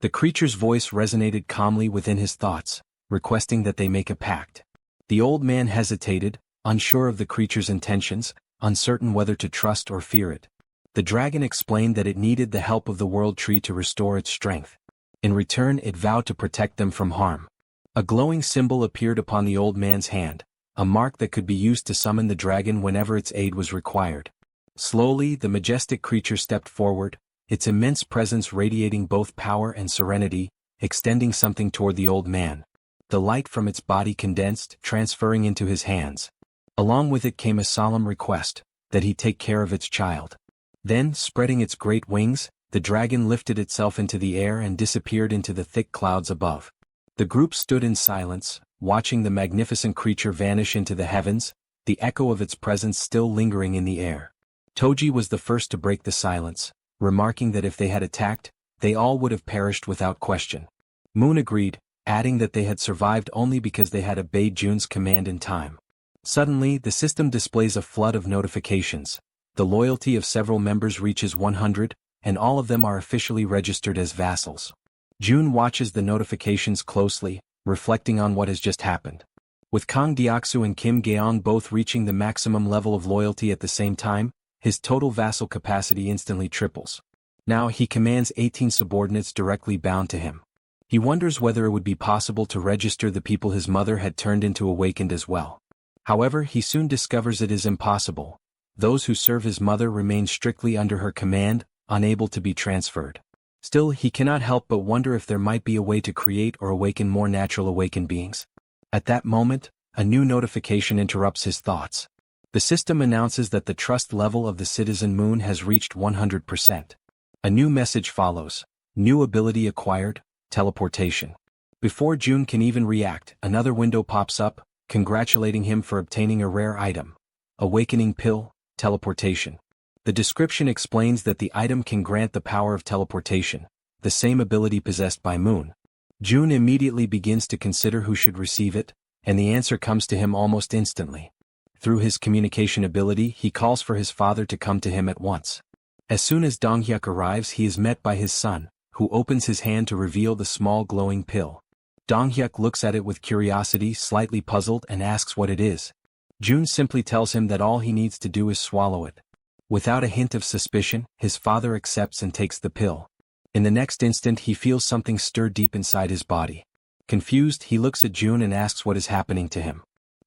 The creature's voice resonated calmly within his thoughts, requesting that they make a pact. The old man hesitated, unsure of the creature's intentions, uncertain whether to trust or fear it. The dragon explained that it needed the help of the world tree to restore its strength. In return, it vowed to protect them from harm. A glowing symbol appeared upon the old man's hand, a mark that could be used to summon the dragon whenever its aid was required. Slowly, the majestic creature stepped forward, its immense presence radiating both power and serenity, extending something toward the old man. The light from its body condensed, transferring into his hands. Along with it came a solemn request, that he take care of its child. Then, spreading its great wings, the dragon lifted itself into the air and disappeared into the thick clouds above. The group stood in silence, watching the magnificent creature vanish into the heavens, the echo of its presence still lingering in the air. Toji was the first to break the silence, remarking that if they had attacked, they all would have perished without question. Moon agreed, adding that they had survived only because they had obeyed June's command in time. Suddenly, the system displays a flood of notifications. The loyalty of several members reaches 100, and all of them are officially registered as vassals. June watches the notifications closely, reflecting on what has just happened. With Kang Deoksu and Kim Gaeong both reaching the maximum level of loyalty at the same time, his total vassal capacity instantly triples. Now he commands 18 subordinates directly bound to him. He wonders whether it would be possible to register the people his mother had turned into awakened as well. However, he soon discovers it is impossible. Those who serve his mother remain strictly under her command, unable to be transferred. Still, he cannot help but wonder if there might be a way to create or awaken more natural awakened beings. At that moment, a new notification interrupts his thoughts. The system announces that the trust level of the citizen Moon has reached 100%. A new message follows. New ability acquired, teleportation. Before June can even react, another window pops up, congratulating him for obtaining a rare item. Awakening pill, teleportation. The description explains that the item can grant the power of teleportation, the same ability possessed by Moon. June immediately begins to consider who should receive it, and the answer comes to him almost instantly. Through his communication ability, he calls for his father to come to him at once. As soon as Donghyuk arrives, he is met by his son, who opens his hand to reveal the small glowing pill. Donghyuk looks at it with curiosity, slightly puzzled, and asks what it is. June simply tells him that all he needs to do is swallow it. Without a hint of suspicion, his father accepts and takes the pill. In the next instant, he feels something stir deep inside his body. Confused, he looks at June and asks what is happening to him.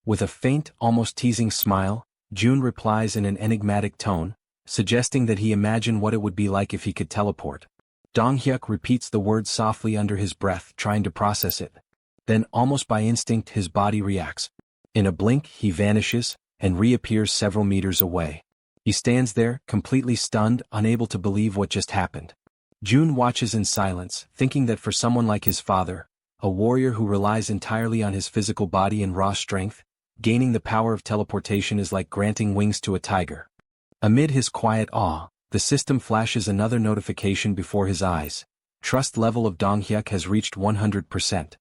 With a faint, almost teasing smile, June replies in an enigmatic tone, suggesting that he imagine what it would be like if he could teleport. Donghyuk repeats the word softly under his breath, trying to process it. Then, almost by instinct, his body reacts. In a blink, he vanishes, and reappears several meters away. He stands there, completely stunned, unable to believe what just happened. June watches in silence, thinking that for someone like his father, a warrior who relies entirely on his physical body and raw strength, gaining the power of teleportation is like granting wings to a tiger. Amid his quiet awe, the system flashes another notification before his eyes. Trust level of Donghyuk has reached 100%.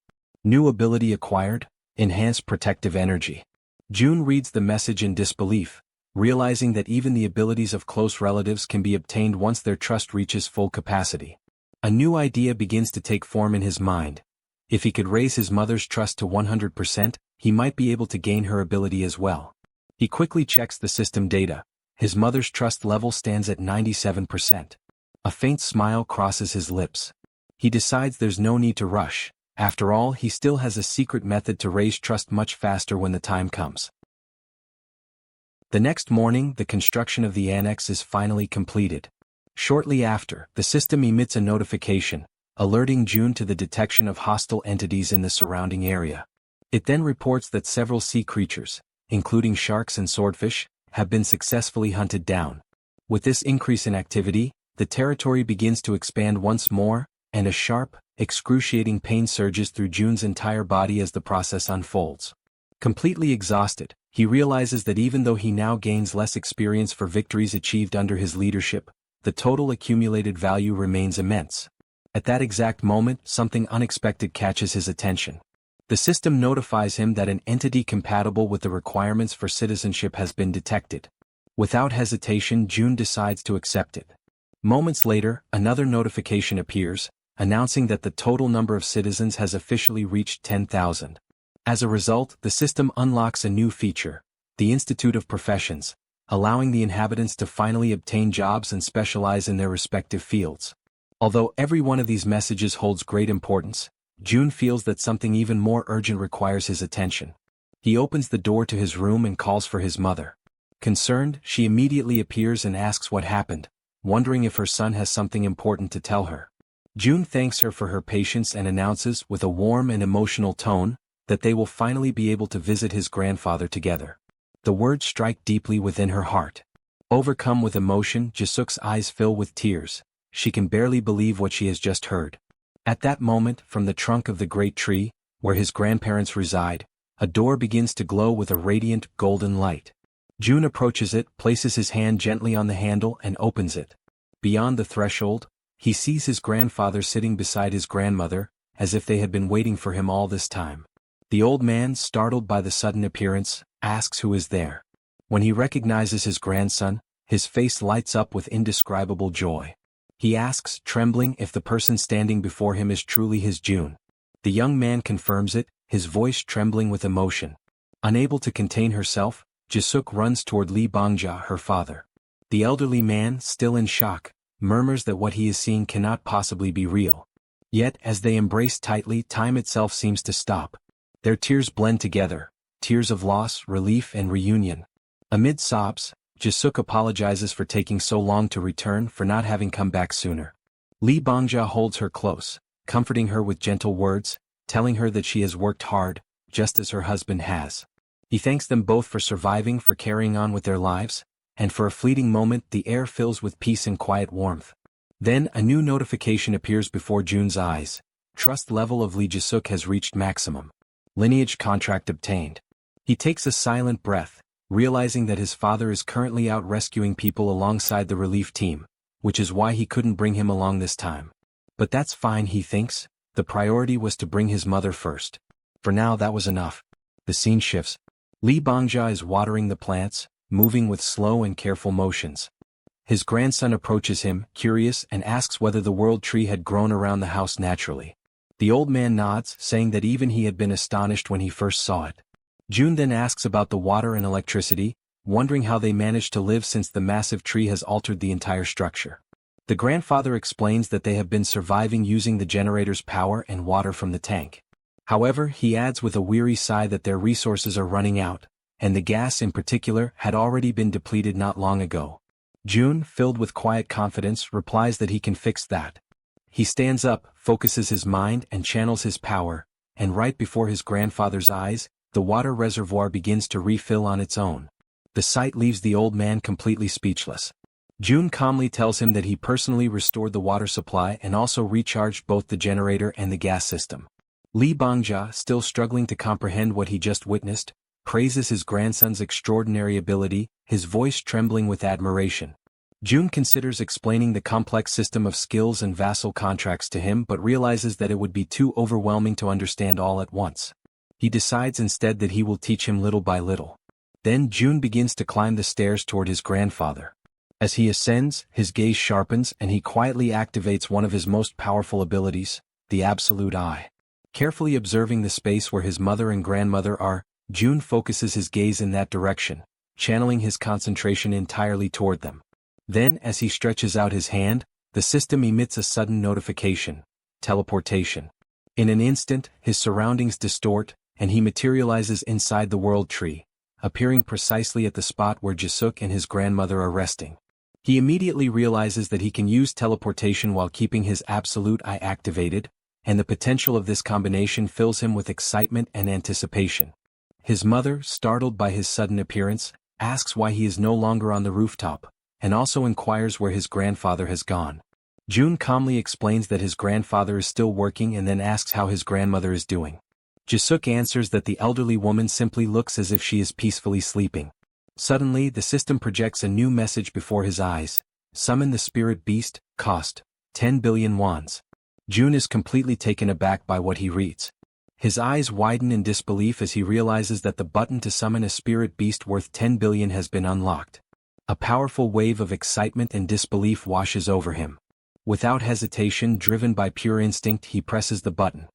New ability acquired, enhanced protective energy. June reads the message in disbelief, realizing that even the abilities of close relatives can be obtained once their trust reaches full capacity. A new idea begins to take form in his mind. If he could raise his mother's trust to 100%, he might be able to gain her ability as well. He quickly checks the system data. His mother's trust level stands at 97%. A faint smile crosses his lips. He decides there's no need to rush. After all, he still has a secret method to raise trust much faster when the time comes. The next morning, the construction of the annex is finally completed. Shortly after, the system emits a notification, alerting June to the detection of hostile entities in the surrounding area. It then reports that several sea creatures, including sharks and swordfish, have been successfully hunted down. With this increase in activity, the territory begins to expand once more, and a sharp, excruciating pain surges through June's entire body as the process unfolds. Completely exhausted, he realizes that even though he now gains less experience for victories achieved under his leadership, the total accumulated value remains immense. At that exact moment, something unexpected catches his attention. The system notifies him that an entity compatible with the requirements for citizenship has been detected. Without hesitation, June decides to accept it. Moments later, another notification appears, announcing that the total number of citizens has officially reached 10,000. As a result, the system unlocks a new feature, the Institute of Professions, allowing the inhabitants to finally obtain jobs and specialize in their respective fields. Although every one of these messages holds great importance, June feels that something even more urgent requires his attention. He opens the door to his room and calls for his mother. Concerned, she immediately appears and asks what happened, wondering if her son has something important to tell her. June thanks her for her patience and announces, with a warm and emotional tone, that they will finally be able to visit his grandfather together. The words strike deeply within her heart. Overcome with emotion, Jae-suk's eyes fill with tears. She can barely believe what she has just heard. At that moment, from the trunk of the great tree, where his grandparents reside, a door begins to glow with a radiant, golden light. June approaches it, places his hand gently on the handle and opens it. Beyond the threshold, he sees his grandfather sitting beside his grandmother, as if they had been waiting for him all this time. The old man, startled by the sudden appearance, asks who is there. When he recognizes his grandson, his face lights up with indescribable joy. He asks, trembling, if the person standing before him is truly his June. The young man confirms it, his voice trembling with emotion. Unable to contain herself, Jae-suk runs toward Lee Bangja, her father. The elderly man, still in shock, murmurs that what he is seeing cannot possibly be real. Yet, as they embrace tightly, time itself seems to stop. Their tears blend together, tears of loss, relief, and reunion. Amid sobs, Jae-suk apologizes for taking so long to return, for not having come back sooner. Lee Bangja holds her close, comforting her with gentle words, telling her that she has worked hard, just as her husband has. He thanks them both for surviving, for carrying on with their lives, and for a fleeting moment the air fills with peace and quiet warmth. Then a new notification appears before Jun's eyes. Trust level of Lee Jae-suk has reached maximum. Lineage contract obtained. He takes a silent breath, realizing that his father is currently out rescuing people alongside the relief team, which is why he couldn't bring him along this time. But that's fine, he thinks. The priority was to bring his mother first. For now that was enough. The scene shifts. Lee Bangja is watering the plants, moving with slow and careful motions. His grandson approaches him, curious, and asks whether the world tree had grown around the house naturally. The old man nods, saying that even he had been astonished when he first saw it. Jun then asks about the water and electricity, wondering how they managed to live since the massive tree has altered the entire structure. The grandfather explains that they have been surviving using the generator's power and water from the tank. However, he adds with a weary sigh that their resources are running out, and the gas in particular had already been depleted not long ago. Jun, filled with quiet confidence, replies that he can fix that. He stands up, focuses his mind and channels his power, and right before his grandfather's eyes, the water reservoir begins to refill on its own. The sight leaves the old man completely speechless. Jun calmly tells him that he personally restored the water supply and also recharged both the generator and the gas system. Lee Bangja, still struggling to comprehend what he just witnessed, praises his grandson's extraordinary ability, his voice trembling with admiration. Jun considers explaining the complex system of skills and vassal contracts to him but realizes that it would be too overwhelming to understand all at once. He decides instead that he will teach him little by little. Then Jun begins to climb the stairs toward his grandfather. As he ascends, his gaze sharpens and he quietly activates one of his most powerful abilities, the absolute eye. Carefully observing the space where his mother and grandmother are, Jun focuses his gaze in that direction, channeling his concentration entirely toward them. Then, as he stretches out his hand, the system emits a sudden notification: teleportation. In an instant, his surroundings distort, and he materializes inside the world tree, appearing precisely at the spot where Jae-suk and his grandmother are resting. He immediately realizes that he can use teleportation while keeping his absolute eye activated, and the potential of this combination fills him with excitement and anticipation. His mother, startled by his sudden appearance, asks why he is no longer on the rooftop, and also inquires where his grandfather has gone. Jun calmly explains that his grandfather is still working and then asks how his grandmother is doing. Jae-suk answers that the elderly woman simply looks as if she is peacefully sleeping. Suddenly, the system projects a new message before his eyes: summon the spirit beast, cost 10 billion wons. Jun is completely taken aback by what he reads. His eyes widen in disbelief as he realizes that the button to summon a spirit beast worth 10 billion has been unlocked. A powerful wave of excitement and disbelief washes over him. Without hesitation, driven by pure instinct, he presses the button.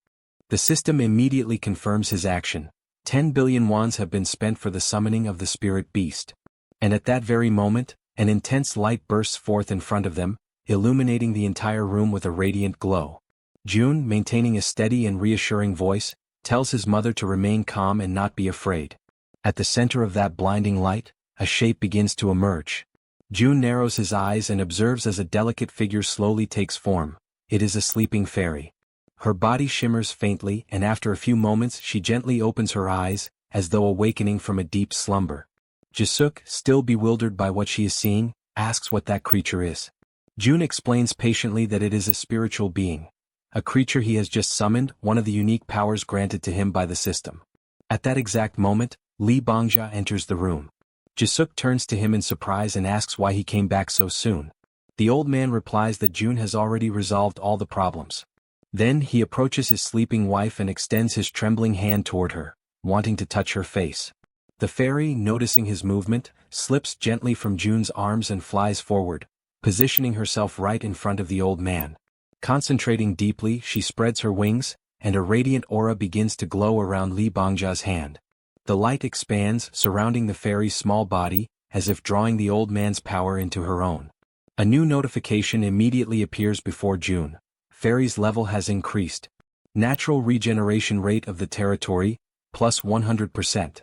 The system immediately confirms his action. 10 billion wons have been spent for the summoning of the spirit beast. And at that very moment, an intense light bursts forth in front of them, illuminating the entire room with a radiant glow. Jun, maintaining a steady and reassuring voice, tells his mother to remain calm and not be afraid. At the center of that blinding light, a shape begins to emerge. Jun narrows his eyes and observes as a delicate figure slowly takes form. It is a sleeping fairy. Her body shimmers faintly, and after a few moments she gently opens her eyes, as though awakening from a deep slumber. Jae-suk, still bewildered by what she is seeing, asks what that creature is. Jun explains patiently that it is a spiritual being. A creature he has just summoned, one of the unique powers granted to him by the system. At that exact moment, Lee Bangja enters the room. Jae-suk turns to him in surprise and asks why he came back so soon. The old man replies that Jun has already resolved all the problems. Then he approaches his sleeping wife and extends his trembling hand toward her, wanting to touch her face. The fairy, noticing his movement, slips gently from Jun's arms and flies forward, positioning herself right in front of the old man. Concentrating deeply, she spreads her wings, and a radiant aura begins to glow around Lee Bangja's hand. The light expands, surrounding the fairy's small body, as if drawing the old man's power into her own. A new notification immediately appears before Jun. Fairy's level has increased. Natural regeneration rate of the territory, plus 100%.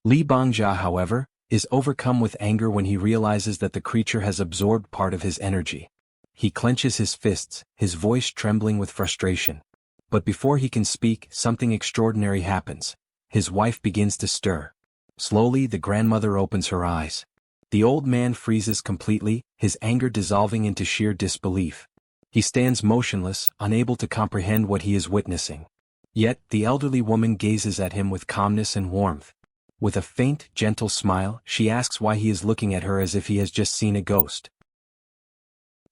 Lee Bangja, however, is overcome with anger when he realizes that the creature has absorbed part of his energy. He clenches his fists, his voice trembling with frustration. But before he can speak, something extraordinary happens. His wife begins to stir. Slowly, the grandmother opens her eyes. The old man freezes completely, his anger dissolving into sheer disbelief. He stands motionless, unable to comprehend what he is witnessing. Yet, the elderly woman gazes at him with calmness and warmth. With a faint, gentle smile, she asks why he is looking at her as if he has just seen a ghost.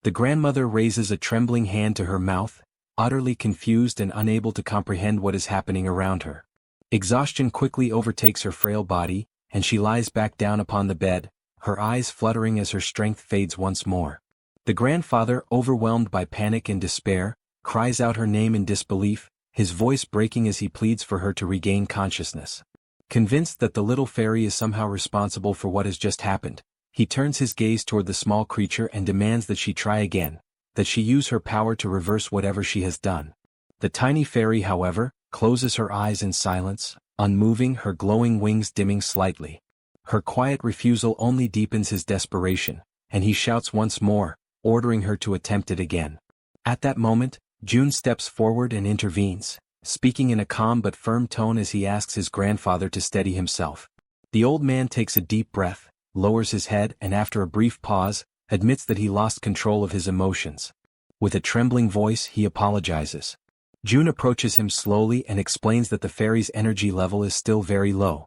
The grandmother raises a trembling hand to her mouth, utterly confused and unable to comprehend what is happening around her. Exhaustion quickly overtakes her frail body, and she lies back down upon the bed, her eyes fluttering as her strength fades once more. The grandfather, overwhelmed by panic and despair, cries out her name in disbelief, his voice breaking as he pleads for her to regain consciousness. Convinced that the little fairy is somehow responsible for what has just happened, he turns his gaze toward the small creature and demands that she try again, that she use her power to reverse whatever she has done. The tiny fairy, however, closes her eyes in silence, unmoving, her glowing wings dimming slightly. Her quiet refusal only deepens his desperation, and he shouts once more, ordering her to attempt it again. At that moment, June steps forward and intervenes, speaking in a calm but firm tone as he asks his grandfather to steady himself. The old man takes a deep breath, lowers his head and after a brief pause, admits that he lost control of his emotions. With a trembling voice he apologizes. June approaches him slowly and explains that the fairy's energy level is still very low.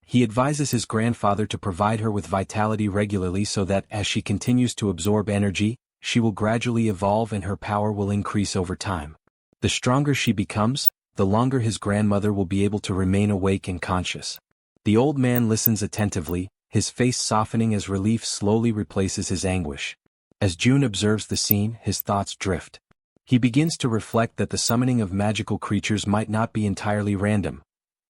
He advises his grandfather to provide her with vitality regularly so that as she continues to absorb energy, she will gradually evolve and her power will increase over time. The stronger she becomes, the longer his grandmother will be able to remain awake and conscious. The old man listens attentively, his face softening as relief slowly replaces his anguish. As June observes the scene, his thoughts drift. He begins to reflect that the summoning of magical creatures might not be entirely random.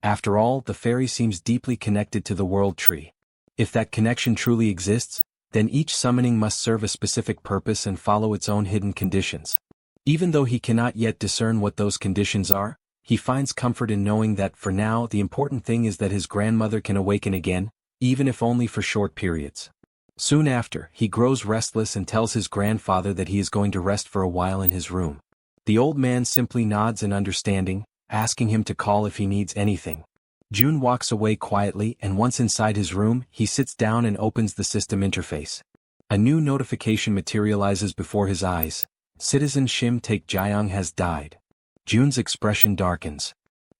After all, the fairy seems deeply connected to the world tree. If that connection truly exists, then each summoning must serve a specific purpose and follow its own hidden conditions. Even though he cannot yet discern what those conditions are, he finds comfort in knowing that for now the important thing is that his grandmother can awaken again, even if only for short periods. Soon after, he grows restless and tells his grandfather that he is going to rest for a while in his room. The old man simply nods in understanding, asking him to call if he needs anything. June walks away quietly and once inside his room, he sits down and opens the system interface. A new notification materializes before his eyes. Citizen Shim Take Jaehyeon has died. June's expression darkens.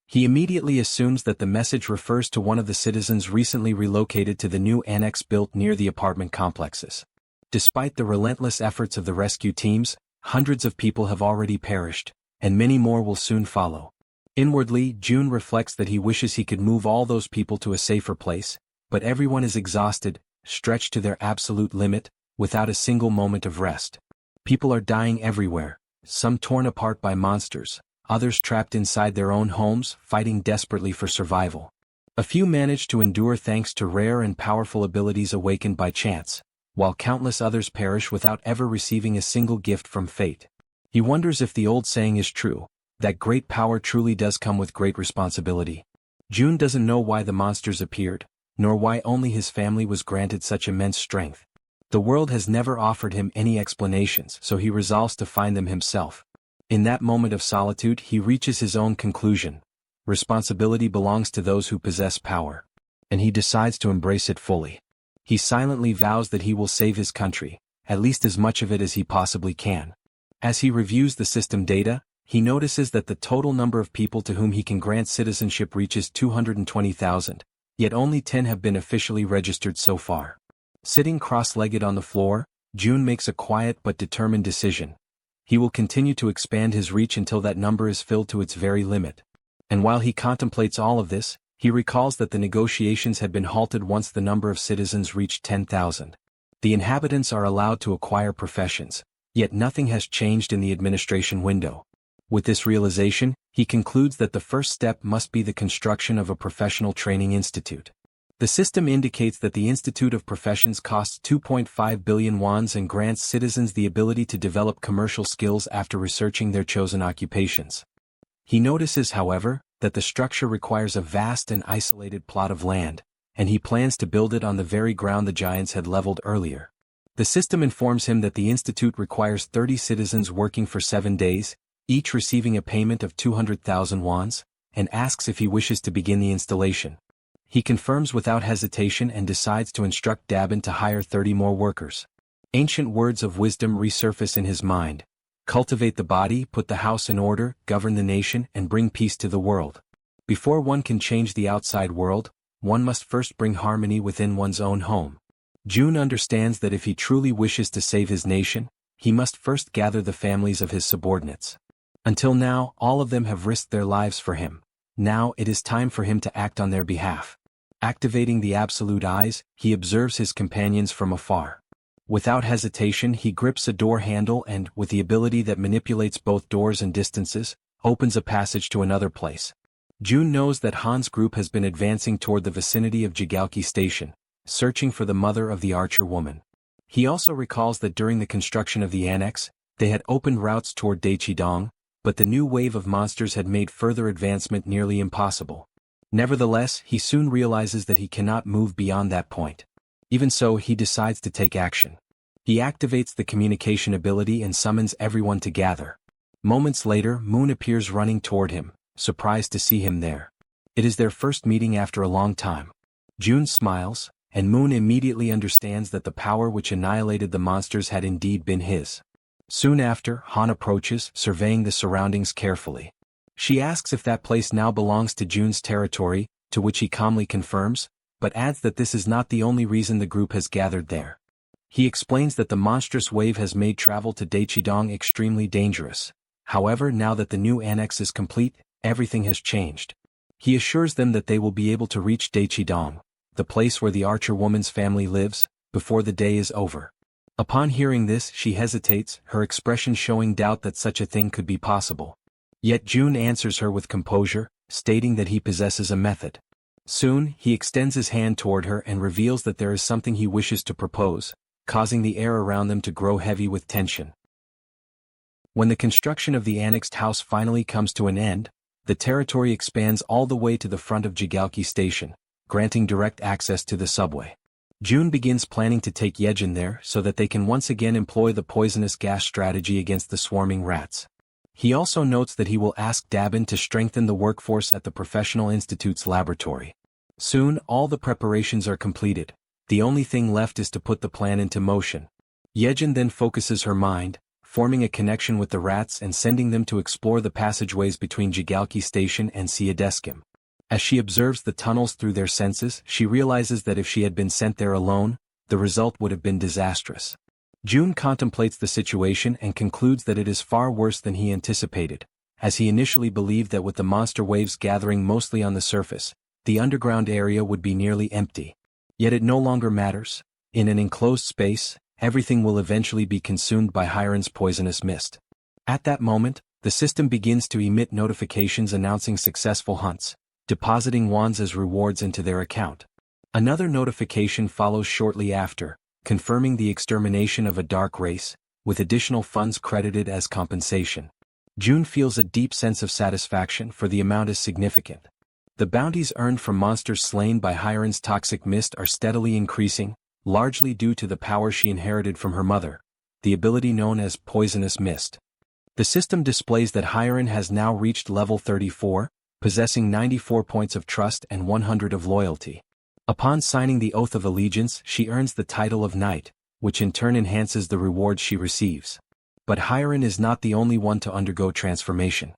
He immediately assumes that the message refers to one of the citizens recently relocated to the new annex built near the apartment complexes. Despite the relentless efforts of the rescue teams, hundreds of people have already perished, and many more will soon follow. Inwardly, June reflects that he wishes he could move all those people to a safer place, but everyone is exhausted, stretched to their absolute limit, without a single moment of rest. People are dying everywhere, some torn apart by monsters, others trapped inside their own homes, fighting desperately for survival. A few manage to endure thanks to rare and powerful abilities awakened by chance, while countless others perish without ever receiving a single gift from fate. He wonders if the old saying is true, that great power truly does come with great responsibility. June doesn't know why the monsters appeared, nor why only his family was granted such immense strength. The world has never offered him any explanations, so he resolves to find them himself. In that moment of solitude, he reaches his own conclusion. Responsibility belongs to those who possess power. And he decides to embrace it fully. He silently vows that he will save his country, at least as much of it as he possibly can. As he reviews the system data, he notices that the total number of people to whom he can grant citizenship reaches 220,000, yet only 10 have been officially registered so far. Sitting cross-legged on the floor, June makes a quiet but determined decision. He will continue to expand his reach until that number is filled to its very limit. And while he contemplates all of this, he recalls that the negotiations had been halted once the number of citizens reached 10,000. The inhabitants are allowed to acquire professions, yet nothing has changed in the administration window. With this realization, he concludes that the first step must be the construction of a professional training institute. The system indicates that the Institute of Professions costs 2.5 billion wons and grants citizens the ability to develop commercial skills after researching their chosen occupations. He notices, however, that the structure requires a vast and isolated plot of land, and he plans to build it on the very ground the giants had leveled earlier. The system informs him that the institute requires 30 citizens working for 7 days, each receiving a payment of 200,000 wons, and asks if he wishes to begin the installation. He confirms without hesitation and decides to instruct Dabin to hire 30 more workers. Ancient words of wisdom resurface in his mind. Cultivate the body, put the house in order, govern the nation, and bring peace to the world. Before one can change the outside world, one must first bring harmony within one's own home. Jun understands that if he truly wishes to save his nation, he must first gather the families of his subordinates. Until now, all of them have risked their lives for him. Now it is time for him to act on their behalf. Activating the absolute eyes, he observes his companions from afar. Without hesitation, he grips a door handle and, with the ability that manipulates both doors and distances, opens a passage to another place. Jun knows that Han's group has been advancing toward the vicinity of Jaehyeon Station, searching for the mother of the archer woman. He also recalls that during the construction of the annex, they had opened routes toward Daechidong, but the new wave of monsters had made further advancement nearly impossible. Nevertheless, he soon realizes that he cannot move beyond that point. Even so, he decides to take action. He activates the communication ability and summons everyone to gather. Moments later, Moon appears running toward him, surprised to see him there. It is their first meeting after a long time. Jun smiles, and Moon immediately understands that the power which annihilated the monsters had indeed been his. Soon after, Han approaches, surveying the surroundings carefully. She asks if that place now belongs to Jun's territory, to which he calmly confirms, but adds that this is not the only reason the group has gathered there. He explains that the monstrous wave has made travel to Daechidong extremely dangerous. However, now that the new annex is complete, everything has changed. He assures them that they will be able to reach Daechidong, the place where the archer woman's family lives, before the day is over. Upon hearing this, she hesitates, her expression showing doubt that such a thing could be possible. Yet Jun answers her with composure, stating that he possesses a method. Soon, he extends his hand toward her and reveals that there is something he wishes to propose, causing the air around them to grow heavy with tension. When the construction of the annexed house finally comes to an end, the territory expands all the way to the front of Jaehyeon Station, granting direct access to the subway. Jun begins planning to take Jaehyeon there so that they can once again employ the poisonous gas strategy against the swarming rats. He also notes that he will ask Dabin to strengthen the workforce at the Professional Institute's laboratory. Soon, all the preparations are completed. The only thing left is to put the plan into motion. Jaehyeon then focuses her mind, forming a connection with the rats and sending them to explore the passageways between Jaehyeon Station and Siadeskim. As she observes the tunnels through their senses, she realizes that if she had been sent there alone, the result would have been disastrous. Jun contemplates the situation and concludes that it is far worse than he anticipated, as he initially believed that with the monster waves gathering mostly on the surface, the underground area would be nearly empty. Yet it no longer matters. In an enclosed space, everything will eventually be consumed by Hiren's poisonous mist. At that moment, the system begins to emit notifications announcing successful hunts, depositing wands as rewards into their account. Another notification follows shortly after, confirming the extermination of a dark race, with additional funds credited as compensation. Jun feels a deep sense of satisfaction, for the amount is significant. The bounties earned from monsters slain by Hiren's toxic mist are steadily increasing, largely due to the power she inherited from her mother, the ability known as poisonous mist. The system displays that Hiren has now reached level 34, possessing 94 points of trust and 100 of loyalty. Upon signing the Oath of Allegiance, she earns the title of Knight, which in turn enhances the rewards she receives. But Hiren is not the only one to undergo transformation.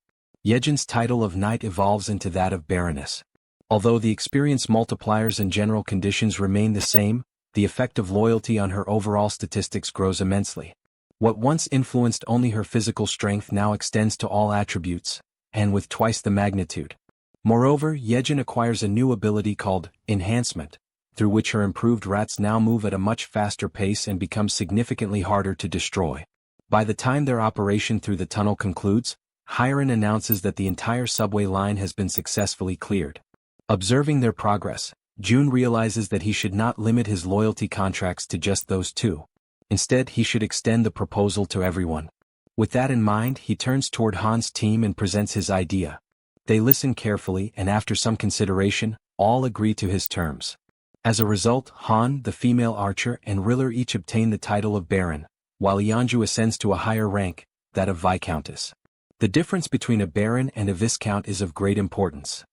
Jaehyeon's title of Knight evolves into that of Baroness. Although the experience multipliers and general conditions remain the same, the effect of loyalty on her overall statistics grows immensely. What once influenced only her physical strength now extends to all attributes, and with twice the magnitude. Moreover, Jaehyeon acquires a new ability called Enhancement, through which her improved rats now move at a much faster pace and become significantly harder to destroy. By the time their operation through the tunnel concludes, Hiren announces that the entire subway line has been successfully cleared. Observing their progress, Jun realizes that he should not limit his loyalty contracts to just those two. Instead, he should extend the proposal to everyone. With that in mind, he turns toward Han's team and presents his idea. They listen carefully and after some consideration, all agree to his terms. As a result, Han, the female archer, and Riller each obtain the title of Baron, while Yeonju ascends to a higher rank, that of Viscountess. The difference between a Baron and a Viscount is of great importance.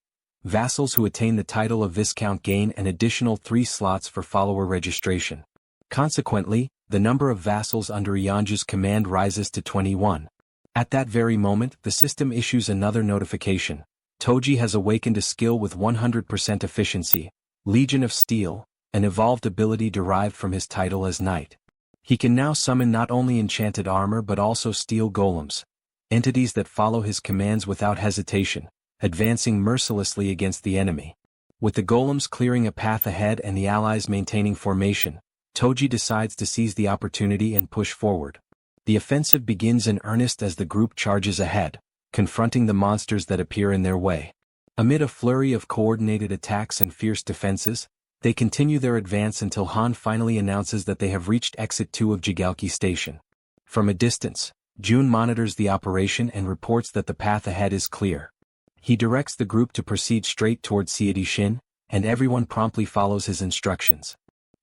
Vassals who attain the title of Viscount gain an additional 3 slots for follower registration. Consequently, the number of vassals under Yeonju's command rises to 21. At that very moment, the system issues another notification. Toji has awakened a skill with 100% efficiency, Legion of Steel, an evolved ability derived from his title as knight. He can now summon not only enchanted armor but also steel golems, entities that follow his commands without hesitation, advancing mercilessly against the enemy. With the golems clearing a path ahead and the allies maintaining formation, Toji decides to seize the opportunity and push forward. The offensive begins in earnest as the group charges ahead, confronting the monsters that appear in their way. Amid a flurry of coordinated attacks and fierce defenses, they continue their advance until Han finally announces that they have reached Exit 2 of Jigalki Station. From a distance, Jun monitors the operation and reports that the path ahead is clear. He directs the group to proceed straight toward Seedishin, and everyone promptly follows his instructions.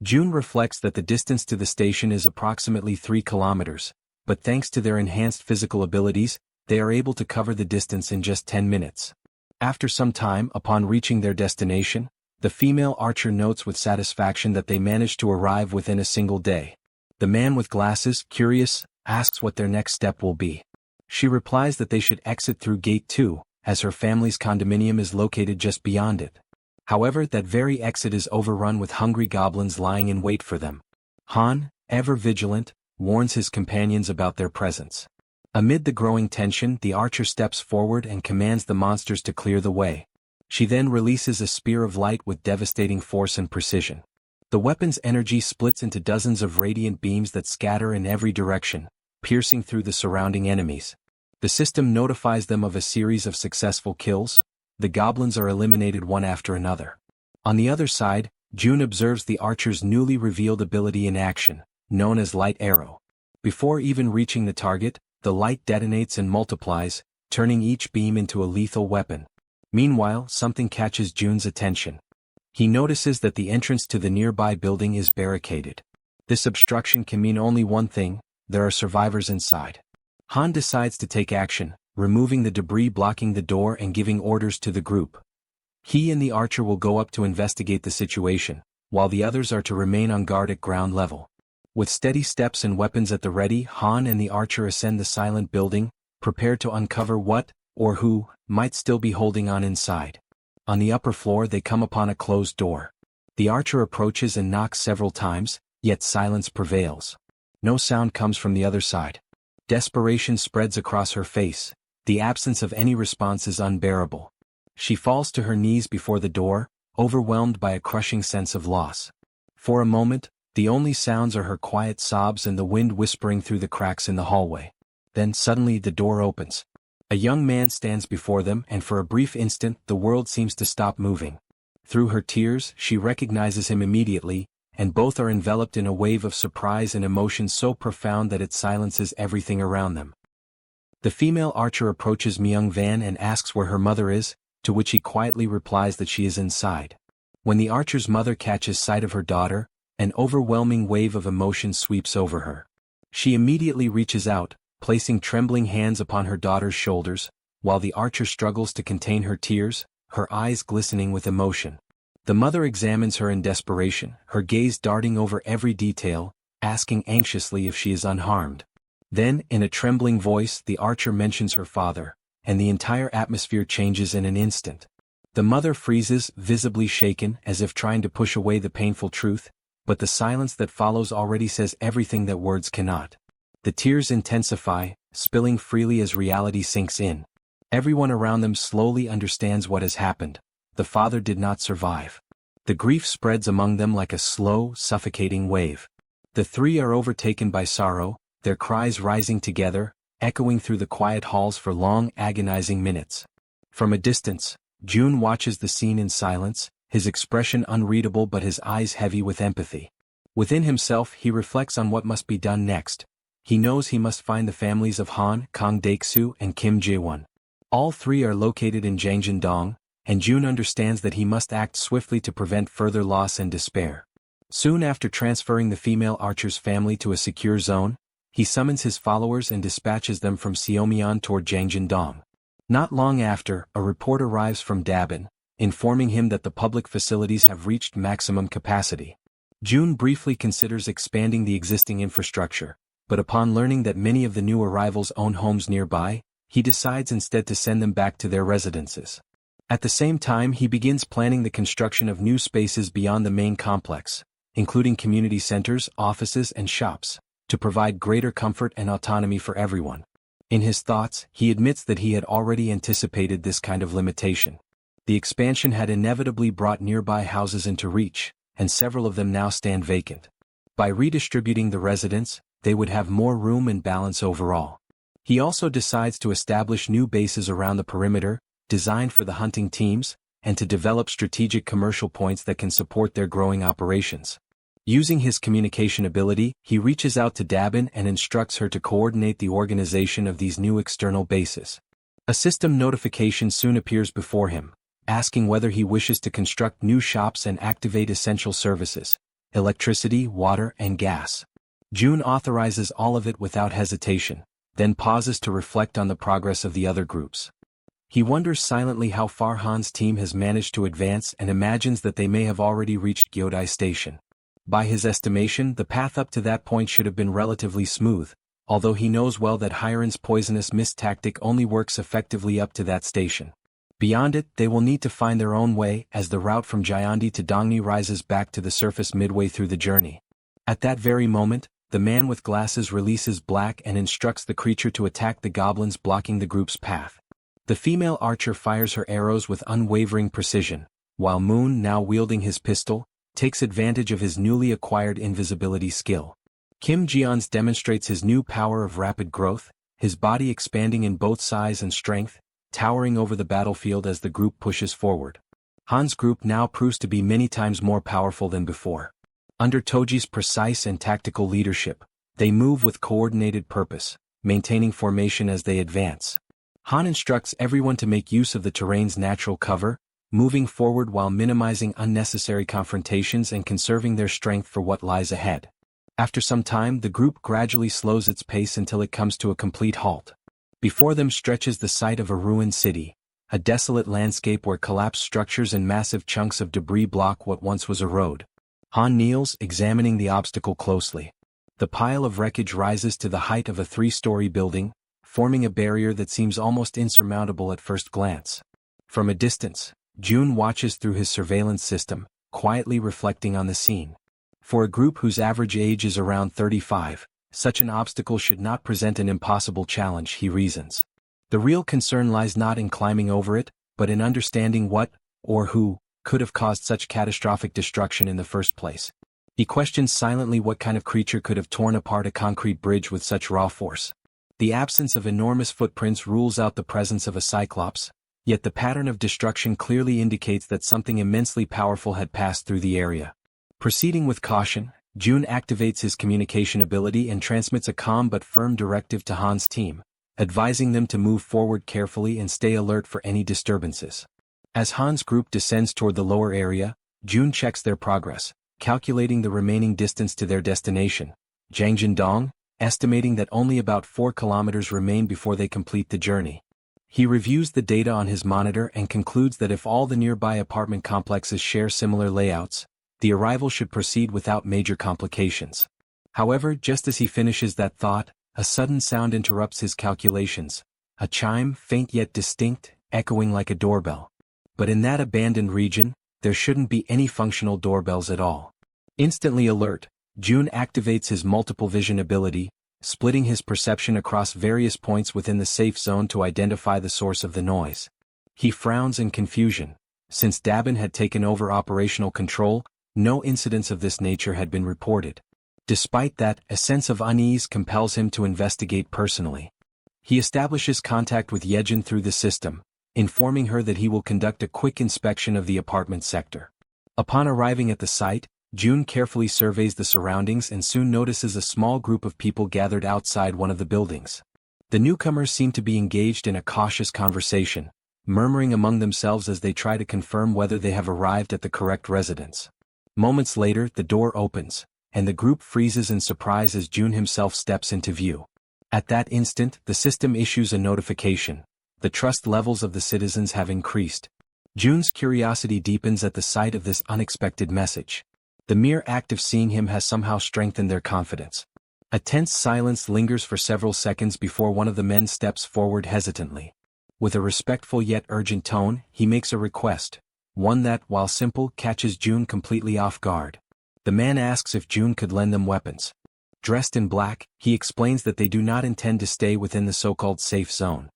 Jun reflects that the distance to the station is approximately 3 kilometers, but thanks to their enhanced physical abilities, they are able to cover the distance in just 10 minutes. After some time, upon reaching their destination, the female archer notes with satisfaction that they managed to arrive within a single day. The man with glasses, curious, asks what their next step will be. She replies that they should exit through Gate 2, as her family's condominium is located just beyond it. However, that very exit is overrun with hungry goblins lying in wait for them. Han, ever vigilant, warns his companions about their presence. Amid the growing tension, the archer steps forward and commands the monsters to clear the way. She then releases a spear of light with devastating force and precision. The weapon's energy splits into dozens of radiant beams that scatter in every direction, piercing through the surrounding enemies. The system notifies them of a series of successful kills. The goblins are eliminated one after another. On the other side, Jun observes the archer's newly revealed ability in action, known as Light Arrow. Before even reaching the target, the light detonates and multiplies, turning each beam into a lethal weapon. Meanwhile, something catches Jun's attention. He notices that the entrance to the nearby building is barricaded. This obstruction can mean only one thing: there are survivors inside. Han decides to take action, removing the debris blocking the door and giving orders to the group. He and the archer will go up to investigate the situation, while the others are to remain on guard at ground level. With steady steps and weapons at the ready, Han and the archer ascend the silent building, prepared to uncover what, or who, might still be holding on inside. On the upper floor they come upon a closed door. The archer approaches and knocks several times, yet silence prevails. No sound comes from the other side. Desperation spreads across her face. The absence of any response is unbearable. She falls to her knees before the door, overwhelmed by a crushing sense of loss. For a moment, the only sounds are her quiet sobs and the wind whispering through the cracks in the hallway. Then suddenly the door opens. A young man stands before them, and for a brief instant the world seems to stop moving. Through her tears, she recognizes him immediately, and both are enveloped in a wave of surprise and emotion so profound that it silences everything around them. The female archer approaches Myung Van and asks where her mother is, to which he quietly replies that she is inside. When the archer's mother catches sight of her daughter, an overwhelming wave of emotion sweeps over her. She immediately reaches out, placing trembling hands upon her daughter's shoulders, while the archer struggles to contain her tears, her eyes glistening with emotion. The mother examines her in desperation, her gaze darting over every detail, asking anxiously if she is unharmed. Then, in a trembling voice, the archer mentions her father, and the entire atmosphere changes in an instant. The mother freezes, visibly shaken, as if trying to push away the painful truth, but the silence that follows already says everything that words cannot. The tears intensify, spilling freely as reality sinks in. Everyone around them slowly understands what has happened. The father did not survive. The grief spreads among them like a slow, suffocating wave. The three are overtaken by sorrow, their cries rising together, echoing through the quiet halls for long, agonizing minutes. From a distance, Jun watches the scene in silence, his expression unreadable but his eyes heavy with empathy. Within himself he reflects on what must be done next. He knows he must find the families of Han, Kang Daeksu, and Kim Jaehyeon. All three are located in Jangjin-dong, and Jun understands that he must act swiftly to prevent further loss and despair. Soon after transferring the female archer's family to a secure zone, he summons his followers and dispatches them from Seomyeon toward Jangjin-dong. Not long after, a report arrives from Dabin, informing him that the public facilities have reached maximum capacity. Jun briefly considers expanding the existing infrastructure, but upon learning that many of the new arrivals own homes nearby, he decides instead to send them back to their residences. At the same time, he begins planning the construction of new spaces beyond the main complex, including community centers, offices, and shops, to provide greater comfort and autonomy for everyone. In his thoughts, he admits that he had already anticipated this kind of limitation. The expansion had inevitably brought nearby houses into reach, and several of them now stand vacant. By redistributing the residents, they would have more room and balance overall. He also decides to establish new bases around the perimeter, designed for the hunting teams, and to develop strategic commercial points that can support their growing operations. Using his communication ability, he reaches out to Dabin and instructs her to coordinate the organization of these new external bases. A system notification soon appears before him, asking whether he wishes to construct new shops and activate essential services, electricity, water, and gas. June authorizes all of it without hesitation, then pauses to reflect on the progress of the other groups. He wonders silently how far Han's team has managed to advance and imagines that they may have already reached Gyodai Station. By his estimation, the path up to that point should have been relatively smooth, although he knows well that Hiren's poisonous mist tactic only works effectively up to that station. Beyond it, they will need to find their own way as the route from Jaehyeon to Dongni rises back to the surface midway through the journey. At that very moment, the man with glasses releases Black and instructs the creature to attack the goblins blocking the group's path. The female archer fires her arrows with unwavering precision, while Moon, now wielding his pistol, takes advantage of his newly acquired invisibility skill. Kim Jeons demonstrates his new power of rapid growth, his body expanding in both size and strength, towering over the battlefield as the group pushes forward. Han's group now proves to be many times more powerful than before. Under Toji's precise and tactical leadership, they move with coordinated purpose, maintaining formation as they advance. Han instructs everyone to make use of the terrain's natural cover, moving forward while minimizing unnecessary confrontations and conserving their strength for what lies ahead. After some time, the group gradually slows its pace until it comes to a complete halt. Before them stretches the site of a ruined city, a desolate landscape where collapsed structures and massive chunks of debris block what once was a road. Han kneels, examining the obstacle closely. The pile of wreckage rises to the height of a 3-story building, forming a barrier that seems almost insurmountable at first glance. From a distance, June watches through his surveillance system, quietly reflecting on the scene. For a group whose average age is around 35, such an obstacle should not present an impossible challenge, he reasons. The real concern lies not in climbing over it, but in understanding what, or who, could have caused such catastrophic destruction in the first place. He questions silently what kind of creature could have torn apart a concrete bridge with such raw force. The absence of enormous footprints rules out the presence of a cyclops, yet the pattern of destruction clearly indicates that something immensely powerful had passed through the area. Proceeding with caution, June activates his communication ability and transmits a calm but firm directive to Han's team, advising them to move forward carefully and stay alert for any disturbances. As Han's group descends toward the lower area, June checks their progress, calculating the remaining distance to their destination, Jangjindong, estimating that only about 4 kilometers remain before they complete the journey. He reviews the data on his monitor and concludes that if all the nearby apartment complexes share similar layouts, the arrival should proceed without major complications. However, just as he finishes that thought, a sudden sound interrupts his calculations, a chime, faint yet distinct, echoing like a doorbell. But in that abandoned region, there shouldn't be any functional doorbells at all. Instantly alert, June activates his multiple vision ability, splitting his perception across various points within the safe zone to identify the source of the noise. He frowns in confusion. Since Dabin had taken over operational control, no incidents of this nature had been reported. Despite that, a sense of unease compels him to investigate personally. He establishes contact with Yejin through the system, informing her that he will conduct a quick inspection of the apartment sector. Upon arriving at the site, June carefully surveys the surroundings and soon notices a small group of people gathered outside one of the buildings. The newcomers seem to be engaged in a cautious conversation, murmuring among themselves as they try to confirm whether they have arrived at the correct residence. Moments later, the door opens, and the group freezes in surprise as June himself steps into view. At that instant, the system issues a notification. The trust levels of the citizens have increased. June's curiosity deepens at the sight of this unexpected message. The mere act of seeing him has somehow strengthened their confidence. A tense silence lingers for several seconds before one of the men steps forward hesitantly. With a respectful yet urgent tone, he makes a request, one that, while simple, catches June completely off guard. The man asks if June could lend them weapons. Dressed in black, he explains that they do not intend to stay within the so-called safe zone.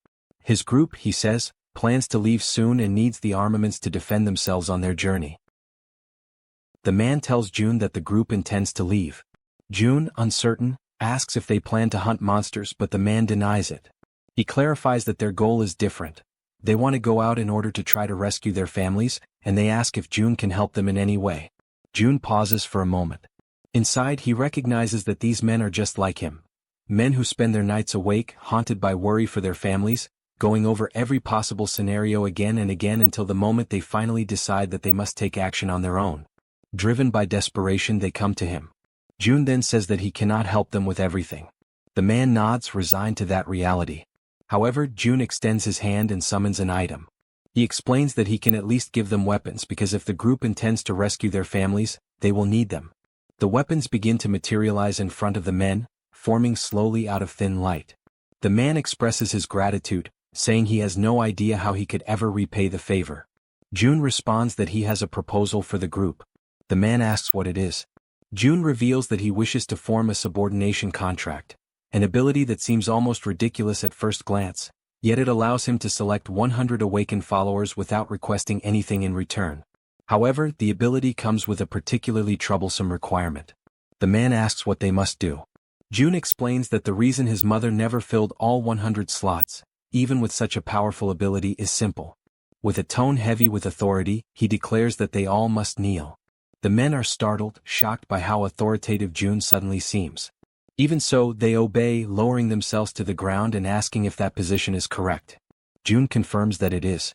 His group, he says, plans to leave soon and needs the armaments to defend themselves on their journey. The man tells June that the group intends to leave. June, uncertain, asks if they plan to hunt monsters, but the man denies it. He clarifies that their goal is different. They want to go out in order to try to rescue their families, and they ask if June can help them in any way. June pauses for a moment. Inside, he recognizes that these men are just like him. Men who spend their nights awake, haunted by worry for their families, going over every possible scenario again and again until the moment they finally decide that they must take action on their own. Driven by desperation, they come to him. June then says that he cannot help them with everything. The man nods, resigned to that reality. However, June extends his hand and summons an item. He explains that he can at least give them weapons because if the group intends to rescue their families, they will need them. The weapons begin to materialize in front of the men, forming slowly out of thin light. The man expresses his gratitude, saying he has no idea how he could ever repay the favor. June responds that he has a proposal for the group. The man asks what it is. June reveals that he wishes to form a subordination contract, an ability that seems almost ridiculous at first glance, yet it allows him to select 100 awakened followers without requesting anything in return. However, the ability comes with a particularly troublesome requirement. The man asks what they must do. June explains that the reason his mother never filled all 100 slots, even with such a powerful ability, is simple. With a tone heavy with authority, he declares that they all must kneel. The men are startled, shocked by how authoritative June suddenly seems. Even so, they obey, lowering themselves to the ground and asking if that position is correct. June confirms that it is.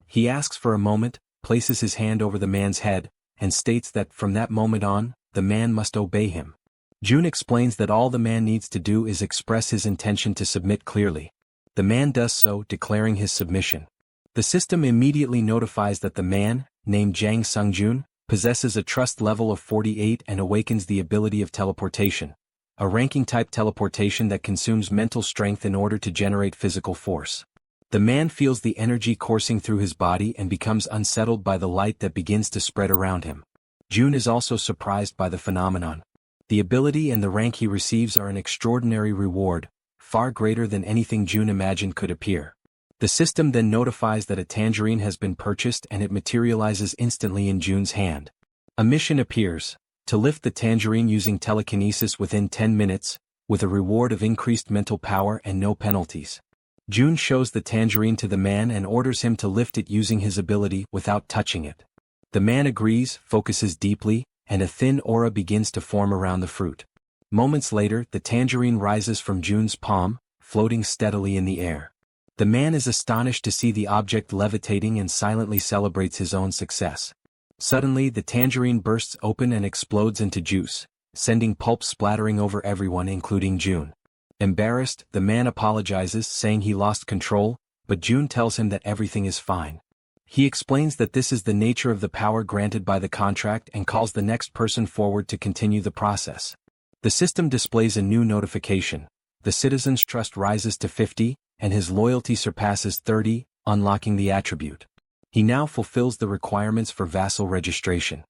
He asks for a moment, places his hand over the man's head, and states that from that moment on, the man must obey him. June explains that all the man needs to do is express his intention to submit clearly. The man does so, declaring his submission. The system immediately notifies that the man, named Jang Sungjun, possesses a trust level of 48 and awakens the ability of teleportation, a ranking-type teleportation that consumes mental strength in order to generate physical force. The man feels the energy coursing through his body and becomes unsettled by the light that begins to spread around him. June is also surprised by the phenomenon. The ability and the rank he receives are an extraordinary reward, far greater than anything June imagined could appear. The system then notifies that a tangerine has been purchased and it materializes instantly in June's hand. A mission appears, to lift the tangerine using telekinesis within 10 minutes, with a reward of increased mental power and no penalties. June shows the tangerine to the man and orders him to lift it using his ability without touching it. The man agrees, focuses deeply, and a thin aura begins to form around the fruit. Moments later, the tangerine rises from June's palm, floating steadily in the air. The man is astonished to see the object levitating and silently celebrates his own success. Suddenly, the tangerine bursts open and explodes into juice, sending pulp splattering over everyone including June. Embarrassed, the man apologizes, saying he lost control, but June tells him that everything is fine. He explains that this is the nature of the power granted by the contract and calls the next person forward to continue the process. The system displays a new notification. The citizen's trust rises to 50, and his loyalty surpasses 30, unlocking the attribute. He now fulfills the requirements for vassal registration.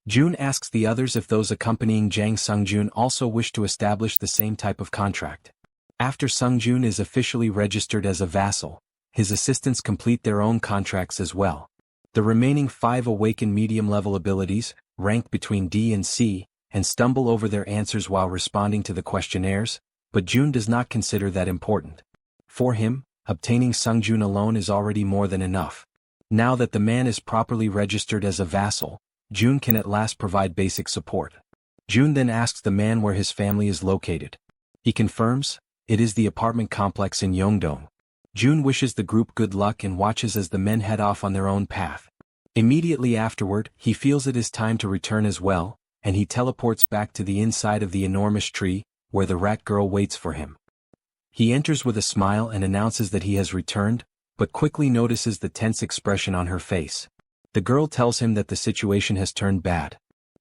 June asks the others if those accompanying Jang Sungjun also wish to establish the same type of contract. After Sungjun is officially registered as a vassal, his assistants complete their own contracts as well. The remaining 5 awaken medium-level abilities, rank between D and C, and stumble over their answers while responding to the questionnaires, but June does not consider that important. For him, obtaining Sungjun alone is already more than enough. Now that the man is properly registered as a vassal, June can at last provide basic support. June then asks the man where his family is located. He confirms, it is the apartment complex in Yeongdong. June wishes the group good luck and watches as the men head off on their own path. Immediately afterward, he feels it is time to return as well, and he teleports back to the inside of the enormous tree, where the rat girl waits for him. He enters with a smile and announces that he has returned, but quickly notices the tense expression on her face. The girl tells him that the situation has turned bad.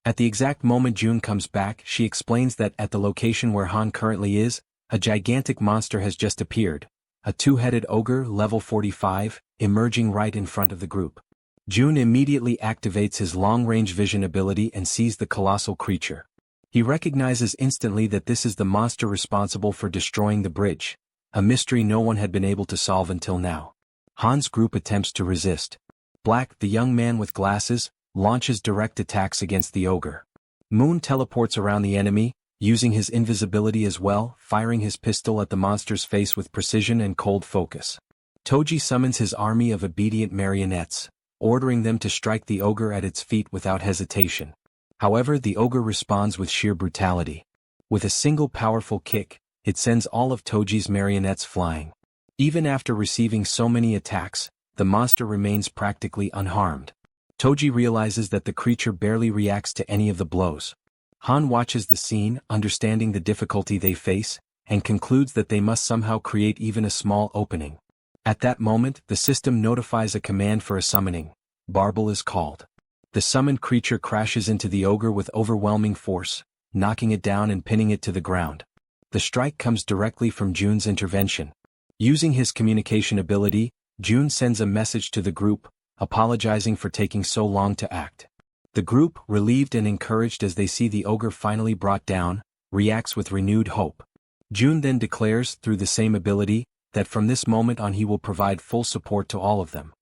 At the exact moment June comes back, she explains that at the location where Han currently is, a gigantic monster has just appeared, a two-headed ogre level 45, emerging right in front of the group. June immediately activates his long-range vision ability and sees the colossal creature. He recognizes instantly that this is the monster responsible for destroying the bridge, a mystery no one had been able to solve until now. Han's group attempts to resist. Black, the young man with glasses, launches direct attacks against the ogre. Moon teleports around the enemy, using his invisibility as well, firing his pistol at the monster's face with precision and cold focus. Toji summons his army of obedient marionettes, ordering them to strike the ogre at its feet without hesitation. However, the ogre responds with sheer brutality. With a single powerful kick, it sends all of Toji's marionettes flying. Even after receiving so many attacks, the monster remains practically unharmed. Toji realizes that the creature barely reacts to any of the blows. Han watches the scene, understanding the difficulty they face, and concludes that they must somehow create even a small opening. At that moment, the system notifies a command for a summoning. Barbel is called. The summoned creature crashes into the ogre with overwhelming force, knocking it down and pinning it to the ground. The strike comes directly from June's intervention. Using his communication ability, June sends a message to the group, apologizing for taking so long to act. The group, relieved and encouraged as they see the ogre finally brought down, reacts with renewed hope. June then declares, through the same ability, that from this moment on he will provide full support to all of them.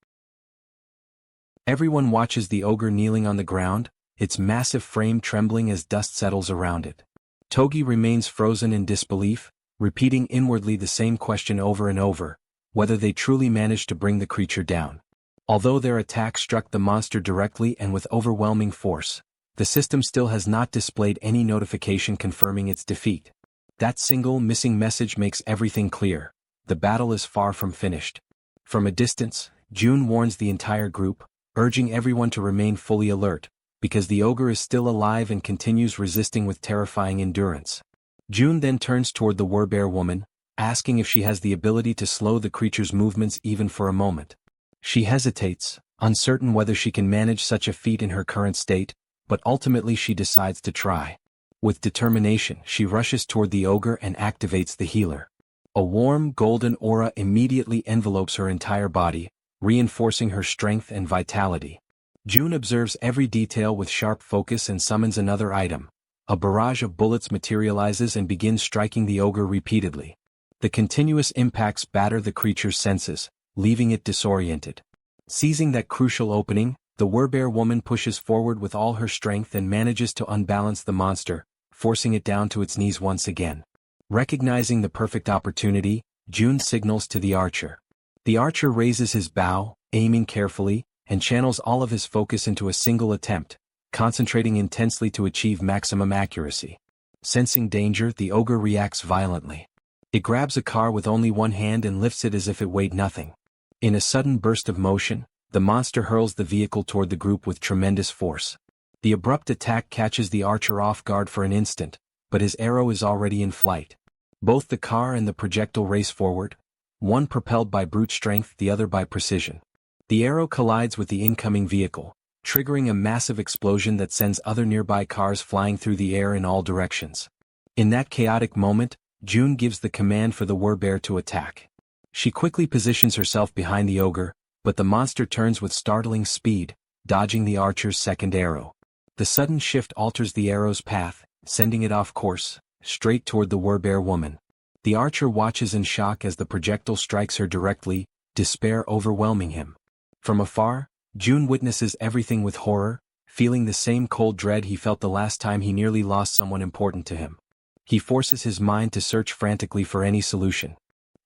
Everyone watches the ogre kneeling on the ground, its massive frame trembling as dust settles around it. Togi remains frozen in disbelief, repeating inwardly the same question over and over, whether they truly managed to bring the creature down. Although their attack struck the monster directly and with overwhelming force, the system still has not displayed any notification confirming its defeat. That single missing message makes everything clear. The battle is far from finished. From a distance, June warns the entire group, urging everyone to remain fully alert, because the ogre is still alive and continues resisting with terrifying endurance. June then turns toward the Werbear woman, asking if she has the ability to slow the creature's movements even for a moment. She hesitates, uncertain whether she can manage such a feat in her current state, but ultimately she decides to try. With determination, she rushes toward the ogre and activates the healer. A warm, golden aura immediately envelopes her entire body, reinforcing her strength and vitality. June observes every detail with sharp focus and summons another item. A barrage of bullets materializes and begins striking the ogre repeatedly. The continuous impacts batter the creature's senses, leaving it disoriented. Seizing that crucial opening, the Werbear woman pushes forward with all her strength and manages to unbalance the monster, forcing it down to its knees once again. Recognizing the perfect opportunity, June signals to the archer. The archer raises his bow, aiming carefully, and channels all of his focus into a single attempt, concentrating intensely to achieve maximum accuracy. Sensing danger, the ogre reacts violently. It grabs a car with only one hand and lifts it as if it weighed nothing. In a sudden burst of motion, the monster hurls the vehicle toward the group with tremendous force. The abrupt attack catches the archer off guard for an instant, but his arrow is already in flight. Both the car and the projectile race forward, one propelled by brute strength, the other by precision. The arrow collides with the incoming vehicle, triggering a massive explosion that sends other nearby cars flying through the air in all directions. In that chaotic moment, June gives the command for the Werbear to attack. She quickly positions herself behind the ogre, but the monster turns with startling speed, dodging the archer's second arrow. The sudden shift alters the arrow's path, sending it off course, straight toward the Werbear woman. The archer watches in shock as the projectile strikes her directly, despair overwhelming him. From afar, June witnesses everything with horror, feeling the same cold dread he felt the last time he nearly lost someone important to him. He forces his mind to search frantically for any solution.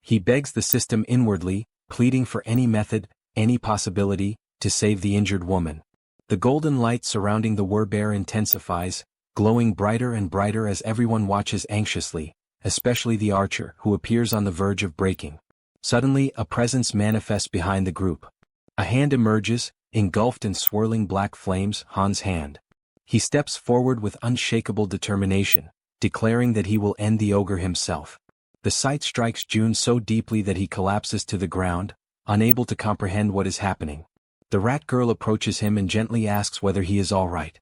He begs the system inwardly, pleading for any method, any possibility, to save the injured woman. The golden light surrounding the Werbear intensifies, glowing brighter and brighter as everyone watches anxiously, especially the archer, who appears on the verge of breaking. Suddenly, a presence manifests behind the group. A hand emerges, engulfed in swirling black flames, Han's hand. He steps forward with unshakable determination, declaring that he will end the ogre himself. The sight strikes June so deeply that he collapses to the ground, unable to comprehend what is happening. The rat girl approaches him and gently asks whether he is all right.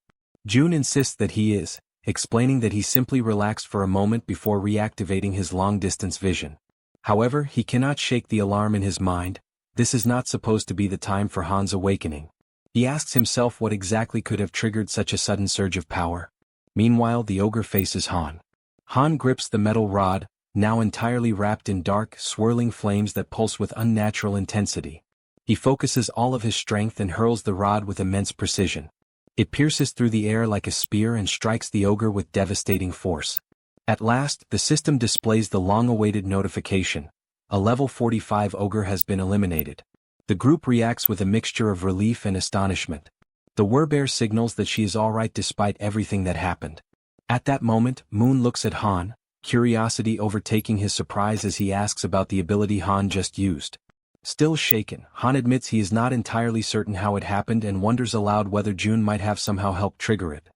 June insists that he is, explaining that he simply relaxed for a moment before reactivating his long-distance vision. However, he cannot shake the alarm in his mind. This is not supposed to be the time for Han's awakening. He asks himself what exactly could have triggered such a sudden surge of power. Meanwhile, the ogre faces Han. Han grips the metal rod, now entirely wrapped in dark, swirling flames that pulse with unnatural intensity. He focuses all of his strength and hurls the rod with immense precision. It pierces through the air like a spear and strikes the ogre with devastating force. At last, the system displays the long-awaited notification. A level 45 ogre has been eliminated. The group reacts with a mixture of relief and astonishment. The werbear signals that she is alright despite everything that happened. At that moment, Moon looks at Han, curiosity overtaking his surprise as he asks about the ability Han just used. Still shaken, Han admits he is not entirely certain how it happened and wonders aloud whether June might have somehow helped trigger it.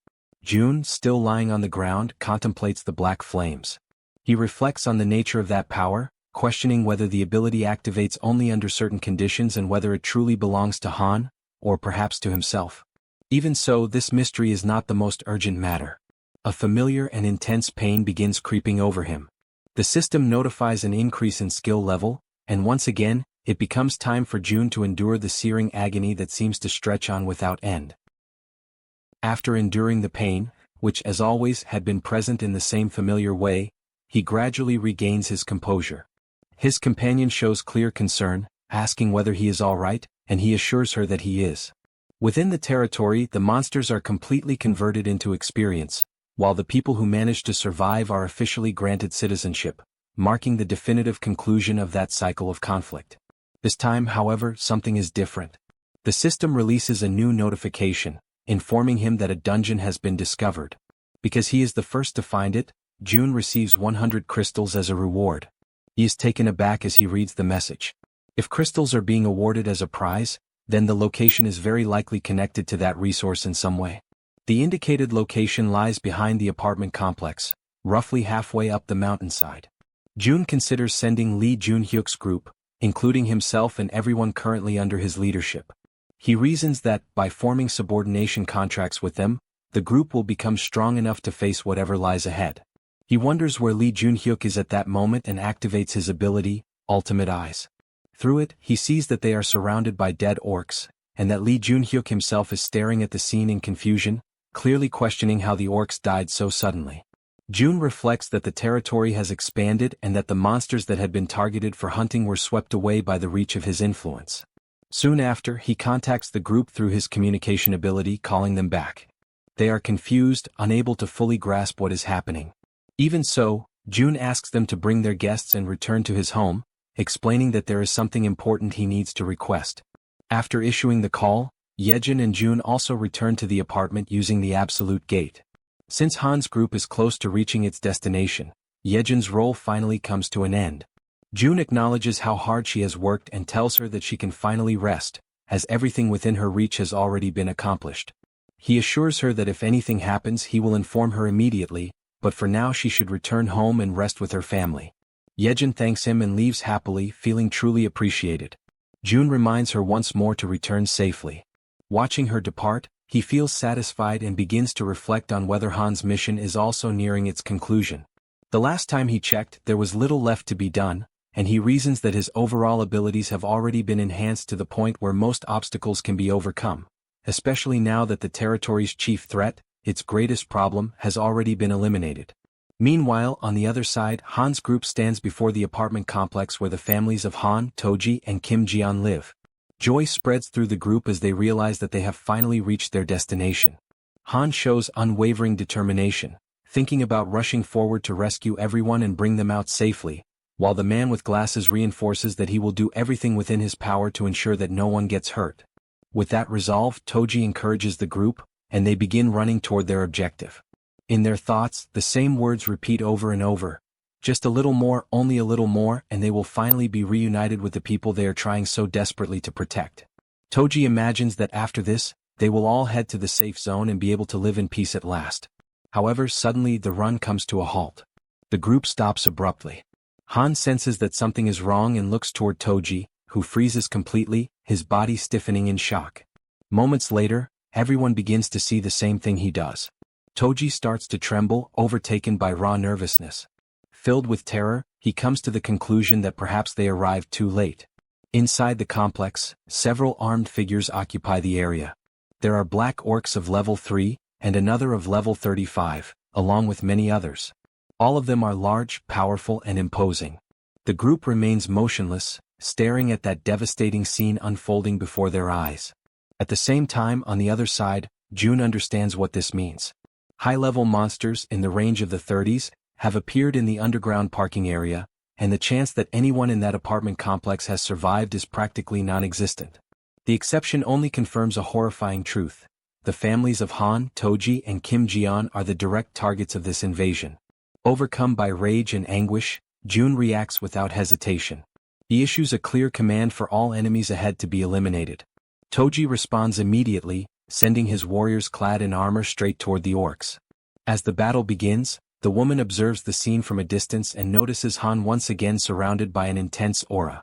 June, still lying on the ground, contemplates the black flames. He reflects on the nature of that power, questioning whether the ability activates only under certain conditions and whether it truly belongs to Han, or perhaps to himself. Even so, this mystery is not the most urgent matter. A familiar and intense pain begins creeping over him. The system notifies an increase in skill level, and once again, it becomes time for June to endure the searing agony that seems to stretch on without end. After enduring the pain, which as always had been present in the same familiar way, he gradually regains his composure. His companion shows clear concern, asking whether he is all right, and he assures her that he is. Within the territory, the monsters are completely converted into experience, while the people who manage to survive are officially granted citizenship, marking the definitive conclusion of that cycle of conflict. This time, however, something is different. The system releases a new notification, informing him that a dungeon has been discovered. Because he is the first to find it, June receives 100 crystals as a reward. He is taken aback as he reads the message. If crystals are being awarded as a prize, then the location is very likely connected to that resource in some way. The indicated location lies behind the apartment complex, roughly halfway up the mountainside. June considers sending Lee Junhyuk's group, including himself and everyone currently under his leadership. He reasons that, by forming subordination contracts with them, the group will become strong enough to face whatever lies ahead. He wonders where Lee Junhyuk is at that moment and activates his ability, Ultimate Eyes. Through it, he sees that they are surrounded by dead orcs, and that Lee Junhyuk himself is staring at the scene in confusion, clearly questioning how the orcs died so suddenly. June reflects that the territory has expanded and that the monsters that had been targeted for hunting were swept away by the reach of his influence. Soon after, he contacts the group through his communication ability, calling them back. They are confused, unable to fully grasp what is happening. Even so, June asks them to bring their guests and return to his home, explaining that there is something important he needs to request. After issuing the call, Jaehyeon and June also return to the apartment using the absolute gate. Since Han's group is close to reaching its destination, Jaehyeon's role finally comes to an end. June acknowledges how hard she has worked and tells her that she can finally rest, as everything within her reach has already been accomplished. He assures her that if anything happens he will inform her immediately, but for now she should return home and rest with her family. Jaehyeon thanks him and leaves happily, feeling truly appreciated. June reminds her once more to return safely. Watching her depart, he feels satisfied and begins to reflect on whether Han's mission is also nearing its conclusion. The last time he checked, there was little left to be done, and he reasons that his overall abilities have already been enhanced to the point where most obstacles can be overcome, especially now that the territory's chief threat, its greatest problem, has already been eliminated. Meanwhile, on the other side, Han's group stands before the apartment complex where the families of Han, Toji, and Kim Jian live. Joy spreads through the group as they realize that they have finally reached their destination. Han shows unwavering determination, thinking about rushing forward to rescue everyone and bring them out safely, while the man with glasses reinforces that he will do everything within his power to ensure that no one gets hurt. With that resolve, Toji encourages the group, and they begin running toward their objective. In their thoughts, the same words repeat over and over. Just a little more, only a little more, and they will finally be reunited with the people they are trying so desperately to protect. Toji imagines that after this, they will all head to the safe zone and be able to live in peace at last. However, suddenly the run comes to a halt. The group stops abruptly. Han senses that something is wrong and looks toward Toji, who freezes completely, his body stiffening in shock. Moments later, everyone begins to see the same thing he does. Toji starts to tremble, overtaken by raw nervousness. Filled with terror, he comes to the conclusion that perhaps they arrived too late. Inside the complex, several armed figures occupy the area. There are black orcs of level 3, and another of level 35, along with many others. All of them are large, powerful, and imposing. The group remains motionless, staring at that devastating scene unfolding before their eyes. At the same time, on the other side, June understands what this means. High-level monsters in the range of the 30s have appeared in the underground parking area, and the chance that anyone in that apartment complex has survived is practically non-existent. The exception only confirms a horrifying truth. The families of Han, Toji, and Kim Ji-yeon are the direct targets of this invasion. Overcome by rage and anguish, June reacts without hesitation. He issues a clear command for all enemies ahead to be eliminated. Toji responds immediately, sending his warriors clad in armor straight toward the orcs. As the battle begins, the woman observes the scene from a distance and notices Han once again surrounded by an intense aura.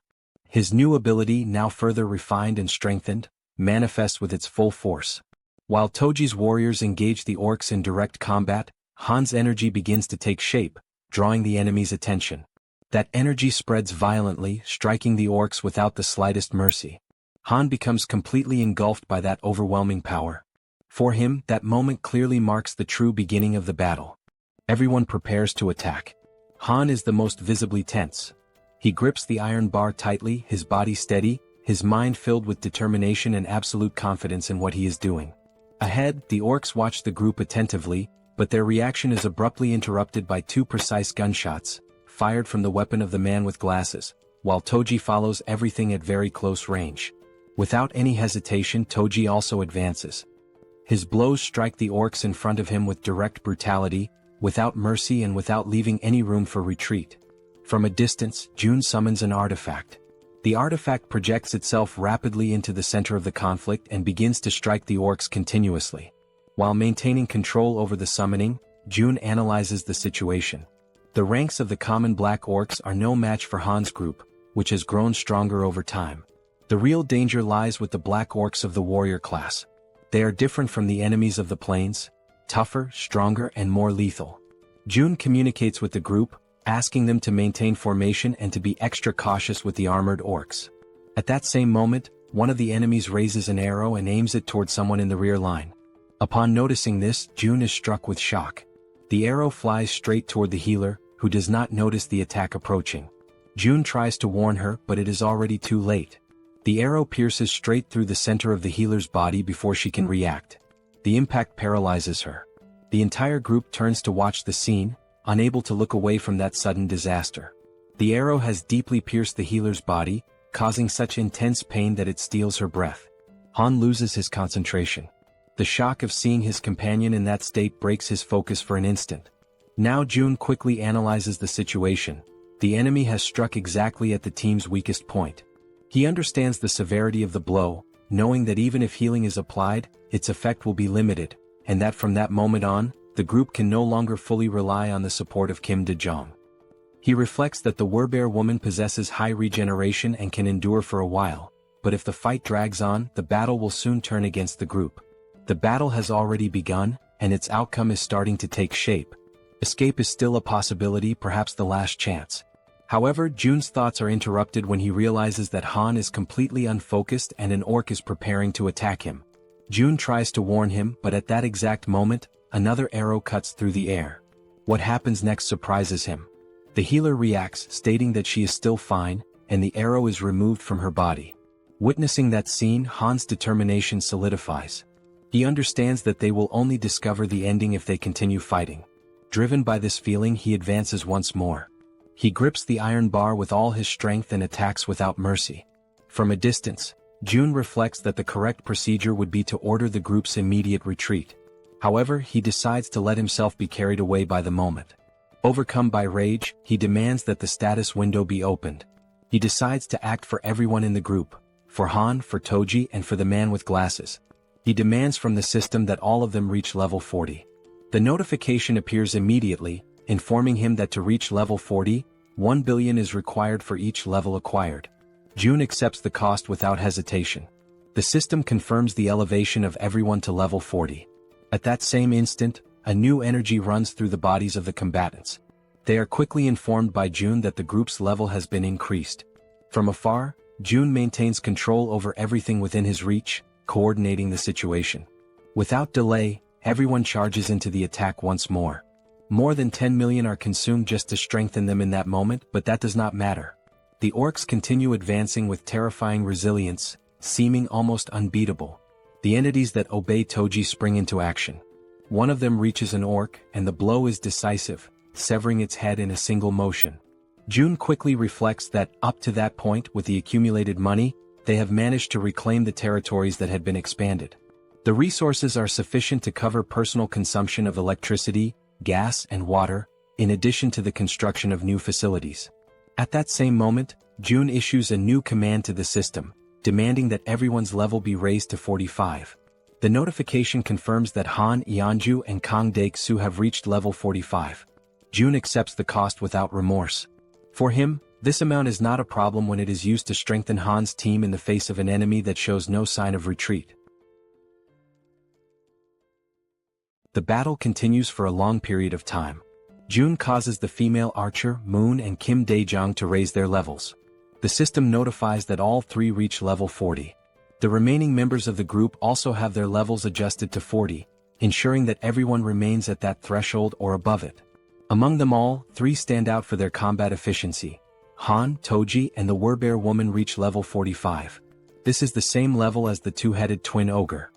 His new ability, now further refined and strengthened, manifests with its full force. While Toji's warriors engage the orcs in direct combat, Han's energy begins to take shape, drawing the enemy's attention. That energy spreads violently, striking the orcs without the slightest mercy. Han becomes completely engulfed by that overwhelming power. For him, that moment clearly marks the true beginning of the battle. Everyone prepares to attack. Han is the most visibly tense. He grips the iron bar tightly, his body steady, his mind filled with determination and absolute confidence in what he is doing. Ahead, the orcs watch the group attentively, but their reaction is abruptly interrupted by two precise gunshots, fired from the weapon of the man with glasses, while Toji follows everything at very close range. Without any hesitation, Toji also advances. His blows strike the orcs in front of him with direct brutality, without mercy and without leaving any room for retreat. From a distance, June summons an artifact. The artifact projects itself rapidly into the center of the conflict and begins to strike the orcs continuously. While maintaining control over the summoning, June analyzes the situation. The ranks of the common black orcs are no match for Han's group, which has grown stronger over time. The real danger lies with the black orcs of the warrior class. They are different from the enemies of the plains, tougher, stronger, and more lethal. June communicates with the group, asking them to maintain formation and to be extra cautious with the armored orcs. At that same moment, one of the enemies raises an arrow and aims it toward someone in the rear line. Upon noticing this, June is struck with shock. The arrow flies straight toward the healer, who does not notice the attack approaching. June tries to warn her, but it is already too late. The arrow pierces straight through the center of the healer's body before she can react. The impact paralyzes her. The entire group turns to watch the scene, unable to look away from that sudden disaster. The arrow has deeply pierced the healer's body, causing such intense pain that it steals her breath. Han loses his concentration. The shock of seeing his companion in that state breaks his focus for an instant. Now June quickly analyzes the situation. The enemy has struck exactly at the team's weakest point. He understands the severity of the blow, knowing that even if healing is applied, its effect will be limited, and that from that moment on, the group can no longer fully rely on the support of Kim De-jong. He reflects that the Werbear woman possesses high regeneration and can endure for a while, but if the fight drags on, the battle will soon turn against the group. The battle has already begun, and its outcome is starting to take shape. Escape is still a possibility, perhaps the last chance. However, June's thoughts are interrupted when he realizes that Han is completely unfocused and an orc is preparing to attack him. June tries to warn him, but at that exact moment, another arrow cuts through the air. What happens next surprises him. The healer reacts, stating that she is still fine, and the arrow is removed from her body. Witnessing that scene, Han's determination solidifies. He understands that they will only discover the ending if they continue fighting. Driven by this feeling, he advances once more. He grips the iron bar with all his strength and attacks without mercy. From a distance, June reflects that the correct procedure would be to order the group's immediate retreat. However, he decides to let himself be carried away by the moment. Overcome by rage, he demands that the status window be opened. He decides to act for everyone in the group, for Han, for Toji, and for the man with glasses. He demands from the system that all of them reach level 40. The notification appears immediately, informing him that to reach level 40, 1 billion is required for each level acquired. June accepts the cost without hesitation. The system confirms the elevation of everyone to level 40. At that same instant, a new energy runs through the bodies of the combatants. They are quickly informed by June that the group's level has been increased. From afar, June maintains control over everything within his reach, coordinating the situation. Without delay, everyone charges into the attack once more. More than 10 million are consumed just to strengthen them in that moment, but that does not matter. The orcs continue advancing with terrifying resilience, seeming almost unbeatable. The entities that obey Toji spring into action. One of them reaches an orc, and the blow is decisive, severing its head in a single motion. June quickly reflects that, up to that point, with the accumulated money, they have managed to reclaim the territories that had been expanded. The resources are sufficient to cover personal consumption of electricity, gas, and water, in addition to the construction of new facilities. At that same moment, June issues a new command to the system, demanding that everyone's level be raised to 45. The notification confirms that Han Yeonju and Kang Dae-soo have reached level 45. June accepts the cost without remorse. For him, this amount is not a problem when it is used to strengthen Han's team in the face of an enemy that shows no sign of retreat. The battle continues for a long period of time. June causes the female archer Moon and Kim Dae-jung to raise their levels. The system notifies that all three reach level 40. The remaining members of the group also have their levels adjusted to 40, ensuring that everyone remains at that threshold or above it. Among them all, three stand out for their combat efficiency. Han, Toji, and the Werbear woman reach level 45. This is the same level as the two-headed twin ogre.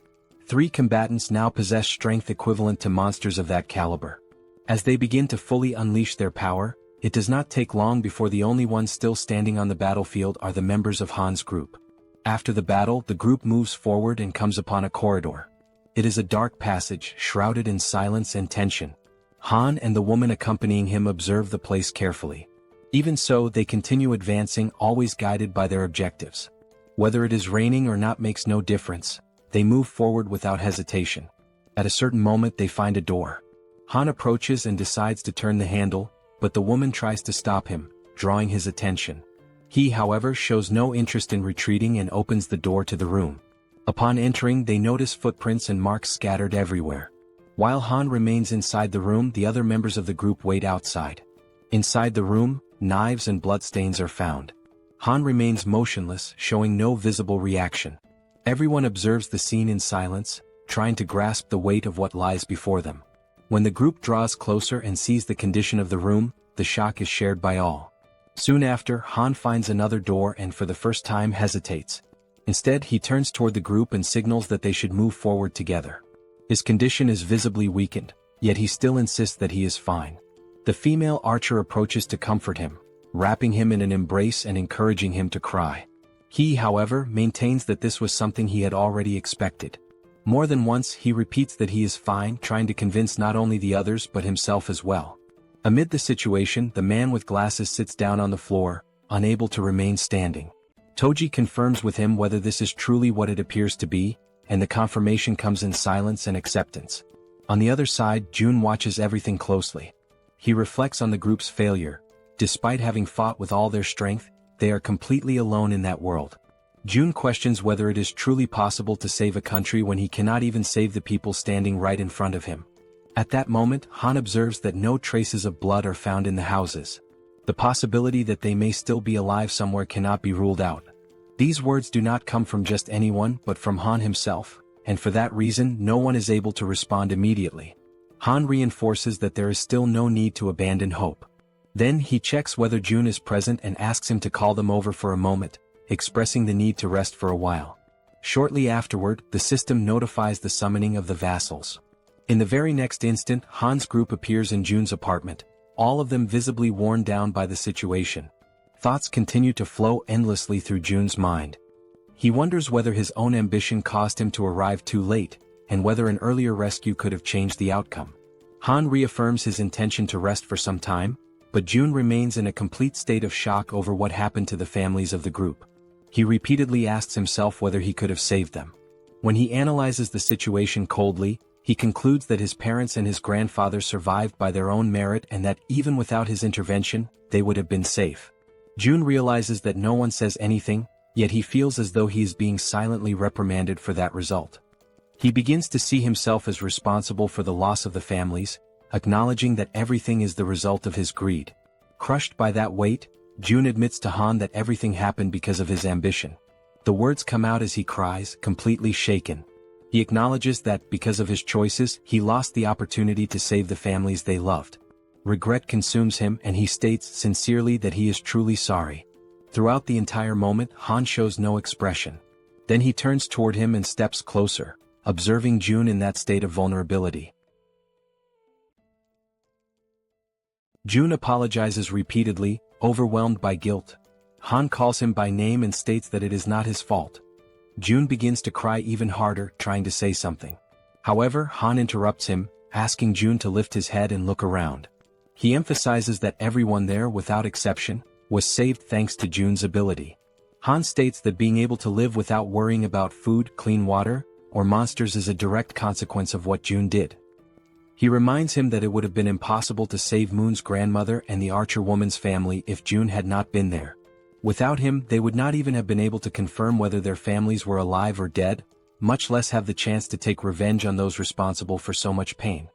Three combatants now possess strength equivalent to monsters of that caliber. As they begin to fully unleash their power, it does not take long before the only ones still standing on the battlefield are the members of Han's group. After the battle, the group moves forward and comes upon a corridor. It is a dark passage, shrouded in silence and tension. Han and the woman accompanying him observe the place carefully. Even so, they continue advancing, always guided by their objectives. Whether it is raining or not makes no difference. They move forward without hesitation. At a certain moment they find a door. Han approaches and decides to turn the handle, but the woman tries to stop him, drawing his attention. He, however, shows no interest in retreating and opens the door to the room. Upon entering, they notice footprints and marks scattered everywhere. While Han remains inside the room, the other members of the group wait outside. Inside the room, knives and bloodstains are found. Han remains motionless, showing no visible reaction. Everyone observes the scene in silence, trying to grasp the weight of what lies before them. When the group draws closer and sees the condition of the room, the shock is shared by all. Soon after, Han finds another door and for the first time hesitates. Instead, he turns toward the group and signals that they should move forward together. His condition is visibly weakened, yet he still insists that he is fine. The female archer approaches to comfort him, wrapping him in an embrace and encouraging him to cry. He, however, maintains that this was something he had already expected. More than once he repeats that he is fine, trying to convince not only the others but himself as well. Amid the situation, the man with glasses sits down on the floor, unable to remain standing. Toji confirms with him whether this is truly what it appears to be, and the confirmation comes in silence and acceptance. On the other side, June watches everything closely. He reflects on the group's failure. Despite having fought with all their strength, they are completely alone in that world. June questions whether it is truly possible to save a country when he cannot even save the people standing right in front of him. At that moment, Han observes that no traces of blood are found in the houses. The possibility that they may still be alive somewhere cannot be ruled out. These words do not come from just anyone but from Han himself, and for that reason no one is able to respond immediately. Han reinforces that there is still no need to abandon hope. Then he checks whether June is present and asks him to call them over for a moment, expressing the need to rest for a while. Shortly afterward, the system notifies the summoning of the vassals. In the very next instant, Han's group appears in June's apartment, all of them visibly worn down by the situation. Thoughts continue to flow endlessly through June's mind. He wonders whether his own ambition caused him to arrive too late, and whether an earlier rescue could have changed the outcome. Han reaffirms his intention to rest for some time, but June remains in a complete state of shock over what happened to the families of the group. He repeatedly asks himself whether he could have saved them. When he analyzes the situation coldly, he concludes that his parents and his grandfather survived by their own merit and that even without his intervention, they would have been safe. June realizes that no one says anything, yet he feels as though he is being silently reprimanded for that result. He begins to see himself as responsible for the loss of the families, acknowledging that everything is the result of his greed. Crushed by that weight, Jun admits to Han that everything happened because of his ambition. The words come out as he cries, completely shaken. He acknowledges that, because of his choices, he lost the opportunity to save the families they loved. Regret consumes him and he states sincerely that he is truly sorry. Throughout the entire moment, Han shows no expression. Then he turns toward him and steps closer, observing Jun in that state of vulnerability. Jun apologizes repeatedly, overwhelmed by guilt. Han calls him by name and states that it is not his fault. Jun begins to cry even harder, trying to say something. However, Han interrupts him, asking Jun to lift his head and look around. He emphasizes that everyone there, without exception, was saved thanks to Jun's ability. Han states that being able to live without worrying about food, clean water, or monsters is a direct consequence of what Jun did. He reminds him that it would have been impossible to save Moon's grandmother and the Archer woman's family if Jun had not been there. Without him, they would not even have been able to confirm whether their families were alive or dead, much less have the chance to take revenge on those responsible for so much pain.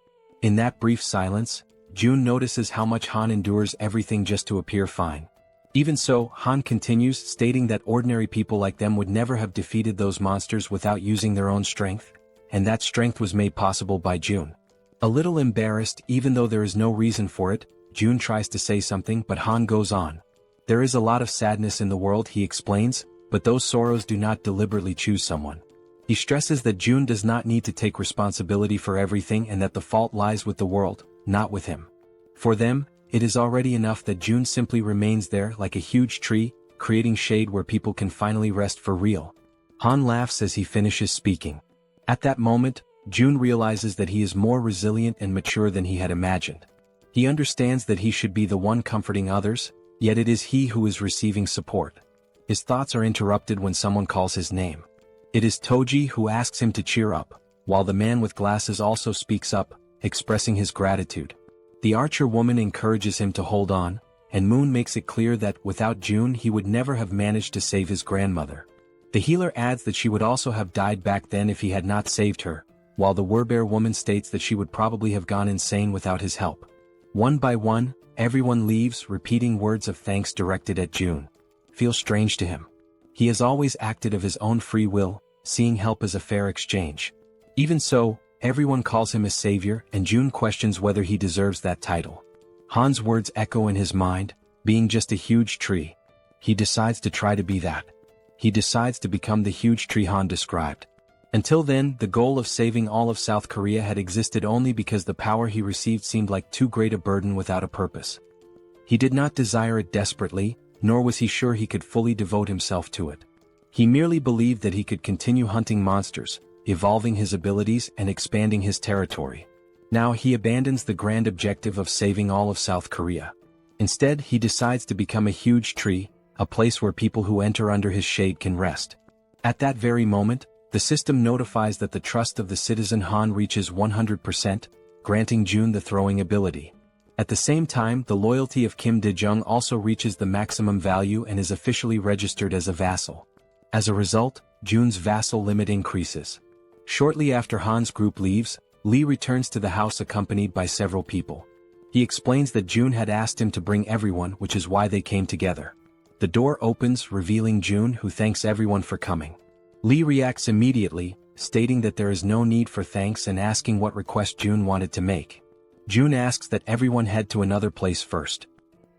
In that brief silence, Jun notices how much Han endures everything just to appear fine. Even so, Han continues, stating that ordinary people like them would never have defeated those monsters without using their own strength, and that strength was made possible by Jun. A little embarrassed, even though there is no reason for it, Jun tries to say something but Han goes on. There is a lot of sadness in the world, he explains, but those sorrows do not deliberately choose someone. He stresses that Jun does not need to take responsibility for everything and that the fault lies with the world, not with him. For them, it is already enough that Jun simply remains there like a huge tree, creating shade where people can finally rest for real. Han laughs as he finishes speaking. At that moment, Jun realizes that he is more resilient and mature than he had imagined. He understands that he should be the one comforting others, yet it is he who is receiving support. His thoughts are interrupted when someone calls his name. It is Toji who asks him to cheer up, while the man with glasses also speaks up, expressing his gratitude. The Archer woman encourages him to hold on, and Moon makes it clear that without Jun he would never have managed to save his grandmother. The healer adds that she would also have died back then if he had not saved her, while the Werbear woman states that she would probably have gone insane without his help. One by one, everyone leaves, repeating words of thanks directed at Jun. Feels strange to him. He has always acted of his own free will, seeing help as a fair exchange. Even so, everyone calls him a savior, and Jun questions whether he deserves that title. Han's words echo in his mind, being just a huge tree. He decides to try to be that. He decides to become the huge tree Han described. Until then, the goal of saving all of South Korea had existed only because the power he received seemed like too great a burden without a purpose. He did not desire it desperately, nor was he sure he could fully devote himself to it. He merely believed that he could continue hunting monsters, evolving his abilities and expanding his territory. Now he abandons the grand objective of saving all of South Korea. Instead, he decides to become a huge tree, a place where people who enter under his shade can rest. At that very moment, the system notifies that the trust of the citizen Han reaches 100%, granting Jun the throwing ability. At the same time, the loyalty of Kim Dae-jung also reaches the maximum value and is officially registered as a vassal. As a result, Jun's vassal limit increases. Shortly after Han's group leaves, Lee returns to the house accompanied by several people. He explains that Jun had asked him to bring everyone, which is why they came together. The door opens, revealing Jun, who thanks everyone for coming. Lee reacts immediately, stating that there is no need for thanks and asking what request Jun wanted to make. Jun asks that everyone head to another place first.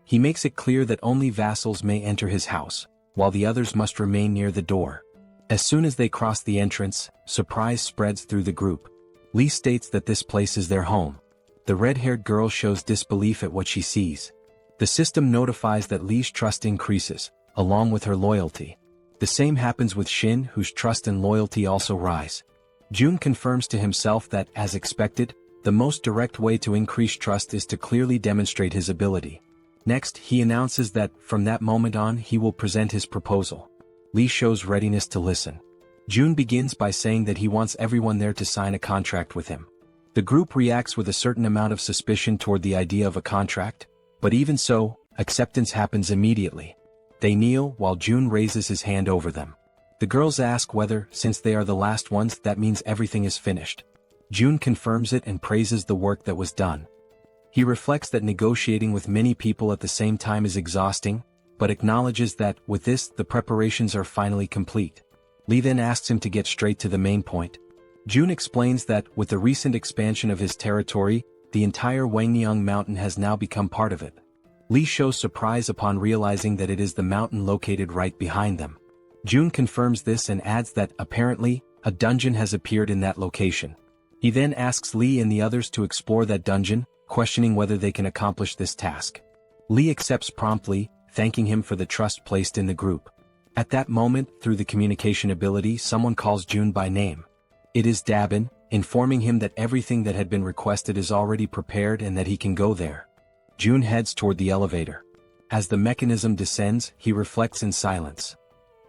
He makes it clear that only vassals may enter his house, while the others must remain near the door. As soon as they cross the entrance, surprise spreads through the group. Lee states that this place is their home. The red-haired girl shows disbelief at what she sees. The system notifies that Lee's trust increases, along with her loyalty. The same happens with Shin, whose trust and loyalty also rise. Jun confirms to himself that, as expected, the most direct way to increase trust is to clearly demonstrate his ability. Next, he announces that, from that moment on, he will present his proposal. Lee shows readiness to listen. Jun begins by saying that he wants everyone there to sign a contract with him. The group reacts with a certain amount of suspicion toward the idea of a contract, but even so, acceptance happens immediately. They kneel while June raises his hand over them. The girls ask whether, since they are the last ones, that means everything is finished. June confirms it and praises the work that was done. He reflects that negotiating with many people at the same time is exhausting, but acknowledges that, with this, the preparations are finally complete. Lee then asks him to get straight to the main point. June explains that, with the recent expansion of his territory, the entire Wangnyang mountain has now become part of it. Lee shows surprise upon realizing that it is the mountain located right behind them. June confirms this and adds that, apparently, a dungeon has appeared in that location. He then asks Lee and the others to explore that dungeon, questioning whether they can accomplish this task. Lee accepts promptly, thanking him for the trust placed in the group. At that moment, through the communication ability, someone calls June by name. It is Dabin, informing him that everything that had been requested is already prepared and that he can go there. June heads toward the elevator. As the mechanism descends, he reflects in silence.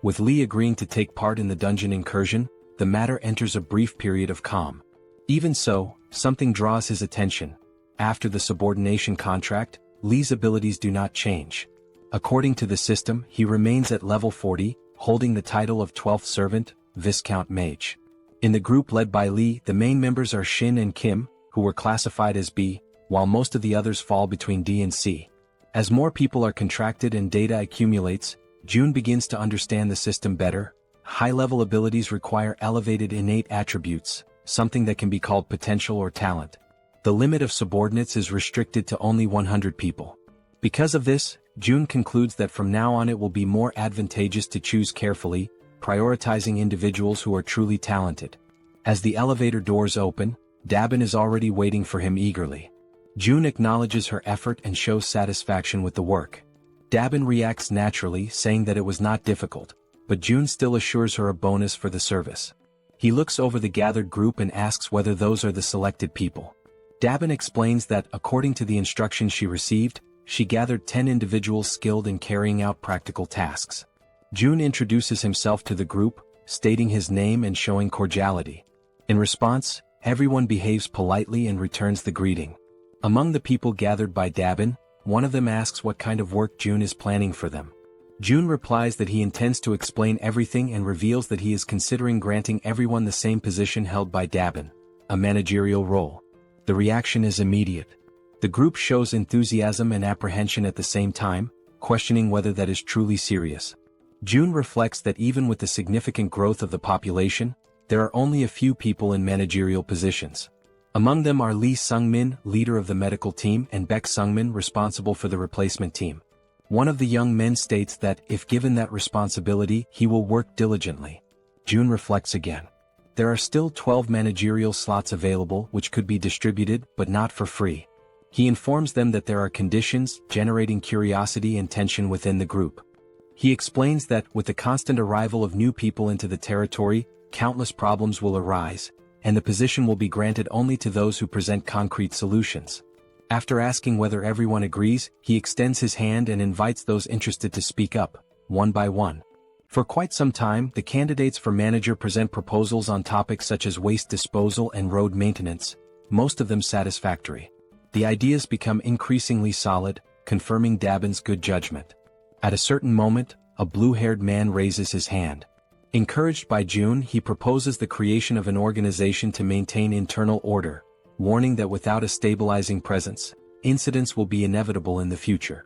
With Lee agreeing to take part in the dungeon incursion, the matter enters a brief period of calm. Even so, something draws his attention. After the subordination contract, Lee's abilities do not change. According to the system, he remains at level 40, holding the title of 12th Servant, Viscount Mage. In the group led by Lee, the main members are Shin and Kim, who were classified as B, while most of the others fall between D and C. As more people are contracted and data accumulates, June begins to understand the system better. High-level abilities require elevated innate attributes, something that can be called potential or talent. The limit of subordinates is restricted to only 100 people. Because of this, June concludes that from now on it will be more advantageous to choose carefully, prioritizing individuals who are truly talented. As the elevator doors open, Dabin is already waiting for him eagerly. June acknowledges her effort and shows satisfaction with the work. Dabin reacts naturally, saying that it was not difficult, but June still assures her a bonus for the service. He looks over the gathered group and asks whether those are the selected people. Dabin explains that, according to the instructions she received, she gathered 10 individuals skilled in carrying out practical tasks. June introduces himself to the group, stating his name and showing cordiality. In response, everyone behaves politely and returns the greeting. Among the people gathered by Dabin, one of them asks what kind of work June is planning for them. June replies that he intends to explain everything and reveals that he is considering granting everyone the same position held by Dabin, a managerial role. The reaction is immediate. The group shows enthusiasm and apprehension at the same time, questioning whether that is truly serious. June reflects that even with the significant growth of the population, there are only a few people in managerial positions. Among them are Lee Sungmin, leader of the medical team, and Baek Sungmin, responsible for the replacement team. One of the young men states that, if given that responsibility, he will work diligently. June reflects again. There are still 12 managerial slots available which could be distributed, but not for free. He informs them that there are conditions, generating curiosity and tension within the group. He explains that, with the constant arrival of new people into the territory, countless problems will arise, and the position will be granted only to those who present concrete solutions. After asking whether everyone agrees, he extends his hand and invites those interested to speak up, one by one. For quite some time, the candidates for manager present proposals on topics such as waste disposal and road maintenance, most of them satisfactory. The ideas become increasingly solid, confirming Dabin's good judgment. At a certain moment, a blue-haired man raises his hand. Encouraged by June, he proposes the creation of an organization to maintain internal order, warning that without a stabilizing presence, incidents will be inevitable in the future.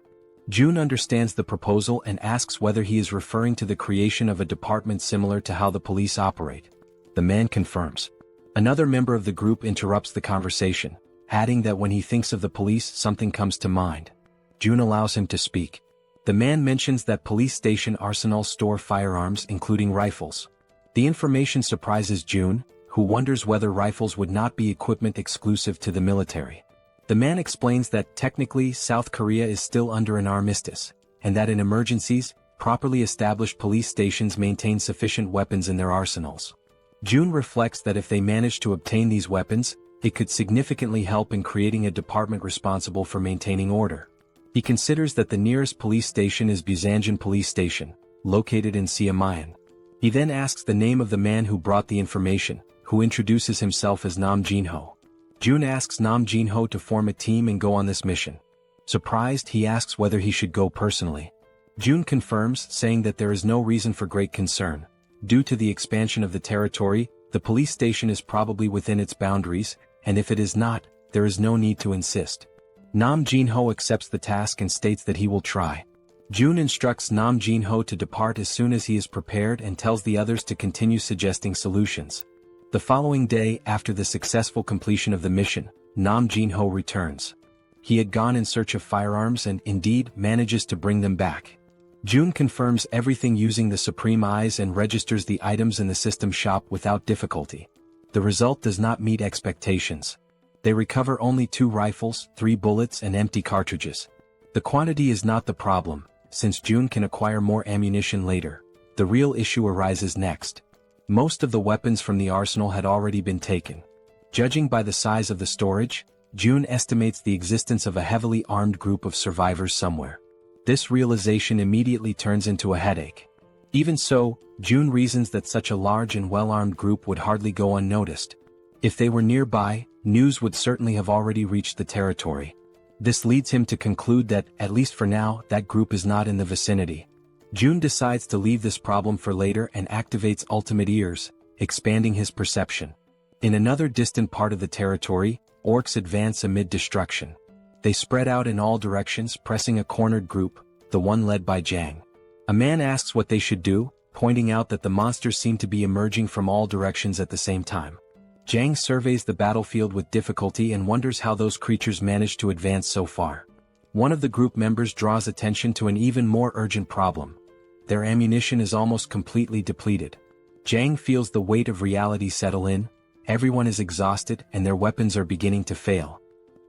June understands the proposal and asks whether he is referring to the creation of a department similar to how the police operate. The man confirms. Another member of the group interrupts the conversation, adding that when he thinks of the police, something comes to mind. June allows him to speak. The man mentions that police station arsenals store firearms including rifles. The information surprises June, who wonders whether rifles would not be equipment exclusive to the military. The man explains that technically South Korea is still under an armistice, and that in emergencies, properly established police stations maintain sufficient weapons in their arsenals. June reflects that if they manage to obtain these weapons, it could significantly help in creating a department responsible for maintaining order. He considers that the nearest police station is Busanjan Police Station, located in Siamayan. He then asks the name of the man who brought the information, who introduces himself as Nam Jinho. June asks Nam Jinho to form a team and go on this mission. Surprised, he asks whether he should go personally. June confirms, saying that there is no reason for great concern. Due to the expansion of the territory, the police station is probably within its boundaries, and if it is not, there is no need to insist. Nam Jin-ho accepts the task and states that he will try. June instructs Nam Jin-ho to depart as soon as he is prepared and tells the others to continue suggesting solutions. The following day, after the successful completion of the mission, Nam Jin-ho returns. He had gone in search of firearms and, indeed, manages to bring them back. June confirms everything using the Supreme Eyes and registers the items in the system shop without difficulty. The result does not meet expectations. They recover only 2 rifles, 3 bullets and empty cartridges. The quantity is not the problem, since June can acquire more ammunition later. The real issue arises next. Most of the weapons from the arsenal had already been taken. Judging by the size of the storage, June estimates the existence of a heavily armed group of survivors somewhere. This realization immediately turns into a headache. Even so, June reasons that such a large and well-armed group would hardly go unnoticed. If they were nearby, news would certainly have already reached the territory. This leads him to conclude that, at least for now, that group is not in the vicinity. June decides to leave this problem for later and activates Ultimate Ears, expanding his perception. In another distant part of the territory, orcs advance amid destruction. They spread out in all directions, pressing a cornered group, the one led by Jang. A man asks what they should do, pointing out that the monsters seem to be emerging from all directions at the same time. Jang surveys the battlefield with difficulty and wonders how those creatures managed to advance so far. One of the group members draws attention to an even more urgent problem. Their ammunition is almost completely depleted. Jang feels the weight of reality settle in. Everyone is exhausted and their weapons are beginning to fail.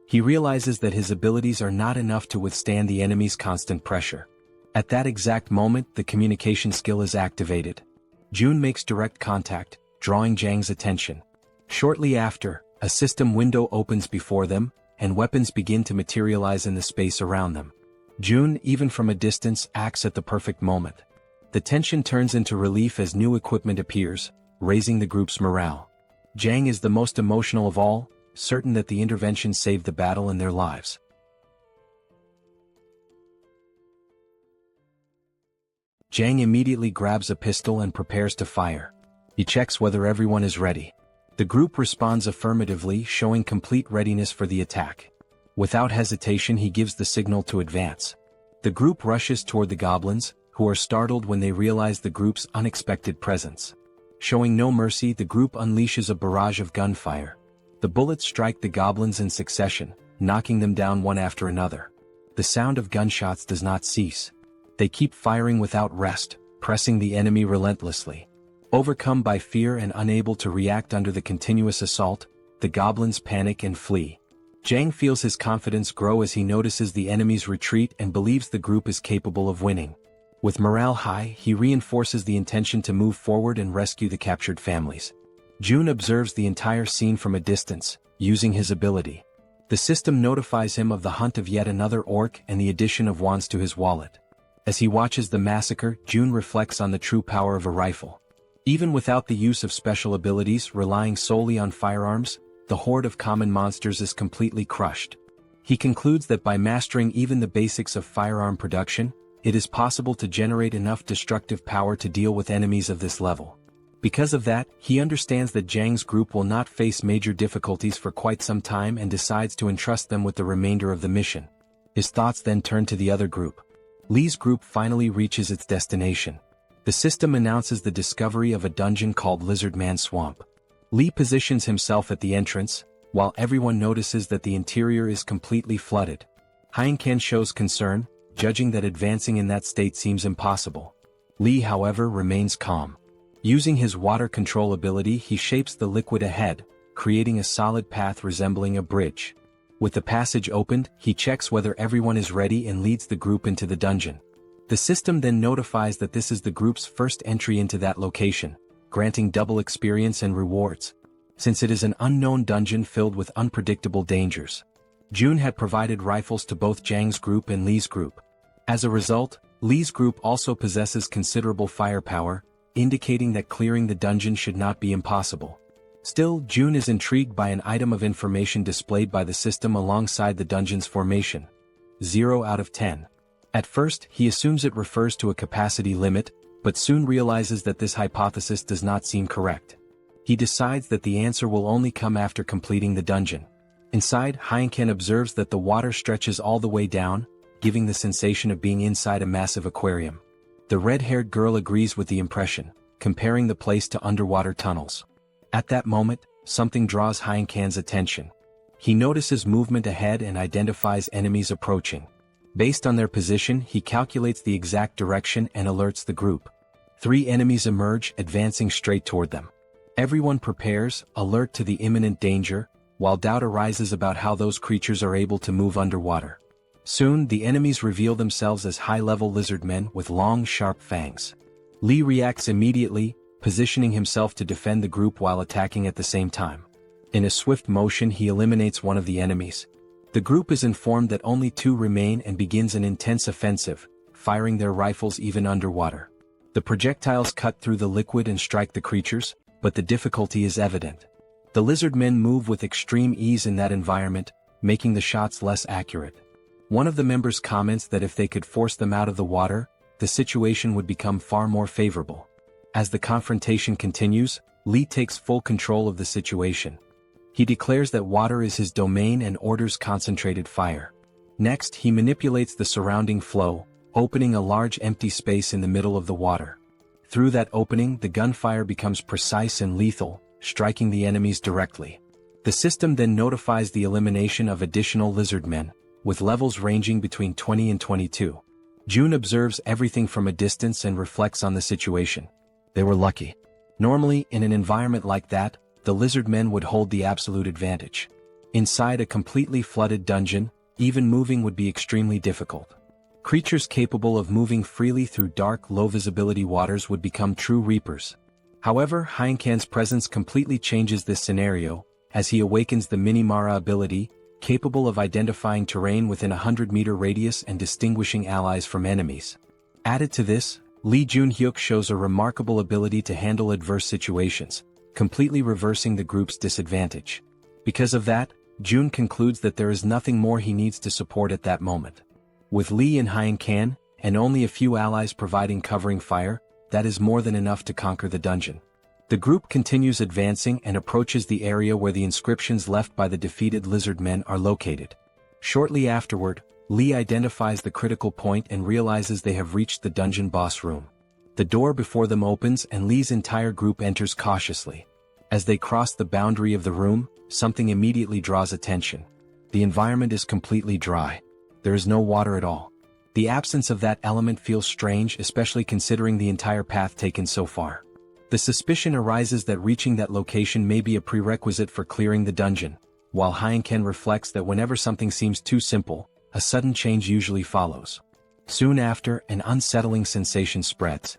He realizes that his abilities are not enough to withstand the enemy's constant pressure. At that exact moment, the communication skill is activated. June makes direct contact, drawing Jang's attention. Shortly after, a system window opens before them, and weapons begin to materialize in the space around them. June, even from a distance, acts at the perfect moment. The tension turns into relief as new equipment appears, raising the group's morale. Jang is the most emotional of all, certain that the intervention saved the battle and their lives. Jang immediately grabs a pistol and prepares to fire. He checks whether everyone is ready. The group responds affirmatively, showing complete readiness for the attack. Without hesitation, he gives the signal to advance. The group rushes toward the goblins, who are startled when they realize the group's unexpected presence. Showing no mercy, the group unleashes a barrage of gunfire. The bullets strike the goblins in succession, knocking them down one after another. The sound of gunshots does not cease. They keep firing without rest, pressing the enemy relentlessly. Overcome by fear and unable to react under the continuous assault, the goblins panic and flee. Jang feels his confidence grow as he notices the enemy's retreat and believes the group is capable of winning. With morale high, he reinforces the intention to move forward and rescue the captured families. June observes the entire scene from a distance, using his ability. The system notifies him of the hunt of yet another orc and the addition of wands to his wallet. As he watches the massacre, June reflects on the true power of a rifle. Even without the use of special abilities, relying solely on firearms, the horde of common monsters is completely crushed. He concludes that by mastering even the basics of firearm production, it is possible to generate enough destructive power to deal with enemies of this level. Because of that, he understands that Jang's group will not face major difficulties for quite some time and decides to entrust them with the remainder of the mission. His thoughts then turn to the other group. Lee's group finally reaches its destination. The system announces the discovery of a dungeon called Lizard Man Swamp. Lee positions himself at the entrance, while everyone notices that the interior is completely flooded. Heineken shows concern, judging that advancing in that state seems impossible. Lee, however, remains calm. Using his water control ability, he shapes the liquid ahead, creating a solid path resembling a bridge. With the passage opened, he checks whether everyone is ready and leads the group into the dungeon. The system then notifies that this is the group's first entry into that location, granting double experience and rewards, since it is an unknown dungeon filled with unpredictable dangers. June had provided rifles to both Jang's group and Lee's group. As a result, Lee's group also possesses considerable firepower, indicating that clearing the dungeon should not be impossible. Still, June is intrigued by an item of information displayed by the system alongside the dungeon's formation. 0 out of 10. At first, he assumes it refers to a capacity limit, but soon realizes that this hypothesis does not seem correct. He decides that the answer will only come after completing the dungeon. Inside, Heinken observes that the water stretches all the way down, giving the sensation of being inside a massive aquarium. The red-haired girl agrees with the impression, comparing the place to underwater tunnels. At that moment, something draws Heinken's attention. He notices movement ahead and identifies enemies approaching. Based on their position, he calculates the exact direction and alerts the group. 3 enemies emerge, advancing straight toward them. Everyone prepares, alert to the imminent danger, while doubt arises about how those creatures are able to move underwater. Soon, the enemies reveal themselves as high-level lizard men with long, sharp fangs. Lee reacts immediately, positioning himself to defend the group while attacking at the same time. In a swift motion, he eliminates one of the enemies. The group is informed that only 2 remain and begins an intense offensive, firing their rifles even underwater. The projectiles cut through the liquid and strike the creatures, but the difficulty is evident. The lizard men move with extreme ease in that environment, making the shots less accurate. One of the members comments that if they could force them out of the water, the situation would become far more favorable. As the confrontation continues, Lee takes full control of the situation. He declares that water is his domain and orders concentrated fire. Next, he manipulates the surrounding flow, opening a large empty space in the middle of the water. Through that opening, the gunfire becomes precise and lethal, striking the enemies directly. The system then notifies the elimination of additional lizard men, with levels ranging between 20 and 22. June observes everything from a distance and reflects on the situation. They were lucky. Normally, in an environment like that, the lizard men would hold the absolute advantage. Inside a completely flooded dungeon, even moving would be extremely difficult. Creatures capable of moving freely through dark, low-visibility waters would become true reapers. However, Heinken's presence completely changes this scenario, as he awakens the Minimara ability, capable of identifying terrain within a 100-meter radius and distinguishing allies from enemies. Added to this, Lee Junhyuk shows a remarkable ability to handle adverse situations, completely reversing the group's disadvantage. Because of that, June concludes that there is nothing more he needs to support at that moment. With Lee and Heinken, and only a few allies providing covering fire, that is more than enough to conquer the dungeon. The group continues advancing and approaches the area where the inscriptions left by the defeated lizard men are located. Shortly afterward, Lee identifies the critical point and realizes they have reached the dungeon boss room. The door before them opens and Lee's entire group enters cautiously. As they cross the boundary of the room, something immediately draws attention. The environment is completely dry. There is no water at all. The absence of that element feels strange, especially considering the entire path taken so far. The suspicion arises that reaching that location may be a prerequisite for clearing the dungeon, while Heinken reflects that whenever something seems too simple, a sudden change usually follows. Soon after, an unsettling sensation spreads.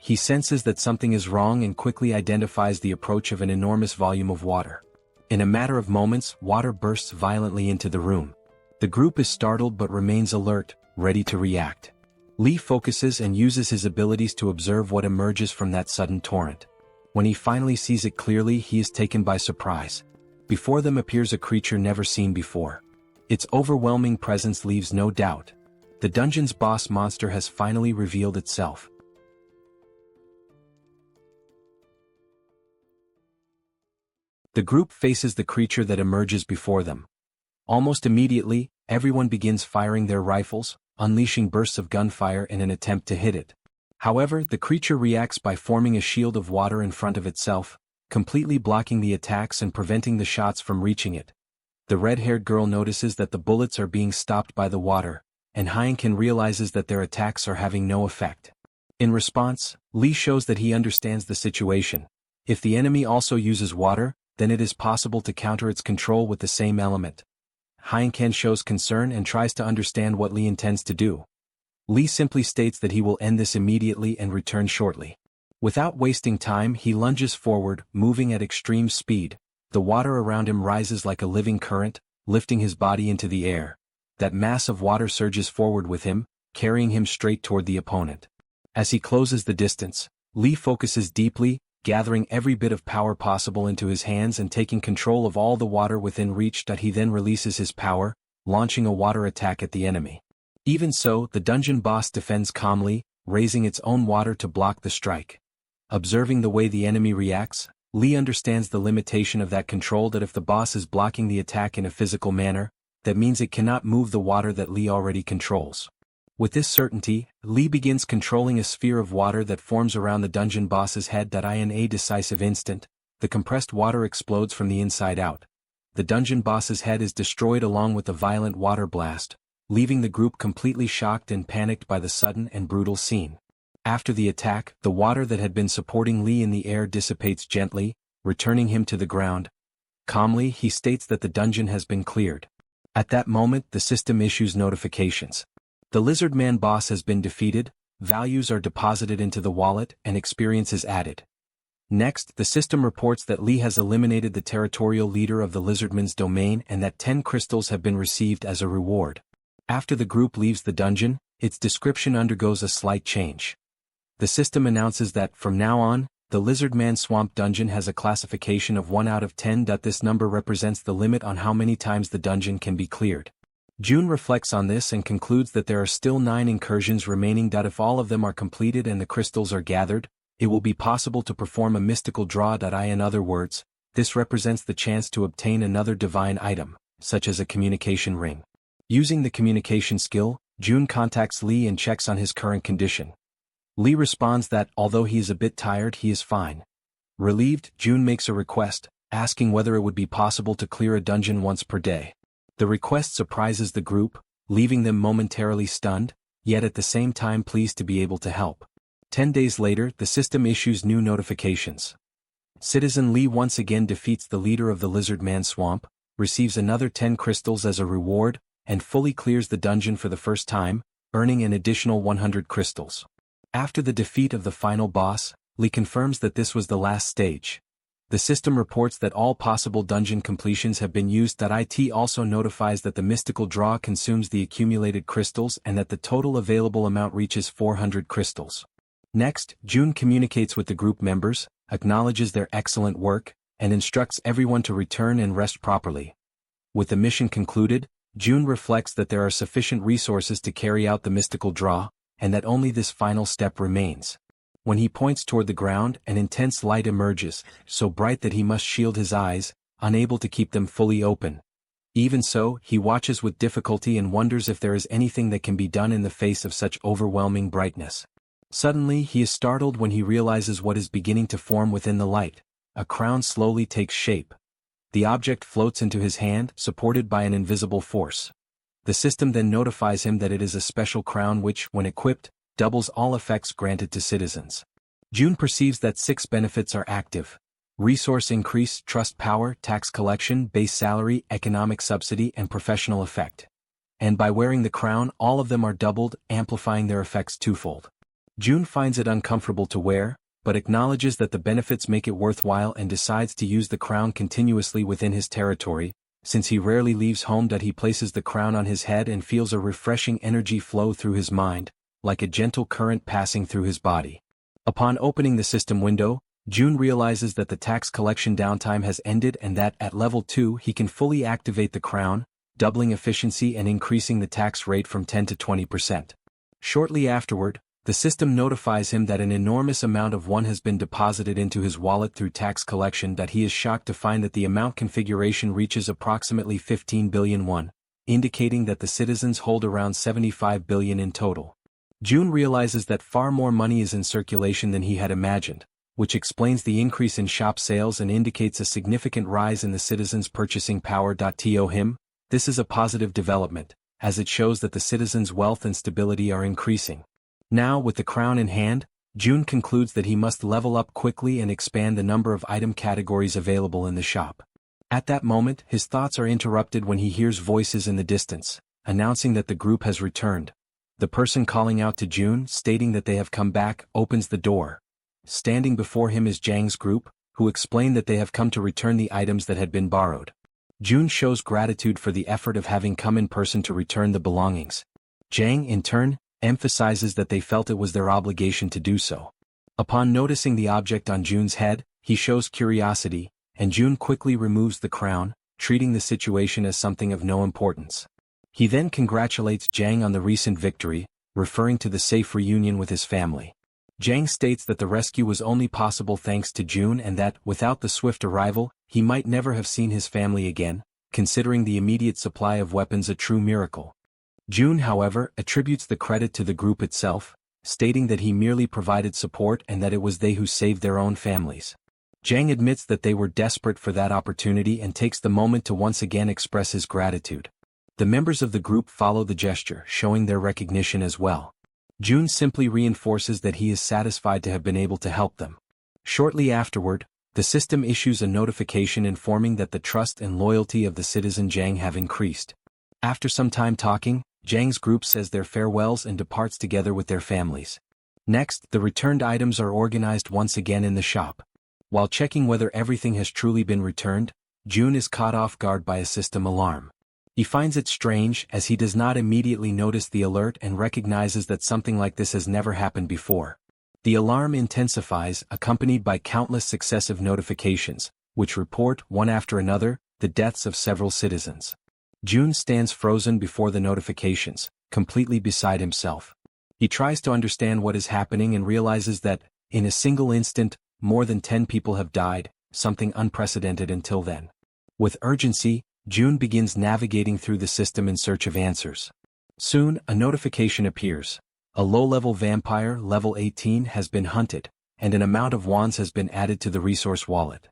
He senses that something is wrong and quickly identifies the approach of an enormous volume of water. In a matter of moments, water bursts violently into the room. The group is startled but remains alert, ready to react. Lee focuses and uses his abilities to observe what emerges from that sudden torrent. When he finally sees it clearly, he is taken by surprise. Before them appears a creature never seen before. Its overwhelming presence leaves no doubt. The dungeon's boss monster has finally revealed itself. The group faces the creature that emerges before them. Almost immediately, everyone begins firing their rifles, unleashing bursts of gunfire in an attempt to hit it. However, the creature reacts by forming a shield of water in front of itself, completely blocking the attacks and preventing the shots from reaching it. The red-haired girl notices that the bullets are being stopped by the water, and Heinken realizes that their attacks are having no effect. In response, Lee shows that he understands the situation. If the enemy also uses water, then it is possible to counter its control with the same element. Heinken shows concern and tries to understand what Lee intends to do. Lee simply states that he will end this immediately and return shortly. Without wasting time, he lunges forward, moving at extreme speed. The water around him rises like a living current, lifting his body into the air. That mass of water surges forward with him, carrying him straight toward the opponent. As he closes the distance, Lee focuses deeply, gathering every bit of power possible into his hands and taking control of all the water within reach. He then releases his power, launching a water attack at the enemy. Even so, the dungeon boss defends calmly, raising its own water to block the strike. Observing the way the enemy reacts, Lee understands the limitation of that control, that if the boss is blocking the attack in a physical manner, that means it cannot move the water that Lee already controls. With this certainty, Lee begins controlling a sphere of water that forms around the dungeon boss's head. In a decisive instant, the compressed water explodes from the inside out. The dungeon boss's head is destroyed along with a violent water blast, leaving the group completely shocked and panicked by the sudden and brutal scene. After the attack, the water that had been supporting Lee in the air dissipates gently, returning him to the ground. Calmly, he states that the dungeon has been cleared. At that moment, the system issues notifications. The lizard man boss has been defeated, values are deposited into the wallet, and experience is added. Next, the system reports that Lee has eliminated the territorial leader of the lizardman's domain and that 10 crystals have been received as a reward. After the group leaves the dungeon, its description undergoes a slight change. The system announces that, from now on, the Lizard Man Swamp Dungeon has a classification of 1 out of 10. This number represents the limit on how many times the dungeon can be cleared. June reflects on this and concludes that there are still 9 incursions remaining. If all of them are completed and the crystals are gathered, it will be possible to perform a mystical draw. In other words, this represents the chance to obtain another divine item, such as a communication ring. Using the communication skill, June contacts Lee and checks on his current condition. Lee responds that, although he is a bit tired, he is fine. Relieved, June makes a request, asking whether it would be possible to clear a dungeon once per day. The request surprises the group, leaving them momentarily stunned, yet at the same time pleased to be able to help. 10 days later, the system issues new notifications. Citizen Lee once again defeats the leader of the Lizard Man Swamp, receives another 10 crystals as a reward, and fully clears the dungeon for the first time, earning an additional 100 crystals. After the defeat of the final boss, Lee confirms that this was the last stage. The system reports that all possible dungeon completions have been used. It also notifies that the mystical draw consumes the accumulated crystals and that the total available amount reaches 400 crystals. Next, June communicates with the group members, acknowledges their excellent work, and instructs everyone to return and rest properly. With the mission concluded, June reflects that there are sufficient resources to carry out the mystical draw, and that only this final step remains. When he points toward the ground, an intense light emerges, so bright that he must shield his eyes, unable to keep them fully open. Even so, he watches with difficulty and wonders if there is anything that can be done in the face of such overwhelming brightness. Suddenly, he is startled when he realizes what is beginning to form within the light. A crown slowly takes shape. The object floats into his hand, supported by an invisible force. The system then notifies him that it is a special crown which, when equipped, doubles all effects granted to citizens. June perceives that 6 benefits are active: resource increase, trust power, tax collection, base salary, economic subsidy, and professional effect. And by wearing the crown, all of them are doubled, amplifying their effects twofold. June finds it uncomfortable to wear, but acknowledges that the benefits make it worthwhile and decides to use the crown continuously within his territory. Since he rarely leaves home, he places the crown on his head and feels a refreshing energy flow through his mind, like a gentle current passing through his body. Upon opening the system window, June realizes that the tax collection downtime has ended and that, at level 2, he can fully activate the crown, doubling efficiency and increasing the tax rate from 10 to 20%. Shortly afterward, the system notifies him that an enormous amount of won has been deposited into his wallet through tax collection. He is shocked to find that the amount configuration reaches approximately 15 billion won, indicating that the citizens hold around 75 billion in total. June realizes that far more money is in circulation than he had imagined, which explains the increase in shop sales and indicates a significant rise in the citizens' purchasing power. To him, this is a positive development, as it shows that the citizens' wealth and stability are increasing. Now, with the crown in hand, June concludes that he must level up quickly and expand the number of item categories available in the shop. At that moment, his thoughts are interrupted when he hears voices in the distance, announcing that the group has returned. The person calling out to June, stating that they have come back, opens the door. Standing before him is Jang's group, who explain that they have come to return the items that had been borrowed. June shows gratitude for the effort of having come in person to return the belongings. Jang, in turn, emphasizes that they felt it was their obligation to do so. Upon noticing the object on June's head, he shows curiosity, and June quickly removes the crown, treating the situation as something of no importance. He then congratulates Jang on the recent victory, referring to the safe reunion with his family. Jang states that the rescue was only possible thanks to June and that, without the swift arrival, he might never have seen his family again, considering the immediate supply of weapons a true miracle. June, however, attributes the credit to the group itself, stating that he merely provided support and that it was they who saved their own families. Jang admits that they were desperate for that opportunity and takes the moment to once again express his gratitude. The members of the group follow the gesture, showing their recognition as well. June simply reinforces that he is satisfied to have been able to help them. Shortly afterward, the system issues a notification informing that the trust and loyalty of the citizen Jang have increased. After some time talking, Jang's group says their farewells and departs together with their families. Next, the returned items are organized once again in the shop. While checking whether everything has truly been returned, June is caught off guard by a system alarm. He finds it strange as he does not immediately notice the alert and recognizes that something like this has never happened before. The alarm intensifies, accompanied by countless successive notifications, which report, one after another, the deaths of several citizens. June stands frozen before the notifications, completely beside himself. He tries to understand what is happening and realizes that, in a single instant, more than 10 people have died, something unprecedented until then. With urgency, June begins navigating through the system in search of answers. Soon, a notification appears. A low-level vampire, level 18, has been hunted, and an amount of wands has been added to the resource wallet.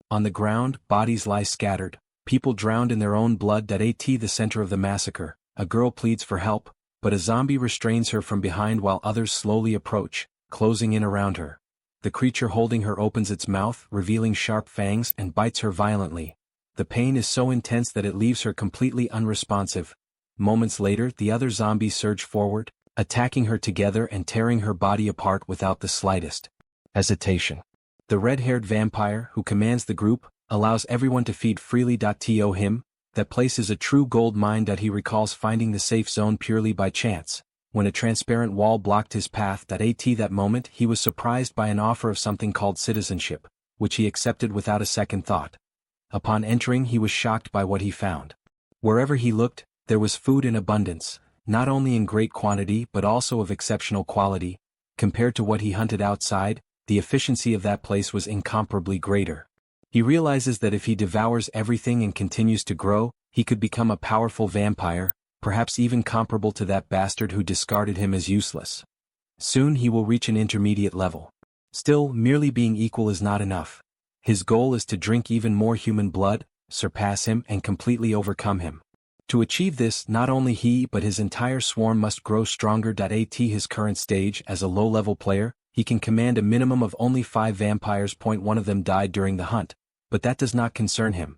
On the ground, bodies lie scattered, people drowned in their own blood. At the center of the massacre, a girl pleads for help, but a zombie restrains her from behind while others slowly approach, closing in around her. The creature holding her opens its mouth, revealing sharp fangs, and bites her violently. The pain is so intense that it leaves her completely unresponsive. Moments later, the other zombies surge forward, attacking her together and tearing her body apart without the slightest hesitation. The red-haired vampire, who commands the group, allows everyone to feed freely. To him, that place is a true gold mine. He recalls finding the safe zone purely by chance, when a transparent wall blocked his path. That moment he was surprised by an offer of something called citizenship, which he accepted without a second thought. Upon entering, he was shocked by what he found. Wherever he looked, there was food in abundance, not only in great quantity but also of exceptional quality. Compared to what he hunted outside, the efficiency of that place was incomparably greater. He realizes that if he devours everything and continues to grow, he could become a powerful vampire, perhaps even comparable to that bastard who discarded him as useless. Soon he will reach an intermediate level. Still, merely being equal is not enough. His goal is to drink even more human blood, surpass him and completely overcome him. To achieve this, not only he but his entire swarm must grow stronger. At his current stage as a low-level player, he can command a minimum of only 5 vampires. One of them died during the hunt, but that does not concern him.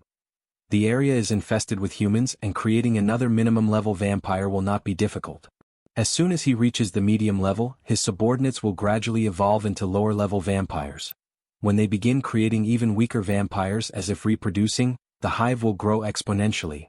The area is infested with humans and creating another minimum-level vampire will not be difficult. As soon as he reaches the medium level, his subordinates will gradually evolve into lower-level vampires. When they begin creating even weaker vampires as if reproducing, the hive will grow exponentially.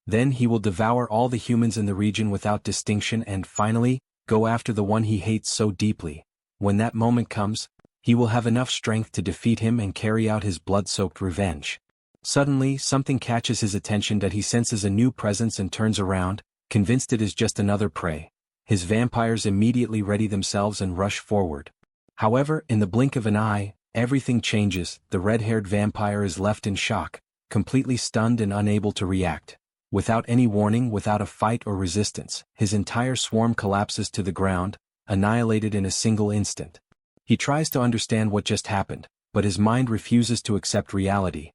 Then he will devour all the humans in the region without distinction and, finally, go after the one he hates so deeply. When that moment comes, he will have enough strength to defeat him and carry out his blood-soaked revenge. Suddenly, something catches his attention. He senses a new presence and turns around, convinced it is just another prey. His vampires immediately ready themselves and rush forward. However, in the blink of an eye, everything changes. The red-haired vampire is left in shock, completely stunned and unable to react. Without any warning, without a fight or resistance, his entire swarm collapses to the ground, annihilated in a single instant. He tries to understand what just happened, but his mind refuses to accept reality.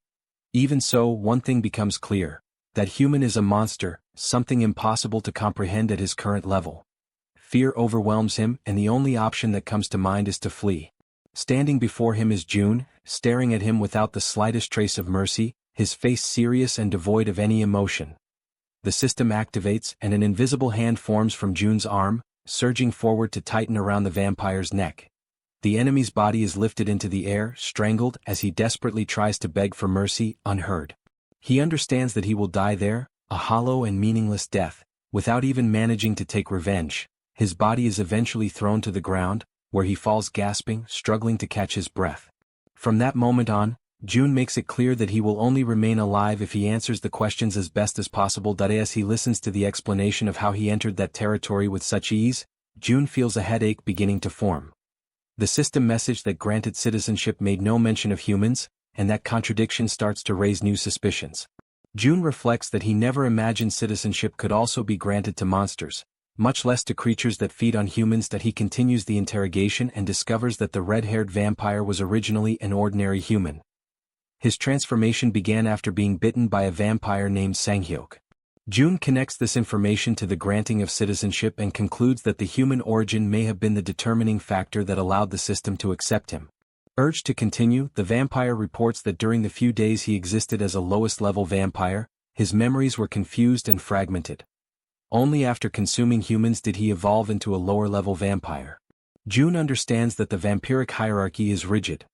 Even so, one thing becomes clear: that human is a monster, something impossible to comprehend at his current level. Fear overwhelms him, and the only option that comes to mind is to flee. Standing before him is June, staring at him without the slightest trace of mercy, his face serious and devoid of any emotion. The system activates and an invisible hand forms from June's arm, surging forward to tighten around the vampire's neck. The enemy's body is lifted into the air, strangled, as he desperately tries to beg for mercy, unheard. He understands that he will die there, a hollow and meaningless death, without even managing to take revenge. His body is eventually thrown to the ground, where he falls gasping, struggling to catch his breath. From that moment on, June makes it clear that he will only remain alive if he answers the questions as best as possible. As he listens to the explanation of how he entered that territory with such ease, June feels a headache beginning to form. The system message that granted citizenship made no mention of humans, and that contradiction starts to raise new suspicions. June reflects that he never imagined citizenship could also be granted to monsters, much less to creatures that feed on humans. He continues the interrogation and discovers that the red-haired vampire was originally an ordinary human. His transformation began after being bitten by a vampire named Sanghyok. June connects this information to the granting of citizenship and concludes that the human origin may have been the determining factor that allowed the system to accept him. Urged to continue, the vampire reports that during the few days he existed as a lowest-level vampire, his memories were confused and fragmented. Only after consuming humans did he evolve into a lower-level vampire. June understands that the vampiric hierarchy is rigid.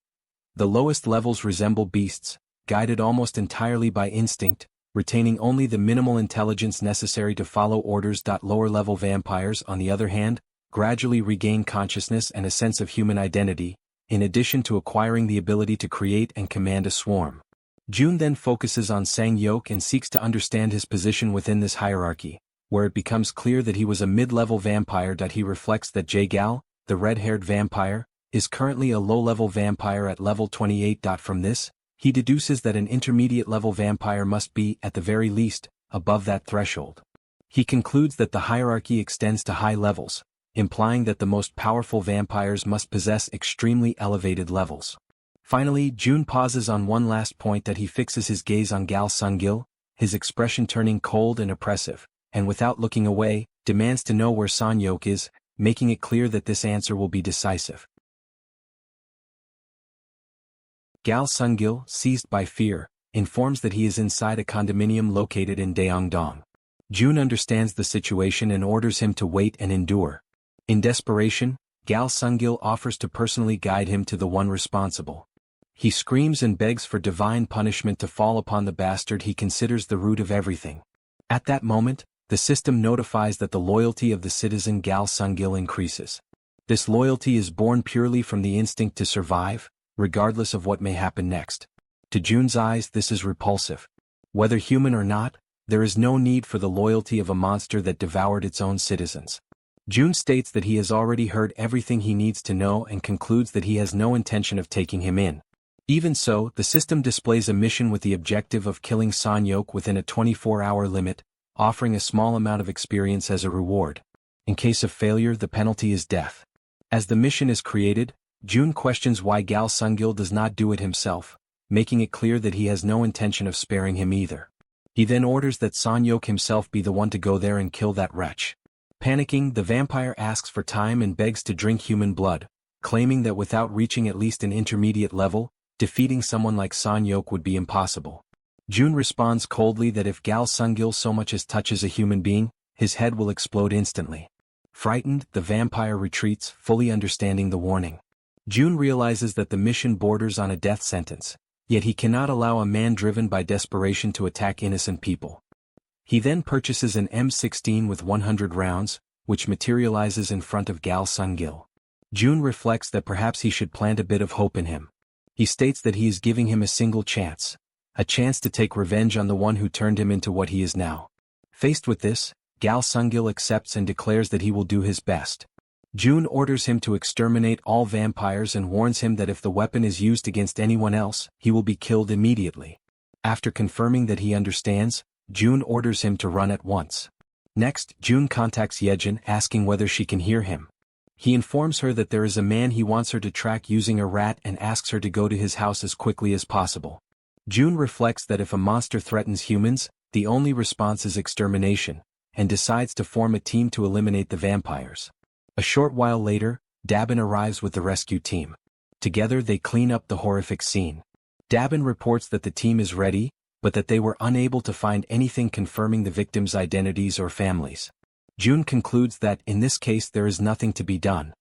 The lowest levels resemble beasts, guided almost entirely by instinct, retaining only the minimal intelligence necessary to follow orders. Lower-level vampires, on the other hand, gradually regain consciousness and a sense of human identity, in addition to acquiring the ability to create and command a swarm. June then focuses on Sanghyok and seeks to understand his position within this hierarchy, where it becomes clear that he was a mid-level vampire. He reflects that Jaehyeon, the red-haired vampire, is currently a low-level vampire at level 28. From this, he deduces that an intermediate-level vampire must be, at the very least, above that threshold. He concludes that the hierarchy extends to high levels, implying that the most powerful vampires must possess extremely elevated levels. Finally, June pauses on one last point. He fixes his gaze on Gal Sungil, his expression turning cold and oppressive, and without looking away, demands to know where Sanghyok is, making it clear that this answer will be decisive. Gal Sungil, seized by fear, informs that he is inside a condominium located in Daeongdong. June understands the situation and orders him to wait and endure. In desperation, Gal Sungil offers to personally guide him to the one responsible. He screams and begs for divine punishment to fall upon the bastard he considers the root of everything. At that moment, the system notifies that the loyalty of the citizen Gal Sungil increases. This loyalty is born purely from the instinct to survive, regardless of what may happen next. To June's eyes, this is repulsive. Whether human or not, there is no need for the loyalty of a monster that devoured its own citizens. June states that he has already heard everything he needs to know and concludes that he has no intention of taking him in. Even so, the system displays a mission with the objective of killing Sanghyok within a 24-hour limit, offering a small amount of experience as a reward. In case of failure, the penalty is death. As the mission is created, June questions why Gal Sungil does not do it himself, making it clear that he has no intention of sparing him either. He then orders that Sanghyok himself be the one to go there and kill that wretch. Panicking, the vampire asks for time and begs to drink human blood, claiming that without reaching at least an intermediate level, defeating someone like Sanghyok would be impossible. June responds coldly that if Gal Sungil so much as touches a human being, his head will explode instantly. Frightened, the vampire retreats, fully understanding the warning. June realizes that the mission borders on a death sentence, yet he cannot allow a man driven by desperation to attack innocent people. He then purchases an M16 with 100 rounds, which materializes in front of Gal Sungil. June reflects that perhaps he should plant a bit of hope in him. He states that he is giving him a single chance, a chance to take revenge on the one who turned him into what he is now. Faced with this, Gal Sungil accepts and declares that he will do his best. June orders him to exterminate all vampires and warns him that if the weapon is used against anyone else, he will be killed immediately. After confirming that he understands, June orders him to run at once. Next, June contacts Jaehyeon asking whether she can hear him. He informs her that there is a man he wants her to track using a rat and asks her to go to his house as quickly as possible. June reflects that if a monster threatens humans, the only response is extermination, and decides to form a team to eliminate the vampires. A short while later, Dabin arrives with the rescue team. Together they clean up the horrific scene. Dabin reports that the team is ready, but that they were unable to find anything confirming the victims' identities or families. June concludes that in this case there is nothing to be done.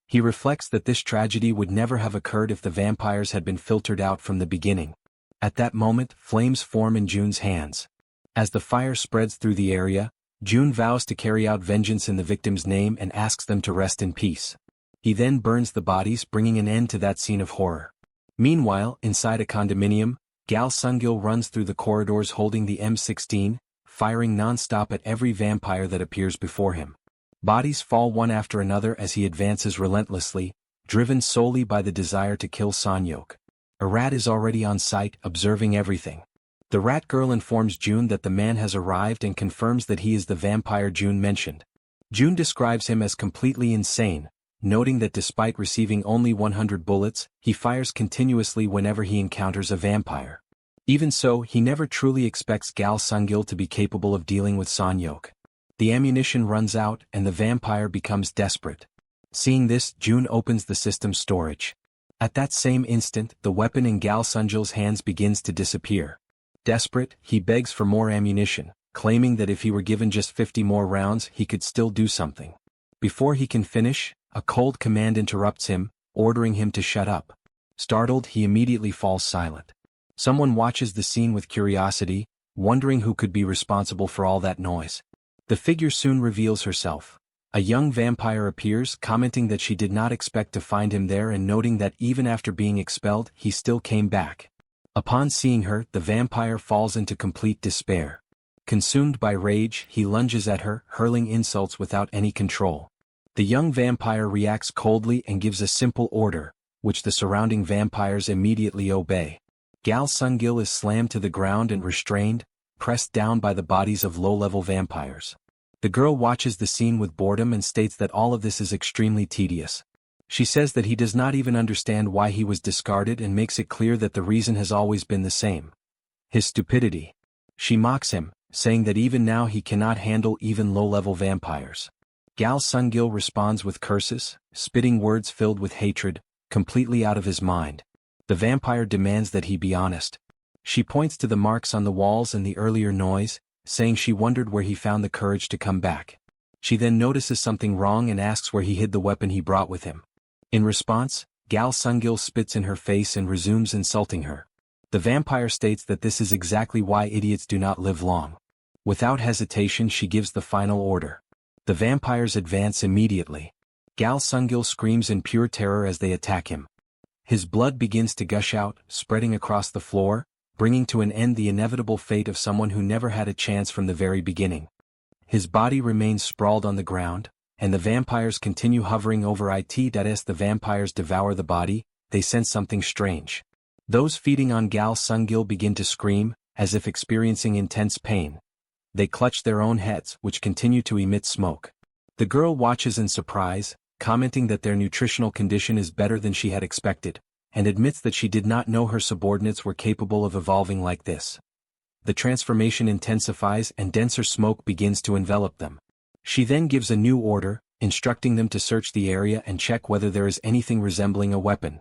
He reflects that this tragedy would never have occurred if the vampires had been filtered out from the beginning. At that moment, flames form in June's hands. As the fire spreads through the area, June vows to carry out vengeance in the victim's name and asks them to rest in peace. He then burns the bodies, bringing an end to that scene of horror. Meanwhile, inside a condominium, Gal Sungil runs through the corridors holding the M16, firing non-stop at every vampire that appears before him. Bodies fall one after another as he advances relentlessly, driven solely by the desire to kill Sanyok. A rat is already on site, observing everything. The rat girl informs June that the man has arrived and confirms that he is the vampire June mentioned. June describes him as completely insane, noting that despite receiving only 100 bullets, he fires continuously whenever he encounters a vampire. Even so, he never truly expects Gal Sungil to be capable of dealing with Sanyok. The ammunition runs out and the vampire becomes desperate. Seeing this, June opens the system's storage. At that same instant, the weapon in Gal Sungil's hands begins to disappear. Desperate, he begs for more ammunition, claiming that if he were given just 50 more rounds he could still do something. Before he can finish, a cold command interrupts him, ordering him to shut up. Startled, he immediately falls silent. Someone watches the scene with curiosity, wondering who could be responsible for all that noise. The figure soon reveals herself. A young vampire appears, commenting that she did not expect to find him there and noting that even after being expelled, he still came back. Upon seeing her, the vampire falls into complete despair. Consumed by rage, he lunges at her, hurling insults without any control. The young vampire reacts coldly and gives a simple order, which the surrounding vampires immediately obey. Gal Sungil is slammed to the ground and restrained, pressed down by the bodies of low-level vampires. The girl watches the scene with boredom and states that all of this is extremely tedious. She says that he does not even understand why he was discarded and makes it clear that the reason has always been the same: his stupidity. She mocks him, saying that even now he cannot handle even low-level vampires. Gal Sungil responds with curses, spitting words filled with hatred, completely out of his mind. The vampire demands that he be honest. She points to the marks on the walls and the earlier noise, saying she wondered where he found the courage to come back. She then notices something wrong and asks where he hid the weapon he brought with him. In response, Gal Sungil spits in her face and resumes insulting her. The vampire states that this is exactly why idiots do not live long. Without hesitation, she gives the final order. The vampires advance immediately. Gal Sungil screams in pure terror as they attack him. His blood begins to gush out, spreading across the floor, bringing to an end the inevitable fate of someone who never had a chance from the very beginning. His body remains sprawled on the ground, and the vampires continue hovering over it. As the vampires devour the body, they sense something strange. Those feeding on Gal Sungil begin to scream, as if experiencing intense pain. They clutch their own heads, which continue to emit smoke. The girl watches in surprise, commenting that their nutritional condition is better than she had expected, and admits that she did not know her subordinates were capable of evolving like this. The transformation intensifies and denser smoke begins to envelop them. She then gives a new order, instructing them to search the area and check whether there is anything resembling a weapon.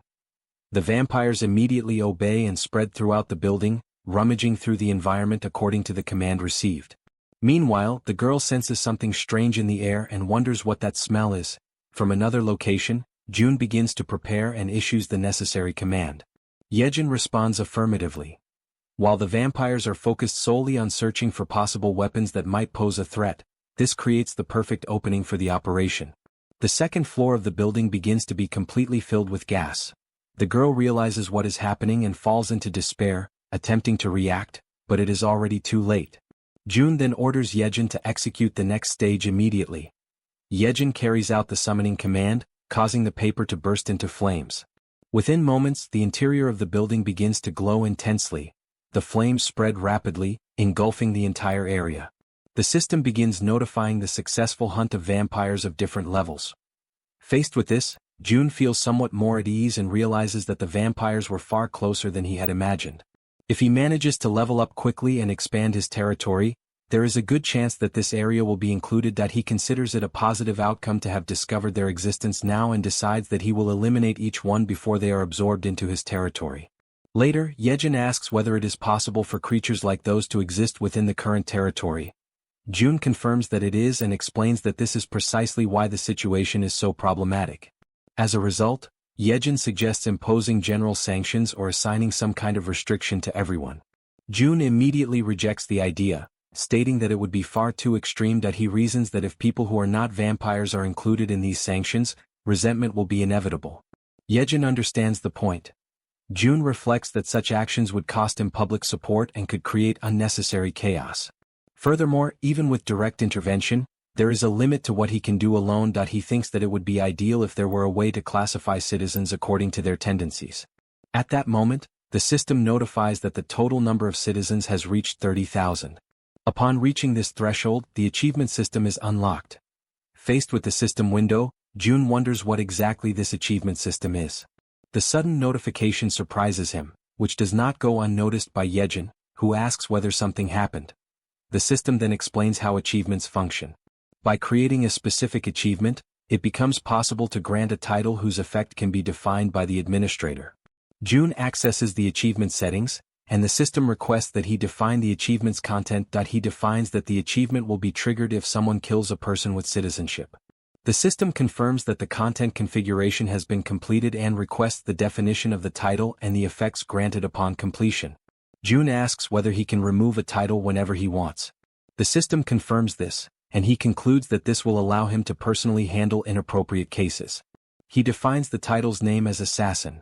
The vampires immediately obey and spread throughout the building, rummaging through the environment according to the command received. Meanwhile, the girl senses something strange in the air and wonders what that smell is. From another location, June begins to prepare and issues the necessary command. Jaehyeon responds affirmatively. While the vampires are focused solely on searching for possible weapons that might pose a threat, this creates the perfect opening for the operation. The second floor of the building begins to be completely filled with gas. The girl realizes what is happening and falls into despair, attempting to react, but it is already too late. June then orders Jaehyeon to execute the next stage immediately. Jaehyeon carries out the summoning command, causing the paper to burst into flames. Within moments, the interior of the building begins to glow intensely. The flames spread rapidly, engulfing the entire area. The system begins notifying the successful hunt of vampires of different levels. Faced with this, June feels somewhat more at ease and realizes that the vampires were far closer than he had imagined. If he manages to level up quickly and expand his territory, there is a good chance that this area will be included. That he considers it a positive outcome to have discovered their existence now and decides that he will eliminate each one before they are absorbed into his territory. Later, Jaehyeon asks whether it is possible for creatures like those to exist within the current territory. June confirms that it is and explains that this is precisely why the situation is so problematic. As a result, Jaehyeon suggests imposing general sanctions or assigning some kind of restriction to everyone. June immediately rejects the idea, stating that it would be far too extreme. That he reasons that if people who are not vampires are included in these sanctions, resentment will be inevitable. Jaehyeon understands the point. June reflects that such actions would cost him public support and could create unnecessary chaos. Furthermore, even with direct intervention, there is a limit to what he can do alone. He thinks that it would be ideal if there were a way to classify citizens according to their tendencies. At that moment, the system notifies that the total number of citizens has reached 30,000. Upon reaching this threshold, the achievement system is unlocked. Faced with the system window, June wonders what exactly this achievement system is. The sudden notification surprises him, which does not go unnoticed by Jaehyeon, who asks whether something happened. The system then explains how achievements function. By creating a specific achievement, it becomes possible to grant a title whose effect can be defined by the administrator. June accesses the achievement settings, and the system requests that he define the achievement's content. He defines that the achievement will be triggered if someone kills a person with citizenship. The system confirms that the content configuration has been completed and requests the definition of the title and the effects granted upon completion. June asks whether he can remove a title whenever he wants. The system confirms this, and he concludes that this will allow him to personally handle inappropriate cases. He defines the title's name as Assassin.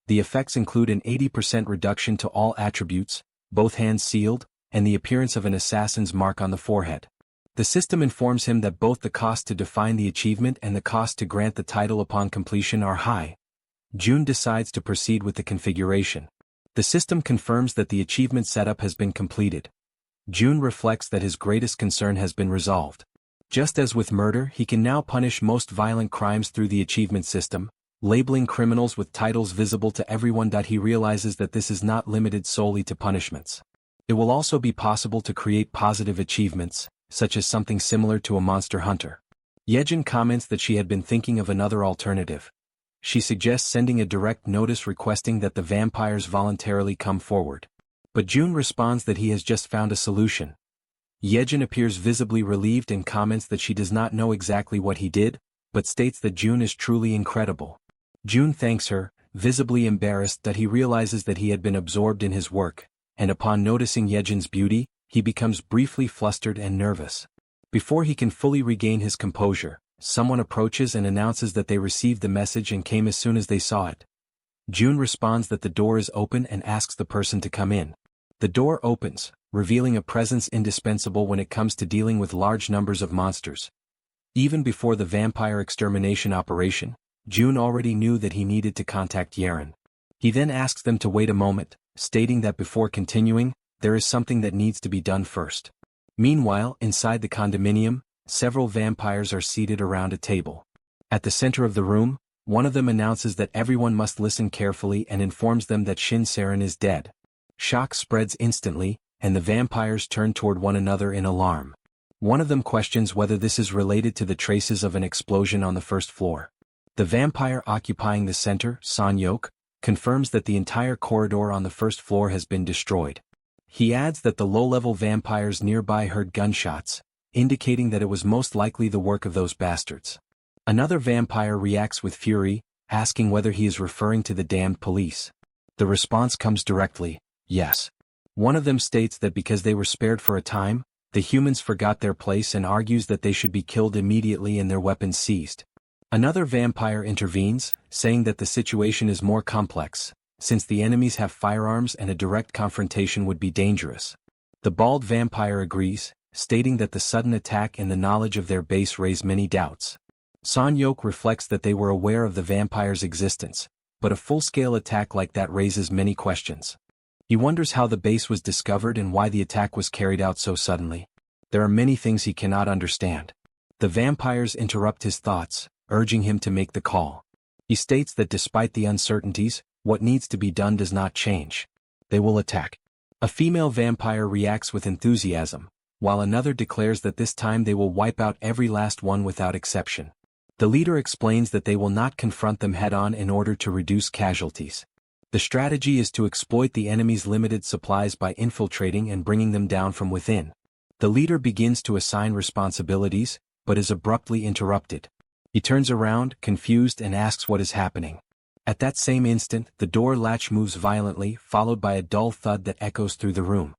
The effects include an 80% reduction to all attributes, both hands sealed, and the appearance of an assassin's mark on the forehead. The system informs him that both the cost to define the achievement and the cost to grant the title upon completion are high. June decides to proceed with the configuration. The system confirms that the achievement setup has been completed. June reflects that his greatest concern has been resolved. Just as with murder, he can now punish most violent crimes through the achievement system, labeling criminals with titles visible to everyone. He realizes that this is not limited solely to punishments. It will also be possible to create positive achievements, such as something similar to a monster hunter. Jaehyeon comments that she had been thinking of another alternative. She suggests sending a direct notice requesting that the vampires voluntarily come forward. But June responds that he has just found a solution. Jaehyeon appears visibly relieved and comments that she does not know exactly what he did, but states that June is truly incredible. June thanks her, visibly embarrassed. He realizes that he had been absorbed in his work, and upon noticing Jaehyeon's beauty, he becomes briefly flustered and nervous. Before he can fully regain his composure, someone approaches and announces that they received the message and came as soon as they saw it. June responds that the door is open and asks the person to come in. The door opens, revealing a presence indispensable when it comes to dealing with large numbers of monsters. Even before the vampire extermination operation, June already knew that he needed to contact Jaehyeon. He then asks them to wait a moment, stating that before continuing, there is something that needs to be done first. Meanwhile, inside the condominium, several vampires are seated around a table. At the center of the room, one of them announces that everyone must listen carefully and informs them that Shin Saren is dead. Shock spreads instantly, and the vampires turn toward one another in alarm. One of them questions whether this is related to the traces of an explosion on the first floor. The vampire occupying the center, Sanyok, confirms that the entire corridor on the first floor has been destroyed. He adds that the low-level vampires nearby heard gunshots, indicating that it was most likely the work of those bastards. Another vampire reacts with fury, asking whether he is referring to the damned police. The response comes directly, yes. One of them states that because they were spared for a time, the humans forgot their place and argues that they should be killed immediately and their weapons seized. Another vampire intervenes, saying that the situation is more complex, since the enemies have firearms and a direct confrontation would be dangerous. The bald vampire agrees, stating that the sudden attack and the knowledge of their base raise many doubts. Sanyok reflects that they were aware of the vampire's existence, but a full-scale attack like that raises many questions. He wonders how the base was discovered and why the attack was carried out so suddenly. There are many things he cannot understand. The vampires interrupt his thoughts, urging him to make the call. He states that despite the uncertainties, what needs to be done does not change. They will attack. A female vampire reacts with enthusiasm, while another declares that this time they will wipe out every last one without exception. The leader explains that they will not confront them head-on in order to reduce casualties. The strategy is to exploit the enemy's limited supplies by infiltrating and bringing them down from within. The leader begins to assign responsibilities, but is abruptly interrupted. He turns around, confused, and asks what is happening. At that same instant, the door latch moves violently, followed by a dull thud that echoes through the room.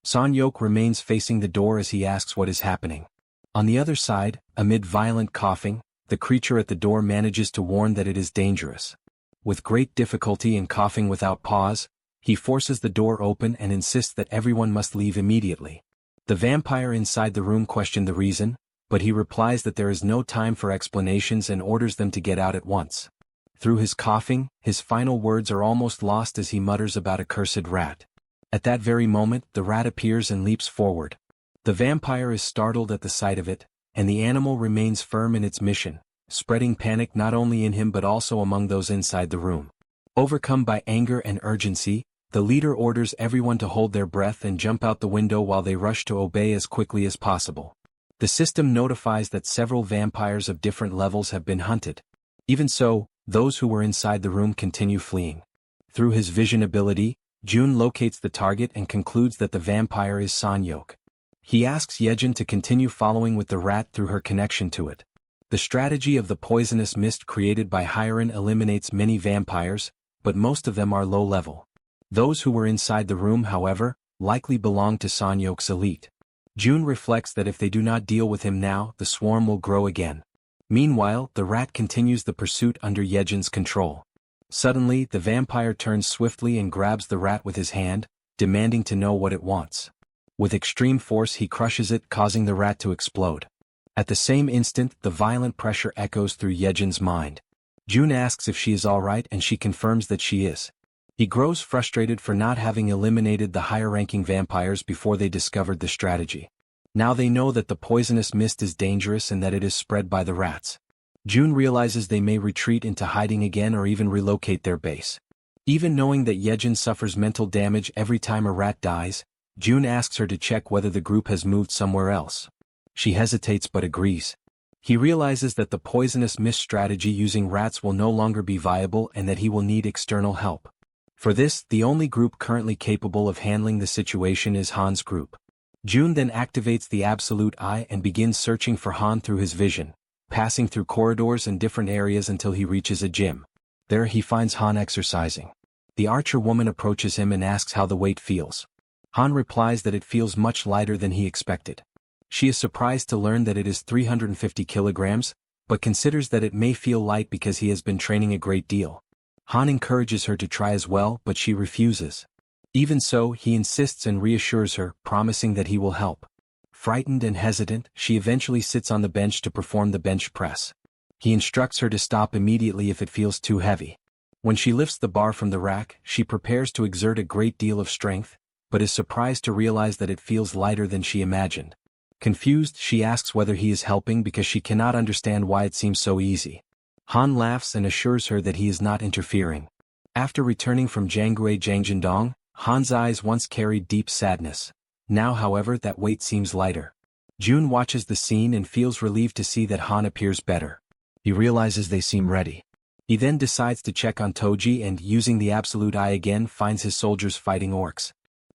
Sanyok remains facing the door as he asks what is happening. On the other side, amid violent coughing, the creature at the door manages to warn that it is dangerous. with great difficulty and coughing without pause, he forces the door open and insists that everyone must leave immediately. The vampire inside the room questions the reason, but he replies that there is no time for explanations and orders them to get out at once. Through his coughing, his final words are almost lost as he mutters about a cursed rat. At that very moment, the rat appears and leaps forward. The vampire is startled at the sight of it, and the animal remains firm in its mission, spreading panic not only in him but also among those inside the room. Overcome by anger and urgency, the leader orders everyone to hold their breath and jump out the window while they rush to obey as quickly as possible. The system notifies that several vampires of different levels have been hunted. Even so, those who were inside the room continue fleeing. Through his vision ability, Jun locates the target and concludes that the vampire is Sanyok. He asks Jaehyeon to continue following with the rat through her connection to it. The strategy of the poisonous mist created by Hyeon eliminates many vampires, but most of them are low level. Those who were inside the room, however, likely belong to Sanyok's elite. Jun reflects that if they do not deal with him now, the swarm will grow again. Meanwhile, the rat continues the pursuit under Jaehyeon's control. Suddenly, the vampire turns swiftly and grabs the rat with his hand, demanding to know what it wants. With extreme force he crushes it, causing the rat to explode. At the same instant, the violent pressure echoes through Jaehyeon's mind. Jun asks if she is alright and she confirms that she is. He grows frustrated for not having eliminated the higher-ranking vampires before they discovered the strategy. Now they know that the poisonous mist is dangerous and that it is spread by the rats. Jun realizes they may retreat into hiding again or even relocate their base. Even knowing that Jaehyeon suffers mental damage every time a rat dies, Jun asks her to check whether the group has moved somewhere else. She hesitates but agrees. He realizes that the poisonous mist strategy using rats will no longer be viable and that he will need external help. For this, the only group currently capable of handling the situation is Han's group. Jun then activates the Absolute Eye and begins searching for Han through his vision, passing through corridors and different areas until he reaches a gym. There he finds Han exercising. The archer woman approaches him and asks how the weight feels. Han replies that it feels much lighter than he expected. She is surprised to learn that it is 350 kilograms, but considers that it may feel light because he has been training a great deal. Han encourages her to try as well, but she refuses. Even so, he insists and reassures her, promising that he will help. Frightened and hesitant, she eventually sits on the bench to perform the bench press. He instructs her to stop immediately if it feels too heavy. When she lifts the bar from the rack, she prepares to exert a great deal of strength, but is surprised to realize that it feels lighter than she imagined. Confused, she asks whether he is helping because she cannot understand why it seems so easy. Han laughs and assures her that he is not interfering. After returning from Janggui Jangjindong, Han's eyes once carried deep sadness. Now, however, that weight seems lighter. Jun watches the scene and feels relieved to see that Han appears better. He realizes they seem ready. He then decides to check on Toji and, using the Absolute Eye again, finds his soldiers fighting orcs.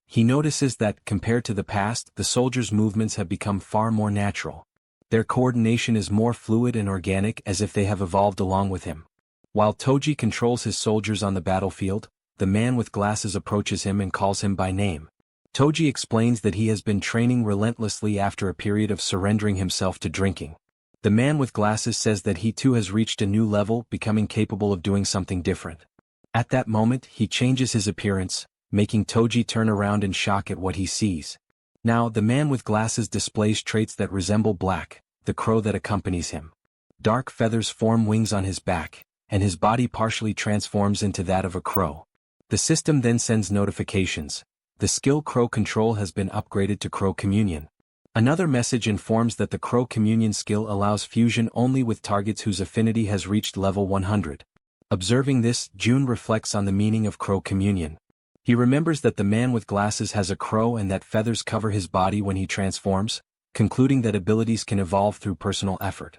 He notices that, compared to the past, the soldiers' movements have become far more natural. Their coordination is more fluid and organic, as if they have evolved along with him. While Toji controls his soldiers on the battlefield, the man with glasses approaches him and calls him by name. Toji explains that he has been training relentlessly after a period of surrendering himself to drinking. The man with glasses says that he too has reached a new level, becoming capable of doing something different. At that moment, he changes his appearance, making Toji turn around in shock at what he sees. Now, the man with glasses displays traits that resemble Black, the crow that accompanies him. Dark feathers form wings on his back, and his body partially transforms into that of a crow. The system then sends notifications. The skill Crow Control has been upgraded to Crow Communion. Another message informs that the Crow Communion skill allows fusion only with targets whose affinity has reached level 100. Observing this, Jun reflects on the meaning of Crow Communion. He remembers that the man with glasses has a crow and that feathers cover his body when he transforms, concluding that abilities can evolve through personal effort.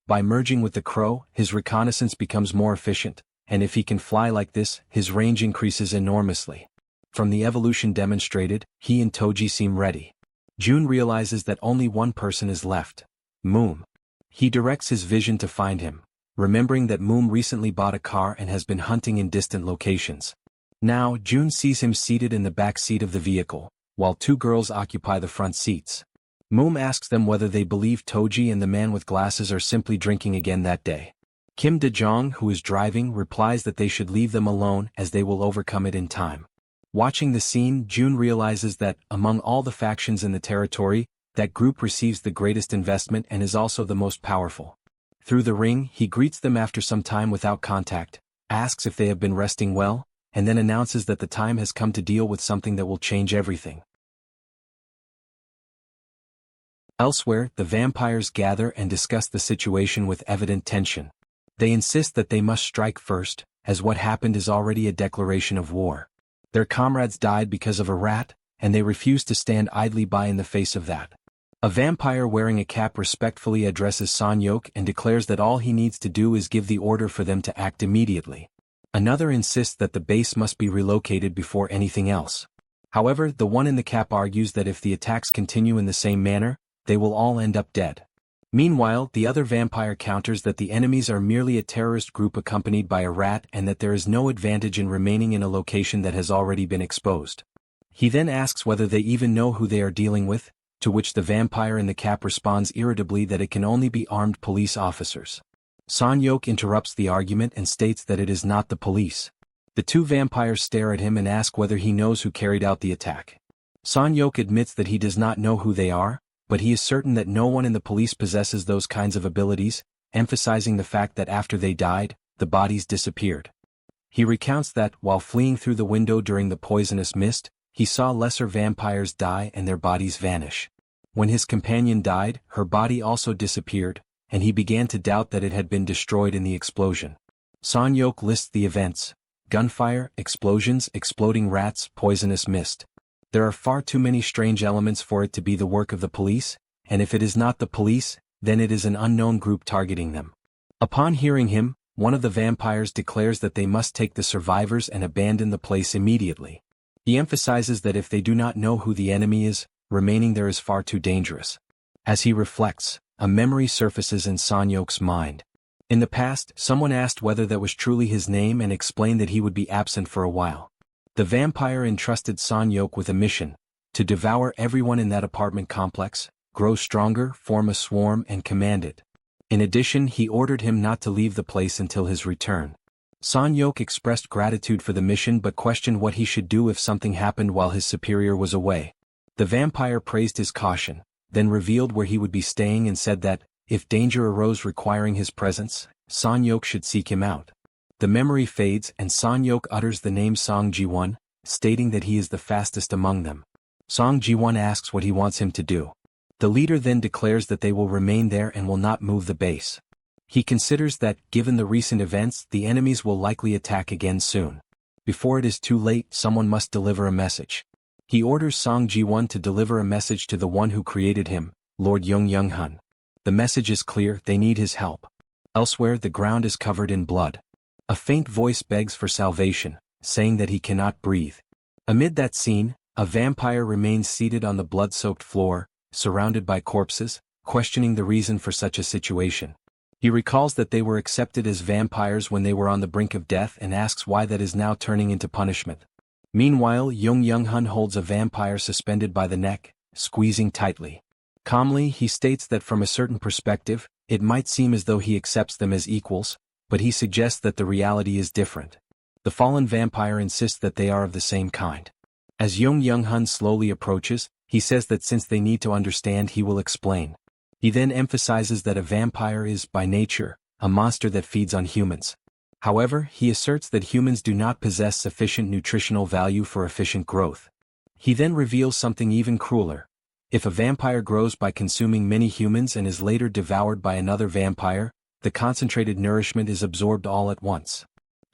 By merging with the crow, his reconnaissance becomes more efficient, and if he can fly like this, his range increases enormously. From the evolution demonstrated, he and Toji seem ready. Jun realizes that only one person is left: Moom. He directs his vision to find him, remembering that Moom recently bought a car and has been hunting in distant locations. Now, Jun sees him seated in the back seat of the vehicle, while two girls occupy the front seats. Moom asks them whether they believe Toji and the man with glasses are simply drinking again that day. Kim De-jong, who is driving, replies that they should leave them alone as they will overcome it in time. Watching the scene, June realizes that, among all the factions in the territory, that group receives the greatest investment and is also the most powerful. Through the ring, he greets them after some time without contact, asks if they have been resting well, and then announces that the time has come to deal with something that will change everything. Elsewhere, the vampires gather and discuss the situation with evident tension. They insist that they must strike first, as what happened is already a declaration of war. Their comrades died because of a rat, and they refuse to stand idly by in the face of that. A vampire wearing a cap respectfully addresses Son-hyuk and declares that all he needs to do is give the order for them to act immediately. Another insists that the base must be relocated before anything else. However, the one in the cap argues that if the attacks continue in the same manner, they will all end up dead. Meanwhile, the other vampire counters that the enemies are merely a terrorist group accompanied by a rat and that there is no advantage in remaining in a location that has already been exposed. He then asks whether they even know who they are dealing with, to which the vampire in the cap responds irritably that it can only be armed police officers. Son-hyuk interrupts the argument and states that it is not the police. The two vampires stare at him and ask whether he knows who carried out the attack. Son-hyuk admits that he does not know who they are, but he is certain that no one in the police possesses those kinds of abilities, emphasizing the fact that after they died, the bodies disappeared. He recounts that, while fleeing through the window during the poisonous mist, he saw lesser vampires die and their bodies vanish. When his companion died, her body also disappeared, and he began to doubt that it had been destroyed in the explosion. Son-hyuk lists the events: gunfire, explosions, exploding rats, poisonous mist. There are far too many strange elements for it to be the work of the police, and if it is not the police, then it is an unknown group targeting them. Upon hearing him, one of the vampires declares that they must take the survivors and abandon the place immediately. He emphasizes that if they do not know who the enemy is, remaining there is far too dangerous. As he reflects, a memory surfaces in Son-hyuk's mind. In the past, someone asked whether that was truly his name and explained that he would be absent for a while. The vampire entrusted Son-hyuk with a mission: to devour everyone in that apartment complex, grow stronger, form a swarm and command it. In addition, he ordered him not to leave the place until his return. Son-hyuk expressed gratitude for the mission but questioned what he should do if something happened while his superior was away. The vampire praised his caution, then revealed where he would be staying and said that, if danger arose requiring his presence, Son-hyuk should seek him out. The memory fades and Son-hyuk utters the name Song Ji-won, stating that he is the fastest among them. Song Ji-won asks what he wants him to do. The leader then declares that they will remain there and will not move the base. He considers that, given the recent events, the enemies will likely attack again soon. Before it is too late, someone must deliver a message. He orders Song Ji-won to deliver a message to the one who created him, Lord Young-hun. The message is clear: they need his help. Elsewhere, the ground is covered in blood. A faint voice begs for salvation, saying that he cannot breathe. Amid that scene, a vampire remains seated on the blood-soaked floor, surrounded by corpses, questioning the reason for such a situation. He recalls that they were accepted as vampires when they were on the brink of death and asks why that is now turning into punishment. Meanwhile, Young-hun holds a vampire suspended by the neck, squeezing tightly. Calmly, he states that from a certain perspective, it might seem as though he accepts them as equals, but he suggests that the reality is different. The fallen vampire insists that they are of the same kind. As Young-hun slowly approaches, he says that since they need to understand, he will explain. He then emphasizes that a vampire is, by nature, a monster that feeds on humans. However, he asserts that humans do not possess sufficient nutritional value for efficient growth. He then reveals something even crueler. If a vampire grows by consuming many humans and is later devoured by another vampire, the concentrated nourishment is absorbed all at once.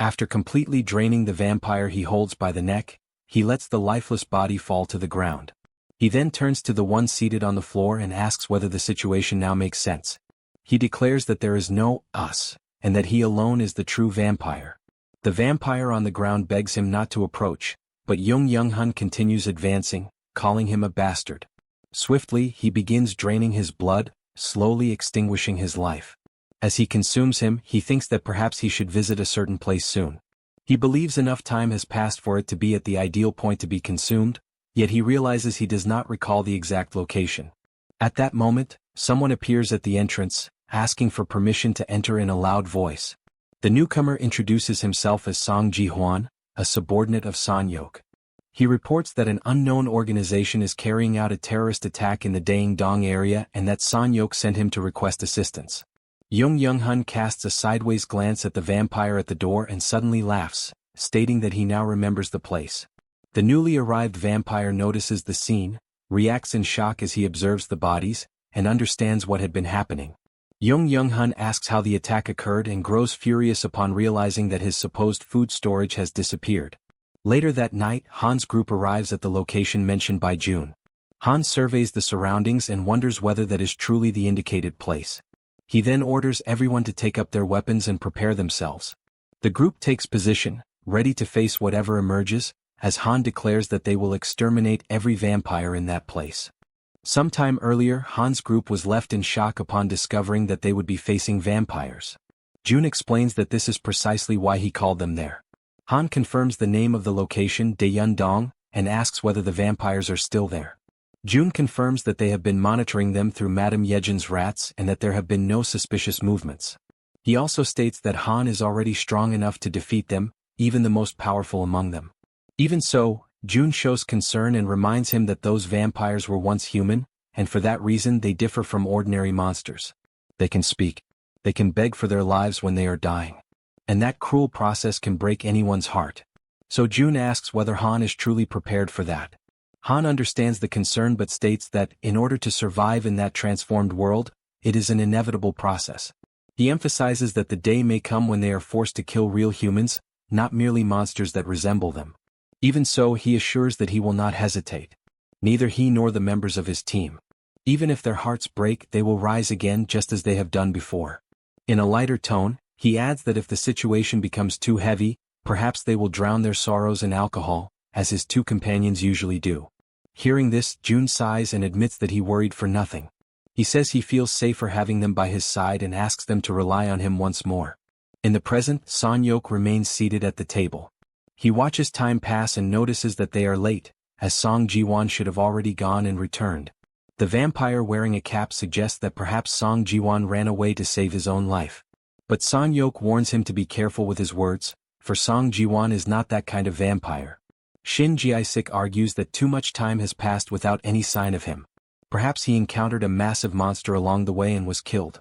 After completely draining the vampire he holds by the neck, he lets the lifeless body fall to the ground. He then turns to the one seated on the floor and asks whether the situation now makes sense. He declares that there is no us, and that he alone is the true vampire. The vampire on the ground begs him not to approach, but Young-hun continues advancing, calling him a bastard. Swiftly, he begins draining his blood, slowly extinguishing his life. As he consumes him, he thinks that perhaps he should visit a certain place soon. He believes enough time has passed for it to be at the ideal point to be consumed, yet he realizes he does not recall the exact location. At that moment, someone appears at the entrance, asking for permission to enter in a loud voice. The newcomer introduces himself as Song Jaehyeon, a subordinate of Sanyok. He reports that an unknown organization is carrying out a terrorist attack in the Daeng-dong area and that Sanyok sent him to request assistance. Young-hun casts a sideways glance at the vampire at the door and suddenly laughs, stating that he now remembers the place. The newly arrived vampire notices the scene, reacts in shock as he observes the bodies, and understands what had been happening. Young-hun asks how the attack occurred and grows furious upon realizing that his supposed food storage has disappeared. Later that night, Han's group arrives at the location mentioned by June. Han surveys the surroundings and wonders whether that is truly the indicated place. He then orders everyone to take up their weapons and prepare themselves. The group takes position, ready to face whatever emerges, as Han declares that they will exterminate every vampire in that place. Sometime earlier, Han's group was left in shock upon discovering that they would be facing vampires. June explains that this is precisely why he called them there. Han confirms the name of the location, Daeyeon-dong, and asks whether the vampires are still there. June confirms that they have been monitoring them through Madame Yejin's rats and that there have been no suspicious movements. He also states that Han is already strong enough to defeat them, even the most powerful among them. Even so, June shows concern and reminds him that those vampires were once human, and for that reason they differ from ordinary monsters. They can speak. They can beg for their lives when they are dying. And that cruel process can break anyone's heart. So June asks whether Han is truly prepared for that. Han understands the concern but states that, in order to survive in that transformed world, it is an inevitable process. He emphasizes that the day may come when they are forced to kill real humans, not merely monsters that resemble them. Even so, he assures that he will not hesitate. Neither he nor the members of his team. Even if their hearts break, they will rise again just as they have done before. In a lighter tone, he adds that if the situation becomes too heavy, perhaps they will drown their sorrows in alcohol, as his two companions usually do. Hearing this, June sighs and admits that he worried for nothing. He says he feels safer having them by his side and asks them to rely on him once more. In the present, Sanyok remains seated at the table. He watches time pass and notices that they are late, as Song Ji-won should have already gone and returned. The vampire wearing a cap suggests that perhaps Song Ji-won ran away to save his own life. But Sanyok warns him to be careful with his words, for Song Ji-won is not that kind of vampire. Shin Jae-sik argues that too much time has passed without any sign of him. Perhaps he encountered a massive monster along the way and was killed.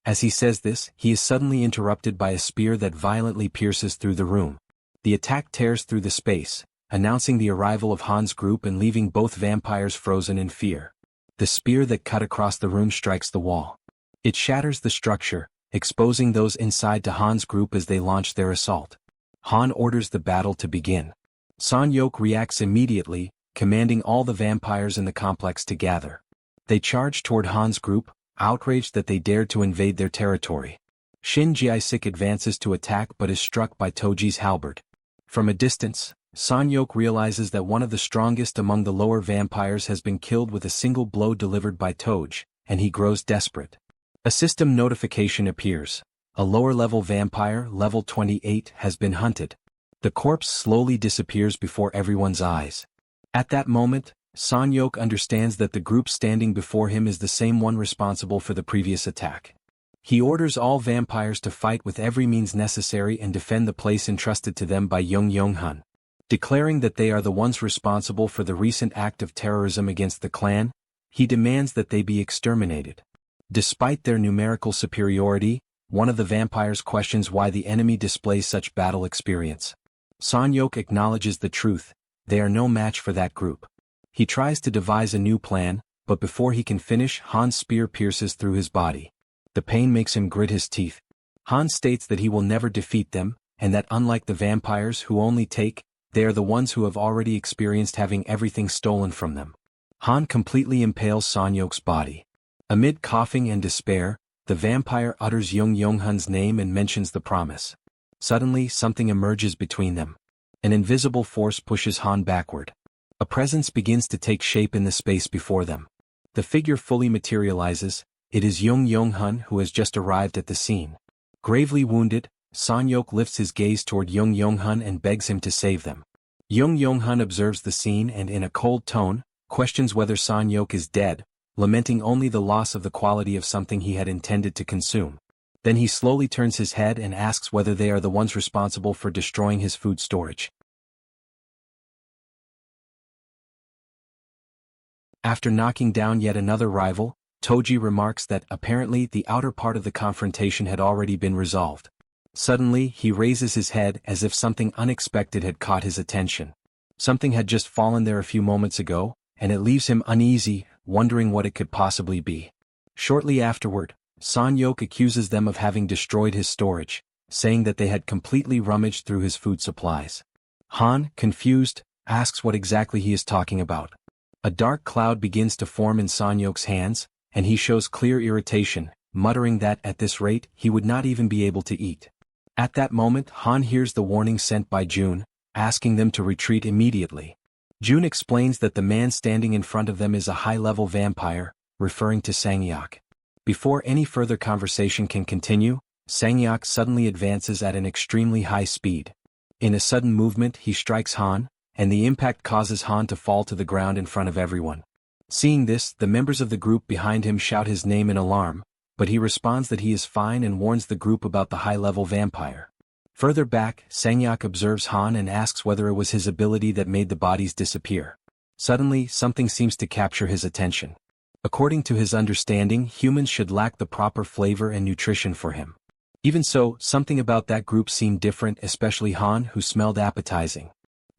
As he says this, he is suddenly interrupted by a spear that violently pierces through the room. The attack tears through the space, announcing the arrival of Han's group and leaving both vampires frozen in fear. The spear that cut across the room strikes the wall. It shatters the structure, exposing those inside to Han's group as they launch their assault. Han orders the battle to begin. Sanyok reacts immediately, commanding all the vampires in the complex to gather. They charge toward Han's group, outraged that they dared to invade their territory. Shin Jae-sik advances to attack but is struck by Toji's halberd. From a distance, Sanyok realizes that one of the strongest among the lower vampires has been killed with a single blow delivered by Toj, and he grows desperate. A system notification appears. A lower-level vampire, level 28, has been hunted. The corpse slowly disappears before everyone's eyes. At that moment, Sanyok understands that the group standing before him is the same one responsible for the previous attack. He orders all vampires to fight with every means necessary and defend the place entrusted to them by Young-hun. Declaring that they are the ones responsible for the recent act of terrorism against the clan, he demands that they be exterminated. Despite their numerical superiority, one of the vampires questions why the enemy displays such battle experience. Sanyok acknowledges the truth, they are no match for that group. He tries to devise a new plan, but before he can finish, Han's spear pierces through his body. The pain makes him grit his teeth. Han states that he will never defeat them, and that unlike the vampires who only take, they are the ones who have already experienced having everything stolen from them. Han completely impales Sanyok's body. Amid coughing and despair, the vampire utters Young-hun's name and mentions the promise. Suddenly, something emerges between them. An invisible force pushes Han backward. A presence begins to take shape in the space before them. The figure fully materializes. It is Young-hun who has just arrived at the scene. Gravely wounded, Sanyok lifts his gaze toward Young-hun and begs him to save them. Young-hun observes the scene and in a cold tone, questions whether Sanyok is dead, lamenting only the loss of the quality of something he had intended to consume. Then he slowly turns his head and asks whether they are the ones responsible for destroying his food storage. After knocking down yet another rival, Toji remarks that apparently the outer part of the confrontation had already been resolved. Suddenly, he raises his head as if something unexpected had caught his attention. Something had just fallen there a few moments ago, and it leaves him uneasy, wondering what it could possibly be. Shortly afterward, San-yok accuses them of having destroyed his storage, saying that they had completely rummaged through his food supplies. Han, confused, asks what exactly he is talking about. A dark cloud begins to form in San-yok's hands, and he shows clear irritation, muttering that at this rate he would not even be able to eat. At that moment, Han hears the warning sent by June, asking them to retreat immediately. June explains that the man standing in front of them is a high-level vampire, referring to Sang-yok. Before any further conversation can continue, Sang-yok suddenly advances at an extremely high speed. In a sudden movement he strikes Han, and the impact causes Han to fall to the ground in front of everyone. Seeing this, the members of the group behind him shout his name in alarm, but he responds that he is fine and warns the group about the high-level vampire. Further back, Sang-yok observes Han and asks whether it was his ability that made the bodies disappear. Suddenly, something seems to capture his attention. According to his understanding, humans should lack the proper flavor and nutrition for him. Even so, something about that group seemed different, especially Han, who smelled appetizing.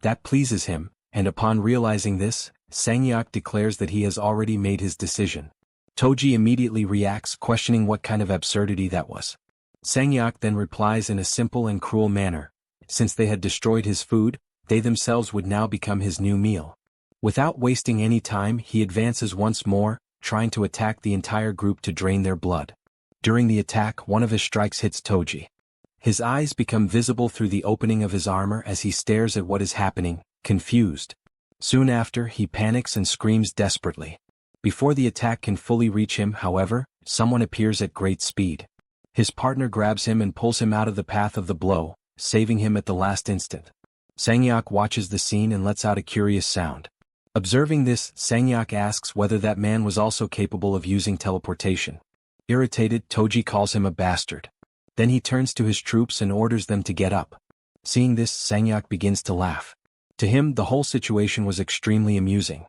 That pleases him, and upon realizing this, Sang-yok declares that he has already made his decision. Toji immediately reacts, questioning what kind of absurdity that was. Sang-yok then replies in a simple and cruel manner. Since they had destroyed his food, they themselves would now become his new meal. Without wasting any time, he advances once more, trying to attack the entire group to drain their blood. During the attack, one of his strikes hits Toji. His eyes become visible through the opening of his armor as he stares at what is happening, confused. Soon after, he panics and screams desperately. Before the attack can fully reach him, however, someone appears at great speed. His partner grabs him and pulls him out of the path of the blow, saving him at the last instant. Sang-yok watches the scene and lets out a curious sound. Observing this, Sang-yok asks whether that man was also capable of using teleportation. Irritated, Toji calls him a bastard. Then he turns to his troops and orders them to get up. Seeing this, Sang-yok begins to laugh. To him, the whole situation was extremely amusing.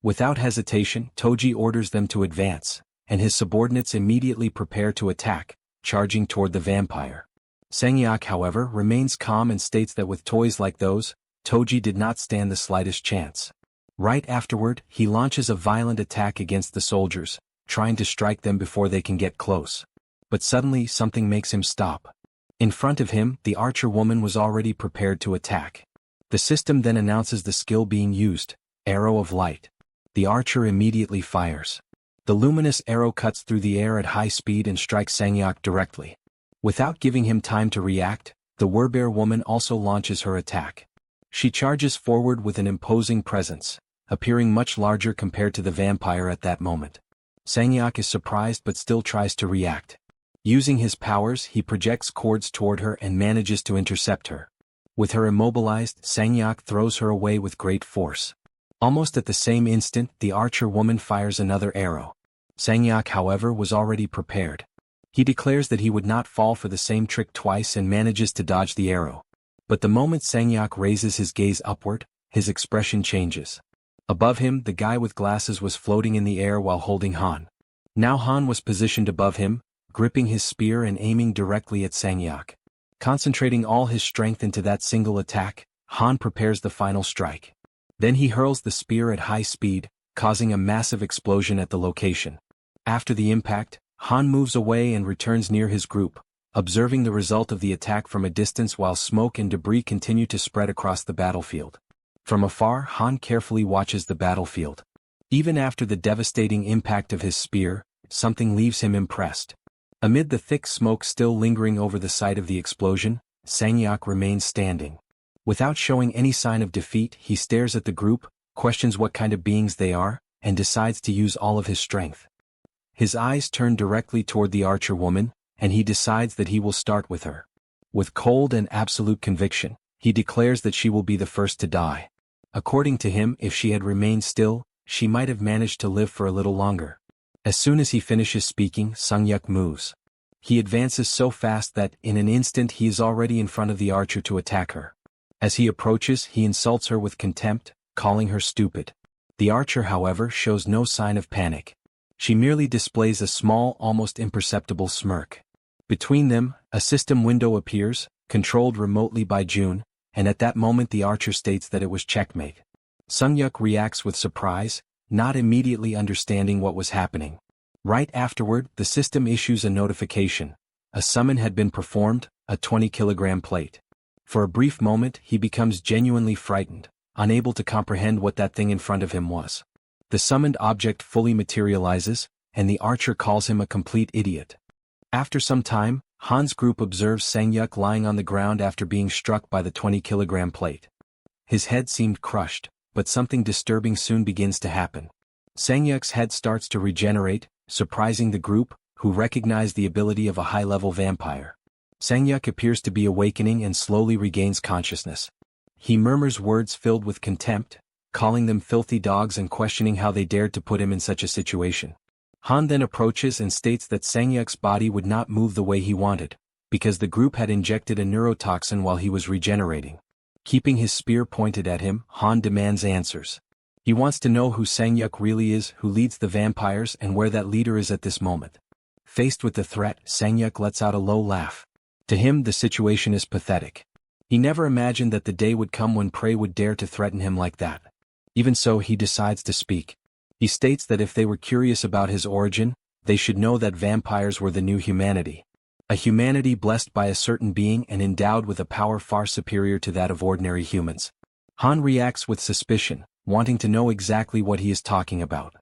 Without hesitation, Toji orders them to advance, and his subordinates immediately prepare to attack, charging toward the vampire. Sang-yok, however, remains calm and states that with toys like those, Toji did not stand the slightest chance. Right afterward, he launches a violent attack against the soldiers, trying to strike them before they can get close. But suddenly something makes him stop. In front of him, the archer woman was already prepared to attack. The system then announces the skill being used, Arrow of Light. The archer immediately fires. The luminous arrow cuts through the air at high speed and strikes Sang-yok directly. Without giving him time to react, the Werbear woman also launches her attack. She charges forward with an imposing presence, appearing much larger compared to the vampire at that moment. Sang-yok is surprised but still tries to react. Using his powers, he projects cords toward her and manages to intercept her. With her immobilized, Sang-yok throws her away with great force. Almost at the same instant, the archer woman fires another arrow. Sang-yok, however, was already prepared. He declares that he would not fall for the same trick twice and manages to dodge the arrow. But the moment Sang-yok raises his gaze upward, his expression changes. Above him, the guy with glasses was floating in the air while holding Han. Now Han was positioned above him, gripping his spear and aiming directly at Sang-yok. Concentrating all his strength into that single attack, Han prepares the final strike. Then he hurls the spear at high speed, causing a massive explosion at the location. After the impact, Han moves away and returns near his group, observing the result of the attack from a distance while smoke and debris continue to spread across the battlefield. From afar, Han carefully watches the battlefield. Even after the devastating impact of his spear, something leaves him impressed. Amid the thick smoke still lingering over the site of the explosion, Sang-yok remains standing. Without showing any sign of defeat, he stares at the group, questions what kind of beings they are, and decides to use all of his strength. His eyes turn directly toward the archer woman, and he decides that he will start with her. With cold and absolute conviction, he declares that she will be the first to die. According to him, if she had remained still, she might have managed to live for a little longer. As soon as he finishes speaking, Sung-yuk moves. He advances so fast that, in an instant, he is already in front of the archer to attack her. As he approaches, he insults her with contempt, calling her stupid. The archer, however, shows no sign of panic. She merely displays a small, almost imperceptible smirk. Between them, a system window appears, controlled remotely by June, and at that moment the archer states that it was checkmate. Sung-yuk reacts with surprise, not immediately understanding what was happening. Right afterward, the system issues a notification. A summon had been performed, a 20-kilogram plate. For a brief moment, he becomes genuinely frightened, unable to comprehend what that thing in front of him was. The summoned object fully materializes, and the archer calls him a complete idiot. After some time, Han's group observes Sang-yuk lying on the ground after being struck by the 20-kilogram plate. His head seemed crushed, but something disturbing soon begins to happen. Sang-yuk's head starts to regenerate, surprising the group, who recognize the ability of a high-level vampire. Sang-yuk appears to be awakening and slowly regains consciousness. He murmurs words filled with contempt, calling them filthy dogs and questioning how they dared to put him in such a situation. Han then approaches and states that Sang-yuk's body would not move the way he wanted, because the group had injected a neurotoxin while he was regenerating. Keeping his spear pointed at him, Han demands answers. He wants to know who Sang-yuk really is, who leads the vampires, and where that leader is at this moment. Faced with the threat, Sang-yuk lets out a low laugh. To him, the situation is pathetic. He never imagined that the day would come when prey would dare to threaten him like that. Even so, he decides to speak. He states that if they were curious about his origin, they should know that vampires were the new humanity. A humanity blessed by a certain being and endowed with a power far superior to that of ordinary humans. Han reacts with suspicion, wanting to know exactly what he is talking about.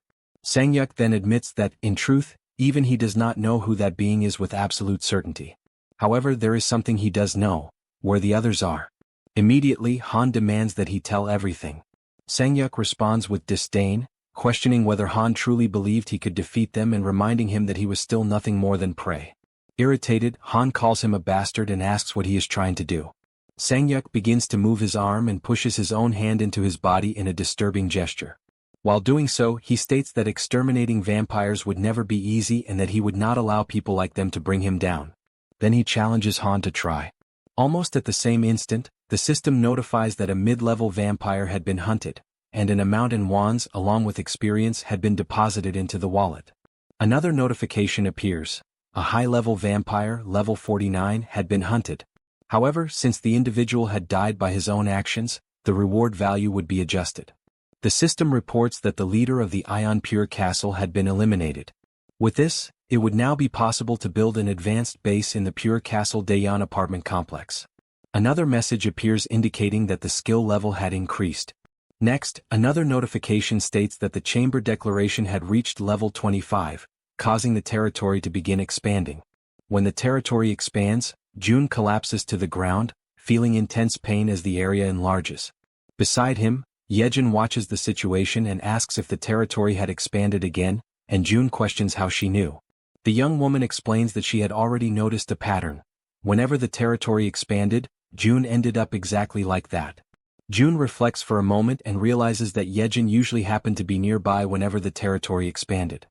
Sang-yuk then admits that, in truth, even he does not know who that being is with absolute certainty. However, there is something he does know, where the others are. Immediately, Han demands that he tell everything. Sang-yuk responds with disdain, questioning whether Han truly believed he could defeat them and reminding him that he was still nothing more than prey. Irritated, Han calls him a bastard and asks what he is trying to do. Sang-yuk begins to move his arm and pushes his own hand into his body in a disturbing gesture. While doing so, he states that exterminating vampires would never be easy and that he would not allow people like them to bring him down. Then he challenges Han to try. Almost at the same instant, the system notifies that a mid-level vampire had been hunted, and an amount in wands along with experience had been deposited into the wallet. Another notification appears. A high-level vampire, level 49, had been hunted. However, since the individual had died by his own actions, the reward value would be adjusted. The system reports that the leader of the Ion Pure Castle had been eliminated. With this, it would now be possible to build an advanced base in the Pure Castle Jaehyeon apartment complex. Another message appears indicating that the skill level had increased. Next, another notification states that the chamber declaration had reached level 25, causing the territory to begin expanding. When the territory expands, June collapses to the ground, feeling intense pain as the area enlarges. Beside him, Jaehyeon watches the situation and asks if the territory had expanded again, and June questions how she knew. The young woman explains that she had already noticed a pattern. Whenever the territory expanded, June ended up exactly like that. June reflects for a moment and realizes that Jaehyeon usually happened to be nearby whenever the territory expanded.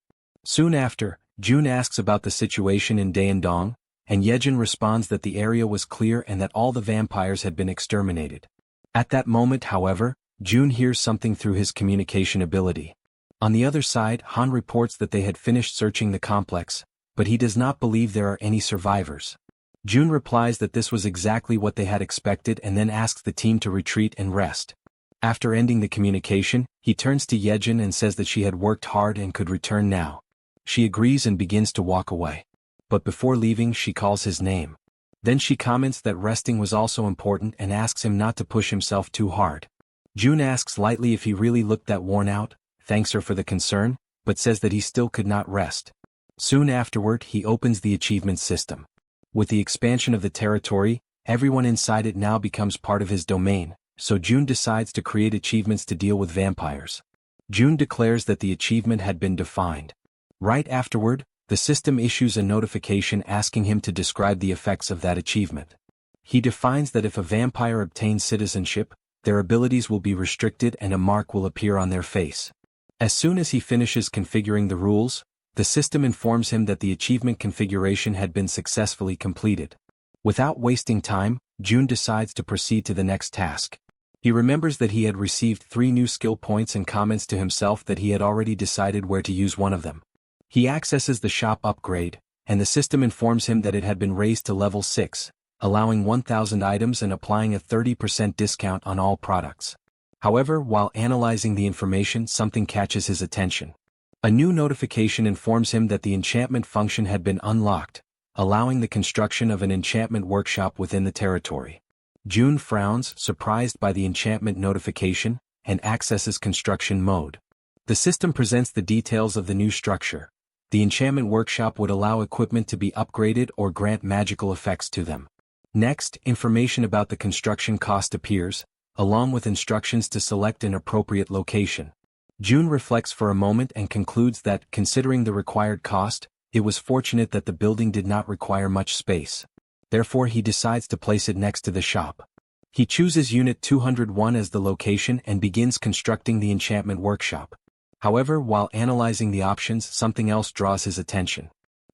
Soon after, June asks about the situation in Daeandong, and Jaehyeon responds that the area was clear and that all the vampires had been exterminated. At that moment, however, June hears something through his communication ability. On the other side, Han reports that they had finished searching the complex, but he does not believe there are any survivors. June replies that this was exactly what they had expected and then asks the team to retreat and rest. After ending the communication, he turns to Jaehyeon and says that she had worked hard and could return now. She agrees and begins to walk away. But before leaving, she calls his name. Then she comments that resting was also important and asks him not to push himself too hard. June asks lightly if he really looked that worn out, thanks her for the concern, but says that he still could not rest. Soon afterward, he opens the achievement system. With the expansion of the territory, everyone inside it now becomes part of his domain, so June decides to create achievements to deal with vampires. June declares that the achievement had been defined. Right afterward, the system issues a notification asking him to describe the effects of that achievement. He defines that if a vampire obtains citizenship, their abilities will be restricted and a mark will appear on their face. As soon as he finishes configuring the rules, The system informs him that the achievement configuration had been successfully completed. Without wasting time, Jun decides to proceed to the next task. He remembers that he had received 3 new skill points and comments to himself that he had already decided where to use one of them. He accesses the shop upgrade, and the system informs him that it had been raised to level 6, allowing 1,000 items and applying a 30% discount on all products. However, while analyzing the information, something catches his attention. A new notification informs him that the enchantment function had been unlocked, allowing the construction of an enchantment workshop within the territory. Jun frowns, surprised by the enchantment notification, and accesses construction mode. The system presents the details of the new structure. The enchantment workshop would allow equipment to be upgraded or grant magical effects to them. Next, information about the construction cost appears, along with instructions to select an appropriate location. Jun reflects for a moment and concludes that, considering the required cost, it was fortunate that the building did not require much space. Therefore he decides to place it next to the shop. He chooses Unit 201 as the location and begins constructing the enchantment workshop. However, while analyzing the options, something else draws his attention.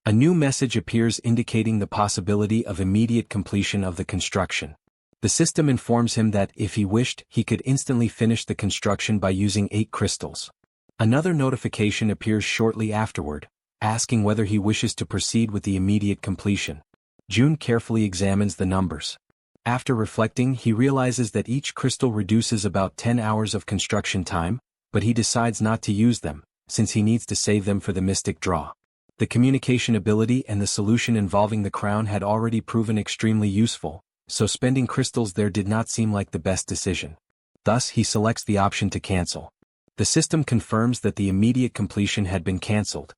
A new message appears indicating the possibility of immediate completion of the construction. The system informs him that, if he wished, he could instantly finish the construction by using 8 crystals. Another notification appears shortly afterward, asking whether he wishes to proceed with the immediate completion. Jun carefully examines the numbers. After reflecting, he realizes that each crystal reduces about 10 hours of construction time, but he decides not to use them, since he needs to save them for the mystic draw. The communication ability and the solution involving the crown had already proven extremely useful, so spending crystals there did not seem like the best decision. Thus he selects the option to cancel. The system confirms that the immediate completion had been cancelled.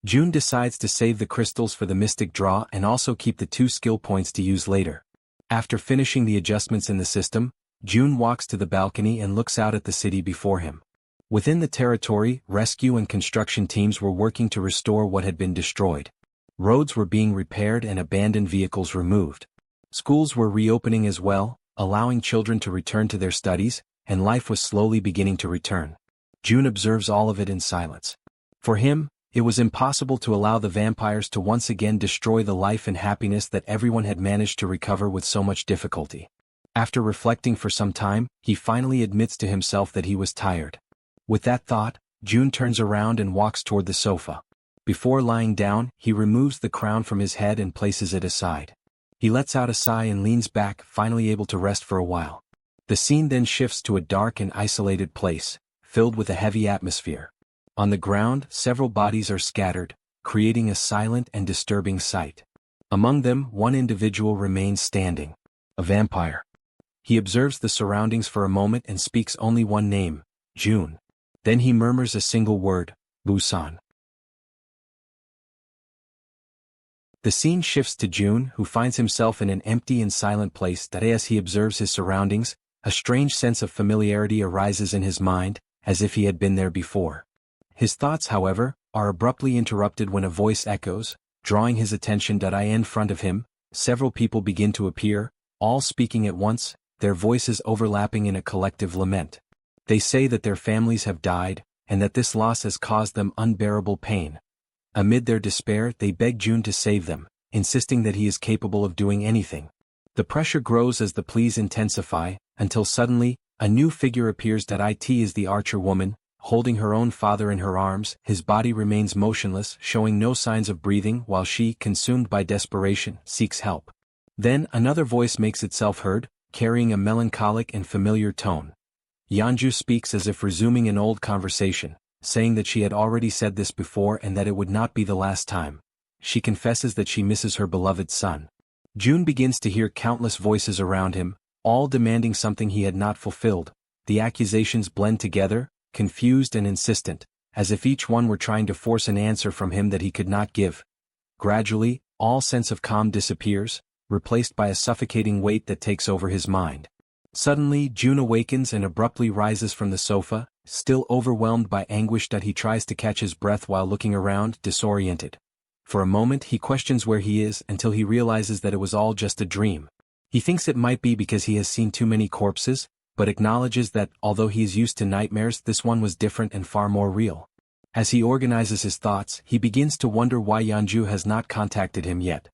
Jun decides to save the crystals for the mystic draw and also keep the 2 skill points to use later. After finishing the adjustments in the system, Jun walks to the balcony and looks out at the city before him. Within the territory, rescue and construction teams were working to restore what had been destroyed. Roads were being repaired and abandoned vehicles removed. Schools were reopening as well, allowing children to return to their studies, and life was slowly beginning to return. Jun observes all of it in silence. For him, it was impossible to allow the vampires to once again destroy the life and happiness that everyone had managed to recover with so much difficulty. After reflecting for some time, he finally admits to himself that he was tired. With that thought, Jun turns around and walks toward the sofa. Before lying down, he removes the crown from his head and places it aside. He lets out a sigh and leans back, finally able to rest for a while. The scene then shifts to a dark and isolated place, filled with a heavy atmosphere. On the ground, several bodies are scattered, creating a silent and disturbing sight. Among them, one individual remains standing. A vampire. He observes the surroundings for a moment and speaks only one name, Jun. Then he murmurs a single word, Busan. The scene shifts to Jun, who finds himself in an empty and silent place that as he observes his surroundings, a strange sense of familiarity arises in his mind, as if he had been there before. His thoughts, however, are abruptly interrupted when a voice echoes, drawing his attention. In front of him, several people begin to appear, all speaking at once, their voices overlapping in a collective lament. They say that their families have died, and that this loss has caused them unbearable pain. Amid their despair, they beg Jun to save them, insisting that he is capable of doing anything. The pressure grows as the pleas intensify, until suddenly, a new figure appears. It is the archer woman, holding her own father in her arms. His body remains motionless, showing no signs of breathing, while she, consumed by desperation, seeks help. Then another voice makes itself heard, carrying a melancholic and familiar tone. Yeonju speaks as if resuming an old conversation, saying that she had already said this before and that it would not be the last time. She confesses that she misses her beloved son. Jun begins to hear countless voices around him, all demanding something he had not fulfilled. The accusations blend together, confused and insistent, as if each one were trying to force an answer from him that he could not give. Gradually, all sense of calm disappears, replaced by a suffocating weight that takes over his mind. Suddenly, Jun awakens and abruptly rises from the sofa, still overwhelmed by anguish. He tries to catch his breath while looking around, disoriented. For a moment he questions where he is until he realizes that it was all just a dream. He thinks it might be because he has seen too many corpses, but acknowledges that, although he is used to nightmares, this one was different and far more real. As he organizes his thoughts, he begins to wonder why Yeonju has not contacted him yet.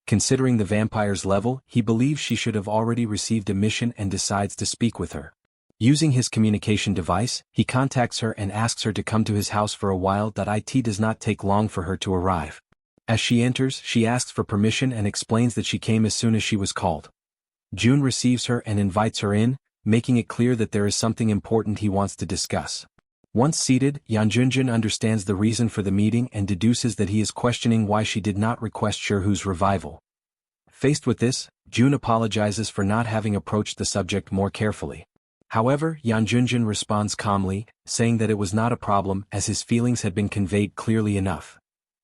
Considering the vampire's level, he believes she should have already received a mission and decides to speak with her. Using his communication device, he contacts her and asks her to come to his house for a while. It does not take long for her to arrive. As she enters, she asks for permission and explains that she came as soon as she was called. June receives her and invites her in, making it clear that there is something important he wants to discuss. Once seated, Yeonjun understands the reason for the meeting and deduces that he is questioning why she did not request Sherhu's revival. Faced with this, June apologizes for not having approached the subject more carefully. However, Yeonjun responds calmly, saying that it was not a problem as his feelings had been conveyed clearly enough.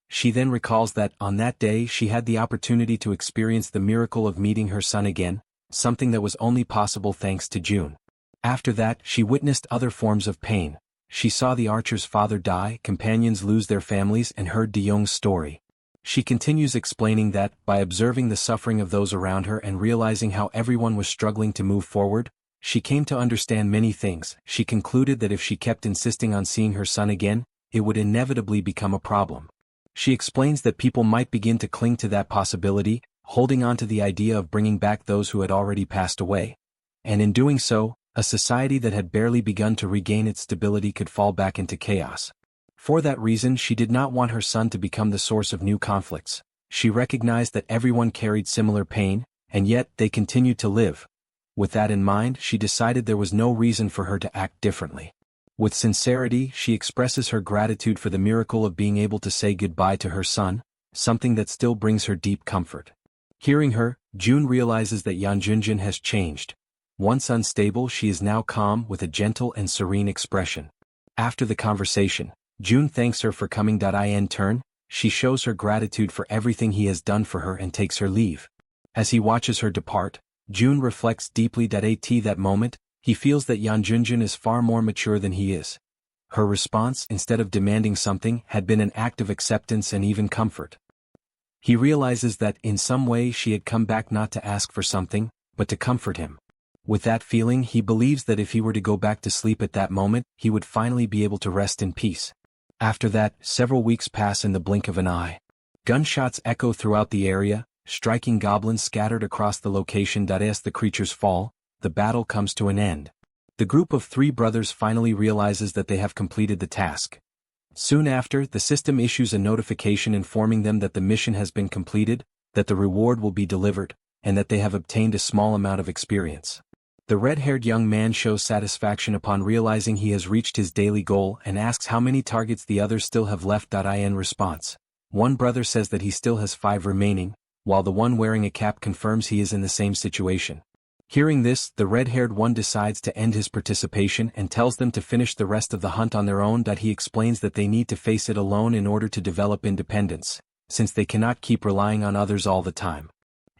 She then recalls that, on that day she had the opportunity to experience the miracle of meeting her son again, something that was only possible thanks to June. After that, she witnessed other forms of pain. She saw the archer's father die, companions lose their families, and heard De-young's story. She continues explaining that, by observing the suffering of those around her and realizing how everyone was struggling to move forward, she came to understand many things. She concluded that if she kept insisting on seeing her son again, it would inevitably become a problem. She explains that people might begin to cling to that possibility, holding on to the idea of bringing back those who had already passed away. And in doing so, a society that had barely begun to regain its stability could fall back into chaos. For that reason, she did not want her son to become the source of new conflicts. She recognized that everyone carried similar pain, and yet they continued to live. With that in mind, she decided there was no reason for her to act differently. With sincerity, she expresses her gratitude for the miracle of being able to say goodbye to her son, something that still brings her deep comfort. Hearing her, June realizes that Yeonjun has changed. Once unstable, she is now calm with a gentle and serene expression. After the conversation, June thanks her for coming. In turn, she shows her gratitude for everything he has done for her and takes her leave. As he watches her depart, June reflects deeply. At that moment, he feels that Yeonjun is far more mature than he is. Her response, instead of demanding something, had been an act of acceptance and even comfort. He realizes that, in some way, she had come back not to ask for something, but to comfort him. With that feeling, he believes that if he were to go back to sleep at that moment, he would finally be able to rest in peace. After that, several weeks pass in the blink of an eye. Gunshots echo throughout the area, striking goblins scattered across the location. As the creatures fall, the battle comes to an end. The group of three brothers finally realizes that they have completed the task. Soon after, the system issues a notification informing them that the mission has been completed, that the reward will be delivered, and that they have obtained a small amount of experience. The red-haired young man shows satisfaction upon realizing he has reached his daily goal and asks how many targets the others still have left. In response, one brother says that he still has 5 remaining, while the one wearing a cap confirms he is in the same situation. Hearing this, the red-haired one decides to end his participation and tells them to finish the rest of the hunt on their own. He explains that they need to face it alone in order to develop independence, since they cannot keep relying on others all the time.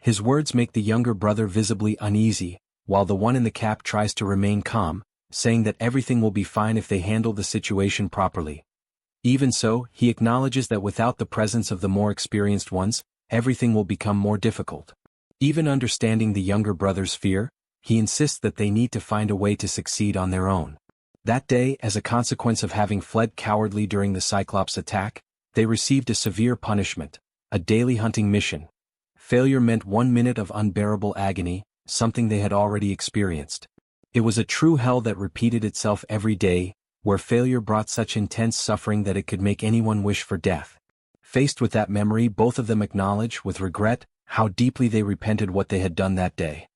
His words make the younger brother visibly uneasy, while the one in the cap tries to remain calm, saying that everything will be fine if they handle the situation properly. Even so, he acknowledges that without the presence of the more experienced ones, everything will become more difficult. Even understanding the younger brother's fear, he insists that they need to find a way to succeed on their own. That day, as a consequence of having fled cowardly during the Cyclops attack, they received a severe punishment, a daily hunting mission. Failure meant 1 minute of unbearable agony, something they had already experienced. It was a true hell that repeated itself every day, where failure brought such intense suffering that it could make anyone wish for death. Faced with that memory, both of them acknowledge, with regret, how deeply they repented what they had done that day.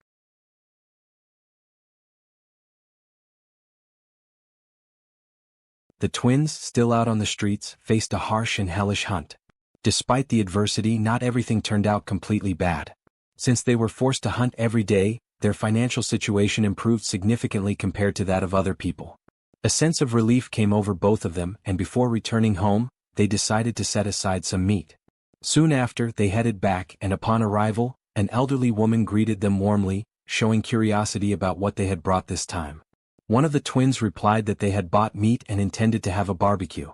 The twins, still out on the streets, faced a harsh and hellish hunt. Despite the adversity, not everything turned out completely bad. Since they were forced to hunt every day, their financial situation improved significantly compared to that of other people. A sense of relief came over both of them, and before returning home, they decided to set aside some meat. Soon after, they headed back, and upon arrival, an elderly woman greeted them warmly, showing curiosity about what they had brought this time. One of the twins replied that they had bought meat and intended to have a barbecue.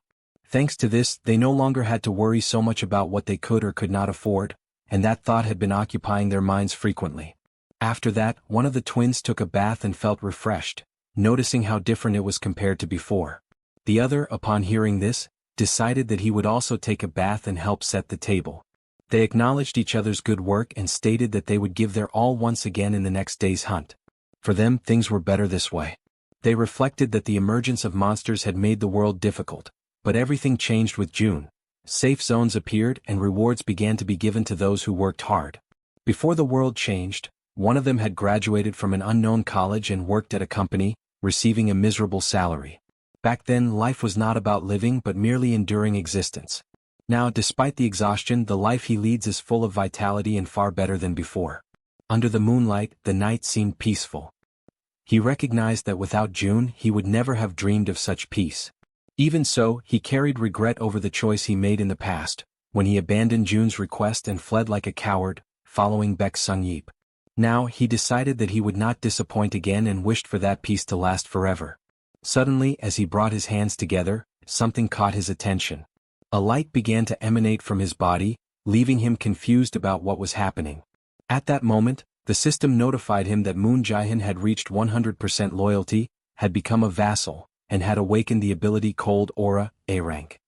Thanks to this, they no longer had to worry so much about what they could or could not afford, and that thought had been occupying their minds frequently. After that, one of the twins took a bath and felt refreshed, noticing how different it was compared to before. The other, upon hearing this, decided that he would also take a bath and help set the table. They acknowledged each other's good work and stated that they would give their all once again in the next day's hunt. For them, things were better this way. They reflected that the emergence of monsters had made the world difficult, but everything changed with June. Safe zones appeared and rewards began to be given to those who worked hard. Before the world changed, one of them had graduated from an unknown college and worked at a company, receiving a miserable salary. Back then, life was not about living but merely enduring existence. Now, despite the exhaustion, the life he leads is full of vitality and far better than before. Under the moonlight, the night seemed peaceful. He recognized that without June, he would never have dreamed of such peace. Even so, he carried regret over the choice he made in the past, when he abandoned June's request and fled like a coward, following Baek Sung-yeop. Now, he decided that he would not disappoint again and wished for that peace to last forever. Suddenly, as he brought his hands together, something caught his attention. A light began to emanate from his body, leaving him confused about what was happening. At that moment, the system notified him that Moon Jae-hyun had reached 100% loyalty, had become a vassal, and had awakened the ability Cold Aura, A rank.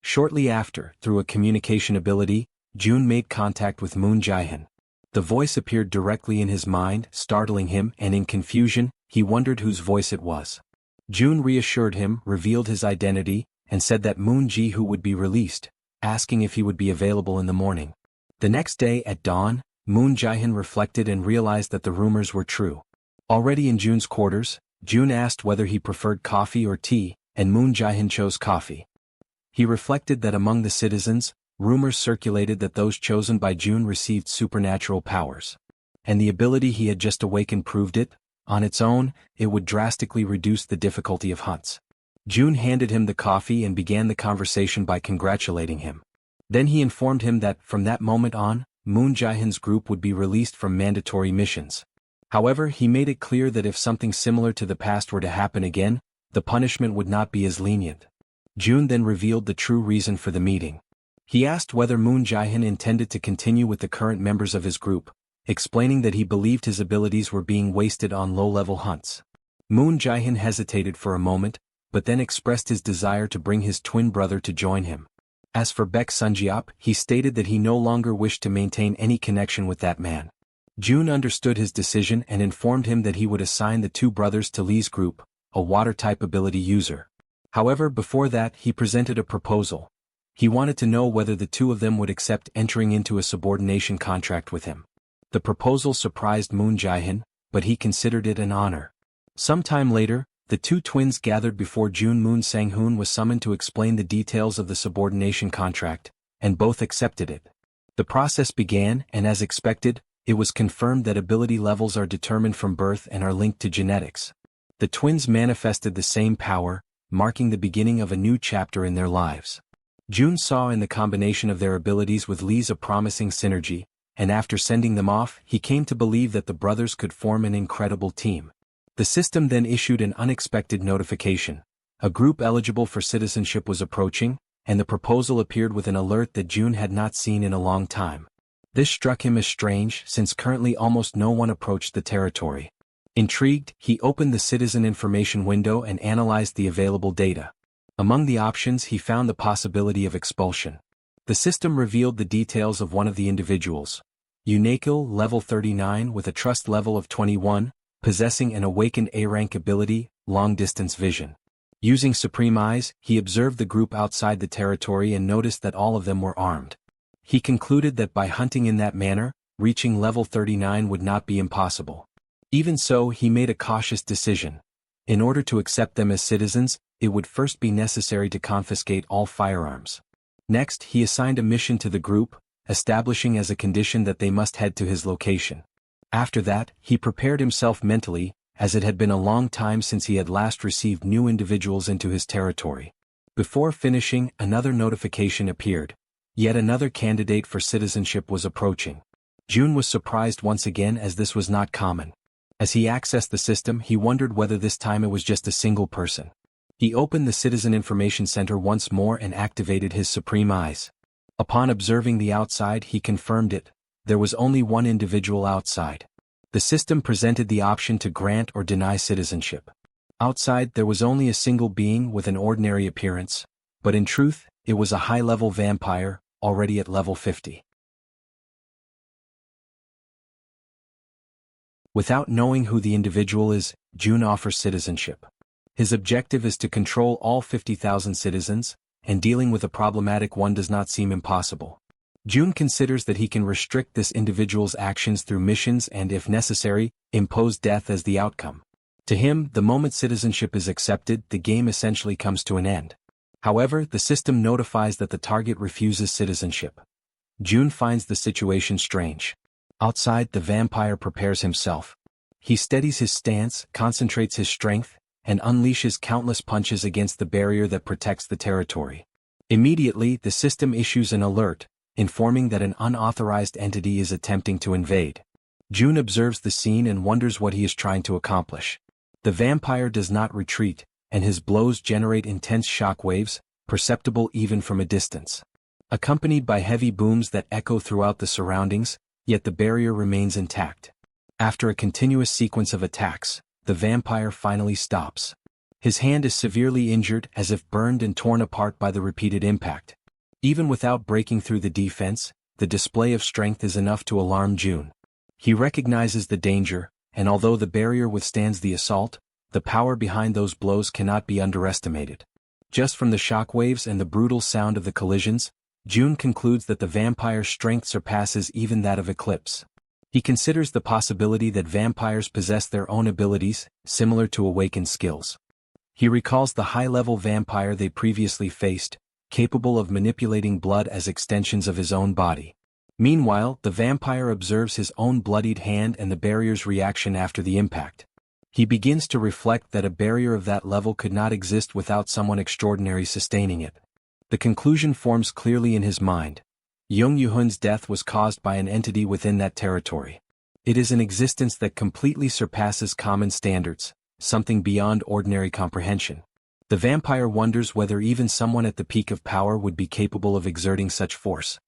Shortly after, through a communication ability, June made contact with Moon Jae-hyun. The voice appeared directly in his mind, startling him, and in confusion, he wondered whose voice it was. June reassured him, revealed his identity, and said that Moon Ji-hoo would be released, asking if he would be available in the morning. The next day at dawn, Moon Jae-hyun reflected and realized that the rumors were true. Already in June's quarters, June asked whether he preferred coffee or tea, and Moon Jae-hyun chose coffee. He reflected that among the citizens, rumors circulated that those chosen by June received supernatural powers. And the ability he had just awakened proved it. On its own, it would drastically reduce the difficulty of hunts. June handed him the coffee and began the conversation by congratulating him. Then he informed him that, from that moment on, Moon Jae-hyun's group would be released from mandatory missions. However, he made it clear that if something similar to the past were to happen again, the punishment would not be as lenient. June then revealed the true reason for the meeting. He asked whether Moon Jae-hyun intended to continue with the current members of his group, explaining that he believed his abilities were being wasted on low-level hunts. Moon Jae-hyun hesitated for a moment, but then expressed his desire to bring his twin brother to join him. As for Baek Sung-yeop, he stated that he no longer wished to maintain any connection with that man. June understood his decision and informed him that he would assign the two brothers to Lee's group, a water-type ability user. However, before that, he presented a proposal. He wanted to know whether the two of them would accept entering into a subordination contract with him. The proposal surprised Moon Jae-hyun, but he considered it an honor. Sometime later, the two twins gathered before June. Moon Sang-hoon was summoned to explain the details of the subordination contract, and both accepted it. The process began, and as expected, it was confirmed that ability levels are determined from birth and are linked to genetics. The twins manifested the same power, marking the beginning of a new chapter in their lives. June saw in the combination of their abilities with Lee's a promising synergy, and after sending them off, he came to believe that the brothers could form an incredible team. The system then issued an unexpected notification. A group eligible for citizenship was approaching, and the proposal appeared with an alert that June had not seen in a long time. This struck him as strange, since currently almost no one approached the territory. Intrigued, he opened the citizen information window and analyzed the available data. Among the options, he found the possibility of expulsion. The system revealed the details of one of the individuals. Unikel, level 39 with a trust level of 21, possessing an awakened A-rank ability, long-distance vision. Using Supreme Eyes, he observed the group outside the territory and noticed that all of them were armed. He concluded that by hunting in that manner, reaching level 39 would not be impossible. Even so, he made a cautious decision. In order to accept them as citizens, it would first be necessary to confiscate all firearms. Next, he assigned a mission to the group, establishing as a condition that they must head to his location. After that, he prepared himself mentally, as it had been a long time since he had last received new individuals into his territory. Before finishing, another notification appeared. Yet another candidate for citizenship was approaching. June was surprised once again, as this was not common. As he accessed the system, he wondered whether this time it was just a single person. He opened the Citizen Information Center once more and activated his Supreme Eyes. Upon observing the outside, he confirmed it. There was only one individual outside. The system presented the option to grant or deny citizenship. Outside, there was only a single being with an ordinary appearance. But in truth, it was a high-level vampire, already at level 50. Without knowing who the individual is, Jun offers citizenship. His objective is to control all 50,000 citizens, and dealing with a problematic one does not seem impossible. Jun considers that he can restrict this individual's actions through missions and, if necessary, impose death as the outcome. To him, the moment citizenship is accepted, the game essentially comes to an end. However, the system notifies that the target refuses citizenship. Jun finds the situation strange. Outside, the vampire prepares himself. He steadies his stance, concentrates his strength, and unleashes countless punches against the barrier that protects the territory. Immediately, the system issues an alert, informing that an unauthorized entity is attempting to invade. Jun observes the scene and wonders what he is trying to accomplish. The vampire does not retreat, and his blows generate intense shock waves, perceptible even from a distance. Accompanied by heavy booms that echo throughout the surroundings, yet the barrier remains intact. After a continuous sequence of attacks, the vampire finally stops. His hand is severely injured, as if burned and torn apart by the repeated impact. Even without breaking through the defense, the display of strength is enough to alarm Jun. He recognizes the danger, and although the barrier withstands the assault, the power behind those blows cannot be underestimated. Just from the shockwaves and the brutal sound of the collisions, Jun concludes that the vampire's strength surpasses even that of Eclipse. He considers the possibility that vampires possess their own abilities, similar to awakened skills. He recalls the high-level vampire they previously faced, capable of manipulating blood as extensions of his own body. Meanwhile, the vampire observes his own bloodied hand and the barrier's reaction after the impact. He begins to reflect that a barrier of that level could not exist without someone extraordinary sustaining it. The conclusion forms clearly in his mind. Jung Yuhun's death was caused by an entity within that territory. It is an existence that completely surpasses common standards, something beyond ordinary comprehension. The vampire wonders whether even someone at the peak of power would be capable of exerting such force.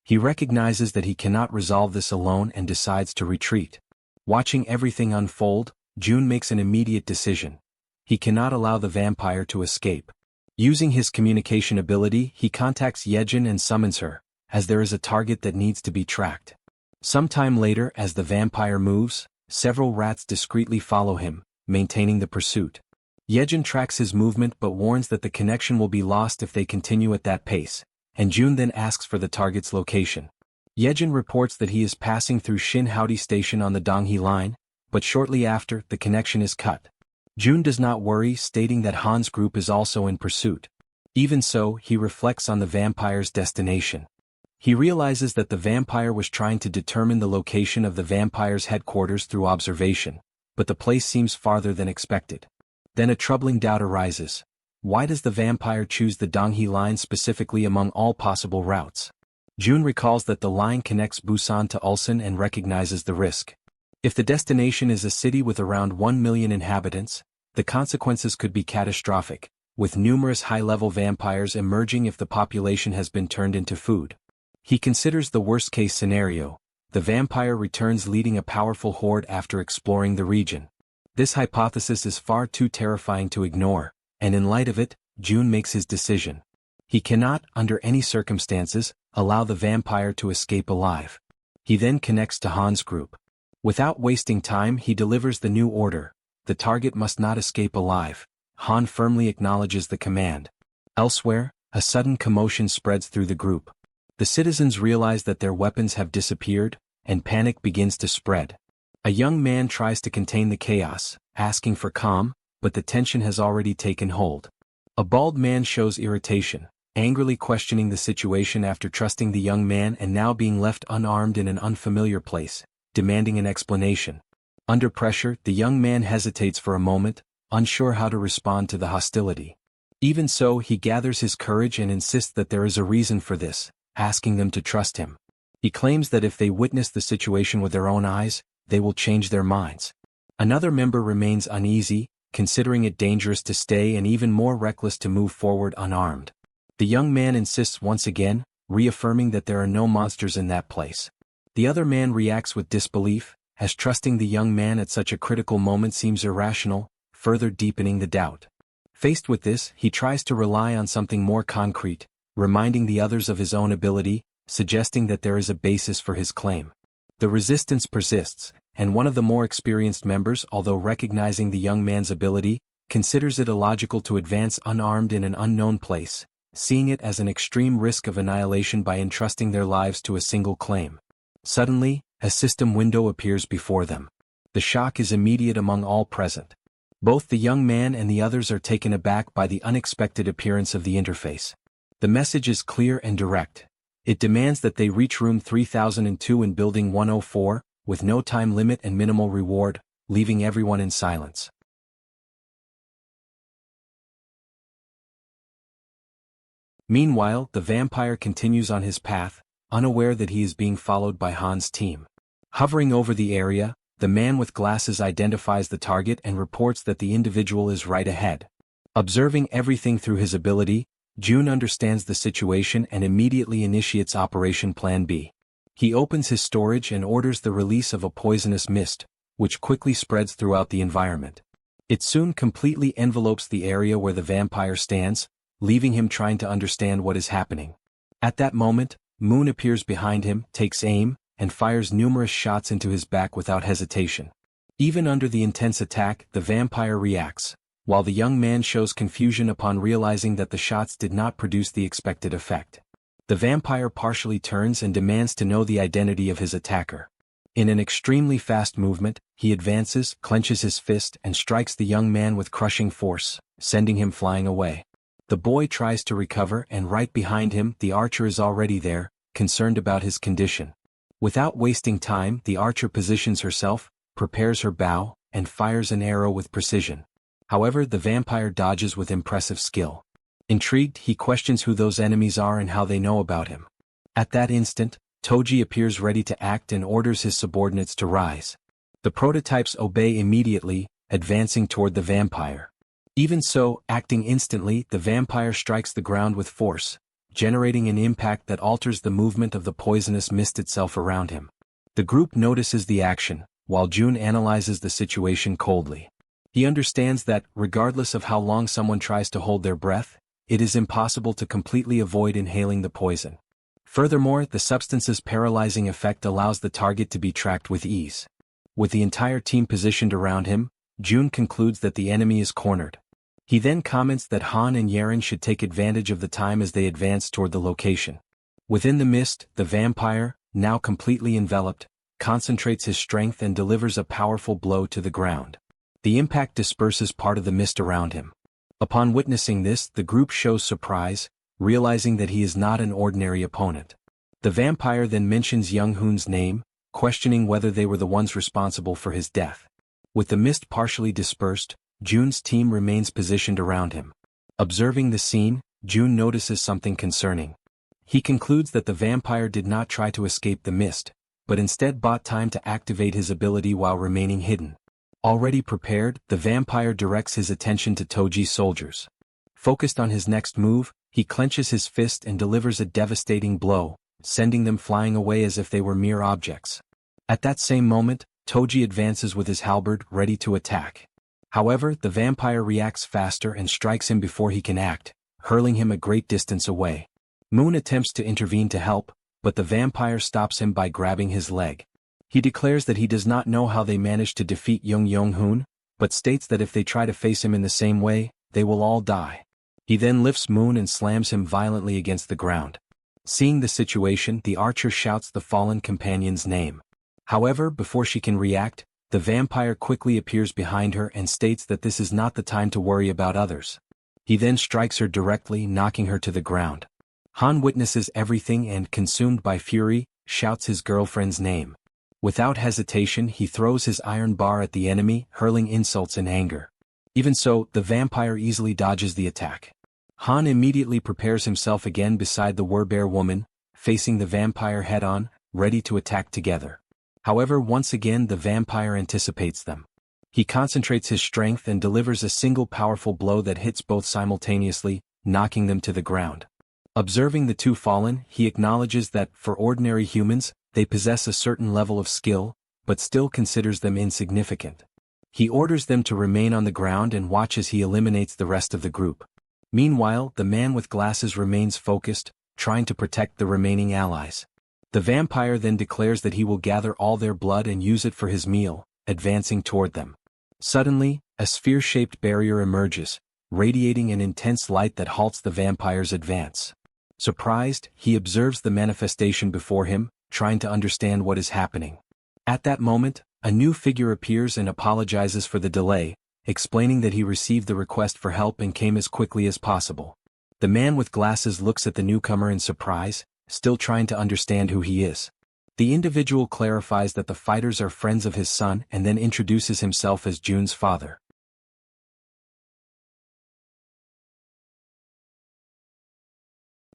He recognizes that he cannot resolve this alone and decides to retreat. Watching everything unfold, Jun makes an immediate decision. He cannot allow the vampire to escape. Using his communication ability, he contacts Jaehyeon and summons her, as there is a target that needs to be tracked. Sometime later, as the vampire moves, several rats discreetly follow him, maintaining the pursuit. Jaehyeon tracks his movement but warns that the connection will be lost if they continue at that pace, and Jun then asks for the target's location. Jaehyeon reports that he is passing through Shin Haori Station on the Donghae Line, but shortly after, the connection is cut. Jun does not worry, stating that Han's group is also in pursuit. Even so, he reflects on the vampire's destination. He realizes that the vampire was trying to determine the location of the vampire's headquarters through observation, but the place seems farther than expected. Then a troubling doubt arises. Why does the vampire choose the Donghae Line specifically among all possible routes? Jun recalls that the line connects Busan to Ulsan and recognizes the risk. If the destination is a city with around 1 million inhabitants, the consequences could be catastrophic, with numerous high-level vampires emerging if the population has been turned into food. He considers the worst-case scenario. The vampire returns leading a powerful horde after exploring the region. This hypothesis is far too terrifying to ignore, and in light of it, Jun makes his decision. He cannot, under any circumstances, allow the vampire to escape alive. He then connects to Han's group. Without wasting time, he delivers the new order. The target must not escape alive. Han firmly acknowledges the command. Elsewhere, a sudden commotion spreads through the group. The citizens realize that their weapons have disappeared, and panic begins to spread. A young man tries to contain the chaos, asking for calm, but the tension has already taken hold. A bald man shows irritation, angrily questioning the situation after trusting the young man and now being left unarmed in an unfamiliar place, demanding an explanation. Under pressure, the young man hesitates for a moment, unsure how to respond to the hostility. Even so, he gathers his courage and insists that there is a reason for this, asking them to trust him. He claims that if they witness the situation with their own eyes, they will change their minds. Another member remains uneasy, considering it dangerous to stay and even more reckless to move forward unarmed. The young man insists once again, reaffirming that there are no monsters in that place. The other man reacts with disbelief, as trusting the young man at such a critical moment seems irrational, further deepening the doubt. Faced with this, he tries to rely on something more concrete, reminding the others of his own ability, suggesting that there is a basis for his claim. The resistance persists, and one of the more experienced members, although recognizing the young man's ability, considers it illogical to advance unarmed in an unknown place, seeing it as an extreme risk of annihilation by entrusting their lives to a single claim. Suddenly, a system window appears before them. The shock is immediate among all present. Both the young man and the others are taken aback by the unexpected appearance of the interface. The message is clear and direct. It demands that they reach room 3002 in Building 104, with no time limit and minimal reward, leaving everyone in silence. Meanwhile, the vampire continues on his path, unaware that he is being followed by Han's team. Hovering over the area, the man with glasses identifies the target and reports that the individual is right ahead. Observing everything through his ability, June understands the situation and immediately initiates Operation Plan B. He opens his storage and orders the release of a poisonous mist, which quickly spreads throughout the environment. It soon completely envelopes the area where the vampire stands, leaving him trying to understand what is happening. At that moment, Moon appears behind him, takes aim, and fires numerous shots into his back without hesitation. Even under the intense attack, the vampire reacts, while the young man shows confusion upon realizing that the shots did not produce the expected effect. The vampire partially turns and demands to know the identity of his attacker. In an extremely fast movement, he advances, clenches his fist, and strikes the young man with crushing force, sending him flying away. The boy tries to recover, and right behind him, the archer is already there, concerned about his condition. Without wasting time, the archer positions herself, prepares her bow, and fires an arrow with precision. However, the vampire dodges with impressive skill. Intrigued, he questions who those enemies are and how they know about him. At that instant, Toji appears ready to act and orders his subordinates to rise. The prototypes obey immediately, advancing toward the vampire. Even so, acting instantly, the vampire strikes the ground with force, generating an impact that alters the movement of the poisonous mist itself around him. The group notices the action, while June analyzes the situation coldly. He understands that, regardless of how long someone tries to hold their breath, it is impossible to completely avoid inhaling the poison. Furthermore, the substance's paralyzing effect allows the target to be tracked with ease. With the entire team positioned around him, June concludes that the enemy is cornered. He then comments that Han and Yaren should take advantage of the time as they advance toward the location. Within the mist, the vampire, now completely enveloped, concentrates his strength and delivers a powerful blow to the ground. The impact disperses part of the mist around him. Upon witnessing this, the group shows surprise, realizing that he is not an ordinary opponent. The vampire then mentions Young Hoon's name, questioning whether they were the ones responsible for his death. With the mist partially dispersed, June's team remains positioned around him. Observing the scene, June notices something concerning. He concludes that the vampire did not try to escape the mist, but instead bought time to activate his ability while remaining hidden. Already prepared, the vampire directs his attention to Toji's soldiers. Focused on his next move, he clenches his fist and delivers a devastating blow, sending them flying away as if they were mere objects. At that same moment, Toji advances with his halberd, ready to attack. However, the vampire reacts faster and strikes him before he can act, hurling him a great distance away. Moon attempts to intervene to help, but the vampire stops him by grabbing his leg. He declares that he does not know how they managed to defeat Young Hoon, but states that if they try to face him in the same way, they will all die. He then lifts Moon and slams him violently against the ground. Seeing the situation, the archer shouts the fallen companion's name. However, before she can react, the vampire quickly appears behind her and states that this is not the time to worry about others. He then strikes her directly, knocking her to the ground. Han witnesses everything and, consumed by fury, shouts his girlfriend's name. Without hesitation, he throws his iron bar at the enemy, hurling insults in anger. Even so, the vampire easily dodges the attack. Han immediately prepares himself again beside the werbear woman, facing the vampire head-on, ready to attack together. However, once again the vampire anticipates them. He concentrates his strength and delivers a single powerful blow that hits both simultaneously, knocking them to the ground. Observing the two fallen, he acknowledges that, for ordinary humans, they possess a certain level of skill, but still considers them insignificant. He orders them to remain on the ground and watch as he eliminates the rest of the group. Meanwhile, the man with glasses remains focused, trying to protect the remaining allies. The vampire then declares that he will gather all their blood and use it for his meal, advancing toward them. Suddenly, a sphere-shaped barrier emerges, radiating an intense light that halts the vampire's advance. Surprised, he observes the manifestation before him, trying to understand what is happening. At that moment, a new figure appears and apologizes for the delay, explaining that he received the request for help and came as quickly as possible. The man with glasses looks at the newcomer in surprise, still trying to understand who he is. The individual clarifies that the fighters are friends of his son and then introduces himself as Jun's father.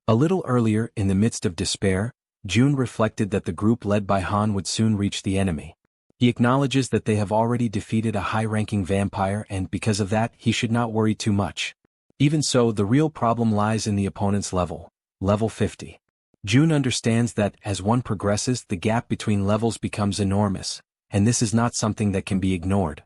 A little earlier, in the midst of despair, Jun reflected that the group led by Han would soon reach the enemy. He acknowledges that they have already defeated a high-ranking vampire and because of that he should not worry too much. Even so, the real problem lies in the opponent's level, level 50. Jun understands that, as one progresses, the gap between levels becomes enormous, and this is not something that can be ignored.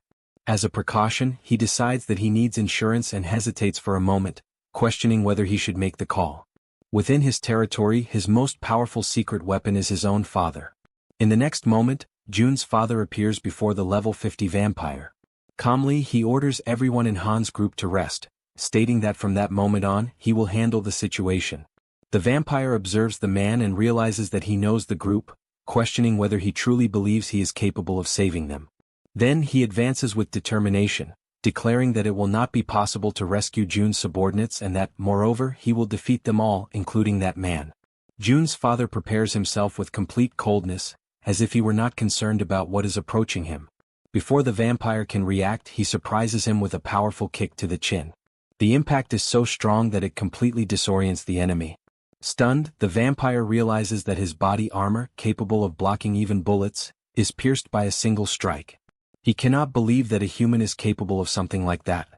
As a precaution, he decides that he needs insurance and hesitates for a moment, questioning whether he should make the call. Within his territory, his most powerful secret weapon is his own father. In the next moment, Jun's father appears before the level 50 vampire. Calmly, he orders everyone in Han's group to rest, stating that from that moment on, he will handle the situation. The vampire observes the man and realizes that he knows the group, questioning whether he truly believes he is capable of saving them. Then he advances with determination, declaring that it will not be possible to rescue Jun's subordinates and that, moreover, he will defeat them all, including that man. Jun's father prepares himself with complete coldness, as if he were not concerned about what is approaching him. Before the vampire can react, he surprises him with a powerful kick to the chin. The impact is so strong that it completely disorients the enemy. Stunned, the vampire realizes that his body armor, capable of blocking even bullets, is pierced by a single strike. He cannot believe that a human is capable of something like that.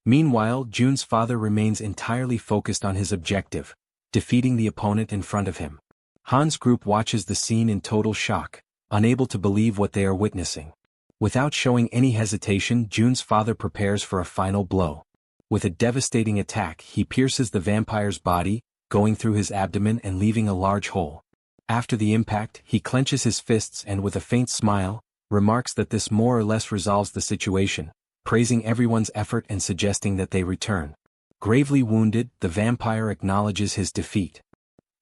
Meanwhile, Jun's father remains entirely focused on his objective, defeating the opponent in front of him. Han's group watches the scene in total shock, unable to believe what they are witnessing. Without showing any hesitation, Jun's father prepares for a final blow. With a devastating attack, he pierces the vampire's body, going through his abdomen and leaving a large hole. After the impact, he clenches his fists and with a faint smile, remarks that this more or less resolves the situation, praising everyone's effort and suggesting that they return. Gravely wounded, the vampire acknowledges his defeat.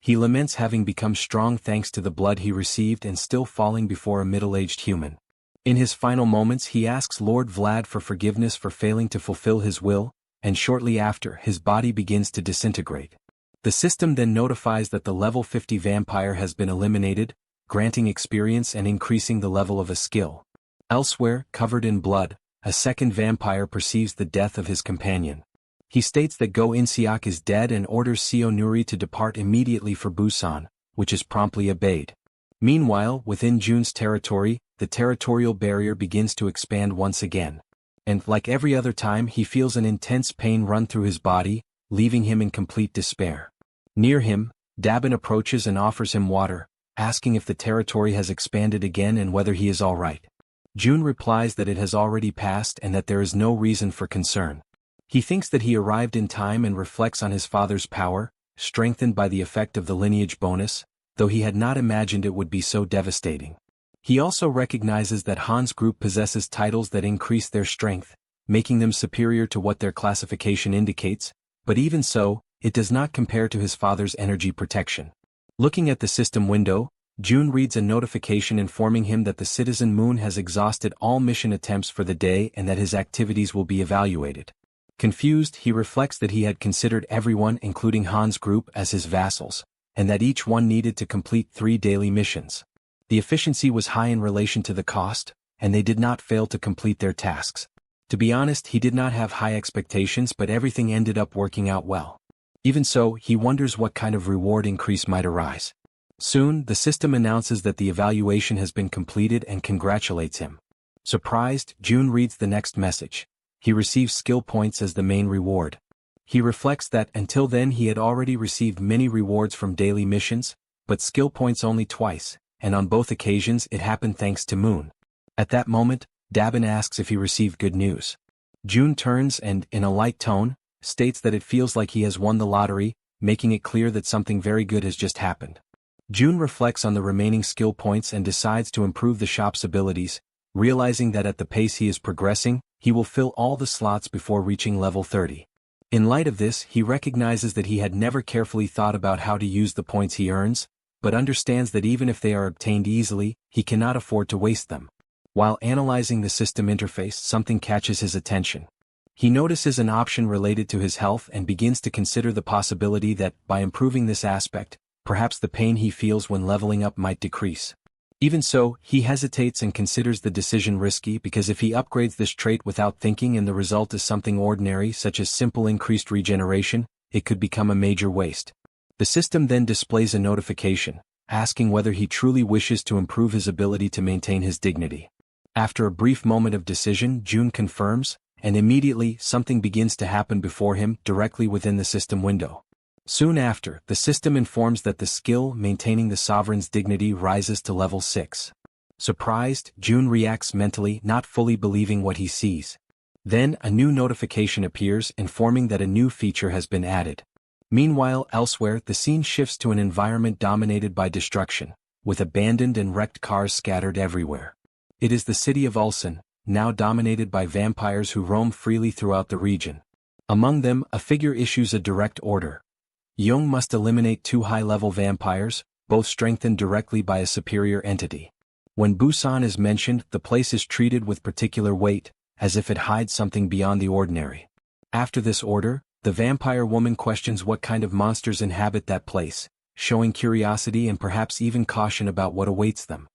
He laments having become strong thanks to the blood he received and still falling before a middle-aged human. In his final moments he asks Lord Vlad for forgiveness for failing to fulfill his will, and shortly after his body begins to disintegrate. The system then notifies that the level 50 vampire has been eliminated, granting experience and increasing the level of a skill. Elsewhere, covered in blood, a second vampire perceives the death of his companion. He states that Go In-seok is dead and orders Seo Nuri to depart immediately for Busan, which is promptly obeyed. Meanwhile, within Jun's territory, the territorial barrier begins to expand once again. And, like every other time, he feels an intense pain run through his body, leaving him in complete despair. Near him, Dabin approaches and offers him water, asking if the territory has expanded again and whether he is all right. Jun replies that it has already passed and that there is no reason for concern. He thinks that he arrived in time and reflects on his father's power, strengthened by the effect of the lineage bonus, though he had not imagined it would be so devastating. He also recognizes that Han's group possesses titles that increase their strength, making them superior to what their classification indicates, but even so, it does not compare to his father's energy protection. Looking at the system window, Jun reads a notification informing him that the Citizen Moon has exhausted all mission attempts for the day and that his activities will be evaluated. Confused, he reflects that he had considered everyone, including Han's group, as his vassals, and that each one needed to complete 3 daily missions. The efficiency was high in relation to the cost, and they did not fail to complete their tasks. To be honest, he did not have high expectations, but everything ended up working out well. Even so, he wonders what kind of reward increase might arise. Soon, the system announces that the evaluation has been completed and congratulates him. Surprised, Jun reads the next message. He receives skill points as the main reward. He reflects that until then he had already received many rewards from daily missions, but skill points only twice, and on both occasions it happened thanks to Moon. At that moment, Dabin asks if he received good news. June turns and, in a light tone, states that it feels like he has won the lottery, making it clear that something very good has just happened. June reflects on the remaining skill points and decides to improve the shop's abilities, realizing that at the pace he is progressing, he will fill all the slots before reaching level 30. In light of this, he recognizes that he had never carefully thought about how to use the points he earns, but understands that even if they are obtained easily, he cannot afford to waste them. While analyzing the system interface, something catches his attention. He notices an option related to his health and begins to consider the possibility that, by improving this aspect, perhaps the pain he feels when leveling up might decrease. Even so, he hesitates and considers the decision risky because if he upgrades this trait without thinking and the result is something ordinary such as simple increased regeneration, it could become a major waste. The system then displays a notification, asking whether he truly wishes to improve his ability to maintain his dignity. After a brief moment of decision, June confirms, and immediately something begins to happen before him directly within the system window. Soon after, the system informs that the skill maintaining the sovereign's dignity rises to level 6. Surprised, June reacts mentally, not fully believing what he sees. Then, a new notification appears informing that a new feature has been added. Meanwhile, elsewhere, the scene shifts to an environment dominated by destruction, with abandoned and wrecked cars scattered everywhere. It is the city of Ulsan, now dominated by vampires who roam freely throughout the region. Among them, a figure issues a direct order. Young must eliminate 2 high-level vampires, both strengthened directly by a superior entity. When Busan is mentioned, the place is treated with particular weight, as if it hides something beyond the ordinary. After this order, the vampire woman questions what kind of monsters inhabit that place, showing curiosity and perhaps even caution about what awaits them.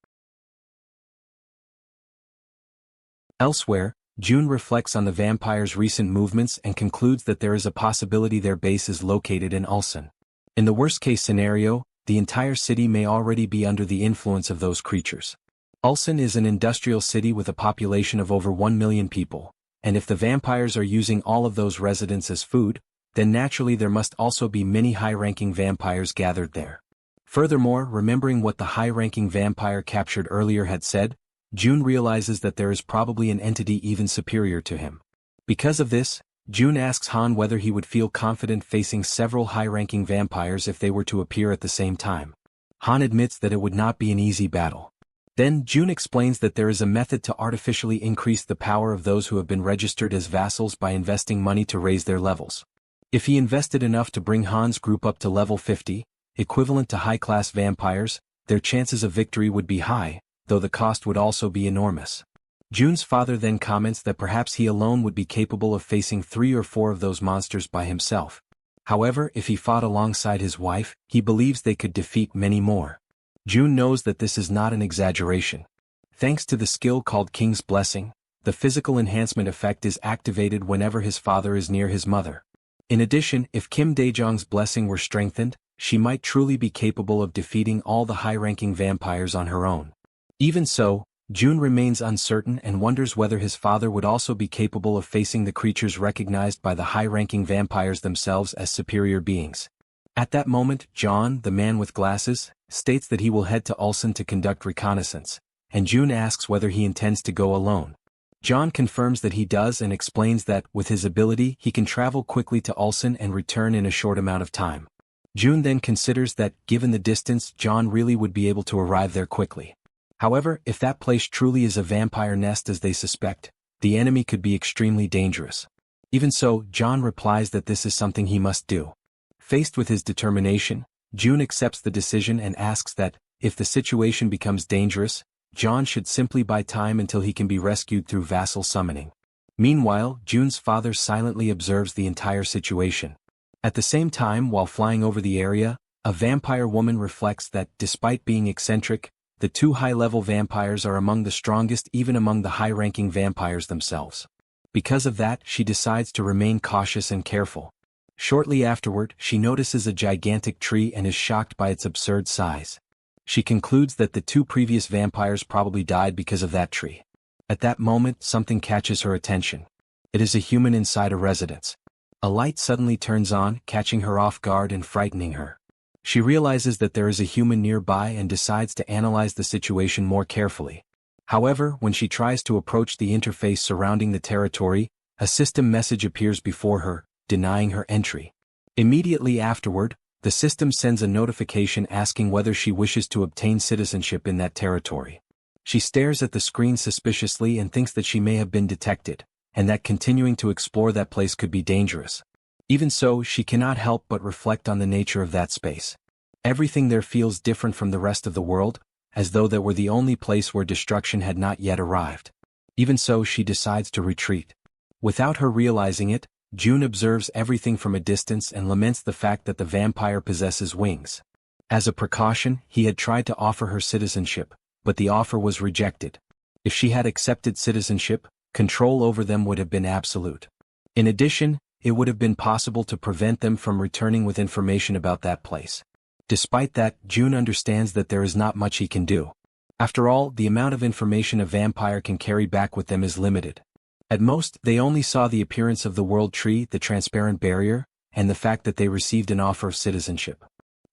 Elsewhere, June reflects on the vampire's recent movements and concludes that there is a possibility their base is located in Ulsan. In the worst-case scenario, the entire city may already be under the influence of those creatures. Ulsan is an industrial city with a population of over 1 million people, and if the vampires are using all of those residents as food, then naturally there must also be many high-ranking vampires gathered there. Furthermore, remembering what the high-ranking vampire captured earlier had said, June realizes that there is probably an entity even superior to him. Because of this, June asks Han whether he would feel confident facing several high-ranking vampires if they were to appear at the same time. Han admits that it would not be an easy battle. Then June explains that there is a method to artificially increase the power of those who have been registered as vassals by investing money to raise their levels. If he invested enough to bring Han's group up to level 50, equivalent to high-class vampires, their chances of victory would be high, though the cost would also be enormous. June's father then comments that perhaps he alone would be capable of facing 3 or 4 of those monsters by himself. However, if he fought alongside his wife, he believes they could defeat many more. June knows that this is not an exaggeration. Thanks to the skill called King's Blessing, the physical enhancement effect is activated whenever his father is near his mother. In addition, if Kim Dae-jung's blessing were strengthened, she might truly be capable of defeating all the high-ranking vampires on her own. Even so, June remains uncertain and wonders whether his father would also be capable of facing the creatures recognized by the high-ranking vampires themselves as superior beings. At that moment, John, the man with glasses, states that he will head to Ulsan to conduct reconnaissance, and June asks whether he intends to go alone. John confirms that he does and explains that, with his ability, he can travel quickly to Ulsan and return in a short amount of time. June then considers that, given the distance, John really would be able to arrive there quickly. However, if that place truly is a vampire nest as they suspect, the enemy could be extremely dangerous. Even so, John replies that this is something he must do. Faced with his determination, June accepts the decision and asks that, if the situation becomes dangerous, John should simply buy time until he can be rescued through vassal summoning. Meanwhile, June's father silently observes the entire situation. At the same time, while flying over the area, a vampire woman reflects that, despite being eccentric, the 2 high-level vampires are among the strongest even among the high-ranking vampires themselves. Because of that, she decides to remain cautious and careful. Shortly afterward, she notices a gigantic tree and is shocked by its absurd size. She concludes that the 2 previous vampires probably died because of that tree. At that moment, something catches her attention. It is a human inside a residence. A light suddenly turns on, catching her off guard and frightening her. She realizes that there is a human nearby and decides to analyze the situation more carefully. However, when she tries to approach the interface surrounding the territory, a system message appears before her, denying her entry. Immediately afterward, the system sends a notification asking whether she wishes to obtain citizenship in that territory. She stares at the screen suspiciously and thinks that she may have been detected, and that continuing to explore that place could be dangerous. Even so, she cannot help but reflect on the nature of that space. Everything there feels different from the rest of the world, as though that were the only place where destruction had not yet arrived. Even so, she decides to retreat. Without her realizing it, June observes everything from a distance and laments the fact that the vampire possesses wings. As a precaution, he had tried to offer her citizenship, but the offer was rejected. If she had accepted citizenship, control over them would have been absolute. In addition, it would have been possible to prevent them from returning with information about that place. Despite that, June understands that there is not much he can do. After all, the amount of information a vampire can carry back with them is limited. At most, they only saw the appearance of the world tree, the transparent barrier, and the fact that they received an offer of citizenship.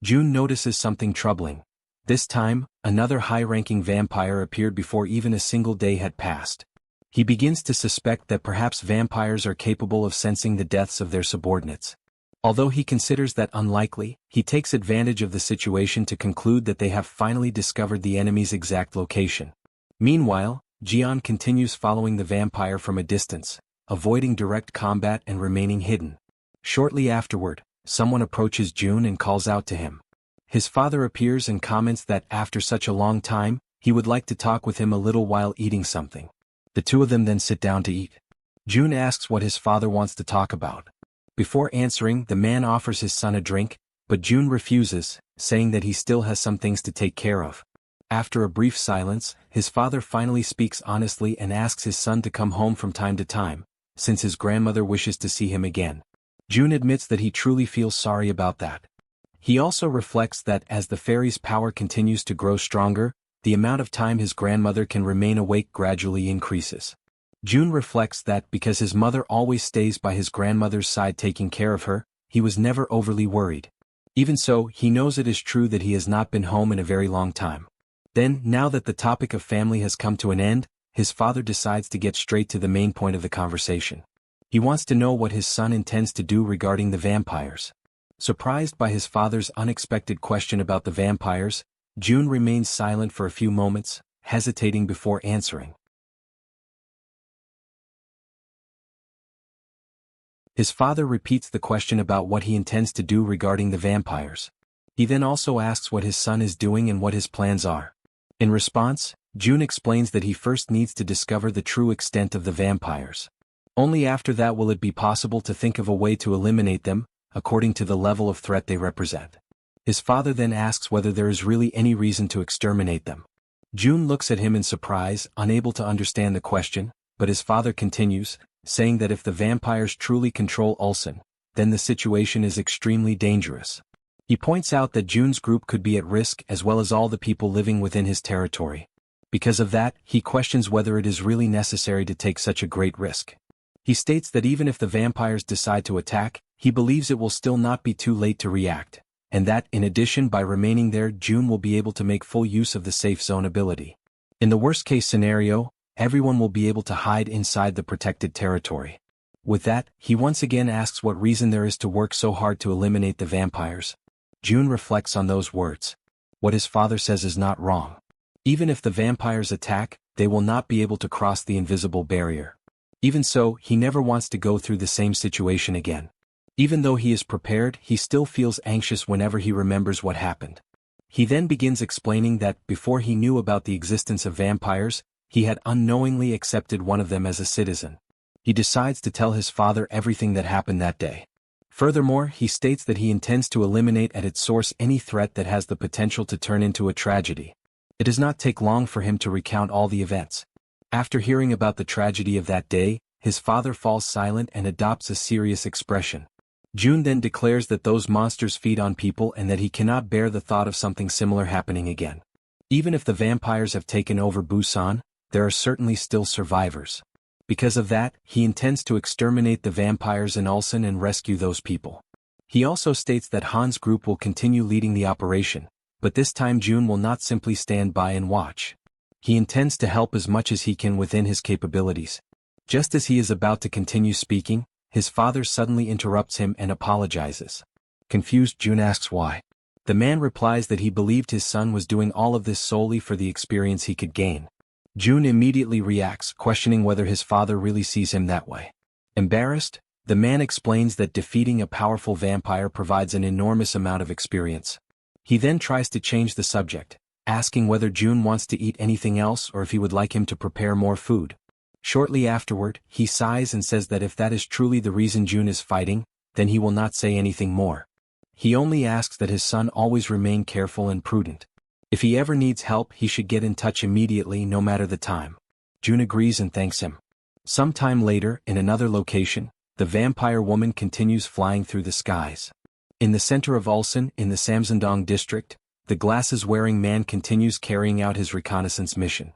June notices something troubling. This time, another high-ranking vampire appeared before even a single day had passed. He begins to suspect that perhaps vampires are capable of sensing the deaths of their subordinates. Although he considers that unlikely, he takes advantage of the situation to conclude that they have finally discovered the enemy's exact location. Meanwhile, Jaehyeon continues following the vampire from a distance, avoiding direct combat and remaining hidden. Shortly afterward, someone approaches June and calls out to him. His father appears and comments that after such a long time, he would like to talk with him a little while eating something. The two of them then sit down to eat. June asks what his father wants to talk about. Before answering, the man offers his son a drink, but June refuses, saying that he still has some things to take care of. After a brief silence, his father finally speaks honestly and asks his son to come home from time to time, since his grandmother wishes to see him again. June admits that he truly feels sorry about that. He also reflects that as the fairy's power continues to grow stronger, the amount of time his grandmother can remain awake gradually increases. June reflects that because his mother always stays by his grandmother's side taking care of her, he was never overly worried. Even so, he knows it is true that he has not been home in a very long time. Then, now that the topic of family has come to an end, his father decides to get straight to the main point of the conversation. He wants to know what his son intends to do regarding the vampires. Surprised by his father's unexpected question about the vampires, June remains silent for a few moments, hesitating before answering. His father repeats the question about what he intends to do regarding the vampires. He then also asks what his son is doing and what his plans are. In response, June explains that he first needs to discover the true extent of the vampires. Only after that will it be possible to think of a way to eliminate them, according to the level of threat they represent. His father then asks whether there is really any reason to exterminate them. June looks at him in surprise, unable to understand the question, but his father continues, saying that if the vampires truly control Ulsan, then the situation is extremely dangerous. He points out that June's group could be at risk as well as all the people living within his territory. Because of that, he questions whether it is really necessary to take such a great risk. He states that even if the vampires decide to attack, he believes it will still not be too late to react, and that, in addition, by remaining there, June will be able to make full use of the safe zone ability. In the worst-case scenario, everyone will be able to hide inside the protected territory. With that, he once again asks what reason there is to work so hard to eliminate the vampires. June reflects on those words. What his father says is not wrong. Even if the vampires attack, they will not be able to cross the invisible barrier. Even so, he never wants to go through the same situation again. Even though he is prepared, he still feels anxious whenever he remembers what happened. He then begins explaining that, before he knew about the existence of vampires, he had unknowingly accepted one of them as a citizen. He decides to tell his father everything that happened that day. Furthermore, he states that he intends to eliminate at its source any threat that has the potential to turn into a tragedy. It does not take long for him to recount all the events. After hearing about the tragedy of that day, his father falls silent and adopts a serious expression. June then declares that those monsters feed on people and that he cannot bear the thought of something similar happening again. Even if the vampires have taken over Busan, there are certainly still survivors. Because of that, he intends to exterminate the vampires in Ulsan and rescue those people. He also states that Han's group will continue leading the operation, but this time June will not simply stand by and watch. He intends to help as much as he can within his capabilities. Just as he is about to continue speaking, his father suddenly interrupts him and apologizes. Confused, Jun asks why. The man replies that he believed his son was doing all of this solely for the experience he could gain. Jun immediately reacts, questioning whether his father really sees him that way. Embarrassed, the man explains that defeating a powerful vampire provides an enormous amount of experience. He then tries to change the subject, asking whether Jun wants to eat anything else or if he would like him to prepare more food. Shortly afterward, he sighs and says that if that is truly the reason Jun is fighting, then he will not say anything more. He only asks that his son always remain careful and prudent. If he ever needs help, he should get in touch immediately, no matter the time. Jun agrees and thanks him. Sometime later, in another location, the vampire woman continues flying through the skies. In the center of Ulsan, in the Samsundong district, the glasses-wearing man continues carrying out his reconnaissance mission.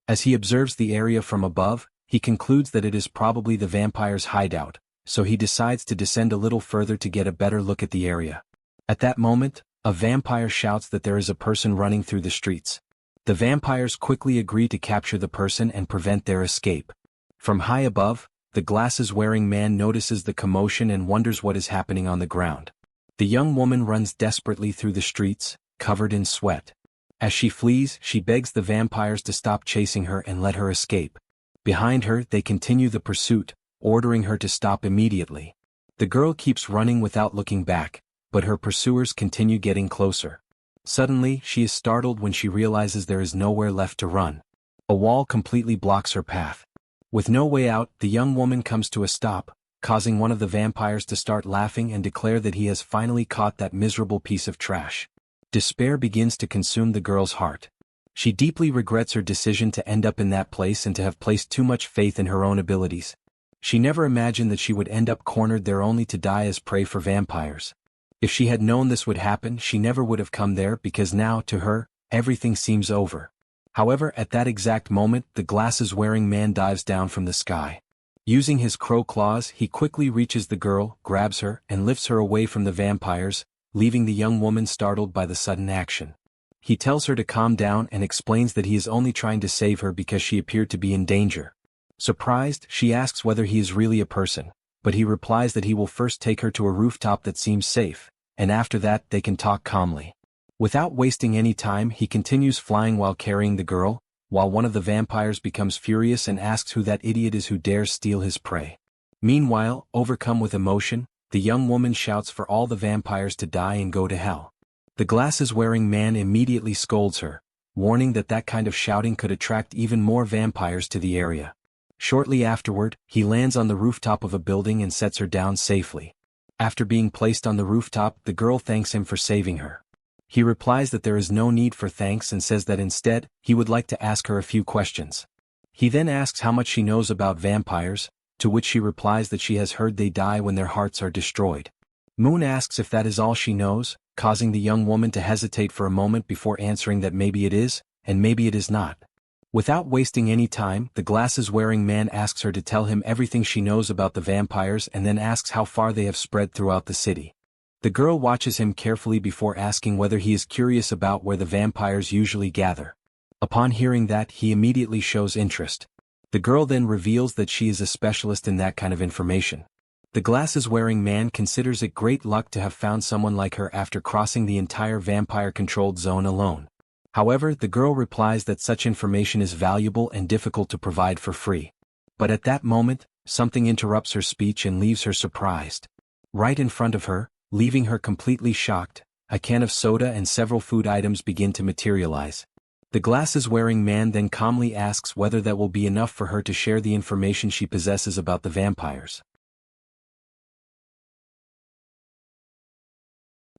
As he observes the area from above, he concludes that it is probably the vampire's hideout, so he decides to descend a little further to get a better look at the area. At that moment, a vampire shouts that there is a person running through the streets. The vampires quickly agree to capture the person and prevent their escape. From high above, the glasses-wearing man notices the commotion and wonders what is happening on the ground. The young woman runs desperately through the streets, covered in sweat. As she flees, she begs the vampires to stop chasing her and let her escape. Behind her, they continue the pursuit, ordering her to stop immediately. The girl keeps running without looking back, but her pursuers continue getting closer. Suddenly, she is startled when she realizes there is nowhere left to run. A wall completely blocks her path. With no way out, the young woman comes to a stop, causing one of the vampires to start laughing and declare that he has finally caught that miserable piece of trash. Despair begins to consume the girl's heart. She deeply regrets her decision to end up in that place and to have placed too much faith in her own abilities. She never imagined that she would end up cornered there only to die as prey for vampires. If she had known this would happen, she never would have come there because now, to her, everything seems over. However, at that exact moment, the glasses-wearing man dives down from the sky. Using his crow claws, he quickly reaches the girl, grabs her, and lifts her away from the vampires, leaving the young woman startled by the sudden action. He tells her to calm down and explains that he is only trying to save her because she appeared to be in danger. Surprised, she asks whether he is really a person, but he replies that he will first take her to a rooftop that seems safe, and after that they can talk calmly. Without wasting any time, he continues flying while carrying the girl, while one of the vampires becomes furious and asks who that idiot is who dares steal his prey. Meanwhile, overcome with emotion, the young woman shouts for all the vampires to die and go to hell. The glasses-wearing man immediately scolds her, warning that that kind of shouting could attract even more vampires to the area. Shortly afterward, he lands on the rooftop of a building and sets her down safely. After being placed on the rooftop, the girl thanks him for saving her. He replies that there is no need for thanks and says that instead, he would like to ask her a few questions. He then asks how much she knows about vampires, to which she replies that she has heard they die when their hearts are destroyed. Moon asks if that is all she knows, causing the young woman to hesitate for a moment before answering that maybe it is, and maybe it is not. Without wasting any time, the glasses-wearing man asks her to tell him everything she knows about the vampires and then asks how far they have spread throughout the city. The girl watches him carefully before asking whether he is curious about where the vampires usually gather. Upon hearing that, he immediately shows interest. The girl then reveals that she is a specialist in that kind of information. The glasses-wearing man considers it great luck to have found someone like her after crossing the entire vampire-controlled zone alone. However, the girl replies that such information is valuable and difficult to provide for free. But at that moment, something interrupts her speech and leaves her surprised. Right in front of her, leaving her completely shocked, a can of soda and several food items begin to materialize. The glasses-wearing man then calmly asks whether that will be enough for her to share the information she possesses about the vampires.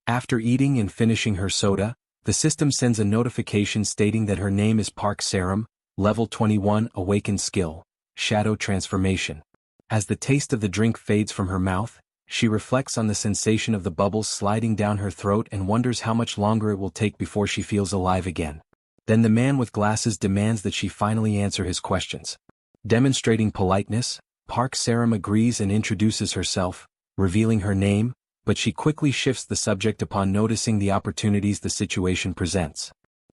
After eating and finishing her soda, the system sends a notification stating that her name is Park Serum, level 21 awakened skill, shadow transformation. As the taste of the drink fades from her mouth, she reflects on the sensation of the bubbles sliding down her throat and wonders how much longer it will take before she feels alive again. Then the man with glasses demands that she finally answer his questions. Demonstrating politeness, Park Serum agrees and introduces herself, revealing her name, but she quickly shifts the subject upon noticing the opportunities the situation presents.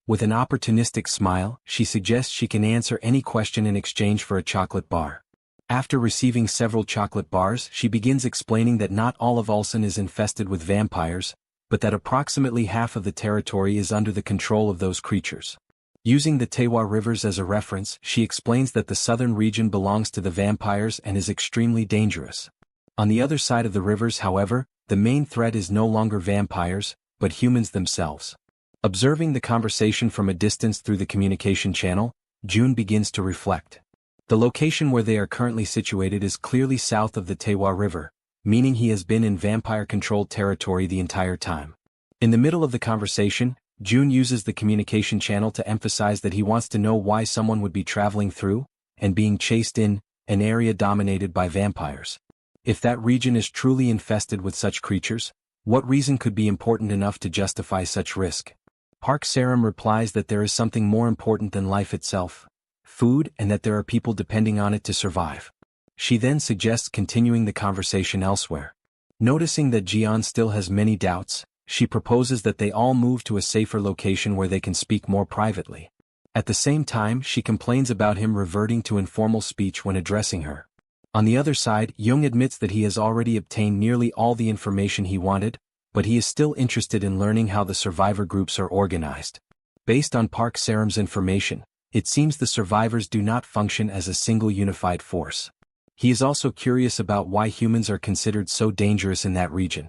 With an opportunistic smile, she suggests she can answer any question in exchange for a chocolate bar. After receiving several chocolate bars, she begins explaining that not all of Ulsan is infested with vampires, but that approximately half of the territory is under the control of those creatures. Using the Taewa rivers as a reference, she explains that the southern region belongs to the vampires and is extremely dangerous. On the other side of the rivers, however, the main threat is no longer vampires, but humans themselves. Observing the conversation from a distance through the communication channel, June begins to reflect. The location where they are currently situated is clearly south of the Taewa River, meaning he has been in vampire-controlled territory the entire time. In the middle of the conversation, June uses the communication channel to emphasize that he wants to know why someone would be traveling through, and being chased in, an area dominated by vampires. If that region is truly infested with such creatures, what reason could be important enough to justify such risk? Park Saram replies that there is something more important than life itself, food, and that there are people depending on it to survive. She then suggests continuing the conversation elsewhere. Noticing that Jaehyeon still has many doubts, she proposes that they all move to a safer location where they can speak more privately. At the same time, she complains about him reverting to informal speech when addressing her. On the other side, Jung admits that he has already obtained nearly all the information he wanted, but he is still interested in learning how the survivor groups are organized. Based on Park Saram's information, it seems the survivors do not function as a single unified force. He is also curious about why humans are considered so dangerous in that region.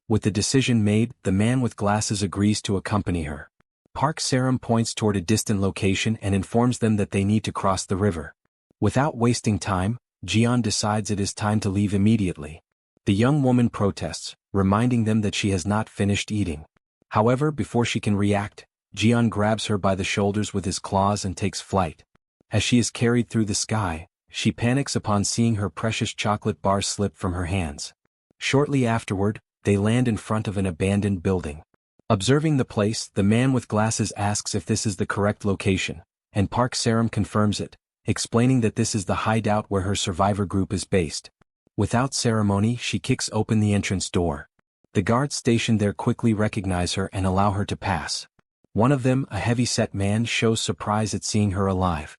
With the decision made, the man with glasses agrees to accompany her. Park Saram points toward a distant location and informs them that they need to cross the river. Without wasting time, Jaehyeon decides it is time to leave immediately. The young woman protests, reminding them that she has not finished eating. However, before she can react, Jaehyeon grabs her by the shoulders with his claws and takes flight. As she is carried through the sky, she panics upon seeing her precious chocolate bar slip from her hands. Shortly afterward, they land in front of an abandoned building. Observing the place, the man with glasses asks if this is the correct location, and Park Saram confirms it, explaining that this is the hideout where her survivor group is based. Without ceremony, she kicks open the entrance door. The guards stationed there quickly recognize her and allow her to pass. One of them, a heavy-set man, shows surprise at seeing her alive.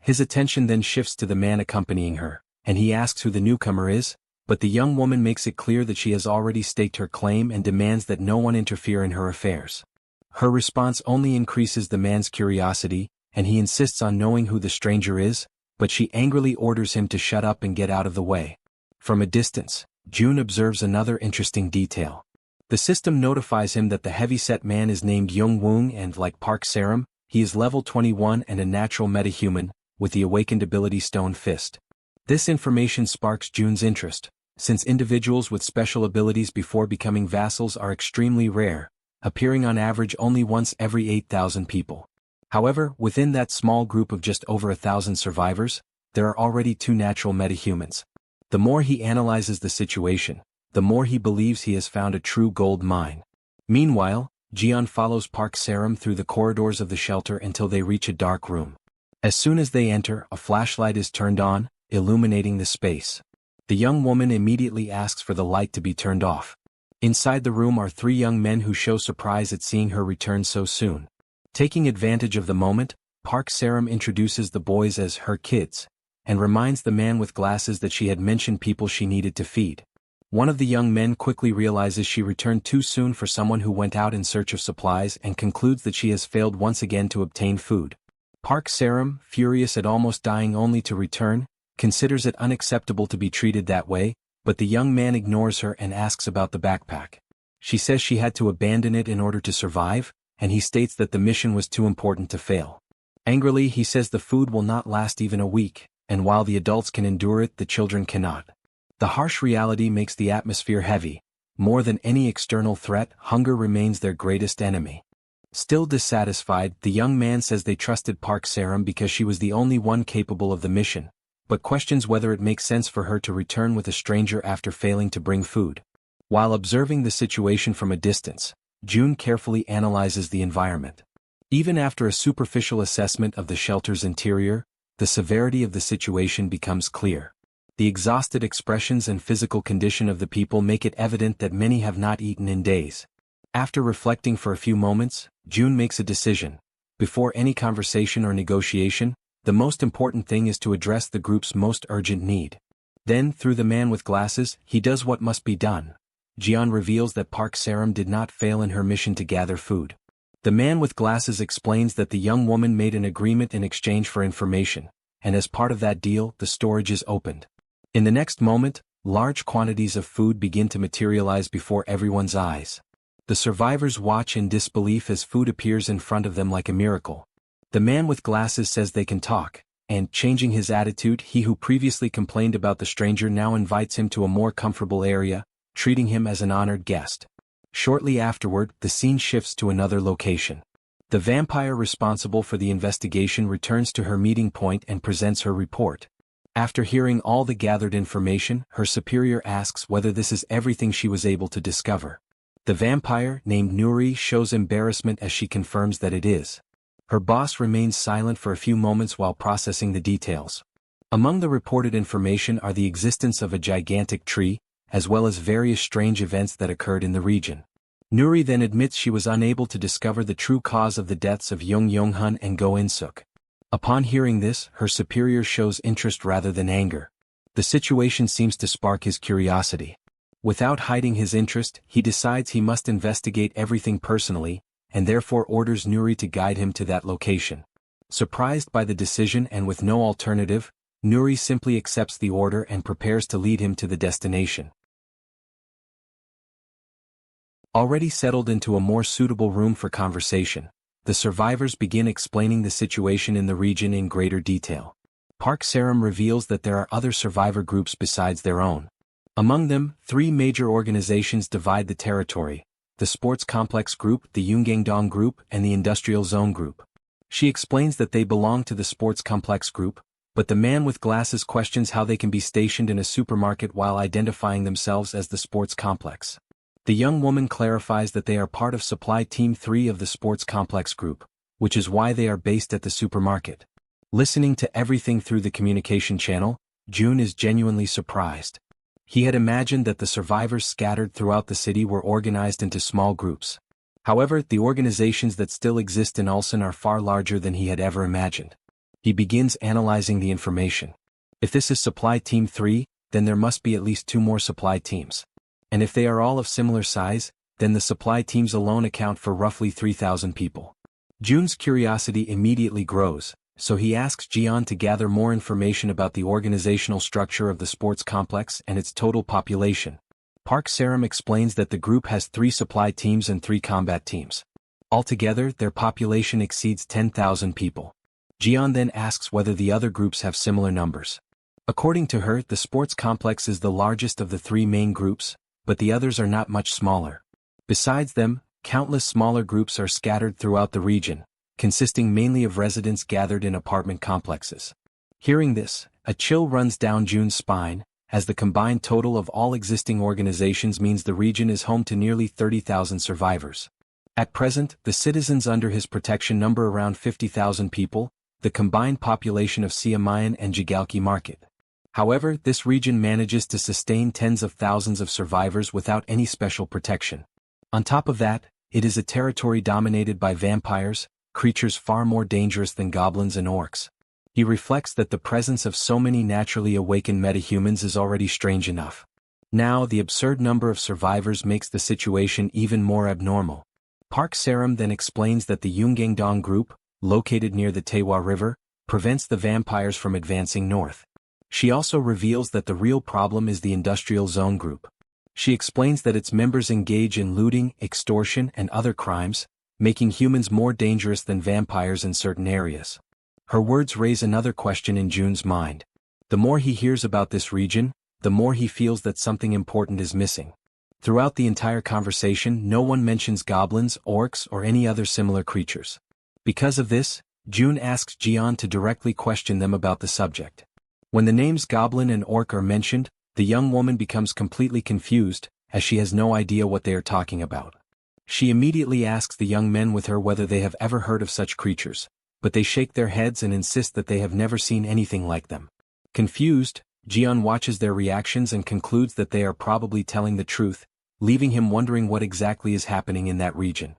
His attention then shifts to the man accompanying her, and he asks who the newcomer is, but the young woman makes it clear that she has already staked her claim and demands that no one interfere in her affairs. Her response only increases the man's curiosity, and he insists on knowing who the stranger is, but she angrily orders him to shut up and get out of the way. From a distance, June observes another interesting detail. The system notifies him that the heavy-set man is named Jung Woong and, like Park Saram, he is level 21 and a natural metahuman, with the awakened ability Stone Fist. This information sparks June's interest, since individuals with special abilities before becoming vassals are extremely rare, appearing on average only once every 8,000 people. However, within that small group of just over 1,000 survivors, there are already 2 natural metahumans. The more he analyzes the situation, the more he believes he has found a true gold mine. Meanwhile, Jaehyeon follows Park Saram through the corridors of the shelter until they reach a dark room. As soon as they enter, a flashlight is turned on, illuminating the space. The young woman immediately asks for the light to be turned off. Inside the room are 3 young men who show surprise at seeing her return so soon. Taking advantage of the moment, Park Saram introduces the boys as her kids, and reminds the man with glasses that she had mentioned people she needed to feed. One of the young men quickly realizes she returned too soon for someone who went out in search of supplies and concludes that she has failed once again to obtain food. Park Saram, furious at almost dying only to return, considers it unacceptable to be treated that way, but the young man ignores her and asks about the backpack. She says she had to abandon it in order to survive, and he states that the mission was too important to fail. Angrily, he says the food will not last even a week, and while the adults can endure it, the children cannot. The harsh reality makes the atmosphere heavy. More than any external threat, hunger remains their greatest enemy. Still dissatisfied, the young man says they trusted Park Saram because she was the only one capable of the mission, but questions whether it makes sense for her to return with a stranger after failing to bring food. While observing the situation from a distance, June carefully analyzes the environment. Even after a superficial assessment of the shelter's interior, the severity of the situation becomes clear. The exhausted expressions and physical condition of the people make it evident that many have not eaten in days. After reflecting for a few moments, June makes a decision. Before any conversation or negotiation, the most important thing is to address the group's most urgent need. Then, through the man with glasses, he does what must be done. Jaehyeon reveals that Park Saram did not fail in her mission to gather food. The man with glasses explains that the young woman made an agreement in exchange for information, and as part of that deal, the storage is opened. In the next moment, large quantities of food begin to materialize before everyone's eyes. The survivors watch in disbelief as food appears in front of them like a miracle. The man with glasses says they can talk, and, changing his attitude, he who previously complained about the stranger now invites him to a more comfortable area, treating him as an honored guest. Shortly afterward, the scene shifts to another location. The vampire responsible for the investigation returns to her meeting point and presents her report. After hearing all the gathered information, her superior asks whether this is everything she was able to discover. The vampire, named Nuri, shows embarrassment as she confirms that it is. Her boss remains silent for a few moments while processing the details. Among the reported information are the existence of a gigantic tree, as well as various strange events that occurred in the region. Nuri then admits she was unable to discover the true cause of the deaths of Jung Yonghun and Go In-suk. Upon hearing this, her superior shows interest rather than anger. The situation seems to spark his curiosity. Without hiding his interest, he decides he must investigate everything personally, and therefore orders Nuri to guide him to that location. Surprised by the decision and with no alternative, Nuri simply accepts the order and prepares to lead him to the destination. Already settled into a more suitable room for conversation, the survivors begin explaining the situation in the region in greater detail. Park Saram reveals that there are other survivor groups besides their own. Among them, 3 major organizations divide the territory: the Sports Complex Group, the Yunggangdong Group, and the Industrial Zone Group. She explains that they belong to the Sports Complex Group, but the man with glasses questions how they can be stationed in a supermarket while identifying themselves as the Sports Complex. The young woman clarifies that they are part of Supply Team 3 of the Sports Complex Group, which is why they are based at the supermarket. Listening to everything through the communication channel, Jun is genuinely surprised. He had imagined that the survivors scattered throughout the city were organized into small groups. However, the organizations that still exist in Ulsan are far larger than he had ever imagined. He begins analyzing the information. If this is Supply Team 3, then there must be at least 2 more supply teams. And if they are all of similar size, then the supply teams alone account for roughly 3,000 people. Jun's curiosity immediately grows, so he asks Jaehyeon to gather more information about the organizational structure of the sports complex and its total population. Park Saram explains that the group has 3 supply teams and 3 combat teams. Altogether, their population exceeds 10,000 people. Jaehyeon then asks whether the other groups have similar numbers. According to her, the sports complex is the largest of the 3 main groups, but the others are not much smaller. Besides them, countless smaller groups are scattered throughout the region, consisting mainly of residents gathered in apartment complexes. Hearing this, a chill runs down Jun's spine, as the combined total of all existing organizations means the region is home to nearly 30,000 survivors. At present, the citizens under his protection number around 50,000 people, the combined population of Siamayan and Jigalki Market. However, this region manages to sustain tens of thousands of survivors without any special protection. On top of that, it is a territory dominated by vampires, creatures far more dangerous than goblins and orcs. He reflects that the presence of so many naturally awakened metahumans is already strange enough. Now the absurd number of survivors makes the situation even more abnormal. Park Saram then explains that the Yunggangdong group, located near the Taewa River, prevents the vampires from advancing north. She also reveals that the real problem is the Industrial Zone group. She explains that its members engage in looting, extortion, and other crimes, making humans more dangerous than vampires in certain areas. Her words raise another question in Jun's mind. The more he hears about this region, the more he feels that something important is missing. Throughout the entire conversation, no one mentions goblins, orcs, or any other similar creatures. Because of this, Jun asks Jaehyeon to directly question them about the subject. When the names goblin and orc are mentioned, the young woman becomes completely confused, as she has no idea what they are talking about. She immediately asks the young men with her whether they have ever heard of such creatures, but they shake their heads and insist that they have never seen anything like them. Confused, Jaehyeon watches their reactions and concludes that they are probably telling the truth, leaving him wondering what exactly is happening in that region.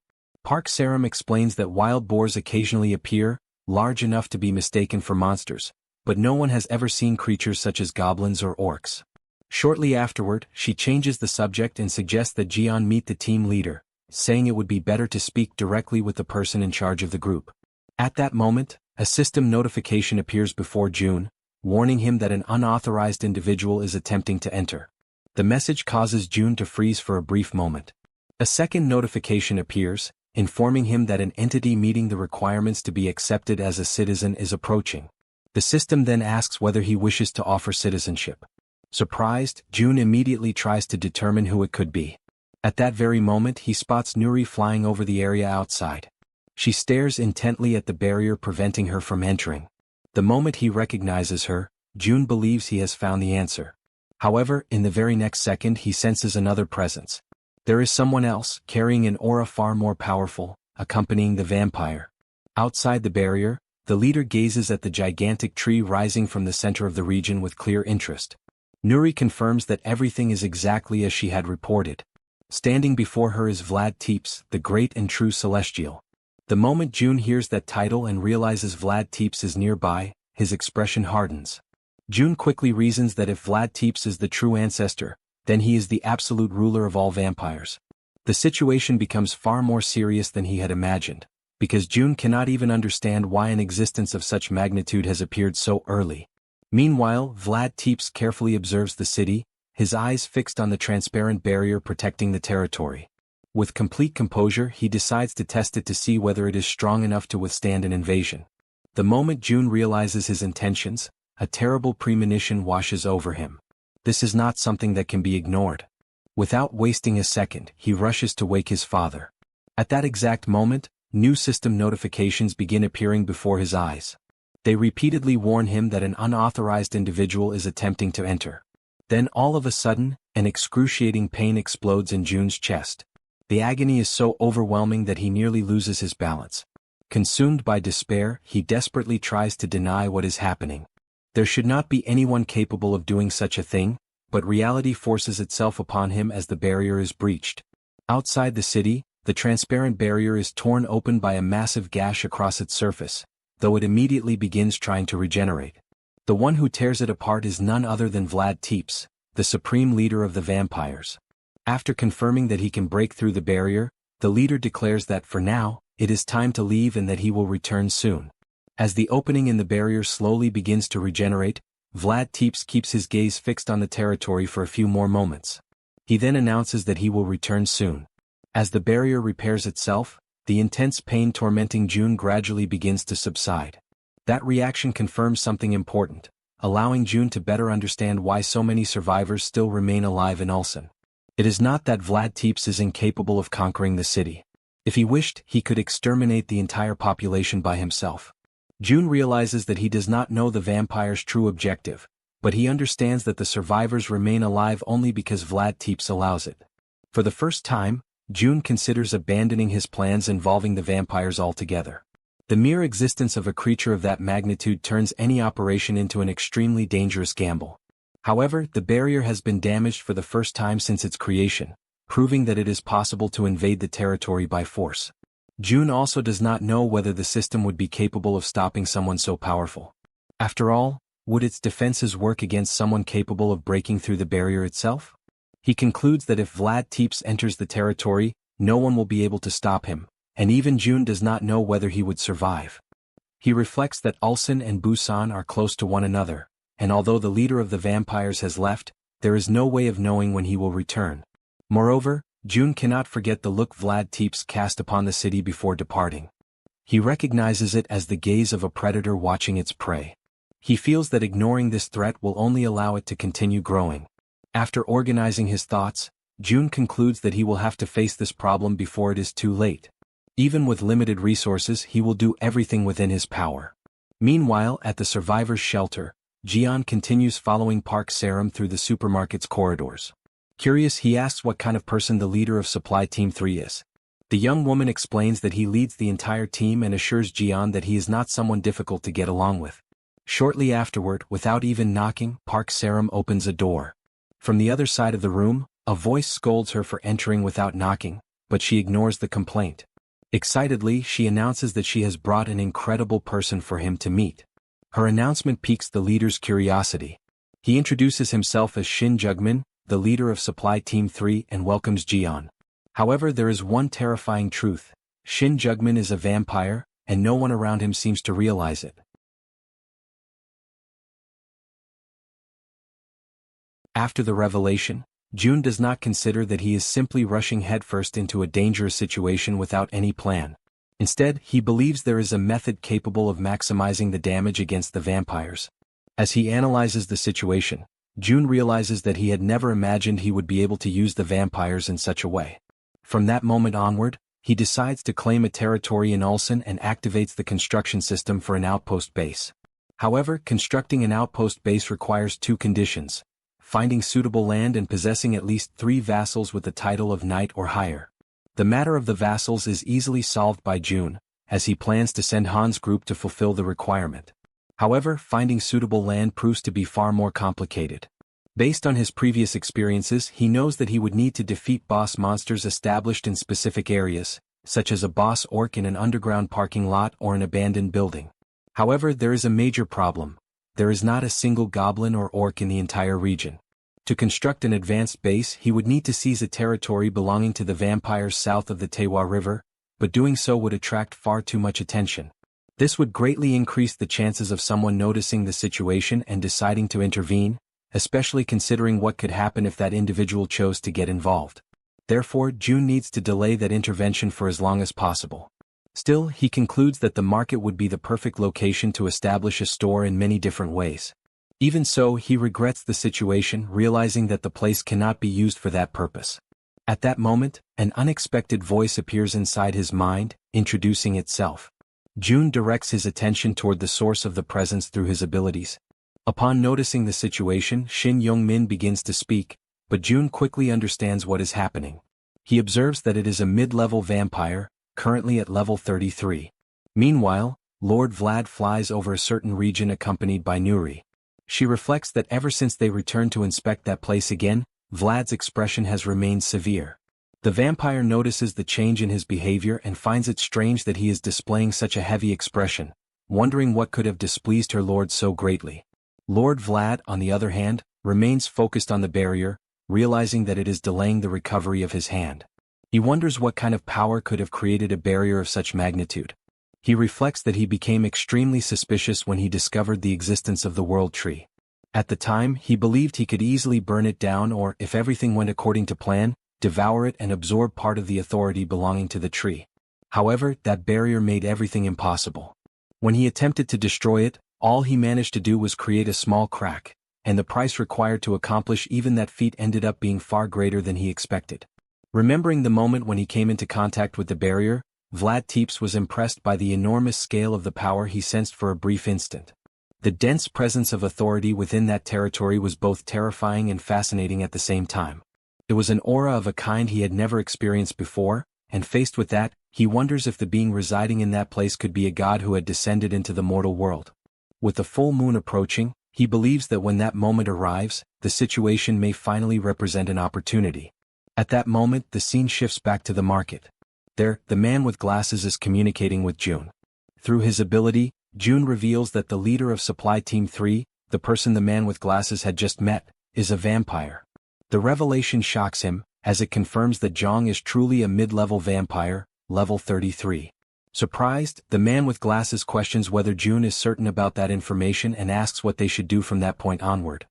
Park Sarum explains that wild boars occasionally appear, large enough to be mistaken for monsters, but no one has ever seen creatures such as goblins or orcs. Shortly afterward, she changes the subject and suggests that Jaehyeon meet the team leader, saying it would be better to speak directly with the person in charge of the group. At that moment, a system notification appears before June, warning him that an unauthorized individual is attempting to enter. The message causes June to freeze for a brief moment. A second notification appears, informing him that an entity meeting the requirements to be accepted as a citizen is approaching. The system then asks whether he wishes to offer citizenship. Surprised, June immediately tries to determine who it could be. At that very moment he spots Nuri flying over the area outside. She stares intently at the barrier preventing her from entering. The moment he recognizes her, June believes he has found the answer. However, in the very next second he senses another presence. There is someone else, carrying an aura far more powerful, accompanying the vampire. Outside the barrier, the leader gazes at the gigantic tree rising from the center of the region with clear interest. Nuri confirms that everything is exactly as she had reported. Standing before her is Vlad Tepes, the great and true celestial. The moment June hears that title and realizes Vlad Tepes is nearby, his expression hardens. June quickly reasons that if Vlad Tepes is the true ancestor, then he is the absolute ruler of all vampires. The situation becomes far more serious than he had imagined, because June cannot even understand why an existence of such magnitude has appeared so early. Meanwhile, Vlad Tepes carefully observes the city, his eyes fixed on the transparent barrier protecting the territory. With complete composure he decides to test it to see whether it is strong enough to withstand an invasion. The moment June realizes his intentions, a terrible premonition washes over him. This is not something that can be ignored. Without wasting a second, he rushes to wake his father. At that exact moment, new system notifications begin appearing before his eyes. They repeatedly warn him that an unauthorized individual is attempting to enter. Then all of a sudden, an excruciating pain explodes in June's chest. The agony is so overwhelming that he nearly loses his balance. Consumed by despair, he desperately tries to deny what is happening. There should not be anyone capable of doing such a thing, but reality forces itself upon him as the barrier is breached. Outside the city, the transparent barrier is torn open by a massive gash across its surface, though it immediately begins trying to regenerate. The one who tears it apart is none other than Vlad Tepes, the supreme leader of the vampires. After confirming that he can break through the barrier, the leader declares that for now, it is time to leave and that he will return soon. As the opening in the barrier slowly begins to regenerate, Vlad Tepes keeps his gaze fixed on the territory for a few more moments. He then announces that he will return soon. As the barrier repairs itself, the intense pain tormenting June gradually begins to subside. That reaction confirms something important, allowing June to better understand why so many survivors still remain alive in Ulsan. It is not that Vlad Tepes is incapable of conquering the city. If he wished, he could exterminate the entire population by himself. June realizes that he does not know the vampire's true objective, but he understands that the survivors remain alive only because Vlad Tepes allows it. For the first time, June considers abandoning his plans involving the vampires altogether. The mere existence of a creature of that magnitude turns any operation into an extremely dangerous gamble. However, the barrier has been damaged for the first time since its creation, proving that it is possible to invade the territory by force. June also does not know whether the system would be capable of stopping someone so powerful. After all, would its defenses work against someone capable of breaking through the barrier itself? He concludes that if Vlad Tepes enters the territory, no one will be able to stop him, and even June does not know whether he would survive. He reflects that Ulsan and Busan are close to one another, and although the leader of the vampires has left, there is no way of knowing when he will return. Moreover, June cannot forget the look Vlad Tepes cast upon the city before departing. He recognizes it as the gaze of a predator watching its prey. He feels that ignoring this threat will only allow it to continue growing. After organizing his thoughts, June concludes that he will have to face this problem before it is too late. Even with limited resources, he will do everything within his power. Meanwhile, at the survivors' shelter, Jaehyeon continues following Park Sarum through the supermarket's corridors. Curious, he asks what kind of person the leader of Supply Team 3 is. The young woman explains that he leads the entire team and assures Jaehyeon that he is not someone difficult to get along with. Shortly afterward, without even knocking, Park Sarum opens a door. From the other side of the room, a voice scolds her for entering without knocking, but she ignores the complaint. Excitedly, she announces that she has brought an incredible person for him to meet. Her announcement piques the leader's curiosity. He introduces himself as Shin Jugmin, the leader of Supply Team 3, and welcomes Jaehyeon. However, there is one terrifying truth. Shin Jugmin is a vampire, and no one around him seems to realize it. After the revelation, Jun does not consider that he is simply rushing headfirst into a dangerous situation without any plan. Instead, he believes there is a method capable of maximizing the damage against the vampires. As he analyzes the situation, Jun realizes that he had never imagined he would be able to use the vampires in such a way. From that moment onward, he decides to claim a territory in Ulsan and activates the construction system for an outpost base. However, constructing an outpost base requires two conditions: finding suitable land and possessing at least 3 vassals with the title of knight or higher. The matter of the vassals is easily solved by Jun, as he plans to send Han's group to fulfill the requirement. However, finding suitable land proves to be far more complicated. Based on his previous experiences, he knows that he would need to defeat boss monsters established in specific areas, such as a boss orc in an underground parking lot or an abandoned building. However, there is a major problem. There is not a single goblin or orc in the entire region. To construct an advanced base, he would need to seize a territory belonging to the vampires south of the Taehwa River, but doing so would attract far too much attention. This would greatly increase the chances of someone noticing the situation and deciding to intervene, especially considering what could happen if that individual chose to get involved. Therefore, Jun needs to delay that intervention for as long as possible. Still, he concludes that the market would be the perfect location to establish a store in many different ways. Even so, he regrets the situation, realizing that the place cannot be used for that purpose. At that moment, an unexpected voice appears inside his mind, introducing itself. Jun directs his attention toward the source of the presence through his abilities. Upon noticing the situation, Shin Young-min begins to speak, but Jun quickly understands what is happening. He observes that it is a mid-level vampire, currently at level 33. Meanwhile, Lord Vlad flies over a certain region accompanied by Nuri. She reflects that ever since they returned to inspect that place again, Vlad's expression has remained severe. The vampire notices the change in his behavior and finds it strange that he is displaying such a heavy expression, wondering what could have displeased her lord so greatly. Lord Vlad, on the other hand, remains focused on the barrier, realizing that it is delaying the recovery of his hand. He wonders what kind of power could have created a barrier of such magnitude. He reflects that he became extremely suspicious when he discovered the existence of the World Tree. At the time, he believed he could easily burn it down or, if everything went according to plan, devour it and absorb part of the authority belonging to the tree. However, that barrier made everything impossible. When he attempted to destroy it, all he managed to do was create a small crack, and the price required to accomplish even that feat ended up being far greater than he expected. Remembering the moment when he came into contact with the barrier, Vlad Tepes was impressed by the enormous scale of the power he sensed for a brief instant. The dense presence of authority within that territory was both terrifying and fascinating at the same time. It was an aura of a kind he had never experienced before, and faced with that, he wonders if the being residing in that place could be a god who had descended into the mortal world. With the full moon approaching, he believes that when that moment arrives, the situation may finally represent an opportunity. At that moment, the scene shifts back to the market. There, the man with glasses is communicating with Jun. Through his ability, Jun reveals that the leader of Supply Team 3, the person the man with glasses had just met, is a vampire. The revelation shocks him, as it confirms that Jong is truly a mid-level vampire, level 33. Surprised, the man with glasses questions whether Jun is certain about that information and asks what they should do from that point onward.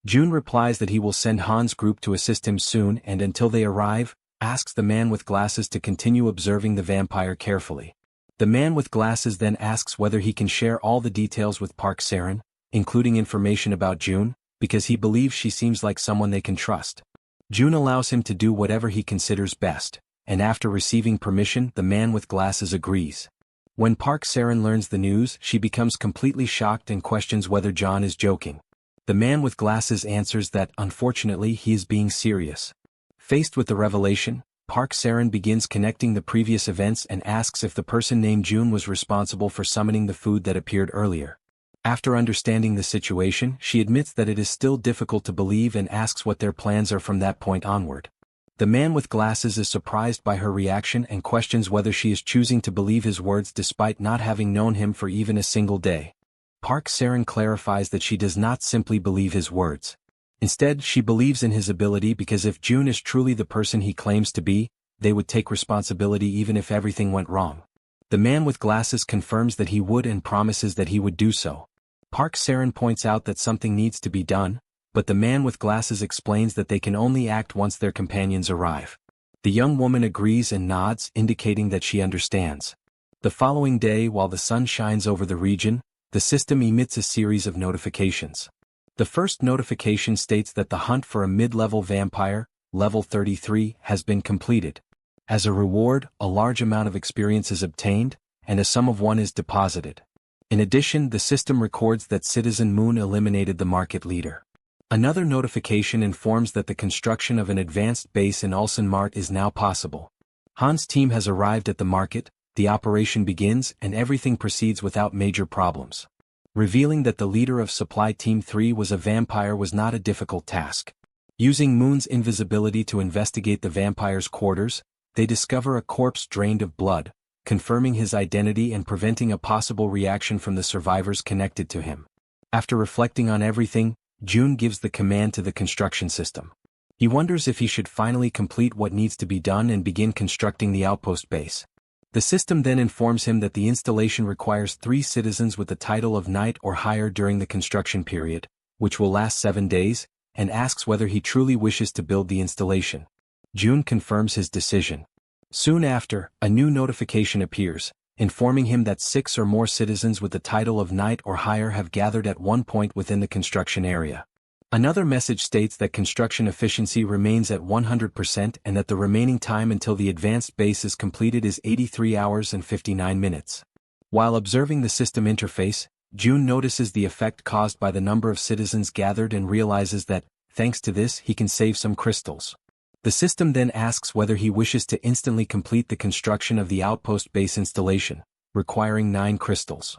Jun replies that he will send Han's group to assist him soon and until they arrive, asks the man with glasses to continue observing the vampire carefully. The man with glasses then asks whether he can share all the details with Park Saren, including information about Jun, because he believes she seems like someone they can trust. Jun allows him to do whatever he considers best, and after receiving permission, the man with glasses agrees. When Park Saren learns the news, she becomes completely shocked and questions whether John is joking. The man with glasses answers that, unfortunately, he is being serious. Faced with the revelation, Park Saren begins connecting the previous events and asks if the person named Jun was responsible for summoning the food that appeared earlier. After understanding the situation, she admits that it is still difficult to believe and asks what their plans are from that point onward. The man with glasses is surprised by her reaction and questions whether she is choosing to believe his words despite not having known him for even a single day. Park Seren clarifies that she does not simply believe his words. Instead, she believes in his ability because if June is truly the person he claims to be, they would take responsibility even if everything went wrong. The man with glasses confirms that he would and promises that he would do so. Park Seren points out that something needs to be done, but the man with glasses explains that they can only act once their companions arrive. The young woman agrees and nods, indicating that she understands. The following day, while the sun shines over the region, the system emits a series of notifications. The first notification states that the hunt for a mid-level vampire, level 33, has been completed. As a reward, a large amount of experience is obtained, and a sum of 1 is deposited. In addition, the system records that Citizen Moon eliminated the market leader. Another notification informs that the construction of an advanced base in Ulsan Mart is now possible. Han's team has arrived at the market, the operation begins and everything proceeds without major problems. Revealing that the leader of Supply Team 3 was a vampire was not a difficult task. Using Moon's invisibility to investigate the vampire's quarters, they discover a corpse drained of blood, confirming his identity and preventing a possible reaction from the survivors connected to him. After reflecting on everything, June gives the command to the construction system. He wonders if he should finally complete what needs to be done and begin constructing the outpost base. The system then informs him that the installation requires 3 citizens with the title of knight or higher during the construction period, which will last 7 days, and asks whether he truly wishes to build the installation. June confirms his decision. Soon after, a new notification appears, informing him that 6 or more citizens with the title of knight or higher have gathered at one point within the construction area. Another message states that construction efficiency remains at 100% and that the remaining time until the advanced base is completed is 83 hours and 59 minutes. While observing the system interface, June notices the effect caused by the number of citizens gathered and realizes that, thanks to this, he can save some crystals. The system then asks whether he wishes to instantly complete the construction of the outpost base installation, requiring 9 crystals.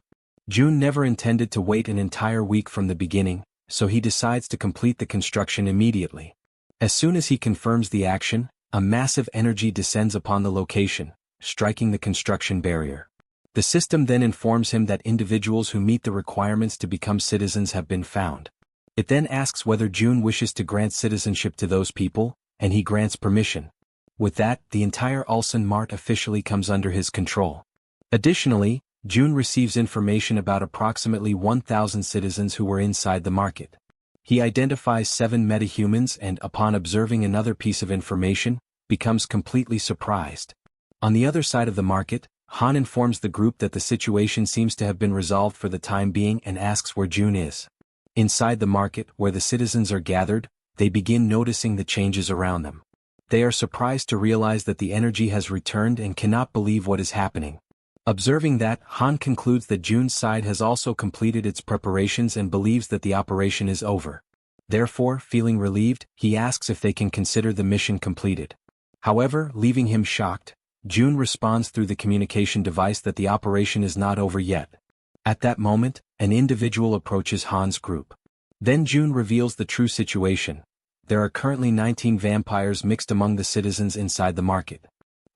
June never intended to wait an entire week from the beginning, so he decides to complete the construction immediately. As soon as he confirms the action, a massive energy descends upon the location, striking the construction barrier. The system then informs him that individuals who meet the requirements to become citizens have been found. It then asks whether June wishes to grant citizenship to those people, and he grants permission. With that, the entire Ulsan Mart officially comes under his control. Additionally, June receives information about approximately 1,000 citizens who were inside the market. He identifies 7 metahumans and, upon observing another piece of information, becomes completely surprised. On the other side of the market, Han informs the group that the situation seems to have been resolved for the time being and asks where June is. Inside the market, where the citizens are gathered, they begin noticing the changes around them. They are surprised to realize that the energy has returned and cannot believe what is happening. Observing that, Han concludes that June's side has also completed its preparations and believes that the operation is over. Therefore, feeling relieved, he asks if they can consider the mission completed. However, leaving him shocked, June responds through the communication device that the operation is not over yet. At that moment, an individual approaches Han's group. Then June reveals the true situation. There are currently 19 vampires mixed among the citizens inside the market.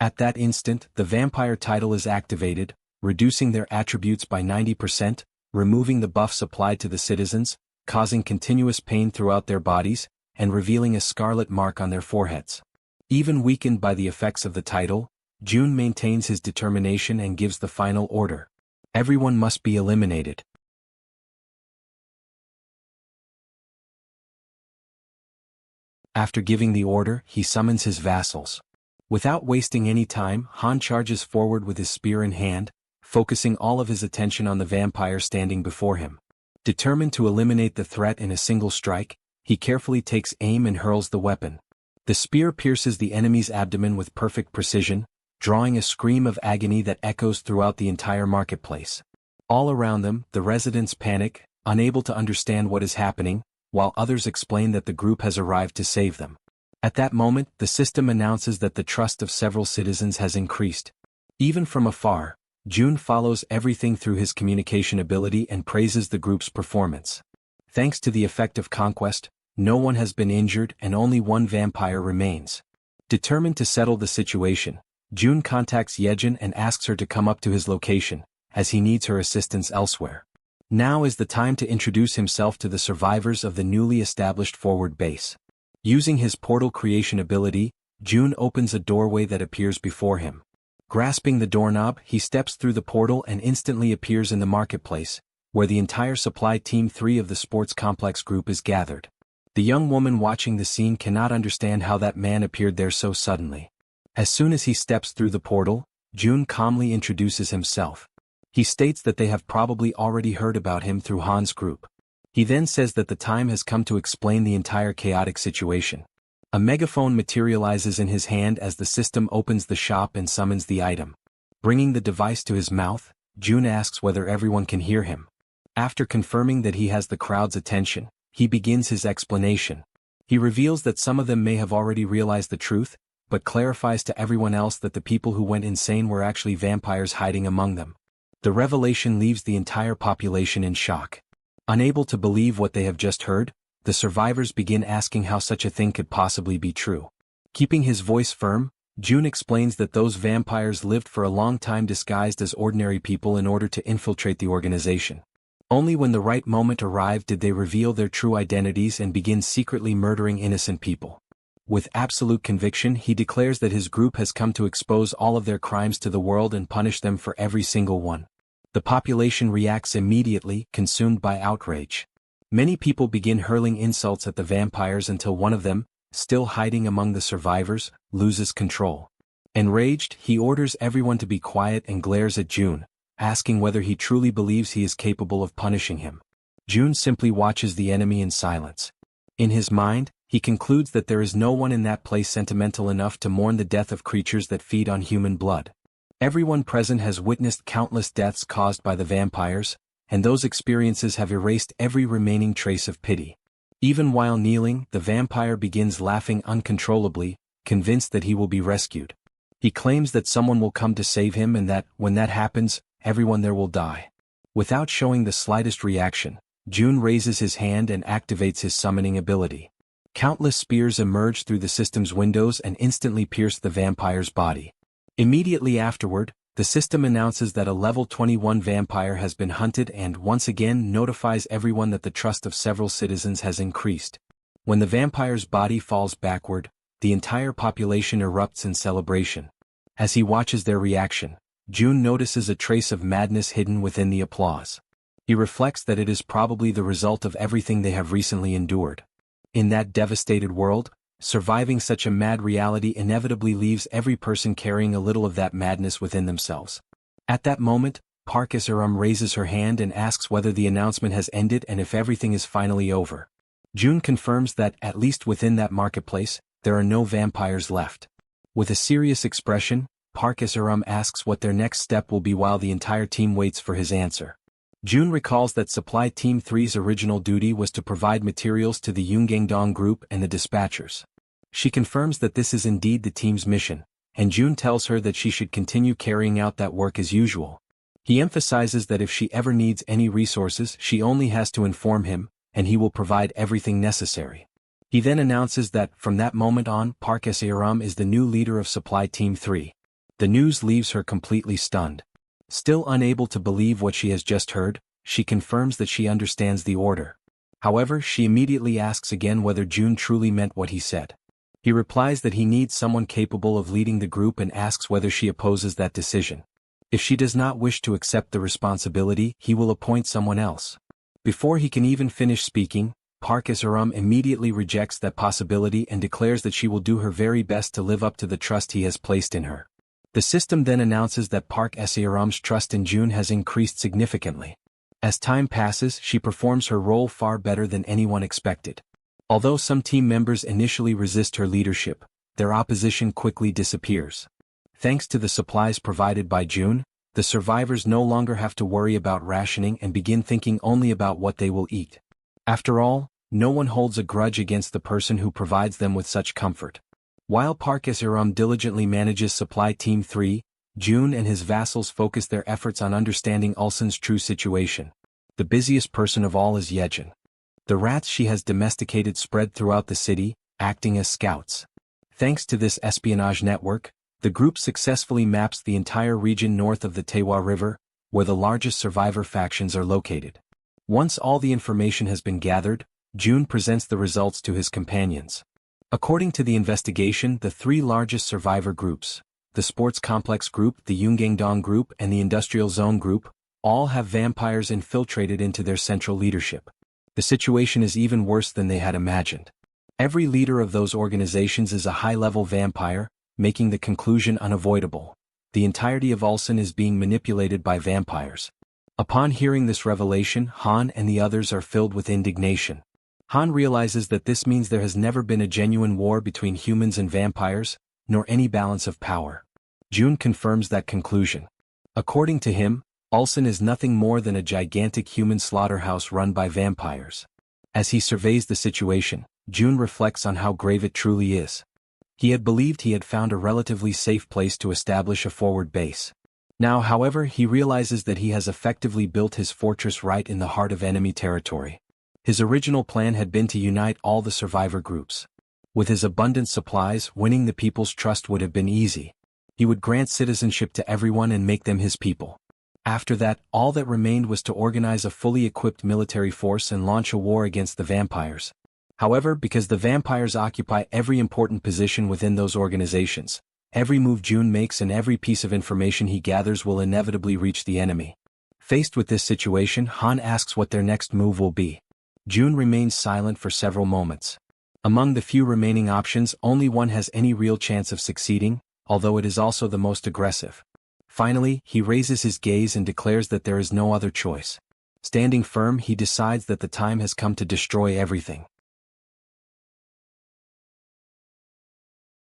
At that instant, the vampire title is activated, reducing their attributes by 90%, removing the buffs applied to the citizens, causing continuous pain throughout their bodies, and revealing a scarlet mark on their foreheads. Even weakened by the effects of the title, June maintains his determination and gives the final order. Everyone must be eliminated. After giving the order, he summons his vassals. Without wasting any time, Han charges forward with his spear in hand, focusing all of his attention on the vampire standing before him. Determined to eliminate the threat in a single strike, he carefully takes aim and hurls the weapon. The spear pierces the enemy's abdomen with perfect precision, drawing a scream of agony that echoes throughout the entire marketplace. All around them, the residents panic, unable to understand what is happening, while others explain that the group has arrived to save them. At that moment, the system announces that the trust of several citizens has increased. Even from afar, June follows everything through his communication ability and praises the group's performance. Thanks to the effect of conquest, no one has been injured and only one vampire remains. Determined to settle the situation, June contacts Jaehyeon and asks her to come up to his location, as he needs her assistance elsewhere. Now is the time to introduce himself to the survivors of the newly established forward base. Using his portal creation ability, June opens a doorway that appears before him. Grasping the doorknob, he steps through the portal and instantly appears in the marketplace, where the entire supply team 3 of the sports complex group is gathered. The young woman watching the scene cannot understand how that man appeared there so suddenly. As soon as he steps through the portal, June calmly introduces himself. He states that they have probably already heard about him through Han's group. He then says that the time has come to explain the entire chaotic situation. A megaphone materializes in his hand as the system opens the shop and summons the item. Bringing the device to his mouth, June asks whether everyone can hear him. After confirming that he has the crowd's attention, he begins his explanation. He reveals that some of them may have already realized the truth, but clarifies to everyone else that the people who went insane were actually vampires hiding among them. The revelation leaves the entire population in shock. Unable to believe what they have just heard, the survivors begin asking how such a thing could possibly be true. Keeping his voice firm, June explains that those vampires lived for a long time disguised as ordinary people in order to infiltrate the organization. Only when the right moment arrived did they reveal their true identities and begin secretly murdering innocent people. With absolute conviction, he declares that his group has come to expose all of their crimes to the world and punish them for every single one. The population reacts immediately, consumed by outrage. Many people begin hurling insults at the vampires until one of them, still hiding among the survivors, loses control. Enraged, he orders everyone to be quiet and glares at June, asking whether he truly believes he is capable of punishing him. June simply watches the enemy in silence. In his mind, he concludes that there is no one in that place sentimental enough to mourn the death of creatures that feed on human blood. Everyone present has witnessed countless deaths caused by the vampires, and those experiences have erased every remaining trace of pity. Even while kneeling, the vampire begins laughing uncontrollably, convinced that he will be rescued. He claims that someone will come to save him and that, when that happens, everyone there will die. Without showing the slightest reaction, June raises his hand and activates his summoning ability. Countless spears emerge through the system's windows and instantly pierce the vampire's body. Immediately afterward, the system announces that a level 21 vampire has been hunted and once again notifies everyone that the trust of several citizens has increased. When the vampire's body falls backward, the entire population erupts in celebration. As he watches their reaction, June notices a trace of madness hidden within the applause. He reflects that it is probably the result of everything they have recently endured. In that devastated world, surviving such a mad reality inevitably leaves every person carrying a little of that madness within themselves. At that moment, Park Is-arum raises her hand and asks whether the announcement has ended and if everything is finally over. June confirms that, at least within that marketplace, there are no vampires left. With a serious expression, Park Is-arum asks what their next step will be while the entire team waits for his answer. June recalls that Supply Team 3's original duty was to provide materials to the Yunggangdong group and the dispatchers. She confirms that this is indeed the team's mission, and June tells her that she should continue carrying out that work as usual. He emphasizes that if she ever needs any resources, she only has to inform him, and he will provide everything necessary. He then announces that, from that moment on, Park Is-arum is the new leader of Supply Team 3. The news leaves her completely stunned. Still unable to believe what she has just heard, she confirms that she understands the order. However, she immediately asks again whether June truly meant what he said. He replies that he needs someone capable of leading the group and asks whether she opposes that decision. If she does not wish to accept the responsibility, he will appoint someone else. Before he can even finish speaking, Park Is-arum immediately rejects that possibility and declares that she will do her very best to live up to the trust he has placed in her. The system then announces that Park Is-arum's trust in June has increased significantly. As time passes, she performs her role far better than anyone expected. Although some team members initially resist her leadership, their opposition quickly disappears. Thanks to the supplies provided by June, the survivors no longer have to worry about rationing and begin thinking only about what they will eat. After all, no one holds a grudge against the person who provides them with such comfort. While Park Is-arum diligently manages Supply Team 3, June and his vassals focus their efforts on understanding Ulsan's true situation. The busiest person of all is Jaehyeon. The rats she has domesticated spread throughout the city, acting as scouts. Thanks to this espionage network, the group successfully maps the entire region north of the Taewa River, where the largest survivor factions are located. Once all the information has been gathered, Jun presents the results to his companions. According to the investigation, the three largest survivor groups, the Sports Complex Group, the Yunggangdong Group, and the Industrial Zone Group, all have vampires infiltrated into their central leadership. The situation is even worse than they had imagined. Every leader of those organizations is a high-level vampire, making the conclusion unavoidable. The entirety of Ulsan is being manipulated by vampires. Upon hearing this revelation, Han and the others are filled with indignation. Han realizes that this means there has never been a genuine war between humans and vampires, nor any balance of power. Jun confirms that conclusion. According to him, Ulsan is nothing more than a gigantic human slaughterhouse run by vampires. As he surveys the situation, Jun reflects on how grave it truly is. He had believed he had found a relatively safe place to establish a forward base. Now, however, he realizes that he has effectively built his fortress right in the heart of enemy territory. His original plan had been to unite all the survivor groups. With his abundant supplies, winning the people's trust would have been easy. He would grant citizenship to everyone and make them his people. After that, all that remained was to organize a fully equipped military force and launch a war against the vampires. However, because the vampires occupy every important position within those organizations, every move Jun makes and every piece of information he gathers will inevitably reach the enemy. Faced with this situation, Han asks what their next move will be. Jun remains silent for several moments. Among the few remaining options, only one has any real chance of succeeding, although it is also the most aggressive. Finally, he raises his gaze and declares that there is no other choice. Standing firm, he decides that the time has come to destroy everything.